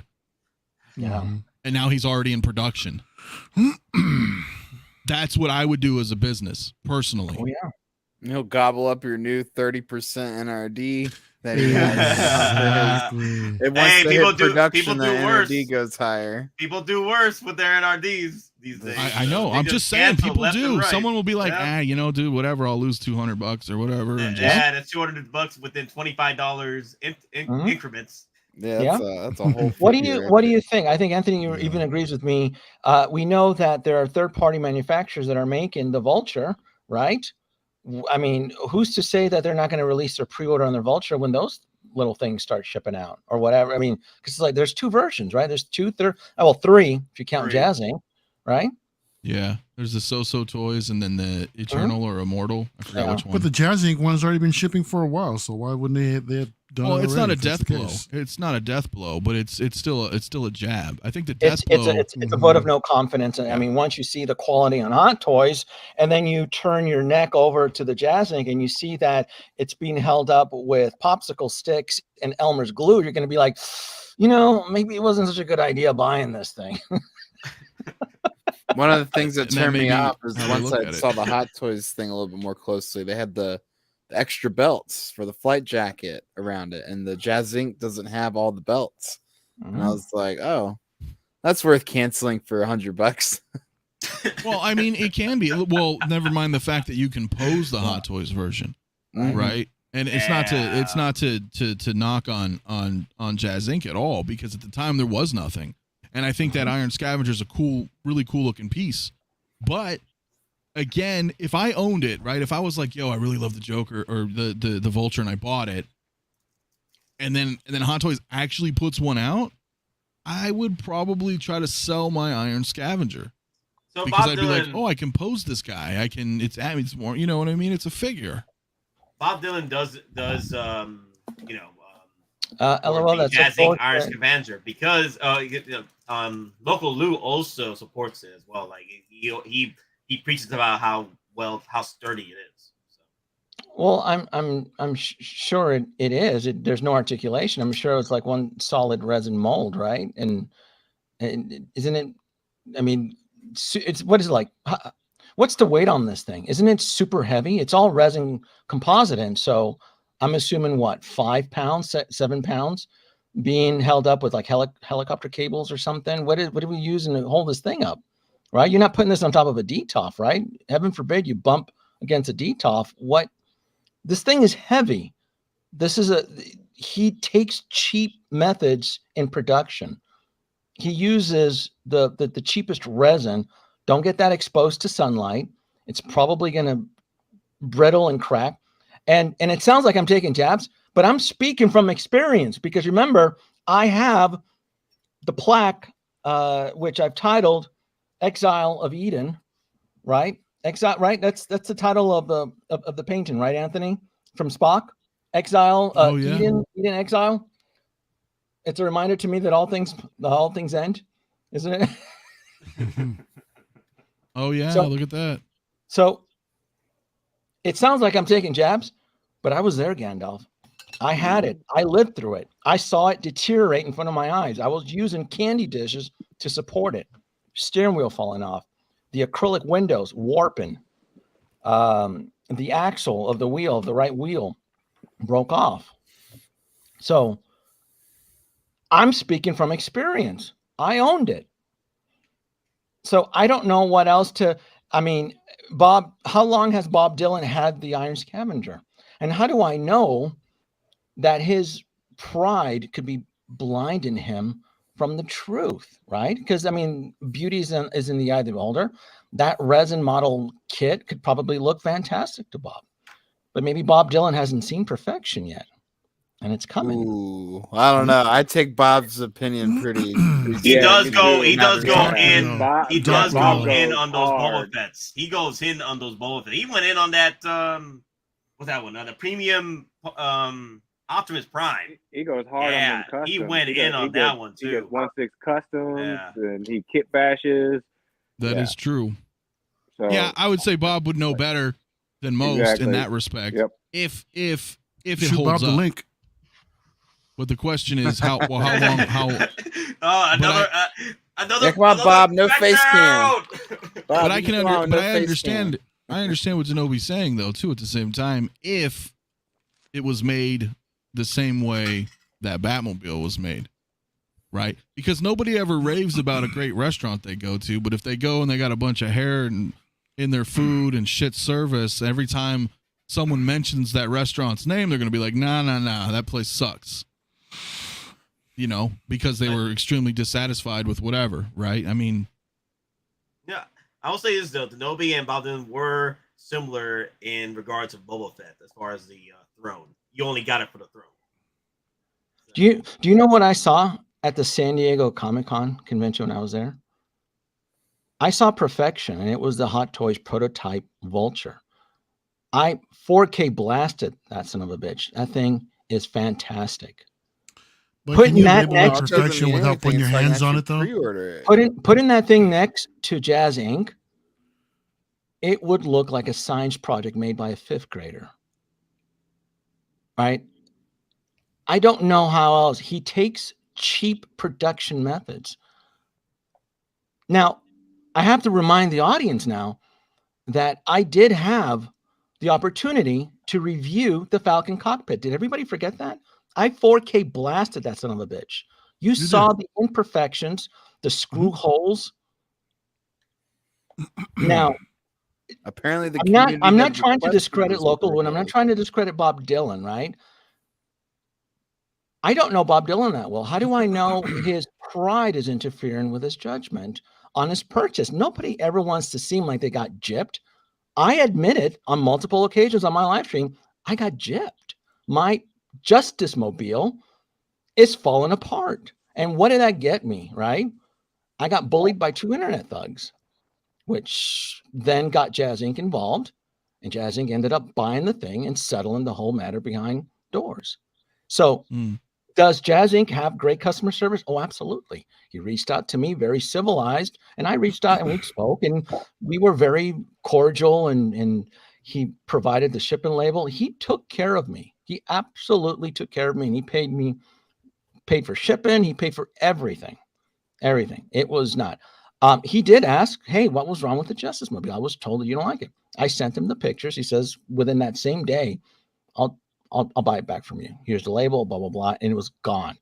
Yeah. And now he's already in production. That's what I would do as a business, personally. Oh yeah. He'll gobble up your new 30% NRD that he has. Once people do worse. NRD goes higher. People do worse with their NRDs these days. I know. I'm just saying, people do. Someone will be like, dude, whatever. I'll lose $200 or whatever. And that's $200 within $25 increments. Yeah, that's a whole. What do you think? I think Anthony even agrees with me. We know that there are third-party manufacturers that are making the Vulture, right? I mean, who's to say that they're not going to release their pre-order on their Vulture when those little things start shipping out or whatever? I mean, because it's like there's two versions, right? There's three if you count Jazzing, right? Yeah, there's the So-So Toys and then the Eternal or Immortal. I forgot which one. But the Jazz Inc. one's already been shipping for a while, so why wouldn't they have done it? Well, it's already not a if that's death the blow. case? It's not a death blow, but it's still a jab. I think the death blow. It's a vote of no confidence. And I mean, once you see the quality on Hot Toys, and then you turn your neck over to the Jazz Inc. and you see that it's being held up with popsicle sticks and Elmer's glue, you're going to be like, maybe it wasn't such a good idea buying this thing. One of the things that turned me off is once I saw the Hot Toys thing a little bit more closely, they had the extra belts for the flight jacket around it, and the Jazz Inc. doesn't have all the belts. And I was like, oh, that's worth canceling for $100. Well, I mean, it can be. Well, never mind the fact that you can pose the Hot Toys version, right? And it's not to knock on Jazz Inc. at all, because at the time there was nothing. And I think that Iron Scavenger is a really cool looking piece. But again, if I owned it, right? If I was like, yo, I really love the Joker or the Vulture, and I bought it, and then Hot Toys actually puts one out, I would probably try to sell my Iron Scavenger. So because Bob I'd be like, oh, I can pose this guy. It's more, you know what I mean? It's a figure. Bob Dylan does LOL, that's Jazz Inc. Iron Scavenger, because Loco Lu also supports it as well. Like he preaches about how sturdy it is. Well, I'm sure it is. There's no articulation. I'm sure it's like one solid resin mold, right? And isn't it? I mean, it's what is it like? What's the weight on this thing? Isn't it super heavy? It's all resin composite, and so I'm assuming what, 5 pounds, 7 pounds, being held up with like helicopter cables or something. What are we using to hold this thing up? Right? You're not putting this on top of a DTOF, right? Heaven forbid you bump against a DTOF. What? This thing is heavy. He takes cheap methods in production. He uses the cheapest resin. Don't get that exposed to sunlight. It's probably going to brittle and crack. And it sounds like I'm taking jabs, but I'm speaking from experience, because remember, I have the plaque, which I've titled Exile of Eden, right? Exile, right? That's the title of the painting, right, Anthony? From Spock, Exile, Eden Exile. It's a reminder to me that all things end, isn't it? Oh yeah, so, look at that. So it sounds like I'm taking jabs, but I was there, Gandalf. I had it. I lived through it. I saw it deteriorate in front of my eyes. I was using candy dishes to support it. Steering wheel falling off. The acrylic windows warping. The axle of the right wheel broke off. So I'm speaking from experience. I owned it. So I don't know what else to, I mean, Bob, how long has Bob Dylan had the Iron Scavenger? And how do I know that his pride could be blinding him from the truth, right? Because I mean, beauty is in the eye of the beholder. That resin model kit could probably look fantastic to Bob, but maybe Bob Dylan hasn't seen perfection yet, and it's coming. Ooh, I don't know. I take Bob's opinion pretty. He does go in on those Boba Fett's. He goes in on those Boba Fett. He went in on that. What's that one? The premium Optimus Prime. He goes hard on them customs. He went in on that one too. He gets 1/6 customs and he kit bashes. That is true. So, yeah, I would say Bob would know better than most in that respect. Yep. If it Shoot holds Bob up. the link. But the question is how long another come on, Bob, no face cam. But I understand what Zenobi's saying though too at the same time. If it was made the same way that Batmobile was made, right? Because nobody ever raves about a great restaurant they go to, but if they go and they got a bunch of hair in their food and shit service, every time someone mentions that restaurant's name, they're going to be like, nah, that place sucks. You know, because they were extremely dissatisfied with whatever, right? I mean, yeah, I will say this though: Kenobi and Bob Dylan were similar in regards to Boba Fett as far as the throne. You only got it for the throne. Do you know what I saw at the San Diego Comic-Con convention when I was there? I saw perfection, and it was the Hot Toys prototype Vulture. I 4K blasted that son of a bitch. That thing is fantastic. But putting that next perfection without putting your hands on it, though. Putting that thing next to Jazz Inc., it would look like a science project made by a 5th grader. Right? I don't know how else. He takes cheap production methods. Now, I have to remind the audience now that I did have the opportunity to review the Falcon cockpit. Did everybody forget that? I 4K blasted that son of a bitch. You saw the imperfections, the screw holes. Now, apparently, I'm not trying to discredit Loco Lu, and I'm not trying to discredit Bob Dylan, right? I don't know Bob Dylan that well. How do I know his pride is interfering with his judgment on his purchase? Nobody ever wants to seem like they got gypped. I admitted on multiple occasions on my live stream, I got gypped. My Justice Mobile is falling apart. And what did that get me, right? I got bullied by 2 internet thugs, which then got Jazz Inc. involved. And Jazz Inc. ended up buying the thing and settling the whole matter behind doors. So does Jazz Inc. have great customer service? Oh, absolutely. He reached out to me, very civilized, and I reached out and we spoke, and we were very cordial, and he provided the shipping label. He took care of me. He absolutely took care of me, and he paid for shipping. He paid for everything. It was not. He did ask, hey, what was wrong with the Justice Mobile? I was told that you don't like it. I sent him the pictures. He says within that same day, I'll buy it back from you. Here's the label, blah, blah, blah. And it was gone.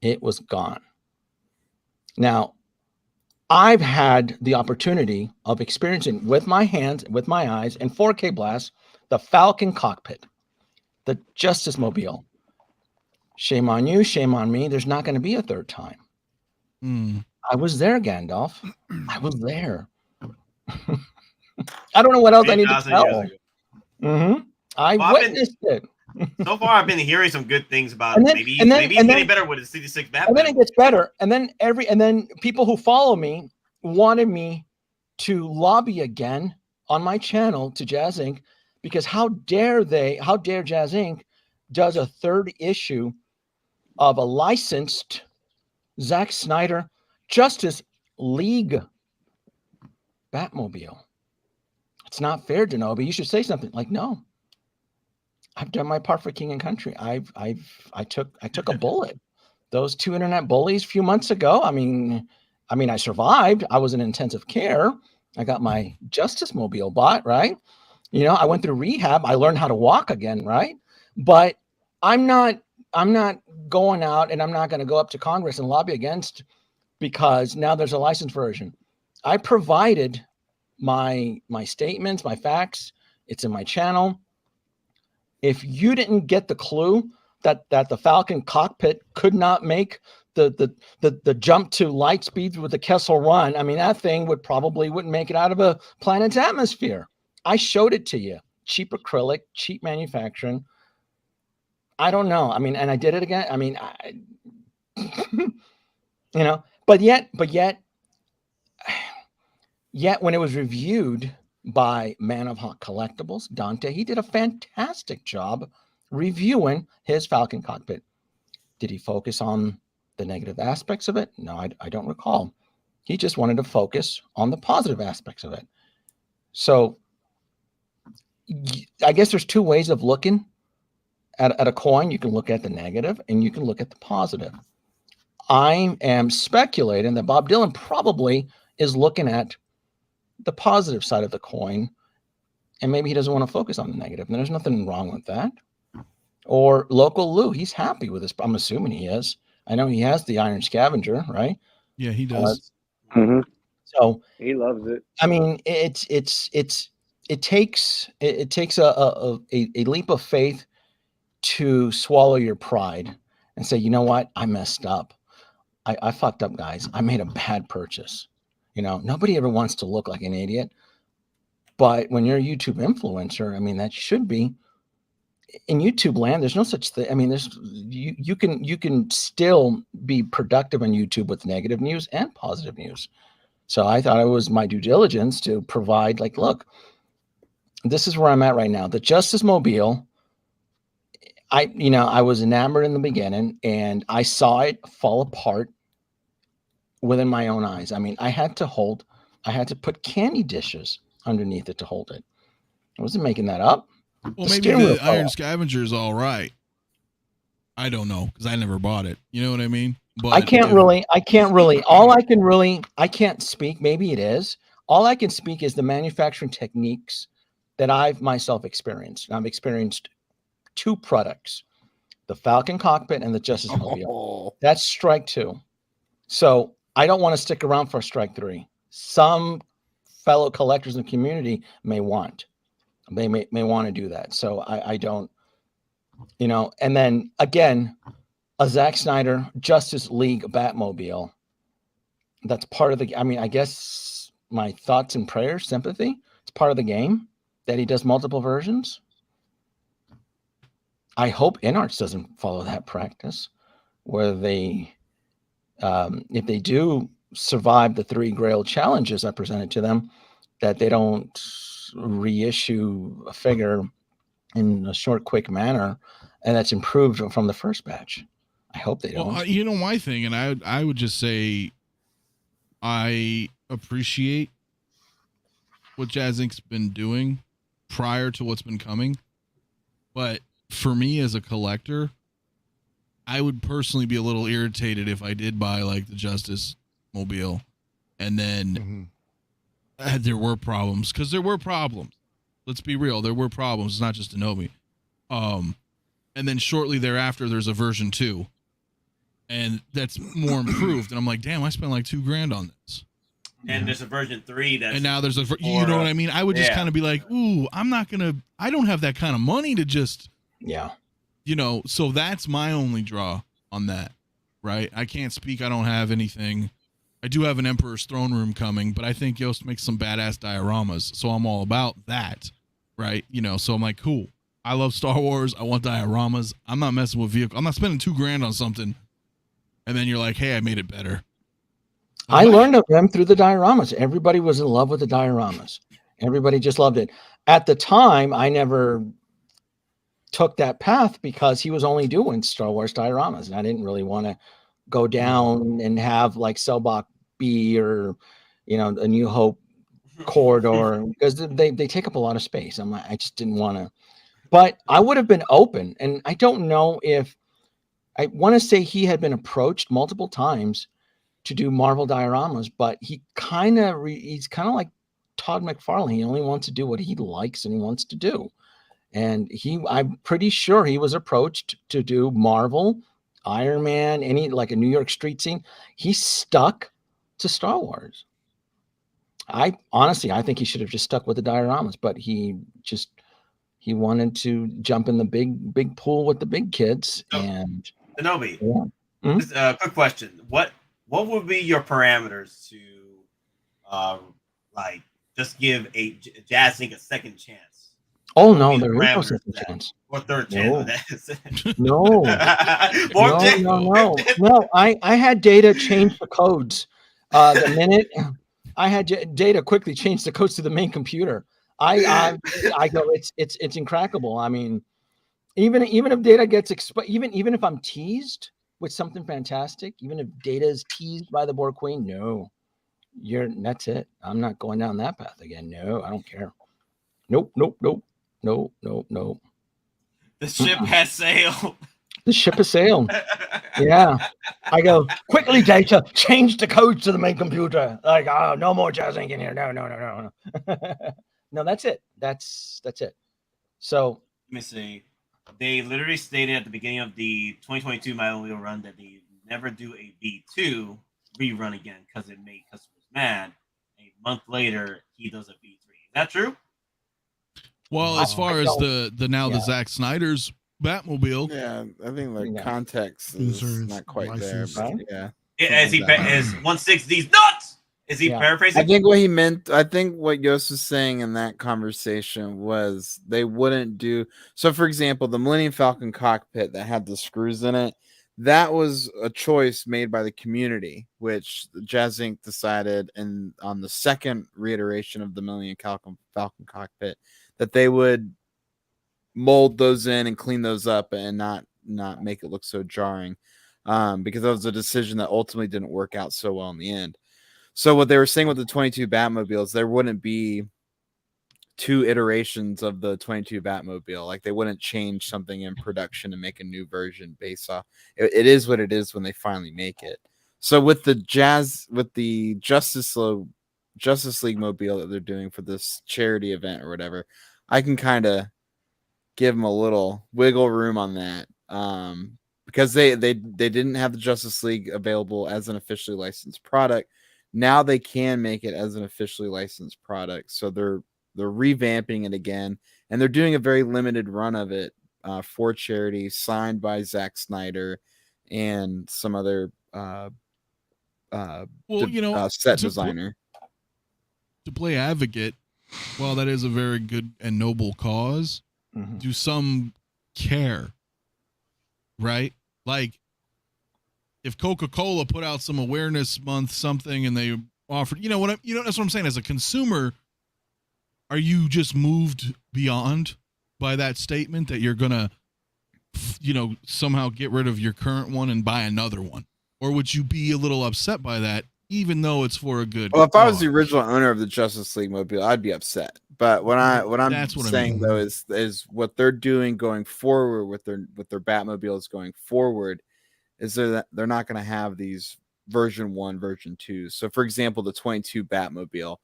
It was gone. Now, I've had the opportunity of experiencing with my hands, with my eyes, and 4K blast, the Falcon cockpit, the Justice Mobile. Shame on you, shame on me. There's not going to be a third time. I was there, Gandalf. I was there. I don't know what else I need to tell. I witnessed it. So far, I've been hearing some good things about it. Maybe it's getting better with the 66 Batman. And then it gets better. And then people who follow me wanted me to lobby again on my channel to Jazz Inc. because how dare Jazz Inc. does a 3rd issue of a licensed Zack Snyder Justice League Batmobile. It's not fair, Denobi. You should say something like, no. I've done my part for King and Country. I took a bullet. Those 2 internet bullies a few months ago. I mean, I survived. I was in intensive care. I got my Justice Mobile bought, right? You know, I went through rehab. I learned how to walk again, right? But I'm not going out and I'm not going to go up to Congress and lobby against because now there's a licensed version. I provided my statements, my facts. It's in my channel. If you didn't get the clue that the Falcon cockpit could not make the jump to light speeds with the Kessel Run, I mean, that thing wouldn't make it out of a planet's atmosphere. I showed it to you. Cheap acrylic, cheap manufacturing. I don't know. I mean, and I did it again. I mean, but yet when it was reviewed by Man of Hot Collectibles, Dante, he did a fantastic job reviewing his Falcon cockpit. Did he focus on the negative aspects of it? No, I don't recall. He just wanted to focus on the positive aspects of it. So I guess there's two ways of looking at a coin. You can look at the negative and you can look at the positive. I am speculating that Bob Dylan probably is looking at the positive side of the coin, and maybe he doesn't want to focus on the negative. And there's nothing wrong with that. Or Loco Lu, he's happy with this. I'm assuming he is. I know he has the Iron Scavenger, right? Yeah, he does. So he loves it. I mean, it takes a leap of faith to swallow your pride and say, you know what, I messed up. I fucked up, guys. I made a bad purchase. Nobody ever wants to look like an idiot. But when you're a YouTube influencer, I mean, that should be in YouTube land. There's no such thing. I mean, you can still be productive on YouTube with negative news and positive news. So I thought it was my due diligence to provide, like, look, this is where I'm at right now. The Justice Mobile, I was enamored in the beginning and I saw it fall apart within my own eyes. I mean, I had to put candy dishes underneath it to hold it. I wasn't making that up. Well, maybe the Iron Scavenger is all right. I don't know because I never bought it. You know what I mean? But I can't really. I can't speak. Maybe it is. All I can speak is the manufacturing techniques that I've myself experienced. I've experienced two products, the Falcon cockpit and the Justice Mobile. That's strike 2. So I don't want to stick around for strike 3. Some fellow collectors in the community may want. They may want to do that. So I don't, and then again, a Zack Snyder Justice League Batmobile. That's part of the, I mean, I guess my thoughts and prayers, sympathy. It's part of the game that he does multiple versions. I hope InArt doesn't follow that practice where they, if they do survive the 3 Grail challenges I presented to them, that they don't reissue a figure in a short, quick manner, and that's improved from the first batch. I hope they don't. Well, my thing, and I would just say I appreciate what Jazz Inc.'s been doing prior to what's been coming, but for me as a collector, I would personally be a little irritated if I did buy like the Justice Mobile and then there were problems, because there were problems. Let's be real. There were problems. It's not just Anobi. And then shortly thereafter, there's a version 2 and that's more improved. And I'm like, damn, I spent like $2,000 on this. And there's a version 3 that's, and now there's you know what I mean? I would just kind of be like, ooh, I don't have that kind of money to just, so that's my only draw on that, right? I can't speak. I don't have anything. I do have an Emperor's Throne Room coming, but I think Yost makes some badass dioramas, so I'm all about that, right? So I'm like, cool. I love Star Wars. I want dioramas. I'm not messing with vehicles. I'm not spending $2,000 on something, and then you're like, hey, I made it better. I learned of them through the dioramas. Everybody was in love with the dioramas. Everybody just loved it. At the time, I never took that path because he was only doing Star Wars dioramas, and I didn't really want to go down and have like Cellbach B or a New Hope corridor because they take up a lot of space. I'm like, I just didn't want to, but I would have been open. And I don't know if I want to say he had been approached multiple times to do Marvel dioramas, but he's kind of like Todd McFarlane. He only wants to do what he likes and he wants to do. And I'm pretty sure he was approached to do Marvel, Iron Man, like a New York street scene. He's stuck to Star Wars. I think he should have just stuck with the dioramas, but he wanted to jump in the big pool with the big kids. And Kenobi, yeah. Just, quick question: What would be your parameters to like just give a Jazz Inc. a second chance? Oh no, there is no second chance. Or third chance. No. No. I had Data change the codes. The minute I had Data quickly change the codes to the main computer. I go, it's incrackable. I mean, even if Data gets even if I'm teased with something fantastic, even if Data is teased by the Borg Queen, no, that's it. I'm not going down that path again. No, I don't care. Nope. No. The ship has sailed. The ship has sailed. Yeah. I go, quickly, Data, change the codes to the main computer. Like, oh, no more Jazz Inc. in here. No. No, that's it. That's it. So let me see. They literally stated at the beginning of the 2022 Batmobile run that they never do a B2 rerun again because it made customers mad. A month later, he does a B3. Is that true? Well, as far as the Zack Snyder's Batmobile, yeah, I think context is not quite there, but yeah. Is 160's nuts? Is he paraphrasing? I think what he meant, I think what Yost was saying in that conversation was they wouldn't do. So, for example, the Millennium Falcon cockpit that had the screws in it, that was a choice made by the community, which Jazz Inc. decided, and on the second reiteration of the Millennium Falcon cockpit, that they would mold those in and clean those up and not make it look so jarring, because that was a decision that ultimately didn't work out so well in the end. So what they were saying with the 22 Batmobiles, there wouldn't be two iterations of the 22 Batmobile. Like they wouldn't change something in production and make a new version based off. It is what it is when they finally make it. So with the Justice League mobile that they're doing for this charity event or whatever, I can kind of give them a little wiggle room on that, because they didn't have the Justice League available as an officially licensed product. Now they can make it as an officially licensed product, so they're revamping it again, and they're doing a very limited run of it for charity, signed by Zack Snyder and some other set designer. To play advocate, while that is a very good and noble cause, do some care, right? Like if Coca-Cola put out some awareness month something and they offered, that's what I'm saying. As a consumer, are you just moved beyond by that statement that you're gonna, somehow get rid of your current one and buy another one? Or would you be a little upset by that, even though it's for a good Well, if cause? I was the original owner of the Justice League mobile, I'd be upset. But what I'm saying though is what they're doing going forward with their Batmobiles going forward is that they're not going to have these version 1, version 2. So for example, the 22 Batmobile,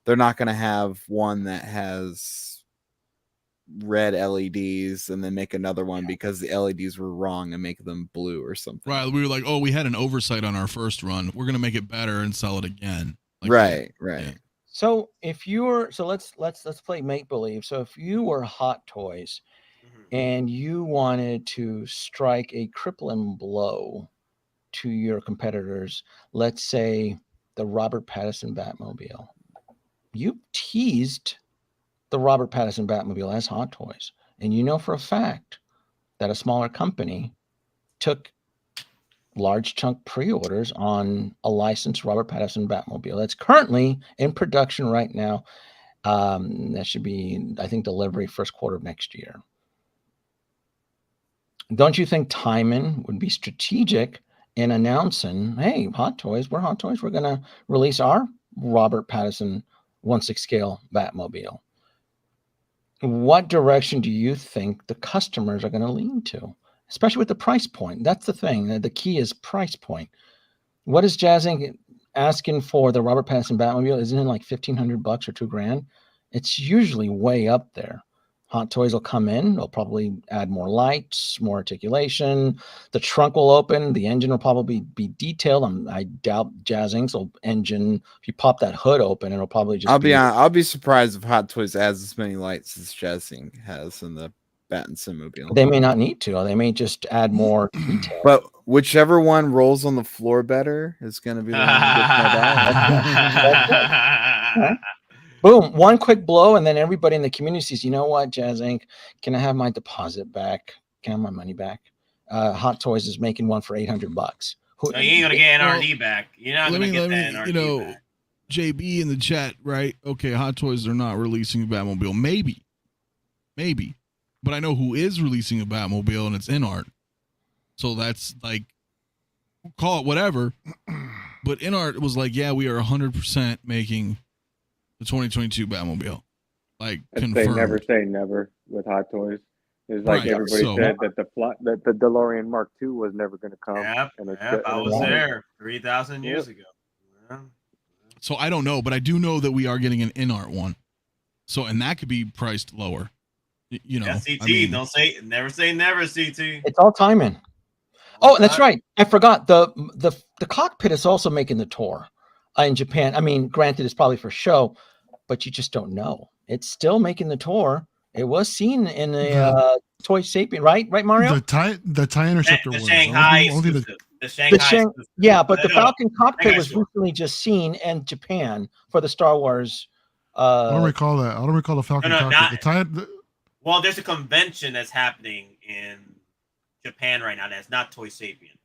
they're not going to have one that has red LEDs and then make another one because the LEDs were wrong and make them blue or something. Right. We were like, we had an oversight on our first run. We're going to make it better and sell it again. Right. Yeah. So if you were, let's play make believe. So if you were Hot Toys and you wanted to strike a crippling blow to your competitors, let's say the Robert Pattinson Batmobile, you teased the Robert Pattinson Batmobile as Hot Toys, and you know for a fact that a smaller company took large chunk pre-orders on a licensed Robert Pattinson Batmobile that's currently in production right now. That should be, I think, delivery first quarter of next year. Don't you think Timon would be strategic in announcing, hey, Hot Toys, we're Hot Toys, we're going to release our Robert Pattinson 1/6 scale Batmobile? What direction do you think the customers are going to lean to, especially with the price point? That's the thing. The key is price point. What is Jazz Inc. asking for the Robert Pattinson Batmobile? Isn't it like $1,500 or $2,000? It's usually way up there. Hot Toys will come in. They'll probably add more lights, more articulation. The trunk will open. The engine will probably be detailed. I doubt Jazz Inc.'s engine. If you pop that hood open, it'll probably just. I'll be surprised if Hot Toys adds as many lights as Jazz Inc. has in the Bat and Simmobile. They may not need to. Or they may just add more detail. But whichever one rolls on the floor better is going to be the one that gets my Boom, one quick blow, and then everybody in the community says, you know what, Jazz Inc., can I have my deposit back? Can I have my money back? Hot Toys is making one for $800. So you ain't going to get NRD back. You're not going to get that NRD back. JB in the chat, right? Okay, Hot Toys are not releasing a Batmobile. Maybe. But I know who is releasing a Batmobile, and it's InArt. So that's like, call it whatever. But InArt was like, yeah, we are 100% making the 2022 Batmobile. Like, confirmed. Never say never with Hot Toys. It's like everybody said that the DeLorean Mark II was never going to come. Yep, I was there 3,000 years ago. Yeah. So I don't know, but I do know that we are getting an InArt one. So, and that could be priced lower. You know, yeah, CT, never say never, CT. It's all timing. Oh, and that's right. I forgot the cockpit is also making the tour in Japan. I mean, granted, it's probably for show, but you just don't know. It's still making the tour. It was seen in a Toy Sapien, right, Mario? The tie interceptor the was Shanghai. only the Shanghai. Yeah, but the Falcon cockpit was recently just seen in Japan for the Star Wars. I don't recall that. I don't recall the Falcon cockpit. Well, there's a convention that's happening in Japan right now that's not Toy Sapien.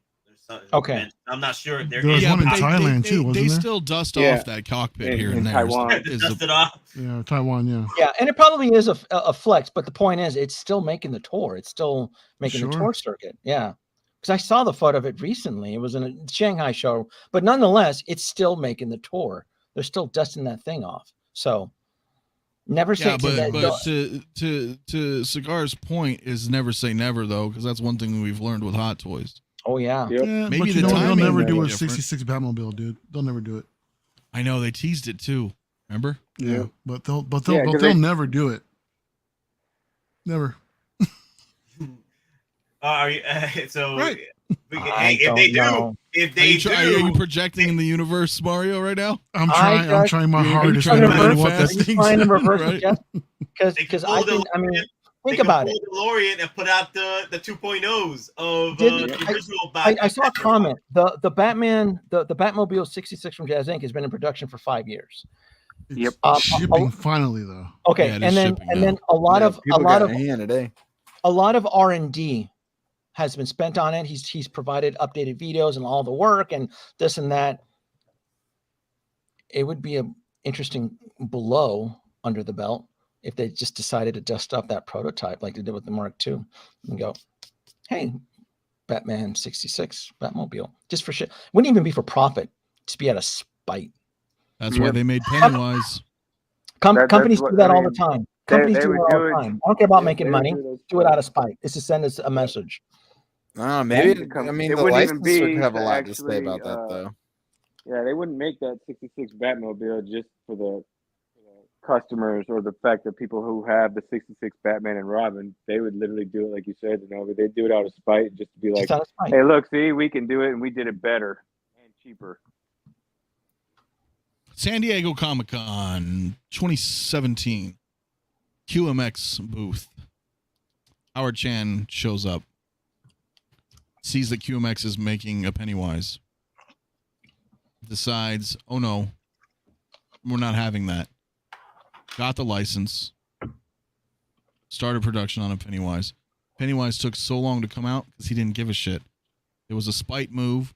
Okay. I'm not sure. There was one in Thailand too, wasn't they there? still dust off that cockpit here and there. Taiwan. Dust it off. Yeah, Taiwan, yeah. Yeah, and it probably is a flex, but the point is it's still making the tour. It's still making the tour circuit. Yeah. Because I saw the photo of it recently. It was in a Shanghai show, but nonetheless, it's still making the tour. They're still dusting that thing off. So never say but to Cigar's point is never say never though, because that's one thing we've learned with Hot Toys. Oh yeah, yeah. Maybe they'll never do a 66 Batmobile, dude. They'll never do it. I know they teased it too. Remember? Yeah, but they'll never do it. Never. So right. If they do, are you projecting in the universe, Mario, right now? I'm trying my hardest. Trying to reverse because I mean. Think about it. DeLorean and put out the 2.0s of the original. I saw a comment. The Batman, the Batmobile 66 from Jazz Inc. has been in production for 5 years. It's shipping finally though. Okay, yeah, and then a lot of R&D has been spent on it. He's provided updated videos and all the work and this and that. It would be an interesting blow under the belt if they just decided to dust up that prototype like they did with the Mark II and go, hey, Batman 66 Batmobile, just for shit. Wouldn't even be for profit, just be out of spite. That's why they made Pennywise. Companies do that all the time. Companies do it all the time. I don't care about making money. Do it out of spite. It's to send us a message. Maybe, I mean, the licensor could have a lot to say about that, though. Yeah, they wouldn't make that 66 Batmobile just for the customers or the fact that people who have the 66 Batman and Robin, they would literally do it like you said, they do it out of spite just to be like, hey, look, see, we can do it and we did it better and cheaper. San Diego Comic-Con 2017 QMX booth. Howard Chan shows up, sees that QMX is making a Pennywise, decides, oh no, we're not having that. Got the license, started production on a Pennywise. Pennywise took so long to come out because he didn't give a shit. It was a spite move.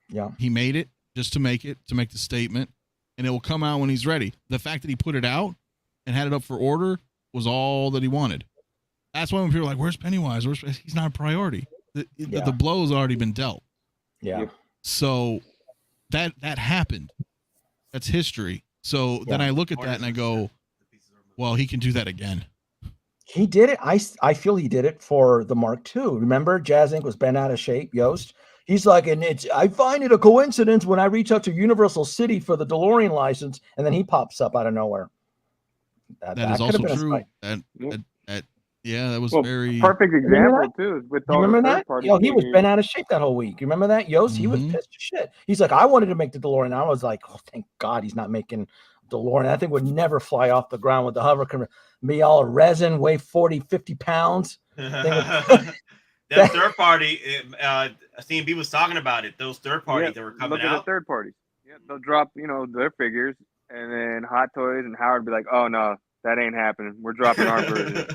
Yeah. He made it just to make the statement, and it will come out when he's ready. The fact that he put it out and had it up for order was all that he wanted. That's why when people are like, where's Pennywise? He's not a priority. The blow's already been dealt. Yeah. So that happened. That's history. So then I look at that and I go, well, he can do that again. He did it. I feel he did it for the Mark II. Remember, Jazz Inc. was bent out of shape, Yost. He's like, I find it a coincidence when I reach out to Universal City for the DeLorean license, and then he pops up out of nowhere. That is also true. Yeah, that was Well, very perfect example too with You all remember the that? third party Yo, he was figures. bent out of shape that whole week. You remember that? Yost, he was pissed as shit. He's like, I wanted to make the DeLorean. I was like, oh, thank God he's not making DeLorean. That thing would never fly off the ground with the hover. Can be all resin, weigh 40, 50 pounds. That third party, CMB was talking about it. Those third parties that were coming Look at out. the third parties. Yeah, they'll drop, their figures, and then Hot Toys and Howard be like, "Oh no, that ain't happening. We're dropping our version."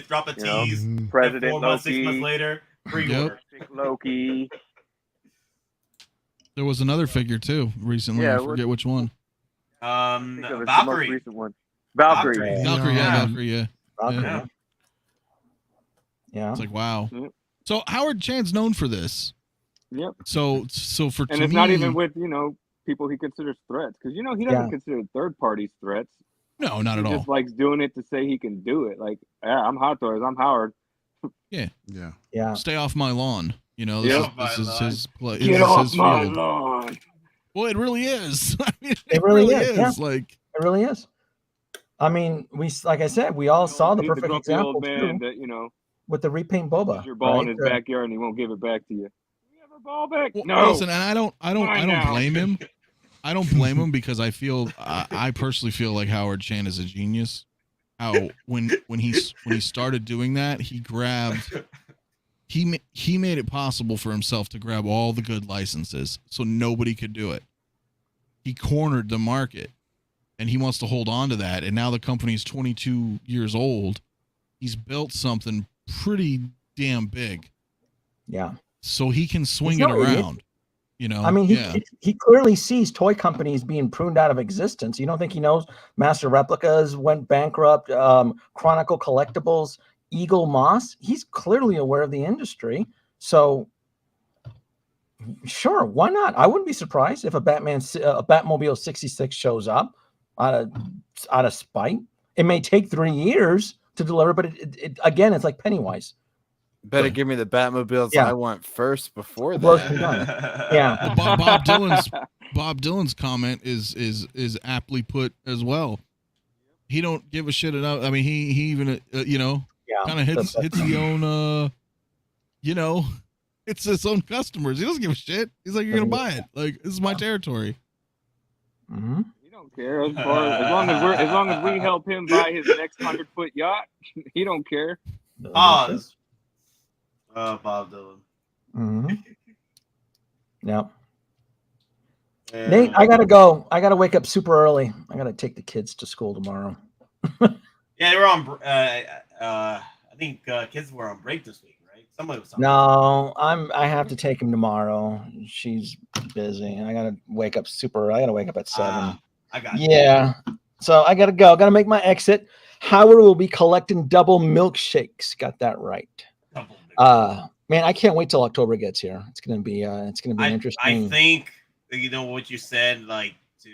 Drop a tease. President 4 months, 6 Loki, months later, pre-order. Loki. There was another figure too recently. I forget which one. Valkyrie. The most Valkyrie. recent one. Valkyrie. Valkyrie, Valkyrie. It's like wow. So Howard Chan's known for this. Yep. So for And to it's me, not even with people he considers threats, because he doesn't consider third parties threats. No, not at He all. just likes doing it to say he can do it. Like, yeah, I'm Hot Toys. I'm Howard. Yeah. Yeah. Stay off my lawn. This is his play. Get this is off his my field. lawn. Well, it really is. I mean, It really is. Yeah. Like it really is. I mean, like I said, we all saw the perfect example old man too, that with the repaint Boba. your ball in his backyard and he won't give it back to you. You have a ball back? No. Listen, and I don't blame him. I don't blame him because I personally feel like Howard Chan is a genius. How when he started doing that, he made it possible for himself to grab all the good licenses so nobody could do it. He cornered the market, and he wants to hold on to that. And now the company's 22 years old. He's built something pretty damn big. Yeah. So he can swing it around. I mean, he clearly sees toy companies being pruned out of existence. You don't think he knows Master Replicas went bankrupt, Chronicle Collectibles, Eagle Moss? He's clearly aware of the industry. So, sure, why not? I wouldn't be surprised if a Batmobile 66 shows up out of spite. It may take 3 years to deliver, but it again, it's like Pennywise. Better give me the Batmobiles I want first before that. Yeah. Bob Dylan's comment is aptly put as well. He don't give a shit enough. I mean, he even kind of hits the own it's his own customers. He doesn't give a shit. He's like, you're gonna buy it. Like, this is my territory. Mm-hmm. He don't care as long as we help him buy his next 100-foot yacht. He don't care. Pause. Bob Dylan. Mm-hmm. Yeah. Nate, I gotta go. I gotta wake up super early. I gotta take the kids to school tomorrow. Yeah, they were on. I think kids were on break this week, right? Somebody was on. No, I have to take him tomorrow. She's busy, and I gotta wake up super early. I gotta wake up at 7. I got you. Yeah. So I gotta go. Gotta make my exit. Howard will be collecting double milkshakes. Got that right. Man, I can't wait till October gets here. It's gonna be interesting. I think what you said, like to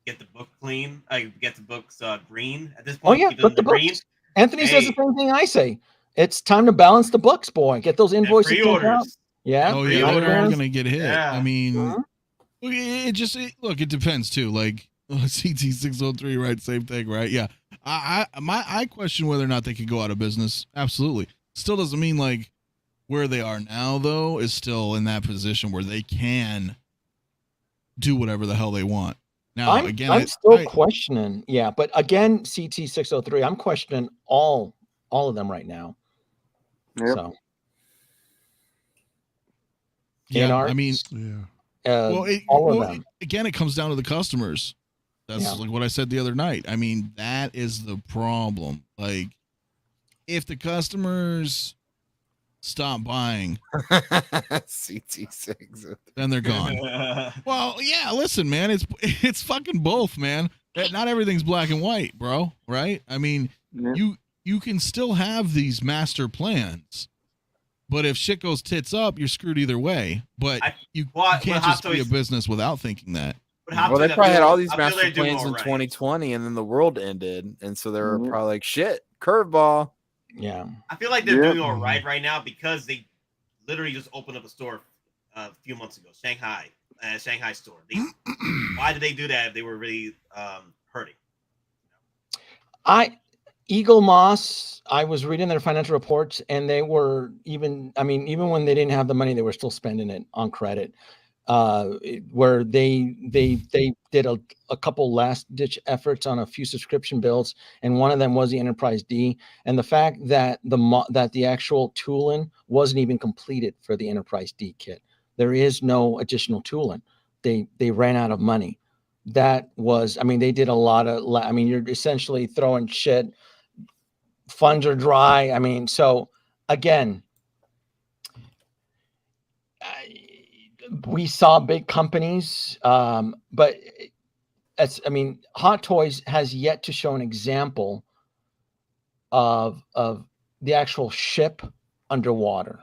get the book clean, get the books green at this point. Oh yeah, put the green. books. Anthony says the same thing I say. It's time to balance the books, boy. Get those invoices out. Yeah. Oh yeah, they're gonna get hit. Yeah. I mean, it depends too. Like CT603, right? Same thing, right? Yeah. I question whether or not they could go out of business. Absolutely. Still doesn't mean like where they are now, though, is still in that position where they can do whatever the hell they want. Now, I'm still questioning. Yeah, but again, CT603, I'm questioning all of them right now. Yep. So, yeah, InArt, I mean, all of them. Again, it comes down to the customers. That's like what I said the other night. I mean, that is the problem. Like, if the customers stop buying CT6, then they're gone. Well, yeah, listen, man, it's fucking both, man. Not everything's black and white, bro, right? I mean, you can still have these master plans, but if shit goes tits up, you're screwed either way. But you can't just be a business without thinking that. Well, they probably had all these master plans in 2020, and then the world ended, and so they were probably like, shit, curveball. Yeah. I feel like they're doing all right now because they literally just opened up a store a few months ago, Shanghai store. Why did they do that if they were really hurting? Eagle Moss, I was reading their financial reports, and they were even when they didn't have the money, they were still spending it on credit. Where they did a couple last ditch efforts on a few subscription builds, and one of them was the Enterprise D. And the fact that the actual tooling wasn't even completed for the Enterprise D kit, there is no additional tooling. They ran out of money. That was, they did a lot of. You're essentially throwing shit. Funds are dry. So again, we saw big companies, but Hot Toys has yet to show an example of the actual ship underwater.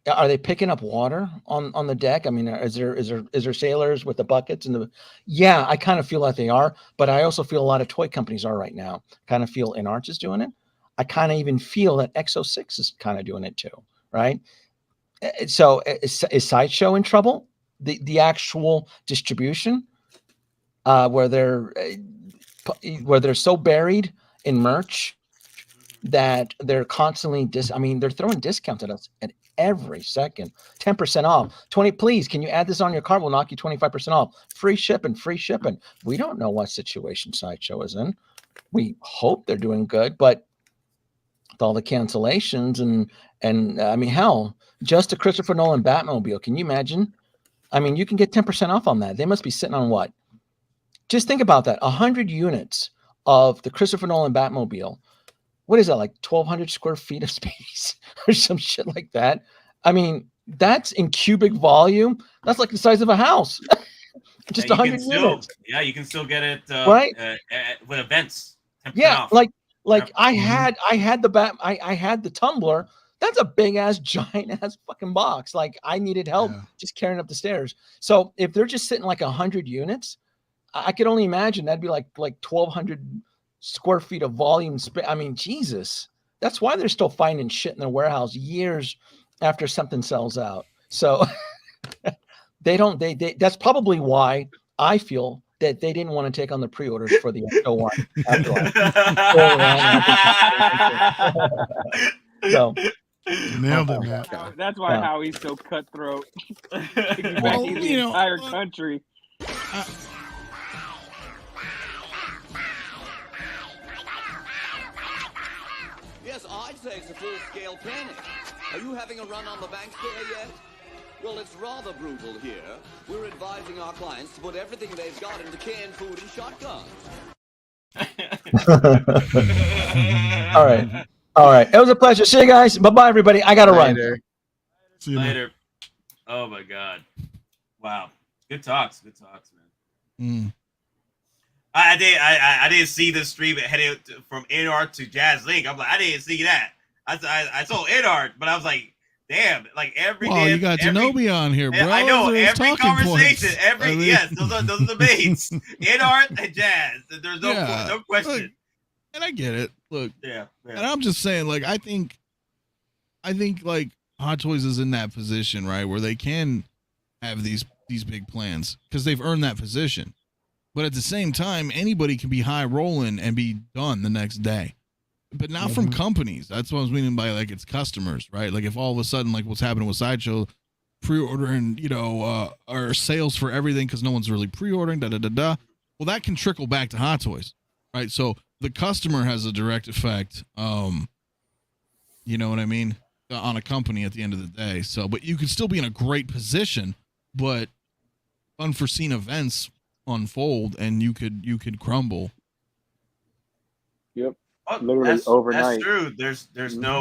Are they picking up water on the deck? Is there sailors with the buckets and the? Yeah, I kind of feel like they are, but I also feel a lot of toy companies are right now. Kind of feel InArt is doing it. I kind of even feel that Exo6 is kind of doing it too, right? So is Sideshow in trouble? The actual distribution, where they're so buried in merch that they're constantly they're throwing discounts at us at every second. 10% off. 20, please, can you add this on your cart? We'll knock you 25% off. Free shipping. We don't know what situation Sideshow is in. We hope they're doing good, but with all the cancellations and hell, just a Christopher Nolan Batmobile. Can you imagine? You can get 10% off on that. They must be sitting on what? Just think about that. 100 units of the Christopher Nolan Batmobile. What is that, like 1,200 square feet of space or some shit like that? That's in cubic volume. That's like the size of a house. Just 100 units. Yeah, you can still get it right with events. Yeah, off. like I had the tumbler. That's a big ass, giant ass fucking box. Like I needed help just carrying up the stairs. So if they're just sitting like 100 units, I could only imagine that'd be like 1,200 square feet of volume. Jesus, that's why they're still finding shit in their warehouse years after something sells out. So they don't. That's probably why I feel that they didn't want to take on the pre-orders for the Ecto one. So. Nailed it, man. That's why Howie's so cutthroat. Piggybacking the entire country. Yes, I'd say it's a full-scale panic. Are you having a run on the banks there yet? Well, it's rather brutal here. We're advising our clients to put everything they've got into canned food and shotguns. All right. It was a pleasure. See you guys. Bye-bye, everybody. I got to run. See you later. Oh, my God. Wow. Good talks, man. I didn't see the stream heading from InArt to Jazz Link. I'm like, I didn't see that. I saw InArt, but I was like, damn, like every day. You got Genobi on here, bro. I know Those every conversation, points. yes, those are the mains. InArt and Jazz. There's no question. Look, and I get it. Look, yeah. And I'm just saying, like, I think like Hot Toys is in that position, right, where they can have these big plans because they've earned that position. But at the same time, anybody can be high rolling and be done the next day. But not from companies. That's what I was meaning by like it's customers, right? Like if all of a sudden, like what's happening with Sideshow, pre-ordering, or sales for everything because no one's really pre-ordering, Well, that can trickle back to Hot Toys, right? So the customer has a direct effect. You know what I mean? On a company at the end of the day. So, but you could still be in a great position, but unforeseen events unfold and you could crumble. Yep. Literally overnight. That's true. There's no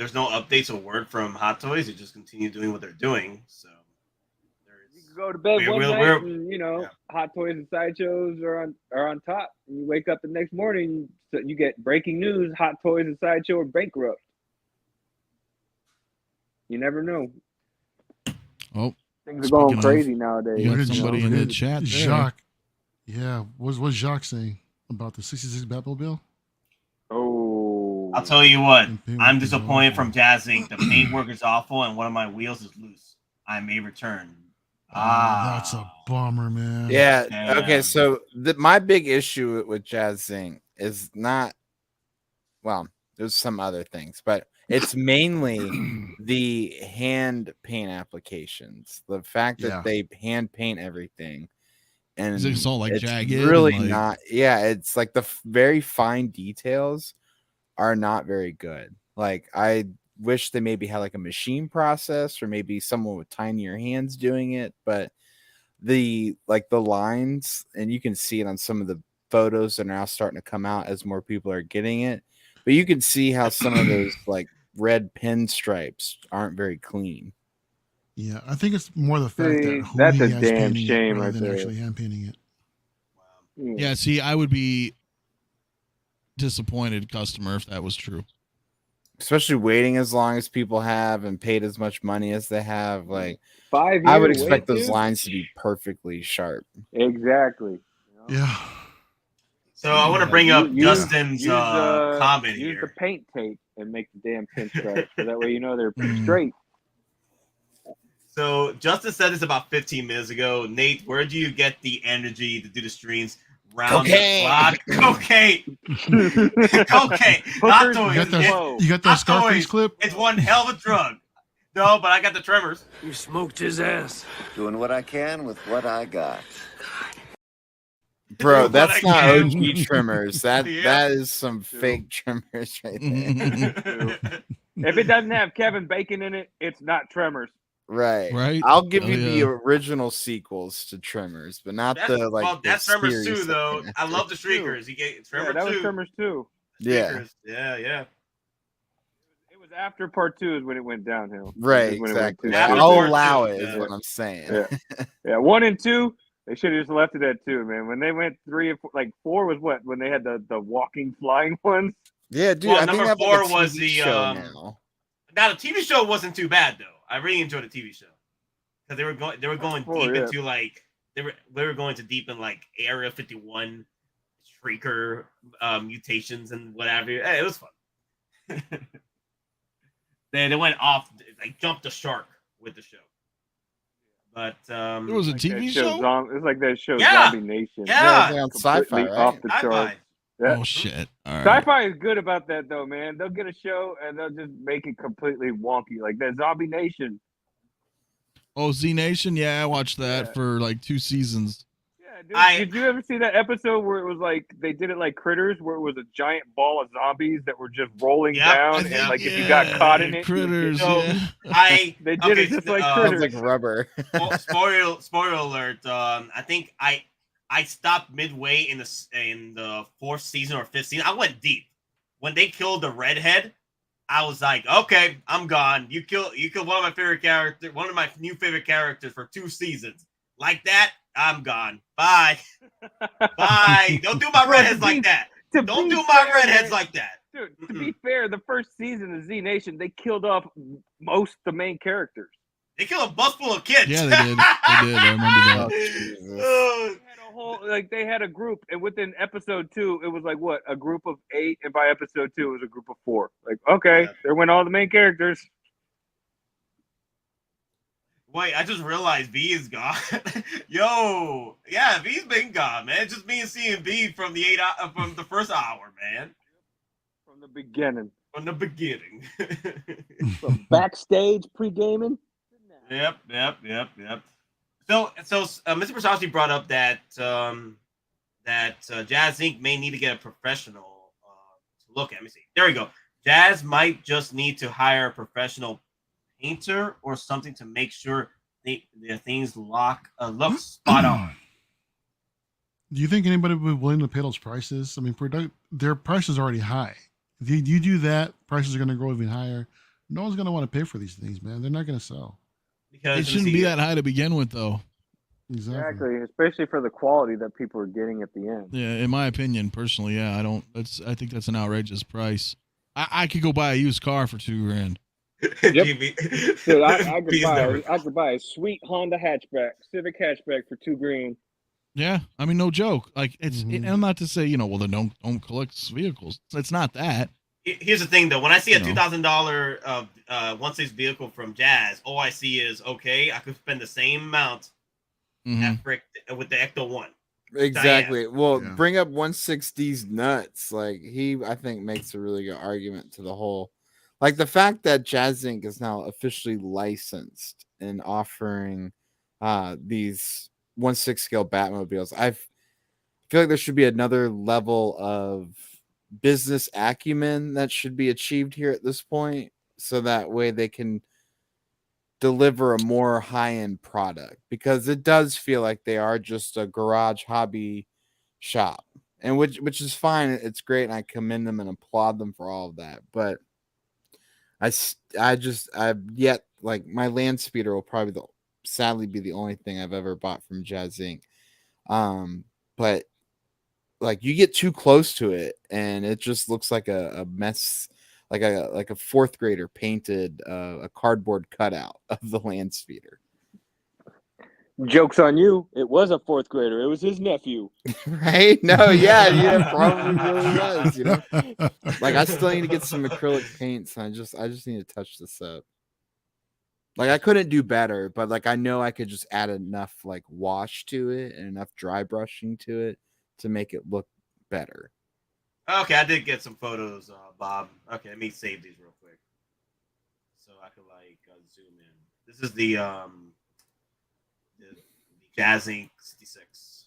updates or word from Hot Toys. They just continue doing what they're doing. So you can go to bed one night and Hot Toys and Sideshows are on top. And you wake up the next morning, you get breaking news: Hot Toys and Sideshow are bankrupt. You never know. Oh, things are going crazy nowadays. You got somebody in the chat there. Jacques. Yeah, what's Jacques saying about the 66 Batmobile? Oh, I'll tell you what. I'm disappointed from Jazz Inc. The paintwork is awful, and one of my wheels is loose. I may return. That's a bummer, man. Yeah. Okay. So my big issue with Jazz Inc. is not. well, there's some other things, but it's mainly the hand paint applications. The fact that they hand paint everything, and it's all like jagged. Really and, like, not. Yeah, it's like the very fine details are not very good. Like I wish they maybe had like a machine process, or maybe someone with tinier hands doing it. But the lines, and you can see it on some of the photos that are now starting to come out as more people are getting it. But you can see how some of those like red pinstripes aren't very clean. Yeah, I think it's more the fact that that's a has damn painting it shame rather right than there. actually hand painting it. Yeah, see, I would be disappointed customer if that was true. Especially waiting as long as people have and paid as much money as they have. Like 5 I would years expect wait, those dude? lines to be perfectly sharp. Exactly. Yeah. So I want to bring up Justin's comment use here. the paint tape and make the damn pinstripes, so that way you know they're Mm. straight. So Justin said this about 15 minutes ago. Nate, where do you get the energy to do the streams? Round the clock. Cocaine. Cocaine. Not toys. You got that Scarface clip? It's one hell of a drug. No, but I got the tremors. You smoked his ass. Doing what I can with what I got. Bro, that's not OG trimmers. That is some fake trimmers right there. If it doesn't have Kevin Bacon in it, it's not Tremors. Right. I'll give you the original sequels to Tremors, but not the like. Well, that's the Tremors series 2, though. I love the Shriekers. You get Tremor 2. That was Tremors 2. Yeah. Yeah. It was after part 2 is when it went downhill. Right, Is when it exactly. went too I'll bad. allow it, is what I'm saying. Yeah, 1 and 2, they should have just left it at 2, man. When they went 3 and 4, like 4 was what? When they had the walking, flying ones? Yeah, dude. Well, I think number that like 4 a was TV the show now. Now the TV show wasn't too bad though. I really enjoyed the TV show because they were going deep into like they were going to deep in like Area 51 Shrieker mutations and whatever. Hey, it was fun. They went off, like jumped the shark with the show. But it was a TV show. It's like that show Yeah. Zombie Nation. Yeah. on Sci-Fi, Completely right? off the Sci-Fi. charts. Yeah. Oh shit! All right. Sci-Fi is good about that though, man. They'll get a show and they'll just make it completely wonky, like that Zombie Nation. Oh, Z Nation. Yeah, I watched that for like 2 seasons. Yeah, dude, did you ever see that episode where it was like they did it like Critters, where it was a giant ball of zombies that were just rolling down, and like if you got caught in it, Critters. they did it just like Critters. Sounds like rubber. Spoiler alert! I think I stopped midway in the 4th season or 5th season. I went deep when they killed the redhead. I was like, okay, I'm gone. You killed one of my favorite characters, one of my new favorite characters for 2 seasons. Like that, I'm gone. Bye. Bye. Don't do my redheads like that. Don't do my redheads like that. Dude, to be fair, the first season of Z Nation, they killed off most the main characters. They killed a bus full of kids. Yeah, they did. They did. I remember that. They had a group, and within episode 2, it was like what, a group of 8, and by episode 2, it was a group of 4. Like, okay, there went all the main characters. Wait, I just realized V is gone. Yo, yeah, V's been gone, man. It's just me and seeing V from from the first hour, man. From the beginning. From the beginning. From backstage pre-gaming. Yep. So, Mr. Versace brought up that Jazz Inc. may need to get a professional to look at. Let me see. There we go. Jazz might just need to hire a professional painter or something to make sure the things look spot on. Do you think anybody would be willing to pay those prices? I mean, their price is already high. If you do that, prices are going to go even higher. No one's going to want to pay for these things, man. They're not going to sell. It shouldn't be that high to begin with, though. Exactly, especially for the quality that people are getting at the end. Yeah, in my opinion, personally, yeah, I think that's an outrageous price. I could go buy a used car for $2,000. Yep. Dude, I could buy a sweet Honda hatchback, Civic hatchback for $2,000. Yeah, I mean, no joke. Like it's, and I'm not to say, well, then don't collect vehicles. It's not that. Here's the thing, though. When I see a $2,000 one-stage vehicle from Jazz, all I see is, okay, I could spend the same amount with the Ecto 1. Exactly. Diane. Well, bring up 160's nuts. Like I think makes a really good argument to the whole, like the fact that Jazz Inc. is now officially licensed and offering these 1/6 scale Batmobiles. I feel like there should be another level of business acumen that should be achieved here at this point, so that way they can deliver a more high-end product, because it does feel like they are just a garage hobby shop, and which is fine. It's great, and I commend them and applaud them for all of that. But I've yet, like, my land speeder will probably sadly be the only thing I've ever bought from Jazz Inc. But like, you get too close to it and it just looks like a mess, like a fourth grader painted a cardboard cutout of the land speeder. Joke's on you. It was a fourth grader. It was his nephew. Right? No, yeah, probably really was, you know. Like, I still need to get some acrylic paints, and I just need to touch this up. Like, I couldn't do better, but like, I know I could just add enough like wash to it and enough dry brushing to it to make it look better. Okay, I did get some photos, Bob. Okay, let me save these real quick so I can like zoom in. This is the Jazz Inc. 66.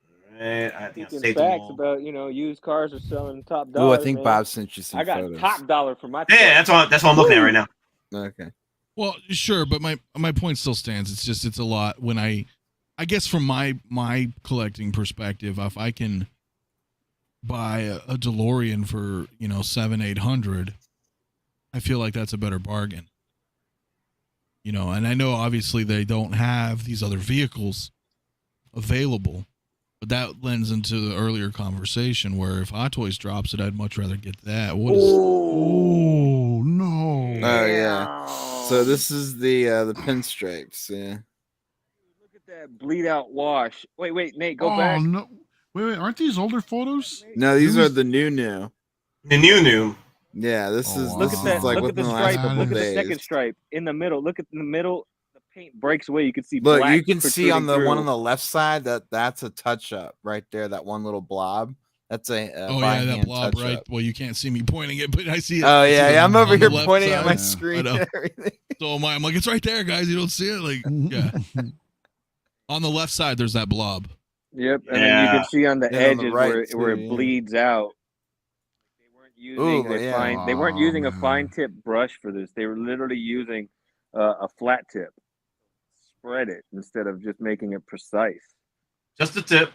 All right, I think I saved them facts all. about, used cars are selling top dollar. Oh, I think Bob sent you some I got photos. top dollar for my. Yeah, that's what I'm looking at right now. Okay. Well, sure, but my point still stands. It's a lot when I guess from my collecting perspective, if I can buy a DeLorean for $700-800, I feel like that's a better bargain. And I know obviously they don't have these other vehicles available, but that lends into the earlier conversation where if Hot Toys drops it, I'd much rather get that. Oh no! Oh yeah. So this is the pinstripes. Yeah. Look at that bleed out wash. Wait, Nate, go Oh back. no! Wait, aren't these older photos? No, these are the new. The new. Yeah, this is Look at that. like Look at the within last stripe. couple Look at the days. second stripe in the middle. Look at in the middle. The paint breaks away. You can see. Look, black you can see on the protruding one through. on the left side that's a touch up right there. That one little blob. That's a oh yeah, that blob, right? Well, you can't see me pointing it, but I see it. Oh I see yeah, it I'm over on the here left pointing at side. my screen. I know. And everything. So am I. I'm like, it's right there, guys. You don't see it? Like, yeah. On the left side, there's that blob. Yep, and then you can see on the And on the edges right, where it too, yeah. bleeds out. They weren't using Ooh, a yeah. fine. They weren't using a man. fine tip brush for this. They were literally using a flat tip. Spread it instead of just making it precise. Just a tip.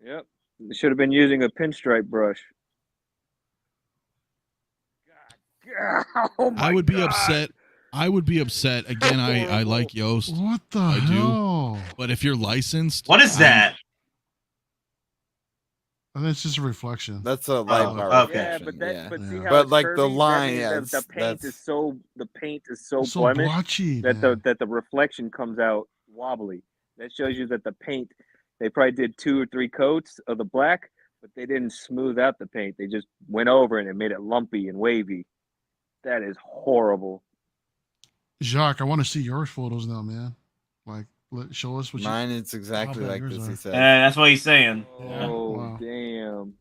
Yep, they should have been using a pinstripe brush. God. Oh my I would be God. upset. I would be upset. Again, I like Yoast. What the I hell? do. But if you're licensed, What is that? I think it's just a reflection. That's a light bar okay. Yeah, reflection, but see how But it's like curvy? the That line, means yeah, that the paint that's is so so blemished blotchy. that man. the reflection comes out wobbly. That shows you that the paint, they probably did 2 or 3 coats of the black, but they didn't smooth out the paint. They just went over and it made it lumpy and wavy. That is horrible. Jacques, I want to see your photos now, man. Like, show us what you. mine. It's exactly bad like yours this. He are. said. That's what he's saying. Oh, Wow. damn.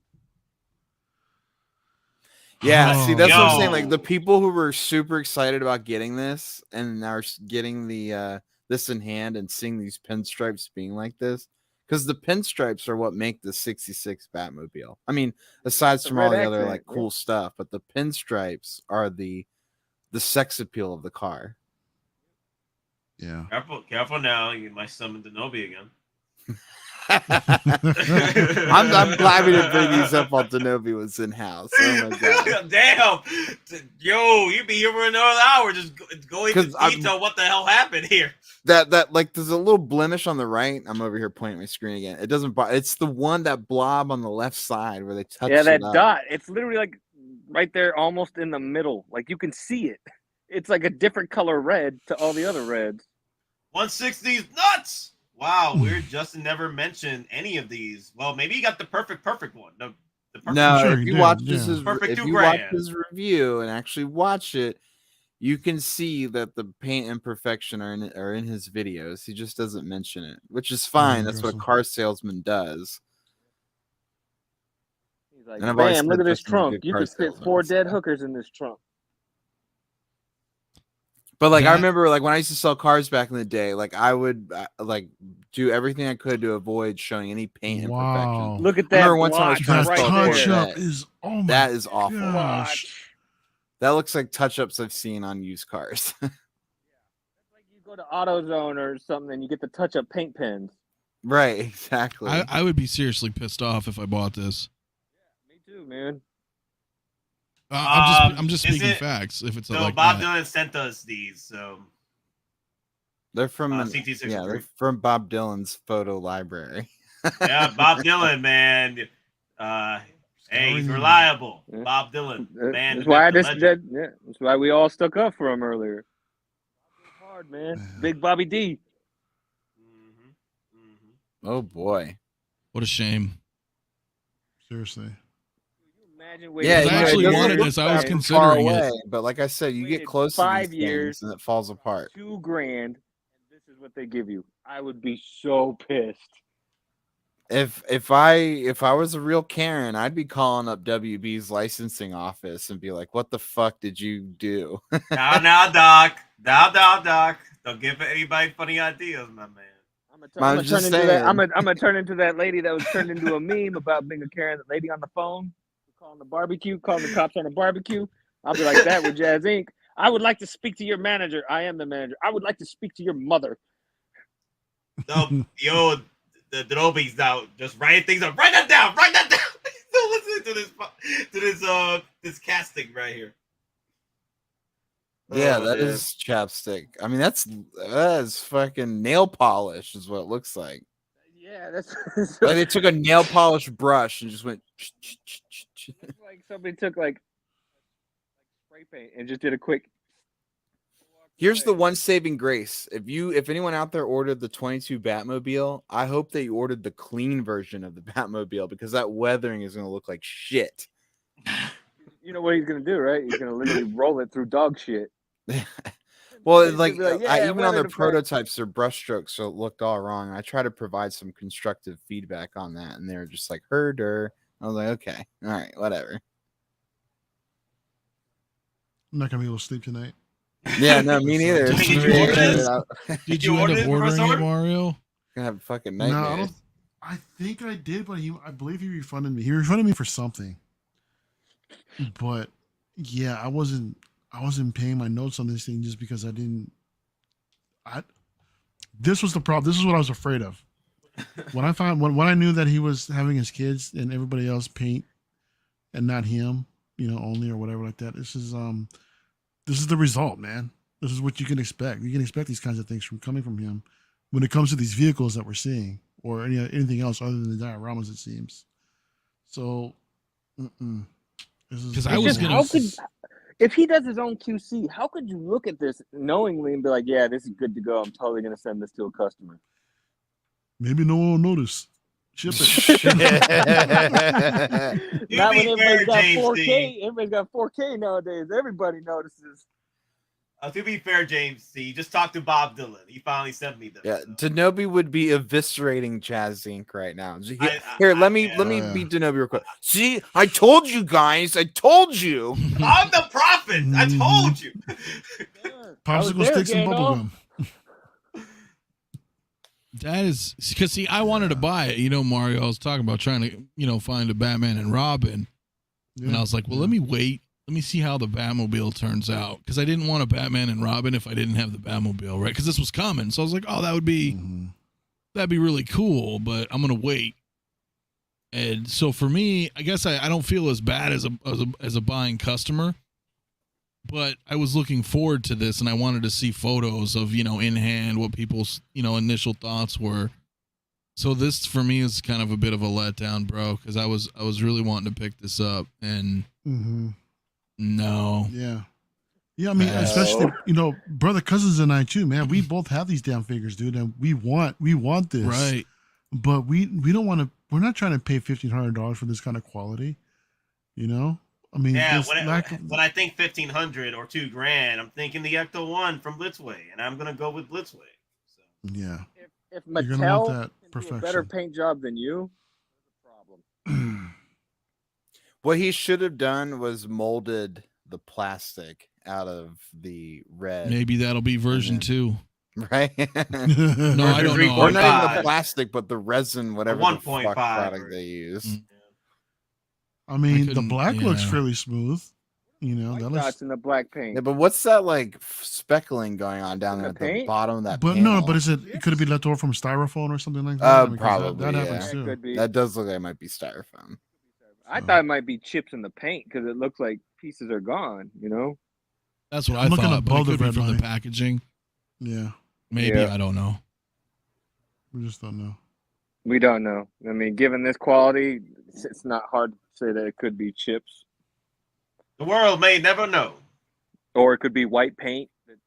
Yeah, see, that's what I'm saying. Yo. Like the people who were super excited about getting this and are getting the this in hand and seeing these pinstripes being like this, because the pinstripes are what make the 66 Batmobile. I mean, aside The from all red the other accent, like yeah. cool stuff, but the pinstripes are the sex appeal of the car. Yeah. Careful now. You might summon Denobi again. I'm glad we didn't bring these up while Denobi was in house. Oh my god! Damn, yo, you'd be here for another hour just going into 'Cause detail what the hell happened here. That like there's a little blemish on the right. I'm over here pointing at my screen again. It doesn't. It's the one, that blob on the left side where they touch. Yeah, that it up. dot. It's literally like right there, almost in the middle. Like you can see it. It's like a different color red to all the other reds. 160's nuts. Wow, weird. Justin never mentioned any of these. Well, maybe he got the perfect one. The perfect No, Sure if he you did, watch yeah. this, Perfect if two you watch grand. his review and actually watch it, you can see that the paint imperfection are in his videos. He just doesn't mention it, which is fine. That's what a car salesman does. He's like, And I've always bam, look said at this Justin's a trunk. good You car could fit salesman, 4 so. dead hookers in this trunk. But like I remember, like when I used to sell cars back in the day, like I would like do everything I could to avoid showing any paint imperfections. Look at I that remember one time I was blotch trying to right sell a there. Corvette. is oh my That is awful. gosh. That looks like touch-ups I've seen on used cars. You go to AutoZone or something and you get the touch-up paint pens. Right, exactly. I would be seriously pissed off if I bought this. Me too, man. I'm just is speaking it- facts. If it's So like Bob that. Dylan sent us these. So They're from CT63. yeah, they're from Bob Dylan's photo library. yeah, Bob Dylan, man. Hey, he's reliable. Bob Dylan, man. That's why we all stuck up for him earlier. Hard, man. Big Bobby D. Oh boy, what a shame. Seriously. Yeah, I actually it doesn't wanted look this. I was that considering far it. away, but like I said, you get close to 5 these years, things and it falls apart. $2,000, and this is what they give you. I would be so pissed. If I was a real Karen, I'd be calling up WB's licensing office and be like, "What the fuck did you do?" Now, Doc. Doc. Don't give anybody funny ideas, my man. I'm gonna turn into that lady that was turned into a meme about being a Karen, that lady on the phone, calling the cops on the barbecue. I'll be like that with Jazz Inc. I would like to speak to your manager. I am the manager. I would like to speak to your mother. No, yo, the Nobi's now just writing things up. Write that down. Don't listen to this casting right here. Yeah, Oh, that man. is chapstick. I mean, that is fucking nail polish, is what it looks like. Yeah, that's Like they took a nail polish brush and just went. like somebody took like spray paint and just did a quick. Here's the one saving grace: if anyone out there ordered the 22 Batmobile, I hope that you ordered the clean version of the Batmobile, because that weathering is going to look like shit. You know what he's gonna do, right? He's gonna literally roll it through dog shit. Well, He's like, gonna be like, yeah, even on their weather defense. prototypes, their brushstrokes so it looked all wrong. I try to provide some constructive feedback on that, and they're just like, herder. I was like, okay, all right, whatever. I'm not gonna be able to sleep tonight. Yeah, no, me neither. Did you order this? Did you end up ordering it, Mario? Gonna have a fucking No, nightmare. I think I did, but I believe he refunded me. He refunded me for something. But yeah, I wasn't paying my notes on this thing just because this was the problem. This is what I was afraid of. When I knew that he was having his kids and everybody else paint and not him, only or whatever like that. This is the result, man. This is what you can expect. You can expect these kinds of things coming from him when it comes to these vehicles that we're seeing, or anything else other than the dioramas, it seems. So, because I was gonna. If he does his own QC, how could you look at this knowingly and be like, "Yeah, this is good to go. I'm totally gonna send this to a customer." Maybe no one will notice. Ship it. Not when everybody's got 4K. Everybody's got 4K nowadays. Everybody notices. To be fair, James C, just talk to Bob Dylan. He finally sent me them. Yeah, Denobi would be eviscerating Jazz Inc. right now. Here, let me beat Denobi real quick. See, I told you guys. I told you. I'm the prophet. I told you. Popsicle sticks and bubblegum. That is because see, I wanted to buy it. Mario, I was talking about trying to, find a Batman and Robin, and I was like, well, let me wait. Let me see how the Batmobile turns out, because I didn't want a Batman and Robin if I didn't have the Batmobile, right? Because this was coming, so I was like, oh, that'd be really cool, but I'm gonna wait. And so for me, I guess I don't feel as bad as a buying customer, but I was looking forward to this, and I wanted to see photos of in hand what people's initial thoughts were. So this for me is kind of a bit of a letdown, bro, because I was really wanting to pick this up, and no, yeah. I mean, especially brother cousins and I too, man. We both have these damn figures, dude, and we want this, right? But we don't want to. We're not trying to pay $1,500 for this kind of quality, I mean, yeah, this when lack of, I think 1,500 or $2,000, I'm thinking the Ecto 1 from Blitzway, and I'm gonna go with Blitzway. yeah. If You're gonna want Mattel that can do a better perfection. paint job than you, problem. What he should have done was molded the plastic out of the red. Maybe that'll be version 2. Right? No, I don't know. Or not even the plastic, but the resin, whatever the 1.5 fuck product they use. I mean, the black looks fairly smooth. You know, that looks. Dots in the black paint. Yeah, but what's that like speckling going on down there at the bottom of that? But panel? no, but is it? Could it be left over from styrofoam or something like that? Because Probably. That Yeah. happens too. Could be. That does look like it might be styrofoam. I thought it might be chips in the paint because it looks like pieces are gone. You know. That's what I'm I looking thought. above But it the could be red from line. the packaging. Yeah. Maybe Yeah. I don't know. We just don't know. We don't know. I mean, given this quality, it's not hard to say that it could be chips, The world may never know. or it could be white paint that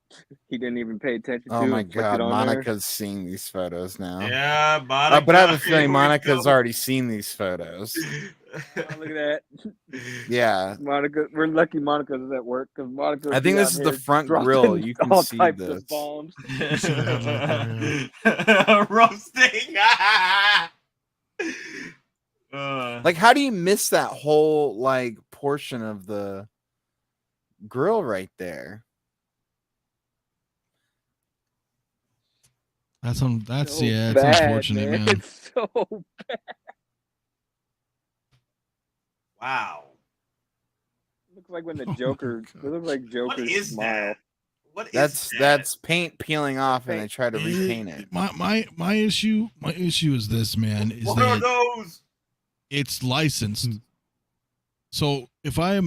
he didn't even pay attention to. Oh my and flicked god, it on there. Monica's seeing these photos now. Yeah, Monica. But I have a feeling here we Monica's go. already seen these photos. Oh, look at that. Yeah. Monica, we're lucky Monica's at work because Monica. I think this is the front grill. You can all see types this. of bombs. Roasting. Like, how do you miss that whole like portion of the grill right there? That's So yeah, it's bad, unfortunate, man. It's so bad. Wow. Looks like when the Joker. It looks like Joker's smile. That's paint peeling off, and they try to repaint it. My issue is this, man. Is What are that those? it's licensed. So if I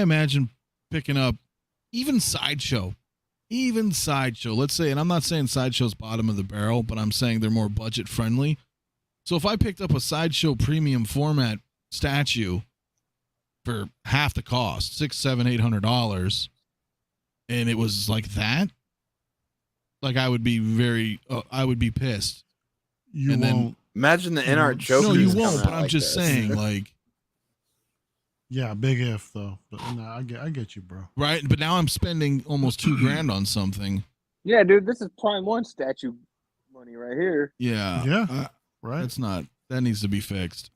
imagine picking up even Sideshow, let's say, and I'm not saying Sideshow's bottom of the barrel, but I'm saying they're more budget friendly. So if I picked up a Sideshow premium format statue for half the cost, $600, $700, and it was like that, like I would be I would be pissed. You and won't. Imagine the InArt Joker. No, you won't. But I'm just saying, like. Yeah, big if though. But no, I get you, bro. Right, but now I'm spending almost $2,000 on something. Yeah, dude, this is Prime 1 statue money right here. Yeah. Yeah. Right. That's not. That needs to be fixed.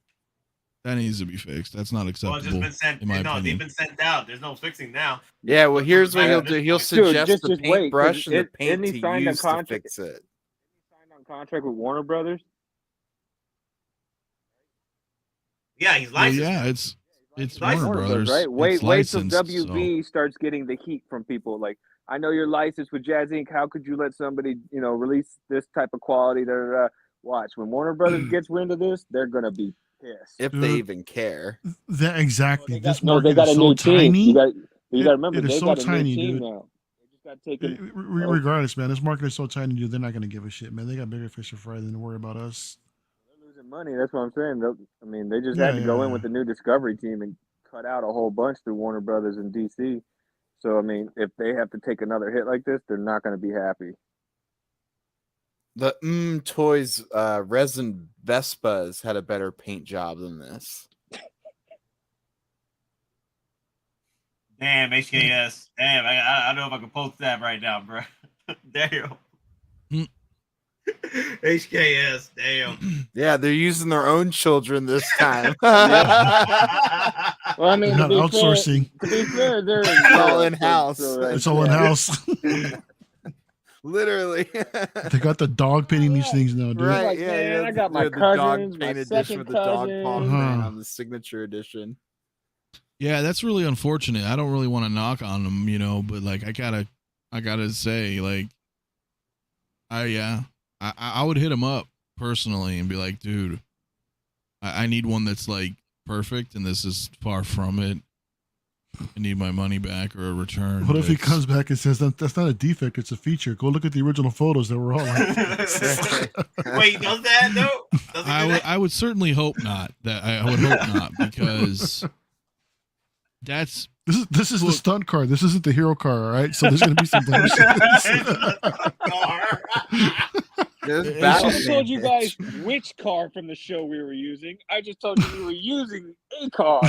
That needs to be fixed. That's not Well, acceptable. it's just been sent. in my No, opinion. they've been sent out. There's no fixing now. Yeah, well, here's what he'll do. He'll suggest just the wait, 'cause paintbrush and the paint isn't he to signed a use to contract? fix it. Signed on contract with Warner Brothers. Yeah, he's Well, licensed. yeah, it's Licensed, Warner Brothers, right? Wait It's till licensed, WB starts getting the heat from people. Like, I know you're licensed with Jazz Inc. How could you let somebody, release this type of quality? Watch when Warner Brothers gets wind of this, they're gonna be pissed. If they even care. That exactly. This No, market they got is a so new team. tiny. You got to remember it is they so got a tiny, new team dude. now. They just got taken. Regardless, man, this market is so tiny, dude. They're not gonna give a shit, man. They got bigger fish to fry than to worry about us. They're losing money. That's what I'm saying. They just had to go in with the new Discovery team and cut out a whole bunch through Warner Brothers and DC. So if they have to take another hit like this, they're not going to be happy. The Toys resin Vespas had a better paint job than this. Damn, HKS. Damn, I don't know if I can post that right now, bro. Damn. HKS. Damn. Yeah, they're using their own children this time. Well, They're not outsourcing. To be fair, they're all in house. It's all in house. Literally. They got the dog painting these things now, dude. Right, Like, yeah, man, yeah. I got my The dog cousins, my paint edition second with the dog paw cousin. print on the signature edition. Yeah, that's really unfortunate. I don't really want to knock on them, but like I gotta say, like, I would hit him up personally and be like, dude, I need one that's like perfect, and this is far from it. I need my money back or a return. What if he comes back and says that's not a defect, it's a feature? Go look at the original photos that were all like Wait, does that though? I would certainly hope not. I would hope not, because that's this is the stunt car. This isn't the hero car, all right? So there's gonna be some dumb shit. I just told you guys which car from the show we were using. I just told you we were using a car.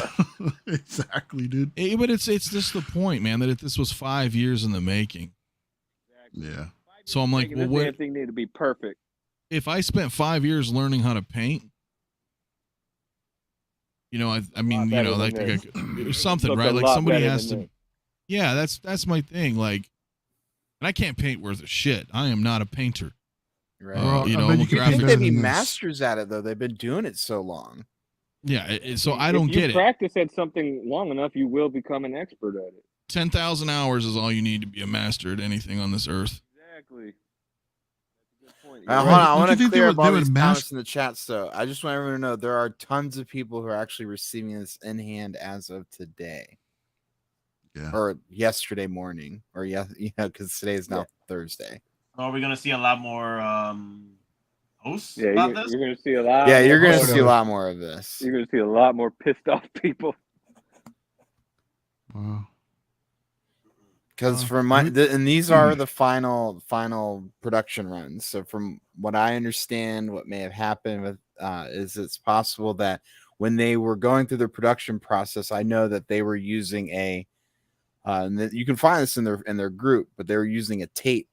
Exactly, dude. Hey, but it's just the point, man, that this was 5 years in the making. Yeah. So I'm like, well, this what damn thing need to be perfect. if I spent 5 years learning how to paint? You know, I mean, you know, like there's something, right? Like somebody has to. Yeah, that's my thing. Like, and I can't paint worth a shit. I am not a painter. Right. You know, I I'm a think graphic. they'd be masters at it though. They've been doing it so long. Yeah, so I don't get If it. you practice at something long enough, you will become an expert at it. 10,000 hours is all you need to be a master at anything on this earth. Exactly. Hold on, I want to clear up all these comments in the chat. So I just want everyone to know there are tons of people who are actually receiving this in hand as of today. Yeah. Or yesterday morning, or because today is now Thursday. Are we gonna see a lot more posts Yeah, about this? you're gonna see a lot. Yeah, you're gonna see a lot more of this. You're gonna see a lot more pissed off people. Wow. Because from my and these are the final production runs. So from what I understand, what may have happened with is it's possible that when they were going through the production process, I know that they were using a and you can find this in their group, but they were using a tape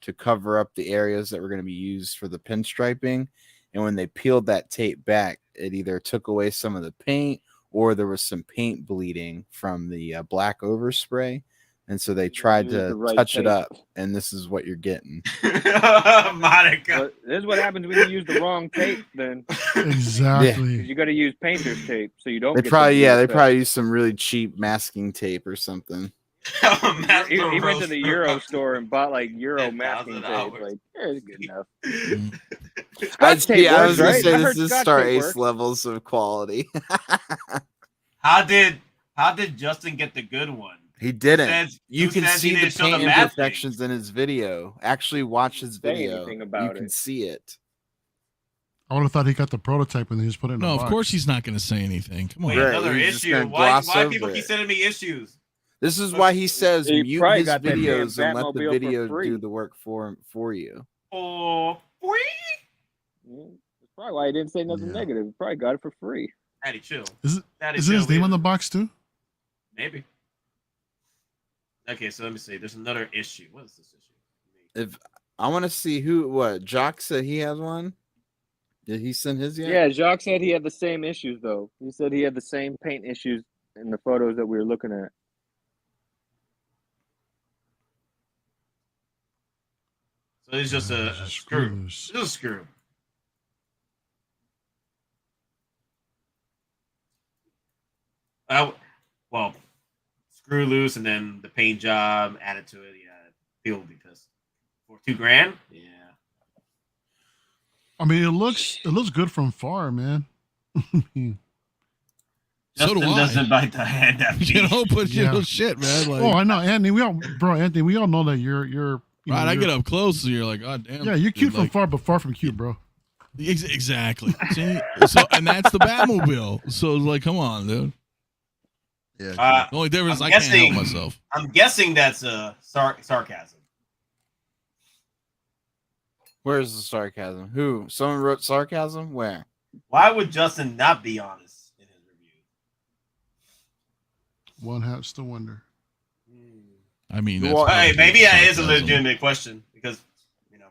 to cover up the areas that were going to be used for the pinstriping. And when they peeled that tape back, it either took away some of the paint or there was some paint bleeding from the black overspray. And so they tried to touch it up, and this is what you're getting. Monica. This is what happens when you use the wrong tape. Then exactly, you got to use painter's tape, so you don't. They probably use some really cheap masking tape or something. He went to the Euro store and bought like Euro masking tape. Like, it's good enough. I was going to right? say I this heard is Scotch Star tape Ace works. levels of quality. How did Justin get the good one? He didn't. Says- You who can says he see the didn't show the paint masking? imperfections in his video. Actually, watch his Say video. anything You about can it. see it. I would have thought he got the prototype when he was put it in. No, the of box. course he's not going to say anything. Come on. Wait, another he's just issue. gonna Why gloss people over keep it. sending me issues? This is why he says He mute probably his got that damn videos and let the Batmobile for video free. do the work for you. Oh, free? That's probably why he didn't say nothing negative. He probably got it for free. Daddy, chill. Isn't Daddy, his chill, name on baby. the box too? Maybe. Okay, so let me see. There's another issue. What is this issue? If I want to see what Jock said he has one. Did he send his yet? Yeah, Jacques said he had the same issues though. He said he had the same paint issues in the photos that we were looking at. So it's just a screw. It's just a screw. Well, screw loose and then the paint job added to it. Yeah, people will be pissed. For $2,000? Yeah. I mean, it looks good from far, man. So do Justin I. doesn't bite the hand that You know, but you Yeah. know, shit, man. Like, Oh, I know, Anthony. Anthony, we all know that you're. You right, know, I get you're- up close, and you're like, God damn. Yeah, you're dude, cute from like, far, but far from cute, bro. Exactly. See? So, and that's the Batmobile. So, like, come on, dude. Yeah. The only difference is I'm I can't help guessing- myself. I'm guessing that's sarcasm. Where's the sarcasm? Who? Someone wrote sarcasm? Where? Why would Justin not be honest in his review? One has to wonder. I mean, Well, that's hey, probably maybe that is a sarcasm. legitimate question because, you know,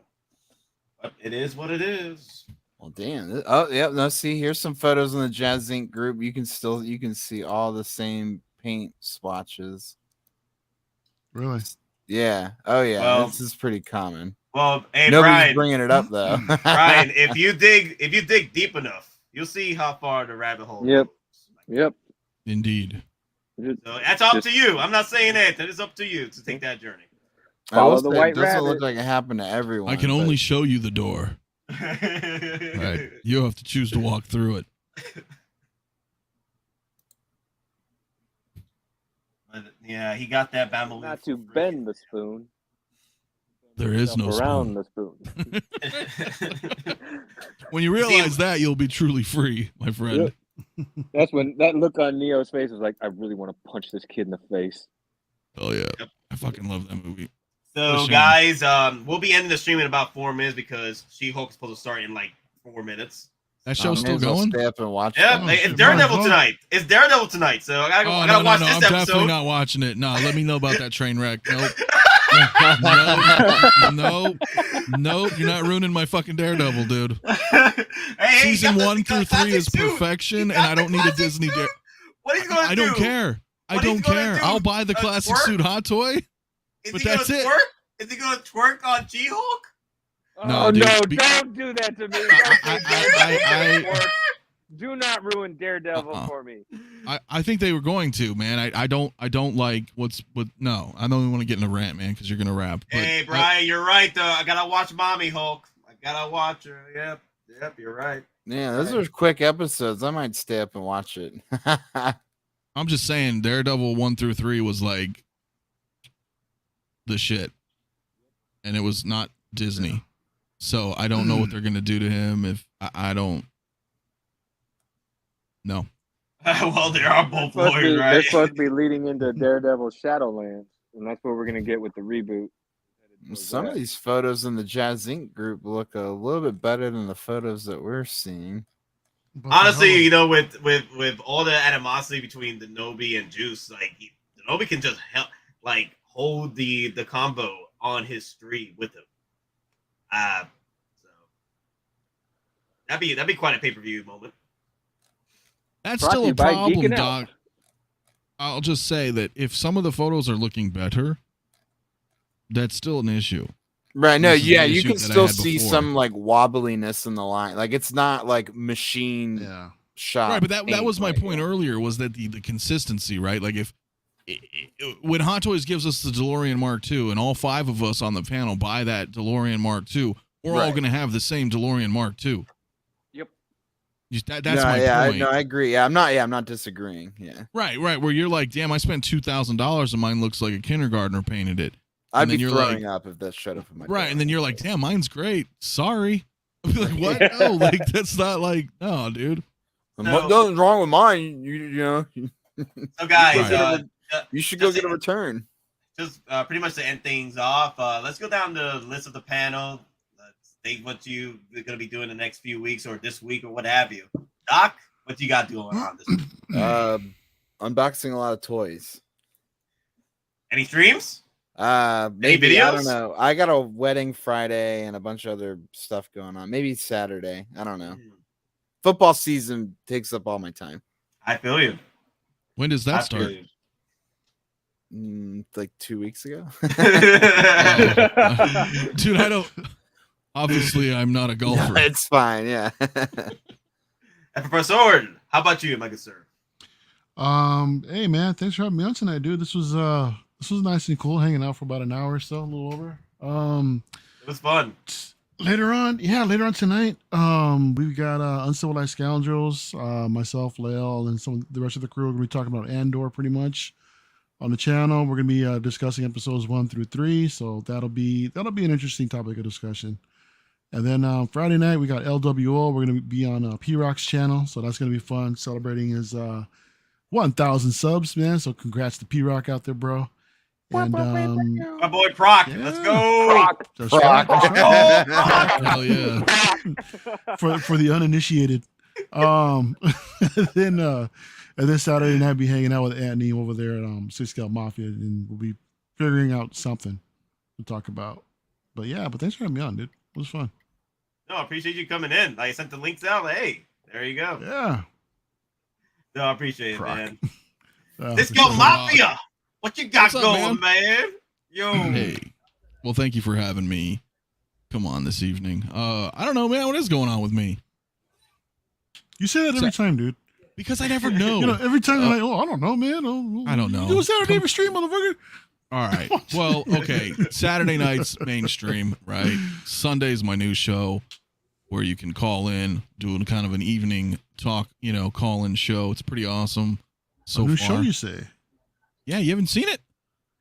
but it is what it is. Well, damn. Oh, yeah. No, see, here's some photos in the Jazz Inc. group. You can see all the same paint swatches. Really? Yeah. Oh, yeah. Well- this is pretty common. Well, hey, Nobody's Brian, bringing it up though. Brian, if you dig deep enough, you'll see how far the rabbit hole Yep. goes. Yep. Indeed. So that's up to you. I'm not saying that. That is up to you to take that journey. I will Follow the say, white it doesn't look rabbit. like it happened to everyone. I can but- only show you the door. Right. You have to choose to walk through it. But, yeah, he got that Bamble. Not to bend the spoon. There is no around spoon. the spoon. When you realize that, you'll be truly free, my friend. That's when that look on Neo's face was like, I really want to punch this kid in the face. Oh yeah, I fucking love that movie. So, Listen. guys, we'll be ending the stream in about 4 minutes because She-Hulk's supposed to start in like 4 minutes. That show's still going? Stay up and watch. Yeah, it's Daredevil tonight. It's Daredevil tonight. So I gotta watch this I'm episode. definitely not watching it. No, let me know about that train wreck. Nope. No, you're not ruining my fucking Daredevil, dude. Hey, Season 1 through 3 is perfection, and I don't need a Disney. What he's gonna do? I don't care. I don't care. I'll buy the classic suit hot toy, but that's it. Is he gonna twerk on She-Hulk? No, dude, no, don't do that to me. Do not ruin Daredevil for me. I think they were going to, man. I don't like no. I don't even want to get in a rant, man, because you're gonna rap. But Hey, Brian, you're right though. I gotta watch Mommy Hulk. I gotta watch her. Yep, you're right. Yeah, those are quick episodes. I might stay up and watch it. I'm just saying, Daredevil 1 through 3 was like the shit, and it was not Disney. So I don't know what they're gonna do to him if I don't. No. Well, they are both They're lawyers, supposed to be leading into Daredevil Shadowlands, and that's what we're gonna get with the reboot. Some of these photos in the Jazz Inc. group look a little bit better than the photos that we're seeing. Honestly, you know, with all the animosity between Denobi and Juice, like Denobi can just help, like, hold the combo on his street with him. So that'd be quite a pay-per-view moment. That's still a problem, Doc. I'll just say that if some of the photos are looking better, that's still an issue. Right. No, yeah, you can still see some like wobbliness in the line. Like it's not like machine shot. Right, but that was my point earlier, was that the consistency, right? Like if when Hot Toys gives us the DeLorean Mark II and all 5 of us on the panel buy that DeLorean Mark II, we're all going to have the same DeLorean Mark II. Yep. That's my point. No, I agree. Yeah, I'm not disagreeing. Yeah. Right. Where you're like, damn, I spent $2,000 and mine looks like a kindergartner painted it. I'd be throwing up if that showed up in my right, and then you're like, damn, mine's great. Sorry. I'd be like, what? No, like that's not like, no, dude. Nothing's wrong with mine. You know. So guys, you should go get a return. Just pretty much to end things off, let's go down the list of the panel. Let's think what you're going to be doing the next few weeks or this week or what have you. Doc, what you got going on this week? Unboxing a lot of toys. Any streams? Maybe, videos? I don't know. I got a wedding Friday and a bunch of other stuff going on. Maybe Saturday. I don't know. Football season takes up all my time. I feel you. When does that start? Like 2 weeks ago. Dude, I don't. Obviously, I'm not a golfer. No, it's fine. Yeah. And Professor Sword, how about you, my good sir? Hey man, thanks for having me on tonight, dude. This was nice and cool, hanging out for about an hour or so, a little over. It was fun. Later on tonight, we've got Uncivilized Scoundrels, myself, Lael, and some of the rest of the crew. We're gonna be talking about Andor pretty much on the channel. We're gonna be discussing episodes 1 through 3, so that'll be an interesting topic of discussion. And then Friday night we got LWO. We're gonna be on P-Rock's channel, so that's gonna be fun, celebrating his 1,000 subs, man. So congrats to P-Rock out there, bro. And my boy Proc, let's go. Proc. Hell yeah. for the uninitiated. And then Saturday night be hanging out with Anthony over there at Six Scale Mafia, and we'll be figuring out something to talk about. But thanks for having me on, dude. It was fun. No, I appreciate you coming in. I sent the links out. Hey, there you go. Yeah. No, I appreciate it, man. Sure. Let's go, Mafia. What you got going, man? Yo. Hey. Well, thank you for having me. Come on this evening. I don't know, man. What is going on with me? You say that every time, dude. Because I never know. You know, every time you're like, I don't know, man. I don't know. You do a Saturday every stream, motherfucker. All right. Well, okay. Saturday night's mainstream, right? Sunday's my new show where you can call in, doing kind of an evening talk, call-in show. It's pretty awesome so new far. Show, you say? Yeah, you haven't seen it?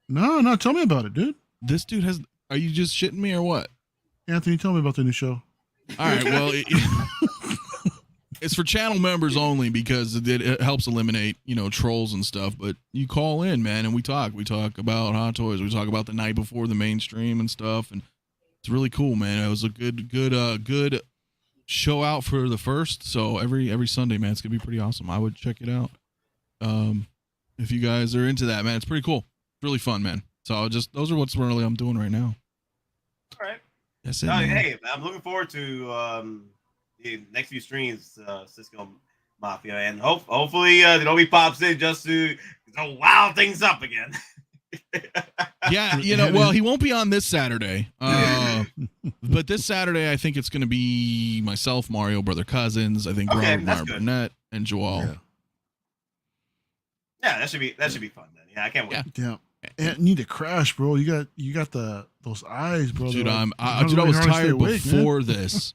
No. Tell me about it, dude. This dude has. Are you just shitting me or what? Anthony, tell me about the new show. All right. Well, it's for channel members only because it helps eliminate, trolls and stuff. But you call in, man, and we talk. We talk about Hot Toys. We talk about the night before the mainstream and stuff. And it's really cool, man. It was a good show out for the first. So every Sunday, man, it's gonna be pretty awesome. I would check it out. If you guys are into that, man, it's pretty cool. It's really fun, man. So those are what's really I'm doing right now. All right. That's it. Hey, I'm looking forward to the next few streams, Cisco Mafia, and hopefully Denobi pops in just to wow things up again. Yeah, well, he won't be on this Saturday. But this Saturday, I think it's going to be myself, Mario, Brother Cousins. I think Robert Meyer Burnett and Joel. Yeah, that should be fun then. Yeah, I can't wait. Yeah. And need to crash, bro. You got those eyes, bro. Dude, I was tired before this,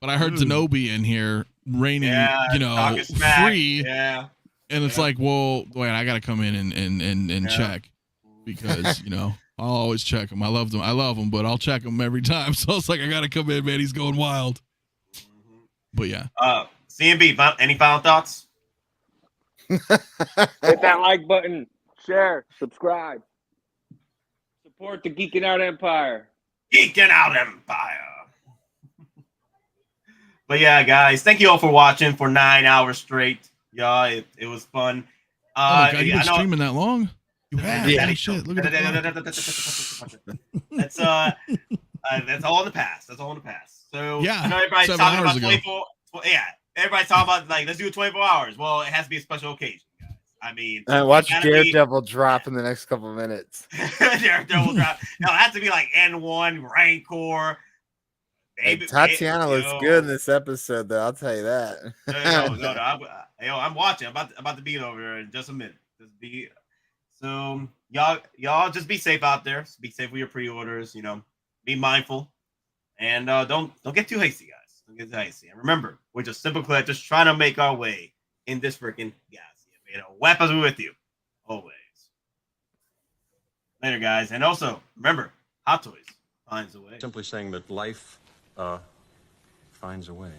but I heard Denobi in here raining, free. Yeah. And it's like, well, wait, I got to come in and check because I'll always check him. I love him, but I'll check him every time. So it's like I got to come in, man. He's going wild. But yeah. CMB, any final thoughts? Hit that like button, share, subscribe, support the Geekin Out Empire. Geekin Out Empire. But yeah, guys, thank you all for watching for 9 hours straight. Yeah, it was fun. Oh my God, you've been streaming that long? You have? Yeah. Shit, look at That's all in the past. That's all in the past. So yeah, I know everybody's 7 talking hours about ago. 24. Yeah, everybody's talking about like let's do 24 hours. Well, it has to be a special occasion, guys. I mean, and watch Daredevil drop in the next couple of minutes. Daredevil drop. No, it has to be like N1, Rancor. Hey, Tatiana looks good in this episode, though. I'll tell you that. No. I'm watching. I'm about to be over there in just a minute. So y'all just be safe out there. Be safe with your pre-orders. Be mindful, and don't get too hasty, guys. Don't get too hasty. And remember, we're just simple collectors trying to make our way in this freaking galaxy. Weapons are with you always. Later, guys, and also remember, Hot Toys finds a way. Simply saying that life finds a way.